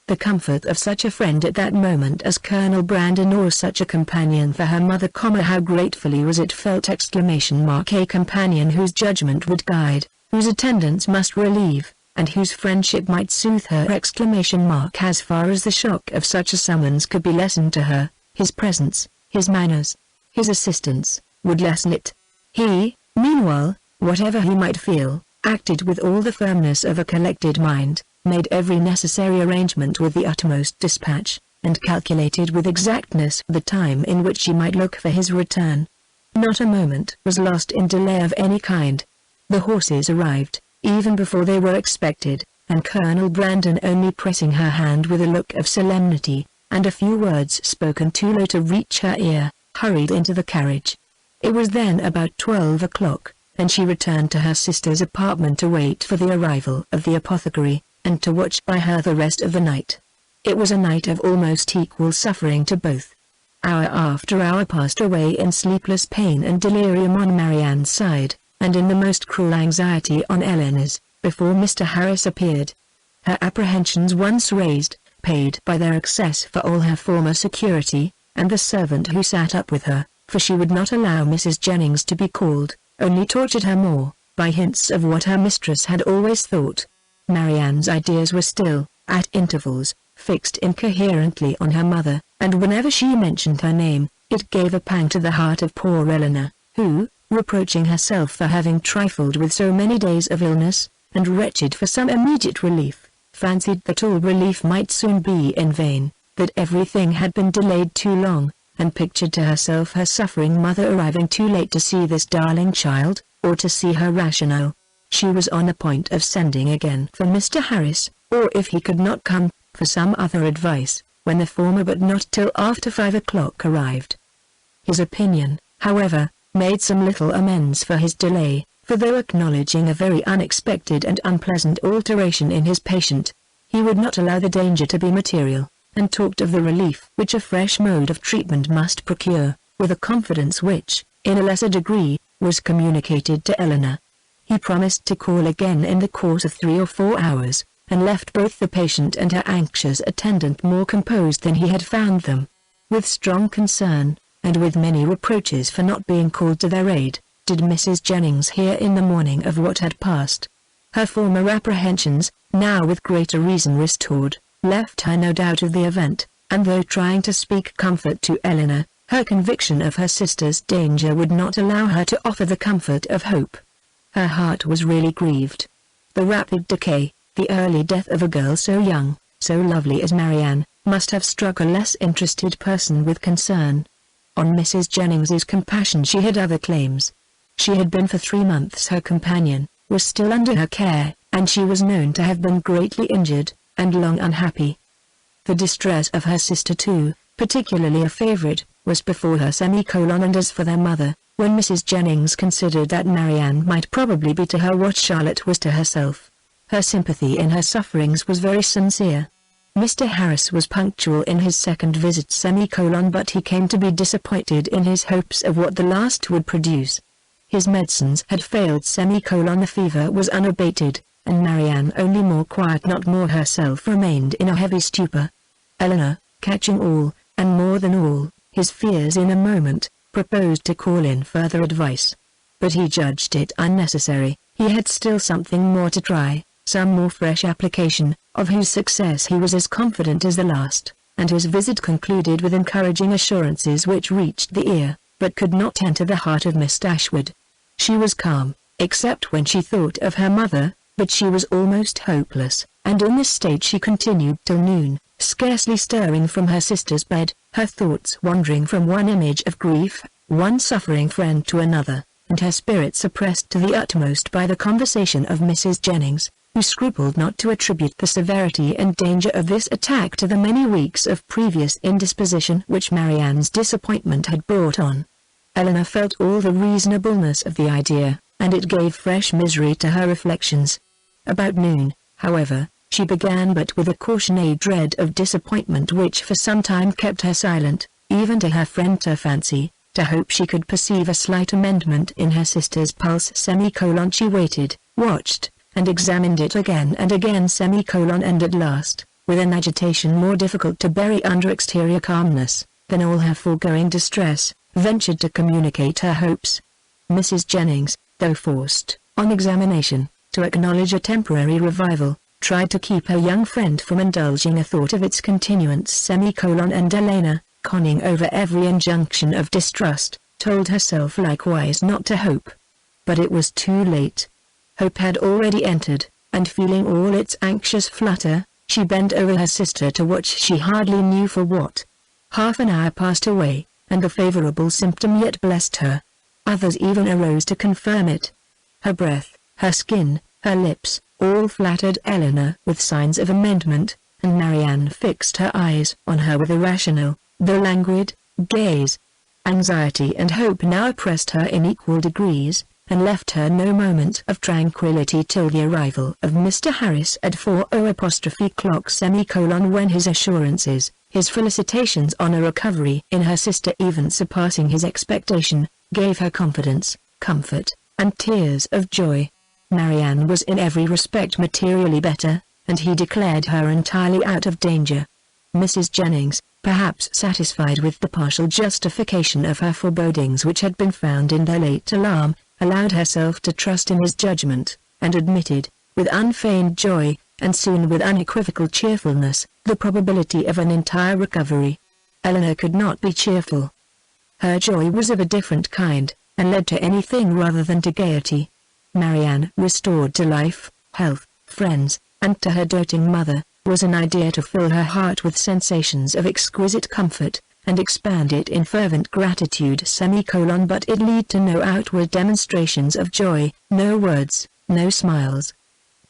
Speaker 1: The comfort of such a friend at that moment as Colonel Brandon, or such a companion for her mother, how gratefully was it felt! A companion whose judgment would guide, whose attendance must relieve, and whose friendship might soothe her! As far as the shock of such a summons could be lessened to her, his presence, his manners, his assistance, would lessen it. He, meanwhile, whatever he might feel, acted with all the firmness of a collected mind, made every necessary arrangement with the utmost dispatch, and calculated with exactness the time in which she might look for his return. Not a moment was lost in delay of any kind. The horses arrived, even before they were expected, and Colonel Brandon, only pressing her hand with a look of solemnity, and a few words spoken too low to reach her ear, hurried into the carriage. It was then about 12 o'clock, and she returned to her sister's apartment to wait for the arrival of the apothecary, and to watch by her the rest of the night. It was a night of almost equal suffering to both. Hour after hour passed away in sleepless pain and delirium on Marianne's side, and in the most cruel anxiety on Eleanor's, before Mr. Harris appeared. Her apprehensions once raised, paid by their excess for all her former security, and the servant who sat up with her, for she would not allow Mrs. Jennings to be called, only tortured her more, by hints of what her mistress had always thought. Marianne's ideas were still, at intervals, fixed incoherently on her mother, and whenever she mentioned her name, it gave a pang to the heart of poor Eleanor, who, reproaching herself for having trifled with so many days of illness, and wretched for some immediate relief, fancied that all relief might soon be in vain, that everything had been delayed too long, and pictured to herself her suffering mother arriving too late to see this darling child, or to see her rational. She was on the point of sending again for Mr. Harris, or if he could not come, for some other advice, when the former but not till after 5 o'clock arrived. His opinion, however, made some little amends for his delay, for though acknowledging a very unexpected and unpleasant alteration in his patient, he would not allow the danger to be material, and talked of the relief which a fresh mode of treatment must procure, with a confidence which, in a lesser degree, was communicated to Eleanor. He promised to call again in the course of 3 or 4 hours, and left both the patient and her anxious attendant more composed than he had found them. With strong concern, and with many reproaches for not being called to their aid, did Mrs. Jennings hear in the morning of what had passed. Her former apprehensions, now with greater reason restored, left her no doubt of the event, and though trying to speak comfort to Eleanor, her conviction of her sister's danger would not allow her to offer the comfort of hope. Her heart was really grieved. The rapid decay, the early death of a girl so young, so lovely as Marianne, must have struck a less interested person with concern. On Mrs. Jennings's compassion she had other claims. She had been for 3 months her companion, was still under her care, and she was known to have been greatly injured, and long unhappy. The distress of her sister too, particularly a favourite, was before her. And as for their mother, when Mrs. Jennings considered that Marianne might probably be to her what Charlotte was to herself, her sympathy in her sufferings was very sincere. Mr. Harris was punctual in his second visit, but he came to be disappointed in his hopes of what the last would produce. His medicines had failed, the fever was unabated, and Marianne, only more quiet not more herself, remained in a heavy stupor. Eleanor, catching all, and more than all, his fears in a moment, proposed to call in further advice. But he judged it unnecessary. He had still something more to try, some more fresh application, of whose success he was as confident as the last, and his visit concluded with encouraging assurances which reached the ear, but could not enter the heart of Miss Dashwood. She was calm, except when she thought of her mother, but she was almost hopeless, and in this state she continued till noon, scarcely stirring from her sister's bed, her thoughts wandering from one image of grief, one suffering friend to another, and her spirits oppressed to the utmost by the conversation of Mrs. Jennings, who scrupled not to attribute the severity and danger of this attack to the many weeks of previous indisposition which Marianne's disappointment had brought on. Eleanor felt all the reasonableness of the idea, and it gave fresh misery to her reflections. About noon, however, she began but with a cautionary dread of disappointment which for some time kept her silent, even to her friend to fancy, to hope she could perceive a slight amendment in her sister's pulse. She waited, watched, and examined it again and again. And at last, with an agitation more difficult to bury under exterior calmness than all her foregoing distress, ventured to communicate her hopes. Mrs. Jennings, though forced, on examination, to acknowledge a temporary revival, tried to keep her young friend from indulging a thought of its continuance. And Elena, conning over every injunction of distrust, told herself likewise not to hope. But it was too late. Hope had already entered, and feeling all its anxious flutter, she bent over her sister to watch she hardly knew for what. Half an hour passed away, and the favorable symptom yet blessed her. Others even arose to confirm it. Her breath, her skin, her lips, all flattered Eleanor with signs of amendment, and Marianne fixed her eyes on her with a rational, though languid, gaze. Anxiety and hope now oppressed her in equal degrees, and left her no moment of tranquillity till the arrival of Mr. Harris at 4:00 when his assurances, his felicitations on a recovery in her sister even surpassing his expectation, gave her confidence, comfort, and tears of joy. Marianne was in every respect materially better, and he declared her entirely out of danger. Mrs. Jennings, perhaps satisfied with the partial justification of her forebodings which had been found in their late alarm, allowed herself to trust in his judgment, and admitted, with unfeigned joy, and soon with unequivocal cheerfulness, the probability of an entire recovery. Eleanor could not be cheerful. Her joy was of a different kind, and led to anything rather than to gaiety. Marianne, restored to life, health, friends, and to her doting mother, was an idea to fill her heart with sensations of exquisite comfort, and expand it in fervent gratitude. But it lead to no outward demonstrations of joy, no words, no smiles.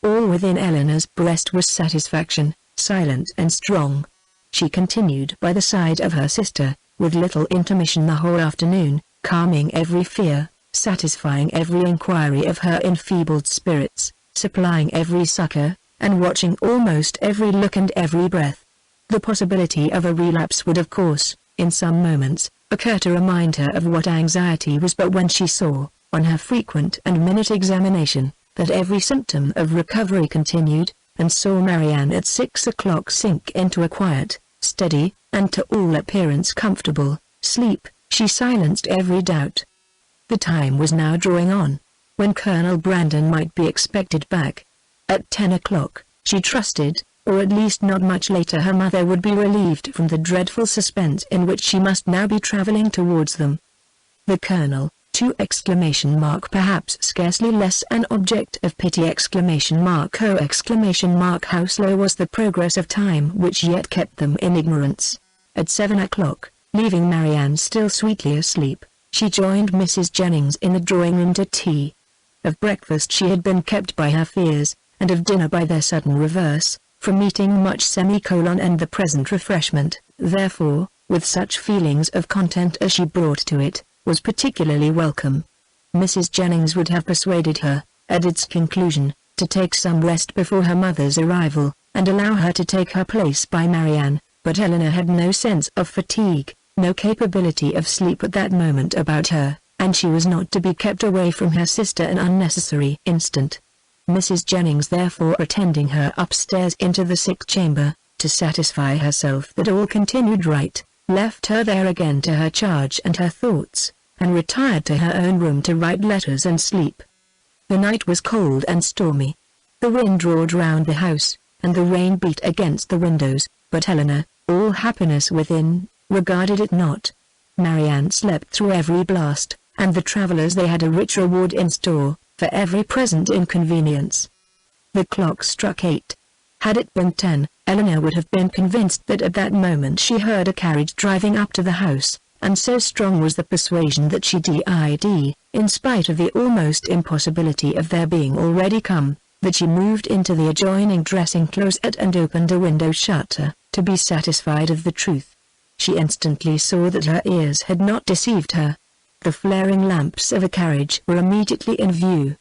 Speaker 1: All within Eleanor's breast was satisfaction, silent and strong. She continued by the side of her sister, with little intermission the whole afternoon, calming every fear, satisfying every inquiry of her enfeebled spirits, supplying every succor, and watching almost every look and every breath. The possibility of a relapse would of course, in some moments, occur to remind her of what anxiety was, but when she saw, on her frequent and minute examination, that every symptom of recovery continued, and saw Marianne at 6 o'clock sink into a quiet, steady, and to all appearance comfortable, sleep, she silenced every doubt. The time was now drawing on, when Colonel Brandon might be expected back. At 10 o'clock, she trusted, or at least not much later, her mother would be relieved from the dreadful suspense in which she must now be travelling towards them. The Colonel, perhaps scarcely less an object of pity! How slow was the progress of time which yet kept them in ignorance. At 7 o'clock, leaving Marianne still sweetly asleep, she joined Mrs. Jennings in the drawing-room to tea. Of breakfast she had been kept by her fears, and of dinner by their sudden reverse, from eating much. And the present refreshment, therefore, with such feelings of content as she brought to it, was particularly welcome. Mrs. Jennings would have persuaded her, at its conclusion, to take some rest before her mother's arrival, and allow her to take her place by Marianne, but Eleanor had no sense of fatigue, no capability of sleep at that moment about her, and she was not to be kept away from her sister an unnecessary instant. Mrs. Jennings therefore, attending her upstairs into the sick chamber, to satisfy herself that all continued right, left her there again to her charge and her thoughts, and retired to her own room to write letters and sleep. The night was cold and stormy. The wind roared round the house, and the rain beat against the windows, but Eleanor, all happiness within, regarded it not. Marianne slept through every blast, and the travellers, they had a rich reward in store, for every present inconvenience. The clock struck 8. Had it been 10, Eleanor would have been convinced that at that moment she heard a carriage driving up to the house, and so strong was the persuasion that she did, in spite of the almost impossibility of their being already come, that she moved into the adjoining dressing closet and opened a window shutter, to be satisfied of the truth. She instantly saw that her ears had not deceived her. The flaring lamps of a carriage were immediately in view.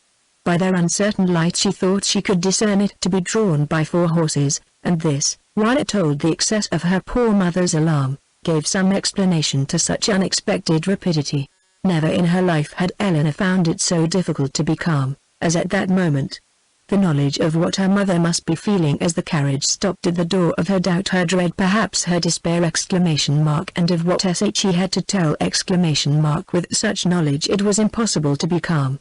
Speaker 1: By their uncertain light she thought she could discern it to be drawn by 4 horses, and this, while it told the excess of her poor mother's alarm, gave some explanation to such unexpected rapidity. Never in her life had Eleanor found it so difficult to be calm, as at that moment. The knowledge of what her mother must be feeling as the carriage stopped at the door of her doubt, her dread, perhaps her despair, and of what she had to tell, with such knowledge it was impossible to be calm.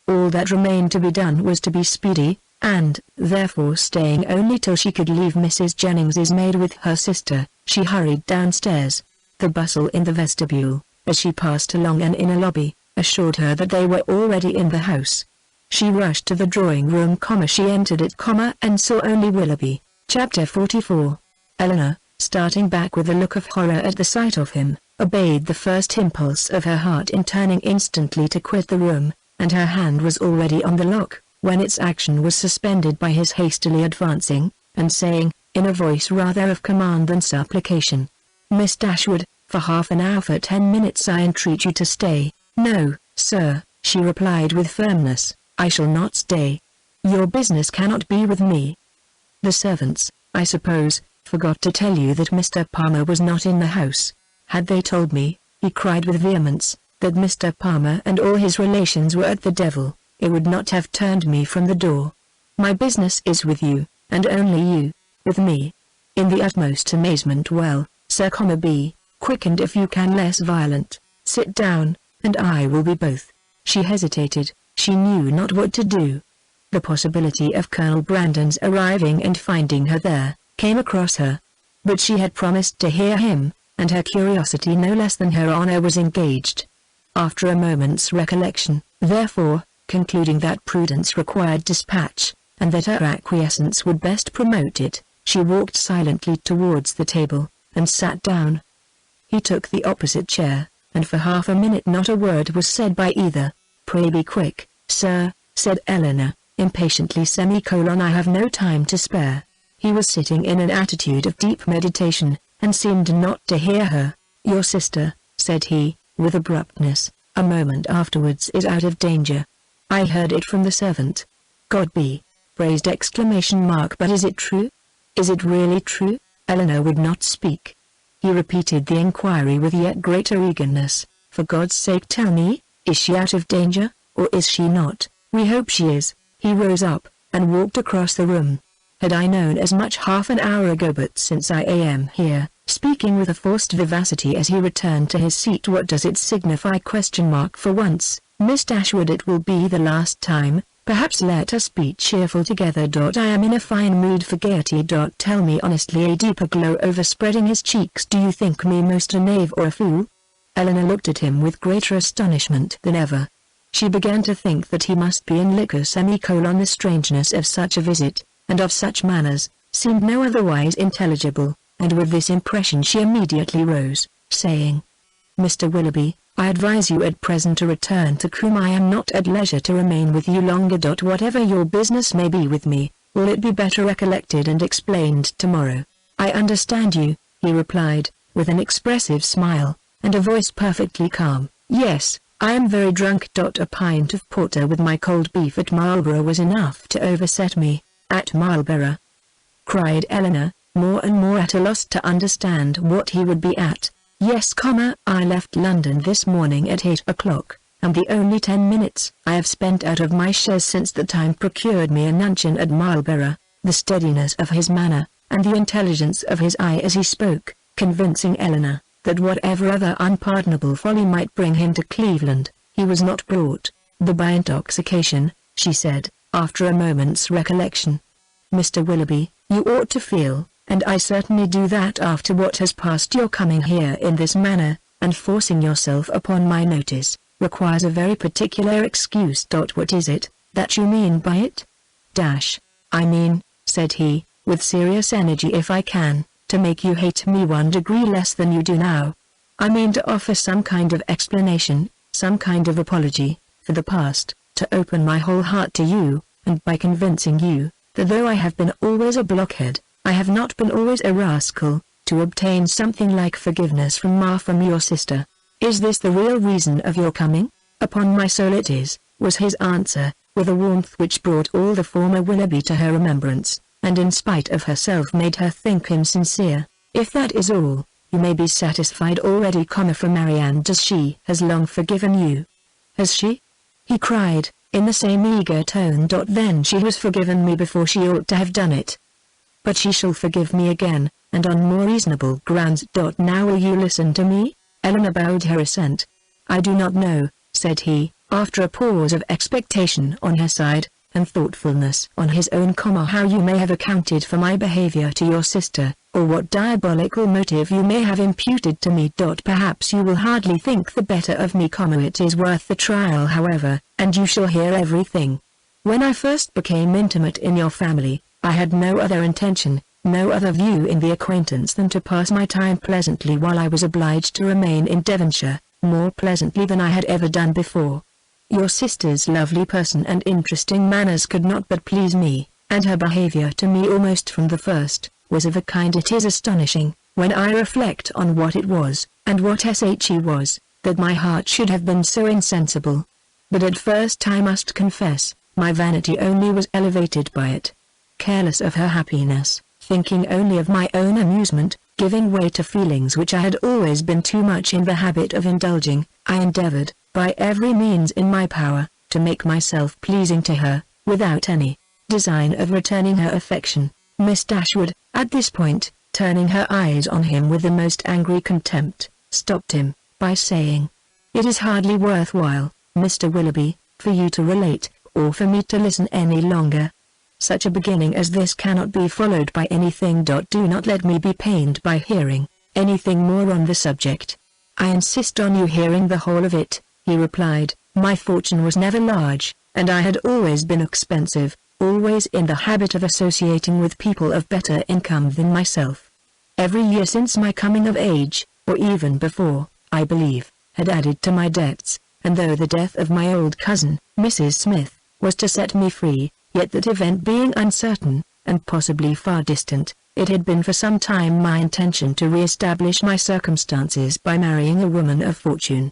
Speaker 1: All that remained to be done was to be speedy, and, therefore staying only till she could leave Mrs. Jennings's maid with her sister, she hurried downstairs. The bustle in the vestibule, as she passed along an inner lobby, assured her that they were already in the house. She rushed to the drawing-room, she entered it, and saw only Willoughby. Chapter 44. Eleanor, starting back with a look of horror at the sight of him, obeyed the first impulse of her heart in turning instantly to quit the room, and her hand was already on the lock, when its action was suspended by his hastily advancing, and saying, in a voice rather of command than supplication, "Miss Dashwood, for half an hour, for 10 minutes I entreat you to stay." "No, sir," she replied with firmness, "I shall not stay. Your business cannot be with me." "The servants, I suppose, forgot to tell you that Mr. Palmer was not in the house." "Had they told me," he cried with vehemence, "that Mr. Palmer and all his relations were at the devil, it would not have turned me from the door. My business is with you, and only you." "With me?" In the utmost amazement. "Well, sir, be quickened if you can, less violent. Sit down, and I will be both." She hesitated. She knew not what to do. The possibility of Colonel Brandon's arriving and finding her there, came across her. But she had promised to hear him, and her curiosity no less than her honor was engaged. After a moment's recollection, therefore, concluding that prudence required dispatch, and that her acquiescence would best promote it, she walked silently towards the table, and sat down. He took the opposite chair, and for half a minute not a word was said by either. "Pray be quick, sir," said Eleanor, impatiently. "I have no time to spare." He was sitting in an attitude of deep meditation, and seemed not to hear her. "Your sister," said he, with abruptness, a moment afterwards, "is out of danger. I heard it from the servant." "God be praised!" But is it true? Is it really true? Eleanor would not speak. He repeated the inquiry with yet greater eagerness. "For God's sake tell me, is she out of danger, or is she not? We hope she is." He rose up, and walked across the room. "Had I known as much half an hour ago, but since I am here," speaking with a forced vivacity as he returned to his seat, "what does it signify? For once, Miss Dashwood, it will be the last time. Perhaps let us be cheerful together. I am in a fine mood for gaiety. Tell me honestly." A deeper glow overspreading his cheeks. "Do you think me most a knave or a fool?" Eleanor looked at him with greater astonishment than ever. She began to think that he must be in liquor. The strangeness of such a visit, and of such manners, seemed no otherwise intelligible, and with this impression she immediately rose, saying, "Mr. Willoughby, I advise you at present to return to Combe. I am not at leisure to remain with you longer. Whatever your business may be with me, will it be better recollected and explained tomorrow?" "I understand you," he replied, with an expressive smile, and a voice perfectly calm. "Yes, I am very drunk. A pint of porter with my cold beef at Marlborough was enough to overset me." "At Marlborough?" cried Eleanor, more and more at a loss to understand what he would be at. "Yes, I left London this morning at 8 o'clock, and the only 10 minutes I have spent out of my chaise since the time procured me a nuncheon at Marlborough." The steadiness of his manner, and the intelligence of his eye as he spoke, convincing Eleanor that whatever other unpardonable folly might bring him to Cleveland, he was not brought by intoxication, she said, after a moment's recollection. "Mr. Willoughby, you ought to feel, and I certainly do, that after what has passed your coming here in this manner, and forcing yourself upon my notice, requires a very particular excuse. What is it that you mean by it?" "I mean," said he, with serious energy, "if I can, to make you hate me 1 degree less than you do now." I mean to offer some kind of explanation, some kind of apology, for the past, to open my whole heart to you, and by convincing you, that though I have been always a blockhead, I have not been always a rascal, to obtain something like forgiveness from your sister. Is this the real reason of your coming? Upon my soul it is, was his answer, with a warmth which brought all the former Willoughby to her remembrance, and in spite of herself made her think him sincere. If that is all, you may be satisfied already, for Marianne has long forgiven you. Has she? He cried, in the same eager tone. Then she has forgiven me before she ought to have done it. But she shall forgive me again, and on more reasonable grounds. Now will you listen to me? Eleanor bowed her assent. I do not know, said he, after a pause of expectation on her side, and thoughtfulness on his own, how you may have accounted for my behavior to your sister, or what diabolical motive you may have imputed to me. Perhaps you will hardly think the better of me, it is worth the trial however, and you shall hear everything. When I first became intimate in your family, I had no other intention, no other view in the acquaintance than to pass my time pleasantly while I was obliged to remain in Devonshire, more pleasantly than I had ever done before. Your sister's lovely person and interesting manners could not but please me, and her behavior to me almost from the first, was of a kind it is astonishing, when I reflect on what it was, and what she was, that my heart should have been so insensible. But at first I must confess, my vanity only was elevated by it. Careless of her happiness, thinking only of my own amusement, giving way to feelings which I had always been too much in the habit of indulging, I endeavored, by every means in my power, to make myself pleasing to her, without any design of returning her affection. Miss Dashwood, at this point, turning her eyes on him with the most angry contempt, stopped him, by saying, "It is hardly worth while, Mr. Willoughby, for you to relate, or for me to listen any longer. Such a beginning as this cannot be followed by anything. Do not let me be pained by hearing anything more on the subject." "I insist on you hearing the whole of it," he replied. "My fortune was never large, and I had always been expensive, always in the habit of associating with people of better income than myself. Every year since my coming of age, or even before, I believe, had added to my debts, and though the death of my old cousin, Mrs. Smith, was to set me free, yet that event being uncertain, and possibly far distant, it had been for some time my intention to re-establish my circumstances by marrying a woman of fortune.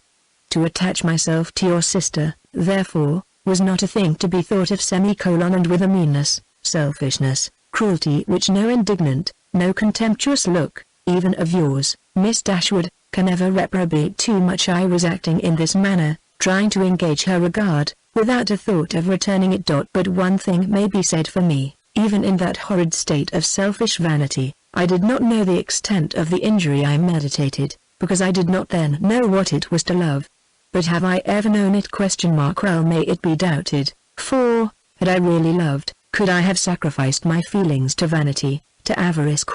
Speaker 1: To attach myself to your sister, therefore, was not a thing to be thought of and with a meanness, selfishness, cruelty which no indignant, no contemptuous look, even of yours, Miss Dashwood, can ever reprobate too much. I was acting in this manner, trying to engage her regard, without a thought of returning it. But one thing may be said for me, even in that horrid state of selfish vanity, I did not know the extent of the injury I meditated, because I did not then know what it was to love. But have I ever known it? Well, may it be doubted, for, had I really loved, could I have sacrificed my feelings to vanity, to avarice?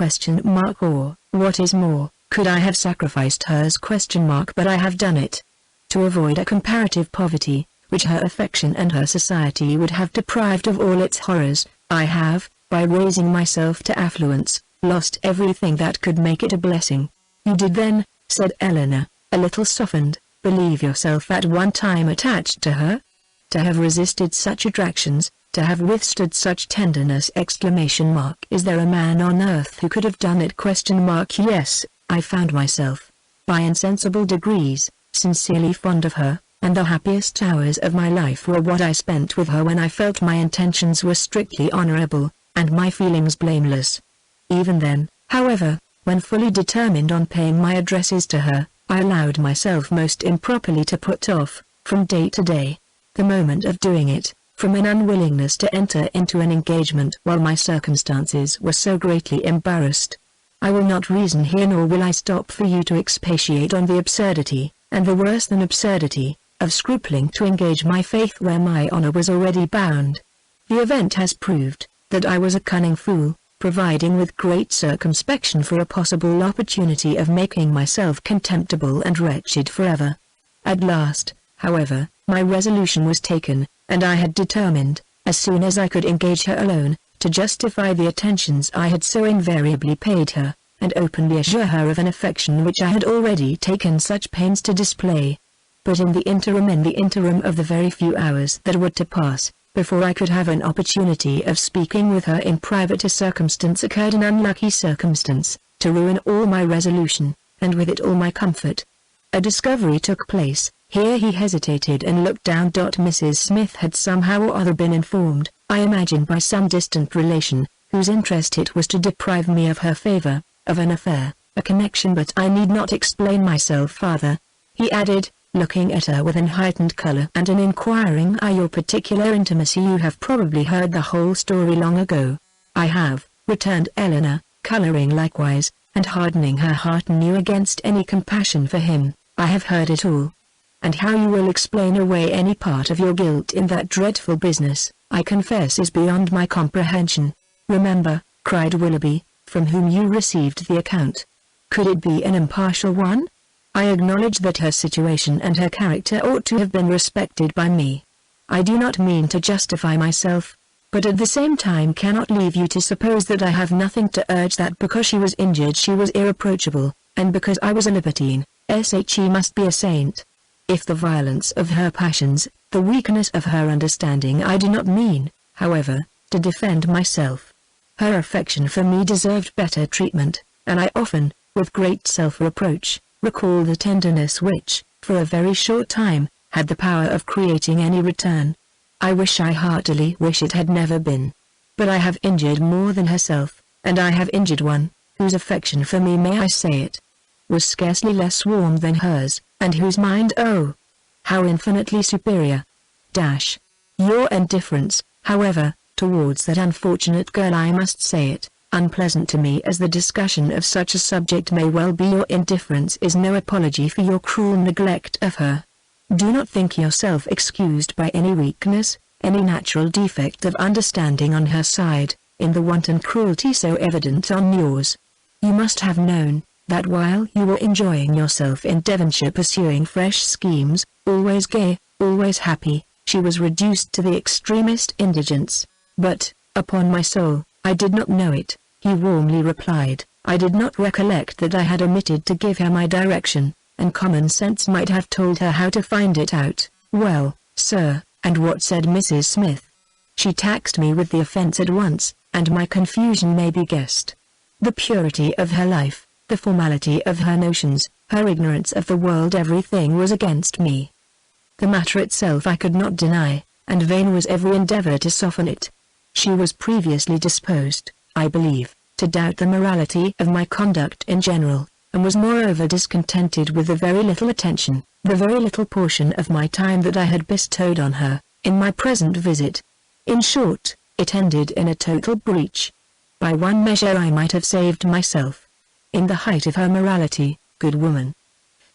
Speaker 1: Or, what is more, could I have sacrificed hers? But I have done it. To avoid a comparative poverty, which her affection and her society would have deprived of all its horrors, I have, by raising myself to affluence, lost everything that could make it a blessing. You did then, said Eleanor, a little softened, believe yourself at one time attached to her? To have resisted such attractions, to have withstood such tenderness! Is there a man on earth who could have done it? Yes, I found myself, by insensible degrees, sincerely fond of her, and the happiest hours of my life were what I spent with her when I felt my intentions were strictly honorable, and my feelings blameless. Even then, however, when fully determined on paying my addresses to her, I allowed myself most improperly to put off, from day to day, the moment of doing it, from an unwillingness to enter into an engagement while my circumstances were so greatly embarrassed. I will not reason here, nor will I stop for you to expatiate on the absurdity, and the worse than absurdity, of scrupling to engage my faith where my honor was already bound. The event has proved that I was a cunning fool, providing with great circumspection for a possible opportunity of making myself contemptible and wretched forever. At last, however, my resolution was taken, and I had determined, as soon as I could engage her alone, to justify the attentions I had so invariably paid her, and openly assure her of an affection which I had already taken such pains to display. But in the interim of the very few hours that were to pass, before I could have an opportunity of speaking with her in private, a circumstance occurred, an unlucky circumstance, to ruin all my resolution, and with it all my comfort. A discovery took place. Here he hesitated and looked down. Mrs. Smith had somehow or other been informed, I imagine by some distant relation, whose interest it was to deprive me of her favor, of an affair, a connection. But I need not explain myself farther, he added, looking at her with an heightened color and an inquiring eye. Your particular intimacy, you have probably heard the whole story long ago. I have, returned Eleanor, coloring likewise, and hardening her heart anew against any compassion for him. I have heard it all. And how you will explain away any part of your guilt in that dreadful business, I confess is beyond my comprehension. Remember, cried Willoughby, from whom you received the account. Could it be an impartial one? I acknowledge that her situation and her character ought to have been respected by me. I do not mean to justify myself, but at the same time cannot leave you to suppose that I have nothing to urge that because she was injured she was irreproachable, and because I was a libertine, she must be a saint. If the violence of her passions, the weakness of her understanding, I do not mean, however, to defend myself. Her affection for me deserved better treatment, and I often, with great self-reproach, recall the tenderness which, for a very short time, had the power of creating any return. I heartily wish it had never been. But I have injured more than herself, and I have injured one, whose affection for me, may I say it, was scarcely less warm than hers, and whose mind, oh, how infinitely superior. Your indifference, however, towards that unfortunate girl, I must say it, unpleasant to me as the discussion of such a subject may well be, your indifference is no apology for your cruel neglect of her. Do not think yourself excused by any weakness, any natural defect of understanding on her side, in the wanton cruelty so evident on yours. You must have known, that while you were enjoying yourself in Devonshire pursuing fresh schemes, always gay, always happy, she was reduced to the extremest indigence. But, upon my soul, I did not know it, he warmly replied. I did not recollect that I had omitted to give her my direction, and common sense might have told her how to find it out. Well, sir, and what said Mrs. Smith? She taxed me with the offence at once, and my confusion may be guessed. The purity of her life, the formality of her notions, her ignorance of the world, everything was against me. The matter itself I could not deny, and vain was every endeavor to soften it. She was previously disposed, I believe, to doubt the morality of my conduct in general, and was moreover discontented with the very little attention, the very little portion of my time that I had bestowed on her, in my present visit. In short, it ended in a total breach. By one measure I might have saved myself. In the height of her morality, good woman,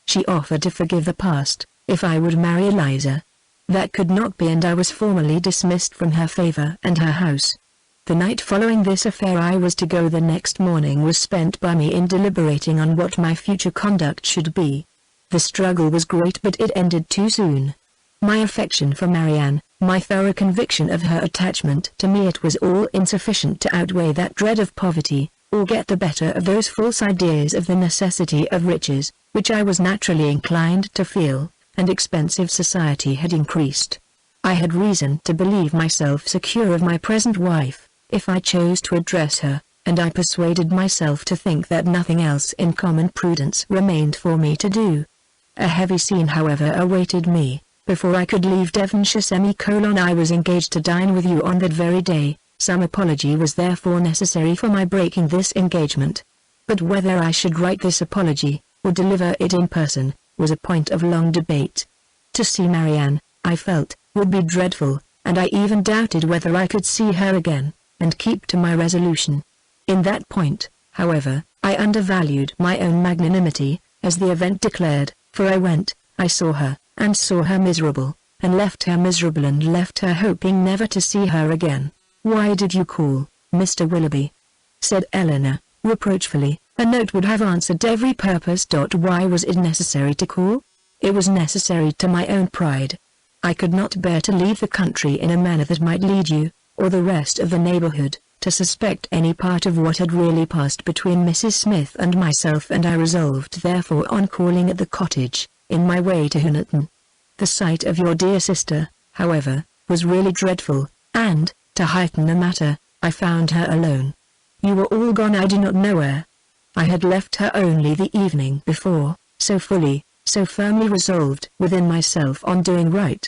Speaker 1: she offered to forgive the past, if I would marry Eliza. That could not be, and I was formally dismissed from her favor and her house. The night following this affair I was to go. The next morning was spent by me in deliberating on what my future conduct should be. The struggle was great, but it ended too soon. My affection for Marianne, my thorough conviction of her attachment to me, it was all insufficient to outweigh that dread of poverty, or get the better of those false ideas of the necessity of riches, which I was naturally inclined to feel, and expensive society had increased. I had reason to believe myself secure of my present wife, if I chose to address her, and I persuaded myself to think that nothing else in common prudence remained for me to do. A heavy scene, however, awaited me. Before I could leave Devonshire, I was engaged to dine with you on that very day. Some apology was therefore necessary for my breaking this engagement. But whether I should write this apology, or deliver it in person, was a point of long debate. To see Marianne, I felt, would be dreadful, and I even doubted whether I could see her again, and keep to my resolution. In that point, however, I undervalued my own magnanimity, as the event declared, for I went, I saw her, and saw her miserable, and left her miserable, and left her hoping never to see her again. Why did you call, Mr. Willoughby? Said Eleanor, reproachfully. A note would have answered every purpose. Why was it necessary to call? It was necessary to my own pride. I could not bear to leave the country in a manner that might lead you, or the rest of the neighborhood, to suspect any part of what had really passed between Mrs. Smith and myself, and I resolved therefore on calling at the cottage, in my way to Honiton. The sight of your dear sister, however, was really dreadful, and, to heighten the matter, I found her alone. You were all gone I do not know where. I had left her only the evening before, so fully, so firmly resolved within myself on doing right.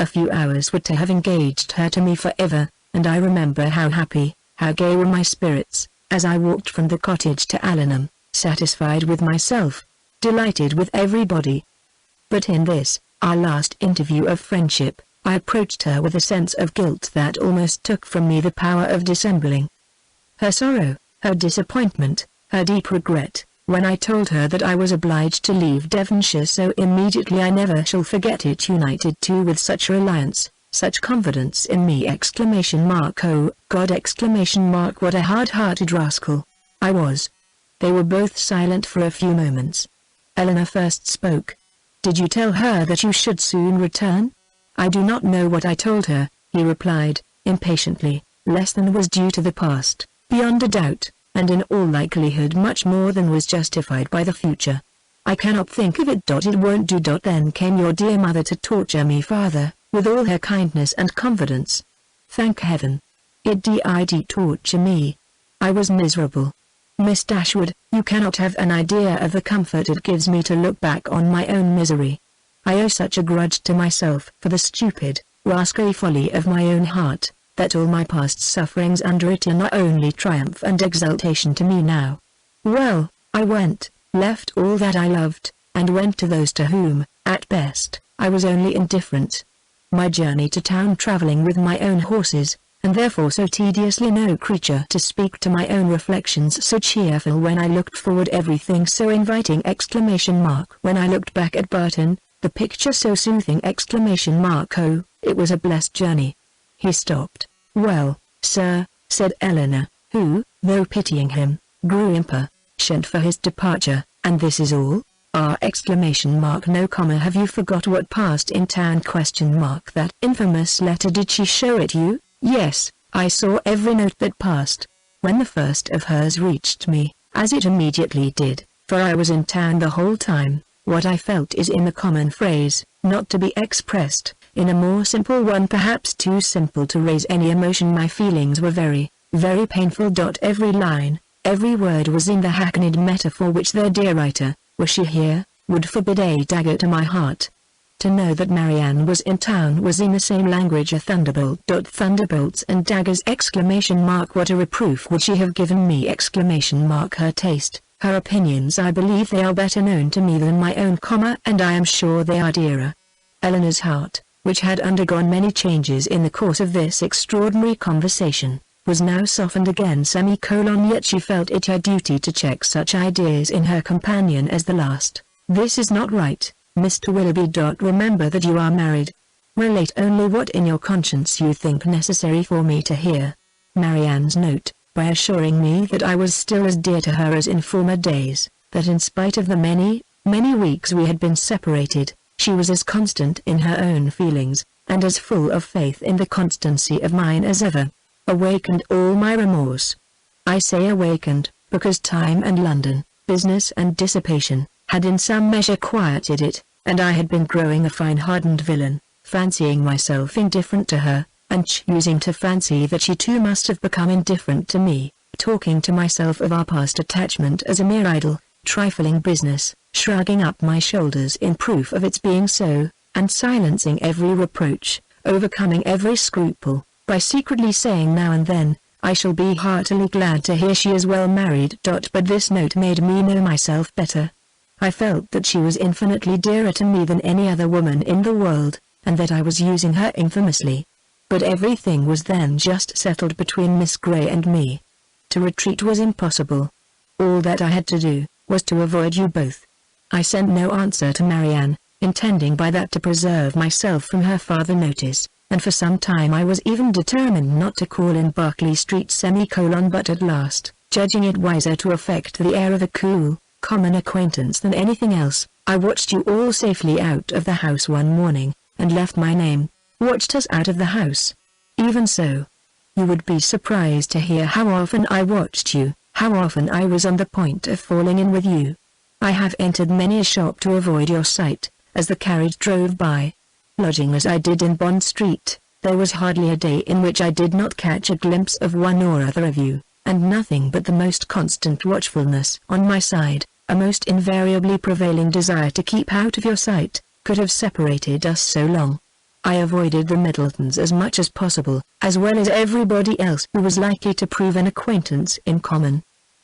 Speaker 1: A few hours were to have engaged her to me forever, and I remember how happy, how gay were my spirits, as I walked from the cottage to Allenham, satisfied with myself, delighted with everybody. But in this, our last interview of friendship, I approached her with a sense of guilt that almost took from me the power of dissembling. Her sorrow, her disappointment, her deep regret, when I told her that I was obliged to leave Devonshire so immediately, I never shall forget it, united too with such reliance, such confidence in me! Oh God! What a hard-hearted rascal I was! They were both silent for a few moments. Eleanor first spoke. Did you tell her that you should soon return? I do not know what I told her, he replied, impatiently. Less than was due to the past, beyond a doubt, and in all likelihood much more than was justified by the future. I cannot think of it. It won't do. Then came your dear mother to torture me farther, with all her kindness and confidence. Thank heaven! It did torture me. I was miserable. Miss Dashwood, you cannot have an idea of the comfort it gives me to look back on my own misery. I owe such a grudge to myself for the stupid, rascally folly of my own heart, that all my past sufferings under it are not only triumph and exultation to me now. Well, I went, left all that I loved, and went to those to whom, at best, I was only indifferent. My journey to town, travelling with my own horses, and therefore so tediously, no creature to speak to, my own reflections so cheerful when I looked forward, everything so inviting! When I looked back at Barton, the picture so soothing! Oh, it was a blessed journey. He stopped. Well, sir, said Eleanor, who, though pitying him, grew impatient for his departure, and this is all? No comma. Have you forgot what passed in town? That infamous letter. Did she show it you? Yes, I saw every note that passed. When the first of hers reached me, as it immediately did, for I was in town the whole time, what I felt is in the common phrase, not to be expressed, in a more simple one, perhaps too simple to raise any emotion. My feelings were very, very painful. Every line, every word was in the hackneyed metaphor which their dear writer, were she here, would forbid. A dagger to my heart. To know that Marianne was in town was in the same language a thunderbolt. Thunderbolts and daggers! What a reproof would she have given me! Her taste, her opinions, I believe they are better known to me than my own, and I am sure they are dearer. Eleanor's heart, which had undergone many changes in the course of this extraordinary conversation, was now softened again. Yet she felt it her duty to check such ideas in her companion as the last. This is not right, Mr. Willoughby. Remember that you are married. Relate only what in your conscience you think necessary for me to hear. Marianne's note, by assuring me that I was still as dear to her as in former days, that in spite of the many, many weeks we had been separated, she was as constant in her own feelings, and as full of faith in the constancy of mine as ever, awakened all my remorse. I say awakened, because time and London, business and dissipation, had in some measure quieted it, and I had been growing a fine-hardened villain, fancying myself indifferent to her, and choosing to fancy that she too must have become indifferent to me, talking to myself of our past attachment as a mere idle, trifling business, shrugging up my shoulders in proof of its being so, and silencing every reproach, overcoming every scruple, by secretly saying now and then, I shall be heartily glad to hear she is well married. But this note made me know myself better. I felt that she was infinitely dearer to me than any other woman in the world, and that I was using her infamously. But everything was then just settled between Miss Grey and me. To retreat was impossible. All that I had to do, was to avoid you both. I sent no answer to Marianne, intending by that to preserve myself from her farther notice, and for some time I was even determined not to call in Berkeley Street. But at last, judging it wiser to affect the air of a cool, common acquaintance than anything else, I watched you all safely out of the house one morning, and left my name. Watched us out of the house. Even so. You would be surprised to hear how often I watched you, how often I was on the point of falling in with you. I have entered many a shop to avoid your sight, as the carriage drove by. Lodging as I did in Bond Street, there was hardly a day in which I did not catch a glimpse of one or other of you, and nothing but the most constant watchfulness on my side, a most invariably prevailing desire to keep out of your sight, could have separated us so long. I avoided the Middletons as much as possible, as well as everybody else who was likely to prove an acquaintance in common.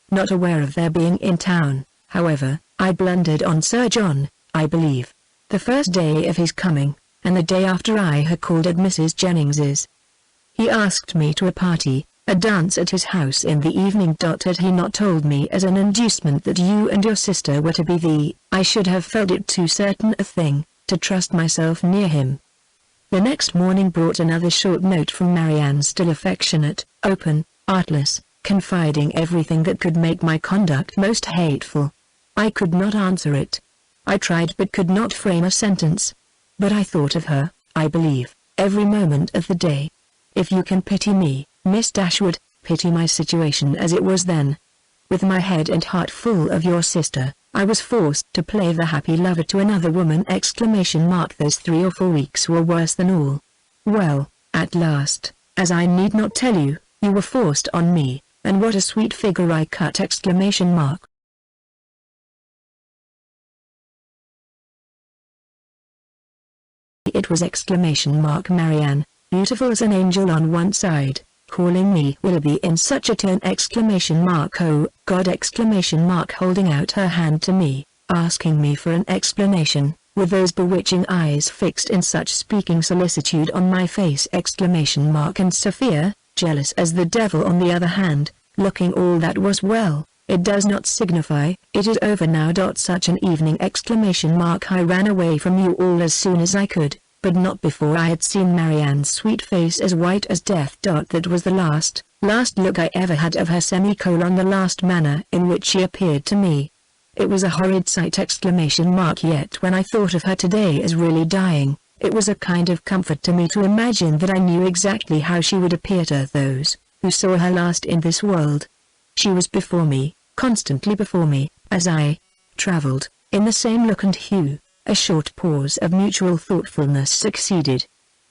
Speaker 1: Not aware of their being in town, however, I blundered on Sir John, I believe, the first day of his coming, and the day after I had called at Mrs. Jennings's. He asked me to a party, a dance at his house in the evening. Had he not told me as an inducement that you and your sister were to be I should have felt it too certain a thing, to trust myself near him. The next morning brought another short note from Marianne, still affectionate, open, artless, confiding everything that could make my conduct most hateful. I could not answer it. I tried but could not frame a sentence. But I thought of her, I believe, every moment of the day. If you can pity me, Miss Dashwood, pity my situation as it was then. With my head and heart full of your sister, I was forced to play the happy lover to another woman! Those 3 or 4 weeks were worse than all. Well, at last, as I need not tell you, you were forced on me, and what a sweet figure I cut! It was! Marianne, beautiful as an angel on one side, calling me Willoughby in such a tone! Oh God! Holding out her hand to me, asking me for an explanation, with those bewitching eyes fixed in such speaking solicitude on my face! And Sophia, jealous as the devil on the other hand, looking all that was well. It does not signify, it is over now. Such an evening! I ran away from you all as soon as I could, but not before I had seen Marianne's sweet face as white as death. That was the last look I ever had of her. The last manner in which she appeared to me. It was a horrid sight! Yet when I thought of her today as really dying, it was a kind of comfort to me to imagine that I knew exactly how she would appear to those who saw her last in this world. She was before me, constantly before me, as I travelled, in the same look and hue. A short pause of mutual thoughtfulness succeeded.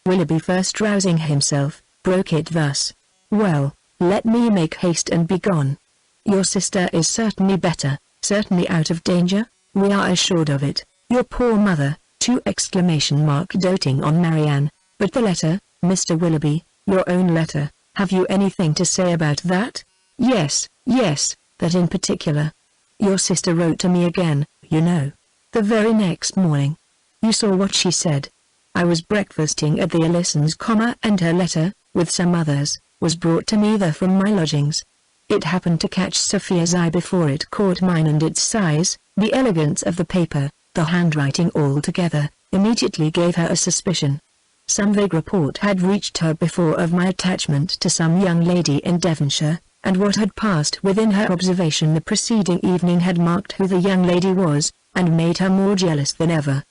Speaker 1: Willoughby, first rousing himself, broke it thus: "Well, let me make haste and be gone. Your sister is certainly better, certainly out of danger, we are assured of it. Your poor mother, too!" Doting on Marianne. "But the letter, Mr. Willoughby, your own letter, have you anything to say about that?" Yes, that in particular. Your sister wrote to me again, you know. The very next morning. You saw what she said. I was breakfasting at the Ellisons, and her letter, with some others, was brought to me there from my lodgings. It happened to catch Sophia's eye before it caught mine, and its size, the elegance of the paper, the handwriting altogether, immediately gave her a suspicion. Some vague report had reached her before of my attachment to some young lady in Devonshire, and what had passed within her observation the preceding evening had marked who the young lady was, and made her more jealous than ever.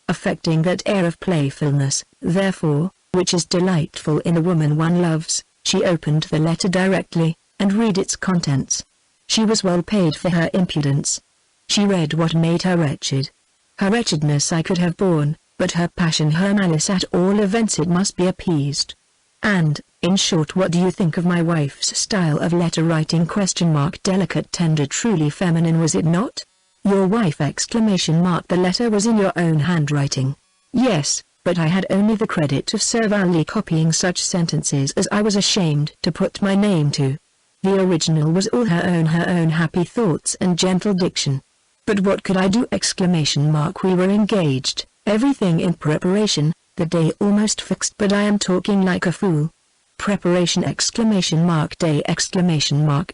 Speaker 1: Affecting that air of playfulness, therefore, which is delightful in a woman one loves, she opened the letter directly, and read its contents. She was well paid for her impudence. She read what made her wretched. Her wretchedness I could have borne, but her passion, her malice, at all events it must be appeased. And, in short, what do you think of my wife's style of letter writing? Delicate, tender, truly feminine, was it not? Your wife! The letter was in your own handwriting. Yes, but I had only the credit of servilely copying such sentences as I was ashamed to put my name to. The original was all her own happy thoughts and gentle diction. But what could I do? We were engaged, everything in preparation, the day almost fixed. But I am talking like a fool. Preparation! Day!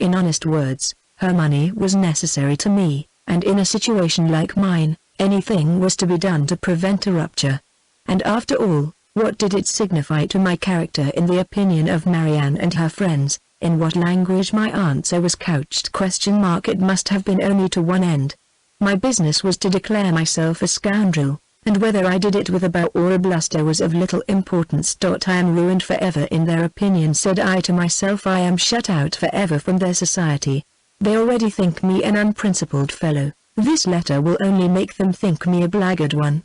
Speaker 1: In honest words, her money was necessary to me, and in a situation like mine, anything was to be done to prevent a rupture. And after all, what did it signify to my character in the opinion of Marianne and her friends, in what language my answer was couched? It must have been only to one end. My business was to declare myself a scoundrel, and whether I did it with a bow or a bluster was of little importance. I am ruined forever in their opinion, said I to myself. I am shut out forever from their society. They already think me an unprincipled fellow. This letter will only make them think me a blackguard one.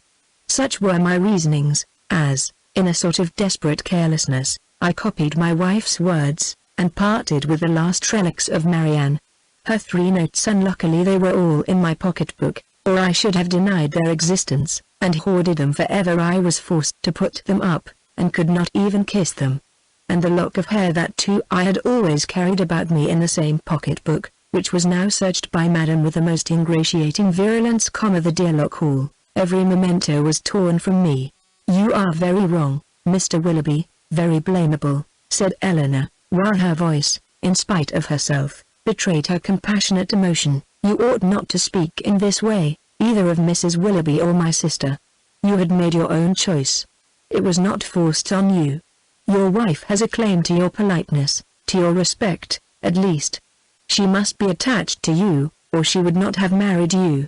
Speaker 1: Such were my reasonings, as, in a sort of desperate carelessness, I copied my wife's words, and parted with the last relics of Marianne. Her 3 notes, unluckily they were all in my pocket-book, or I should have denied their existence, and hoarded them forever. I was forced to put them up, and could not even kiss them. And the lock of hair, that too I had always carried about me in the same pocket-book, which was now searched by Madam with the most ingratiating virulence, the dear lock all, every memento was torn from me. You are very wrong, Mr. Willoughby, very blamable, said Eleanor, while her voice, in spite of herself, betrayed her compassionate emotion. You ought not to speak in this way, either of Mrs. Willoughby or my sister. You had made your own choice. It was not forced on you. Your wife has a claim to your politeness, to your respect, at least. She must be attached to you, or she would not have married you.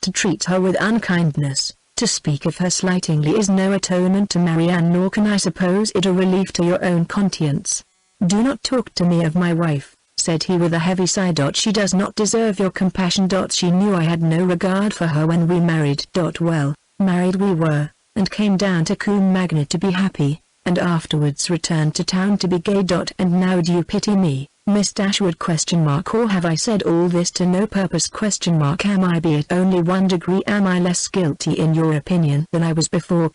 Speaker 1: To treat her with unkindness, to speak of her slightingly is no atonement to Marianne, nor can I suppose it a relief to your own conscience. Do not talk to me of my wife, said he with a heavy sigh. She does not deserve your compassion. She knew I had no regard for her when we married. Well, married we were, and came down to Combe Magna to be happy, and afterwards returned to town to be gay. And now do you pity me, Miss Dashwood? Or have I said all this to no purpose? Am I, be it only 1 degree, am I less guilty in your opinion than I was before?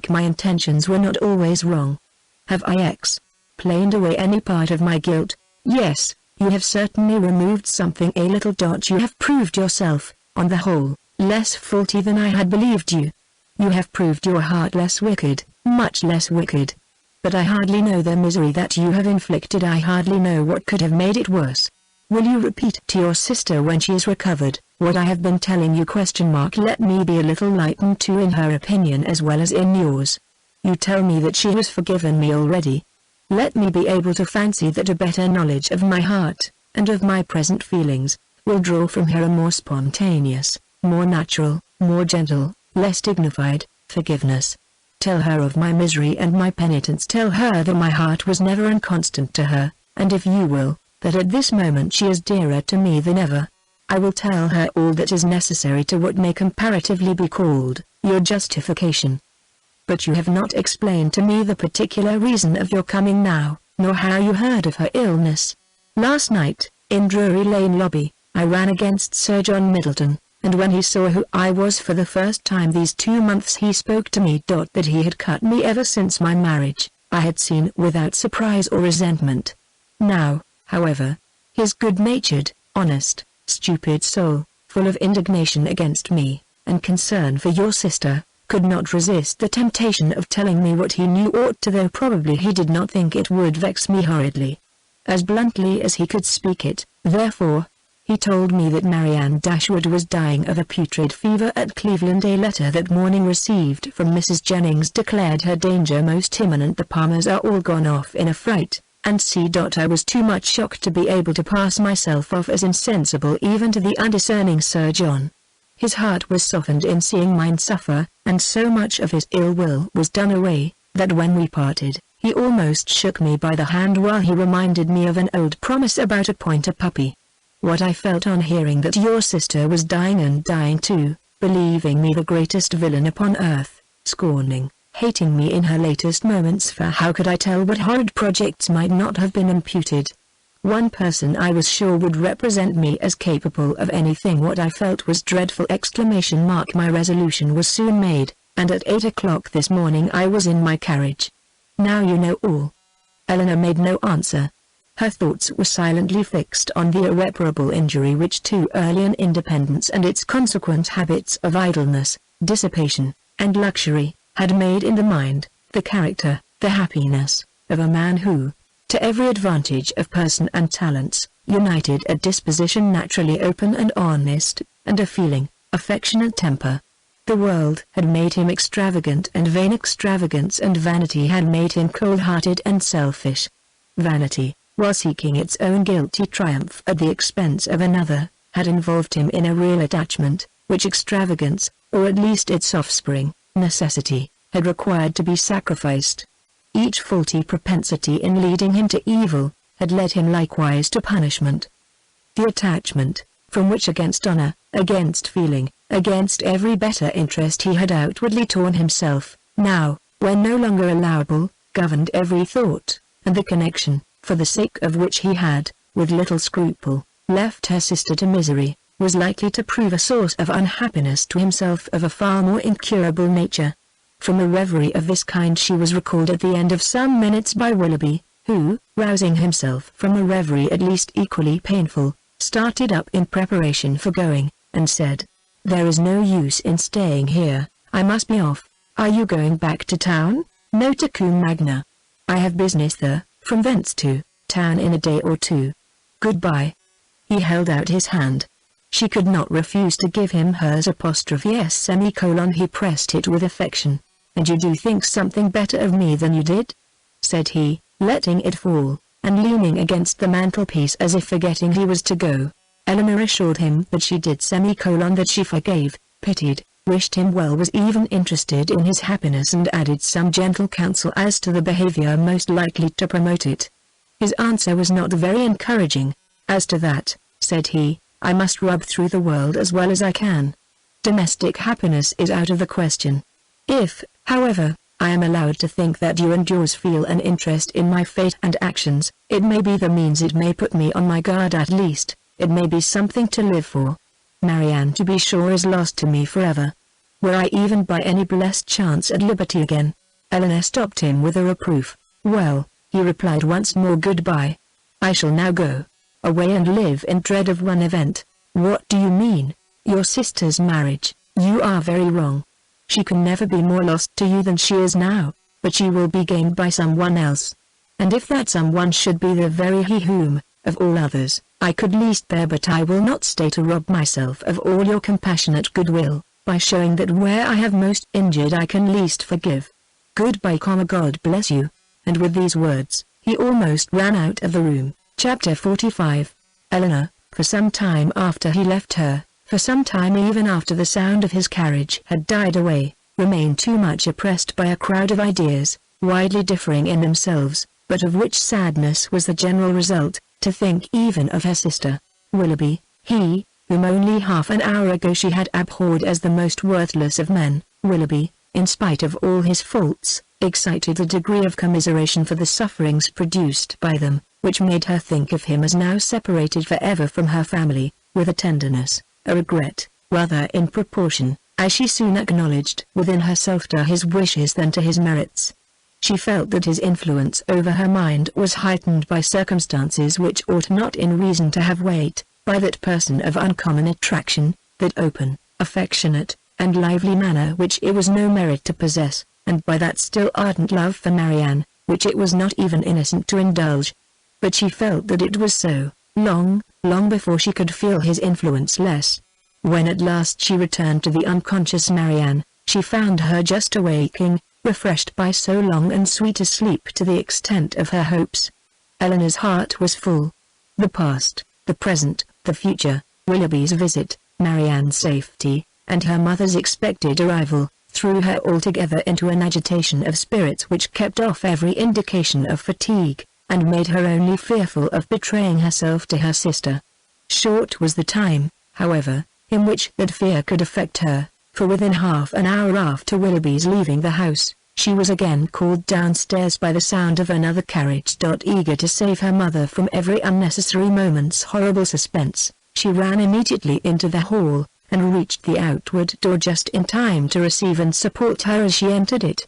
Speaker 1: My intentions were not always wrong. Have I explained away any part of my guilt? Yes, you have certainly removed something a little. You have proved yourself, on the whole, less faulty than I had believed you. You have proved your heart less wicked, much less wicked. But I hardly know the misery that you have inflicted. I hardly know what could have made it worse. Will you repeat to your sister when she is recovered, what I have been telling you? Let me be a little lightened too in her opinion as well as in yours. You tell me that she has forgiven me already. Let me be able to fancy that a better knowledge of my heart, and of my present feelings, will draw from her a more spontaneous, more natural, more gentle, less dignified, forgiveness. Tell her of my misery and my penitence. Tell her that my heart was never inconstant to her, and if you will, that at this moment she is dearer to me than ever. I will tell her all that is necessary to what may comparatively be called your justification. But you have not explained to me the particular reason of your coming now, nor how you heard of her illness. Last night, in Drury Lane lobby, I ran against Sir John Middleton, and when he saw who I was for the first time these 2 months he spoke to me. That he had cut me ever since my marriage, I had seen without surprise or resentment. Now, however, his good-natured, honest, stupid soul, full of indignation against me, and concern for your sister, could not resist the temptation of telling me what he knew ought to, though probably he did not think it would vex me horridly. As bluntly as he could speak it, therefore, he told me that Marianne Dashwood was dying of a putrid fever at Cleveland. A letter that morning received from Mrs. Jennings declared her danger most imminent. The Palmers are all gone off in a fright, and I was too much shocked to be able to pass myself off as insensible even to the undiscerning Sir John. His heart was softened in seeing mine suffer, and so much of his ill will was done away, that when we parted, he almost shook me by the hand while he reminded me of an old promise about a pointer puppy. What I felt on hearing that your sister was dying, and dying too, believing me the greatest villain upon earth, scorning, hating me in her latest moments, for how could I tell what horrid projects might not have been imputed? One person I was sure would represent me as capable of anything. What I felt was dreadful! My resolution was soon made, and at 8 o'clock this morning I was in my carriage. Now you know all. Eleanor made no answer. Her thoughts were silently fixed on the irreparable injury which too early an independence and its consequent habits of idleness, dissipation, and luxury, had made in the mind, the character, the happiness, of a man who, to every advantage of person and talents, united a disposition naturally open and honest, and a feeling, affectionate temper. The world had made him extravagant and vain. Extravagance and vanity had made him cold-hearted and selfish. Vanity, while seeking its own guilty triumph at the expense of another, had involved him in a real attachment, which extravagance, or at least its offspring, necessity, had required to be sacrificed. Each faulty propensity in leading him to evil, had led him likewise to punishment. The attachment, from which against honor, against feeling, against every better interest he had outwardly torn himself, now, when no longer allowable, governed every thought, and the connection, for the sake of which he had, with little scruple, left her sister to misery, was likely to prove a source of unhappiness to himself of a far more incurable nature. From a reverie of this kind she was recalled at the end of some minutes by Willoughby, who, rousing himself from a reverie at least equally painful, started up in preparation for going, and said, "There is no use in staying here, I must be off. Are you going back to town?" "No, to Combe Magna. I have business there, from thence to town in a day or two. Goodbye." He held out his hand. She could not refuse to give him hers ''yes". He pressed it with affection. "And you do think something better of me than you did?" said he, letting it fall, and leaning against the mantelpiece as if forgetting he was to go. Eleanor assured him that she did that she forgave, pitied, wished him well, was even interested in his happiness, and added some gentle counsel as to the behavior most likely to promote it. His answer was not very encouraging. "As to that," said he, "I must rub through the world as well as I can. Domestic happiness is out of the question. If, however, I am allowed to think that you and yours feel an interest in my fate and actions, it may be the means, it may put me on my guard at least, it may be something to live for. Marianne, to be sure, is lost to me forever. Were I even by any blessed chance at liberty again—" Eleanor stopped him with a reproof. "Well," he replied once more, "goodbye. I shall now go away and live in dread of one event." "What do you mean?" "Your sister's marriage." "You are very wrong. She can never be more lost to you than she is now, but she will be gained by someone else. And if that someone should be the very he whom, of all others, I could least bear, but I will not stay to rob myself of all your compassionate goodwill, by showing that where I have most injured I can least forgive. Goodbye, God bless you." And with these words, he almost ran out of the room. Chapter 45. Eleanor, for some time after he left her, for some time even after the sound of his carriage had died away, remained too much oppressed by a crowd of ideas, widely differing in themselves, but of which sadness was the general result, to think even of her sister. Willoughby, he, whom only half an hour ago she had abhorred as the most worthless of men, Willoughby, in spite of all his faults, excited a degree of commiseration for the sufferings produced by them, which made her think of him as now separated forever from her family, with a tenderness, a regret, rather in proportion, as she soon acknowledged within herself, to his wishes than to his merits. She felt that his influence over her mind was heightened by circumstances which ought not in reason to have weight, by that person of uncommon attraction, that open, affectionate, and lively manner which it was no merit to possess, and by that still ardent love for Marianne, which it was not even innocent to indulge. But she felt that it was so, long before she could feel his influence less. When at last she returned to the unconscious Marianne, she found her just awaking, refreshed by so long and sweet a sleep to the extent of her hopes. Eleanor's heart was full. The past, the present, the future, Willoughby's visit, Marianne's safety, and her mother's expected arrival, threw her altogether into an agitation of spirits which kept off every indication of fatigue, and made her only fearful of betraying herself to her sister. Short was the time, however, in which that fear could affect her, for within half an hour after Willoughby's leaving the house, she was again called downstairs by the sound of another carriage. Eager to save her mother from every unnecessary moment's horrible suspense, she ran immediately into the hall, and reached the outward door just in time to receive and support her as she entered it.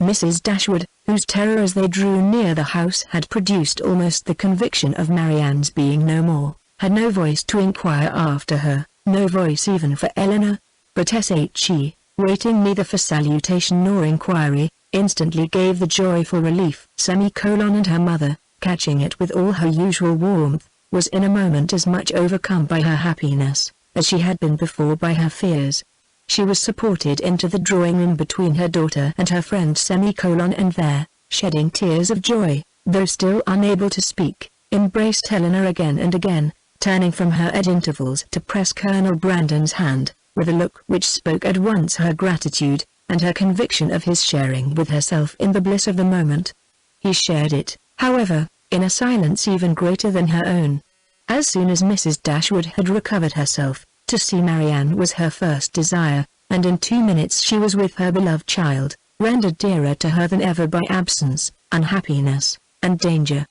Speaker 1: Mrs. Dashwood, whose terror as they drew near the house had produced almost the conviction of Marianne's being no more, had no voice to inquire after her, no voice even for Eleanor, but she, waiting neither for salutation nor inquiry, instantly gave the joyful relief. And her mother, catching it with all her usual warmth, was in a moment as much overcome by her happiness, as she had been before by her fears. She was supported into the drawing-room between her daughter and her friend and there, shedding tears of joy, though still unable to speak, embraced Eleanor again and again, turning from her at intervals to press Colonel Brandon's hand, with a look which spoke at once her gratitude, and her conviction of his sharing with herself in the bliss of the moment. He shared it, however, in a silence even greater than her own. As soon as Mrs. Dashwood had recovered herself, to see Marianne was her first desire, and in 2 minutes she was with her beloved child, rendered dearer to her than ever by absence, unhappiness, and danger.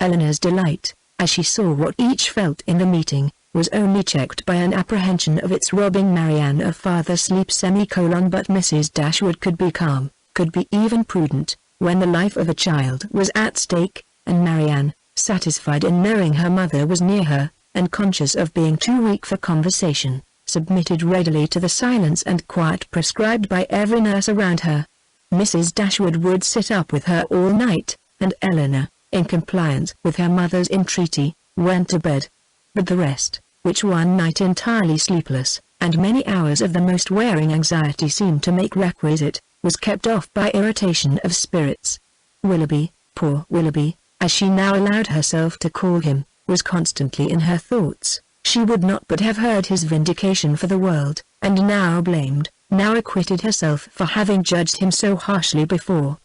Speaker 1: Eleanor's delight, as she saw what each felt in the meeting, was only checked by an apprehension of its robbing Marianne of farther sleep. But Mrs. Dashwood could be calm, could be even prudent, when the life of a child was at stake, and Marianne, satisfied in knowing her mother was near her, and conscious of being too weak for conversation, submitted readily to the silence and quiet prescribed by every nurse around her. Mrs. Dashwood would sit up with her all night, and Eleanor, in compliance with her mother's entreaty, went to bed. But the rest, which one night entirely sleepless, and many hours of the most wearing anxiety seemed to make requisite, was kept off by irritation of spirits. Willoughby, poor Willoughby, as she now allowed herself to call him, was constantly in her thoughts. She would not but have heard his vindication for the world, and now blamed, now acquitted herself for having judged him so harshly before.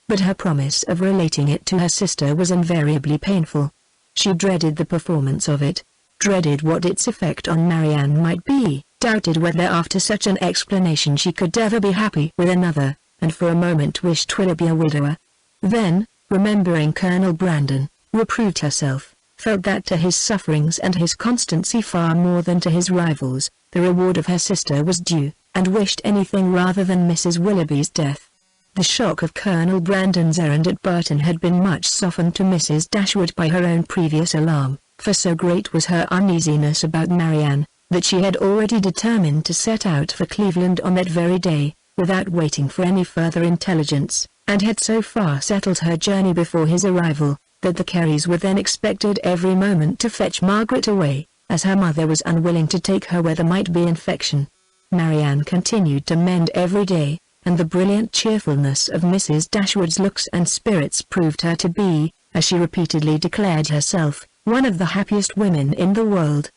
Speaker 1: But her promise of relating it to her sister was invariably painful. She dreaded the performance of it, dreaded what its effect on Marianne might be, doubted whether after such an explanation she could ever be happy with another, and for a moment wished Willoughby a widower. Then, remembering Colonel Brandon, reproved herself, felt that to his sufferings and his constancy far more than to his rivals, the reward of her sister was due, and wished anything rather than Mrs. Willoughby's death. The shock of Colonel Brandon's errand at Burton had been much softened to Mrs. Dashwood by her own previous alarm, for so great was her uneasiness about Marianne, that she had already determined to set out for Cleveland on that very day, without waiting for any further intelligence, and had so far settled her journey before his arrival, that the Careys were then expected every moment to fetch Margaret away, as her mother was unwilling to take her where there might be infection. Marianne continued to mend every day, and the brilliant cheerfulness of Mrs. Dashwood's looks and spirits proved her to be, as she repeatedly declared herself, one of the happiest women in the world.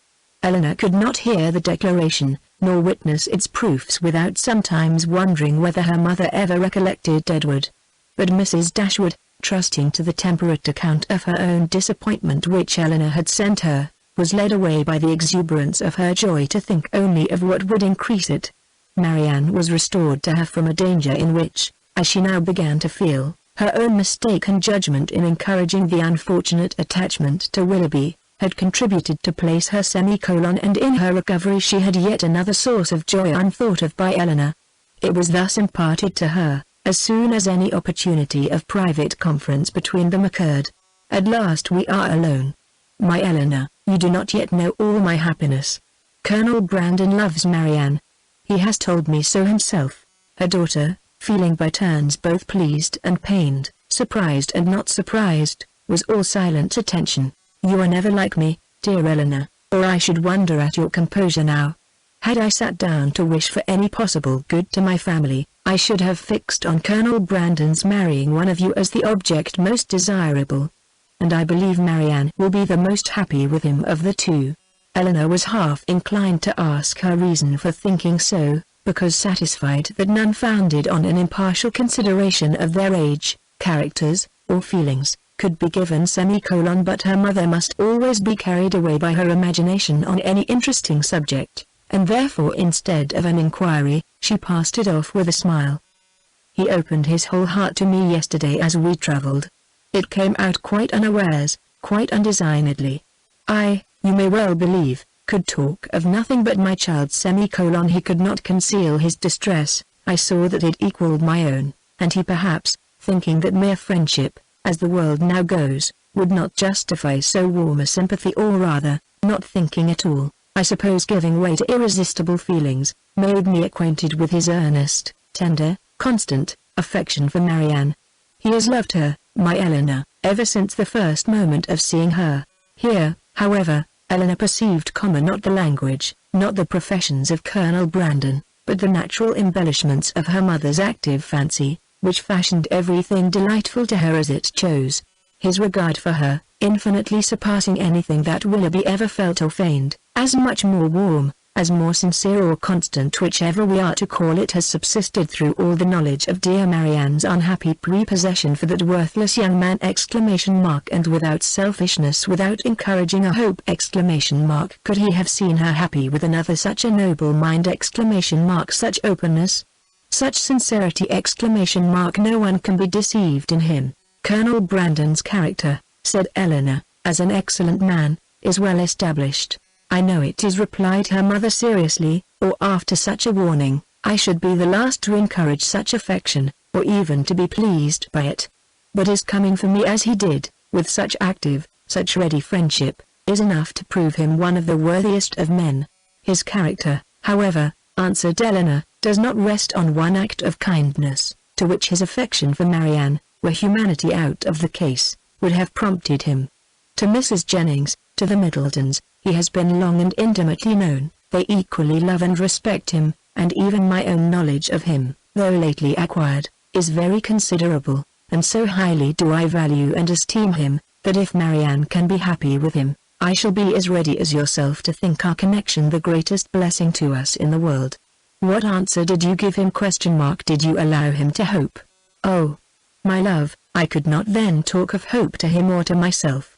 Speaker 1: Eleanor could not hear the declaration, nor witness its proofs without sometimes wondering whether her mother ever recollected Edward. But Mrs. Dashwood, trusting to the temperate account of her own disappointment which Eleanor had sent her, was led away by the exuberance of her joy to think only of what would increase it. Marianne was restored to her from a danger in which, as she now began to feel, her own mistaken judgment in encouraging the unfortunate attachment to Willoughby, had contributed to place her and in her recovery she had yet another source of joy unthought of by Eleanor. It was thus imparted to her, as soon as any opportunity of private conference between them occurred. At last we are alone. My Eleanor, you do not yet know all my happiness. Colonel Brandon loves Marianne. He has told me so himself. Her daughter, feeling by turns both pleased and pained, surprised and not surprised, was all silent attention. You are never like me, dear Eleanor, or I should wonder at your composure now. Had I sat down to wish for any possible good to my family, I should have fixed on Colonel Brandon's marrying one of you as the object most desirable. And I believe Marianne will be the most happy with him of the two. Eleanor was half inclined to ask her reason for thinking so, because satisfied that none founded on an impartial consideration of their age, characters, or feelings, could be given. But her mother must always be carried away by her imagination on any interesting subject, and therefore instead of an inquiry, she passed it off with a smile. He opened his whole heart to me yesterday as we travelled. It came out quite unawares, quite undesignedly. You may well believe, could talk of nothing but my child. He could not conceal his distress. I saw that it equalled my own, and he perhaps, thinking that mere friendship, as the world now goes, would not justify so warm a sympathy, or rather, not thinking at all, I suppose giving way to irresistible feelings, made me acquainted with his earnest, tender, constant, affection for Marianne. He has loved her, my Eleanor, ever since the first moment of seeing her. Here, however, Eleanor perceived not the language, not the professions of Colonel Brandon, but the natural embellishments of her mother's active fancy, which fashioned everything delightful to her as it chose. His regard for her, infinitely surpassing anything that Willoughby ever felt or feigned, as much more warm, as more sincere or constant, whichever we are to call it, has subsisted through all the knowledge of dear Marianne's unhappy prepossession for that worthless young man! And without selfishness, without encouraging a hope! Could he have seen her happy with another? Such a noble mind! Such openness, such sincerity! No one can be deceived in him. Colonel Brandon's character, said Eleanor, as an excellent man, is well established. I know it is, replied her mother seriously, or after such a warning, I should be the last to encourage such affection, or even to be pleased by it. But his coming for me as he did, with such active, such ready friendship, is enough to prove him one of the worthiest of men. His character, however, answered Eleanor, does not rest on one act of kindness, to which his affection for Marianne, were humanity out of the case, would have prompted him. To Mrs. Jennings, to the Middletons, he has been long and intimately known. They equally love and respect him, and even my own knowledge of him, though lately acquired, is very considerable, and so highly do I value and esteem him, that if Marianne can be happy with him, I shall be as ready as yourself to think our connection the greatest blessing to us in the world. What answer did you give him? Did you allow him to hope? Oh, my love, I could not then talk of hope to him or to myself.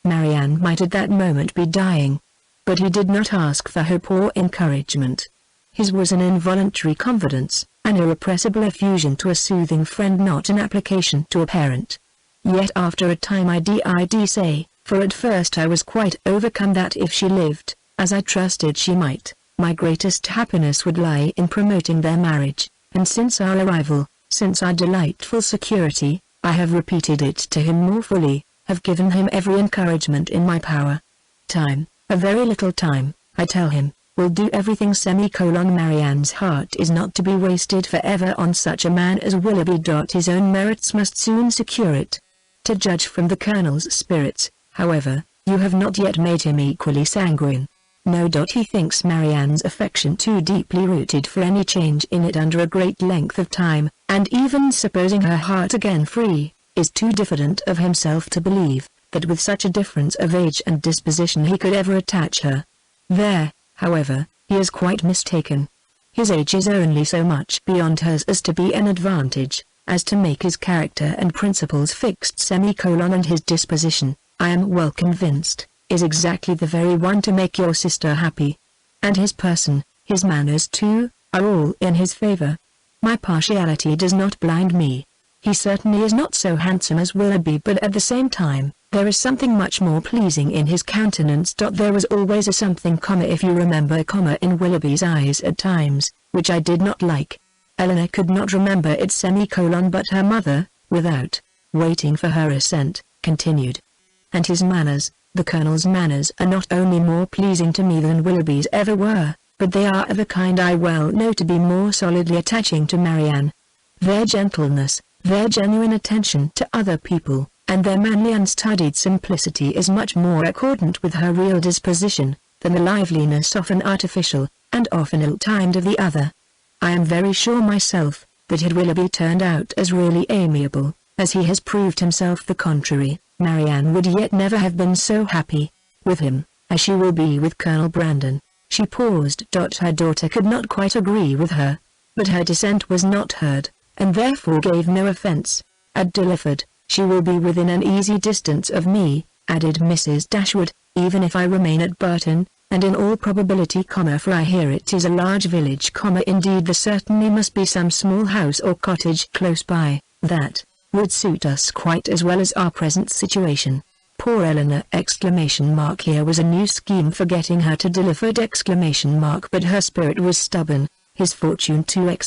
Speaker 1: Marianne might at that moment be dying. But he did not ask for hope or encouragement. His was an involuntary confidence, an irrepressible effusion to a soothing friend, not an application to a parent. Yet after a time I did say, for at first I was quite overcome, that if she lived, as I trusted she might, my greatest happiness would lie in promoting their marriage, and since our arrival, since our delightful security, I have repeated it to him more fully, have given him every encouragement in my power. Time, a very little time, I tell him, will do everything. Marianne's heart is not to be wasted forever on such a man as Willoughby. His own merits must soon secure it. To judge from the Colonel's spirits, however, you have not yet made him equally sanguine. No. He thinks Marianne's affection too deeply rooted for any change in it under a great length of time, and even supposing her heart again free, is too diffident of himself to believe that with such a difference of age and disposition he could ever attach her. There, however, he is quite mistaken. His age is only so much beyond hers as to be an advantage, as to make his character and principles fixed. And his disposition, I am well convinced, is exactly the very one to make your sister happy. And his person, his manners too, are all in his favor. My partiality does not blind me. He certainly is not so handsome as Willoughby, but at the same time, there is something much more pleasing in his countenance. There was always a something, if you remember, in Willoughby's eyes at times, which I did not like. Eleanor could not remember it, but her mother, without waiting for her assent, continued. And his manners, the Colonel's manners, are not only more pleasing to me than Willoughby's ever were, but they are of a kind I well know to be more solidly attaching to Marianne. Their gentleness, their genuine attention to other people, and their manly unstudied simplicity is much more accordant with her real disposition, than the liveliness often artificial, and often ill-timed of the other. I am very sure myself, that had Willoughby turned out as really amiable, as he has proved himself the contrary, Marianne would yet never have been so happy with him, as she will be with Colonel Brandon. She paused. Her daughter could not quite agree with her, but her dissent was not heard, and therefore gave no offence. At Delaford, she will be within an easy distance of me, added Mrs. Dashwood, even if I remain at Burton, and in all probability, for I hear it is a large village, indeed there certainly must be some small house or cottage close by, that would suit us quite as well as our present situation. Poor Eleanor! Here was a new scheme for getting her to Delaford! But her spirit was stubborn, his fortune too!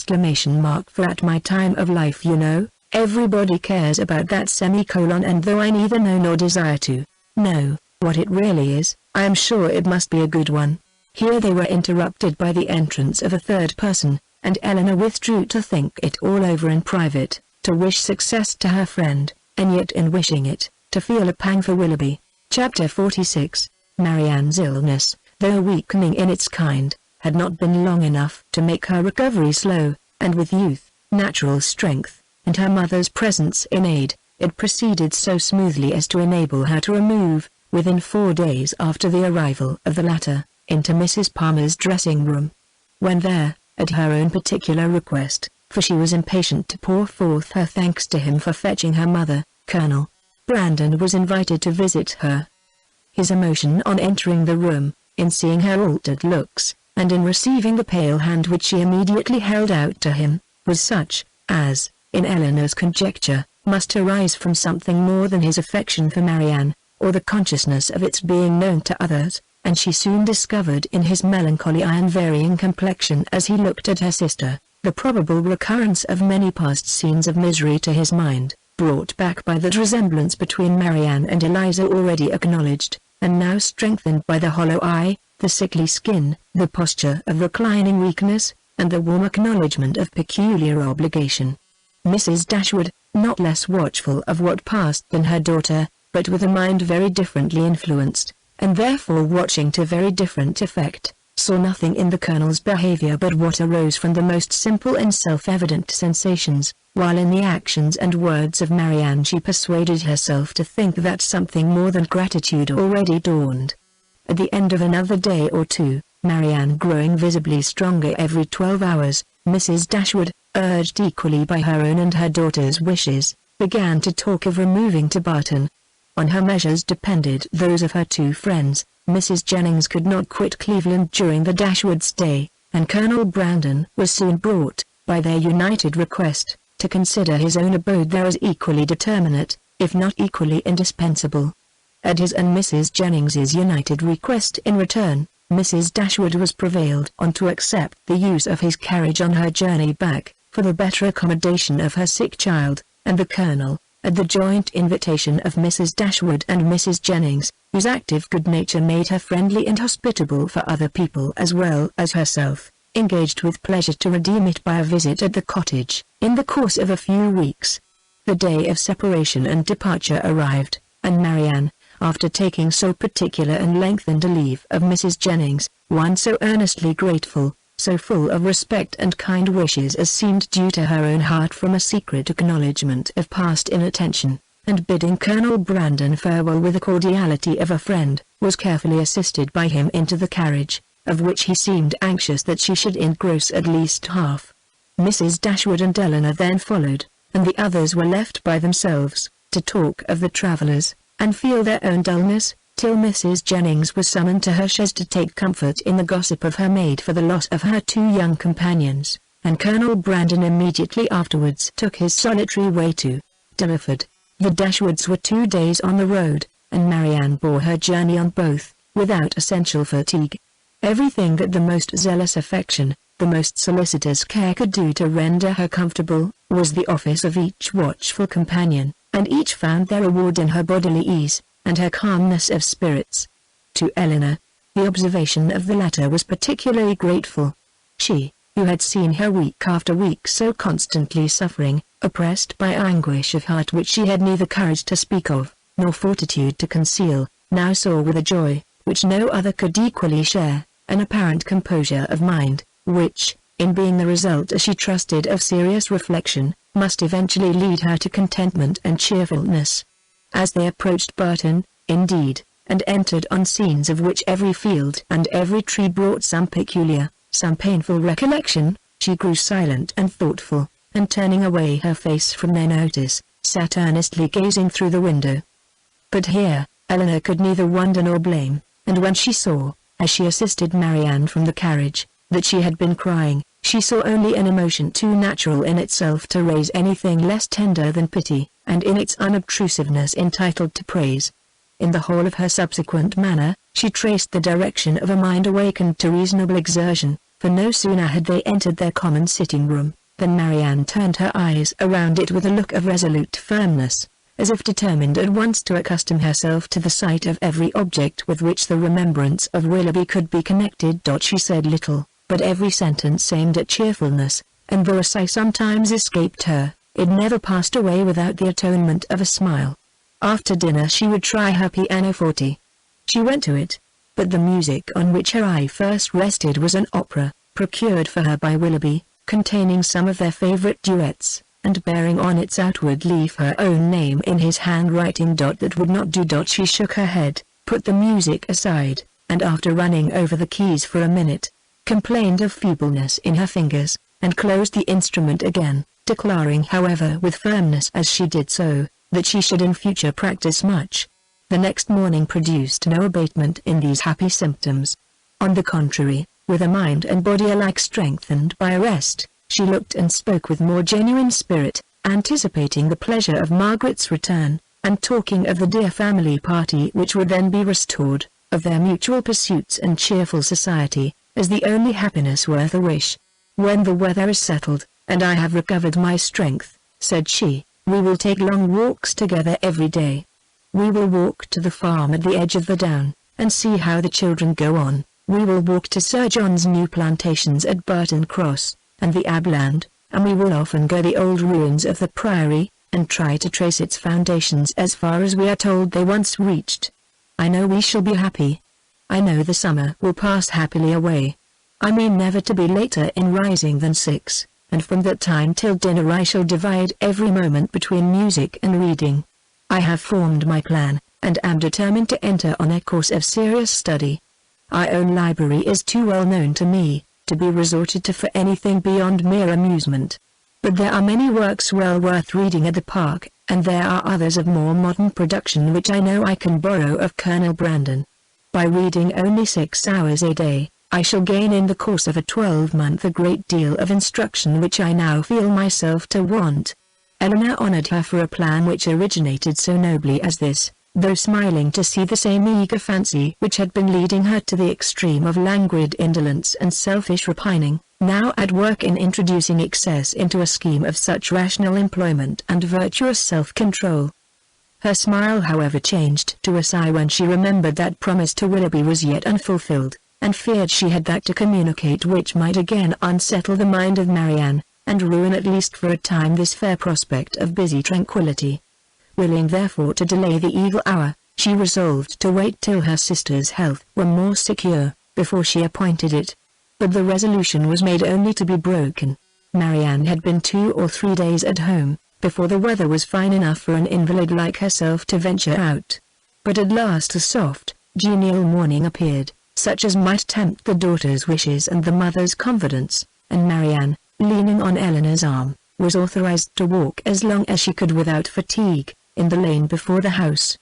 Speaker 1: For at my time of life, you know, everybody cares about that! And though I neither know nor desire to know what it really is, I am sure it must be a good one. Here they were interrupted by the entrance of a third person, and Eleanor withdrew to think it all over in private, to wish success to her friend, and yet in wishing it, to feel a pang for Willoughby. Chapter 46. Marianne's illness, though weakening in its kind, had not been long enough to make her recovery slow, and with youth, natural strength, and her mother's presence in aid, it proceeded so smoothly as to enable her to remove, within 4 days after the arrival of the latter, into Mrs. Palmer's dressing room. When there, at her own particular request, for she was impatient to pour forth her thanks to him for fetching her mother, Colonel Brandon was invited to visit her. His emotion on entering the room, in seeing her altered looks, and in receiving the pale hand which she immediately held out to him, was such, as, in Elinor's conjecture, must arise from something more than his affection for Marianne, or the consciousness of its being known to others, and she soon discovered in his melancholy and varying complexion as he looked at her sister, the probable recurrence of many past scenes of misery to his mind, brought back by that resemblance between Marianne and Eliza already acknowledged, and now strengthened by the hollow eye, the sickly skin, the posture of reclining weakness, and the warm acknowledgment of peculiar obligation. Mrs. Dashwood, not less watchful of what passed than her daughter, but with a mind very differently influenced, and therefore watching to very different effect, saw nothing in the Colonel's behavior but what arose from the most simple and self-evident sensations, while in the actions and words of Marianne she persuaded herself to think that something more than gratitude already dawned. At the end of another day or two, Marianne growing visibly stronger every 12 hours, Mrs. Dashwood, urged equally by her own and her daughter's wishes, began to talk of removing to Barton. On her measures depended those of her two friends. Mrs. Jennings could not quit Cleveland during the Dashwood stay, and Colonel Brandon was soon brought, by their united request, to consider his own abode there as equally determinate, if not equally indispensable. At his and Mrs. Jennings's united request in return, Mrs. Dashwood was prevailed on to accept the use of his carriage on her journey back, for the better accommodation of her sick child, and the Colonel, at the joint invitation of Mrs. Dashwood and Mrs. Jennings, whose active good nature made her friendly and hospitable for other people as well as herself, engaged with pleasure to redeem it by a visit at the cottage, in the course of a few weeks. The day of separation and departure arrived, and Marianne, after taking so particular and lengthened a leave of Mrs. Jennings, one so earnestly grateful, so full of respect and kind wishes as seemed due to her own heart from a secret acknowledgment of past inattention, and bidding Colonel Brandon farewell with the cordiality of a friend, was carefully assisted by him into the carriage, of which he seemed anxious that she should engross at least half. Mrs. Dashwood and Elinor then followed, and the others were left by themselves, to talk of the travellers, and feel their own dullness, till Mrs. Jennings was summoned to her chaise to take comfort in the gossip of her maid for the loss of her two young companions, and Colonel Brandon immediately afterwards took his solitary way to Delaford. The Dashwoods were 2 days on the road, and Marianne bore her journey on both, without essential fatigue. Everything that the most zealous affection, the most solicitous care could do to render her comfortable, was the office of each watchful companion, and each found their reward in her bodily ease, and her calmness of spirits. To Elinor, the observation of the latter was particularly grateful. She, who had seen her week after week so constantly suffering, oppressed by anguish of heart which she had neither courage to speak of, nor fortitude to conceal, now saw with a joy, which no other could equally share, an apparent composure of mind, which, in being the result as she trusted of serious reflection, must eventually lead her to contentment and cheerfulness. As they approached Barton, indeed, and entered on scenes of which every field and every tree brought some peculiar, some painful recollection, she grew silent and thoughtful, and turning away her face from their notice, sat earnestly gazing through the window. But here, Elinor could neither wonder nor blame, and when she saw, as she assisted Marianne from the carriage, that she had been crying, she saw only an emotion too natural in itself to raise anything less tender than pity, and in its unobtrusiveness entitled to praise. In the whole of her subsequent manner, she traced the direction of a mind awakened to reasonable exertion, for no sooner had they entered their common sitting-room, than Marianne turned her eyes around it with a look of resolute firmness, as if determined at once to accustom herself to the sight of every object with which the remembrance of Willoughby could be connected. She said little, but every sentence aimed at cheerfulness, and though a sigh sometimes escaped her, it never passed away without the atonement of a smile. After dinner she would try her pianoforte. She went to it, but the music on which her eye first rested was an opera, procured for her by Willoughby, containing some of their favourite duets, and bearing on its outward leaf her own name in his handwriting. That would not do. She shook her head, put the music aside, and after running over the keys for a minute, complained of feebleness in her fingers, and closed the instrument again, declaring however with firmness as she did so, that she should in future practice much. The next morning produced no abatement in these happy symptoms. On the contrary, with a mind and body alike strengthened by rest, she looked and spoke with more genuine spirit, anticipating the pleasure of Margaret's return, and talking of the dear family party which would then be restored, of their mutual pursuits and cheerful society, as the only happiness worth a wish. "When the weather is settled, and I have recovered my strength," said she, "we will take long walks together every day. We will walk to the farm at the edge of the down, and see how the children go on. We will walk to Sir John's new plantations at Burton Cross, and the Abland, and we will often go the old ruins of the Priory, and try to trace its foundations as far as we are told they once reached. I know we shall be happy. I know the summer will pass happily away. I mean never to be later in rising than 6, and from that time till dinner I shall divide every moment between music and reading. I have formed my plan, and am determined to enter on a course of serious study. Our own library is too well known to me, to be resorted to for anything beyond mere amusement. But there are many works well worth reading at the park, and there are others of more modern production which I know I can borrow of Colonel Brandon. By reading only 6 hours a day, I shall gain in the course of a 12-month a great deal of instruction which I now feel myself to want." Eleanor honored her for a plan which originated so nobly as this, though smiling to see the same eager fancy which had been leading her to the extreme of languid indolence and selfish repining, now at work in introducing excess into a scheme of such rational employment and virtuous self-control. Her smile however changed to a sigh when she remembered that promise to Willoughby was yet unfulfilled, and feared she had that to communicate which might again unsettle the mind of Marianne, and ruin at least for a time this fair prospect of busy tranquillity. Willing therefore to delay the evil hour, she resolved to wait till her sister's health were more secure, before she appointed it. But the resolution was made only to be broken. Marianne had been 2 or 3 days at home, before the weather was fine enough for an invalid like herself to venture out. But at last a soft, genial morning appeared, such as might tempt the daughter's wishes and the mother's confidence, and Marianne, leaning on Eleanor's arm, was authorized to walk as long as she could without fatigue, in the lane before the house.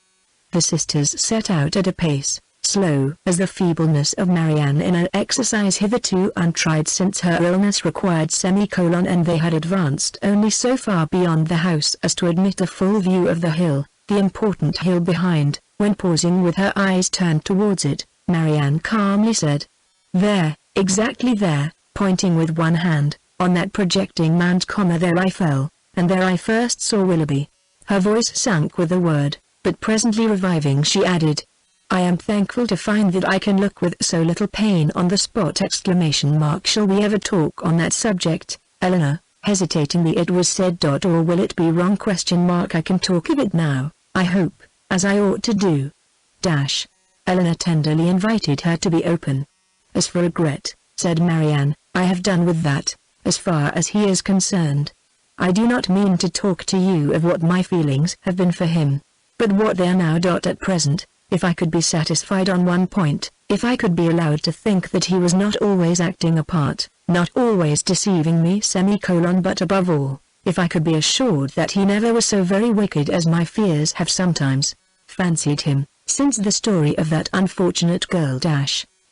Speaker 1: The sisters set out at a pace, slow as the feebleness of Marianne in an exercise hitherto untried since her illness required semicolon, and they had advanced only so far beyond the house as to admit a full view of the hill, the important hill behind, when pausing with her eyes turned towards it, Marianne calmly said, "There, exactly there," pointing with one hand, "on that projecting mound, there I fell, and there I first saw Willoughby." Her voice sank with the word, but presently reviving she added, "I am thankful to find that I can look with so little pain on the spot!" Shall we ever talk on that subject, Eleanor? Hesitatingly it was said. Or will it be wrong? I can talk of it now, I hope, as I ought to do. Eleanor tenderly invited her to be open. "As for regret," said Marianne, "I have done with that, as far as he is concerned. I do not mean to talk to you of what my feelings have been for him, but what they are now. At present, if I could be satisfied on one point, if I could be allowed to think that he was not always acting a part, not always deceiving me, but above all, if I could be assured that he never was so very wicked as my fears have sometimes fancied him, since the story of that unfortunate girl."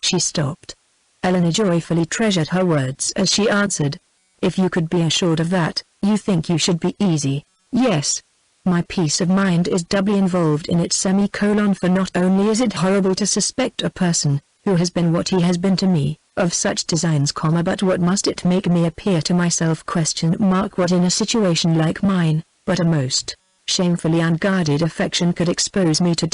Speaker 1: She stopped. Eleanor joyfully treasured her words as she answered, "If you could be assured of that, you think you should be easy." "Yes. My peace of mind is doubly involved in it, for not only is it horrible to suspect a person, who has been what he has been to me, of such designs, but what must it make me appear to myself? What in a situation like mine, but a most shamefully unguarded affection could expose me to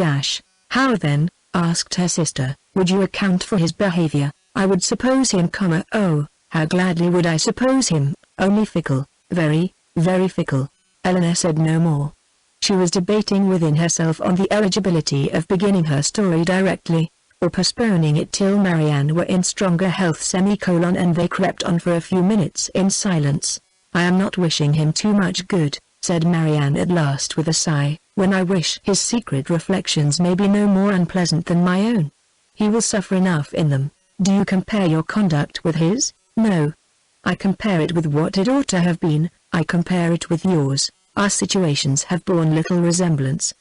Speaker 1: How then," asked her sister, "would you account for his behavior?" "I would suppose him, oh, how gladly would I suppose him, only fickle, very, very fickle." Eleanor said no more. She was debating within herself on the eligibility of beginning her story directly, or postponing it till Marianne were in stronger health, and they crept on for a few minutes in silence. "I am not wishing him too much good," said Marianne at last with a sigh, "when I wish his secret reflections may be no more unpleasant than my own." He will suffer enough in them. Do you compare your conduct with his? No. I compare it with what it ought to have been. I compare it with yours. Our situations have borne little resemblance.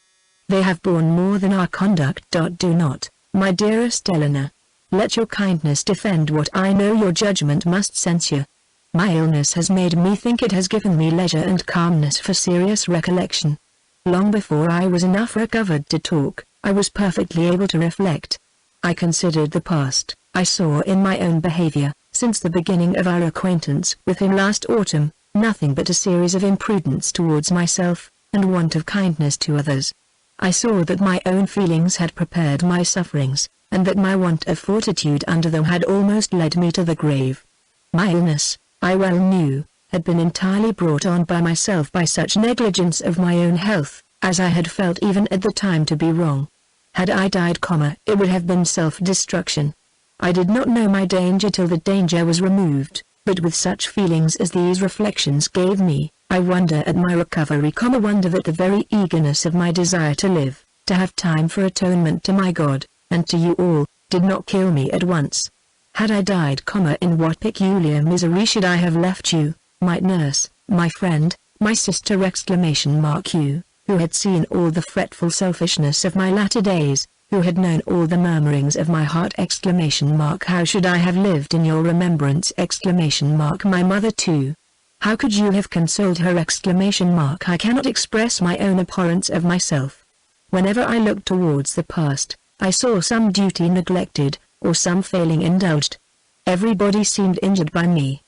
Speaker 1: They have borne more than our conduct. Do not, my dearest Eleanor, let your kindness defend what I know your judgment must censure. My illness has made me think, it has given me leisure and calmness for serious recollection. Long before I was enough recovered to talk, I was perfectly able to reflect. I considered the past. I saw in my own behavior, since the beginning of our acquaintance with him last autumn, nothing but a series of imprudence towards myself, and want of kindness to others. I saw that my own feelings had prepared my sufferings, and that my want of fortitude under them had almost led me to the grave. My illness, I well knew, had been entirely brought on by myself by such negligence of my own health, as I had felt even at the time to be wrong. Had I died, it would have been self-destruction. I did not know my danger till the danger was removed, but with such feelings as these reflections gave me, I wonder at my recovery, wonder that the very eagerness of my desire to live, to have time for atonement to my God, and to you all, did not kill me at once. Had I died, in what peculiar misery should I have left you, my nurse, my friend, my sister! You, who had seen all the fretful selfishness of my latter days, who had known all the murmurings of my heart! How should I have lived in your remembrance! My mother too. How could you have consoled her! I cannot express my own abhorrence of myself. Whenever I looked towards the past, I saw some duty neglected, or some failing indulged. Everybody seemed injured by me.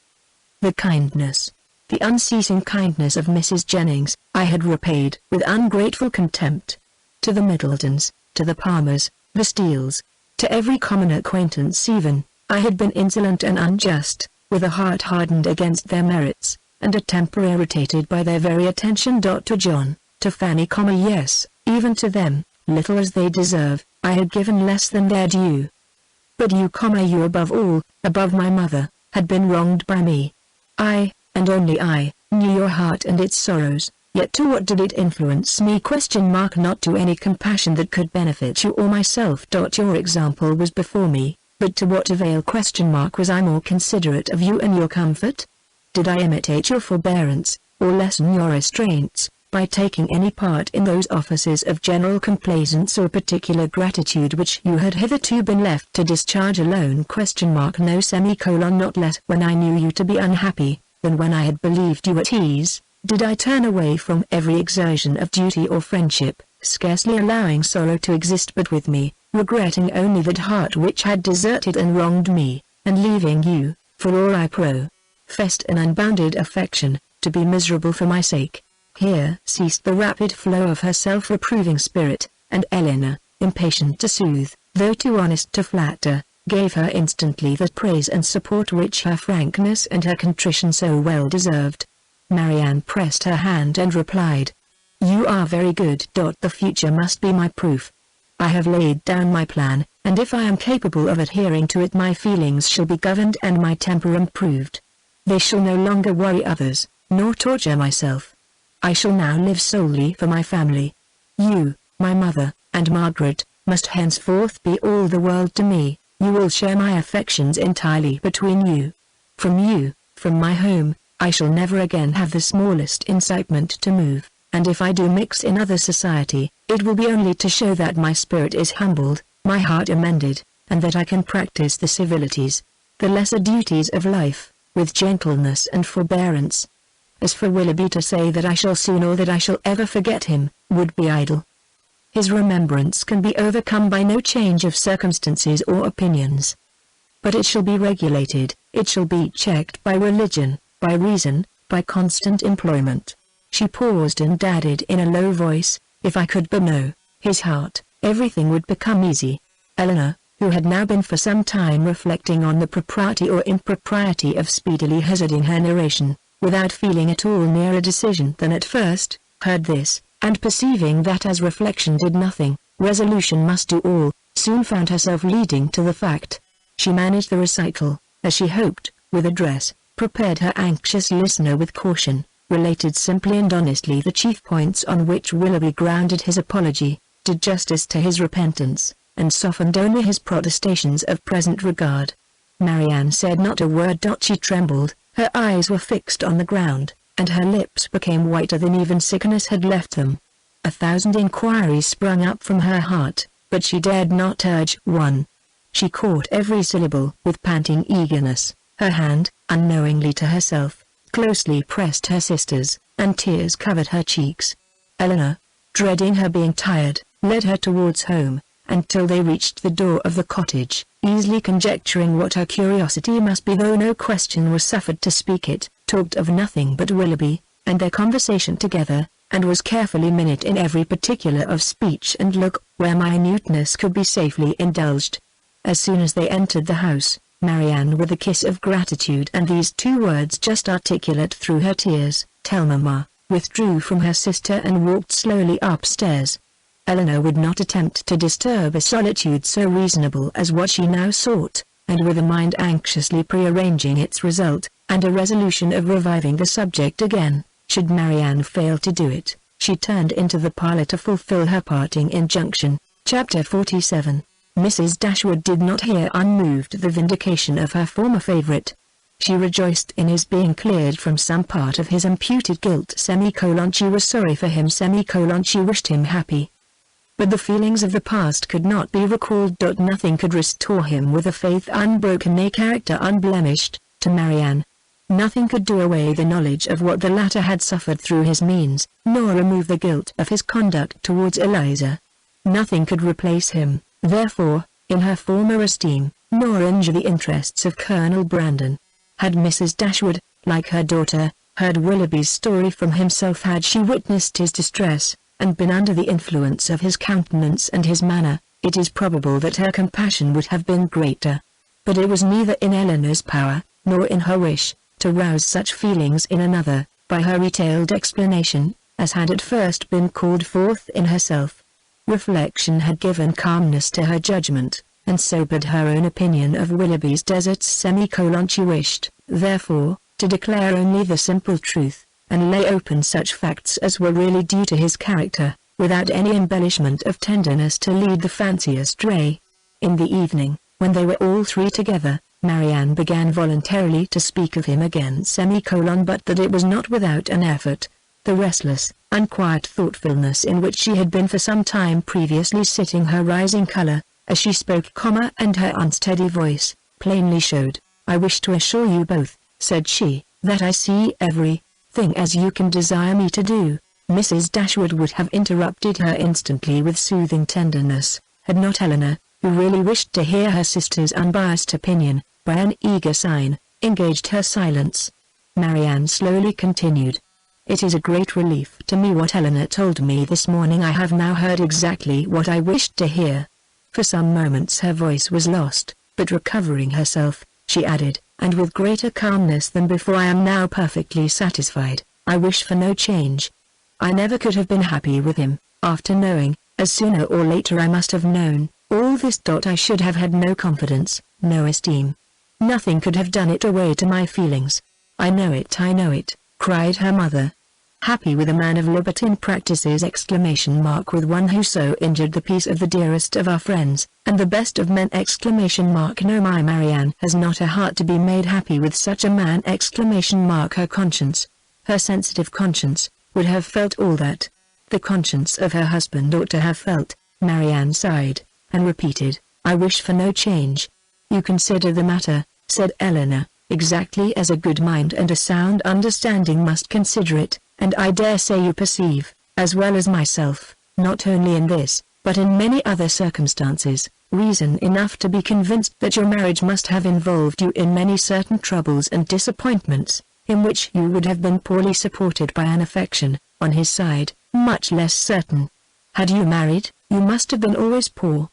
Speaker 1: The kindness, the unceasing kindness of Mrs. Jennings, I had repaid with ungrateful contempt. To the Middletons, to the Palmers, the Steeles, to every common acquaintance even, I had been insolent and unjust, with a heart hardened against their merits, and a temper irritated by their very attention. To John, to Fanny, yes, even to them, little as they deserve, I had given less than their due. But you, you above all, above my mother, had been wronged by me. I, and only I, knew your heart and its sorrows, yet to what did it influence me? Not to any compassion that could benefit you or myself. Your example was before me, but to what avail? Was I more considerate of you and your comfort? Did I imitate your forbearance, or lessen your restraints, by taking any part in those offices of general complaisance or particular gratitude which you had hitherto been left to discharge alone? No, not less when I knew you to be unhappy, than when I had believed you at ease, did I turn away from every exertion of duty or friendship, scarcely allowing sorrow to exist but with me, regretting only that heart which had deserted and wronged me, and leaving you, for all I professed an unbounded affection, to be miserable for my sake. Here ceased the rapid flow of her self-reproving spirit, and Eleanor, impatient to soothe, though too honest to flatter, gave her instantly the praise and support which her frankness and her contrition so well deserved. Marianne pressed her hand and replied, "You are very good. The future must be my proof. I have laid down my plan, and if I am capable of adhering to it, my feelings shall be governed and my temper improved. They shall no longer worry others, nor torture myself. I shall now live solely for my family. You, my mother, and Margaret, must henceforth be all the world to me. You will share my affections entirely between you. From my home, I shall never again have the smallest incitement to move, and if I do mix in other society, it will be only to show that my spirit is humbled, my heart amended, and that I can practice the civilities, the lesser duties of life, with gentleness and forbearance. As for Willoughby, to say that I shall soon or that I shall ever forget him, would be idle. His remembrance can be overcome by no change of circumstances or opinions. But it shall be regulated, it shall be checked by religion, by reason, by constant employment." She paused and added in a low voice, "If I could but know his heart, everything would become easy." Eleanor, who had now been for some time reflecting on the propriety or impropriety of speedily hazarding her narration, without feeling at all nearer decision than at first, heard this, and perceiving that as reflection did nothing, resolution must do all, soon found herself leading to the fact. She managed the recital, as she hoped, with address, prepared her anxious listener with caution, related simply and honestly the chief points on which Willoughby grounded his apology, did justice to his repentance, and softened only his protestations of present regard. Marianne said not a word. She trembled, her eyes were fixed on the ground, and her lips became whiter than even sickness had left them. 1,000 inquiries sprung up from her heart, but she dared not urge one. She caught every syllable with panting eagerness. Her hand, unknowingly to herself, closely pressed her sister's, and tears covered her cheeks. Eleanor, dreading her being tired, led her towards home, until they reached the door of the cottage, easily conjecturing what her curiosity must be, though no question was suffered to speak it, talked of nothing but Willoughby, and their conversation together, and was carefully minute in every particular of speech and look, where minuteness could be safely indulged. As soon as they entered the house, Marianne, with a kiss of gratitude and these 2 words just articulate through her tears, "Tell Mamma," withdrew from her sister and walked slowly upstairs. Eleanor would not attempt to disturb a solitude so reasonable as what she now sought, and with a mind anxiously prearranging its result, and a resolution of reviving the subject again, should Marianne fail to do it, she turned into the parlour to fulfill her parting injunction. Chapter 47. Mrs. Dashwood did not hear unmoved the vindication of her former favourite. She rejoiced in his being cleared from some part of his imputed guilt. She was sorry for him. She wished him happy. But the feelings of the past could not be recalled. Nothing could restore him with a faith unbroken, a character unblemished, to Marianne. Nothing could do away the knowledge of what the latter had suffered through his means, nor remove the guilt of his conduct towards Eliza. Nothing could replace him, therefore, in her former esteem, nor injure the interests of Colonel Brandon. Had Mrs. Dashwood, like her daughter, heard Willoughby's story from himself, had she witnessed his distress, and been under the influence of his countenance and his manner, it is probable that her compassion would have been greater. But it was neither in Eleanor's power, nor in her wish, to rouse such feelings in another, by her retailed explanation, as had at first been called forth in herself. Reflection had given calmness to her judgment, and sobered her own opinion of Willoughby's deserts. She wished, therefore, to declare only the simple truth, and lay open such facts as were really due to his character, without any embellishment of tenderness to lead the fancy astray. In the evening, when they were all 3 together, Marianne began voluntarily to speak of him again, but that it was not without an effort. The restless, unquiet thoughtfulness in which she had been for some time previously sitting, her rising color, as she spoke, and her unsteady voice, plainly showed. "I wish to assure you both," said she, "that I see everything as you can desire me to do." Mrs. Dashwood would have interrupted her instantly with soothing tenderness, had not Eleanor, who really wished to hear her sister's unbiased opinion, by an eager sign, engaged her silence. Marianne slowly continued. "It is a great relief to me what Eleanor told me this morning. I have now heard exactly what I wished to hear." For some moments her voice was lost, but recovering herself, she added, and with greater calmness than before, "I am now perfectly satisfied. I wish for no change. I never could have been happy with him, after knowing, as sooner or later I must have known, all this. I should have had no confidence, no esteem. Nothing could have done it away to my feelings." I know it," cried her mother. "Happy with a man of libertine practices!" With one who so injured the peace of the dearest of our friends, and the best of men! No, my Marianne has not a heart to be made happy with such a man! Her conscience, her sensitive conscience, would have felt all that the conscience of her husband ought to have felt. Marianne sighed, and repeated, "I wish for no change." "You consider the matter," said Eleanor, "exactly as a good mind and a sound understanding must consider it, and I dare say you perceive, as well as myself, not only in this, but in many other circumstances, reason enough to be convinced that your marriage must have involved you in many certain troubles and disappointments, in which you would have been poorly supported by an affection, on his side, much less certain. Had you married, you must have been always poor.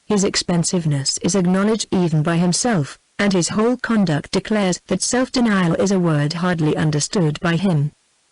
Speaker 1: His expensiveness is acknowledged even by himself, and his whole conduct declares that self-denial is a word hardly understood by him.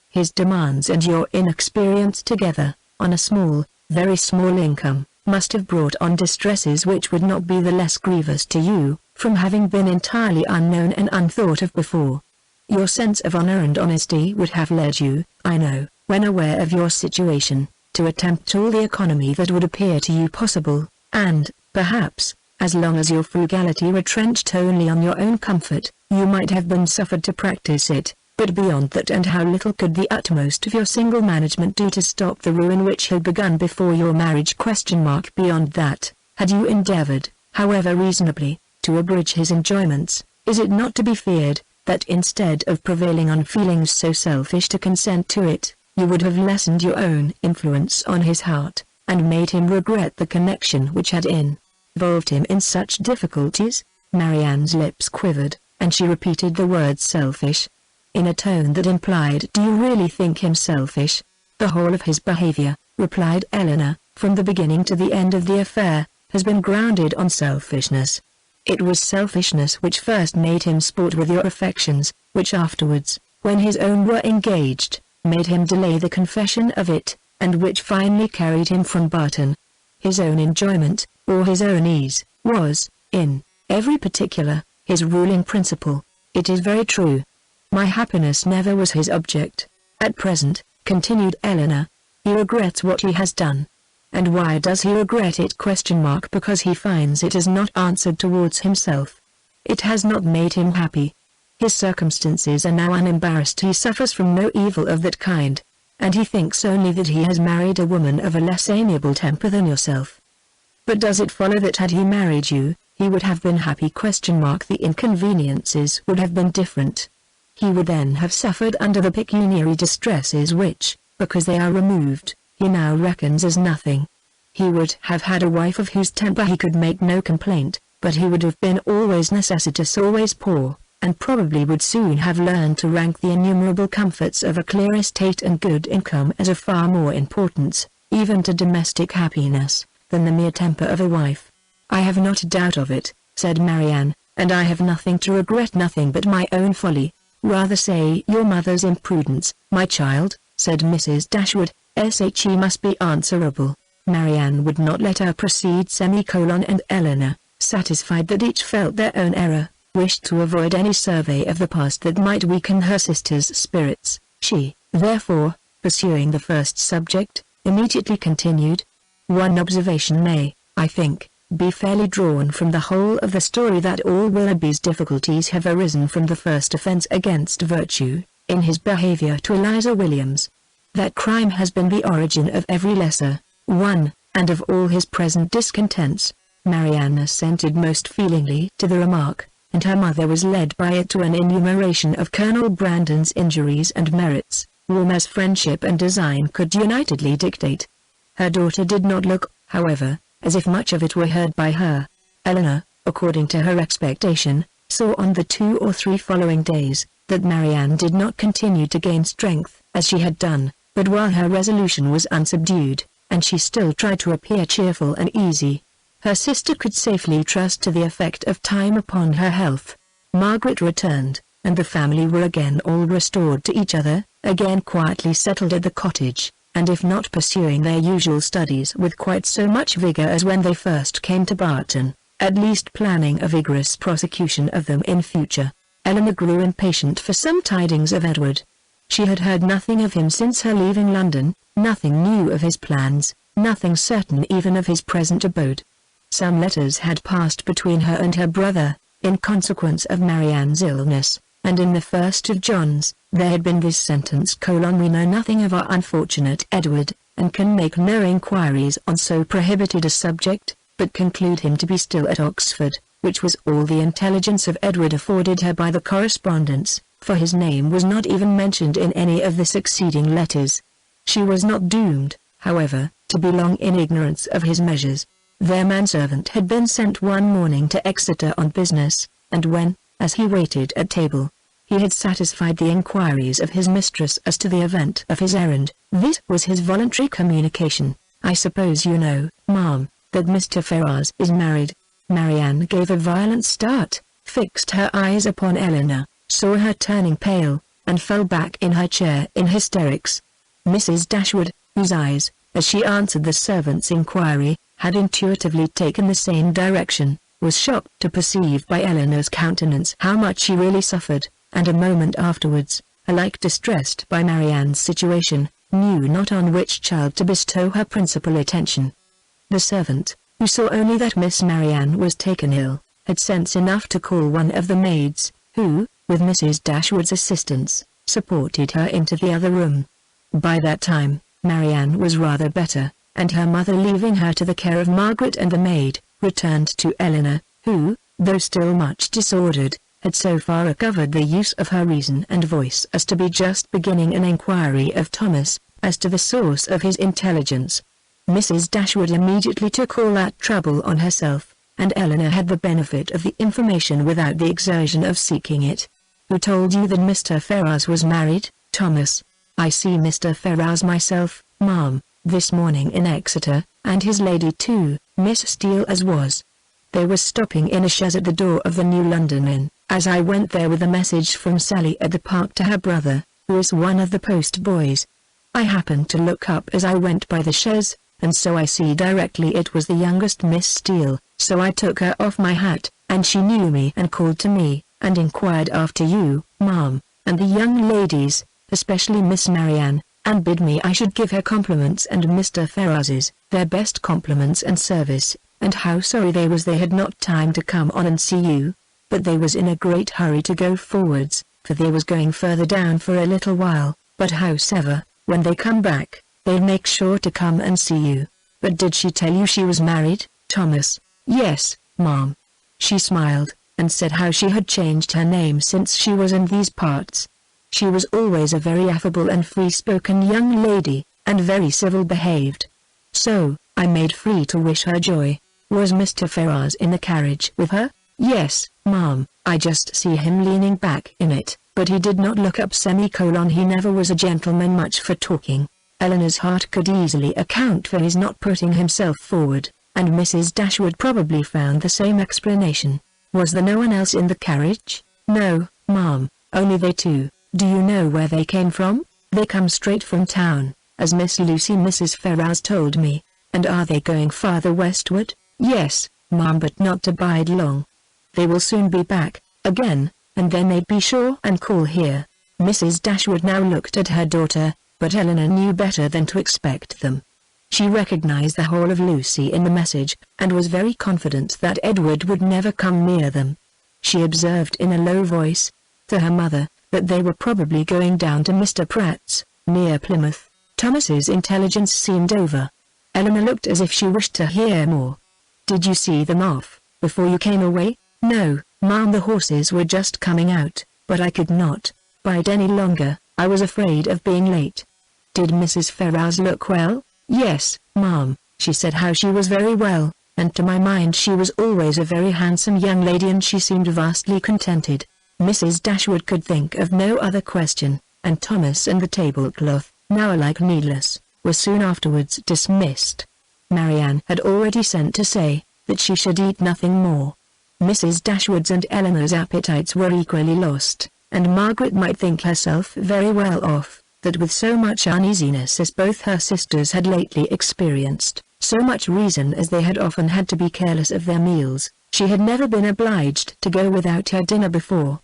Speaker 1: His demands and your inexperience together, on a small, very small income, must have brought on distresses which would not be the less grievous to you, from having been entirely unknown and unthought of before. Your sense of honor and honesty would have led you, I know, when aware of your situation, to attempt all the economy that would appear to you possible, and, Perhaps, as long as your frugality retrenched only on your own comfort, you might have been suffered to practice it, but beyond that, and how little could the utmost of your single management do to stop the ruin which had begun before your marriage? Beyond that, had you endeavored, however reasonably, to abridge his enjoyments, is it not to be feared, that instead of prevailing on feelings so selfish to consent to it, you would have lessened your own influence on his heart, and made him regret the connection which had involved him in such difficulties? Marianne's lips quivered, and she repeated the word selfish, in a tone that implied, "Do you really think him selfish?" "The whole of his behavior," replied Eleanor, "from the beginning to the end of the affair, has been grounded on selfishness. It was selfishness which first made him sport with your affections, which afterwards, when his own were engaged, made him delay the confession of it, and which finally carried him from Barton. His own enjoyment, or his own ease, was, in every particular, his ruling principle. It is very true. My happiness never was his object. At present," continued Eleanor, "he regrets what he has done." "And why does he regret it? Because he finds it has not answered towards himself. It has not made him happy. His circumstances are now unembarrassed. He suffers from no evil of that kind, and he thinks only that he has married a woman of a less amiable temper than yourself." "But does it follow that had he married you, he would have been happy? The inconveniences would have been different. He would then have suffered under the pecuniary distresses which, because they are removed, he now reckons as nothing. He would have had a wife of whose temper he could make no complaint, but he would have been always necessitous, always poor, and probably would soon have learned to rank the innumerable comforts of a clear estate and good income as of far more importance, even to domestic happiness, than the mere temper of a wife." "I have not a doubt of it," said Marianne, "and I have nothing to regret, nothing but my own folly." "Rather say your mother's imprudence, my child," said Mrs. Dashwood. "She must be answerable." Marianne would not let her proceed. And Eleanor, satisfied that each felt their own error, wished to avoid any survey of the past that might weaken her sister's spirits. She, therefore, pursuing the first subject, immediately continued, "One observation may, I think, be fairly drawn from the whole of the story, that all Willoughby's difficulties have arisen from the first offence against virtue, in his behaviour to Eliza Williams. That crime has been the origin of every lesser one, and of all his present discontents." Marianne assented most feelingly to the remark, and her mother was led by it to an enumeration of Colonel Brandon's injuries and merits, warm as friendship and design could unitedly dictate. Her daughter did not look, however, as if much of it were heard by her. Eleanor, according to her expectation, saw on the 2 or 3 following days, that Marianne did not continue to gain strength, as she had done, but while her resolution was unsubdued, and she still tried to appear cheerful and easy, her sister could safely trust to the effect of time upon her health. Margaret returned, and the family were again all restored to each other, again quietly settled at the cottage, and if not pursuing their usual studies with quite so much vigor as when they first came to Barton, at least planning a vigorous prosecution of them in future. Eleanor grew impatient for some tidings of Edward. She had heard nothing of him since her leaving London, nothing new of his plans, nothing certain even of his present abode. Some letters had passed between her and her brother, in consequence of Marianne's illness, and in the first of John's, there had been this sentence: "We know nothing of our unfortunate Edward, and can make no inquiries on so prohibited a subject, but conclude him to be still at Oxford," which was all the intelligence of Edward afforded her by the correspondence, for his name was not even mentioned in any of the succeeding letters. She was not doomed, however, to be long in ignorance of his measures. Their manservant had been sent one morning to Exeter on business, and when, as he waited at table, he had satisfied the inquiries of his mistress as to the event of his errand, this was his voluntary communication: "I suppose you know, ma'am, that Mr. Ferrars is married." Marianne gave a violent start, fixed her eyes upon Eleanor, saw her turning pale, and fell back in her chair in hysterics. Mrs. Dashwood, whose eyes, as she answered the servant's inquiry, had intuitively taken the same direction, was shocked to perceive by Eleanor's countenance how much she really suffered, and a moment afterwards, alike distressed by Marianne's situation, knew not on which child to bestow her principal attention. The servant, who saw only that Miss Marianne was taken ill, had sense enough to call one of the maids, who, with Mrs. Dashwood's assistance, supported her into the other room. By that time, Marianne was rather better, and her mother, leaving her to the care of Margaret and the maid, returned to Eleanor, who, though still much disordered, had so far recovered the use of her reason and voice as to be just beginning an inquiry of Thomas, as to the source of his intelligence. Mrs. Dashwood immediately took all that trouble on herself, and Eleanor had the benefit of the information without the exertion of seeking it. "Who told you that Mr. Ferrars was married, Thomas?" "I see Mr. Ferrars myself, ma'am, this morning in Exeter, and his lady too, Miss Steele as was. They were stopping in a chaise at the door of the New London Inn, as I went there with a message from Sally at the park to her brother, who is one of the post boys. I happened to look up as I went by the chaise, and so I see directly it was the youngest Miss Steele, so I took her off my hat, and she knew me and called to me, and inquired after you, ma'am, and the young ladies, especially Miss Marianne, and bid me I should give her compliments and Mr. Ferrars's, their best compliments and service, and how sorry they was they had not time to come on and see you, but they was in a great hurry to go forwards, for they was going further down for a little while, but howsever, when they come back, they'll make sure to come and see you." "But did she tell you she was married, Thomas?" "Yes, ma'am. She smiled, and said how she had changed her name since she was in these parts. She was always a very affable and free-spoken young lady, and very civil behaved. So, I made free to wish her joy." "Was Mr. Ferrars in the carriage with her?" "Yes, ma'am, I just see him leaning back in it, but he did not look up he never was a gentleman much for talking." Eleanor's heart could easily account for his not putting himself forward, and Mrs. Dashwood probably found the same explanation. "Was there no one else in the carriage?" "No, ma'am, only they two." "Do you know where they came from?" "They come straight from town, as Miss Lucy Mrs. Ferrars told me." "And are they going farther westward?" "Yes, ma'am, but not to bide long. They will soon be back, again, and then they'd be sure and call here." Mrs. Dashwood now looked at her daughter, but Eleanor knew better than to expect them. She recognized the whole of Lucy in the message, and was very confident that Edward would never come near them. She observed in a low voice, to her mother, that they were probably going down to Mr. Pratt's, near Plymouth. Thomas's intelligence seemed over. Eleanor looked as if she wished to hear more. "Did you see them off, before you came away?" "No, ma'am, the horses were just coming out, but I could not bide any longer, I was afraid of being late." "Did Mrs. Ferrars look well?" "Yes, ma'am, she said how she was very well, and to my mind she was always a very handsome young lady, and she seemed vastly contented." Mrs. Dashwood could think of no other question, and Thomas and the tablecloth, now alike needless, were soon afterwards dismissed. Marianne had already sent to say that she should eat nothing more. Mrs. Dashwood's and Eleanor's appetites were equally lost, and Margaret might think herself very well off, that with so much uneasiness as both her sisters had lately experienced, so much reason as they had often had to be careless of their meals, she had never been obliged to go without her dinner before.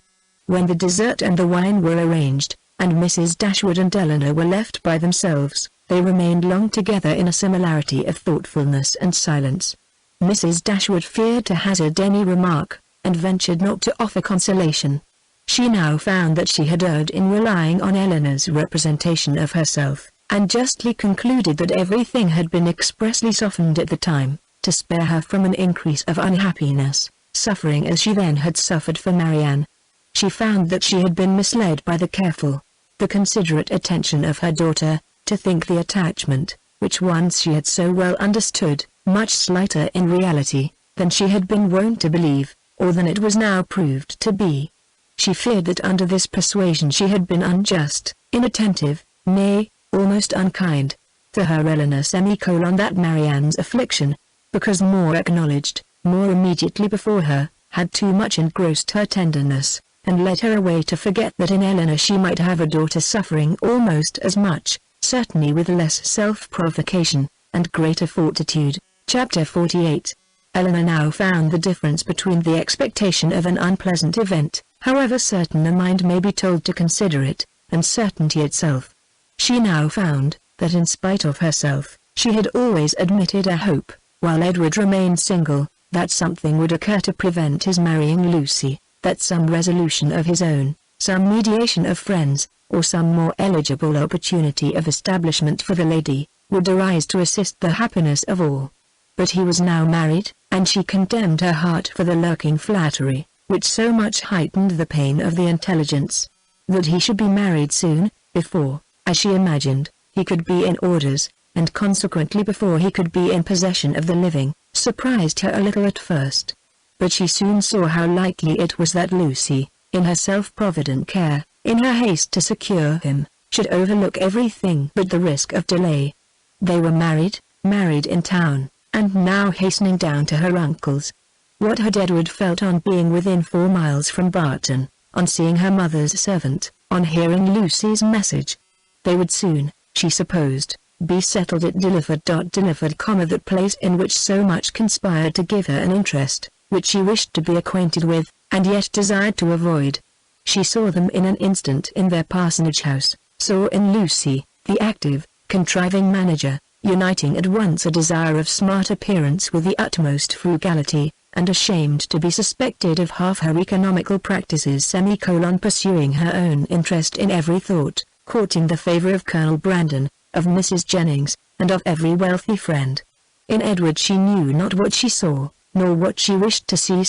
Speaker 1: When the dessert and the wine were arranged, and Mrs. Dashwood and Eleanor were left by themselves, they remained long together in a similarity of thoughtfulness and silence. Mrs. Dashwood feared to hazard any remark, and ventured not to offer consolation. She now found that she had erred in relying on Eleanor's representation of herself, and justly concluded that everything had been expressly softened at the time, to spare her from an increase of unhappiness, suffering as she then had suffered for Marianne. She found that she had been misled by the careful, the considerate attention of her daughter, to think the attachment, which once she had so well understood, much slighter in reality, than she had been wont to believe, or than it was now proved to be. She feared that under this persuasion she had been unjust, inattentive, nay, almost unkind, to her Eleanor that Marianne's affliction, because more acknowledged, more immediately before her, had too much engrossed her tenderness, and led her away to forget that in Eleanor she might have a daughter suffering almost as much, certainly with less self-provocation, and greater fortitude. Chapter 48. Eleanor now found the difference between the expectation of an unpleasant event, however certain a mind may be told to consider it, and certainty itself. She now found, that in spite of herself, she had always admitted a hope, while Edward remained single, that something would occur to prevent his marrying Lucy, that some resolution of his own, some mediation of friends, or some more eligible opportunity of establishment for the lady, would arise to assist the happiness of all. But he was now married, and she condemned her heart for the lurking flattery, which so much heightened the pain of the intelligence. That he should be married soon, before, as she imagined, he could be in orders, and consequently before he could be in possession of the living, surprised her a little at first. But she soon saw how likely it was that Lucy, in her self-provident care, in her haste to secure him, should overlook everything but the risk of delay. They were married in town, and now hastening down to her uncle's. What had Edward felt on being within 4 miles from Barton, on seeing her mother's servant, on hearing Lucy's message? They would soon, she supposed, be settled at Dilliford. That place in which so much conspired to give her an interest, which she wished to be acquainted with, and yet desired to avoid. She saw them in an instant in their parsonage house, saw in Lucy, the active, contriving manager, uniting at once a desire of smart appearance with the utmost frugality, and ashamed to be suspected of half her economical practices. Pursuing her own interest in every thought, courting the favor of Colonel Brandon, of Mrs. Jennings, and of every wealthy friend. In Edward she knew not what she saw, nor what she wished to see.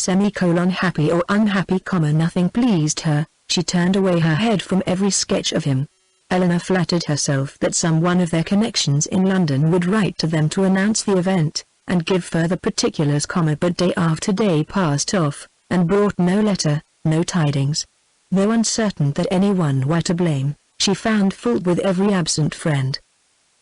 Speaker 1: Happy or unhappy, nothing pleased her. She turned away her head from every sketch of him. Eleanor flattered herself that some one of their connections in London would write to them to announce the event, and give further particulars. But day after day passed off, and brought no letter, no tidings. Though uncertain that anyone were to blame, she found fault with every absent friend.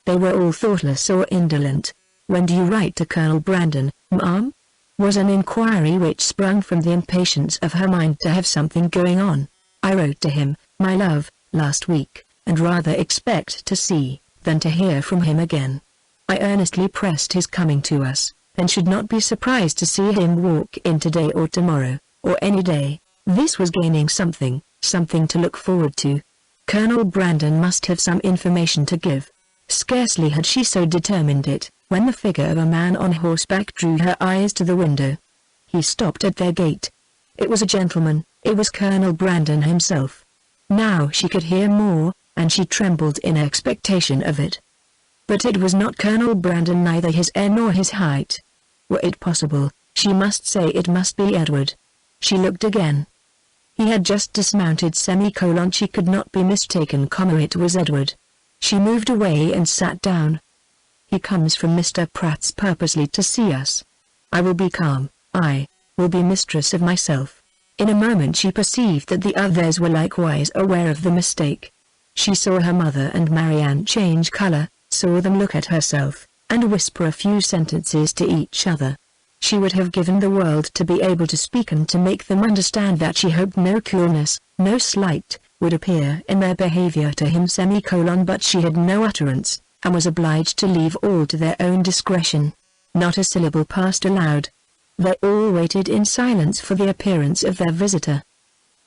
Speaker 1: They were all thoughtless or indolent. "When do you write to Colonel Brandon, ma'am?" was an inquiry which sprung from the impatience of her mind to have something going on. "I wrote to him, my love, last week, and rather expect to see, than to hear from him again. I earnestly pressed his coming to us, and should not be surprised to see him walk in today or tomorrow, or any day." This was gaining something to look forward to. Colonel Brandon must have some information to give. Scarcely had she so determined it, when the figure of a man on horseback drew her eyes to the window. He stopped at their gate. It was a gentleman, it was Colonel Brandon himself. Now she could hear more, and she trembled in expectation of it. But it was not Colonel Brandon, neither his air nor his height. Were it possible, she must say it must be Edward. She looked again. He had just dismounted. She could not be mistaken, it was Edward. She moved away and sat down. "He comes from Mr. Pratt's purposely to see us. I will be calm, I will be mistress of myself." In a moment she perceived that the others were likewise aware of the mistake. She saw her mother and Marianne change color, saw them look at herself, and whisper a few sentences to each other. She would have given the world to be able to speak and to make them understand that she hoped no coolness, no slight, would appear in their behavior to him. But she had no utterance, and was obliged to leave all to their own discretion. Not a syllable passed aloud. They all waited in silence for the appearance of their visitor.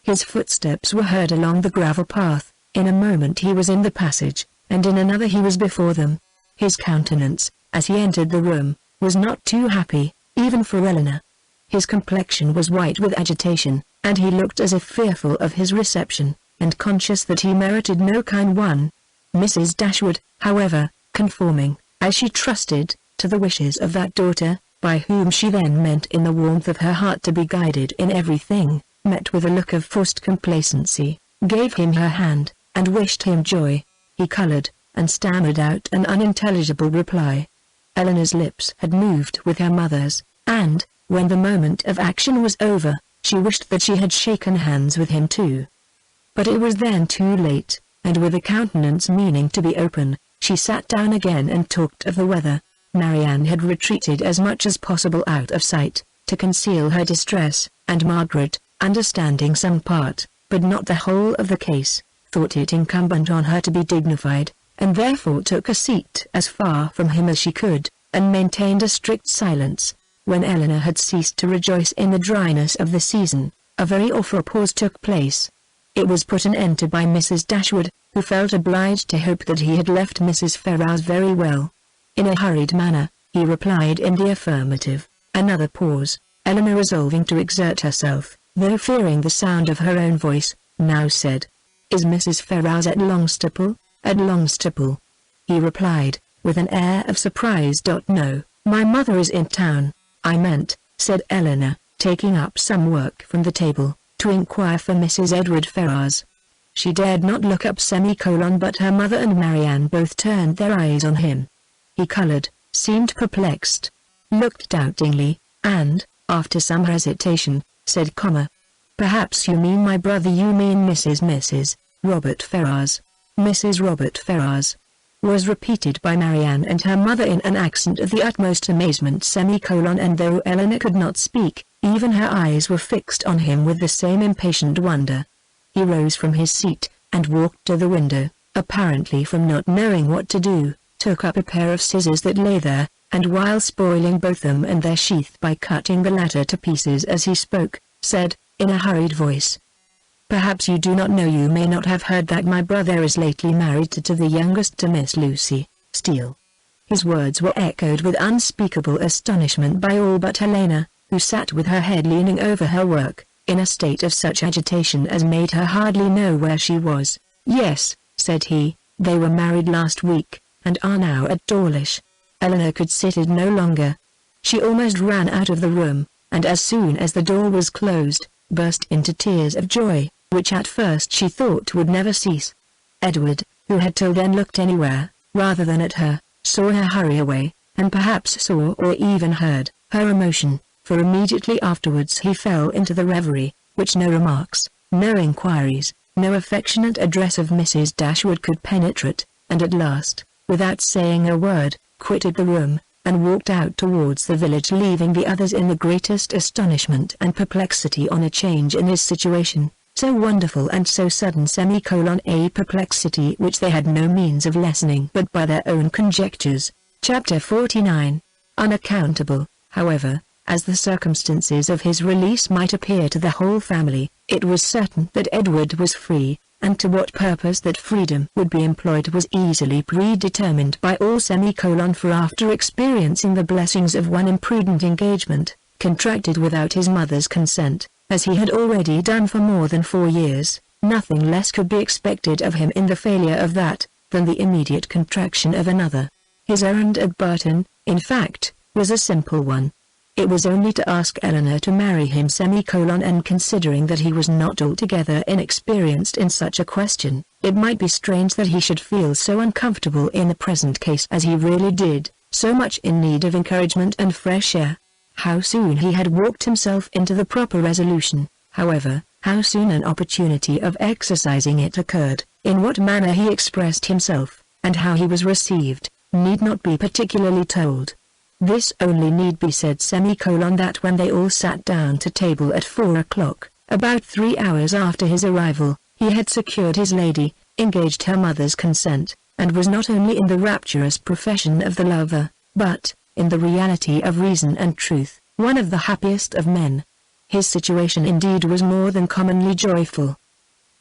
Speaker 1: His footsteps were heard along the gravel path. In a moment he was in the passage, and in another he was before them. His countenance, as he entered the room, was not too happy, even for Eleanor. His complexion was white with agitation, and he looked as if fearful of his reception, and conscious that he merited no kind one. Mrs. Dashwood, however, conforming, as she trusted, to the wishes of that daughter, by whom she then meant in the warmth of her heart to be guided in everything, met with a look of forced complacency, gave him her hand, and wished him joy. He colored, and stammered out an unintelligible reply. Eleanor's lips had moved with her mother's, and, when the moment of action was over, she wished that she had shaken hands with him too. But it was then too late, and with a countenance meaning to be open, she sat down again and talked of the weather. Marianne had retreated as much as possible out of sight, to conceal her distress, and Margaret, understanding some part, but not the whole of the case, thought it incumbent on her to be dignified, and therefore took a seat as far from him as she could, and maintained a strict silence. When Eleanor had ceased to rejoice in the dryness of the season, a very awful pause took place. It was put an end to by Mrs. Dashwood, who felt obliged to hope that he had left Mrs. Ferrars very well. In a hurried manner, He replied in the affirmative. Another pause. Eleanor, resolving to exert herself, though fearing the sound of her own voice, now said, "Is Mrs. Ferrars at Longstaple?" "At Longstaple," he replied, with an air of surprise. "No, my mother is in town." "I meant," said Eleanor, taking up some work from the table, "to inquire for Mrs. Edward Ferrars." She dared not look up but her mother and Marianne both turned their eyes on him. He colored, seemed perplexed, looked doubtingly, and, after some hesitation, said, "Perhaps you mean my brother." "You mean Mrs. Robert Ferrars." "Mrs. Robert Ferrars," was repeated by Marianne and her mother in an accent of the utmost amazement. And though Eleanor could not speak, even her eyes were fixed on him with the same impatient wonder. He rose from his seat, and walked to the window, apparently from not knowing what to do, took up a pair of scissors that lay there, and while spoiling both them and their sheath by cutting the latter to pieces as he spoke, said, in a hurried voice, "Perhaps you do not know, you may not have heard, that my brother is lately married to the youngest, to Miss Lucy Steele." His words were echoed with unspeakable astonishment by all but Helena, who sat with her head leaning over her work, in a state of such agitation as made her hardly know where she was. "Yes," said he, "they were married last week, and are now at Dawlish." Eleanor could sit it no longer. She almost ran out of the room, and as soon as the door was closed, burst into tears of joy, which at first she thought would never cease. Edward, who had till then looked anywhere, rather than at her, saw her hurry away, and perhaps saw or even heard her emotion, for immediately afterwards he fell into the reverie, which no remarks, no inquiries, no affectionate address of Mrs. Dashwood could penetrate, and at last, without saying a word, quitted the room, and walked out towards the village, leaving the others in the greatest astonishment and perplexity on a change in his situation, so wonderful and so sudden, a perplexity which they had no means of lessening but by their own conjectures. Chapter 49. Unaccountable, however, as the circumstances of his release might appear to the whole family, it was certain that Edward was free, and to what purpose that freedom would be employed was easily predetermined by all. For after experiencing the blessings of one imprudent engagement, contracted without his mother's consent, as he had already done for more than 4 years, nothing less could be expected of him in the failure of that, than the immediate contraction of another. His errand at Burton, in fact, was a simple one. It was only to ask Eleanor to marry him, and considering that he was not altogether inexperienced in such a question, it might be strange that he should feel so uncomfortable in the present case as he really did, so much in need of encouragement and fresh air. How soon he had walked himself into the proper resolution, however, how soon an opportunity of exercising it occurred, in what manner he expressed himself, and how he was received, need not be particularly told. This only need be said, that when they all sat down to table at 4 o'clock, about 3 hours after his arrival, he had secured his lady, engaged her mother's consent, and was not only in the rapturous profession of the lover, but, in the reality of reason and truth, one of the happiest of men. His situation indeed was more than commonly joyful.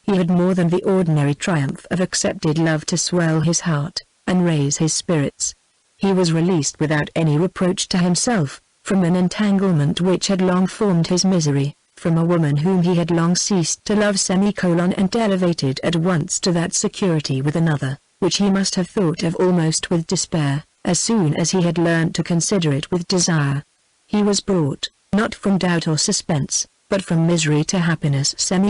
Speaker 1: He had more than the ordinary triumph of accepted love to swell his heart, and raise his spirits. He was released without any reproach to himself, from an entanglement which had long formed his misery, from a woman whom he had long ceased to love, and elevated at once to that security with another, which he must have thought of almost with despair, as soon as he had learnt to consider it with desire. He was brought, not from doubt or suspense, but from misery to happiness, and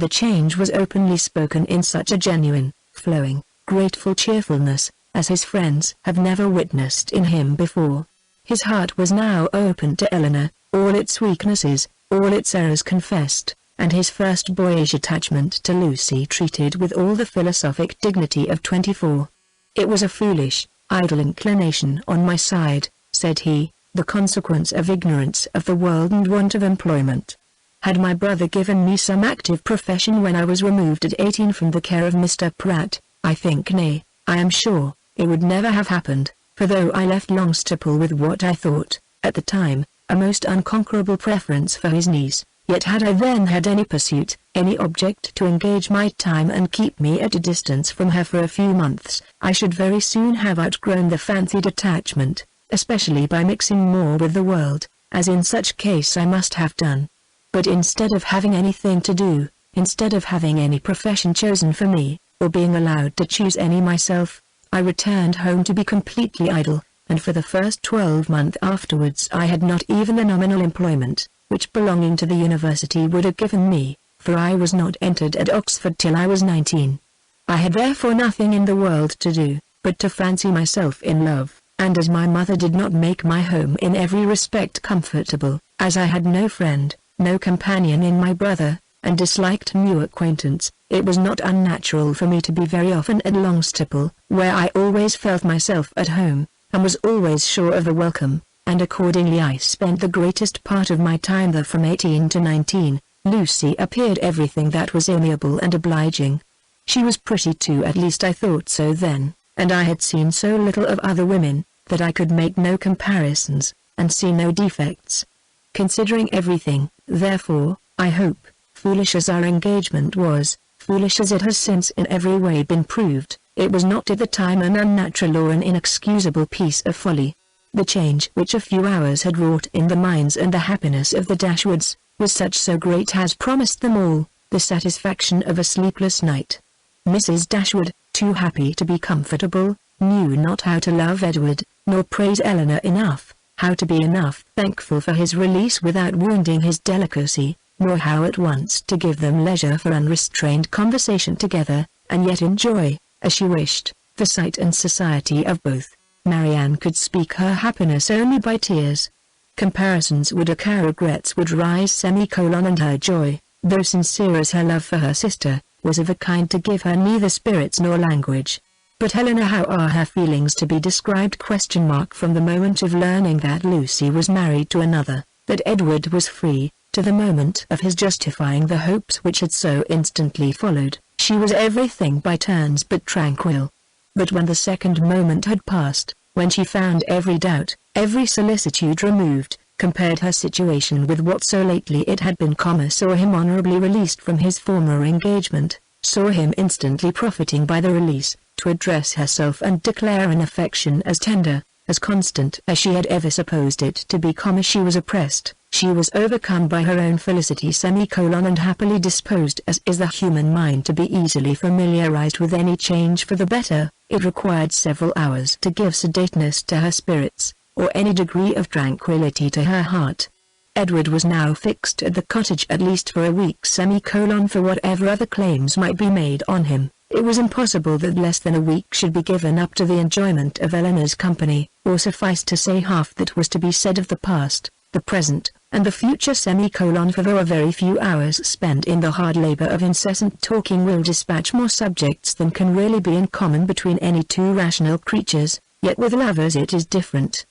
Speaker 1: the change was openly spoken in such a genuine, flowing, grateful cheerfulness, as his friends have never witnessed in him before. His heart was now open to Eleanor, all its weaknesses, all its errors confessed, and his first boyish attachment to Lucy treated with all the philosophic dignity of 24. "It was a foolish, idle inclination on my side," said he, "the consequence of ignorance of the world and want of employment. Had my brother given me some active profession when I was removed at 18 from the care of Mr. Pratt, I think, nay, I am sure, it would never have happened, for though I left Longstaple with what I thought, at the time, a most unconquerable preference for his niece, yet had I then had any pursuit, any object to engage my time and keep me at a distance from her for a few months, I should very soon have outgrown the fancied attachment, especially by mixing more with the world, as in such case I must have done. But instead of having anything to do, instead of having any profession chosen for me, or being allowed to choose any myself, I returned home to be completely idle, and for the first 12 months afterwards I had not even the nominal employment, which belonging to the university would have given me, for I was not entered at Oxford till I was 19. I had therefore nothing in the world to do, but to fancy myself in love, and as my mother did not make my home in every respect comfortable, as I had no friend, no companion in my brother, and disliked new acquaintance, it was not unnatural for me to be very often at Longstaple, where I always felt myself at home, and was always sure of a welcome, and accordingly I spent the greatest part of my time there from 18 to 19. Lucy appeared everything that was amiable and obliging. She was pretty too, at least I thought so then, and I had seen so little of other women, that I could make no comparisons, and see no defects. Considering everything, therefore, I hope, foolish as our engagement was, foolish as it has since in every way been proved, it was not at the time an unnatural or an inexcusable piece of folly. The change which a few hours had wrought in the minds and the happiness of the Dashwoods, was such so great as promised them all, the satisfaction of a sleepless night. Mrs. Dashwood, too happy to be comfortable, knew not how to love Edward, nor praise Eleanor enough, how to be enough thankful for his release without wounding his delicacy, nor how at once to give them leisure for unrestrained conversation together, and yet enjoy, as she wished, the sight and society of both. Marianne could speak her happiness only by tears. Comparisons would occur, regrets would rise, and her joy, though sincere as her love for her sister, was of a kind to give her neither spirits nor language. But Helena, how are her feelings to be described? From the moment of learning that Lucy was married to another, that Edward was free, to the moment of his justifying the hopes which had so instantly followed, she was everything by turns but tranquil. But when the second moment had passed, when she found every doubt, every solicitude removed, compared her situation with what so lately it had been, saw him honorably released from his former engagement, saw him instantly profiting by the release, to address herself and declare an affection as tender, as constant as she had ever supposed it to be, she was oppressed, she was overcome by her own felicity, and happily disposed as is the human mind to be easily familiarized with any change for the better. It required several hours to give sedateness to her spirits, or any degree of tranquility to her heart. Edward was now fixed at the cottage at least for a week, for whatever other claims might be made on him. It was impossible that less than a week should be given up to the enjoyment of Eleanor's company, or suffice to say half that was to be said of the past, the present, and the future, for though a very few hours spent in the hard labor of incessant talking will dispatch more subjects than can really be in common between any two rational creatures, yet with lovers it is different.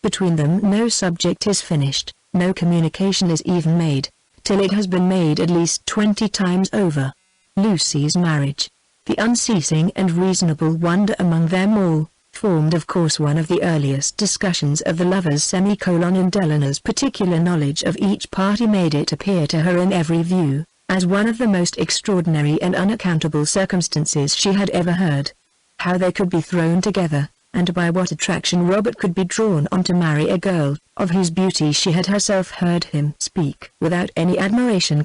Speaker 1: Between them no subject is finished, no communication is even made, till it has been made at least 20 times over. Lucy's marriage, the unceasing and reasonable wonder among them all, formed of course one of the earliest discussions of the lovers, and Eleanor's particular knowledge of each party made it appear to her in every view, as one of the most extraordinary and unaccountable circumstances she had ever heard. How they could be thrown together, and by what attraction Robert could be drawn on to marry a girl, of whose beauty she had herself heard him speak without any admiration,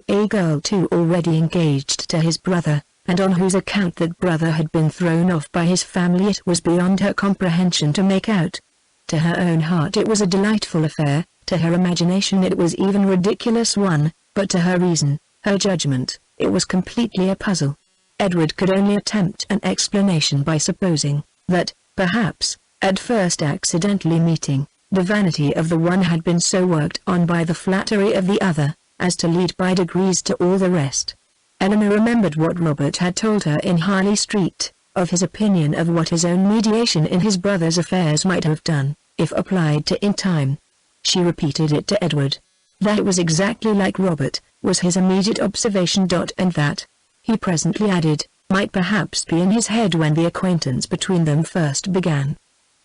Speaker 1: a girl too already engaged to his brother, and on whose account that brother had been thrown off by his family, it was beyond her comprehension to make out. To her own heart it was a delightful affair, to her imagination it was even ridiculous one, but to her reason, her judgment, it was completely a puzzle. Edward could only attempt an explanation by supposing that, perhaps, at first accidentally meeting, the vanity of the one had been so worked on by the flattery of the other, as to lead by degrees to all the rest. Eleanor remembered what Robert had told her in Harley Street, of his opinion of what his own mediation in his brother's affairs might have done, if applied to in time. She repeated it to Edward. That it was exactly like Robert, was his immediate observation. And that, he presently added, might perhaps be in his head when the acquaintance between them first began.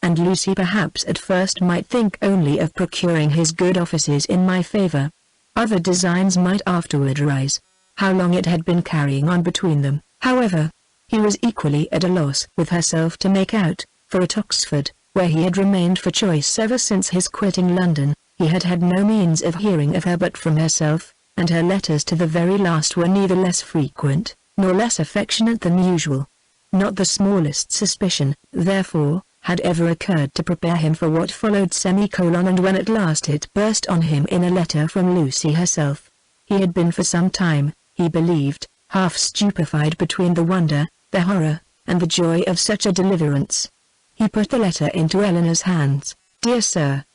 Speaker 1: And Lucy perhaps at first might think only of procuring his good offices in my favor. Other designs might afterward arise. How long it had been carrying on between them, however, he was equally at a loss with herself to make out, for at Oxford, where he had remained for choice ever since his quitting London. He had had no means of hearing of her but from herself, and her letters to the very last were neither less frequent, nor less affectionate than usual. Not the smallest suspicion, therefore, had ever occurred to prepare him for what followed. And when at last it burst on him in a letter from Lucy herself, he had been for some time, he believed, half stupefied between the wonder, the horror, and the joy of such a deliverance. He put the letter into Eleanor's hands. Dear Sir,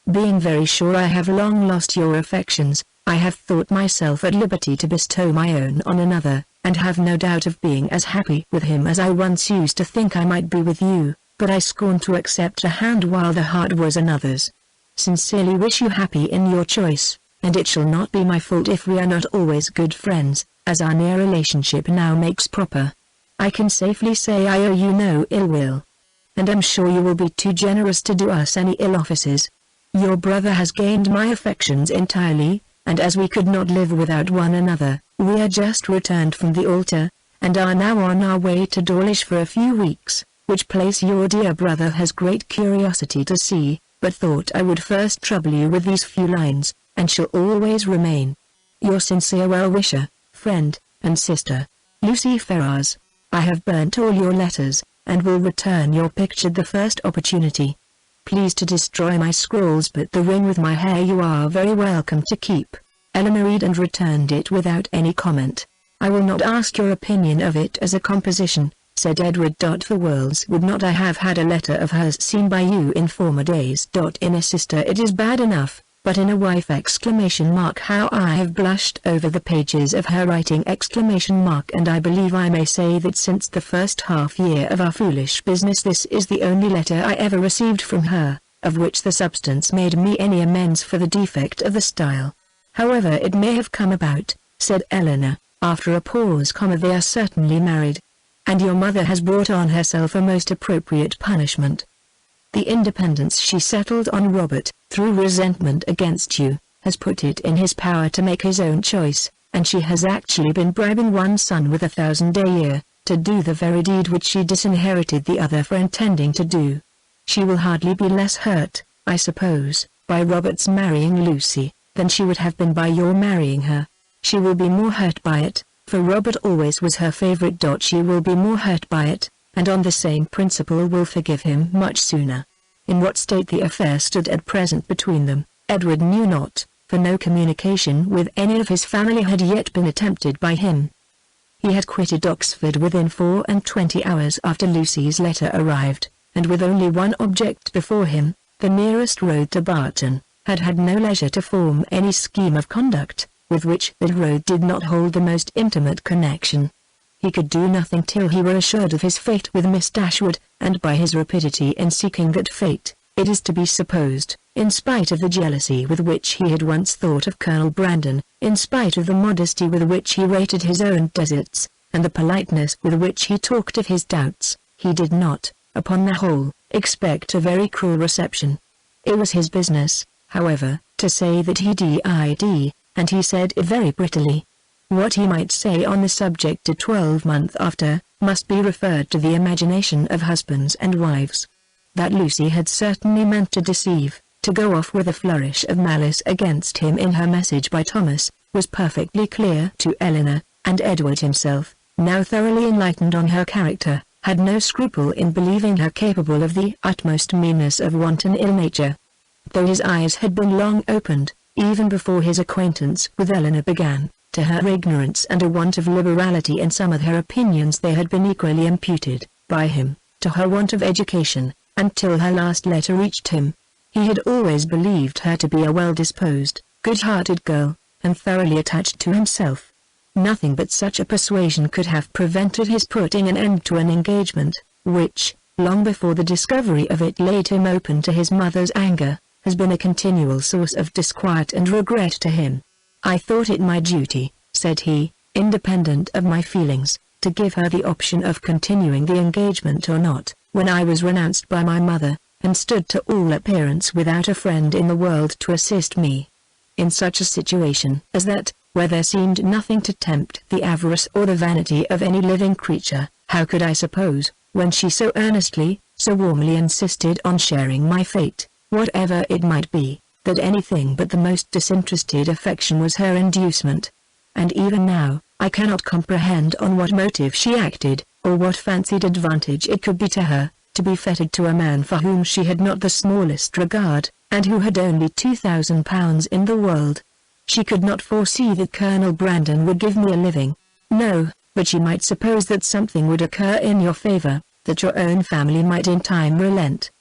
Speaker 1: being very sure I have long lost your affections, I have thought myself at liberty to bestow my own on another, and have no doubt of being as happy with him as I once used to think I might be with you, but I scorn to accept a hand while the heart was another's. Sincerely wish you happy in your choice, and it shall not be my fault if we are not always good friends, as our near relationship now makes proper. I can safely say I owe you no ill will, and am sure you will be too generous to do us any ill offices. Your brother has gained my affections entirely, and as we could not live without one another, we are just returned from the altar, and are now on our way to Dawlish for a few weeks, which place your dear brother has great curiosity to see, but thought I would first trouble you with these few lines, and shall always remain your sincere well-wisher, friend, and sister, Lucy Ferrars. I have burnt all your letters, and will return your picture the first opportunity. Please to destroy my scrawls, but the ring with my hair you are very welcome to keep. Eleanor read and returned it without any comment. I will not ask your opinion of it as a composition, said Edward. For worlds would not I have had a letter of hers seen by you in former days. In a sister it is bad enough, but in a wife! How I have blushed over the pages of her writing! And I believe I may say that since the first half year of our foolish business this is the only letter I ever received from her, of which the substance made me any amends for the defect of the style. However it may have come about, said Eleanor, after a pause, they are certainly married, and your mother has brought on herself a most appropriate punishment. The independence she settled on Robert, through resentment against you, has put it in his power to make his own choice, and she has actually been bribing one son with 1,000 a year, to do the very deed which she disinherited the other for intending to do. She will hardly be less hurt, I suppose, by Robert's marrying Lucy, than she would have been by your marrying her. She will be more hurt by it, for Robert always was her favorite. She will be more hurt by it, and on the same principle will forgive him much sooner. In what state the affair stood at present between them, Edward knew not, for no communication with any of his family had yet been attempted by him. He had quitted Oxford within 24 hours after Lucy's letter arrived, and with only one object before him, the nearest road to Barton, had had no leisure to form any scheme of conduct, with which that road did not hold the most intimate connection. He could do nothing till he were assured of his fate with Miss Dashwood, and by his rapidity in seeking that fate, it is to be supposed, in spite of the jealousy with which he had once thought of Colonel Brandon, in spite of the modesty with which he rated his own deserts, and the politeness with which he talked of his doubts, he did not, upon the whole, expect a very cruel reception. It was his business, however, to say that he did, and he said it very prettily. What he might say on the subject a 12-month after, must be referred to the imagination of husbands and wives. That Lucy had certainly meant to deceive, to go off with a flourish of malice against him in her message by Thomas, was perfectly clear to Eleanor, and Edward himself, now thoroughly enlightened on her character, had no scruple in believing her capable of the utmost meanness of wanton ill nature. Though his eyes had been long opened, even before his acquaintance with Eleanor began, to her ignorance and a want of liberality in some of her opinions they had been equally imputed, by him, to her want of education, until her last letter reached him. He had always believed her to be a well-disposed, good-hearted girl, and thoroughly attached to himself. Nothing but such a persuasion could have prevented his putting an end to an engagement, which, long before the discovery of it laid him open to his mother's anger, has been a continual source of disquiet and regret to him. I thought it my duty, said he, independent of my feelings, to give her the option of continuing the engagement or not, when I was renounced by my mother, and stood to all appearance without a friend in the world to assist me. In such a situation as that, where there seemed nothing to tempt the avarice or the vanity of any living creature, how could I suppose, when she so earnestly, so warmly insisted on sharing my fate, whatever it might be, that anything but the most disinterested affection was her inducement. And even now, I cannot comprehend on what motive she acted, or what fancied advantage it could be to her, to be fettered to a man for whom she had not the smallest regard, and who had only £2,000 in the world. She could not foresee that Colonel Brandon would give me a living. No, but she might suppose that something would occur in your favor, that your own family might in time relent.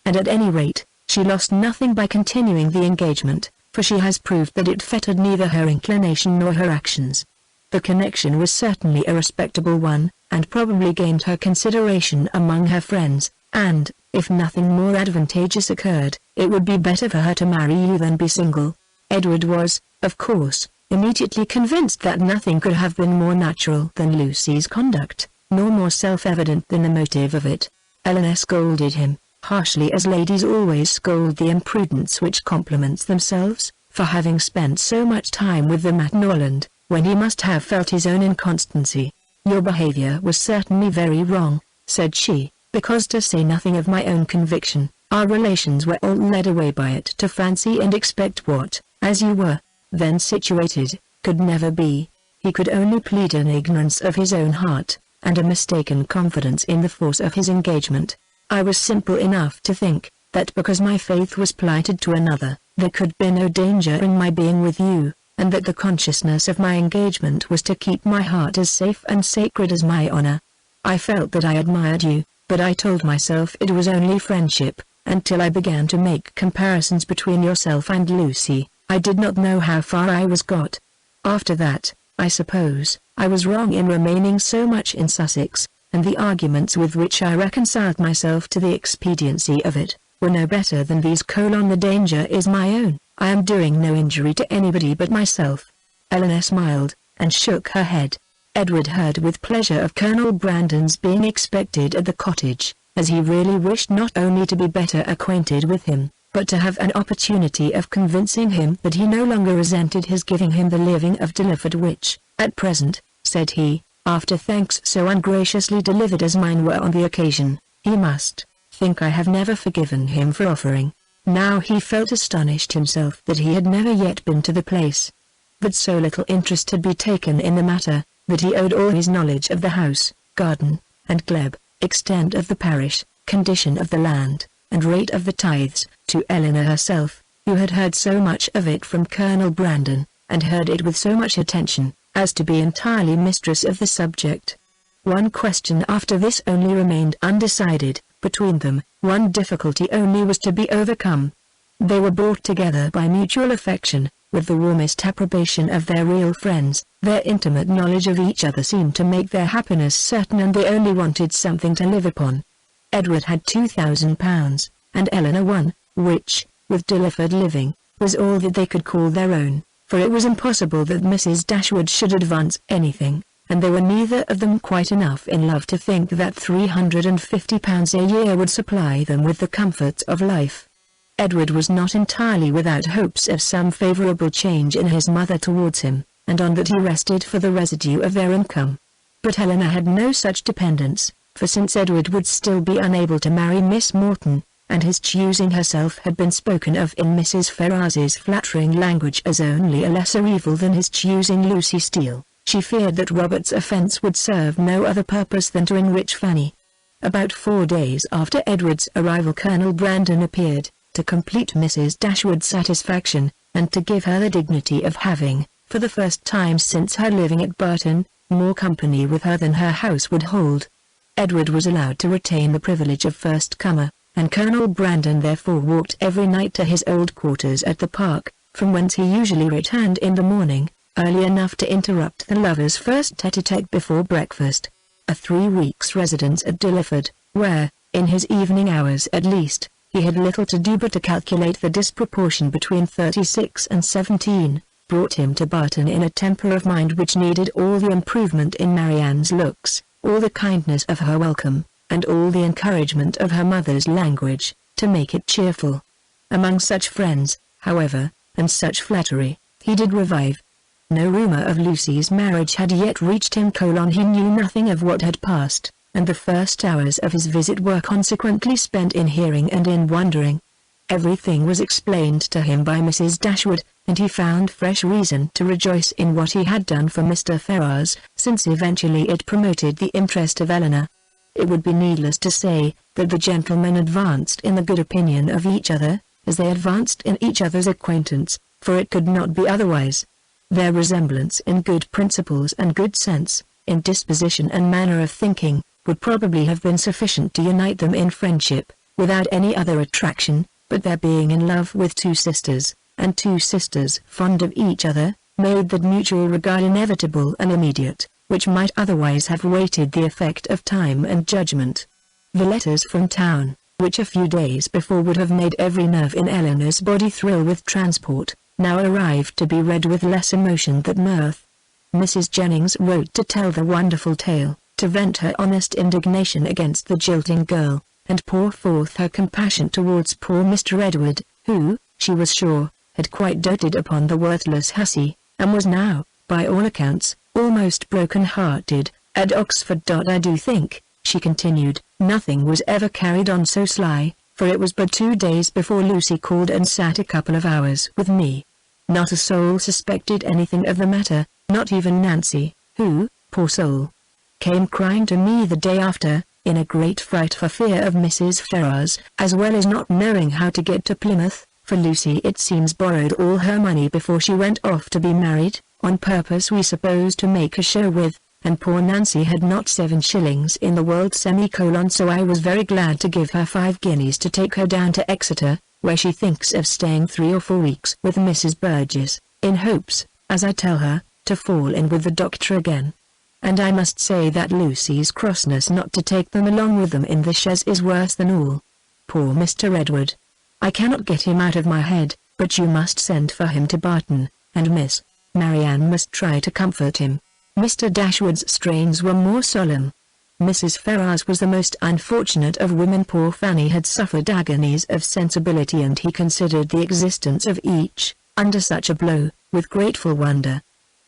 Speaker 1: And at any rate, she lost nothing by continuing the engagement, for she has proved that it fettered neither her inclination nor her actions. The connection was certainly a respectable one, and probably gained her consideration among her friends, and, if nothing more advantageous occurred, it would be better for her to marry you than be single. Edward was, of course, immediately convinced that nothing could have been more natural than Lucy's conduct, nor more self-evident than the motive of it. Eleanor scolded him, harshly as ladies always scold the imprudence which compliments themselves, for having spent so much time with them at Norland, when he must have felt his own inconstancy. "Your behavior was certainly very wrong," said she, "because to say nothing of my own conviction, our relations were all led away by it to fancy and expect what, as you were, then situated, could never be." He could only plead an ignorance of his own heart, and a mistaken confidence in the force of his engagement. "I was simple enough to think, that because my faith was plighted to another, there could be no danger in my being with you, and that the consciousness of my engagement was to keep my heart as safe and sacred as my honor. I felt that I admired you, but I told myself it was only friendship, until I began to make comparisons between yourself and Lucy. I did not know how far I was got. After that, I suppose, I was wrong in remaining so much in Sussex, and the arguments with which I reconciled myself to the expediency of it, were no better than these: the danger is my own, I am doing no injury to anybody but myself." Eleanor smiled, and shook her head. Edward heard with pleasure of Colonel Brandon's being expected at the cottage, as he really wished not only to be better acquainted with him, but to have an opportunity of convincing him that he no longer resented his giving him the living of Delaford, which, at present, said he, after thanks so ungraciously delivered as mine were on the occasion, he must think I have never forgiven him for offering. Now he felt astonished himself that he had never yet been to the place. That so little interest had been taken in the matter, that he owed all his knowledge of the house, garden, and glebe, extent of the parish, condition of the land, and rate of the tithes, to Eleanor herself, who had heard so much of it from Colonel Brandon, and heard it with so much attention, as to be entirely mistress of the subject. One question after this only remained undecided between them. One difficulty only was to be overcome. They were brought together by mutual affection, with the warmest approbation of their real friends. Their intimate knowledge of each other seemed to make their happiness certain, and they only wanted something to live upon. Edward had £2,000, and Eleanor one, which, with Delaford living, was all that they could call their own, for it was impossible that Mrs. Dashwood should advance anything, and they were neither of them quite enough in love to think that £350 a year would supply them with the comforts of life. Edward was not entirely without hopes of some favourable change in his mother towards him, and on that he rested for the residue of their income. But Eleanor had no such dependence, for since Edward would still be unable to marry Miss Morton, and his choosing herself had been spoken of in Mrs. Ferrars's flattering language as only a lesser evil than his choosing Lucy Steele, she feared that Robert's offence would serve no other purpose than to enrich Fanny. About 4 days after Edward's arrival Colonel Brandon appeared, to complete Mrs. Dashwood's satisfaction, and to give her the dignity of having, for the first time since her living at Burton, more company with her than her house would hold. Edward was allowed to retain the privilege of first comer, and Colonel Brandon therefore walked every night to his old quarters at the park, from whence he usually returned in the morning, early enough to interrupt the lovers' first tete-a-tete before breakfast. A 3 weeks' residence at Delaford, where, in his evening hours at least, he had little to do but to calculate the disproportion between 36 and 17, brought him to Barton in a temper of mind which needed all the improvement in Marianne's looks, all the kindness of her welcome, and all the encouragement of her mother's language, to make it cheerful. Among such friends, however, and such flattery, he did revive. No rumour of Lucy's marriage had yet reached him. He knew nothing of what had passed, and the first hours of his visit were consequently spent in hearing and in wondering. Everything was explained to him by Mrs. Dashwood, and he found fresh reason to rejoice in what he had done for Mr. Ferrars, since eventually it promoted the interest of Eleanor. It would be needless to say that the gentlemen advanced in the good opinion of each other, as they advanced in each other's acquaintance, for it could not be otherwise. Their resemblance in good principles and good sense, in disposition and manner of thinking, would probably have been sufficient to unite them in friendship, without any other attraction, but their being in love with two sisters, and two sisters fond of each other, made that mutual regard inevitable and immediate, which might otherwise have waited the effect of time and judgment. The letters from town, which a few days before would have made every nerve in Eleanor's body thrill with transport, now arrived to be read with less emotion than mirth. Mrs. Jennings wrote to tell the wonderful tale, to vent her honest indignation against the jilting girl, and pour forth her compassion towards poor Mr. Edward, who, she was sure, had quite doted upon the worthless hussy, and was now, by all accounts, almost broken-hearted, at Oxford. I do think, she continued, nothing was ever carried on so sly, for it was but 2 days before Lucy called and sat a couple of hours with me. Not a soul suspected anything of the matter, not even Nancy, who, poor soul, came crying to me the day after, in a great fright for fear of Mrs. Ferrars, as well as not knowing how to get to Plymouth, for Lucy it seems borrowed all her money before she went off to be married, on purpose we suppose to make a show with, and poor Nancy had not 7 shillings in the world. So I was very glad to give her 5 guineas to take her down to Exeter, where she thinks of staying 3 or 4 weeks with Mrs. Burgess, in hopes, as I tell her, to fall in with the doctor again. And I must say that Lucy's crossness not to take them along with them in the chaise is worse than all. Poor Mr. Edward. I cannot get him out of my head, but you must send for him to Barton, and Miss Marianne must try to comfort him. Mr. Dashwood's strains were more solemn. Mrs. Ferrars was the most unfortunate of women. Poor Fanny had suffered agonies of sensibility, and he considered the existence of each, under such a blow, with grateful wonder.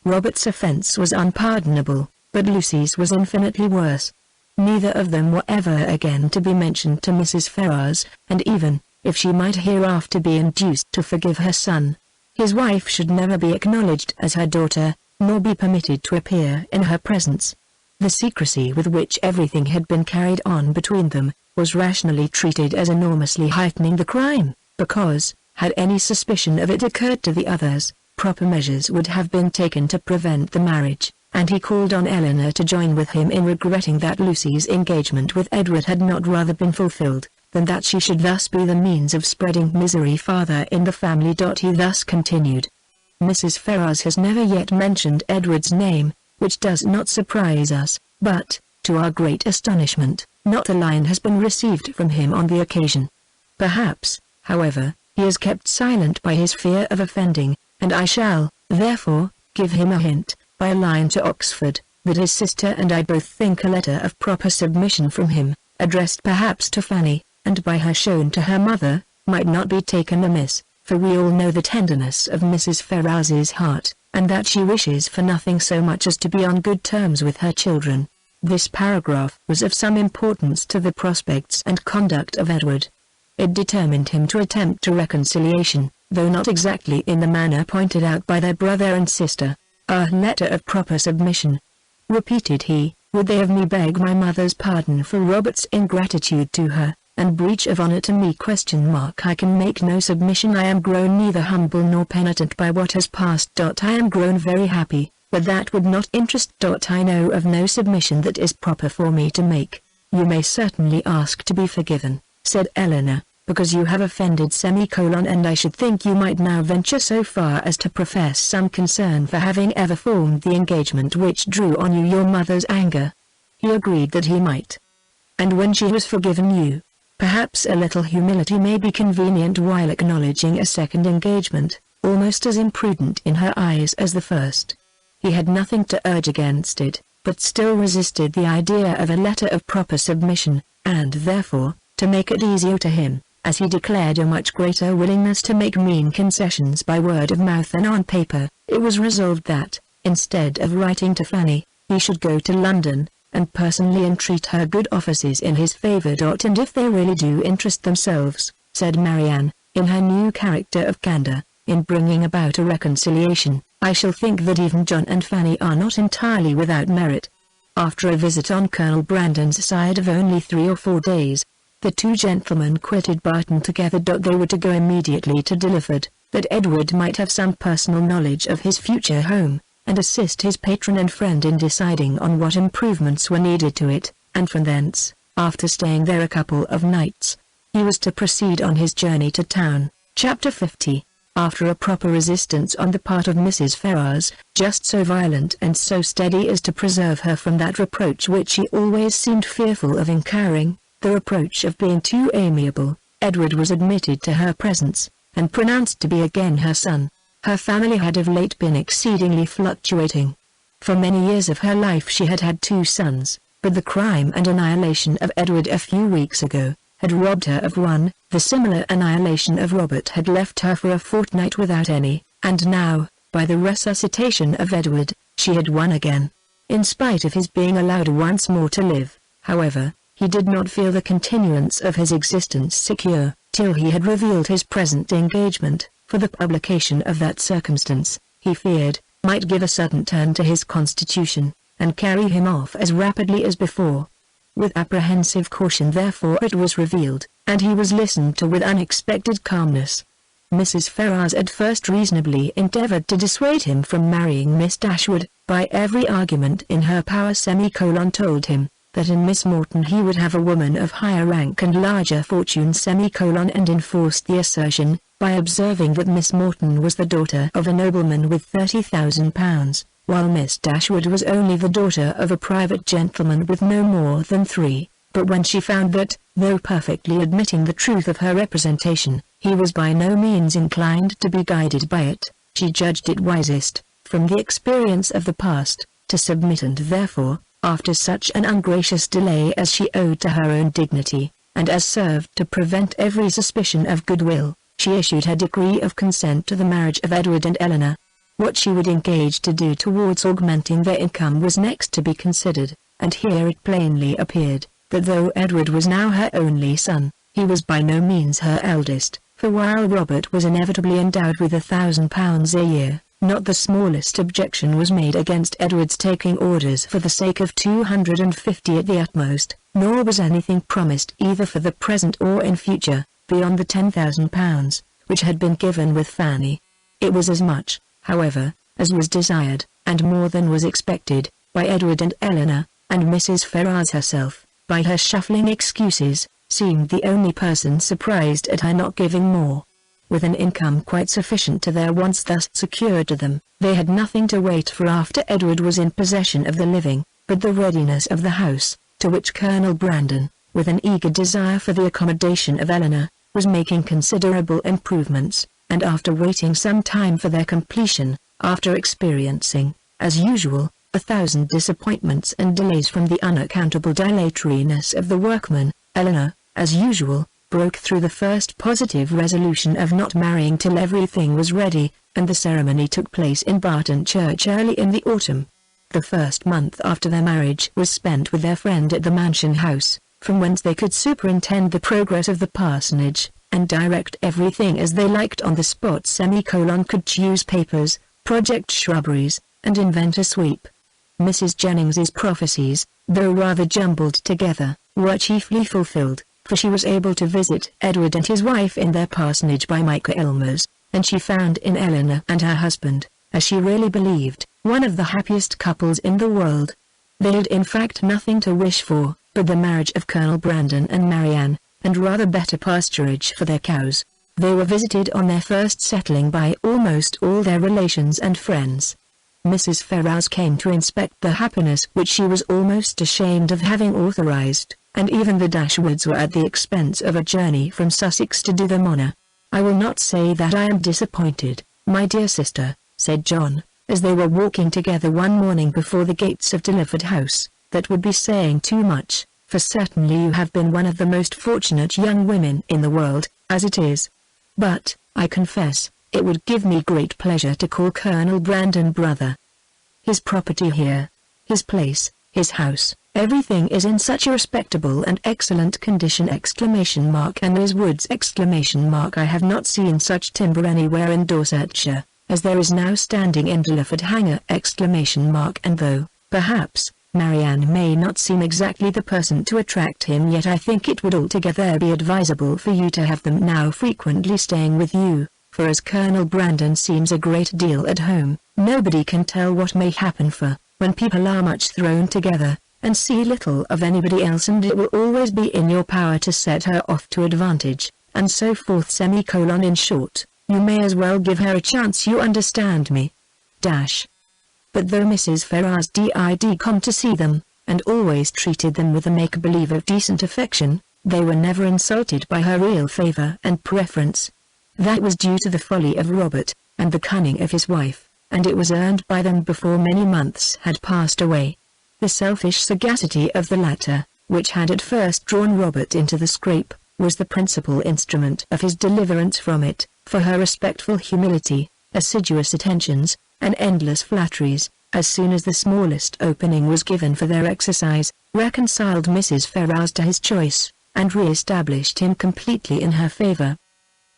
Speaker 1: Robert's offence was unpardonable, but Lucy's was infinitely worse. Neither of them were ever again to be mentioned to Mrs. Ferrars, and even, if she might hereafter be induced to forgive her son, his wife should never be acknowledged as her daughter, nor be permitted to appear in her presence. The secrecy with which everything had been carried on between them, was rationally treated as enormously heightening the crime, because, had any suspicion of it occurred to the others, proper measures would have been taken to prevent the marriage, and he called on Eleanor to join with him in regretting that Lucy's engagement with Edward had not rather been fulfilled, than that she should thus be the means of spreading misery farther in the family. He thus continued. Mrs. Ferrars has never yet mentioned Edward's name, which does not surprise us, but, to our great astonishment, not a line has been received from him on the occasion. Perhaps, however, he has kept silent by his fear of offending, and I shall, therefore, give him a hint, by a line to Oxford, that his sister and I both think a letter of proper submission from him, addressed perhaps to Fanny, and by her shown to her mother, might not be taken amiss, for we all know the tenderness of Mrs. Ferrars's heart, and that she wishes for nothing so much as to be on good terms with her children. This paragraph was of some importance to the prospects and conduct of Edward. It determined him to attempt a reconciliation, though not exactly in the manner pointed out by their brother and sister. A letter of proper submission. Repeated he, would they of me beg my mother's pardon for Robert's ingratitude to her, and breach of honour to me? I can make no submission. I am grown neither humble nor penitent by what has passed. I am grown very happy, but that would not interest. I know of no submission that is proper for me to make. You may certainly ask to be forgiven, said Eleanor, because you have offended and I should think you might now venture so far as to profess some concern for having ever formed the engagement which drew on you your mother's anger. He agreed that he might. And when she has forgiven you, perhaps a little humility may be convenient while acknowledging a second engagement, almost as imprudent in her eyes as the first. He had nothing to urge against it, but still resisted the idea of a letter of proper submission, and therefore, to make it easier to him, as he declared a much greater willingness to make mean concessions by word of mouth than on paper, it was resolved that, instead of writing to Fanny, he should go to London, and personally entreat her good offices in his favor. And if they really do interest themselves, said Marianne, in her new character of candor, in bringing about a reconciliation, I shall think that even John and Fanny are not entirely without merit. After a visit on Colonel Brandon's side of only 3 or 4 days, the two gentlemen quitted Barton together. They were to go immediately to Dilliford, that Edward might have some personal knowledge of his future home, and assist his patron and friend in deciding on what improvements were needed to it, and from thence, after staying there a couple of nights, he was to proceed on his journey to town. Chapter 50. After a proper resistance on the part of Mrs. Ferrars, just so violent and so steady as to preserve her from that reproach which she always seemed fearful of incurring, the reproach of being too amiable, Edward was admitted to her presence, and pronounced to be again her son. Her family had of late been exceedingly fluctuating. For many years of her life she had had 2 sons, but the crime and annihilation of Edward a few weeks ago had robbed her of one. The similar annihilation of Robert had left her for a fortnight without any, and now, by the resuscitation of Edward, she had won again. In spite of his being allowed once more to live, however, he did not feel the continuance of his existence secure, till he had revealed his present engagement, for the publication of that circumstance, he feared, might give a sudden turn to his constitution, and carry him off as rapidly as before. With apprehensive caution therefore it was revealed, and he was listened to with unexpected calmness. Mrs. Ferrars at first reasonably endeavored to dissuade him from marrying Miss Dashwood, by every argument in her power. Told him, that in Miss Morton he would have a woman of higher rank and larger fortune. And enforced the assertion, by observing that Miss Morton was the daughter of a nobleman with £30,000, while Miss Dashwood was only the daughter of a private gentleman with no more than 3. But when she found that, though perfectly admitting the truth of her representation, he was by no means inclined to be guided by it, she judged it wisest, from the experience of the past, to submit, and therefore, after such an ungracious delay as she owed to her own dignity, and as served to prevent every suspicion of goodwill, she issued her decree of consent to the marriage of Edward and Eleanor. What she would engage to do towards augmenting their income was next to be considered, and here it plainly appeared, that though Edward was now her only son, he was by no means her eldest, for while Robert was inevitably endowed with £1,000 a year, not the smallest objection was made against Edward's taking orders for the sake of 250 at the utmost, nor was anything promised either for the present or in future, beyond the £10,000, which had been given with Fanny. It was as much, however, as was desired, and more than was expected, by Edward and Eleanor, and Mrs. Ferrars herself, by her shuffling excuses, seemed the only person surprised at her not giving more. With an income quite sufficient to their wants thus secured to them, they had nothing to wait for after Edward was in possession of the living, but the readiness of the house, to which Colonel Brandon, with an eager desire for the accommodation of Eleanor, was making considerable improvements, and after waiting some time for their completion, after experiencing, as usual, 1,000 disappointments and delays from the unaccountable dilatoriness of the workmen, Eleanor, as usual, broke through the first positive resolution of not marrying till everything was ready, and the ceremony took place in Barton Church early in the autumn. The first month after their marriage was spent with their friend at the mansion house, from whence they could superintend the progress of the parsonage, and direct everything as they liked on the spot. Could choose papers, project shrubberies, and invent a sweep. Mrs. Jennings's prophecies, though rather jumbled together, were chiefly fulfilled, for she was able to visit Edward and his wife in their parsonage by Michaelmas, and she found in Eleanor and her husband, as she really believed, one of the happiest couples in the world. They had in fact nothing to wish for, but the marriage of Colonel Brandon and Marianne, and rather better pasturage for their cows. They were visited on their first settling by almost all their relations and friends. Mrs. Ferrars came to inspect the happiness which she was almost ashamed of having authorized, and even the Dashwoods were at the expense of a journey from Sussex to do them honor. "I will not say that I am disappointed, my dear sister," said John, as they were walking together one morning before the gates of Dilliford House. "That would be saying too much, for certainly you have been one of the most fortunate young women in the world, as it is. But, I confess, it would give me great pleasure to call Colonel Brandon brother. His property here, his place, His house, everything is in such a respectable and excellent condition! And his woods! I have not seen such timber anywhere in Dorsetshire, as there is now standing in Delaford Hanger! And though, perhaps, Marianne may not seem exactly the person to attract him, yet I think it would altogether be advisable for you to have them now frequently staying with you, for as Colonel Brandon seems a great deal at home, nobody can tell what may happen, for, when people are much thrown together, and see little of anybody else, and it will always be in your power to set her off to advantage, and so forth. In short, you may as well give her a chance, you understand me. But though Mrs. Ferrars did come to see them, and always treated them with a make-believe of decent affection, they were never insulted by her real favour and preference. That was due to the folly of Robert, and the cunning of his wife, and it was earned by them before many months had passed away. The selfish sagacity of the latter, which had at first drawn Robert into the scrape, was the principal instrument of his deliverance from it, for her respectful humility, assiduous attentions, and endless flatteries, as soon as the smallest opening was given for their exercise, reconciled Mrs. Ferrars to his choice, and re-established him completely in her favour.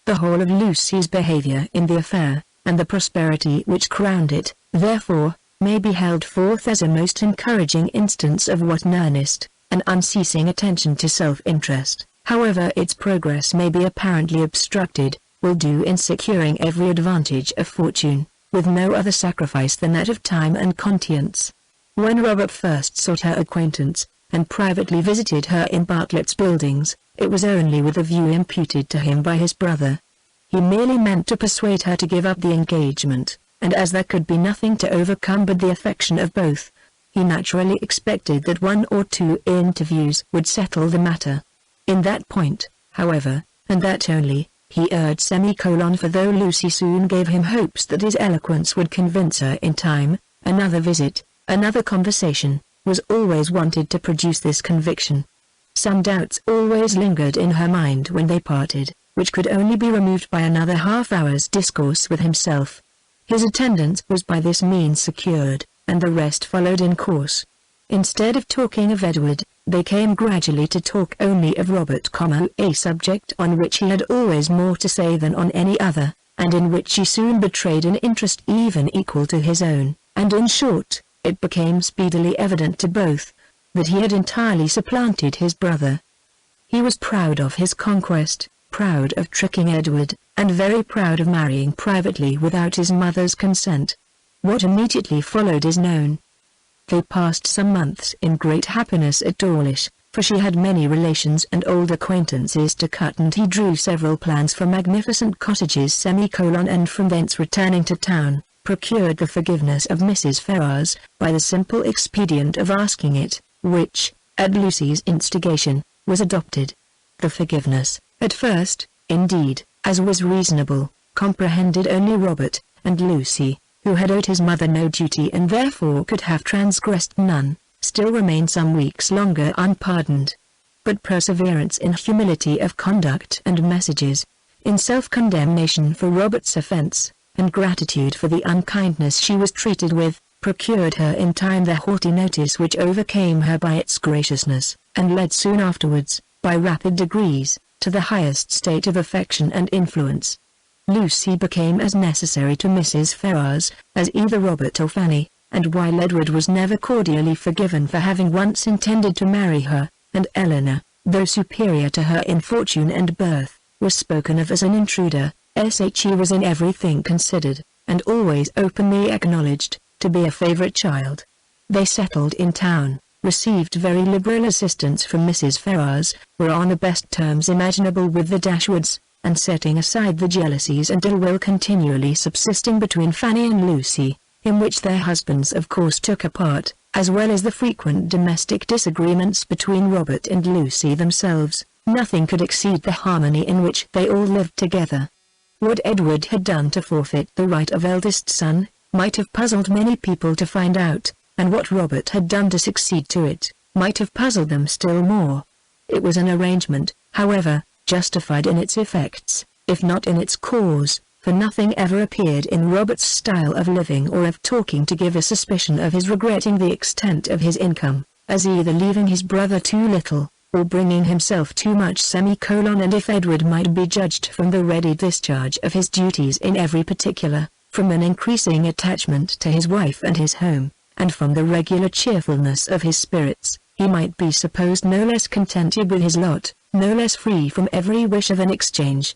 Speaker 1: The whole of Lucy's behaviour in the affair, and the prosperity which crowned it, therefore, may be held forth as a most encouraging instance of what an earnest and unceasing attention to self-interest, however its progress may be apparently obstructed, will do in securing every advantage of fortune, with no other sacrifice than that of time and conscience. When Robert first sought her acquaintance, and privately visited her in Bartlett's Buildings, it was only with a view imputed to him by his brother. He merely meant to persuade her to give up the engagement, and as there could be nothing to overcome but the affection of both, he naturally expected that 1 or 2 interviews would settle the matter. In that point, however, and that only, he erred. For though Lucy soon gave him hopes that his eloquence would convince her in time, another visit, another conversation, was always wanted to produce this conviction. Some doubts always lingered in her mind when they parted, which could only be removed by another half-hour's discourse with himself. His attendance was by this means secured, and the rest followed in course. Instead of talking of Edward, they came gradually to talk only of Robert, a subject on which he had always more to say than on any other, and in which he soon betrayed an interest even equal to his own, and in short, it became speedily evident to both, that he had entirely supplanted his brother. He was proud of his conquest, proud of tricking Edward, and very proud of marrying privately without his mother's consent. What immediately followed is known. They passed some months in great happiness at Dawlish, for she had many relations and old acquaintances to cut, and he drew several plans for magnificent cottages, and from thence returning to town, procured the forgiveness of Mrs. Ferrars, by the simple expedient of asking it, which, at Lucy's instigation, was adopted. The forgiveness, at first, indeed, as was reasonable, comprehended only Robert, and Lucy, who had owed his mother no duty and therefore could have transgressed none, still remained some weeks longer unpardoned. But perseverance in humility of conduct and messages, in self-condemnation for Robert's offence, and gratitude for the unkindness she was treated with, procured her in time the haughty notice which overcame her by its graciousness, and led soon afterwards, by rapid degrees, to the highest state of affection and influence. Lucy became as necessary to Mrs. Ferrars, as either Robert or Fanny, and while Edward was never cordially forgiven for having once intended to marry her, and Eleanor, though superior to her in fortune and birth, was spoken of as an intruder, he was in everything considered, and always openly acknowledged, to be a favourite child. They settled in town, received very liberal assistance from Mrs. Ferrars, were on the best terms imaginable with the Dashwoods, and setting aside the jealousies and ill will continually subsisting between Fanny and Lucy, in which their husbands of course took a part, as well as the frequent domestic disagreements between Robert and Lucy themselves, nothing could exceed the harmony in which they all lived together. What Edward had done to forfeit the right of eldest son, might have puzzled many people to find out, and what Robert had done to succeed to it, might have puzzled them still more. It was an arrangement, however, justified in its effects, if not in its cause, for nothing ever appeared in Robert's style of living or of talking to give a suspicion of his regretting the extent of his income, as either leaving his brother too little, or bringing himself too much. And if Edward might be judged from the ready discharge of his duties in every particular, from an increasing attachment to his wife and his home, and from the regular cheerfulness of his spirits, he might be supposed no less contented with his lot, no less free from every wish of an exchange.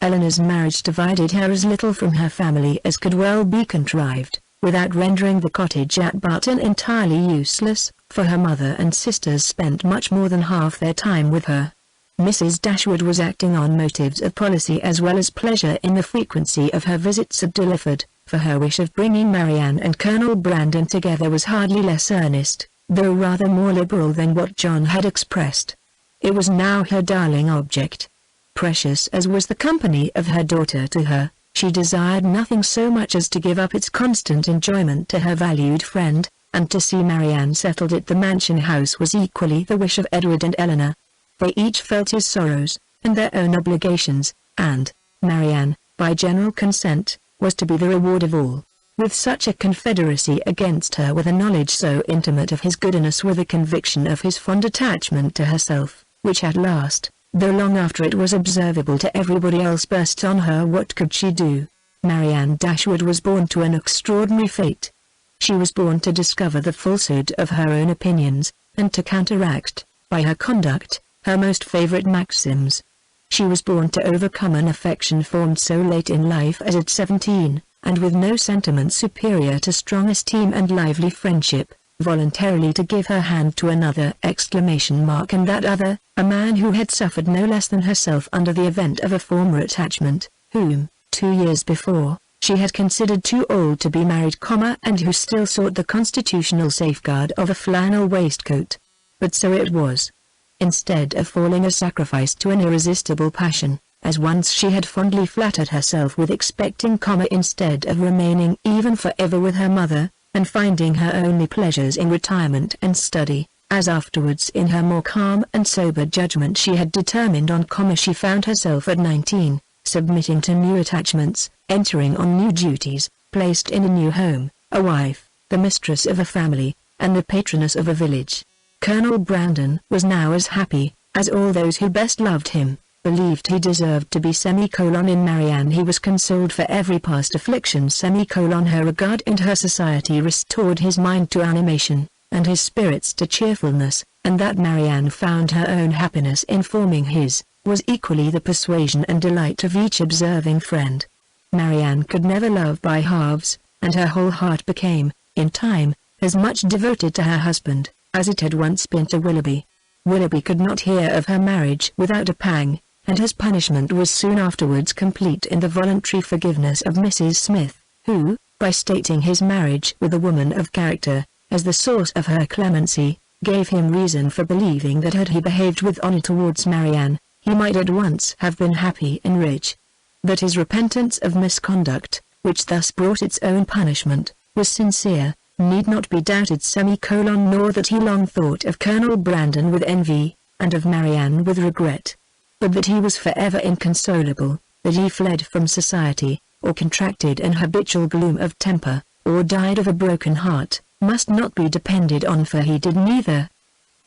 Speaker 1: Eleanor's marriage divided her as little from her family as could well be contrived, without rendering the cottage at Barton entirely useless, for her mother and sisters spent much more than half their time with her. Mrs. Dashwood was acting on motives of policy as well as pleasure in the frequency of her visits at Delaford, for her wish of bringing Marianne and Colonel Brandon together was hardly less earnest, though rather more liberal than what John had expressed. It was now her darling object. Precious as was the company of her daughter to her, she desired nothing so much as to give up its constant enjoyment to her valued friend, and to see Marianne settled at the mansion house was equally the wish of Edward and Eleanor. They each felt his sorrows, and their own obligations, and Marianne, by general consent, was to be the reward of all. With such a confederacy against her, with a knowledge so intimate of his goodness, with a conviction of his fond attachment to herself, which at last, though long after it was observable to everybody else, burst on her, what could she do? Marianne Dashwood was born to an extraordinary fate. She was born to discover the falsehood of her own opinions, and to counteract, by her conduct, her most favourite maxims. She was born to overcome an affection formed so late in life as at 17, and with no sentiment superior to strong esteem and lively friendship, voluntarily to give her hand to another! And that other, a man who had suffered no less than herself under the event of a former attachment, whom, 2 years before, she had considered too old to be married, and who still sought the constitutional safeguard of a flannel waistcoat. But so it was. Instead of falling a sacrifice to an irresistible passion, as once she had fondly flattered herself with expecting, instead of remaining even forever with her mother, and finding her only pleasures in retirement and study, as afterwards in her more calm and sober judgment she had determined on, she found herself at 19, submitting to new attachments, entering on new duties, placed in a new home, a wife, the mistress of a family, and the patroness of a village. Colonel Brandon was now as happy, as all those who best loved him, believed he deserved to be. In Marianne he was consoled for every past affliction. Her regard and her society restored his mind to animation, and his spirits to cheerfulness, and that Marianne found her own happiness in forming his, was equally the persuasion and delight of each observing friend. Marianne could never love by halves, and her whole heart became, in time, as much devoted to her husband, as it had once been to Willoughby. Willoughby could not hear of her marriage without a pang, and his punishment was soon afterwards complete in the voluntary forgiveness of Mrs. Smith, who, by stating his marriage with a woman of character, as the source of her clemency, gave him reason for believing that had he behaved with honour towards Marianne, he might at once have been happy and rich. That his repentance of misconduct, which thus brought its own punishment, was sincere, need not be doubted. Nor that he long thought of Colonel Brandon with envy, and of Marianne with regret. But that he was forever inconsolable, that he fled from society, or contracted an habitual gloom of temper, or died of a broken heart, must not be depended on, for he did neither.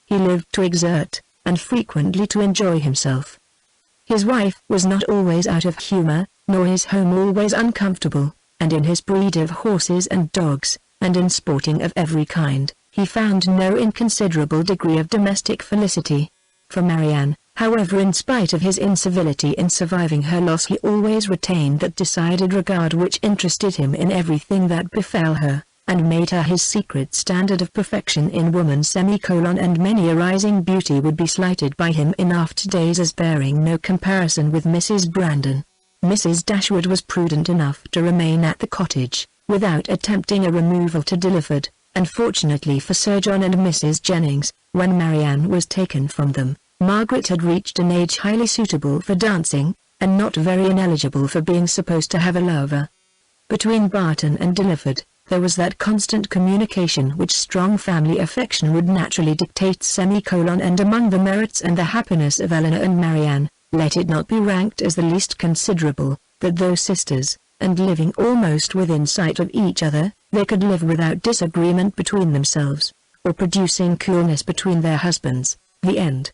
Speaker 1: He lived to exert, and frequently to enjoy himself. His wife was not always out of humour, nor his home always uncomfortable, and in his breed of horses and dogs, and in sporting of every kind, he found no inconsiderable degree of domestic felicity. For Marianne, however, in spite of his incivility in surviving her loss, he always retained that decided regard which interested him in everything that befell her, and made her his secret standard of perfection in woman. And many a rising beauty would be slighted by him in after days as bearing no comparison with Mrs. Brandon. Mrs. Dashwood was prudent enough to remain at the cottage, without attempting a removal to Delaford, and fortunately for Sir John and Mrs. Jennings, when Marianne was taken from them, Margaret had reached an age highly suitable for dancing, and not very ineligible for being supposed to have a lover. Between Barton and Delaford, there was that constant communication which strong family affection would naturally dictate. And among the merits and the happiness of Eleanor and Marianne, let it not be ranked as the least considerable, But though sisters, and living almost within sight of each other, they could live without disagreement between themselves, or producing coolness between their husbands. The end.